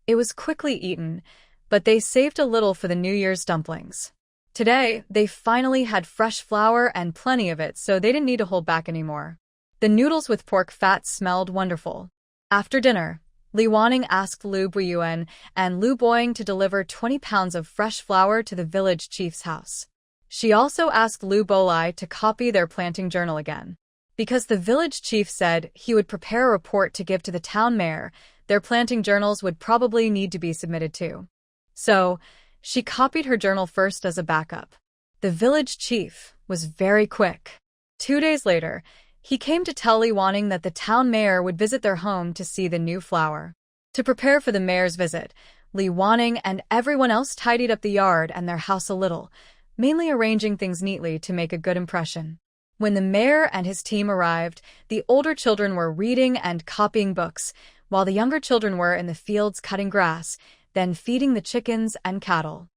It was quickly eaten, but they saved a little for the New Year's dumplings. Today, they finally had fresh flour and plenty of it, so they didn't need to hold back anymore. The noodles with pork fat smelled wonderful. After dinner, Li Wanning asked Lu Buiyuan and Lu Boying to deliver 20 pounds of fresh flour to the village chief's house. She also asked Lu Bolai to copy their planting journal again. Because the village chief said he would prepare a report to give to the town mayor, their planting journals would probably need to be submitted too. So, she copied her journal first as a backup. The village chief was very quick. 2 days later, he came to tell Li Wanning that the town mayor would visit their home to see the new flower. To prepare for the mayor's visit, Li Wanning and everyone else tidied up the yard and their house a little, mainly arranging things neatly to make a good impression. When the mayor and his team arrived, the older children were reading and copying books, while the younger children were in the fields cutting grass, then feeding the chickens and cattle.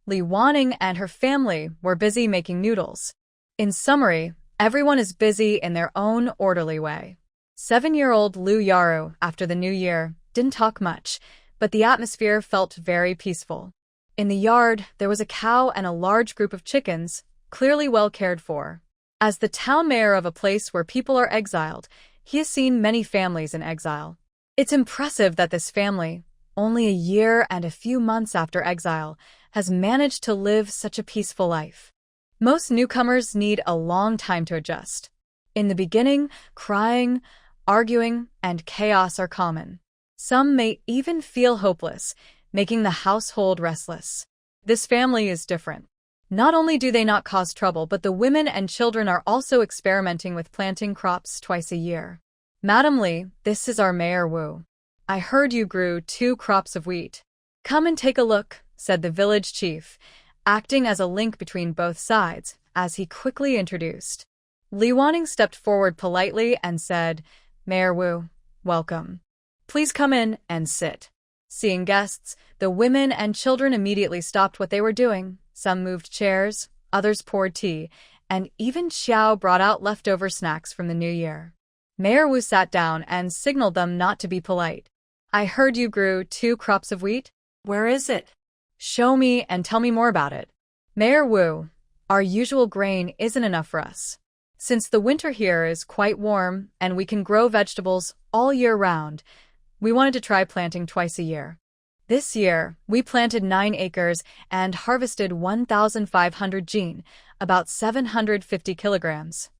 Li Wanning and her family were busy making noodles. In summary, everyone is busy in their own orderly way. 7-year-old Lu Yaru, after the new year, didn't talk much, but the atmosphere felt very peaceful. In the yard, there was a cow and a large group of chickens, clearly well cared for. As the town mayor of a place where people are exiled, he has seen many families in exile. It's impressive that this family, only a year and a few months after exile, has managed to live such a peaceful life. Most newcomers need a long time to adjust. In the beginning, crying, arguing, and chaos are common. Some may even feel hopeless, making the household restless. This family is different. Not only do they not cause trouble, but the women and children are also experimenting with planting crops twice a year. Madam Li, this is our Mayor Wu. I heard you grew 2 crops of wheat. Come and take a look, said the village chief, acting as a link between both sides, as he quickly introduced. Li Wanning stepped forward politely and said, Mayor Wu, welcome. Please come in and sit. Seeing guests, the women and children immediately stopped what they were doing. Some moved chairs, others poured tea, and even Xiao brought out leftover snacks from the new year. Mayor Wu sat down and signaled them not to be polite. I heard you grew 2 crops of wheat. Where is it? Show me and tell me more about it. Mayor Wu, our usual grain isn't enough for us. Since the winter here is quite warm and we can grow vegetables all year round, we wanted to try planting twice a year. This year, we planted 9 acres and harvested 1,500 jin, about 750 kilograms.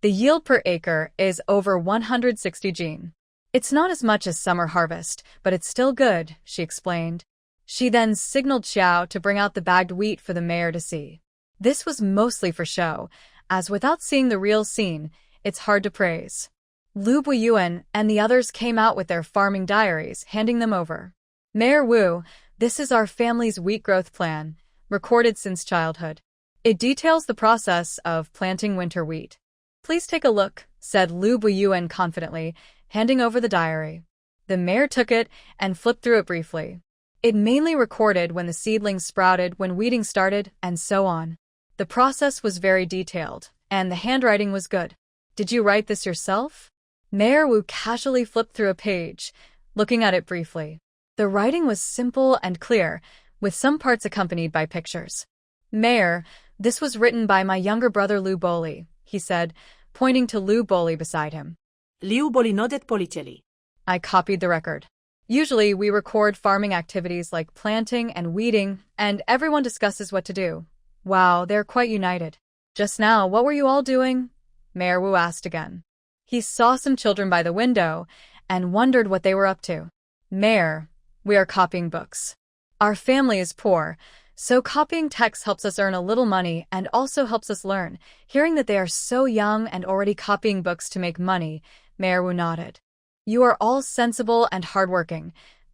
The yield per acre is over 160 jin. It's not as much as summer harvest, but it's still good, she explained. She then signaled Xiao to bring out the bagged wheat for the mayor to see. This was mostly for show, as without seeing the real scene, it's hard to praise. Lu Buiyuan and the others came out with their farming diaries, handing them over. Mayor Wu, this is our family's wheat growth plan, recorded since childhood. It details the process of planting winter wheat. Please take a look, said Lu Buiyuan confidently, handing over the diary. The mayor took it and flipped through it briefly. It mainly recorded when the seedlings sprouted, when weeding started, and so on. The process was very detailed, and the handwriting was good. Did you write this yourself? Mayor Wu casually flipped through a page, looking at it briefly. The writing was simple and clear, with some parts accompanied by pictures. Mayor, this was written by my younger brother Liu Boli, he said, pointing to Liu Boli beside him. Liu Boli nodet policheli. I copied the record. Usually we record farming activities like planting and weeding, and everyone discusses what to do. Wow, they're quite united. Just now, what were you all doing? Mayor Wu asked again. He saw some children by the window and wondered what they were up to. Mayor, we are copying books. Our family is poor, so copying texts helps us earn a little money and also helps us learn. Hearing that they are so young and already copying books to make money, Mayor Wu nodded. You are all sensible and hardworking.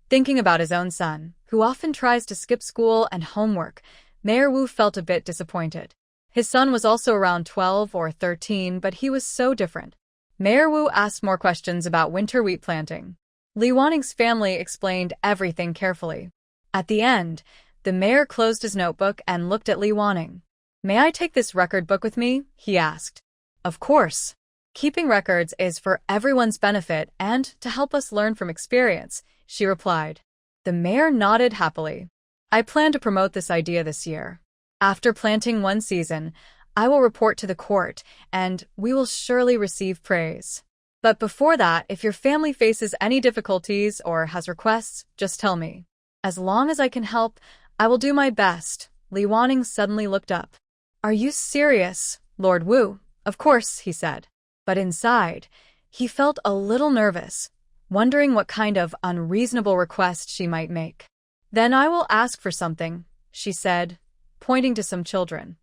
Thinking about his own son, who often tries to skip school and homework, Mayor Wu felt a bit disappointed. His son was also around 12 or 13, but he was so different. Mayor Wu asked more questions about winter wheat planting. Li Wanning's family explained everything carefully. At the end, the mayor closed his notebook and looked at Li Wanning. May I take this record book with me? He asked. Of course. Keeping records is for everyone's benefit and to help us learn from experience, she replied. The mayor nodded happily. I plan to promote this idea this year. After planting one season, I will report to the court, and we will surely receive praise. But before that, if your family faces any difficulties or has requests, just tell me. As long as I can help, I will do my best. Li Wanning suddenly looked up. Are you serious, Lord Wu? Of course, he said. But inside, he felt a little nervous, wondering what kind of unreasonable request she might make. Then I will ask for something, she said, pointing to some children.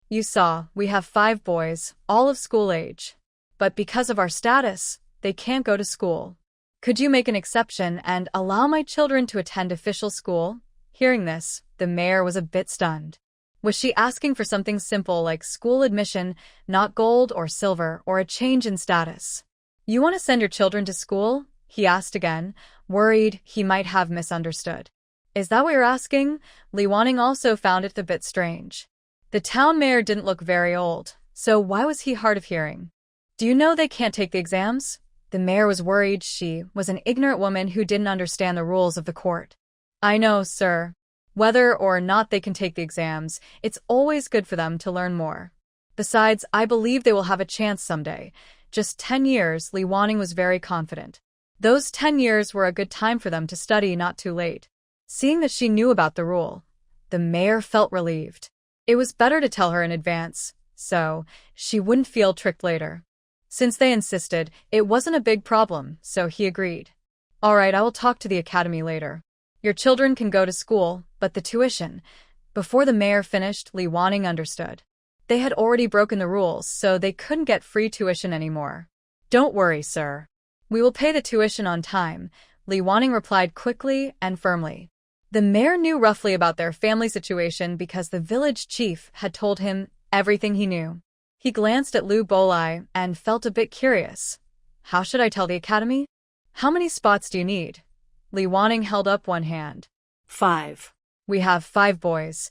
You saw, we have 5 boys, all of school age. But because of our status, they can't go to school. Could you make an exception and allow my children to attend official school? Hearing this, the mayor was a bit stunned. Was she asking for something simple like school admission, not gold or silver or a change in status? You want to send your children to school? He asked again, worried he might have misunderstood. Is that what you're asking? Li Wanning also found it a bit strange. The town mayor didn't look very old, so why was he hard of hearing? Do you know they can't take the exams? The mayor was worried she was an ignorant woman who didn't understand the rules of the court. I know, sir. Whether or not they can take the exams, it's always good for them to learn more. Besides, I believe they will have a chance someday. Just 10 years, Li Wanning was very confident. Those 10 years were a good time for them to study, not too late. Seeing that she knew about the rule, the mayor felt relieved. It was better to tell her in advance, so she wouldn't feel tricked later. Since they insisted, it wasn't a big problem, so he agreed. All right, I will talk to the academy later. Your children can go to school, but the tuition. Before the mayor finished, Li Wanning understood. They had already broken the rules, so they couldn't get free tuition anymore. Don't worry, sir. We will pay the tuition on time, Li Wanning replied quickly and firmly. The mayor knew roughly about their family situation because the village chief had told him everything he knew. He glanced at Liu Bolai and felt a bit curious. How should I tell the academy? How many spots do you need? Li Wanning held up one hand. 5. We have 5 boys.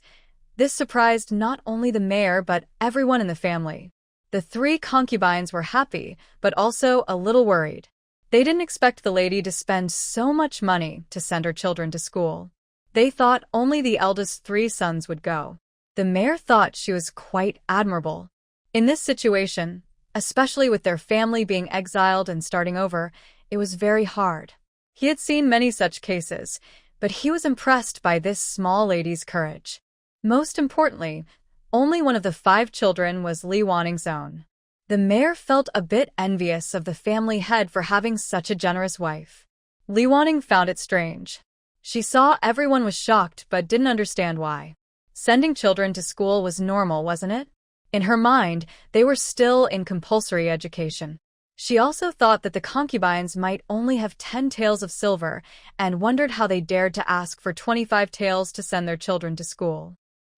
This surprised not only the mayor but everyone in the family. The 3 concubines were happy, but also a little worried. They didn't expect the lady to spend so much money to send her children to school. They thought only the eldest 3 sons would go. The mayor thought she was quite admirable. In this situation, especially with their family being exiled and starting over, it was very hard. He had seen many such cases, but he was impressed by this small lady's courage. Most importantly, only one of the 5 children was Li Wanning's own. The mayor felt a bit envious of the family head for having such a generous wife. Li Wanning found it strange. She saw everyone was shocked but didn't understand why. Sending children to school was normal, wasn't it? In her mind, they were still in compulsory education. She also thought that the concubines might only have 10 taels of silver and wondered how they dared to ask for 25 taels to send their children to school.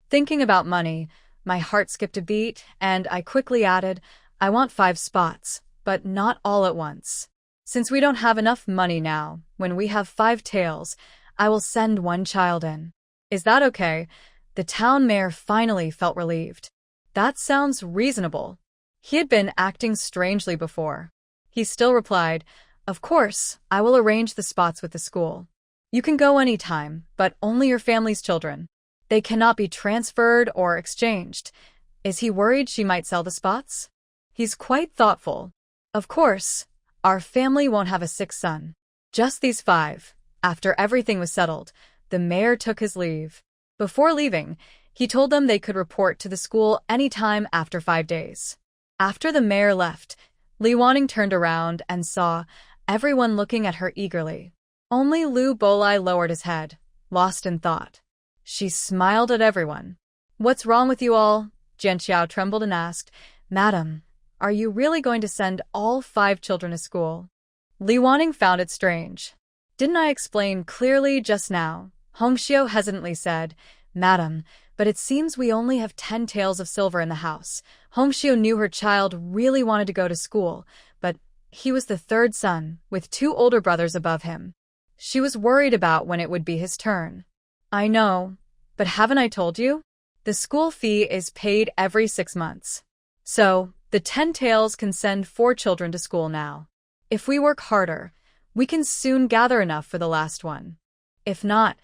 Thinking about money, my heart skipped a beat, and I quickly added, I want 5 spots, but not all at once. Since we don't have enough money now, when we have 5 taels, I will send 1 child in. Is that okay? The town mayor finally felt relieved. That sounds reasonable. He had been acting strangely before. He still replied, Of course, I will arrange the spots with the school. You can go any time, but only your family's children. They cannot be transferred or exchanged. Is he worried she might sell the spots? He's quite thoughtful. Of course, our family won't have a 6th son. Just these 5. After everything was settled, the mayor took his leave. Before leaving, he told them they could report to the school any time after 5 days. After the mayor left, Li Wanning turned around and saw everyone looking at her eagerly. Only Lu Bolai lowered his head, lost in thought. She smiled at everyone. What's wrong with you all? Jian Xiao trembled and asked, Madam, are you really going to send all 5 children to school? Li Wanning found it strange. Didn't I explain clearly just now? Hongxiu hesitantly said, Madam, but it seems we only have 10 taels of silver in the house. Hongxiu knew her child really wanted to go to school, but he was the 3rd son, with 2 older brothers above him. She was worried about when it would be his turn. I know, but haven't I told you? The school fee is paid every 6 months. So, the 10 taels can send 4 children to school now. If we work harder, we can soon gather enough for the last one. If not,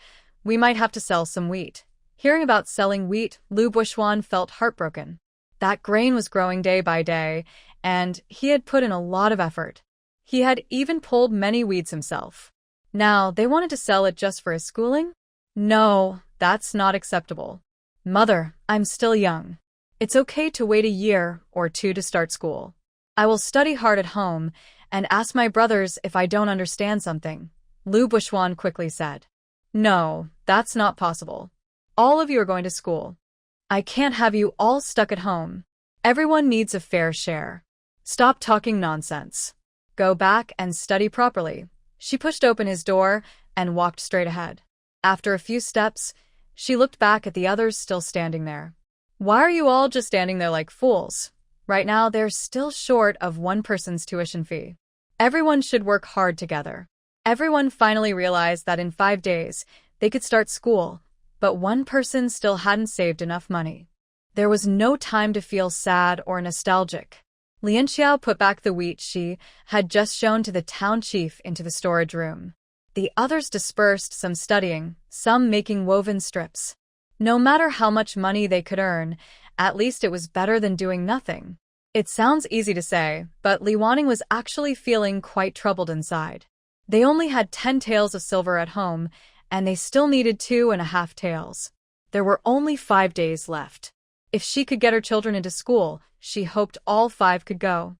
we might have to sell some wheat. Hearing about selling wheat, Lu Buishuan felt heartbroken. That grain was growing day by day, and he had put in a lot of effort. He had even pulled many weeds himself. Now, they wanted to sell it just for his schooling? No, that's not acceptable. Mother, I'm still young. It's okay to wait a year or 2 to start school. I will study hard at home and ask my brothers if I don't understand something, Lu Buishuan quickly said. No, that's not possible. All of you are going to school. I can't have you all stuck at home. Everyone needs a fair share. Stop talking nonsense. Go back and study properly. She pushed open his door and walked straight ahead. After a few steps, she looked back at the others still standing there. Why are you all just standing there like fools? Right now, they're still short of 1 person's tuition fee. Everyone should work hard together. Everyone finally realized that in 5 days, they could start school, but 1 person still hadn't saved enough money. There was no time to feel sad or nostalgic. Lian Xiao put back the wheat she had just shown to the town chief into the storage room. The others dispersed, some studying, some making woven strips. No matter how much money they could earn, at least it was better than doing nothing. It sounds easy to say, but Li Wanning was actually feeling quite troubled inside. They only had 10 taels of silver at home, and they still needed 2.5 taels. There were only 5 days left. If she could get her children into school, she hoped all 5 could go.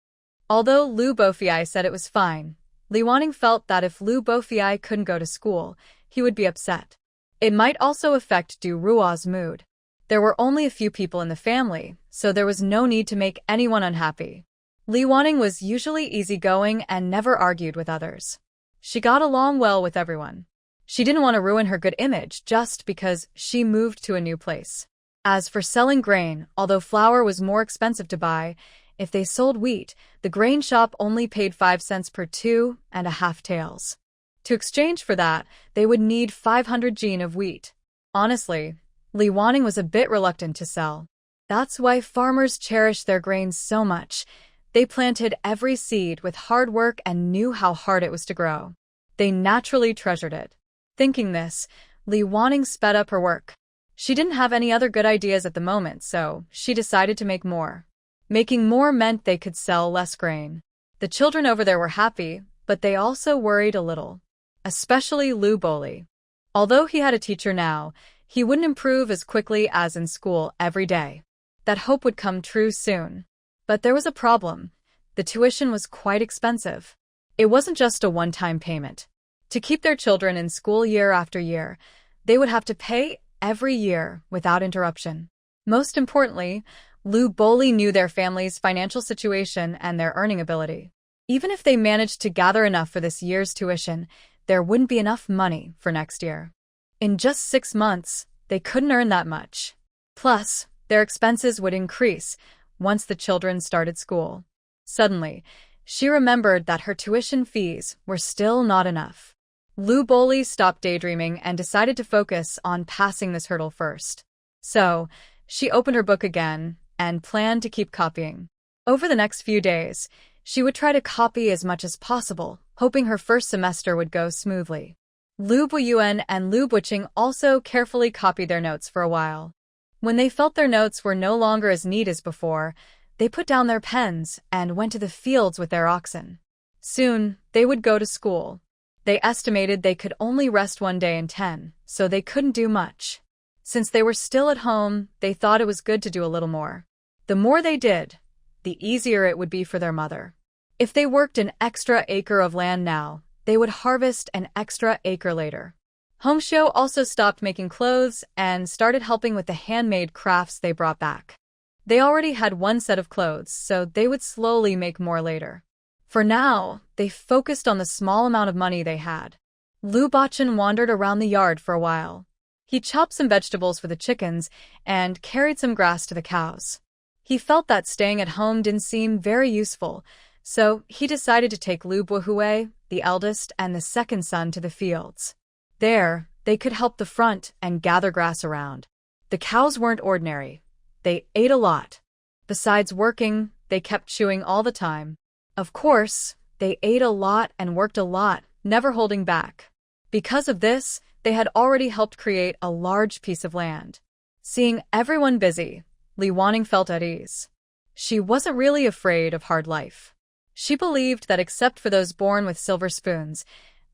Although Lu Bofiai said it was fine, Li Wanning felt that if Lu Bofiai couldn't go to school, he would be upset. It might also affect Du Ruo's mood. There were only a few people in the family, so there was no need to make anyone unhappy. Li Wanning was usually easygoing and never argued with others. She got along well with everyone. She didn't want to ruin her good image just because she moved to a new place. As for selling grain, although flour was more expensive to buy, if they sold wheat, the grain shop only paid 5 cents per 2.5 taels. To exchange for that, they would need 500 jin of wheat. Honestly, Li Wanning was a bit reluctant to sell. That's why farmers cherish their grains so much. They planted every seed with hard work and knew how hard it was to grow. They naturally treasured it. Thinking this, Li Wanning sped up her work. She didn't have any other good ideas at the moment, so she decided to make more. Making more meant they could sell less grain. The children over there were happy, but they also worried a little. Especially Lu Boli. Although he had a teacher now, he wouldn't improve as quickly as in school every day. That hope would come true soon. But there was a problem. The tuition was quite expensive. It wasn't just a one-time payment. To keep their children in school year after year, they would have to pay every year without interruption. Most importantly, Lu Boli knew their family's financial situation and their earning ability. Even if they managed to gather enough for this year's tuition, there wouldn't be enough money for next year. In just 6 months, they couldn't earn that much. Plus, their expenses would increase once the children started school. Suddenly, she remembered that her tuition fees were still not enough. Lu Boli stopped daydreaming and decided to focus on passing this hurdle first. So, she opened her book again and planned to keep copying. Over the next few days, she would try to copy as much as possible, hoping her first semester would go smoothly. Lu Buyuan and Lu Buqing also carefully copied their notes for a while. When they felt their notes were no longer as neat as before, they put down their pens and went to the fields with their oxen. Soon, they would go to school. They estimated they could only rest 1 day in 10, so they couldn't do much. Since they were still at home, they thought it was good to do a little more. The more they did, the easier it would be for their mother. If they worked an extra acre of land now, they would harvest an extra acre later. Homeshio also stopped making clothes and started helping with the handmade crafts they brought back. They already had 1 set of clothes, so they would slowly make more later. For now, they focused on the small amount of money they had. Lu Bachan wandered around the yard for a while. He chopped some vegetables for the chickens and carried some grass to the cows. He felt that staying at home didn't seem very useful, so he decided to take Lu Buhui, the eldest and the second son, to the fields. There, they could help the front and gather grass around. The cows weren't ordinary. They ate a lot. Besides working, they kept chewing all the time. Of course, they ate a lot and worked a lot, never holding back. Because of this, they had already helped create a large piece of land. Seeing everyone busy, Li Wanning felt at ease. She wasn't really afraid of hard life. She believed that except for those born with silver spoons,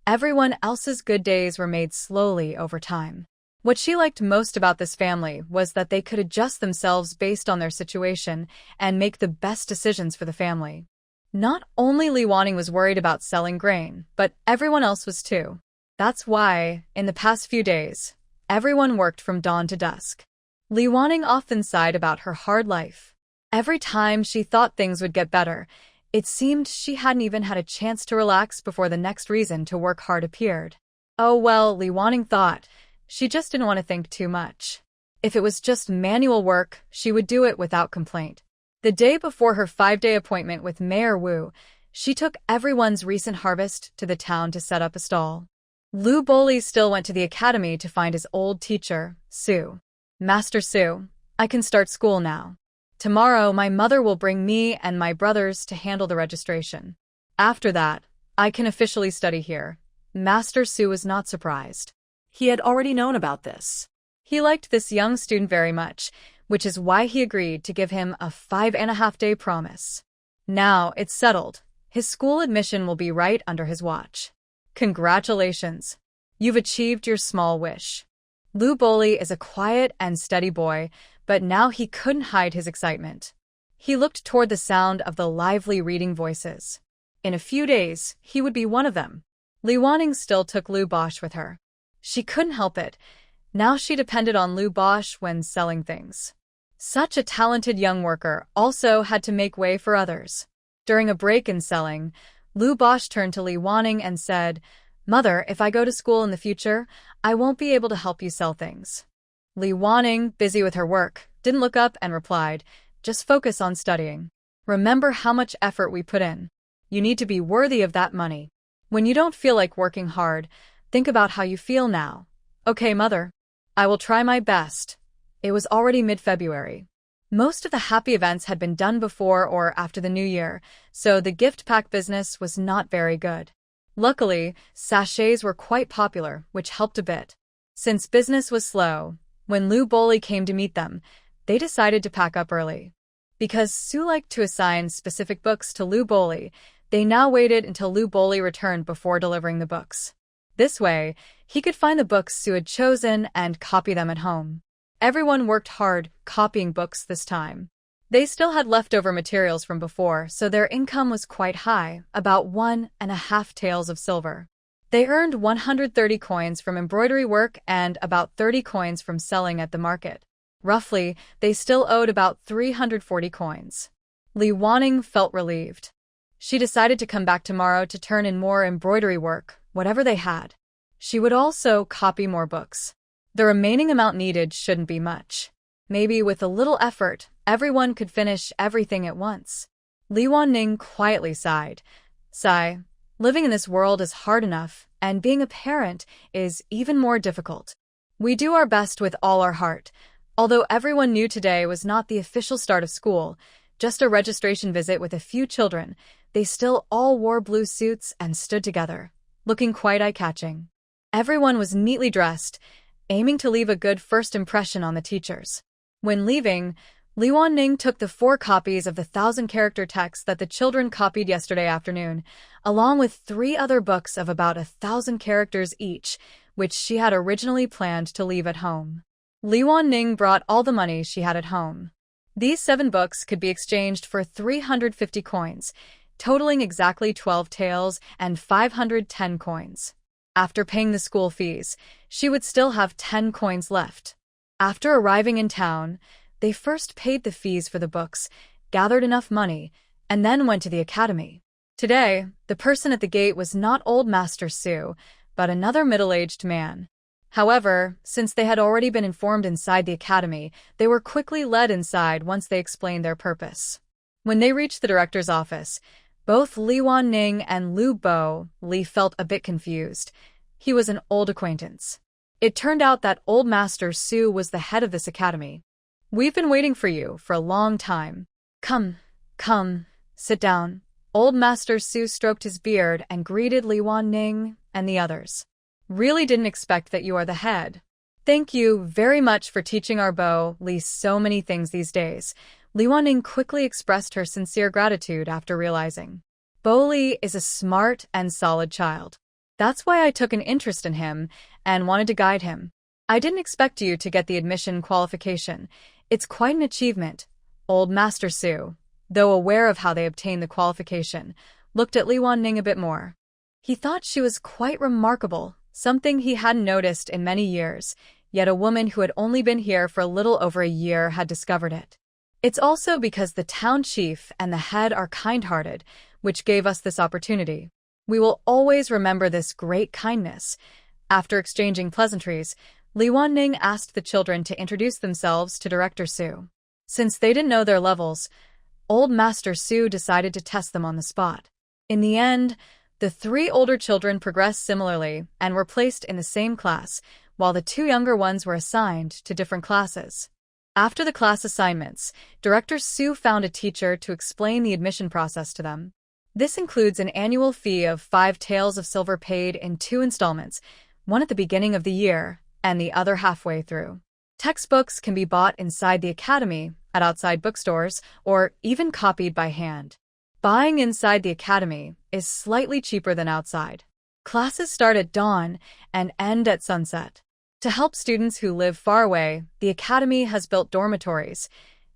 everyone else's good days were made slowly over time. What she liked most about this family was that they could adjust themselves based on their situation and make the best decisions for the family. Not only Li Wanning was worried about selling grain, but everyone else was too. That's why, in the past few days, everyone worked from dawn to dusk. Li Wanning often sighed about her hard life. Every time she thought things would get better, it seemed she hadn't even had a chance to relax before the next reason to work hard appeared. Oh well, Li Wanning thought. She just didn't want to think too much. If it was just manual work, she would do it without complaint. The day before her 5-day appointment with Mayor Wu, she took everyone's recent harvest to the town to set up a stall. Lu Boli still went to the academy to find his old teacher, Su. Master Su, I can start school now. Tomorrow, my mother will bring me and my brothers to handle the registration. After that, I can officially study here. Master Su was not surprised. He had already known about this. He liked this young student very much, which is why he agreed to give him a 5.5-day promise. Now it's settled. His school admission will be right under his watch. Congratulations. You've achieved your small wish. Lu Boli is a quiet and steady boy, but now he couldn't hide his excitement. He looked toward the sound of the lively reading voices. In a few days, he would be one of them. Li Wanning still took Lu Bosch with her. She couldn't help it. Now she depended on Lu Bosch when selling things. Such a talented young worker also had to make way for others. During a break in selling, Lu Bosch turned to Li Wanning and said, "Mother, if I go to school in the future, I won't be able to help you sell things." Li Wanning, busy with her work, didn't look up and replied, "Just focus on studying. Remember how much effort we put in. You need to be worthy of that money. When you don't feel like working hard, think about how you feel now." "Okay, mother. I will try my best." It was already mid-February. Most of the happy events had been done before or after the new year, so the gift pack business was not very good. Luckily, sachets were quite popular, which helped a bit. Since business was slow, when Lu Boli came to meet them, they decided to pack up early. Because Su liked to assign specific books to Lu Boli, they now waited until Lu Boli returned before delivering the books. This way, he could find the books Su had chosen and copy them at home. Everyone worked hard, copying books this time. They still had leftover materials from before, so their income was quite high, about 1.5 taels of silver. They earned 130 coins from embroidery work and about 30 coins from selling at the market. Roughly, they still owed about 340 coins. Li Wanning felt relieved. She decided to come back tomorrow to turn in more embroidery work, whatever they had. She would also copy more books. The remaining amount needed shouldn't be much. Maybe with a little effort, everyone could finish everything at once. Li Wanning quietly sighed. Sigh. Living in this world is hard enough, and being a parent is even more difficult. We do our best with all our heart. Although everyone knew today was not the official start of school, just a registration visit with a few children, they still all wore blue suits and stood together, looking quite eye-catching. Everyone was neatly dressed, aiming to leave a good first impression on the teachers. When leaving, Li Wanning took the 4 copies of the 1,000-character text that the children copied yesterday afternoon, along with 3 other books of about 1,000 characters each, which she had originally planned to leave at home. Li Wanning brought all the money she had at home. These 7 books could be exchanged for 350 coins, totaling exactly 12 taels and 510 coins. After paying the school fees, she would still have 10 coins left. After arriving in town, they first paid the fees for the books, gathered enough money, and then went to the academy. Today, the person at the gate was not old Master Su, but another middle-aged man. However, since they had already been informed inside the academy, they were quickly led inside once they explained their purpose. When they reached the director's office, both Li Wanning and Lu Bo Li felt a bit confused. He was an old acquaintance. It turned out that old Master Su was the head of this academy. "We've been waiting for you for a long time. Come, sit down." Old Master Su stroked his beard and greeted Li Wanning and the others. "Really didn't expect that you are the head. Thank you very much for teaching our Bo Li so many things these days." Li Wanning quickly expressed her sincere gratitude after realizing Bo Li is a smart and solid child. That's why I took an interest in him and wanted to guide him. I didn't expect you to get the admission qualification. It's quite an achievement. Old Master Su, though aware of how they obtained the qualification, looked at Li Wanning a bit more. He thought she was quite remarkable, something he hadn't noticed in many years, yet a woman who had only been here for a little over a year had discovered it. It's also because the town chief and the head are kind-hearted, which gave us this opportunity. We will always remember this great kindness. After exchanging pleasantries, Li Wanning asked the children to introduce themselves to Director Su. Since they didn't know their levels, old Master Su decided to test them on the spot. In the end, the 3 older children progressed similarly and were placed in the same class, while the 2 younger ones were assigned to different classes. After the class assignments, Director Su found a teacher to explain the admission process to them. This includes an annual fee of 5 taels of silver paid in 2 installments, one at the beginning of the year and the other halfway through. Textbooks can be bought inside the academy, at outside bookstores, or even copied by hand. Buying inside the academy is slightly cheaper than outside. Classes start at dawn and end at sunset. To help students who live far away, the academy has built dormitories.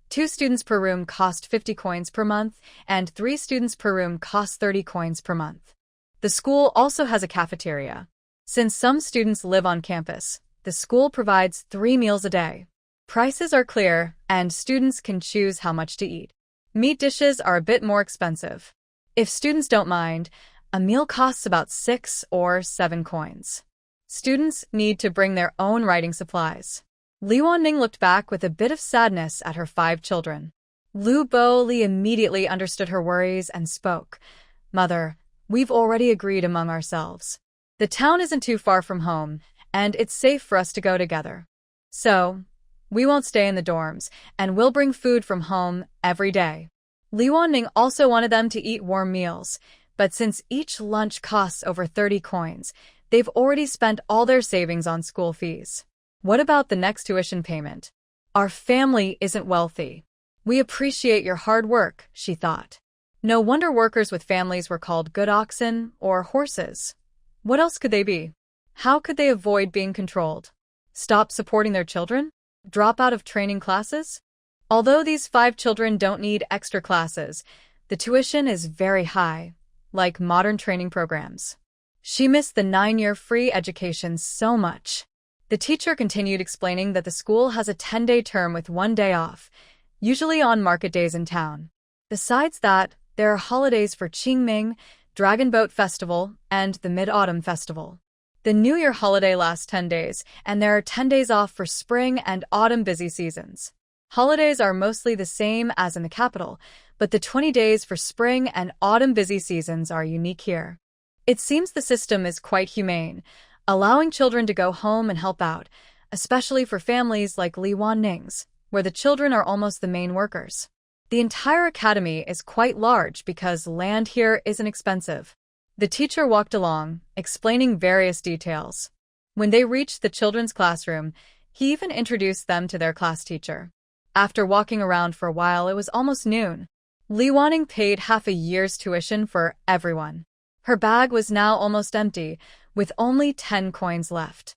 2 students per room cost 50 coins per month, and 3 students per room cost 30 coins per month. The school also has a cafeteria. Since some students live on campus, the school provides 3 meals a day. Prices are clear, and students can choose how much to eat. Meat dishes are a bit more expensive. If students don't mind, a meal costs about 6 or 7 coins. Students need to bring their own writing supplies. Li Wanning looked back with a bit of sadness at her 5 children. Lu Bo Li immediately understood her worries and spoke. "Mother, we've already agreed among ourselves. The town isn't too far from home, and it's safe for us to go together. So, we won't stay in the dorms, and we'll bring food from home every day." Li Wanning also wanted them to eat warm meals, but since each lunch costs over 30 coins, they've already spent all their savings on school fees. What about the next tuition payment? Our family isn't wealthy. We appreciate your hard work, she thought. No wonder workers with families were called good oxen or horses. What else could they be? How could they avoid being controlled? Stop supporting their children? Drop out of training classes? Although these 5 children don't need extra classes, the tuition is very high, like modern training programs. She missed the 9-year free education so much. The teacher continued explaining that the school has a 10-day term with 1 day off, usually on market days in town. Besides that, there are holidays for Qingming, Dragon Boat Festival, and the Mid-Autumn Festival. The New Year holiday lasts 10 days, and there are 10 days off for spring and autumn busy seasons. Holidays are mostly the same as in the capital, but the 20 days for spring and autumn busy seasons are unique here. It seems the system is quite humane, allowing children to go home and help out, especially for families like Li Wanning's, where the children are almost the main workers. The entire academy is quite large because land here isn't expensive. The teacher walked along, explaining various details. When they reached the children's classroom, he even introduced them to their class teacher. After walking around for a while, it was almost noon. Li Wanning paid half a year's tuition for everyone. Her bag was now almost empty, with only 10 coins left.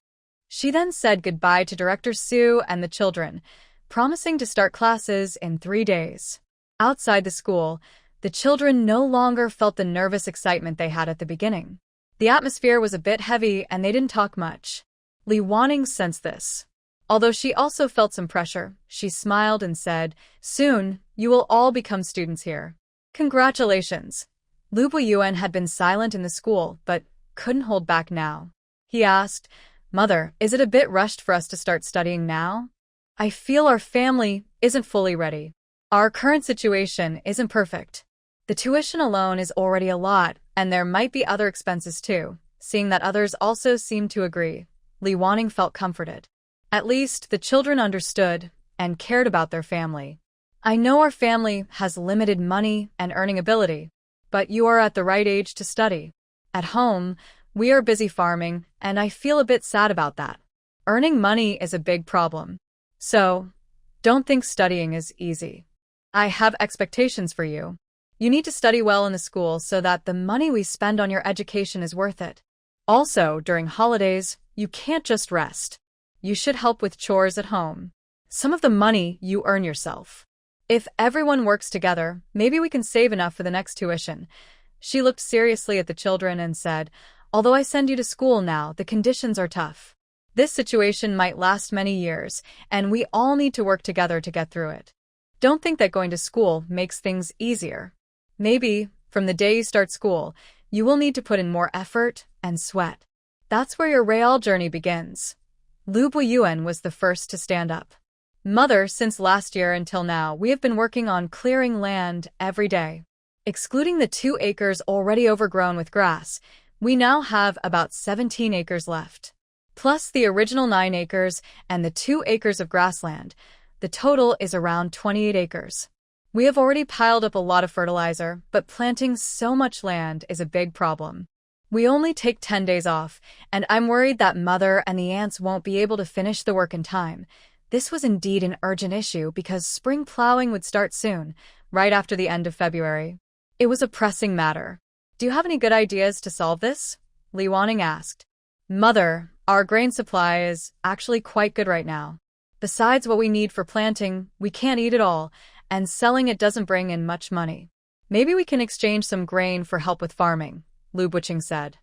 She then said goodbye to Director Su and the children, promising to start classes in 3 days. Outside the school, the children no longer felt the nervous excitement they had at the beginning. The atmosphere was a bit heavy and they didn't talk much. Li Wanning sensed this. Although she also felt some pressure, she smiled and said, "Soon, you will all become students here." Congratulations. Lu Buiyuan had been silent in the school, but couldn't hold back now. He asked, "Mother, is it a bit rushed for us to start studying now? I feel our family isn't fully ready. Our current situation isn't perfect. The tuition alone is already a lot, and there might be other expenses too." Seeing that others also seemed to agree, Li Wanning felt comforted. At least the children understood and cared about their family. "I know our family has limited money and earning ability, but you are at the right age to study. At home, we are busy farming, and I feel a bit sad about that. Earning money is a big problem. So, don't think studying is easy. I have expectations for you. You need to study well in the school so that the money we spend on your education is worth it. Also, during holidays, you can't just rest. You should help with chores at home. Some of the money you earn yourself. If everyone works together, maybe we can save enough for the next tuition." She looked seriously at the children and said, "Although I send you to school now, the conditions are tough. This situation might last many years, and we all need to work together to get through it. Don't think that going to school makes things easier. Maybe, from the day you start school, you will need to put in more effort and sweat. That's where your real journey begins." Lu Buiyuan was the first to stand up. "Mother, since last year until now, we have been working on clearing land every day. Excluding the 2 acres already overgrown with grass, we now have about 17 acres left. Plus the original 9 acres and the 2 acres of grassland, the total is around 28 acres. We have already piled up a lot of fertilizer, but planting so much land is a big problem. We only take 10 days off, and I'm worried that Mother and the ants won't be able to finish the work in time." This was indeed an urgent issue because spring plowing would start soon, right after the end of February. It was a pressing matter. "Do you have any good ideas to solve this?" Li Wanning asked. "Mother, our grain supply is actually quite good right now. Besides what we need for planting, we can't eat it all, and selling it doesn't bring in much money. Maybe we can exchange some grain for help with farming," Lu Buqing said.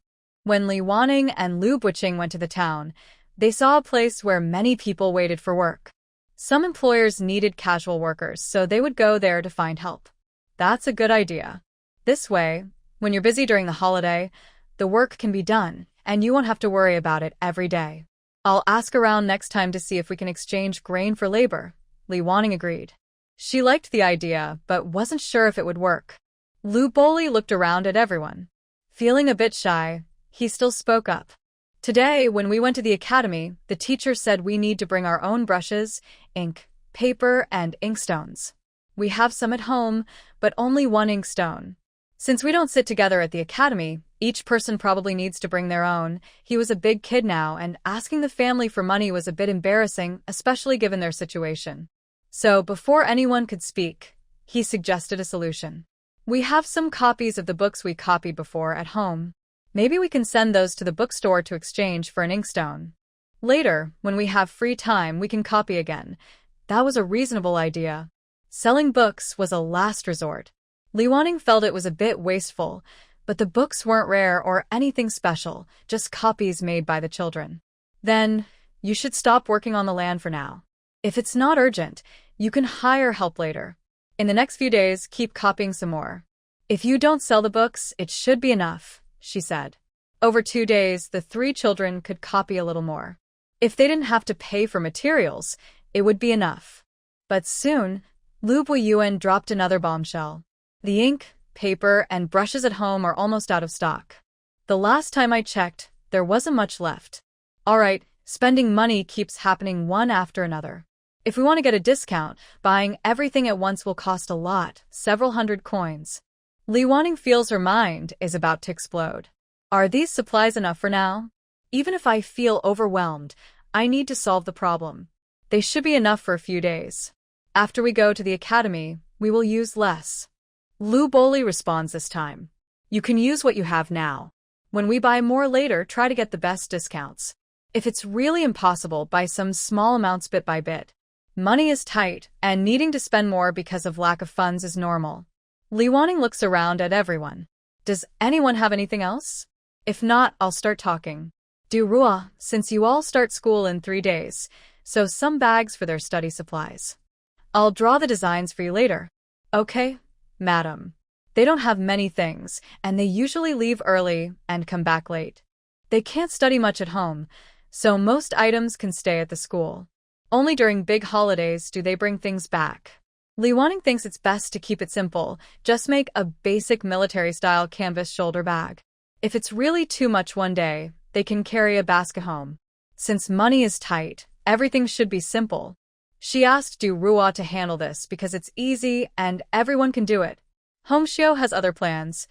When Li Wanning and Lu Buqing went to the town, they saw a place where many people waited for work. Some employers needed casual workers, so they would go there to find help. That's a good idea. This way, when you're busy during the holiday, the work can be done, and you won't have to worry about it every day. "I'll ask around next time to see if we can exchange grain for labor," Li Wanning agreed. She liked the idea, but wasn't sure if it would work. Lu Boli looked around at everyone. Feeling a bit shy, he still spoke up. "Today, when we went to the academy, the teacher said we need to bring our own brushes, ink, paper, and inkstones. We have some at home, but only 1 inkstone. Since we don't sit together at the academy, each person probably needs to bring their own." He was a big kid now, and asking the family for money was a bit embarrassing, especially given their situation. So, before anyone could speak, he suggested a solution. "We have some copies of the books we copied before at home. Maybe we can send those to the bookstore to exchange for an inkstone. Later, when we have free time, we can copy again." That was a reasonable idea. Selling books was a last resort. Li Wanning felt it was a bit wasteful, but the books weren't rare or anything special, just copies made by the children. Then, you should stop working on the land for now. If it's not urgent, you can hire help later. In the next few days, keep copying some more. If you don't sell the books, it should be enough, she said. Over 2 days, the 3 children could copy a little more. If they didn't have to pay for materials, it would be enough. But soon, Lu Buiyuan dropped another bombshell. The ink, paper, and brushes at home are almost out of stock. The last time I checked, there wasn't much left. All right, spending money keeps happening one after another. If we want to get a discount, buying everything at once will cost a lot, several hundred coins. Li Wanning feels her mind is about to explode. Are these supplies enough for now? Even if I feel overwhelmed, I need to solve the problem. They should be enough for a few days. After we go to the academy, we will use less. Lu Boli responds this time. You can use what you have now. When we buy more later, try to get the best discounts. If it's really impossible, buy some small amounts bit by bit. Money is tight, and needing to spend more because of lack of funds is normal. Li Wanning looks around at everyone. Does anyone have anything else? If not, I'll start talking. Du Rua, since you all start school in 3 days, so some bags for their study supplies. I'll draw the designs for you later. Okay, madam. They don't have many things, and they usually leave early and come back late. They can't study much at home, so most items can stay at the school. Only during big holidays do they bring things back. Li Wanning thinks it's best to keep it simple, just make a basic military-style canvas shoulder bag. If it's really too much one day, they can carry a basket home. Since money is tight, everything should be simple. She asked Du Rua to handle this because it's easy and everyone can do it. Hongxiu has other plans.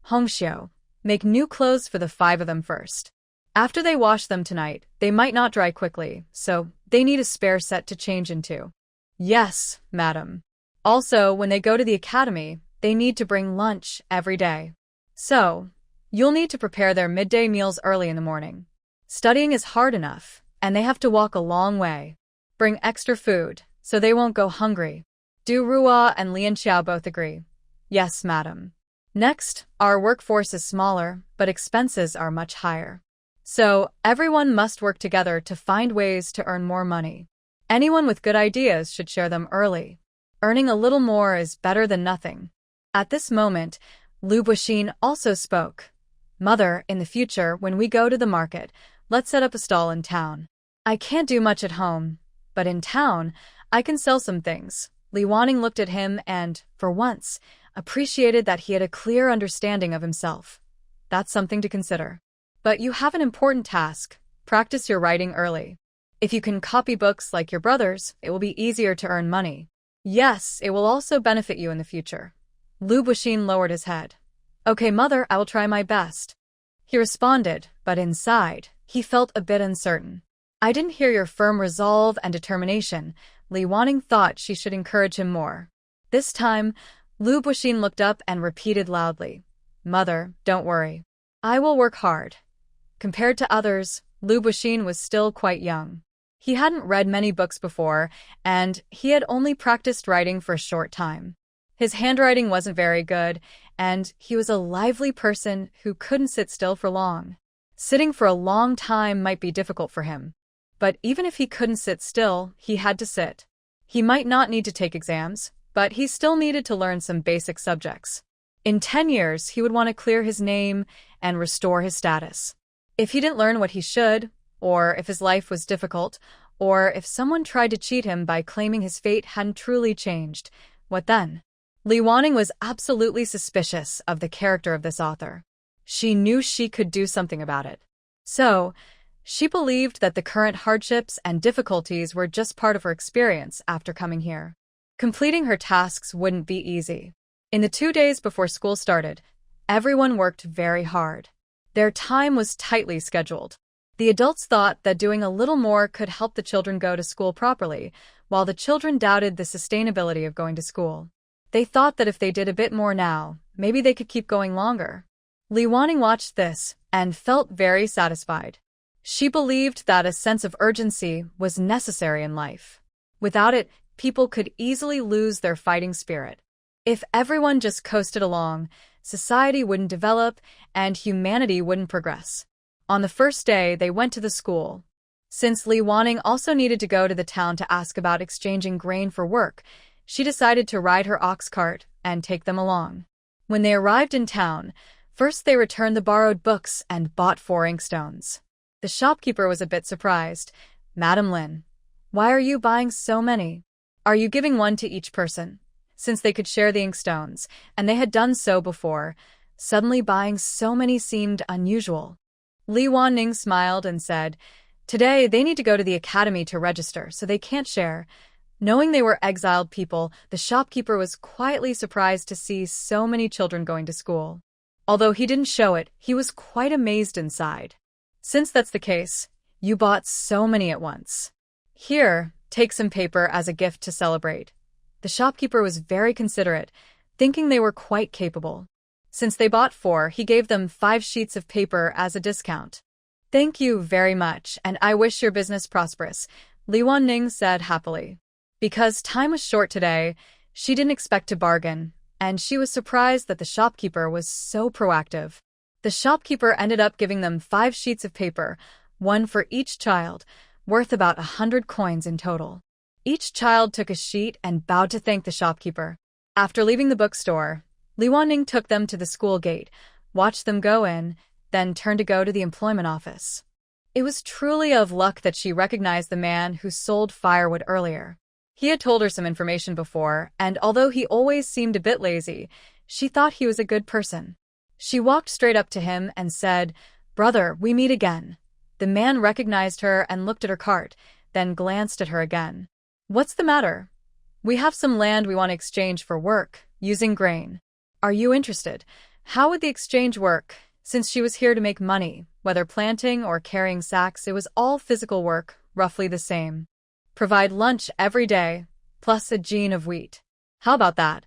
Hongxiu, make new clothes for the 5 of them first. After they wash them tonight, they might not dry quickly, so they need a spare set to change into. Yes, madam. Also, when they go to the academy, they need to bring lunch every day. So, you'll need to prepare their midday meals early in the morning. Studying is hard enough, and they have to walk a long way. Bring extra food, so they won't go hungry. Du Rua and Lian Xiao both agree. Yes, madam. Next, our workforce is smaller, but expenses are much higher. So, everyone must work together to find ways to earn more money. Anyone with good ideas should share them early. Earning a little more is better than nothing. At this moment, Lu Buixin also spoke. Mother, in the future, when we go to the market, let's set up a stall in town. I can't do much at home, but in town, I can sell some things. Li Wanning looked at him and, for once, appreciated that he had a clear understanding of himself. That's something to consider. But you have an important task. Practice your writing early. If you can copy books like your brothers, it will be easier to earn money. Yes, it will also benefit you in the future. Lu Buixin lowered his head. Okay, mother, I will try my best. He responded, but inside, he felt a bit uncertain. I didn't hear your firm resolve and determination. Li Wanning thought she should encourage him more. This time, Lu Buixin looked up and repeated loudly. Mother, don't worry. I will work hard. Compared to others, Lu Buixin was still quite young. He hadn't read many books before, and he had only practiced writing for a short time. His handwriting wasn't very good, and he was a lively person who couldn't sit still for long. Sitting for a long time might be difficult for him. But even if he couldn't sit still, he had to sit. He might not need to take exams, but he still needed to learn some basic subjects. In 10 years, he would want to clear his name and restore his status. If he didn't learn what he should, or if his life was difficult, or if someone tried to cheat him by claiming his fate hadn't truly changed, what then? Li Wanning was absolutely suspicious of the character of this author. She knew she could do something about it. So, she believed that the current hardships and difficulties were just part of her experience after coming here. Completing her tasks wouldn't be easy. In the 2 days before school started, everyone worked very hard. Their time was tightly scheduled. The adults thought that doing a little more could help the children go to school properly, while the children doubted the sustainability of going to school. They thought that if they did a bit more now, maybe they could keep going longer. Li Wanning watched this and felt very satisfied. She believed that a sense of urgency was necessary in life. Without it, people could easily lose their fighting spirit. If everyone just coasted along, society wouldn't develop and humanity wouldn't progress. On the first day, they went to the school. Since Li Wanning also needed to go to the town to ask about exchanging grain for work, she decided to ride her ox cart and take them along. When they arrived in town, first they returned the borrowed books and bought 4 inkstones. The shopkeeper was a bit surprised. "Madam Lin, why are you buying so many? Are you giving one to each person?" Since they could share the inkstones, and they had done so before, suddenly buying so many seemed unusual. Li Wanning smiled and said, "Today they need to go to the academy to register, so they can't share." Knowing they were exiled people, the shopkeeper was quietly surprised to see so many children going to school. Although he didn't show it, he was quite amazed inside. "Since that's the case, you bought so many at once. Here, take some paper as a gift to celebrate." The shopkeeper was very considerate, thinking they were quite capable. Since they bought 4, he gave them 5 sheets of paper as a discount. "Thank you very much, and I wish your business prosperous," Li Wanning said happily. Because time was short today, she didn't expect to bargain, and she was surprised that the shopkeeper was so proactive. The shopkeeper ended up giving them 5 sheets of paper, 1 for each child, worth about 100 coins in total. Each child took a sheet and bowed to thank the shopkeeper. After leaving the bookstore, Li Wanning took them to the school gate, watched them go in, then turned to go to the employment office. It was truly of luck that she recognized the man who sold firewood earlier. He had told her some information before, and although he always seemed a bit lazy, she thought he was a good person. She walked straight up to him and said, "Brother, we meet again." The man recognized her and looked at her cart, then glanced at her again. "What's the matter?" "We have some land we want to exchange for work, using grain. Are you interested?" How would the exchange work? Since she was here to make money, whether planting or carrying sacks, it was all physical work, roughly the same. Provide lunch every day, plus a gene of wheat. How about that?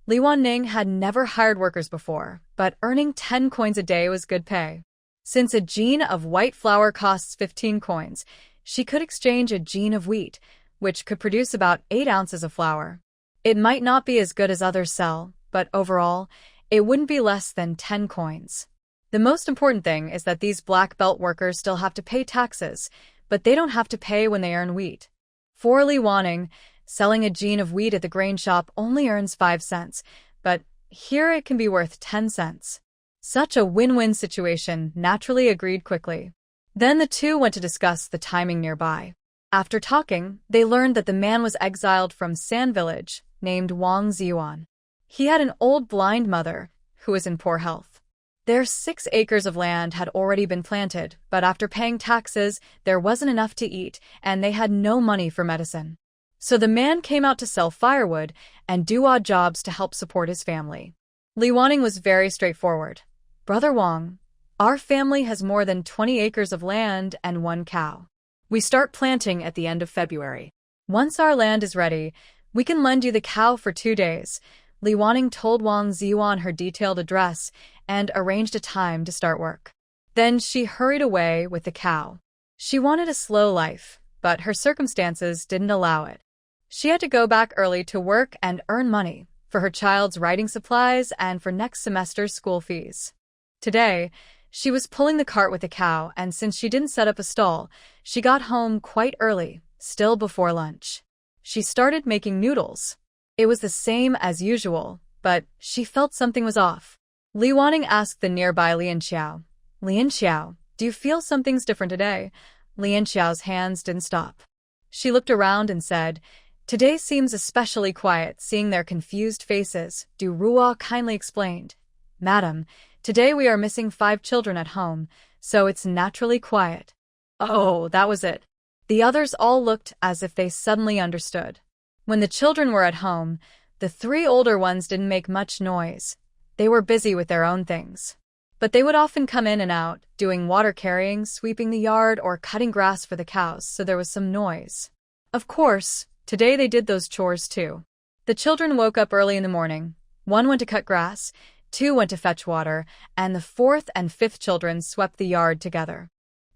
Li Wanning had never hired workers before, but earning 10 coins a day was good pay. Since a gene of white flour costs 15 coins, she could exchange a gene of wheat, which could produce about 8 ounces of flour. It might not be as good as others sell, but overall, it wouldn't be less than 10 coins. The most important thing is that these black belt workers still have to pay taxes, but they don't have to pay when they earn wheat. For Li Wanning, selling a gene of wheat at the grain shop only earns 5 cents, but here it can be worth 10 cents. Such a win-win situation, naturally agreed quickly. Then the two went to discuss the timing nearby. After talking, they learned that the man was exiled from San Village, named Wang Ziyuan. He had an old blind mother, who was in poor health. Their 6 acres of land had already been planted, but after paying taxes, there wasn't enough to eat, and they had no money for medicine. So the man came out to sell firewood and do odd jobs to help support his family. Li Wanning was very straightforward. "Brother Wang, our family has more than 20 acres of land and 1 cow. We start planting at the end of February. Once our land is ready, we can lend you the cow for 2 days." Li Wanning told Wang Ziyuan her detailed address and arranged a time to start work. Then she hurried away with the cow. She wanted a slow life, but her circumstances didn't allow it. She had to go back early to work and earn money for her child's writing supplies and for next semester's school fees. Today, she was pulling the cart with the cow, and since she didn't set up a stall, she got home quite early, still before lunch. She started making noodles. It was the same as usual, but she felt something was off. Li Wanning asked the nearby Lian Xiao, "Lian Xiao, do you feel something's different today?" Lian Xiao's hands didn't stop. She looked around and said, "Today seems especially quiet." Seeing their confused faces, Du Ruo kindly explained, "Madam, today we are missing 5 children at home, so it's naturally quiet." Oh, that was it. The others all looked as if they suddenly understood. When the children were at home, the 3 older ones didn't make much noise. They were busy with their own things. But they would often come in and out, doing water carrying, sweeping the yard, or cutting grass for the cows, so there was some noise. Of course, today they did those chores too. The children woke up early in the morning. 1 went to cut grass, 2 went to fetch water, and the 4th and 5th children swept the yard together.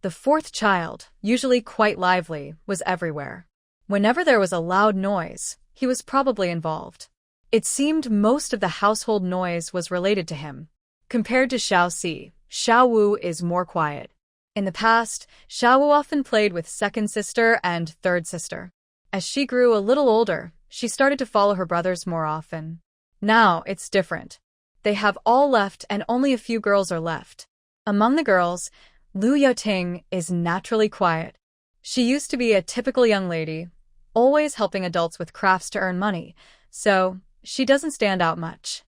The 4th child, usually quite lively, was everywhere. Whenever there was a loud noise, he was probably involved. It seemed most of the household noise was related to him. Compared to Xiao Si, Xiao Wu is more quiet. In the past, Xiao Wu often played with second sister and third sister. As she grew a little older, she started to follow her brothers more often. Now, it's different. They have all left and only a few girls are left. Among the girls, Lu Yaoting is naturally quiet. She used to be a typical young lady, always helping adults with crafts to earn money, so she doesn't stand out much.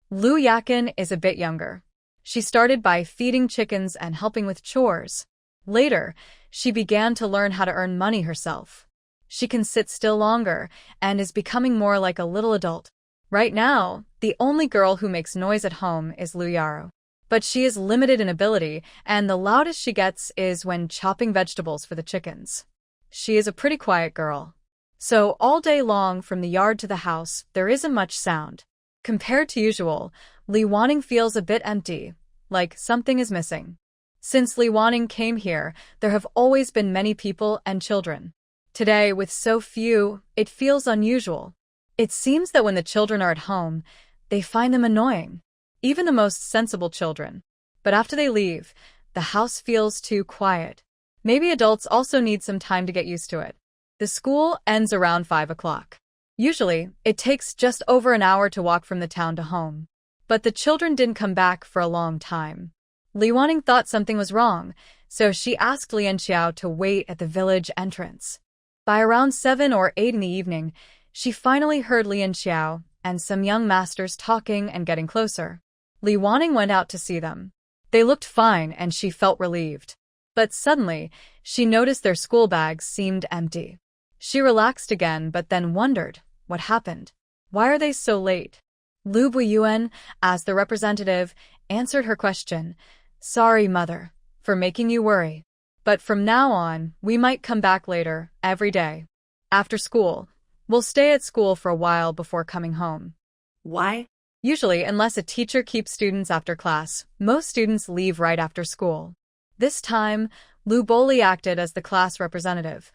Lu Yakin is a bit younger. She started by feeding chickens and helping with chores. Later, she began to learn how to earn money herself. She can sit still longer and is becoming more like a little adult. Right now, the only girl who makes noise at home is Lu Yaro. But she is limited in ability, and the loudest she gets is when chopping vegetables for the chickens. She is a pretty quiet girl. So all day long from the yard to the house, there isn't much sound. Compared to usual, Li Wanning feels a bit empty, like something is missing. Since Li Wanning came here, there have always been many people and children. Today, with so few, it feels unusual. It seems that when the children are at home, they find them annoying. Even the most sensible children. But after they leave, the house feels too quiet. Maybe adults also need some time to get used to it. The school ends around 5 o'clock. Usually, it takes just over an hour to walk from the town to home. But the children didn't come back for a long time. Li Wanning thought something was wrong, so she asked Lian Xiao to wait at the village entrance. By around 7 or 8 in the evening, she finally heard Lian Xiao and some young masters talking and getting closer. Li Wanning went out to see them. They looked fine and she felt relieved. But suddenly, she noticed their school bags seemed empty. She relaxed again but then wondered, what happened? Why are they so late? Lu Buiyuan, as the representative, answered her question. Sorry, mother, for making you worry. But from now on, we might come back later, every day. After school, we'll stay at school for a while before coming home. Why? Usually, unless a teacher keeps students after class, most students leave right after school. This time, Lu Boli acted as the class representative.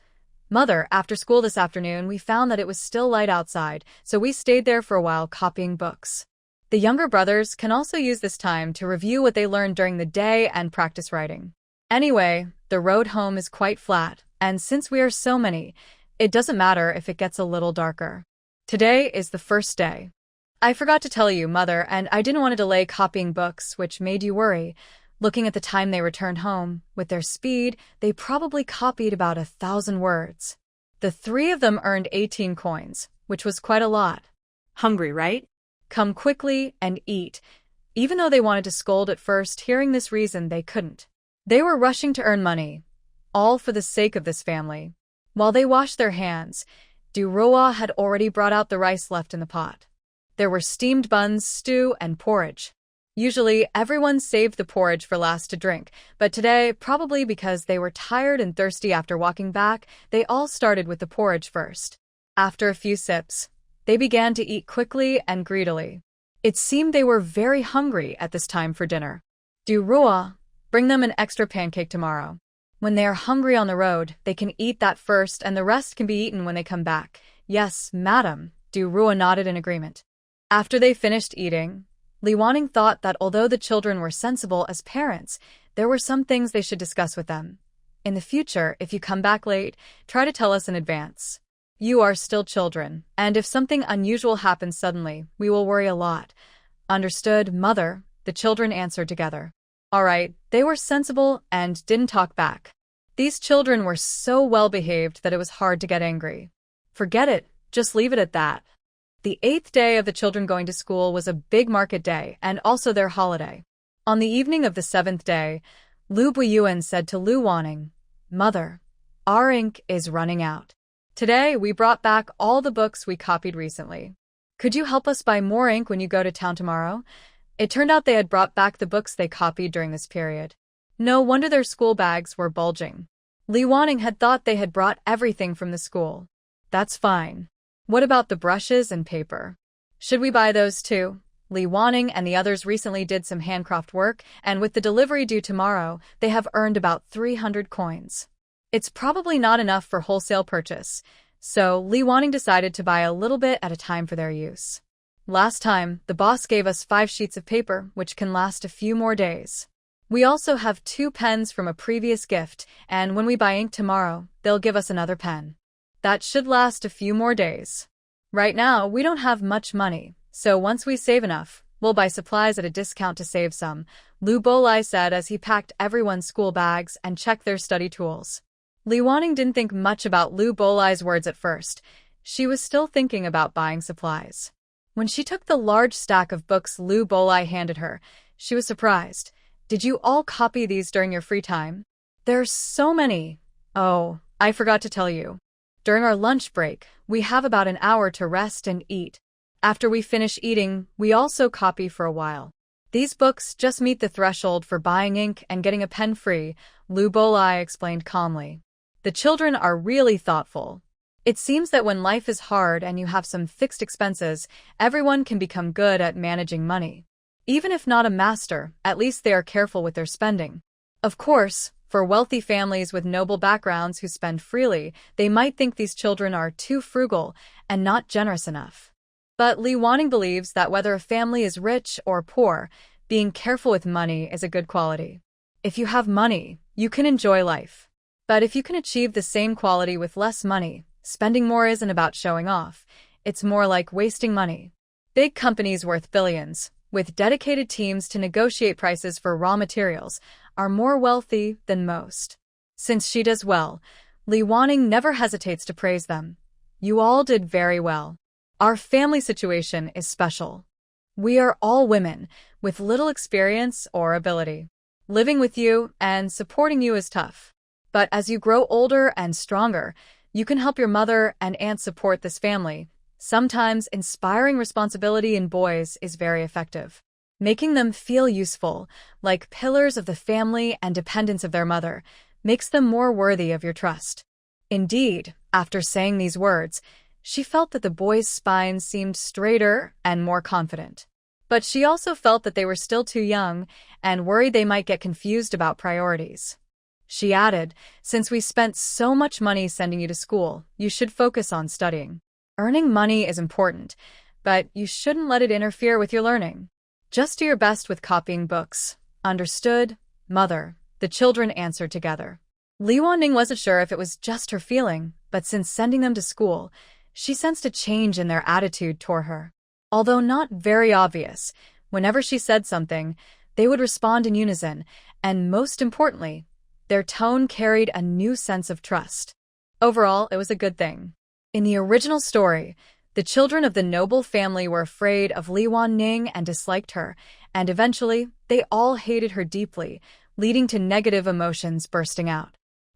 Mother, after school this afternoon, we found that it was still light outside, so we stayed there for a while copying books. The younger brothers can also use this time to review what they learned during the day and practice writing. Anyway, the road home is quite flat, and since we are so many, it doesn't matter if it gets a little darker. Today is the first day. I forgot to tell you, Mother, and I didn't want to delay copying books, which made you worry. Looking at the time they returned home, with their speed, they probably copied about 1,000 words. The 3 of them earned 18 coins, which was quite a lot. Hungry, right? Come quickly and eat. Even though they wanted to scold at first, hearing this reason, they couldn't. They were rushing to earn money, all for the sake of this family. While they washed their hands, Du Roa had already brought out the rice left in the pot. There were steamed buns, stew, and porridge. Usually, everyone saved the porridge for last to drink, but today, probably because they were tired and thirsty after walking back, they all started with the porridge first. After a few sips, they began to eat quickly and greedily. It seemed they were very hungry at this time for dinner. Du Roa, bring them an extra pancake tomorrow. When they are hungry on the road, they can eat that first and the rest can be eaten when they come back. Yes, madam, Du Roa nodded in agreement. After they finished eating, Li Wanning thought that although the children were sensible as parents, there were some things they should discuss with them. In the future, if you come back late, try to tell us in advance. You are still children, and if something unusual happens suddenly, we will worry a lot. Understood, Mother, the children answered together. All right, they were sensible and didn't talk back. These children were so well behaved that it was hard to get angry. Forget it, just leave it at that. The 8th day of the children going to school was a big market day and also their holiday. On the evening of the 7th day, Lu Buiyuan said to Lu Wanning, Mother, our ink is running out. Today, we brought back all the books we copied recently. Could you help us buy more ink when you go to town tomorrow? It turned out they had brought back the books they copied during this period. No wonder their school bags were bulging. Li Wanning had thought they had brought everything from the school. That's fine. What about the brushes and paper? Should we buy those too? Li Wanning and the others recently did some handcraft work, and with the delivery due tomorrow, they have earned about 300 coins. It's probably not enough for wholesale purchase, So Li Wanning decided to buy a little bit at a time for their use. Last time, the boss gave us 5 sheets of paper, which can last a few more days. We also have 2 pens from a previous gift, and when we buy ink tomorrow, they'll give us another pen. That should last a few more days. Right now, we don't have much money, so once we save enough, we'll buy supplies at a discount to save some, Lu Bolai said as he packed everyone's school bags and checked their study tools. Li Wanning didn't think much about Lu Bolai's words at first. She was still thinking about buying supplies. When she took the large stack of books Lu Bolai handed her, she was surprised. Did you all copy these during your free time? There's so many. Oh, I forgot to tell you. During our lunch break, we have about an hour to rest and eat. After we finish eating, we also copy for a while. These books just meet the threshold for buying ink and getting a pen free, Lu Bolai explained calmly. The children are really thoughtful. It seems that when life is hard and you have some fixed expenses, everyone can become good at managing money. Even if not a master, at least they are careful with their spending. Of course, for wealthy families with noble backgrounds who spend freely, they might think these children are too frugal and not generous enough. But Li Wanning believes that whether a family is rich or poor, being careful with money is a good quality. If you have money, you can enjoy life. But if you can achieve the same quality with less money, spending more isn't about showing off. It's more like wasting money. Big companies worth billions, with dedicated teams to negotiate prices for raw materials, are more wealthy than most. Since she does well, Li Wanning never hesitates to praise them. You all did very well. Our family situation is special. We are all women, with little experience or ability. Living with you and supporting you is tough. But as you grow older and stronger, you can help your mother and aunt support this family. Sometimes inspiring responsibility in boys is very effective. Making them feel useful, like pillars of the family and dependents of their mother, makes them more worthy of your trust. Indeed, after saying these words, she felt that the boys' spines seemed straighter and more confident. But she also felt that they were still too young and worried they might get confused about priorities. She added, since we spent so much money sending you to school, you should focus on studying. Earning money is important, but you shouldn't let it interfere with your learning. Just do your best with copying books. Understood, Mother, the children answered together. Li Wanning wasn't sure if it was just her feeling, but since sending them to school, she sensed a change in their attitude toward her. Although not very obvious, whenever she said something, they would respond in unison, and most importantly, their tone carried a new sense of trust. Overall, it was a good thing. In the original story, the children of the noble family were afraid of Li Wanning and disliked her, and eventually, they all hated her deeply, leading to negative emotions bursting out.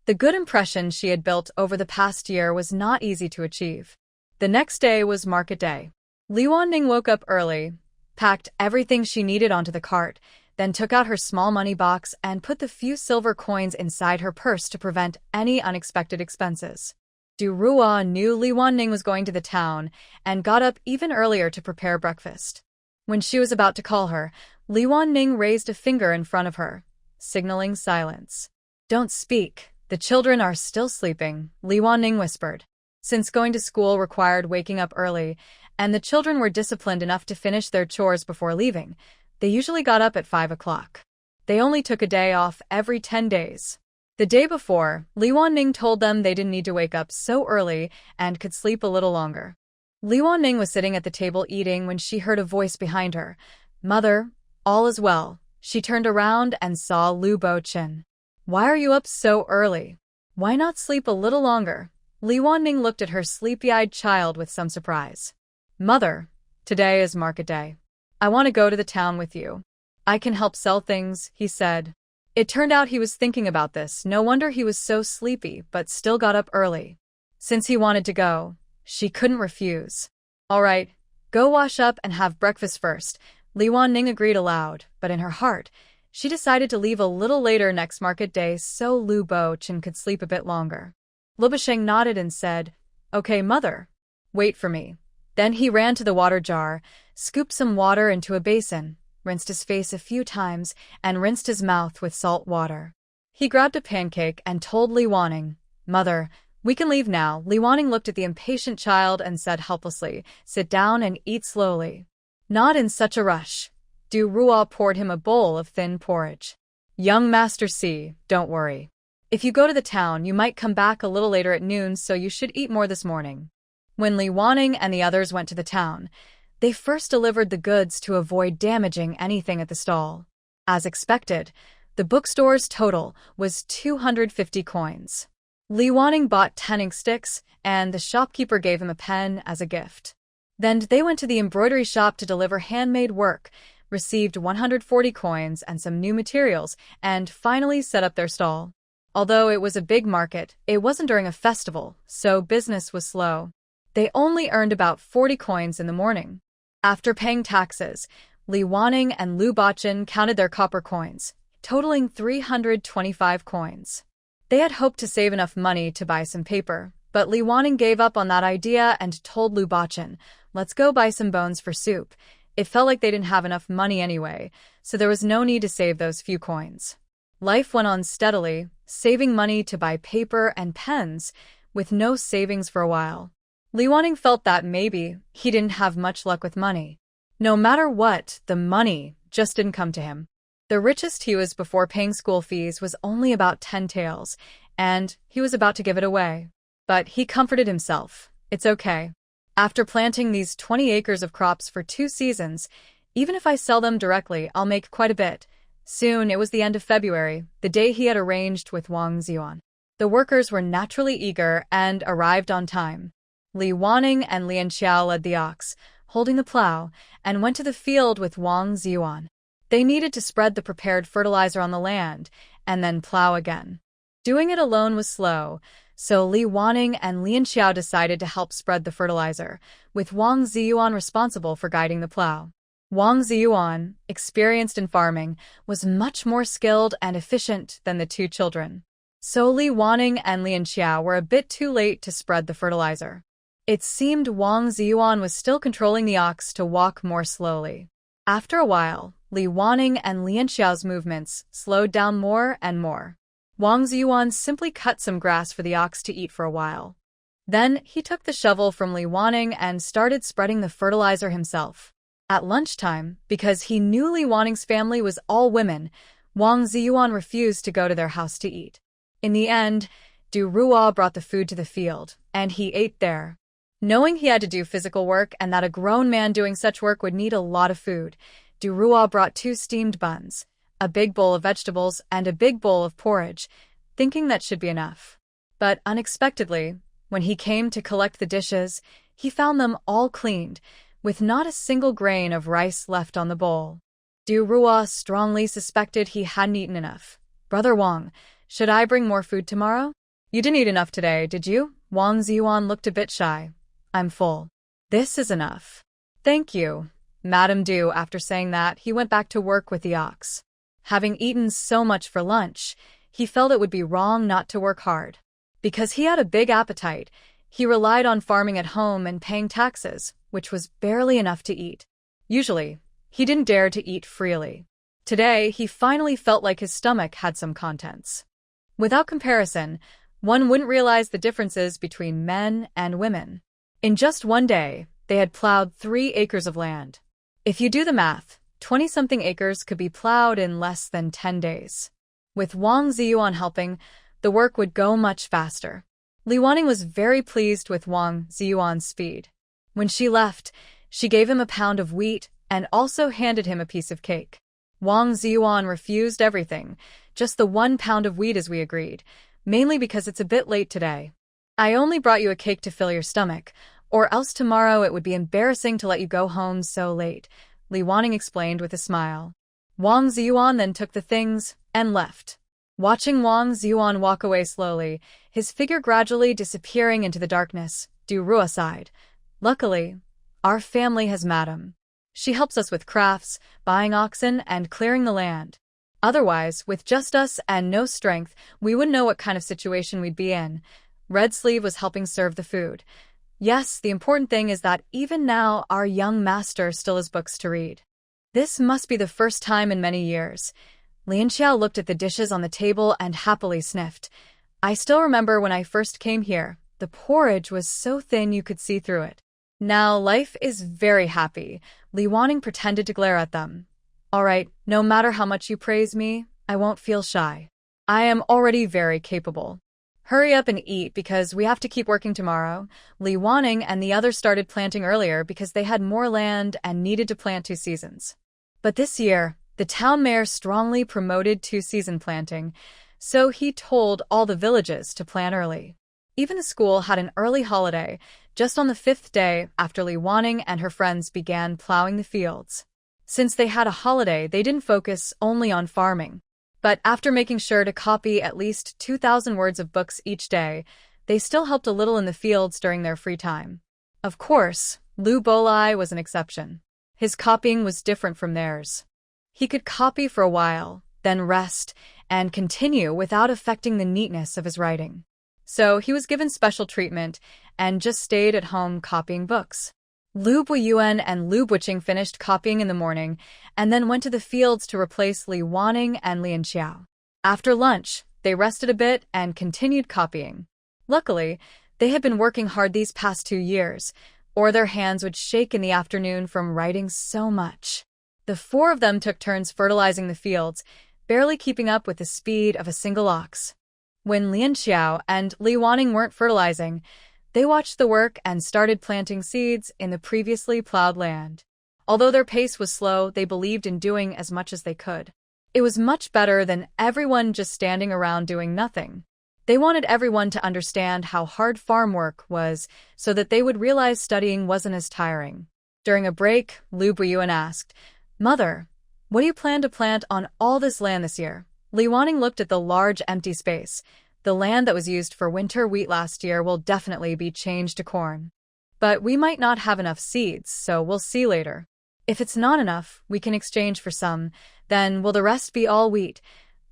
The good impression she had built over the past year was not easy to achieve. The next day was market day. Li Wanning woke up early, packed everything she needed onto the cart, then took out her small money box and put the few silver coins inside her purse to prevent any unexpected expenses. Du Rua knew Li Wanning was going to the town and got up even earlier to prepare breakfast. When she was about to call her, Li Wanning raised a finger in front of her, signaling silence. Don't speak, the children are still sleeping, Li Wanning whispered. Since going to school required waking up early, and the children were disciplined enough to finish their chores before leaving, they usually got up at 5 o'clock. They only took a day off every 10 days. The day before, Li Wanning told them they didn't need to wake up so early and could sleep a little longer. Li Wanning was sitting at the table eating when she heard a voice behind her. Mother, all is well. She turned around and saw Lu Bo-chin. Why are you up so early? Why not sleep a little longer? Li Wanning looked at her sleepy-eyed child with some surprise. Mother, today is market day. I want to go to the town with you. I can help sell things, he said. It turned out he was thinking about this. No wonder he was so sleepy, but still got up early. Since he wanted to go, she couldn't refuse. All right, go wash up and have breakfast first. Li Wanning agreed aloud, but in her heart, she decided to leave a little later next market day so Lu Bo-chin could sleep a bit longer. Lu Bo-sheng nodded and said, Okay, Mother. Wait for me. Then he ran to the water jar, scooped some water into a basin, rinsed his face a few times, and rinsed his mouth with salt water. He grabbed a pancake and told Li Wanning, Mother, We can leave now. Li Wanning looked at the impatient child and said helplessly, sit down and eat slowly. Not in such a rush. Du Rua poured him a bowl of thin porridge. Young Master C, don't worry. If you go to the town, you might come back a little later at noon, so you should eat more this morning. When Li Wanning and the others went to the town, they first delivered the goods to avoid damaging anything at the stall. As expected, the bookstore's total was 250 coins. Li Wanning bought 10 ink sticks, and the shopkeeper gave him a pen as a gift. Then they went to the embroidery shop to deliver handmade work, received 140 coins and some new materials, and finally set up their stall. Although it was a big market, it wasn't during a festival, so business was slow. They only earned about 40 coins in the morning. After paying taxes, Li Wanning and Lu Bachin counted their copper coins, totaling 325 coins. They had hoped to save enough money to buy some paper, but Li Wanning gave up on that idea and told Lu Bachin, let's go buy some bones for soup. It felt like they didn't have enough money anyway, so there was no need to save those few coins. Life went on steadily, saving money to buy paper and pens, with no savings for a while. Li Wanning felt that maybe he didn't have much luck with money. No matter what, the money just didn't come to him. The richest he was before paying school fees was only about 10 taels, and he was about to give it away. But he comforted himself. It's okay. After planting these 20 acres of crops for 2 seasons, even if I sell them directly, I'll make quite a bit. Soon it was the end of February, the day he had arranged with Wang Ziyuan. The workers were naturally eager and arrived on time. Li Wanning and Lian Xiao led the ox, holding the plow, and went to the field with Wang Ziyuan. They needed to spread the prepared fertilizer on the land, and then plow again. Doing it alone was slow, so Li Wanning and Lian Xiao decided to help spread the fertilizer, with Wang Ziyuan responsible for guiding the plow. Wang Ziyuan, experienced in farming, was much more skilled and efficient than the 2 children. So Li Wanning and Lian Xiao were a bit too late to spread the fertilizer. It seemed Wang Ziyuan was still controlling the ox to walk more slowly. After a while, Li Wanning and Lian Xiao's movements slowed down more and more. Wang Ziyuan simply cut some grass for the ox to eat for a while. Then he took the shovel from Li Wanning and started spreading the fertilizer himself. At lunchtime, because he knew Li Wanning's family was all women, Wang Ziyuan refused to go to their house to eat. In the end, Du Rua brought the food to the field, and he ate there. Knowing he had to do physical work and that a grown man doing such work would need a lot of food, Du Rua brought 2 steamed buns, a big bowl of vegetables, and a big bowl of porridge, thinking that should be enough. But unexpectedly, when he came to collect the dishes, he found them all cleaned, with not a single grain of rice left on the bowl. Du Rua strongly suspected he hadn't eaten enough. Brother Wang, should I bring more food tomorrow? You didn't eat enough today, did you? Wang Ziyuan looked a bit shy. I'm full. This is enough. Thank you, Madame Du. After saying that, he went back to work with the ox. Having eaten so much for lunch, he felt it would be wrong not to work hard. Because he had a big appetite, he relied on farming at home and paying taxes, which was barely enough to eat. Usually, he didn't dare to eat freely. Today, he finally felt like his stomach had some contents. Without comparison, one wouldn't realize the differences between men and women. In just one day, they had plowed 3 acres of land. If you do the math, 20-something acres could be plowed in less than 10 days. With Wang Ziyuan helping, the work would go much faster. Li Wanning was very pleased with Wang Ziyuan's speed. When she left, she gave him a pound of wheat and also handed him a piece of cake. Wang Ziyuan refused everything, just the 1 pound of wheat as we agreed, mainly because it's a bit late today. I only brought you a cake to fill your stomach, or else tomorrow it would be embarrassing to let you go home so late, Li Wanning explained with a smile. Wang Ziyuan then took the things and left. Watching Wang Ziyuan walk away slowly, his figure gradually disappearing into the darkness, Du Rua sighed. Luckily, our family has Madame. She helps us with crafts, buying oxen, and clearing the land. Otherwise, with just us and no strength, we wouldn't know what kind of situation we'd be in. Red Sleeve was helping serve the food. Yes, the important thing is that even now our young master still has books to read. This must be the first time in many years. Lian Xiao looked at the dishes on the table and happily sniffed. I still remember when I first came here, the porridge was so thin you could see through it. Now life is very happy. Li Wanning pretended to glare at them. All right, no matter how much you praise me, I won't feel shy. I am already very capable. Hurry up and eat because we have to keep working tomorrow. Li Wanning and the others started planting earlier because they had more land and needed to plant 2 seasons. But this year, the town mayor strongly promoted 2-season planting, so he told all the villages to plant early. Even the school had an early holiday, just on the 5th day after Li Wanning and her friends began plowing the fields. Since they had a holiday, they didn't focus only on farming. But after making sure to copy at least 2,000 words of books each day, they still helped a little in the fields during their free time. Of course, Lu Bolai was an exception. His copying was different from theirs. He could copy for a while, then rest, and continue without affecting the neatness of his writing. So he was given special treatment and just stayed at home copying books. Lu Buiyuan and Lu Buqing finished copying in the morning and then went to the fields to replace Li Wanning and Lian Xiao. After lunch, they rested a bit and continued copying. Luckily, they had been working hard these past 2 years, or their hands would shake in the afternoon from writing so much. The 4 of them took turns fertilizing the fields, barely keeping up with the speed of a single ox. When Lian Xiao and Li Wanning weren't fertilizing, they watched the work and started planting seeds in the previously plowed land. Although their pace was slow, they believed in doing as much as they could. It was much better than everyone just standing around doing nothing. They wanted everyone to understand how hard farm work was so that they would realize studying wasn't as tiring. During a break, Lu Buiyuan asked, "Mother, what do you plan to plant on all this land this year?" Li Wanning looked at the large empty space. The land that was used for winter wheat last year will definitely be changed to corn. But we might not have enough seeds, so we'll see later. If it's not enough, we can exchange for some. Then will the rest be all wheat?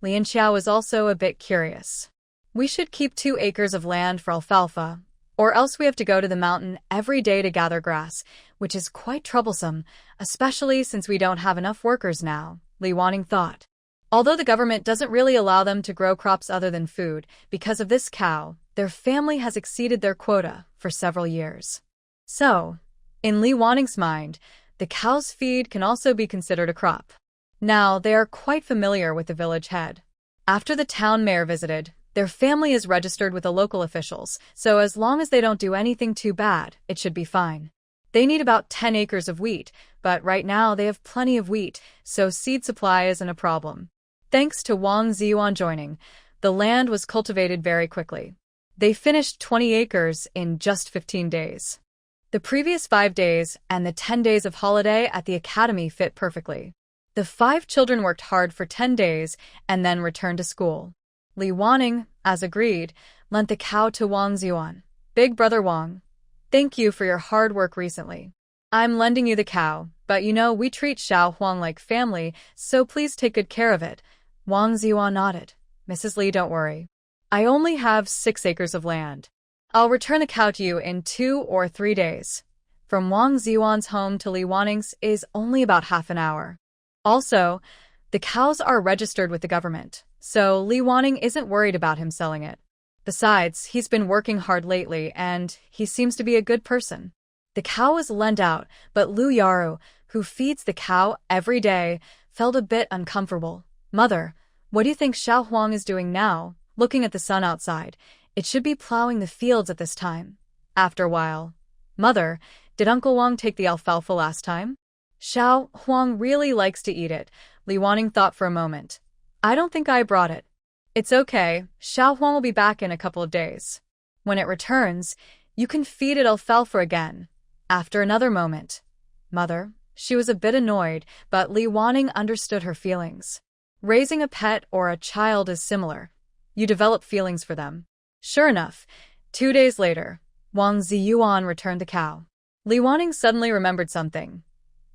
Lian Xiao was also a bit curious. We should keep 2 acres of land for alfalfa, or else we have to go to the mountain every day to gather grass, which is quite troublesome, especially since we don't have enough workers now, Li Wanning thought. Although the government doesn't really allow them to grow crops other than food, because of this cow, their family has exceeded their quota for several years. So, in Li Wanning's mind, the cow's feed can also be considered a crop. Now, they are quite familiar with the village head. After the town mayor visited, their family is registered with the local officials, so as long as they don't do anything too bad, it should be fine. They need about 10 acres of wheat, but right now they have plenty of wheat, so seed supply isn't a problem. Thanks to Wang Ziyuan joining, the land was cultivated very quickly. They finished 20 acres in just 15 days. The previous 5 days and the 10 days of holiday at the academy fit perfectly. The 5 children worked hard for 10 days and then returned to school. Li Wanning, as agreed, lent the cow to Wang Ziyuan. "Big brother Wang, thank you for your hard work recently. I'm lending you the cow, but you know we treat Xiao Huang like family, so please take good care of it." Wang Ziyuan nodded. "Mrs. Li, don't worry. I only have 6 acres of land. I'll return the cow to you in 2 or 3 days. From Wang Ziyuan's home to Li Wanning's is only about half an hour. Also, the cows are registered with the government, so Li Wanning isn't worried about him selling it. Besides, he's been working hard lately, and he seems to be a good person." The cow was lent out, but Lu Yaru, who feeds the cow every day, felt a bit uncomfortable. "Mother, what do you think Xiao Huang is doing now?" Looking at the sun outside, "It should be plowing the fields at this time." After a while, "Mother, did Uncle Wang take the alfalfa last time?" "Xiao Huang really likes to eat it." Li Wanning thought for a moment. "I don't think I brought it." "It's okay, Xiao Huang will be back in a couple of days. When it returns, you can feed it alfalfa again." After another moment, "Mother," she was a bit annoyed, but Li Wanning understood her feelings. Raising a pet or a child is similar. You develop feelings for them. Sure enough, 2 days later, Wang Ziyuan returned the cow. Li Wanning suddenly remembered something.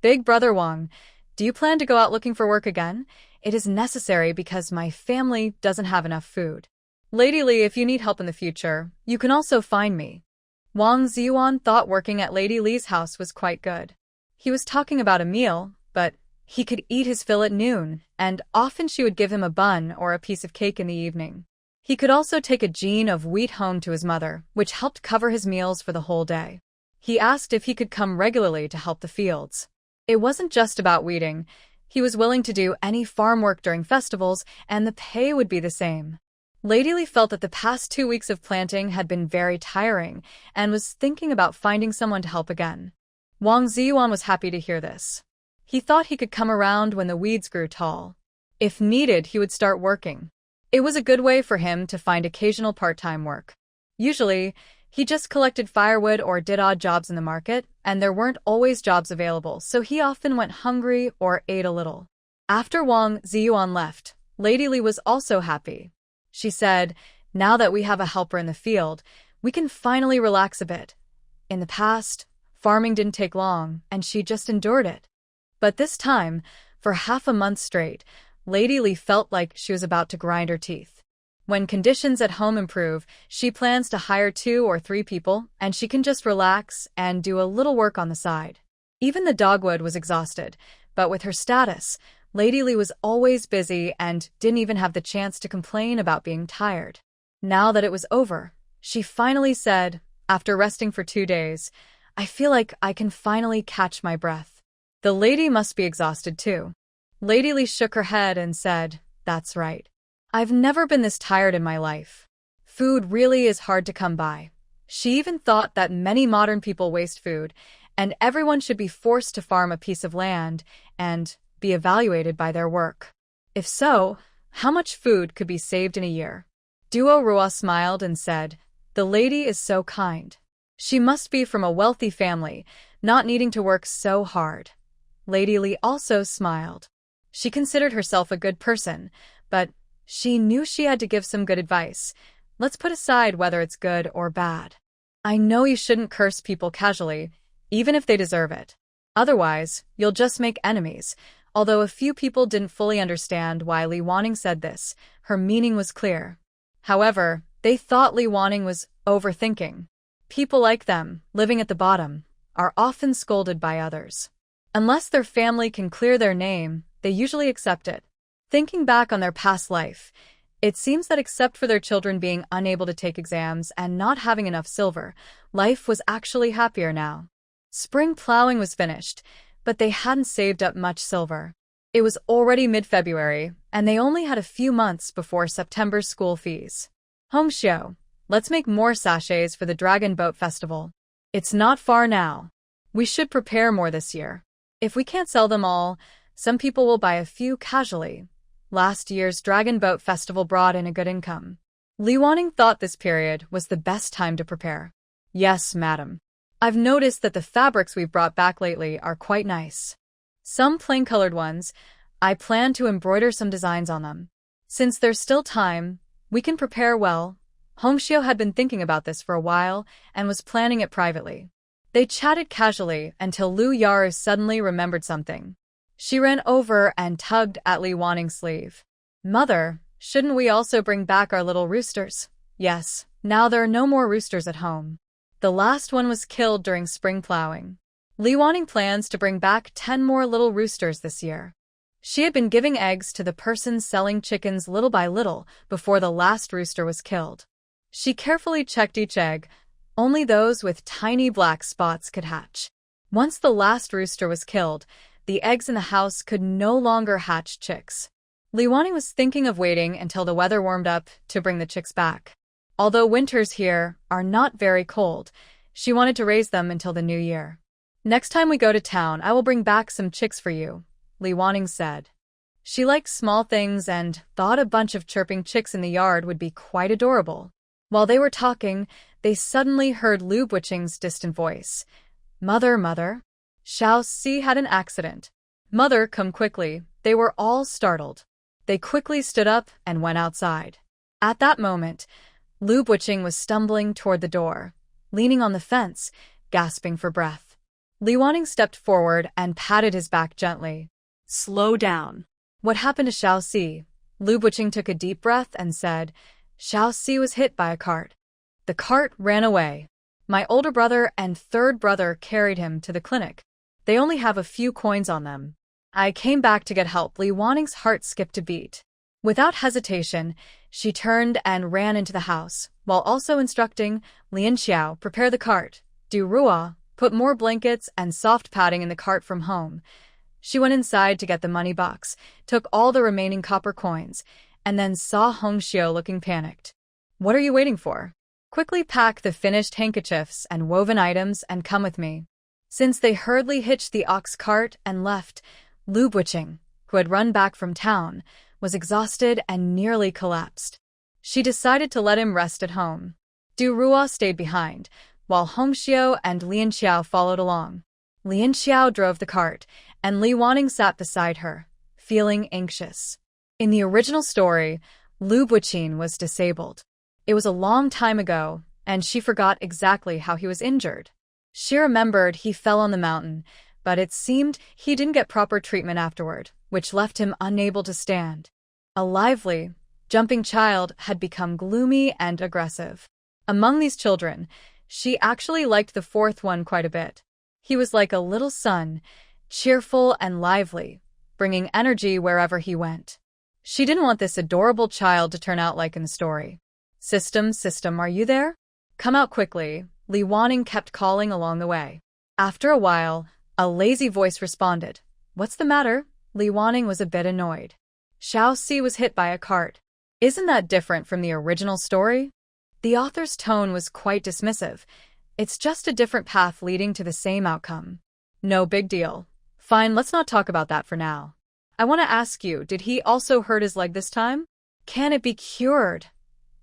"Big brother Wang, do you plan to go out looking for work again? It is necessary because my family doesn't have enough food. Lady Li, if you need help in the future, you can also find me." Wang Ziyuan thought working at Lady Li's house was quite good. He was talking about a meal, but he could eat his fill at noon, and often she would give him a bun or a piece of cake in the evening. He could also take a jean of wheat home to his mother, which helped cover his meals for the whole day. He asked if he could come regularly to help the fields. It wasn't just about weeding. He was willing to do any farm work during festivals, and the pay would be the same. Lady Li felt that the past 2 weeks of planting had been very tiring and was thinking about finding someone to help again. Wang Ziyuan was happy to hear this. He thought he could come around when the weeds grew tall. If needed, he would start working. It was a good way for him to find occasional part-time work. Usually, he just collected firewood or did odd jobs in the market, and there weren't always jobs available, so he often went hungry or ate a little. After Wang Ziyuan left, Lady Li was also happy. She said, "Now that we have a helper in the field, we can finally relax a bit. In the past, farming didn't take long, and she just endured it. But this time, for half a month straight, Lady Li felt like she was about to grind her teeth. When conditions at home improve, she plans to hire 2 or 3 people, and she can just relax and do a little work on the side." Even the dogwood was exhausted, but with her status, Lady Li was always busy and didn't even have the chance to complain about being tired. Now that it was over, she finally said, after resting for 2 days, "I feel like I can finally catch my breath." The lady must be exhausted too. Lady Li shook her head and said, "That's right. I've never been this tired in my life. Food really is hard to come by." She even thought that many modern people waste food, and everyone should be forced to farm a piece of land and be evaluated by their work. If so, how much food could be saved in a year? Duo Rua smiled and said, "The lady is so kind. She must be from a wealthy family, not needing to work so hard." Lady Li also smiled. She considered herself a good person, but she knew she had to give some good advice. Let's put aside whether it's good or bad. "I know you shouldn't curse people casually, even if they deserve it. Otherwise, you'll just make enemies." Although a few people didn't fully understand why Li Wanning said this, her meaning was clear. However, they thought Li Wanning was overthinking. People like them, living at the bottom, are often scolded by others. Unless their family can clear their name, they usually accept it. Thinking back on their past life, it seems that except for their children being unable to take exams and not having enough silver, life was actually happier now. Spring plowing was finished, but they hadn't saved up much silver. It was already mid-February, and they only had a few months before September's school fees. "Hongxiu, let's make more sachets for the Dragon Boat Festival. It's not far now. We should prepare more this year. If we can't sell them all, some people will buy a few casually." Last year's Dragon Boat Festival brought in a good income. Li Wanning thought this period was the best time to prepare. "Yes, madam. I've noticed that the fabrics we've brought back lately are quite nice. Some plain-colored ones. I plan to embroider some designs on them. Since there's still time, we can prepare well." Hongxiu had been thinking about this for a while and was planning it privately. They chatted casually until Lu Yaru suddenly remembered something. She ran over and tugged at Li Wanning's sleeve. "Mother, shouldn't we also bring back our little roosters?" "Yes, now there are no more roosters at home. The last one was killed during spring plowing. Li Wanning plans to bring back 10 more little roosters this year." She had been giving eggs to the person selling chickens little by little before the last rooster was killed. She carefully checked each egg. Only those with tiny black spots could hatch. Once the last rooster was killed, the eggs in the house could no longer hatch chicks. Li Wanning was thinking of waiting until the weather warmed up to bring the chicks back. Although winters here are not very cold, she wanted to raise them until the new year. "Next time we go to town, I will bring back some chicks for you," Li Wanning said. She liked small things and thought a bunch of chirping chicks in the yard would be quite adorable. While they were talking, they suddenly heard Lu Buqing's distant voice. "Mother, mother. Xiao Si had an accident." "Mother, come quickly." They were all startled. They quickly stood up and went outside. At that moment, Lu Buqing was stumbling toward the door, leaning on the fence, gasping for breath. Li Wanning stepped forward and patted his back gently. "Slow down." "What happened to Xiao Si?" Lu Buqing took a deep breath and said, "Xiao Si was hit by a cart. The cart ran away. My older brother and third brother carried him to the clinic. They only have a few coins on them. I came back to get help." Li Wanning's heart skipped a beat. Without hesitation, She turned and ran into the house, while also instructing Lian Xiao prepare the cart, do ruo, put more blankets and soft padding in the cart from home. She went inside to get the money box, took all the remaining copper coins, and then saw Hongxiu looking panicked. What are you waiting for? Quickly pack the finished handkerchiefs and woven items and come with me. Since they hurriedly hitched the ox cart and left, Lu Buqing, who had run back from town, was exhausted and nearly collapsed. She decided to let him rest at home. Du Ruo stayed behind, while Hongxiu and Lian Xiao followed along. Lian Xiao drove the cart, and Li Wanning sat beside her, feeling anxious. In the original story, Lu Buqing was disabled. It was a long time ago, and she forgot exactly how he was injured. She remembered he fell on the mountain, but it seemed he didn't get proper treatment afterward, which left him unable to stand. A lively, jumping child had become gloomy and aggressive. Among these children, she actually liked the fourth one quite a bit. He was like a little son, cheerful and lively, bringing energy wherever he went. She didn't want this adorable child to turn out like in the story. System, are you there? Come out quickly, Li Wanning kept calling along the way. After a while, a lazy voice responded. What's the matter? Li Wanning was a bit annoyed. Xiao Si was hit by a cart. Isn't that different from the original story? The author's tone was quite dismissive. It's just a different path leading to the same outcome. No big deal. Fine, let's not talk about that for now. I want to ask you, did he also hurt his leg this time? Can it be cured?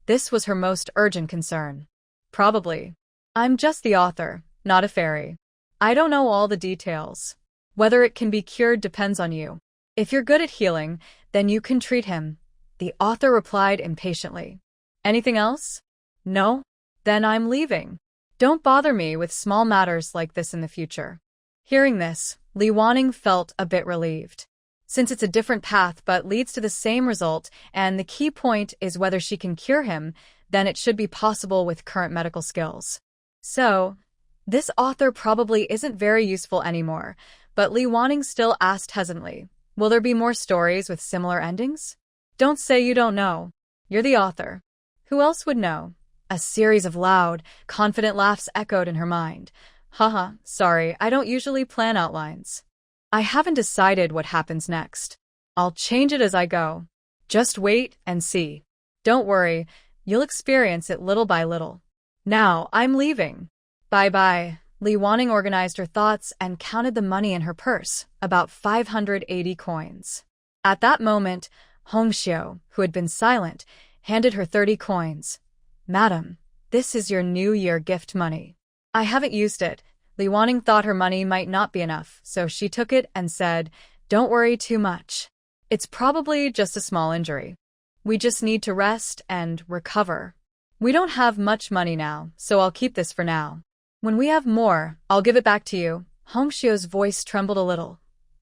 This was her most urgent concern. Probably. I'm just the author, not a fairy. I don't know all the details. Whether it can be cured depends on you. If you're good at healing, then you can treat him, the author replied impatiently. Anything else? No? Then I'm leaving. Don't bother me with small matters like this in the future. Hearing this, Li Wanning felt a bit relieved. Since it's a different path but leads to the same result, and the key point is whether she can cure him, then it should be possible with current medical skills. So, this author probably isn't very useful anymore, but Li Wanning still asked hesitantly, will there be more stories with similar endings? Don't say you don't know. You're the author. Who else would know? A series of loud, confident laughs echoed in her mind. Haha, sorry, I don't usually plan outlines. I haven't decided what happens next. I'll change it as I go. Just wait and see. Don't worry, you'll experience it little by little. Now, I'm leaving. Bye-bye. Li Wanning organized her thoughts and counted the money in her purse, about 580 coins. At that moment, Hongxiu, who had been silent, handed her 30 coins. Madam, this is your New Year gift money. I haven't used it. Li Wanning thought her money might not be enough, so she took it and said, don't worry too much. It's probably just a small injury. We just need to rest and recover. We don't have much money now, so I'll keep this for now. When we have more, I'll give it back to you. Hongxiu's voice trembled a little.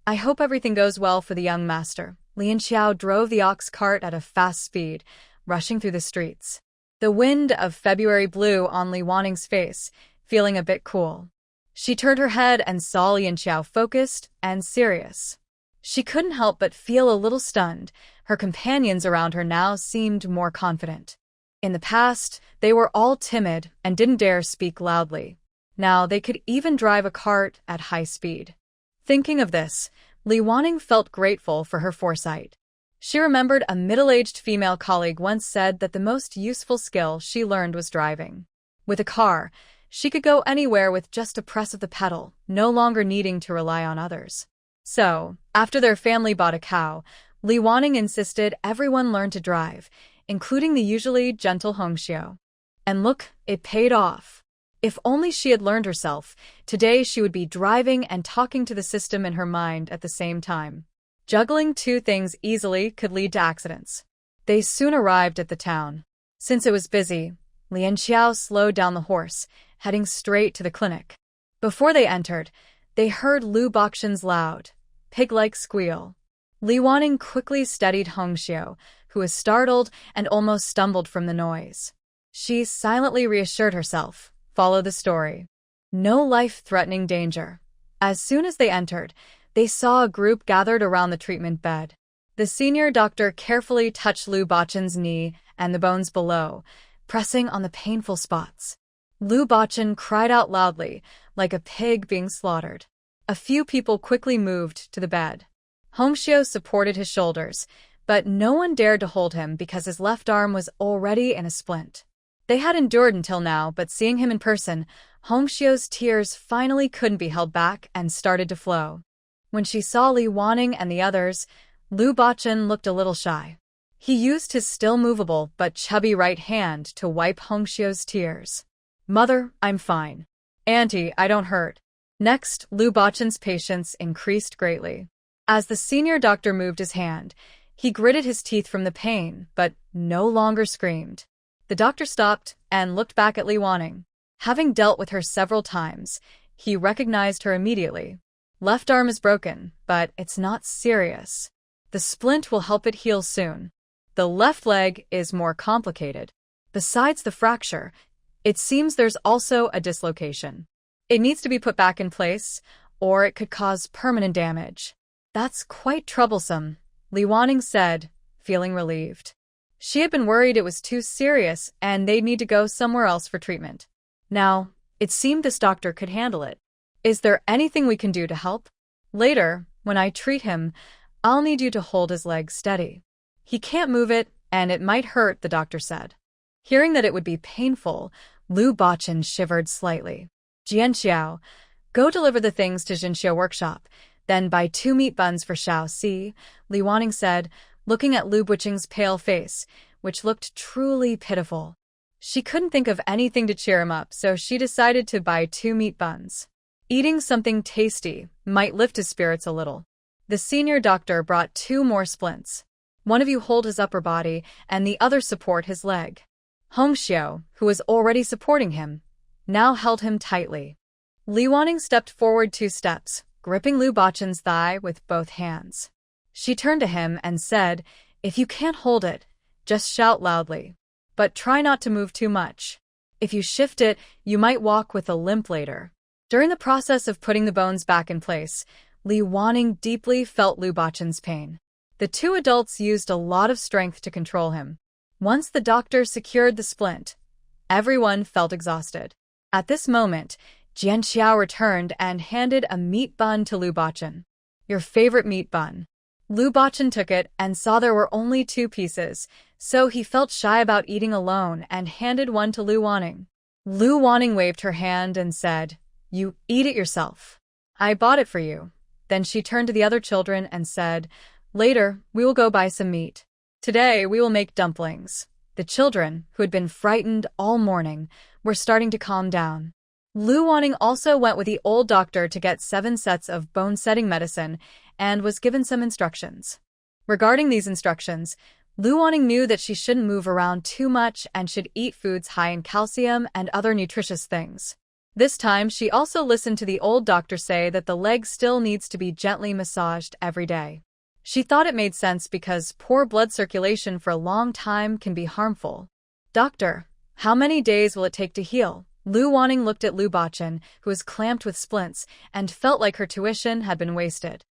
I hope everything goes well for the young master. Lian Xiao drove the ox cart at a fast speed, rushing through the streets. The wind of February blew on Li Wanning's face, feeling a bit cool. She turned her head and saw Lian Xiao focused and serious. She couldn't help but feel a little stunned. Her companions around her now seemed more confident. In the past, they were all timid and didn't dare speak loudly. Now they could even drive a cart at high speed. Thinking of this, Li Wanning felt grateful for her foresight. She remembered a middle-aged female colleague once said that the most useful skill she learned was driving. With a car, she could go anywhere with just a press of the pedal, no longer needing to rely on others. So, after their family bought a cow, Li Wanning insisted everyone learn to drive, including the usually gentle Hongxiu. And look, it paid off. If only she had learned herself, today she would be driving and talking to the system in her mind at the same time. Juggling two things easily could lead to accidents. They soon arrived at the town. Since it was busy, Lian Xiao slowed down the horse, heading straight to the clinic. Before they entered, they heard Lu Boxin's loud, pig-like squeal. Li Wanning quickly steadied Hongxiu, who was startled and almost stumbled from the noise. She silently reassured herself, follow the story. No life-threatening danger. As soon as they entered, they saw a group gathered around the treatment bed. The senior doctor carefully touched Lu Boxin's knee and the bones below, pressing on the painful spots. Lu Bachan cried out loudly, like a pig being slaughtered. A few people quickly moved to the bed. Hongxiu supported his shoulders, but no one dared to hold him because his left arm was already in a splint. They had endured until now, but seeing him in person, Hongxiu's tears finally couldn't be held back and started to flow. When she saw Li Wanning and the others, Lu Bachan looked a little shy. He used his still movable but chubby right hand to wipe Hongxiu's tears. "Mother, I'm fine. Auntie, I don't hurt." Next, Lu Bachan's patience increased greatly. As the senior doctor moved his hand, he gritted his teeth from the pain, but no longer screamed. The doctor stopped and looked back at Li Wanning. Having dealt with her several times, he recognized her immediately. Left arm is broken, but it's not serious. The splint will help it heal soon. The left leg is more complicated. Besides the fracture, it seems there's also a dislocation. It needs to be put back in place, or it could cause permanent damage. That's quite troublesome, Li Wanning said, feeling relieved. She had been worried it was too serious and they'd need to go somewhere else for treatment. Now, it seemed this doctor could handle it. Is there anything we can do to help? Later, when I treat him, I'll need you to hold his leg steady. He can't move it, and it might hurt, the doctor said. Hearing that it would be painful, Lu Bachan shivered slightly. Jianxiao, go deliver the things to Jinxiu workshop, then buy 2 meat buns for Xiao Si, Li Wanning said, looking at Lu Bachan's pale face, which looked truly pitiful. She couldn't think of anything to cheer him up, so she decided to buy 2 meat buns. Eating something tasty might lift his spirits a little. The senior doctor brought 2 more splints. One of you hold his upper body, and the other support his leg. Hongxiu, who was already supporting him, now held him tightly. Li Wanning stepped forward 2 steps, gripping Lu Bachan's thigh with both hands. She turned to him and said, "If you can't hold it, just shout loudly. But try not to move too much. If you shift it, you might walk with a limp later." During the process of putting the bones back in place, Li Wanning deeply felt Lu Bachan's pain. The 2 adults used a lot of strength to control him. Once the doctor secured the splint, everyone felt exhausted. At this moment, Jianxiao returned and handed a meat bun to Lu Bachan. "Your favorite meat bun." Lu Bachan took it and saw there were only 2 pieces, so he felt shy about eating alone and handed one to Lu Wanning. Lu Wanning waved her hand and said, "You eat it yourself. I bought it for you." Then she turned to the other children and said, "Later, we will go buy some meat. Today, we will make dumplings." The children, who had been frightened all morning, were starting to calm down. Lu Wanning also went with the old doctor to get 7 sets of bone-setting medicine and was given some instructions. Regarding these instructions, Lu Wanning knew that she shouldn't move around too much and should eat foods high in calcium and other nutritious things. This time, she also listened to the old doctor say that the leg still needs to be gently massaged every day. She thought it made sense because poor blood circulation for a long time can be harmful. "Doctor, how many days will it take to heal?" Lu Wanning looked at Lu Bachan, who was clamped with splints, and felt like her tuition had been wasted.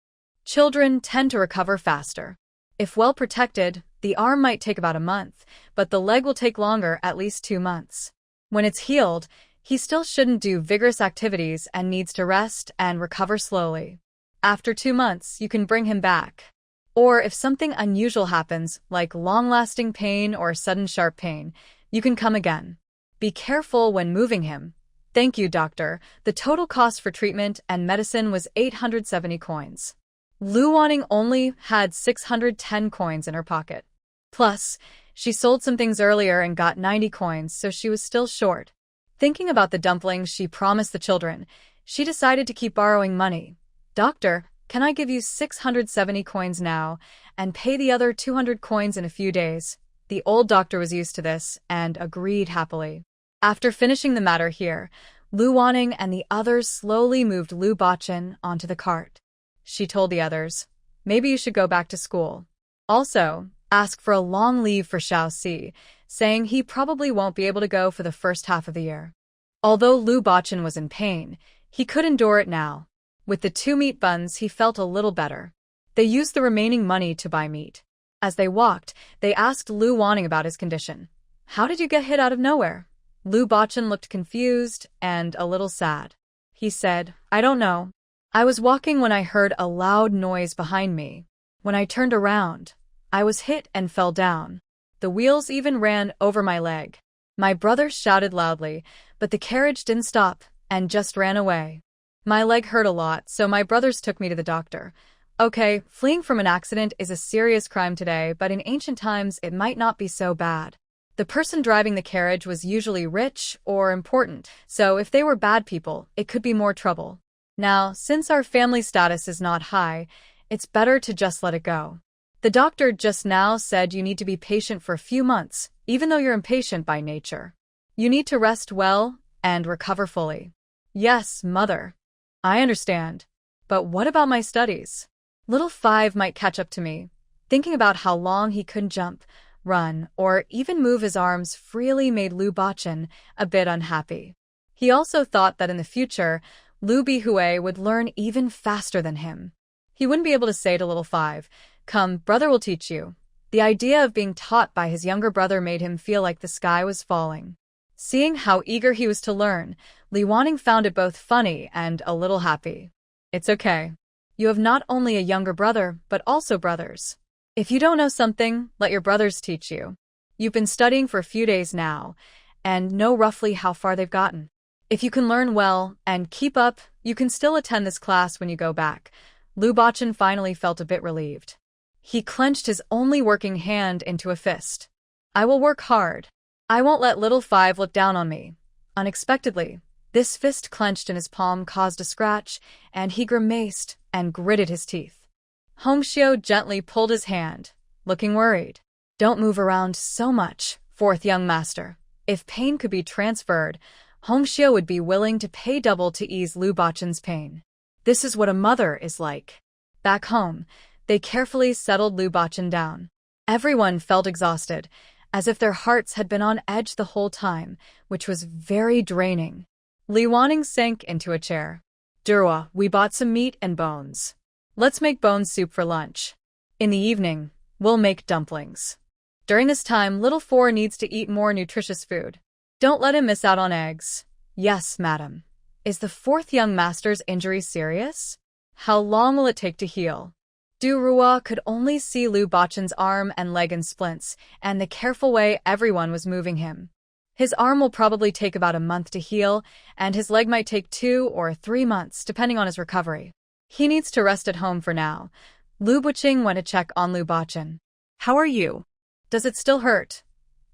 Children tend to recover faster. If well protected, the arm might take about a month, but the leg will take longer, at least 2 months. When it's healed, he still shouldn't do vigorous activities and needs to rest and recover slowly. After 2 months, you can bring him back. Or if something unusual happens, like long-lasting pain or sudden sharp pain, you can come again. Be careful when moving him. "Thank you, doctor." The total cost for treatment and medicine was 870 coins. Lu Wanning only had 610 coins in her pocket. Plus, she sold some things earlier and got 90 coins, so she was still short. Thinking about the dumplings she promised the children, she decided to keep borrowing money. "Doctor, can I give you 670 coins now and pay the other 200 coins in a few days?" The old doctor was used to this and agreed happily. After finishing the matter here, Lu Wanning and the others slowly moved Lu Bachan onto the cart. She told the others, "Maybe you should go back to school. Also, ask for a long leave for Xiao Si, saying he probably won't be able to go for the first half of the year." Although Lu Bachan was in pain, he could endure it now. With the 2 meat buns, he felt a little better. They used the remaining money to buy meat. As they walked, they asked Lu Wanning about his condition. How did you get hit out of nowhere? Lu Bachan looked confused and a little sad. He said, I don't know. I was walking when I heard a loud noise behind me. When I turned around, I was hit and fell down. The wheels even ran over my leg. My brothers shouted loudly, but the carriage didn't stop and just ran away. My leg hurt a lot, so my brothers took me to the doctor. Okay, fleeing from an accident is a serious crime today, but in ancient times it might not be so bad. The person driving the carriage was usually rich or important, so if they were bad people, it could be more trouble. Now, since our family status is not high, it's better to just let it go. The doctor just now said you need to be patient for a few months, even though you're impatient by nature. You need to rest well and recover fully. Yes, mother. I understand. But what about my studies? Little Five might catch up to me. Thinking about how long he couldn't jump, run, or even move his arms freely made Lu Bachan a bit unhappy. He also thought that in the future, Lu Bihue would learn even faster than him. He wouldn't be able to say to Little Five, Come, brother will teach you. The idea of being taught by his younger brother made him feel like the sky was falling. Seeing how eager he was to learn, Li Wanning found it both funny and a little happy. It's okay. You have not only a younger brother, but also brothers. If you don't know something, let your brothers teach you. You've been studying for a few days now, and know roughly how far they've gotten. If you can learn well and keep up, you can still attend this class when you go back. Lu Bachan finally felt a bit relieved. He clenched his only working hand into a fist. I will work hard. I won't let Little Five look down on me. Unexpectedly, this fist clenched in his palm caused a scratch, and he grimaced and gritted his teeth. Hongxiu gently pulled his hand, looking worried. Don't move around so much, fourth young master. If pain could be transferred, Hongxiu would be willing to pay double to ease Lu Bachan's pain. This is what a mother is like. Back home, they carefully settled Lu Bachan down. Everyone felt exhausted, as if their hearts had been on edge the whole time, which was very draining. Li Wanning sank into a chair. Durwa, we bought some meat and bones. Let's make bone soup for lunch. In the evening, we'll make dumplings. During this time, Little Four needs to eat more nutritious food. Don't let him miss out on eggs. Yes, madam. Is the fourth young master's injury serious? How long will it take to heal? Du Rua could only see Lu Bachan's arm and leg in splints, and the careful way everyone was moving him. His arm will probably take about a month to heal, and his leg might take 2 or 3 months, depending on his recovery. He needs to rest at home for now. Lu Buqing went to check on Lu Bachan. How are you? Does it still hurt?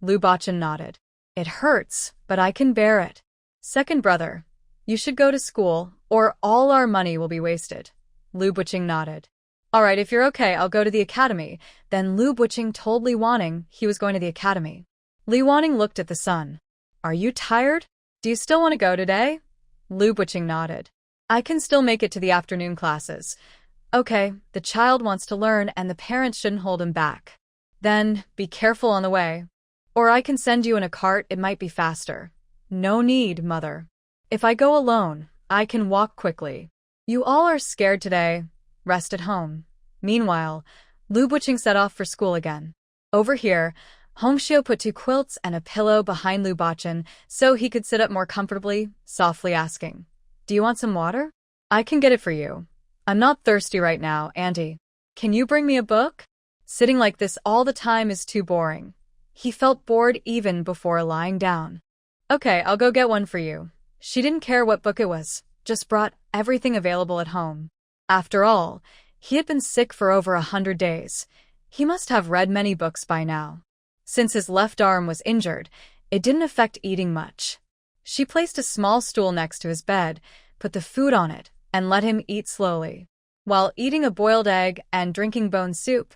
Lu Bachan nodded. It hurts, but I can bear it. Second brother, you should go to school, or all our money will be wasted. Lu Buqing nodded. All right, if you're okay, I'll go to the academy. Then Lu Buqing told Li Wanning he was going to the academy. Li Wanning looked at the sun. Are you tired? Do you still want to go today? Lu Buqing nodded. I can still make it to the afternoon classes. Okay, the child wants to learn and the parents shouldn't hold him back. Then, be careful on the way. Or I can send you in a cart, it might be faster. No need, mother. If I go alone, I can walk quickly. You all are scared today. Rest at home. Meanwhile, Lu Buqing set off for school again. Over here, Hongxiu put 2 quilts and a pillow behind Lu Bachan so he could sit up more comfortably, softly asking, Do you want some water? I can get it for you. I'm not thirsty right now, Auntie. Can you bring me a book? Sitting like this all the time is too boring. He felt bored even before lying down. Okay, I'll go get one for you. She didn't care what book it was, just brought everything available at home. After all, he had been sick for over 100 days. He must have read many books by now. Since his left arm was injured, it didn't affect eating much. She placed a small stool next to his bed, put the food on it, and let him eat slowly. While eating a boiled egg and drinking bone soup,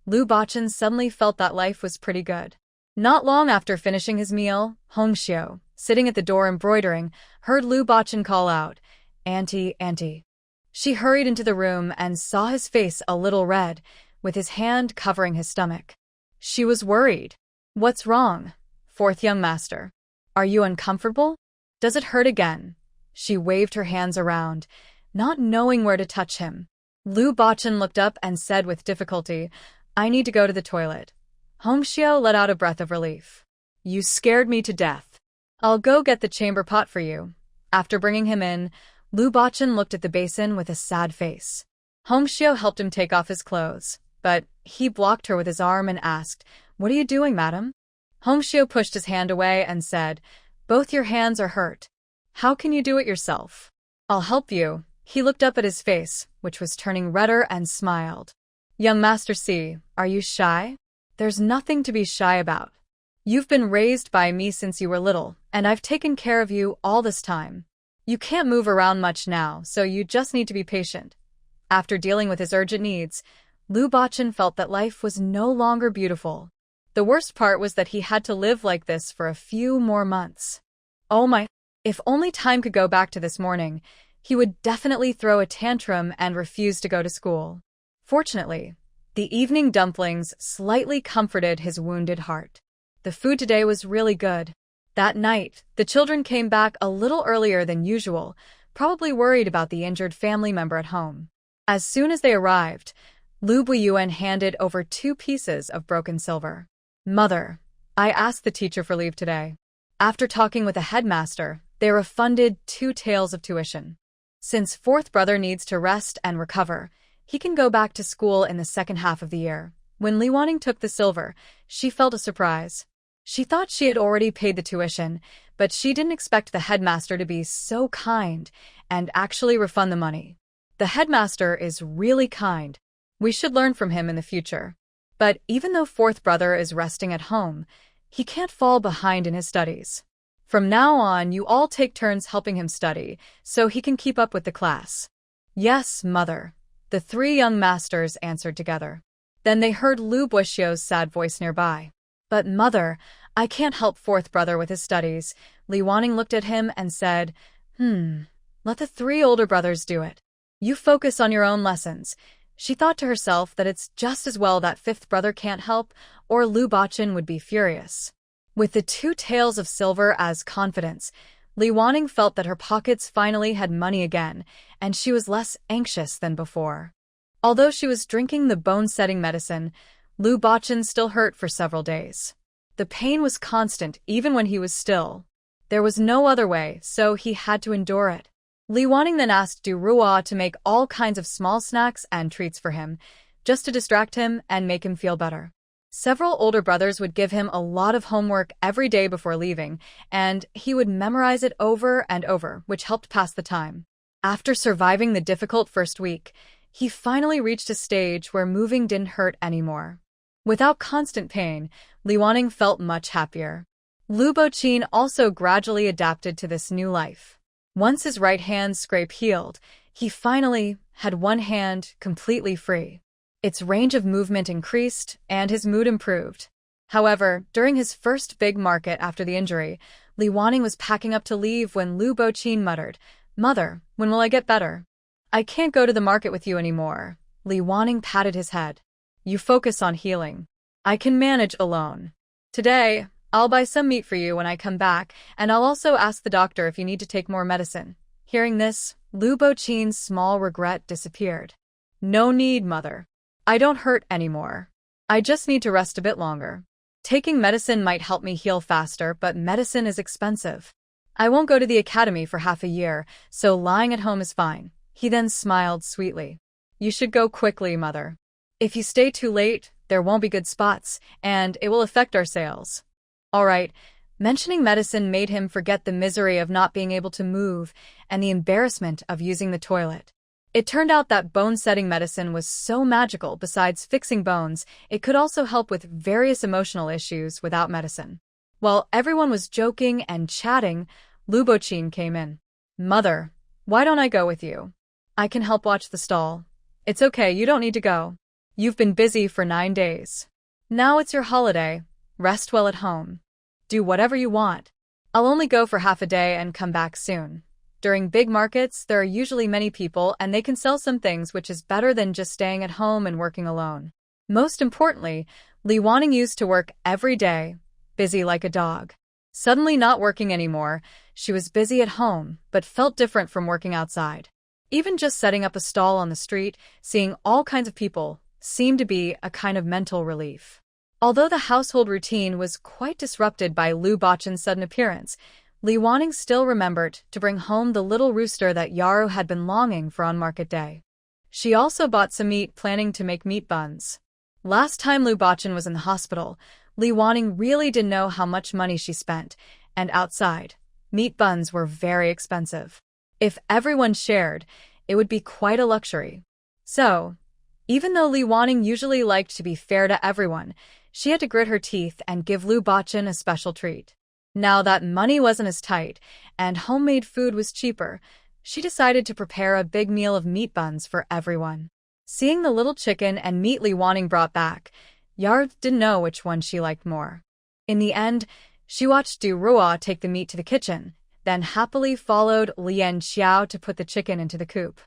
Lu Bachan suddenly felt that life was pretty good. Not long after finishing his meal, Hongxiu, sitting at the door embroidering, heard Lu Bachan call out, Auntie, Auntie. She hurried into the room and saw his face a little red, with his hand covering his stomach. She was worried. What's wrong? Fourth young master. Are you uncomfortable? Does it hurt again? She waved her hands around, not knowing where to touch him. Lu Bachan looked up and said with difficulty, I need to go to the toilet. Hongxiao let out a breath of relief. You scared me to death. I'll go get the chamber pot for you. After bringing him in, Lu Bachan looked at the basin with a sad face. Hongxiao helped him take off his clothes, but he blocked her with his arm and asked, "What are you doing, madam?" Hongxiao pushed his hand away and said, "Both your hands are hurt. How can you do it yourself? I'll help you." He looked up at his face, which was turning redder, and smiled. "Young Master C, are you shy? There's nothing to be shy about. You've been raised by me since you were little, and I've taken care of you all this time. You can't move around much now, so you just need to be patient." After dealing with his urgent needs, Lu Bachan felt that life was no longer beautiful. The worst part was that he had to live like this for a few more months. Oh my, if only time could go back to this morning, he would definitely throw a tantrum and refuse to go to school. Fortunately, the evening dumplings slightly comforted his wounded heart. The food today was really good. That night, the children came back a little earlier than usual, probably worried about the injured family member at home. As soon as they arrived, Lu Buiyuan handed over 2 pieces of broken silver. "Mother, I asked the teacher for leave today. After talking with the headmaster, they refunded 2 taels of tuition. Since fourth brother needs to rest and recover, he can go back to school in the second half of the year." When Li Wanning took the silver, she felt a surprise. She thought she had already paid the tuition, but she didn't expect the headmaster to be so kind and actually refund the money. The headmaster is really kind. We should learn from him in the future. But even though fourth brother is resting at home, he can't fall behind in his studies. From now on, you all take turns helping him study, so he can keep up with the class. "Yes, mother," the 3 young masters answered together. Then they heard Lu Buxiao's sad voice nearby. "But mother, I can't help fourth brother with his studies." Li Wanning looked at him and said, "Let the 3 older brothers do it. You focus on your own lessons." She thought to herself that it's just as well that fifth brother can't help, or Lu Bachan would be furious. With the 2 taels of silver as confidence, Li Wanning felt that her pockets finally had money again, and she was less anxious than before. Although she was drinking the bone-setting medicine, Lu Bachan still hurt for several days. The pain was constant even when he was still. There was no other way, so he had to endure it. Li Wanning then asked Du Ruo to make all kinds of small snacks and treats for him, just to distract him and make him feel better. Several older brothers would give him a lot of homework every day before leaving, and he would memorize it over and over, which helped pass the time. After surviving the difficult first week, he finally reached a stage where moving didn't hurt anymore. Without constant pain, Li Wanning felt much happier. Lu Bachan also gradually adapted to this new life. Once his right hand scrape healed, he finally had one hand completely free. Its range of movement increased, and his mood improved. However, during his first big market after the injury, Li Wanning was packing up to leave when Lu Bachan muttered, "Mother, when will I get better?" "I can't go to the market with you anymore." Li Wanning patted his head. "You focus on healing. I can manage alone. Today, I'll buy some meat for you when I come back, and I'll also ask the doctor if you need to take more medicine." Hearing this, Lu Bachan's small regret disappeared. "No need, mother. I don't hurt anymore. I just need to rest a bit longer. Taking medicine might help me heal faster, but medicine is expensive. I won't go to the academy for half a year, so lying at home is fine." He then smiled sweetly. "You should go quickly, mother. If you stay too late, there won't be good spots, and it will affect our sales." All right, mentioning medicine made him forget the misery of not being able to move and the embarrassment of using the toilet. It turned out that bone-setting medicine was so magical. Besides fixing bones, it could also help with various emotional issues without medicine. While everyone was joking and chatting, Lu Bachan came in. "Mother, why don't I go with you? I can help watch the stall." "It's okay, you don't need to go. You've been busy for 9 days. Now it's your holiday. Rest well at home. Do whatever you want. I'll only go for half a day and come back soon." During big markets, there are usually many people and they can sell some things, which is better than just staying at home and working alone. Most importantly, Li Wanning used to work every day, busy like a dog. Suddenly not working anymore, she was busy at home, but felt different from working outside. Even just setting up a stall on the street, seeing all kinds of people, seemed to be a kind of mental relief. Although the household routine was quite disrupted by Lu Bachan's sudden appearance, Li Wanning still remembered to bring home the little rooster that Yaru had been longing for on market day. She also bought some meat, planning to make meat buns. Last time Lu Bachan was in the hospital, Li Wanning really didn't know how much money she spent, and outside, meat buns were very expensive. If everyone shared, it would be quite a luxury. So, even though Li Wanning usually liked to be fair to everyone, she had to grit her teeth and give Lu Bachan a special treat. Now that money wasn't as tight and homemade food was cheaper, she decided to prepare a big meal of meat buns for everyone. Seeing the little chicken and meat Li Wanning brought back, Yard didn't know which one she liked more. In the end, she watched Du Rua take the meat to the kitchen, then happily followed Lian Xiao to put the chicken into the coop.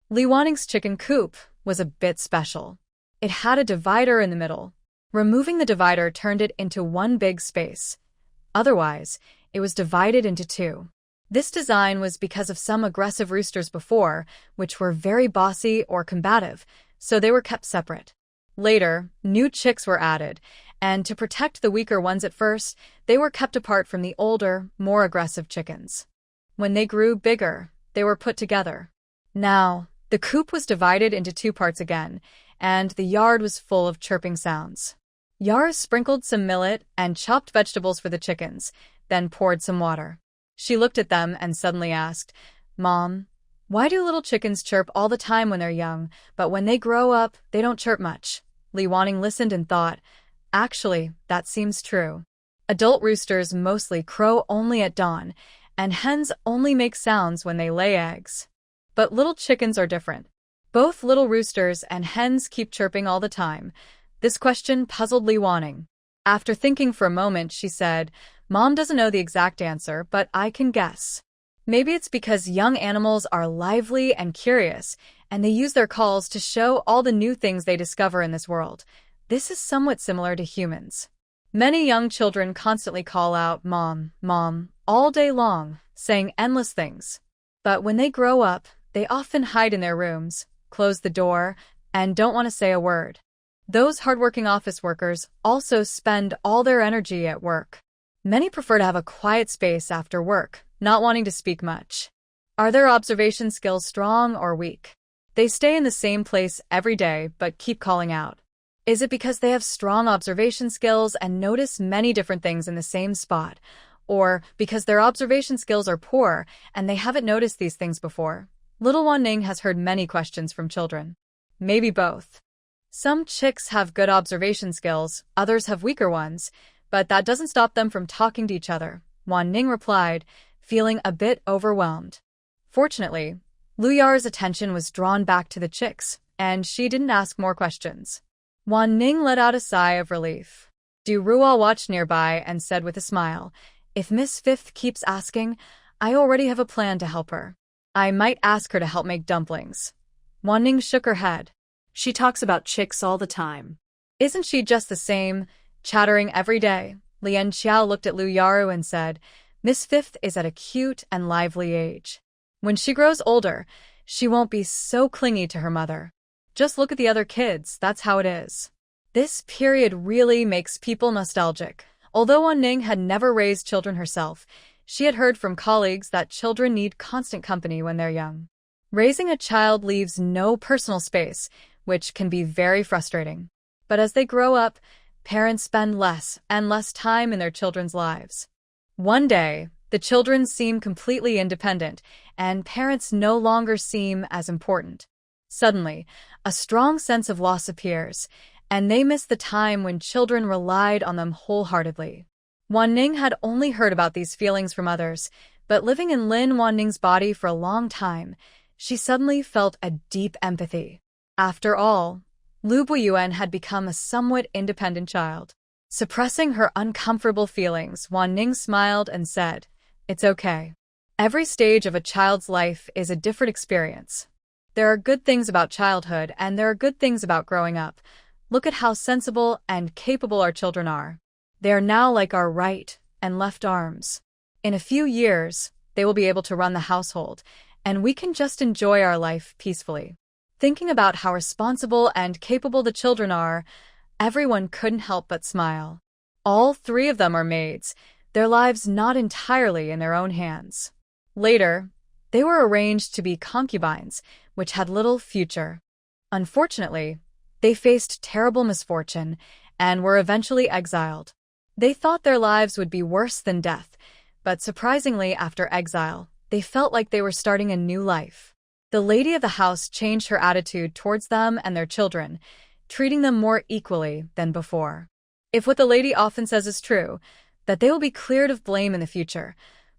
Li Wanning's chicken coop was a bit special. It had a divider in the middle. Removing the divider turned it into one big space. Otherwise, it was divided into two. This design was because of some aggressive roosters before, which were very bossy or combative, so they were kept separate. Later, new chicks were added, and to protect the weaker ones at first, they were kept apart from the older, more aggressive chickens. When they grew bigger, they were put together. Now, the coop was divided into two parts again, and the yard was full of chirping sounds. Yara sprinkled some millet and chopped vegetables for the chickens, then poured some water. She looked at them and suddenly asked, "Mom, why do little chickens chirp all the time when they're young, but when they grow up, they don't chirp much?" Li Wanning listened and thought, "Actually, that seems true. Adult roosters mostly crow only at dawn, and hens only make sounds when they lay eggs. But little chickens are different. Both little roosters and hens keep chirping all the time." This question puzzled Li Wanning. After thinking for a moment, she said, "Mom doesn't know the exact answer, but I can guess. Maybe it's because young animals are lively and curious, and they use their calls to show all the new things they discover in this world. This is somewhat similar to humans. Many young children constantly call out, 'Mom, Mom,' all day long, saying endless things. But when they grow up, they often hide in their rooms, close the door, and don't want to say a word. Those hardworking office workers also spend all their energy at work. Many prefer to have a quiet space after work, not wanting to speak much. Are their observation skills strong or weak? They stay in the same place every day but keep calling out. Is it because they have strong observation skills and notice many different things in the same spot, or because their observation skills are poor and they haven't noticed these things before?" Little Wan Ning has heard many questions from children. Maybe both. Some chicks have good observation skills, others have weaker ones, but that doesn't stop them from talking to each other, Wan Ning replied, feeling a bit overwhelmed. Fortunately, Lu Yar's attention was drawn back to the chicks, and she didn't ask more questions. Wan Ning let out a sigh of relief. Du Rua watched nearby and said with a smile, "If Miss Fifth keeps asking, I already have a plan to help her. I might ask her to help make dumplings." Wan Ning shook her head. She talks about chicks all the time. "Isn't she just the same, chattering every day?" Lian Xiao looked at Lu Yaru and said, "Miss Fifth is at a cute and lively age. When she grows older, she won't be so clingy to her mother. Just look at the other kids, that's how it is." This period really makes people nostalgic. Although Wan Ning had never raised children herself, she had heard from colleagues that children need constant company when they're young. Raising a child leaves no personal space, which can be very frustrating. But as they grow up, parents spend less and less time in their children's lives. One day, the children seem completely independent, and parents no longer seem as important. Suddenly, a strong sense of loss appears, and they miss the time when children relied on them wholeheartedly. Wan Ning had only heard about these feelings from others, but living in Lin Wan Ning's body for a long time, she suddenly felt a deep empathy. After all, Lu Buyuan had become a somewhat independent child. Suppressing her uncomfortable feelings, Wan Ning smiled and said, "It's okay. Every stage of a child's life is a different experience. There are good things about childhood, and there are good things about growing up. Look at how sensible and capable our children are. They are now like our right and left arms. In a few years, they will be able to run the household, and we can just enjoy our life peacefully." Thinking about how responsible and capable the children are, everyone couldn't help but smile. All three of them are maids, their lives not entirely in their own hands. Later, they were arranged to be concubines, which had little future. Unfortunately, they faced terrible misfortune and were eventually exiled. They thought their lives would be worse than death, but surprisingly, after exile, they felt like they were starting a new life. The lady of the house changed her attitude towards them and their children, treating them more equally than before. If what the lady often says is true, that they will be cleared of blame in the future,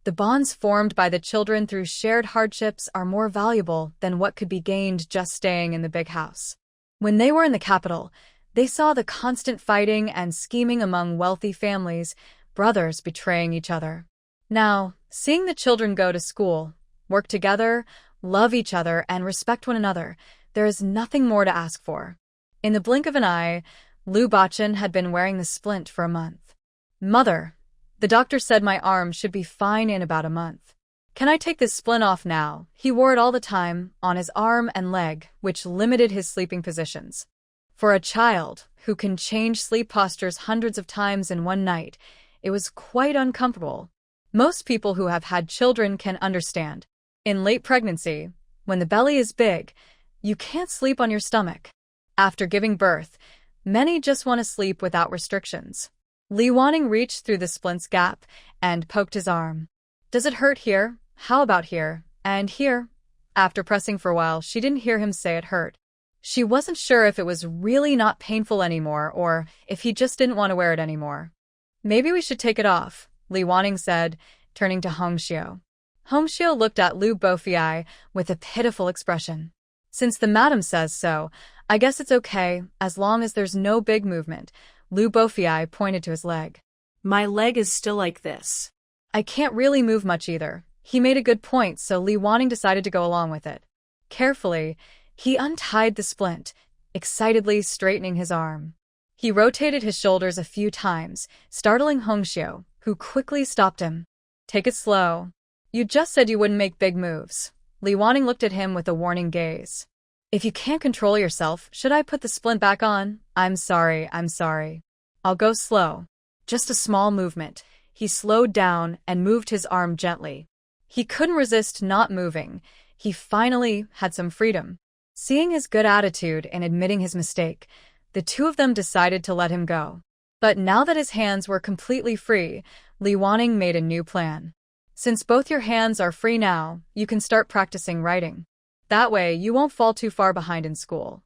the bonds formed by the children through shared hardships are more valuable than what could be gained just staying in the big house. When they were in the capital, they saw the constant fighting and scheming among wealthy families, brothers betraying each other. Now, seeing the children go to school, work together, love each other, and respect one another, there is nothing more to ask for. In the blink of an eye, Liu Bachan had been wearing the splint for a month. "Mother, the doctor said my arm should be fine in about a month. Can I take this splint off now?" He wore it all the time, on his arm and leg, which limited his sleeping positions. For a child, who can change sleep postures hundreds of times in one night, it was quite uncomfortable. Most people who have had children can understand. In late pregnancy, when the belly is big, you can't sleep on your stomach. After giving birth, many just want to sleep without restrictions. Li Wanning reached through the splint's gap and poked his arm. "Does it hurt here? How about here? And here?" After pressing for a while, she didn't hear him say it hurt. She wasn't sure if it was really not painful anymore or if he just didn't want to wear it anymore. "Maybe we should take it off," Li Wanning said, turning to Hongxiu. Hongxiu looked at Liu Bofiai with a pitiful expression. "Since the madam says so, I guess it's okay, as long as there's no big movement." Liu Bofiai pointed to his leg. My leg is still like this. "I can't really move much either." He made a good point, so Li Wanning decided to go along with it. Carefully, he untied the splint, excitedly straightening his arm. He rotated his shoulders a few times, startling Hongxiu, who quickly stopped him. "Take it slow. You just said you wouldn't make big moves." Li Wanning looked at him with a warning gaze. "If you can't control yourself, should I put the splint back on?" I'm sorry. I'll go slow. Just a small movement." He slowed down and moved his arm gently. He couldn't resist not moving. He finally had some freedom. Seeing his good attitude and admitting his mistake, the two of them decided to let him go. But now that his hands were completely free, Li Wanning made a new plan. "Since both your hands are free now, you can start practicing writing. That way, you won't fall too far behind in school."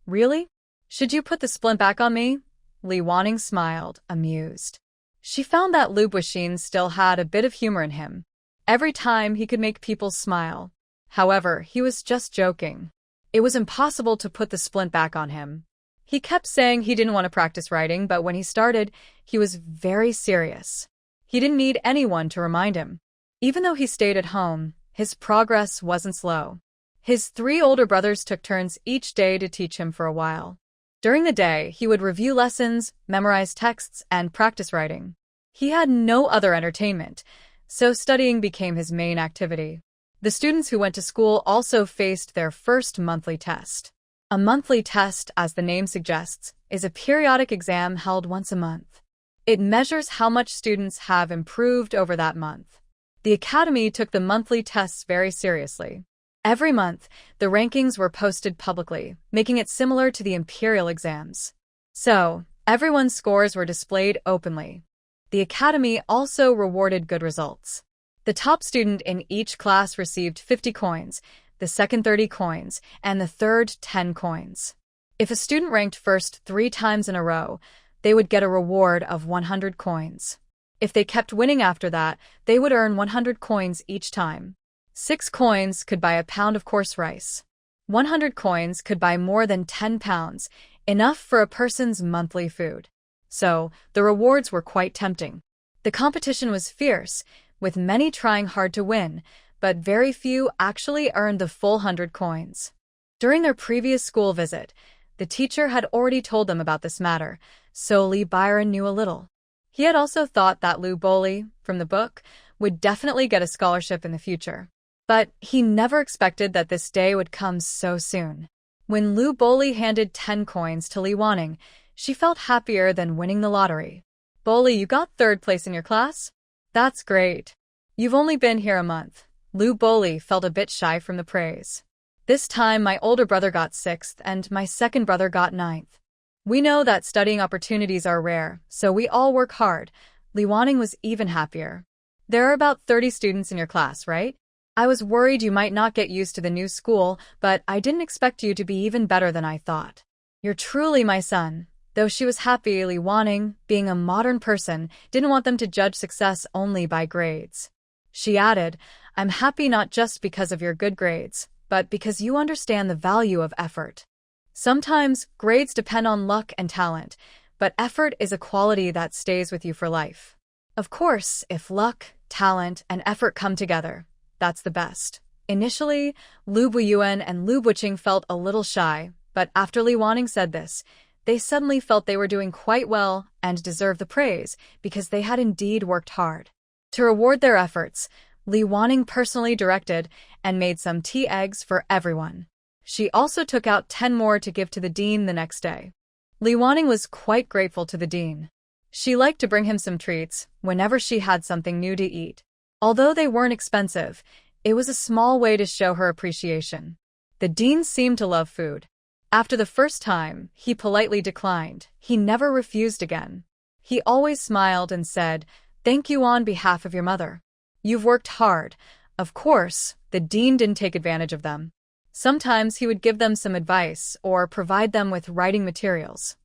"Really? Should you put the splint back on me?" Li Wanning smiled, amused. She found that Liu Buixin still had a bit of humor in him. Every time he could make people smile. However, he was just joking. It was impossible to put the splint back on him. He kept saying he didn't want to practice writing, but when he started, he was very serious. He didn't need anyone to remind him. Even though he stayed at home, his progress wasn't slow. His 3 older brothers took turns each day to teach him for a while. During the day, he would review lessons, memorize texts, and practice writing. He had no other entertainment, so studying became his main activity. The students who went to school also faced their first monthly test. A monthly test, as the name suggests, is a periodic exam held once a month. It measures how much students have improved over that month. The academy took the monthly tests very seriously. Every month, the rankings were posted publicly, making it similar to the imperial exams. So, everyone's scores were displayed openly. The academy also rewarded good results. The top student in each class received 50 coins, the second 30 coins, and the third 10 coins. If a student ranked first 3 times in a row, they would get a reward of 100 coins. If they kept winning after that, they would earn 100 coins each time. 6 coins could buy a pound of coarse rice. 100 coins could buy more than 10 pounds, enough for a person's monthly food. So, the rewards were quite tempting. The competition was fierce, with many trying hard to win, but very few actually earned the full 100 coins. During their previous school visit, the teacher had already told them about this matter, so Li Byron knew a little. He had also thought that Liu Boli, from the book, would definitely get a scholarship in the future. But he never expected that this day would come so soon. When Lu Boli handed 10 coins to Li Wanning, she felt happier than winning the lottery. Boli, you got 3rd place in your class? That's great. You've only been here a month. Lu Boli felt a bit shy from the praise. This time my older brother got 6th and my second brother got 9th. We know that studying opportunities are rare, so we all work hard. Li Wanning was even happier. There are about 30 students in your class, right? I was worried you might not get used to the new school, but I didn't expect you to be even better than I thought. You're truly my son. Though she was happy, Li Wanning, being a modern person, didn't want them to judge success only by grades. She added, I'm happy not just because of your good grades, but because you understand the value of effort. Sometimes grades depend on luck and talent, but effort is a quality that stays with you for life. Of course, if luck, talent, and effort come together, that's the best. Initially, Lu Buyuan and Lu Buqing felt a little shy, but after Li Wanning said this, they suddenly felt they were doing quite well and deserved the praise because they had indeed worked hard. To reward their efforts, Li Wanning personally directed and made some tea eggs for everyone. She also took out 10 more to give to the dean the next day. Li Wanning was quite grateful to the dean. She liked to bring him some treats whenever she had something new to eat. Although they weren't expensive, it was a small way to show her appreciation. The dean seemed to love food. After the first time, he politely declined. He never refused again. He always smiled and said, "Thank you on behalf of your mother. You've worked hard." Of course, the dean didn't take advantage of them. Sometimes he would give them some advice or provide them with writing materials.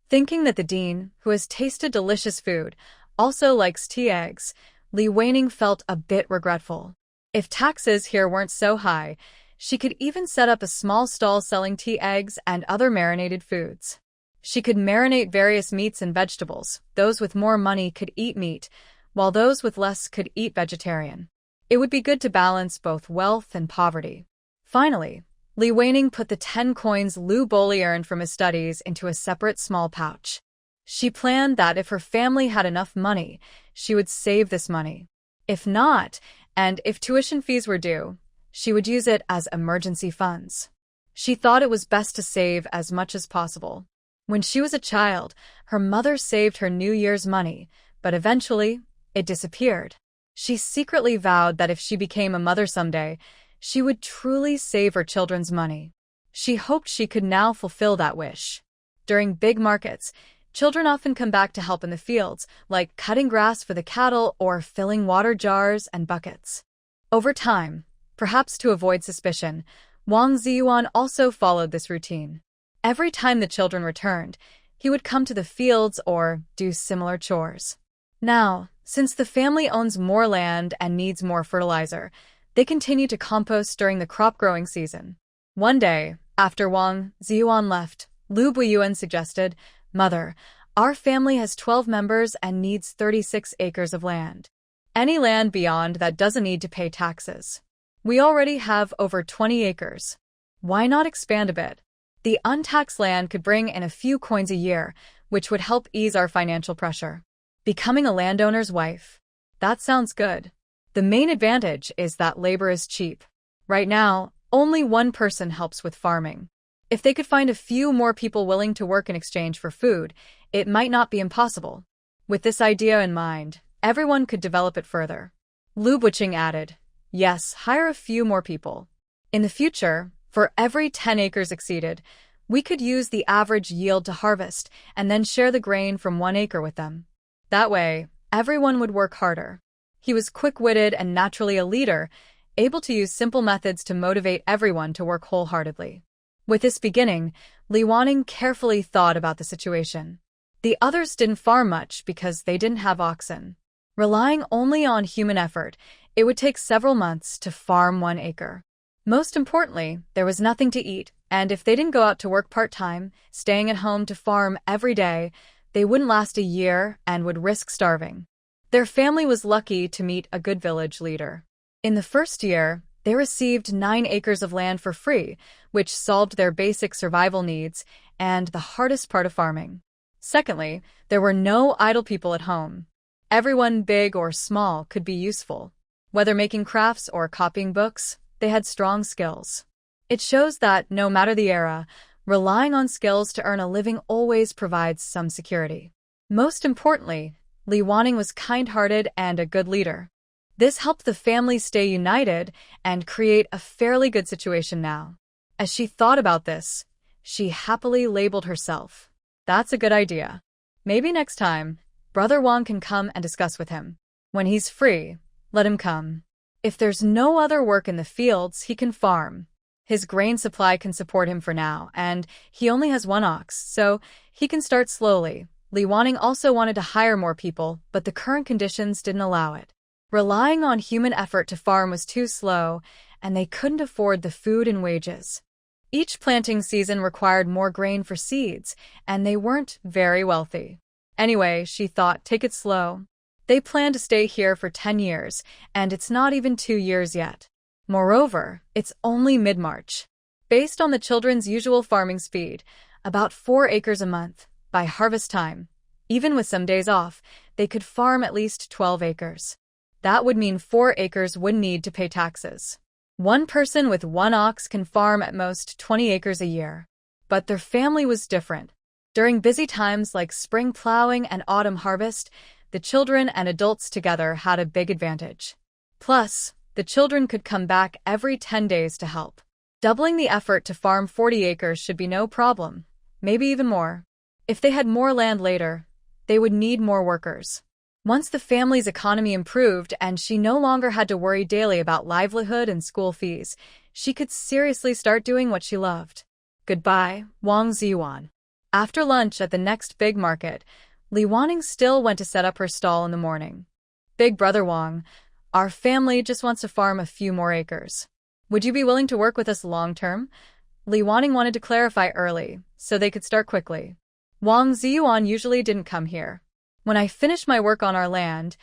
Thinking that the dean, who has tasted delicious food, also likes tea eggs, Li Wanning felt a bit regretful. If taxes here weren't so high, she could even set up a small stall selling tea eggs and other marinated foods. She could marinate various meats and vegetables. Those with more money could eat meat, while those with less could eat vegetarian. It would be good to balance both wealth and poverty. Finally, Li Wanning put the 10 coins Lu Boli earned from his studies into a separate small pouch. She planned that if her family had enough money, she would save this money. If not, and if tuition fees were due, she would use it as emergency funds. She thought it was best to save as much as possible. When she was a child, her mother saved her New Year's money, but eventually, it disappeared. She secretly vowed that if she became a mother someday, she would truly save her children's money. She hoped she could now fulfill that wish. During big markets, children often come back to help in the fields, like cutting grass for the cattle or filling water jars and buckets. Over time, perhaps to avoid suspicion, Wang Ziyuan also followed this routine. Every time the children returned, he would come to the fields or do similar chores. Now, since the family owns more land and needs more fertilizer, they continue to compost during the crop growing season. One day, after Wang Ziyuan left, Lu Buyuan suggested, "Mother, our family has 12 members and needs 36 acres of land. Any land beyond that doesn't need to pay taxes. We already have over 20 acres. Why not expand a bit? The untaxed land could bring in a few coins a year, which would help ease our financial pressure. Becoming a landowner's wife. That sounds good. The main advantage is that labor is cheap. Right now, only one person helps with farming. If they could find a few more people willing to work in exchange for food, it might not be impossible." With this idea in mind, everyone could develop it further. Lu Buqing added, "Yes, hire a few more people. In the future, for every 10 acres exceeded, we could use the average yield to harvest and then share the grain from 1 acre with them. That way, everyone would work harder." He was quick-witted and naturally a leader, able to use simple methods to motivate everyone to work wholeheartedly. With this beginning, Li Wanning carefully thought about the situation. The others didn't farm much because they didn't have oxen. Relying only on human effort, it would take several months to farm 1 acre. Most importantly, there was nothing to eat, and if they didn't go out to work part-time, staying at home to farm every day, they wouldn't last a year and would risk starving. Their family was lucky to meet a good village leader. In the first year, they received 9 acres of land for free, which solved their basic survival needs and the hardest part of farming. Secondly, there were no idle people at home. Everyone, big or small, could be useful. Whether making crafts or copying books, they had strong skills. It shows that, no matter the era, relying on skills to earn a living always provides some security. Most importantly, Li Wanning was kind-hearted and a good leader. This helped the family stay united and create a fairly good situation now. As she thought about this, she happily labeled herself. That's a good idea. Maybe next time, Brother Wang can come and discuss with him. When he's free, let him come. If there's no other work in the fields, he can farm. His grain supply can support him for now, and he only has one ox, so he can start slowly. Li Wanning also wanted to hire more people, but the current conditions didn't allow it. Relying on human effort to farm was too slow, and they couldn't afford the food and wages. Each planting season required more grain for seeds, and they weren't very wealthy. Anyway, she thought, take it slow. They plan to stay here for 10 years, and it's not even 2 years yet. Moreover, it's only mid-March. Based on the children's usual farming speed, about 4 acres a month, by harvest time, even with some days off, they could farm at least 12 acres. That would mean 4 acres wouldn't need to pay taxes. One person with 1 ox can farm at most 20 acres a year. But their family was different. During busy times like spring plowing and autumn harvest, the children and adults together had a big advantage. Plus, the children could come back every 10 days to help. Doubling the effort to farm 40 acres should be no problem, maybe even more. If they had more land later, they would need more workers. Once the family's economy improved and she no longer had to worry daily about livelihood and school fees, she could seriously start doing what she loved. Goodbye, Wang Ziyuan. After lunch at the next big market, Li Wanning still went to set up her stall in the morning. Big Brother Wang, our family just wants to farm a few more acres. Would you be willing to work with us long-term? Li Wanning wanted to clarify early, so they could start quickly. Wang Ziyuan usually didn't come here. When I finished my work on our land,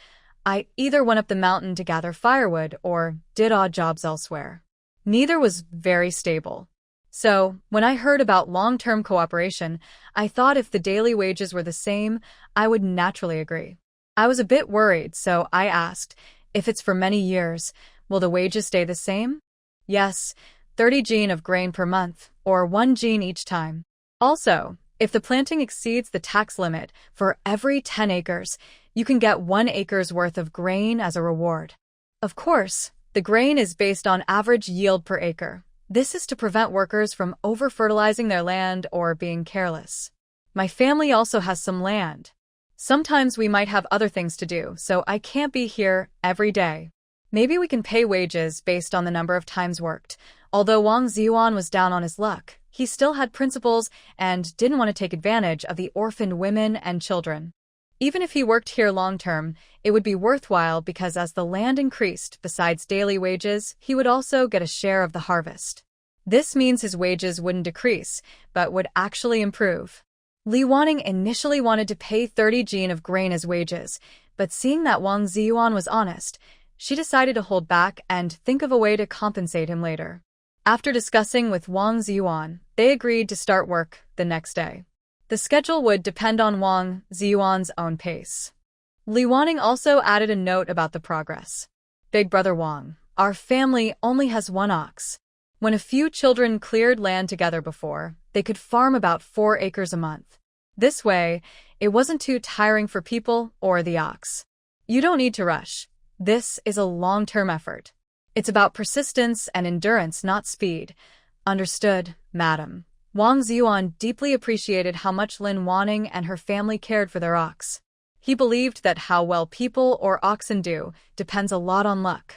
I either went up the mountain to gather firewood or did odd jobs elsewhere. Neither was very stable. So, when I heard about long-term cooperation, I thought if the daily wages were the same, I would naturally agree. I was a bit worried, so I asked, if it's for many years, will the wages stay the same? Yes, 30 jin of grain per month, or 1 jin each time. Also, if the planting exceeds the tax limit, for every 10 acres, you can get 1 acre's worth of grain as a reward. Of course, the grain is based on average yield per acre. This is to prevent workers from over-fertilizing their land or being careless. My family also has some land. Sometimes we might have other things to do, so I can't be here every day. Maybe we can pay wages based on the number of times worked. Although Wang Ziyuan was down on his luck, he still had principles and didn't want to take advantage of the orphaned women and children. Even if he worked here long-term, it would be worthwhile because as the land increased, besides daily wages, he would also get a share of the harvest. This means his wages wouldn't decrease, but would actually improve. Li Wanning initially wanted to pay 30 jin of grain as wages, but seeing that Wang Ziyuan was honest, she decided to hold back and think of a way to compensate him later. After discussing with Wang Ziyuan, they agreed to start work the next day. The schedule would depend on Wang Ziyuan's own pace. Li Wanning also added a note about the progress. Big Brother Wang, our family only has 1 ox. When a few children cleared land together before, they could farm about 4 acres a month. This way, it wasn't too tiring for people or the ox. You don't need to rush. This is a long-term effort. It's about persistence and endurance, not speed. Understood, madam. Wang Ziyuan deeply appreciated how much Li Wanning and her family cared for their ox. He believed that how well people or oxen do depends a lot on luck.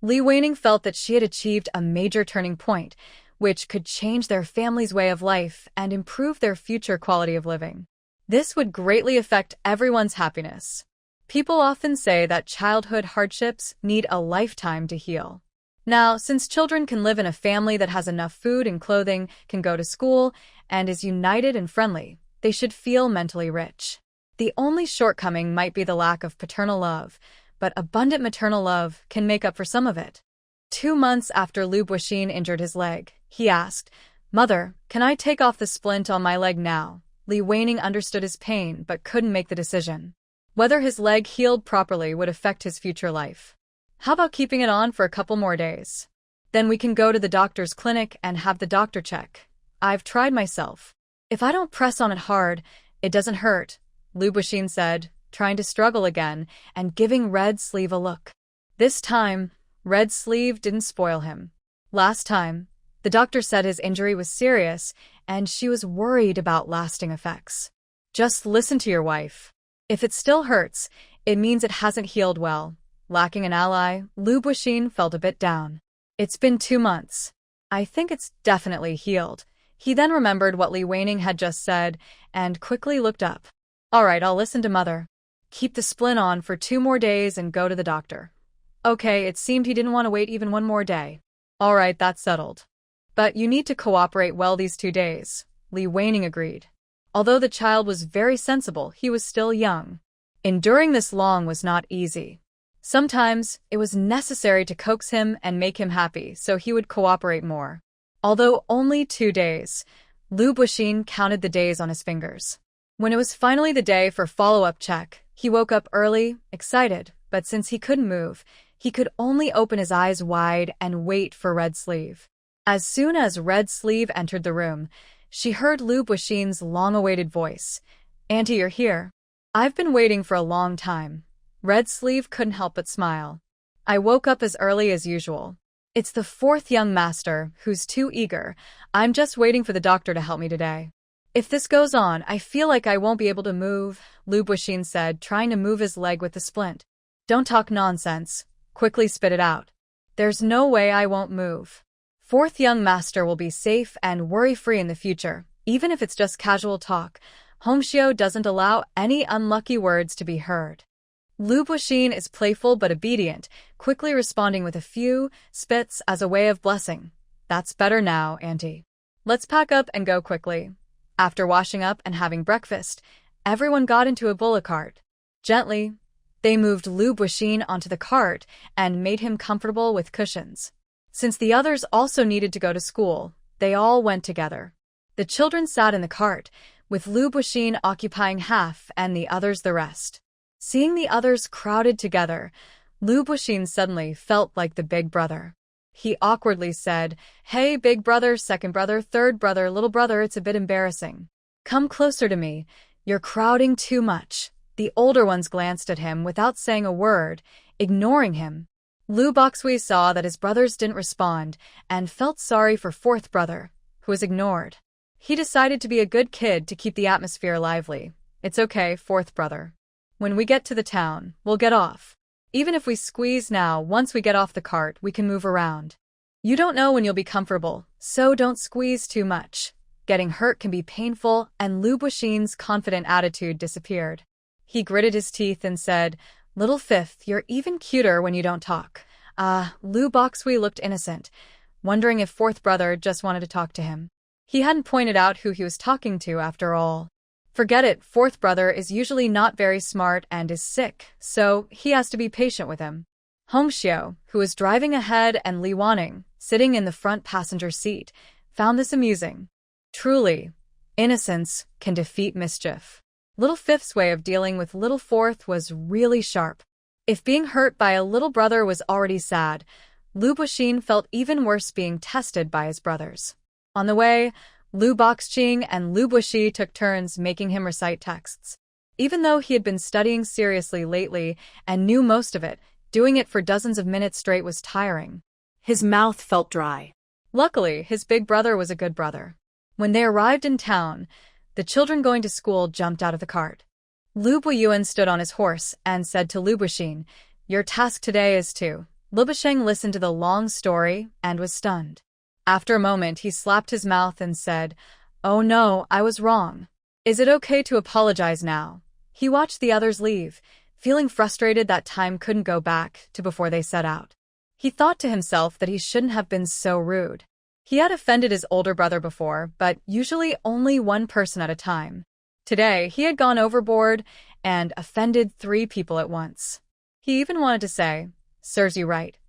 Li Wanning felt that she had achieved a major turning point, which could change their family's way of life and improve their future quality of living. This would greatly affect everyone's happiness. People often say that childhood hardships need a lifetime to heal. Now, since children can live in a family that has enough food and clothing, can go to school, and is united and friendly, they should feel mentally rich. The only shortcoming might be the lack of paternal love, but abundant maternal love can make up for some of it. 2 months after Lu Buixin injured his leg, he asked, "Mother, can I take off the splint on my leg now?" Li Wanning understood his pain but couldn't make the decision. Whether his leg healed properly would affect his future life. How about keeping it on for a couple more days? Then we can go to the doctor's clinic and have the doctor check. I've tried myself. If I don't press on it hard, it doesn't hurt, Lu Buxin said, trying to struggle again and giving Red Sleeve a look. This time, Red Sleeve didn't spoil him. Last time, the doctor said his injury was serious and she was worried about lasting effects. Just listen to your wife. If it still hurts, it means it hasn't healed well. Lacking an ally, Lu Buxin felt a bit down. It's been 2 months. I think it's definitely healed. He then remembered what Li Weining had just said and quickly looked up. All right, I'll listen to Mother. Keep the splint on for 2 more days and go to the doctor. Okay, it seemed he didn't want to wait even 1 more day. All right, that's settled. But you need to cooperate well these 2 days, Li Weining agreed. Although the child was very sensible, he was still young. Enduring this long was not easy. Sometimes, it was necessary to coax him and make him happy so he would cooperate more. Although only 2 days, Lu Buxin counted the days on his fingers. When it was finally the day for follow-up check, he woke up early, excited, but since he couldn't move, he could only open his eyes wide and wait for Red Sleeve. As soon as Red Sleeve entered the room, she heard Lu Buxin's long-awaited voice. Auntie, you're here. I've been waiting for a long time. Red Sleeve couldn't help but smile. I woke up as early as usual. It's the 4th young master who's too eager. I'm just waiting for the doctor to help me today. If this goes on, I feel like I won't be able to move, Lu Buxin said, trying to move his leg with the splint. Don't talk nonsense. Quickly spit it out. There's no way I won't move. 4th young master will be safe and worry-free in the future, even if it's just casual talk. Hongxiu doesn't allow any unlucky words to be heard. Lu Buxin is playful but obedient, quickly responding with a few spits as a way of blessing. That's better now, Auntie. Let's pack up and go quickly. After washing up and having breakfast, everyone got into a bullock cart. Gently, they moved Lu Buxin onto the cart and made him comfortable with cushions. Since the others also needed to go to school, they all went together. The children sat in the cart, with Lu Buxin occupying half and the others the rest. Seeing the others crowded together, Lu Buxin suddenly felt like the big brother. He awkwardly said, Hey, big brother, second brother, third brother, little brother, it's a bit embarrassing. Come closer to me. You're crowding too much. The older ones glanced at him without saying a word, ignoring him. Lu Boxui saw that his brothers didn't respond and felt sorry for 4th brother, who was ignored. He decided to be a good kid to keep the atmosphere lively. It's okay, 4th brother. When we get to the town, we'll get off. Even if we squeeze now, once we get off the cart, we can move around. You don't know when you'll be comfortable, so don't squeeze too much. Getting hurt can be painful, and Lu Buxin's confident attitude disappeared. He gritted his teeth and said, Little 5th, you're even cuter when you don't talk. Lu Boxui looked innocent, wondering if 4th brother just wanted to talk to him. He hadn't pointed out who he was talking to after all. Forget it, 4th brother is usually not very smart and is sick, so he has to be patient with him. Hongxiu, who was driving ahead and Li Weining, sitting in the front passenger seat, found this amusing. Truly, innocence can defeat mischief. Little 5th's way of dealing with little 4th was really sharp. If being hurt by a little brother was already sad, Lu Buxin felt even worse being tested by his brothers. On the way, Lu Boxing and Lu Buxi took turns making him recite texts. Even though he had been studying seriously lately and knew most of it, doing it for dozens of minutes straight was tiring. His mouth felt dry. Luckily, his big brother was a good brother. When they arrived in town, the children going to school jumped out of the cart. Lu Buyuan stood on his horse and said to Lu Buxin, Your task today is to. Lu Buxin listened to the long story and was stunned. After a moment, he slapped his mouth and said, Oh no, I was wrong. Is it okay to apologize now? He watched the others leave, feeling frustrated that time couldn't go back to before they set out. He thought to himself that he shouldn't have been so rude. He had offended his older brother before, but usually only one person at a time. Today, he had gone overboard and offended 3 people at once. He even wanted to say, Serves you right.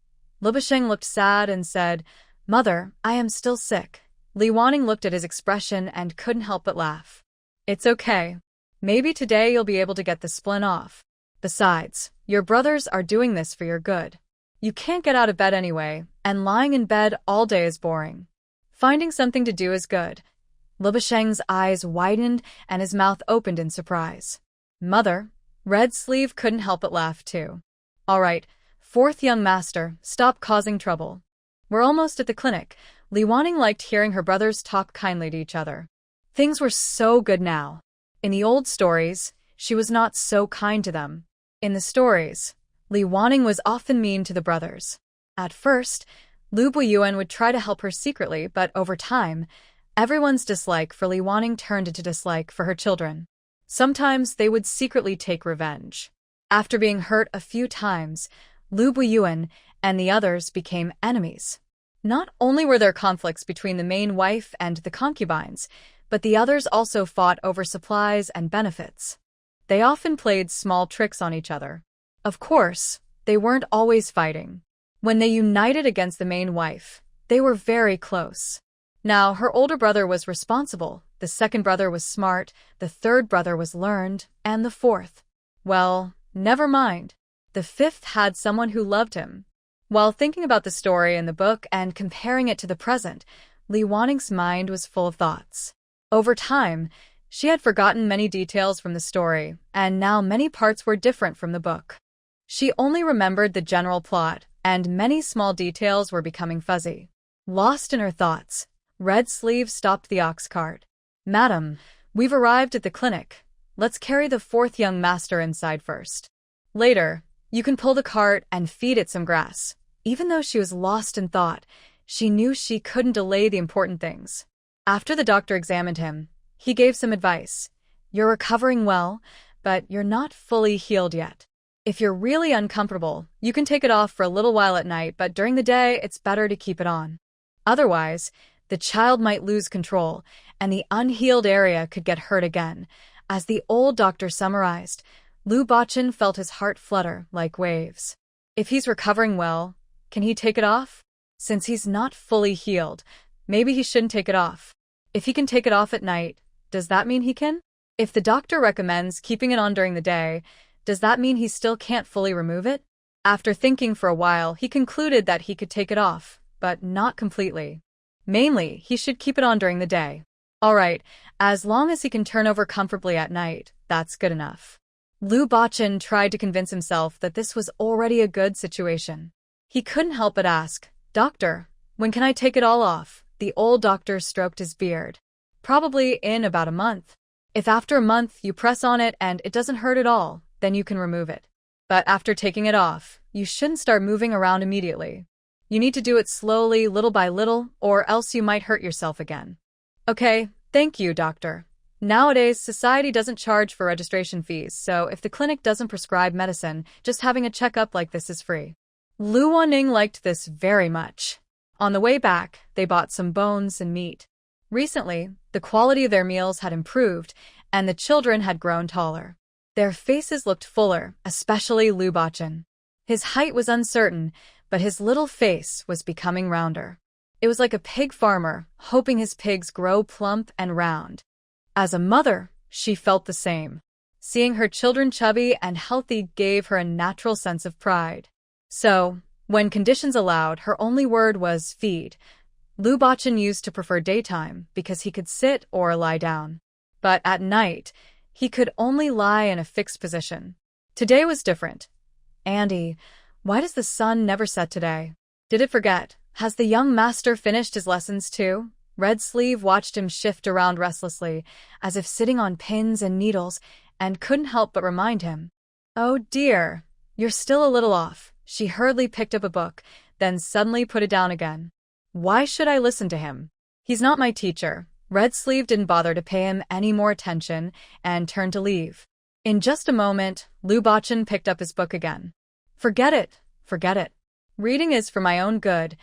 Lu Buxin looked sad and said, Mother, I am still sick. Li Weining looked at his expression and couldn't help but laugh. It's okay. Maybe today you'll be able to get the splint off. Besides, your brothers are doing this for your good. You can't get out of bed anyway, and lying in bed all day is boring. Finding something to do is good. Lu Basheng's eyes widened and his mouth opened in surprise. Mother, Red Sleeve couldn't help but laugh too. All right, fourth young master, stop causing trouble. We're almost at the clinic. Li Wanning liked hearing her brothers talk kindly to each other. Things were so good now. In the old stories, she was not so kind to them. In the stories, Li Wanning was often mean to the brothers. At first, Lu Buyuan would try to help her secretly, but over time, everyone's dislike for Li Wanning turned into dislike for her children. Sometimes they would secretly take revenge. After being hurt a few times, Lu Buyuan and the others became enemies. Not only were there conflicts between the main wife and the concubines, but the others also fought over supplies and benefits. They often played small tricks on each other. Of course, they weren't always fighting. When they united against the main wife, they were very close. Now, her older brother was responsible, the second brother was smart, the third brother was learned, and the fourth, well, never mind. The fifth had someone who loved him. While thinking about the story in the book and comparing it to the present, Li Wanning's mind was full of thoughts. Over time, she had forgotten many details from the story, and now many parts were different from the book. She only remembered the general plot, and many small details were becoming fuzzy. Lost in her thoughts, Red Sleeve stopped the ox cart. Madam, we've arrived at the clinic. Let's carry the fourth young master inside first. Later, you can pull the cart and feed it some grass. Even though she was lost in thought, she knew she couldn't delay the important things. After the doctor examined him, he gave some advice. You're recovering well, but you're not fully healed yet. If you're really uncomfortable, you can take it off for a little while at night, but during the day, it's better to keep it on. Otherwise, the child might lose control, and the unhealed area could get hurt again. As the old doctor summarized, Lu Bachin felt his heart flutter like waves. If he's recovering well, can he take it off? Since he's not fully healed, maybe he shouldn't take it off. If he can take it off at night, does that mean he can? If the doctor recommends keeping it on during the day, does that mean he still can't fully remove it? After thinking for a while, he concluded that he could take it off, but not completely. Mainly, he should keep it on during the day. All right, as long as he can turn over comfortably at night, that's good enough. Lu Bachin tried to convince himself that this was already a good situation. He couldn't help but ask, Doctor, when can I take it all off? The old doctor stroked his beard. Probably in about a month. If after a month you press on it and it doesn't hurt at all, then you can remove it. But after taking it off, you shouldn't start moving around immediately. You need to do it slowly, little by little, or else you might hurt yourself again. Okay, thank you, doctor. Nowadays, society doesn't charge for registration fees, so if the clinic doesn't prescribe medicine, just having a checkup like this is free. Lu Wanning liked this very much. On the way back, they bought some bones and meat. Recently, the quality of their meals had improved, and the children had grown taller. Their faces looked fuller, especially Lu Bachin. His height was uncertain, but his little face was becoming rounder. It was like a pig farmer, hoping his pigs grow plump and round. As a mother, she felt the same. Seeing her children chubby and healthy gave her a natural sense of pride. So, when conditions allowed, her only word was feed. Lu Bachin used to prefer daytime because he could sit or lie down. But at night, he could only lie in a fixed position. Today was different. Andy, why does the sun never set today? Did it forget? Has the young master finished his lessons too? Red Sleeve watched him shift around restlessly, as if sitting on pins and needles, and couldn't help but remind him. Oh dear, you're still a little off. She hurriedly picked up a book, then suddenly put it down again. Why should I listen to him? He's not my teacher. Red Sleeve didn't bother to pay him any more attention and turned to leave. In just a moment, Lu Bachin picked up his book again. Forget it, forget it. Reading is for my own good,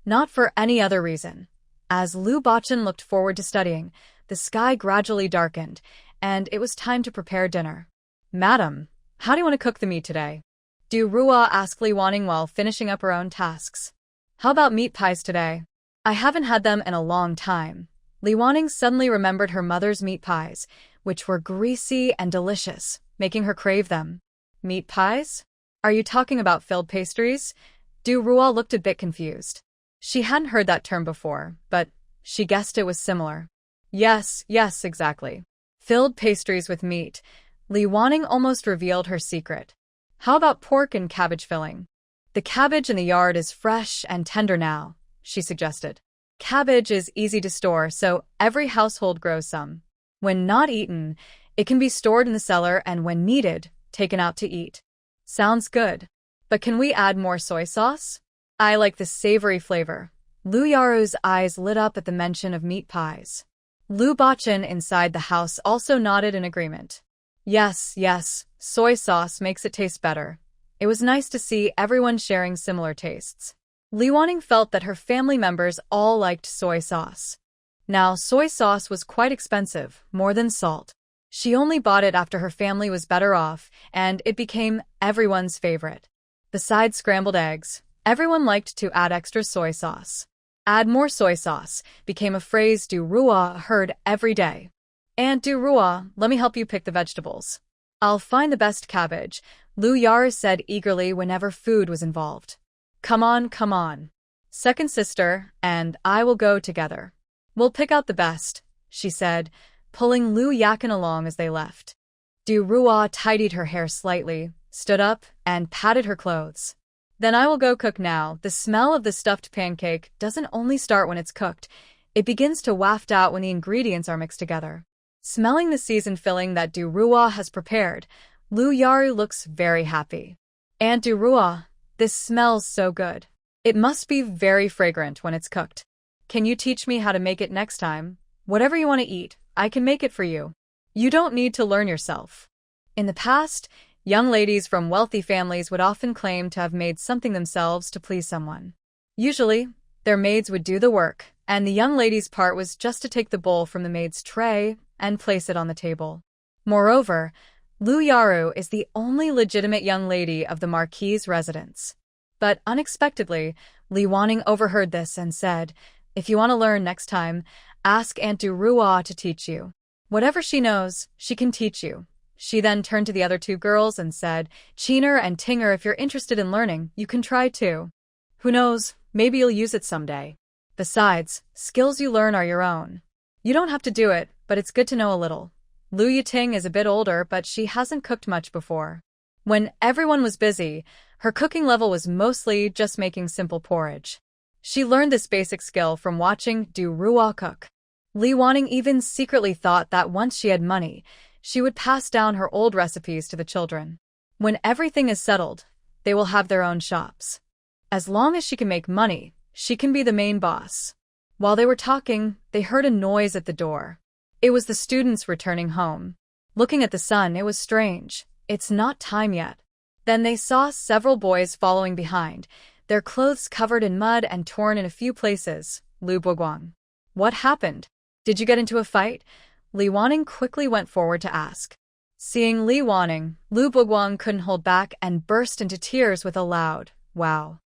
not for any other reason. As Lu Bachin looked forward to studying, the sky gradually darkened, and it was time to prepare dinner. Madam, how do you want to cook the meat today? Du Rua asked Li Wanning while finishing up her own tasks. How about meat pies today? I haven't had them in a long time. Li Wanning suddenly remembered her mother's meat pies, which were greasy and delicious, making her crave them. Meat pies? Are you talking about filled pastries? Du Rua looked a bit confused. She hadn't heard that term before, but she guessed it was similar. Yes, exactly. Filled pastries with meat. Li Wanning almost revealed her secret. How about pork and cabbage filling? The cabbage in the yard is fresh and tender now, she suggested. Cabbage is easy to store, so every household grows some. When not eaten, it can be stored in the cellar and when needed, taken out to eat. Sounds good. But can we add more soy sauce? I like the savory flavor. Lu Yaru's eyes lit up at the mention of meat pies. Lu Bachin inside the house also nodded in agreement. Yes, soy sauce makes it taste better. It was nice to see everyone sharing similar tastes. Li Wanning felt that her family members all liked soy sauce. Now, soy sauce was quite expensive, more than salt. She only bought it after her family was better off, and it became everyone's favorite. Besides scrambled eggs, everyone liked to add extra soy sauce. Add more soy sauce became a phrase Du Rua heard every day. Aunt Du Rua, let me help you pick the vegetables. I'll find the best cabbage, Lu Yaru said eagerly whenever food was involved. Come on. Second sister and I will go together. We'll pick out the best, she said, pulling Lu Yakin along as they left. Du Rua tidied her hair slightly, stood up, and patted her clothes. Then I will go cook now. The smell of the stuffed pancake doesn't only start when it's cooked, it begins to waft out when the ingredients are mixed together. Smelling the seasoned filling that Du Rua has prepared, Lu Yaru looks very happy. Aunt Du Rua, this smells so good. It must be very fragrant when it's cooked. Can you teach me how to make it next time? Whatever you want to eat, I can make it for you. You don't need to learn yourself. In the past, young ladies from wealthy families would often claim to have made something themselves to please someone. Usually, their maids would do the work, and the young lady's part was just to take the bowl from the maid's tray and place it on the table. Moreover, Lu Yaru is the only legitimate young lady of the Marquis's residence. But unexpectedly, Li Wanning overheard this and said, if you want to learn next time, ask Aunt Du Rua to teach you. Whatever she knows, she can teach you. She then turned to the other two girls and said, Cheener and Tinger, if you're interested in learning, you can try too. Who knows, maybe you'll use it someday. Besides, skills you learn are your own. You don't have to do it, but it's good to know a little. Lu Yiting is a bit older, but she hasn't cooked much before. When everyone was busy, her cooking level was mostly just making simple porridge. She learned this basic skill from watching Du Rua cook. Li Wanning even secretly thought that once she had money, she would pass down her old recipes to the children. When everything is settled, they will have their own shops. As long as she can make money, she can be the main boss. While they were talking, they heard a noise at the door. It was the students returning home. Looking at the sun, it was strange. It's not time yet. Then they saw several boys following behind, their clothes covered in mud and torn in a few places. Lu Boguang. What happened? Did you get into a fight? Li Wanning quickly went forward to ask. Seeing Li Wanning, Lu Boguang couldn't hold back and burst into tears with a loud, wow.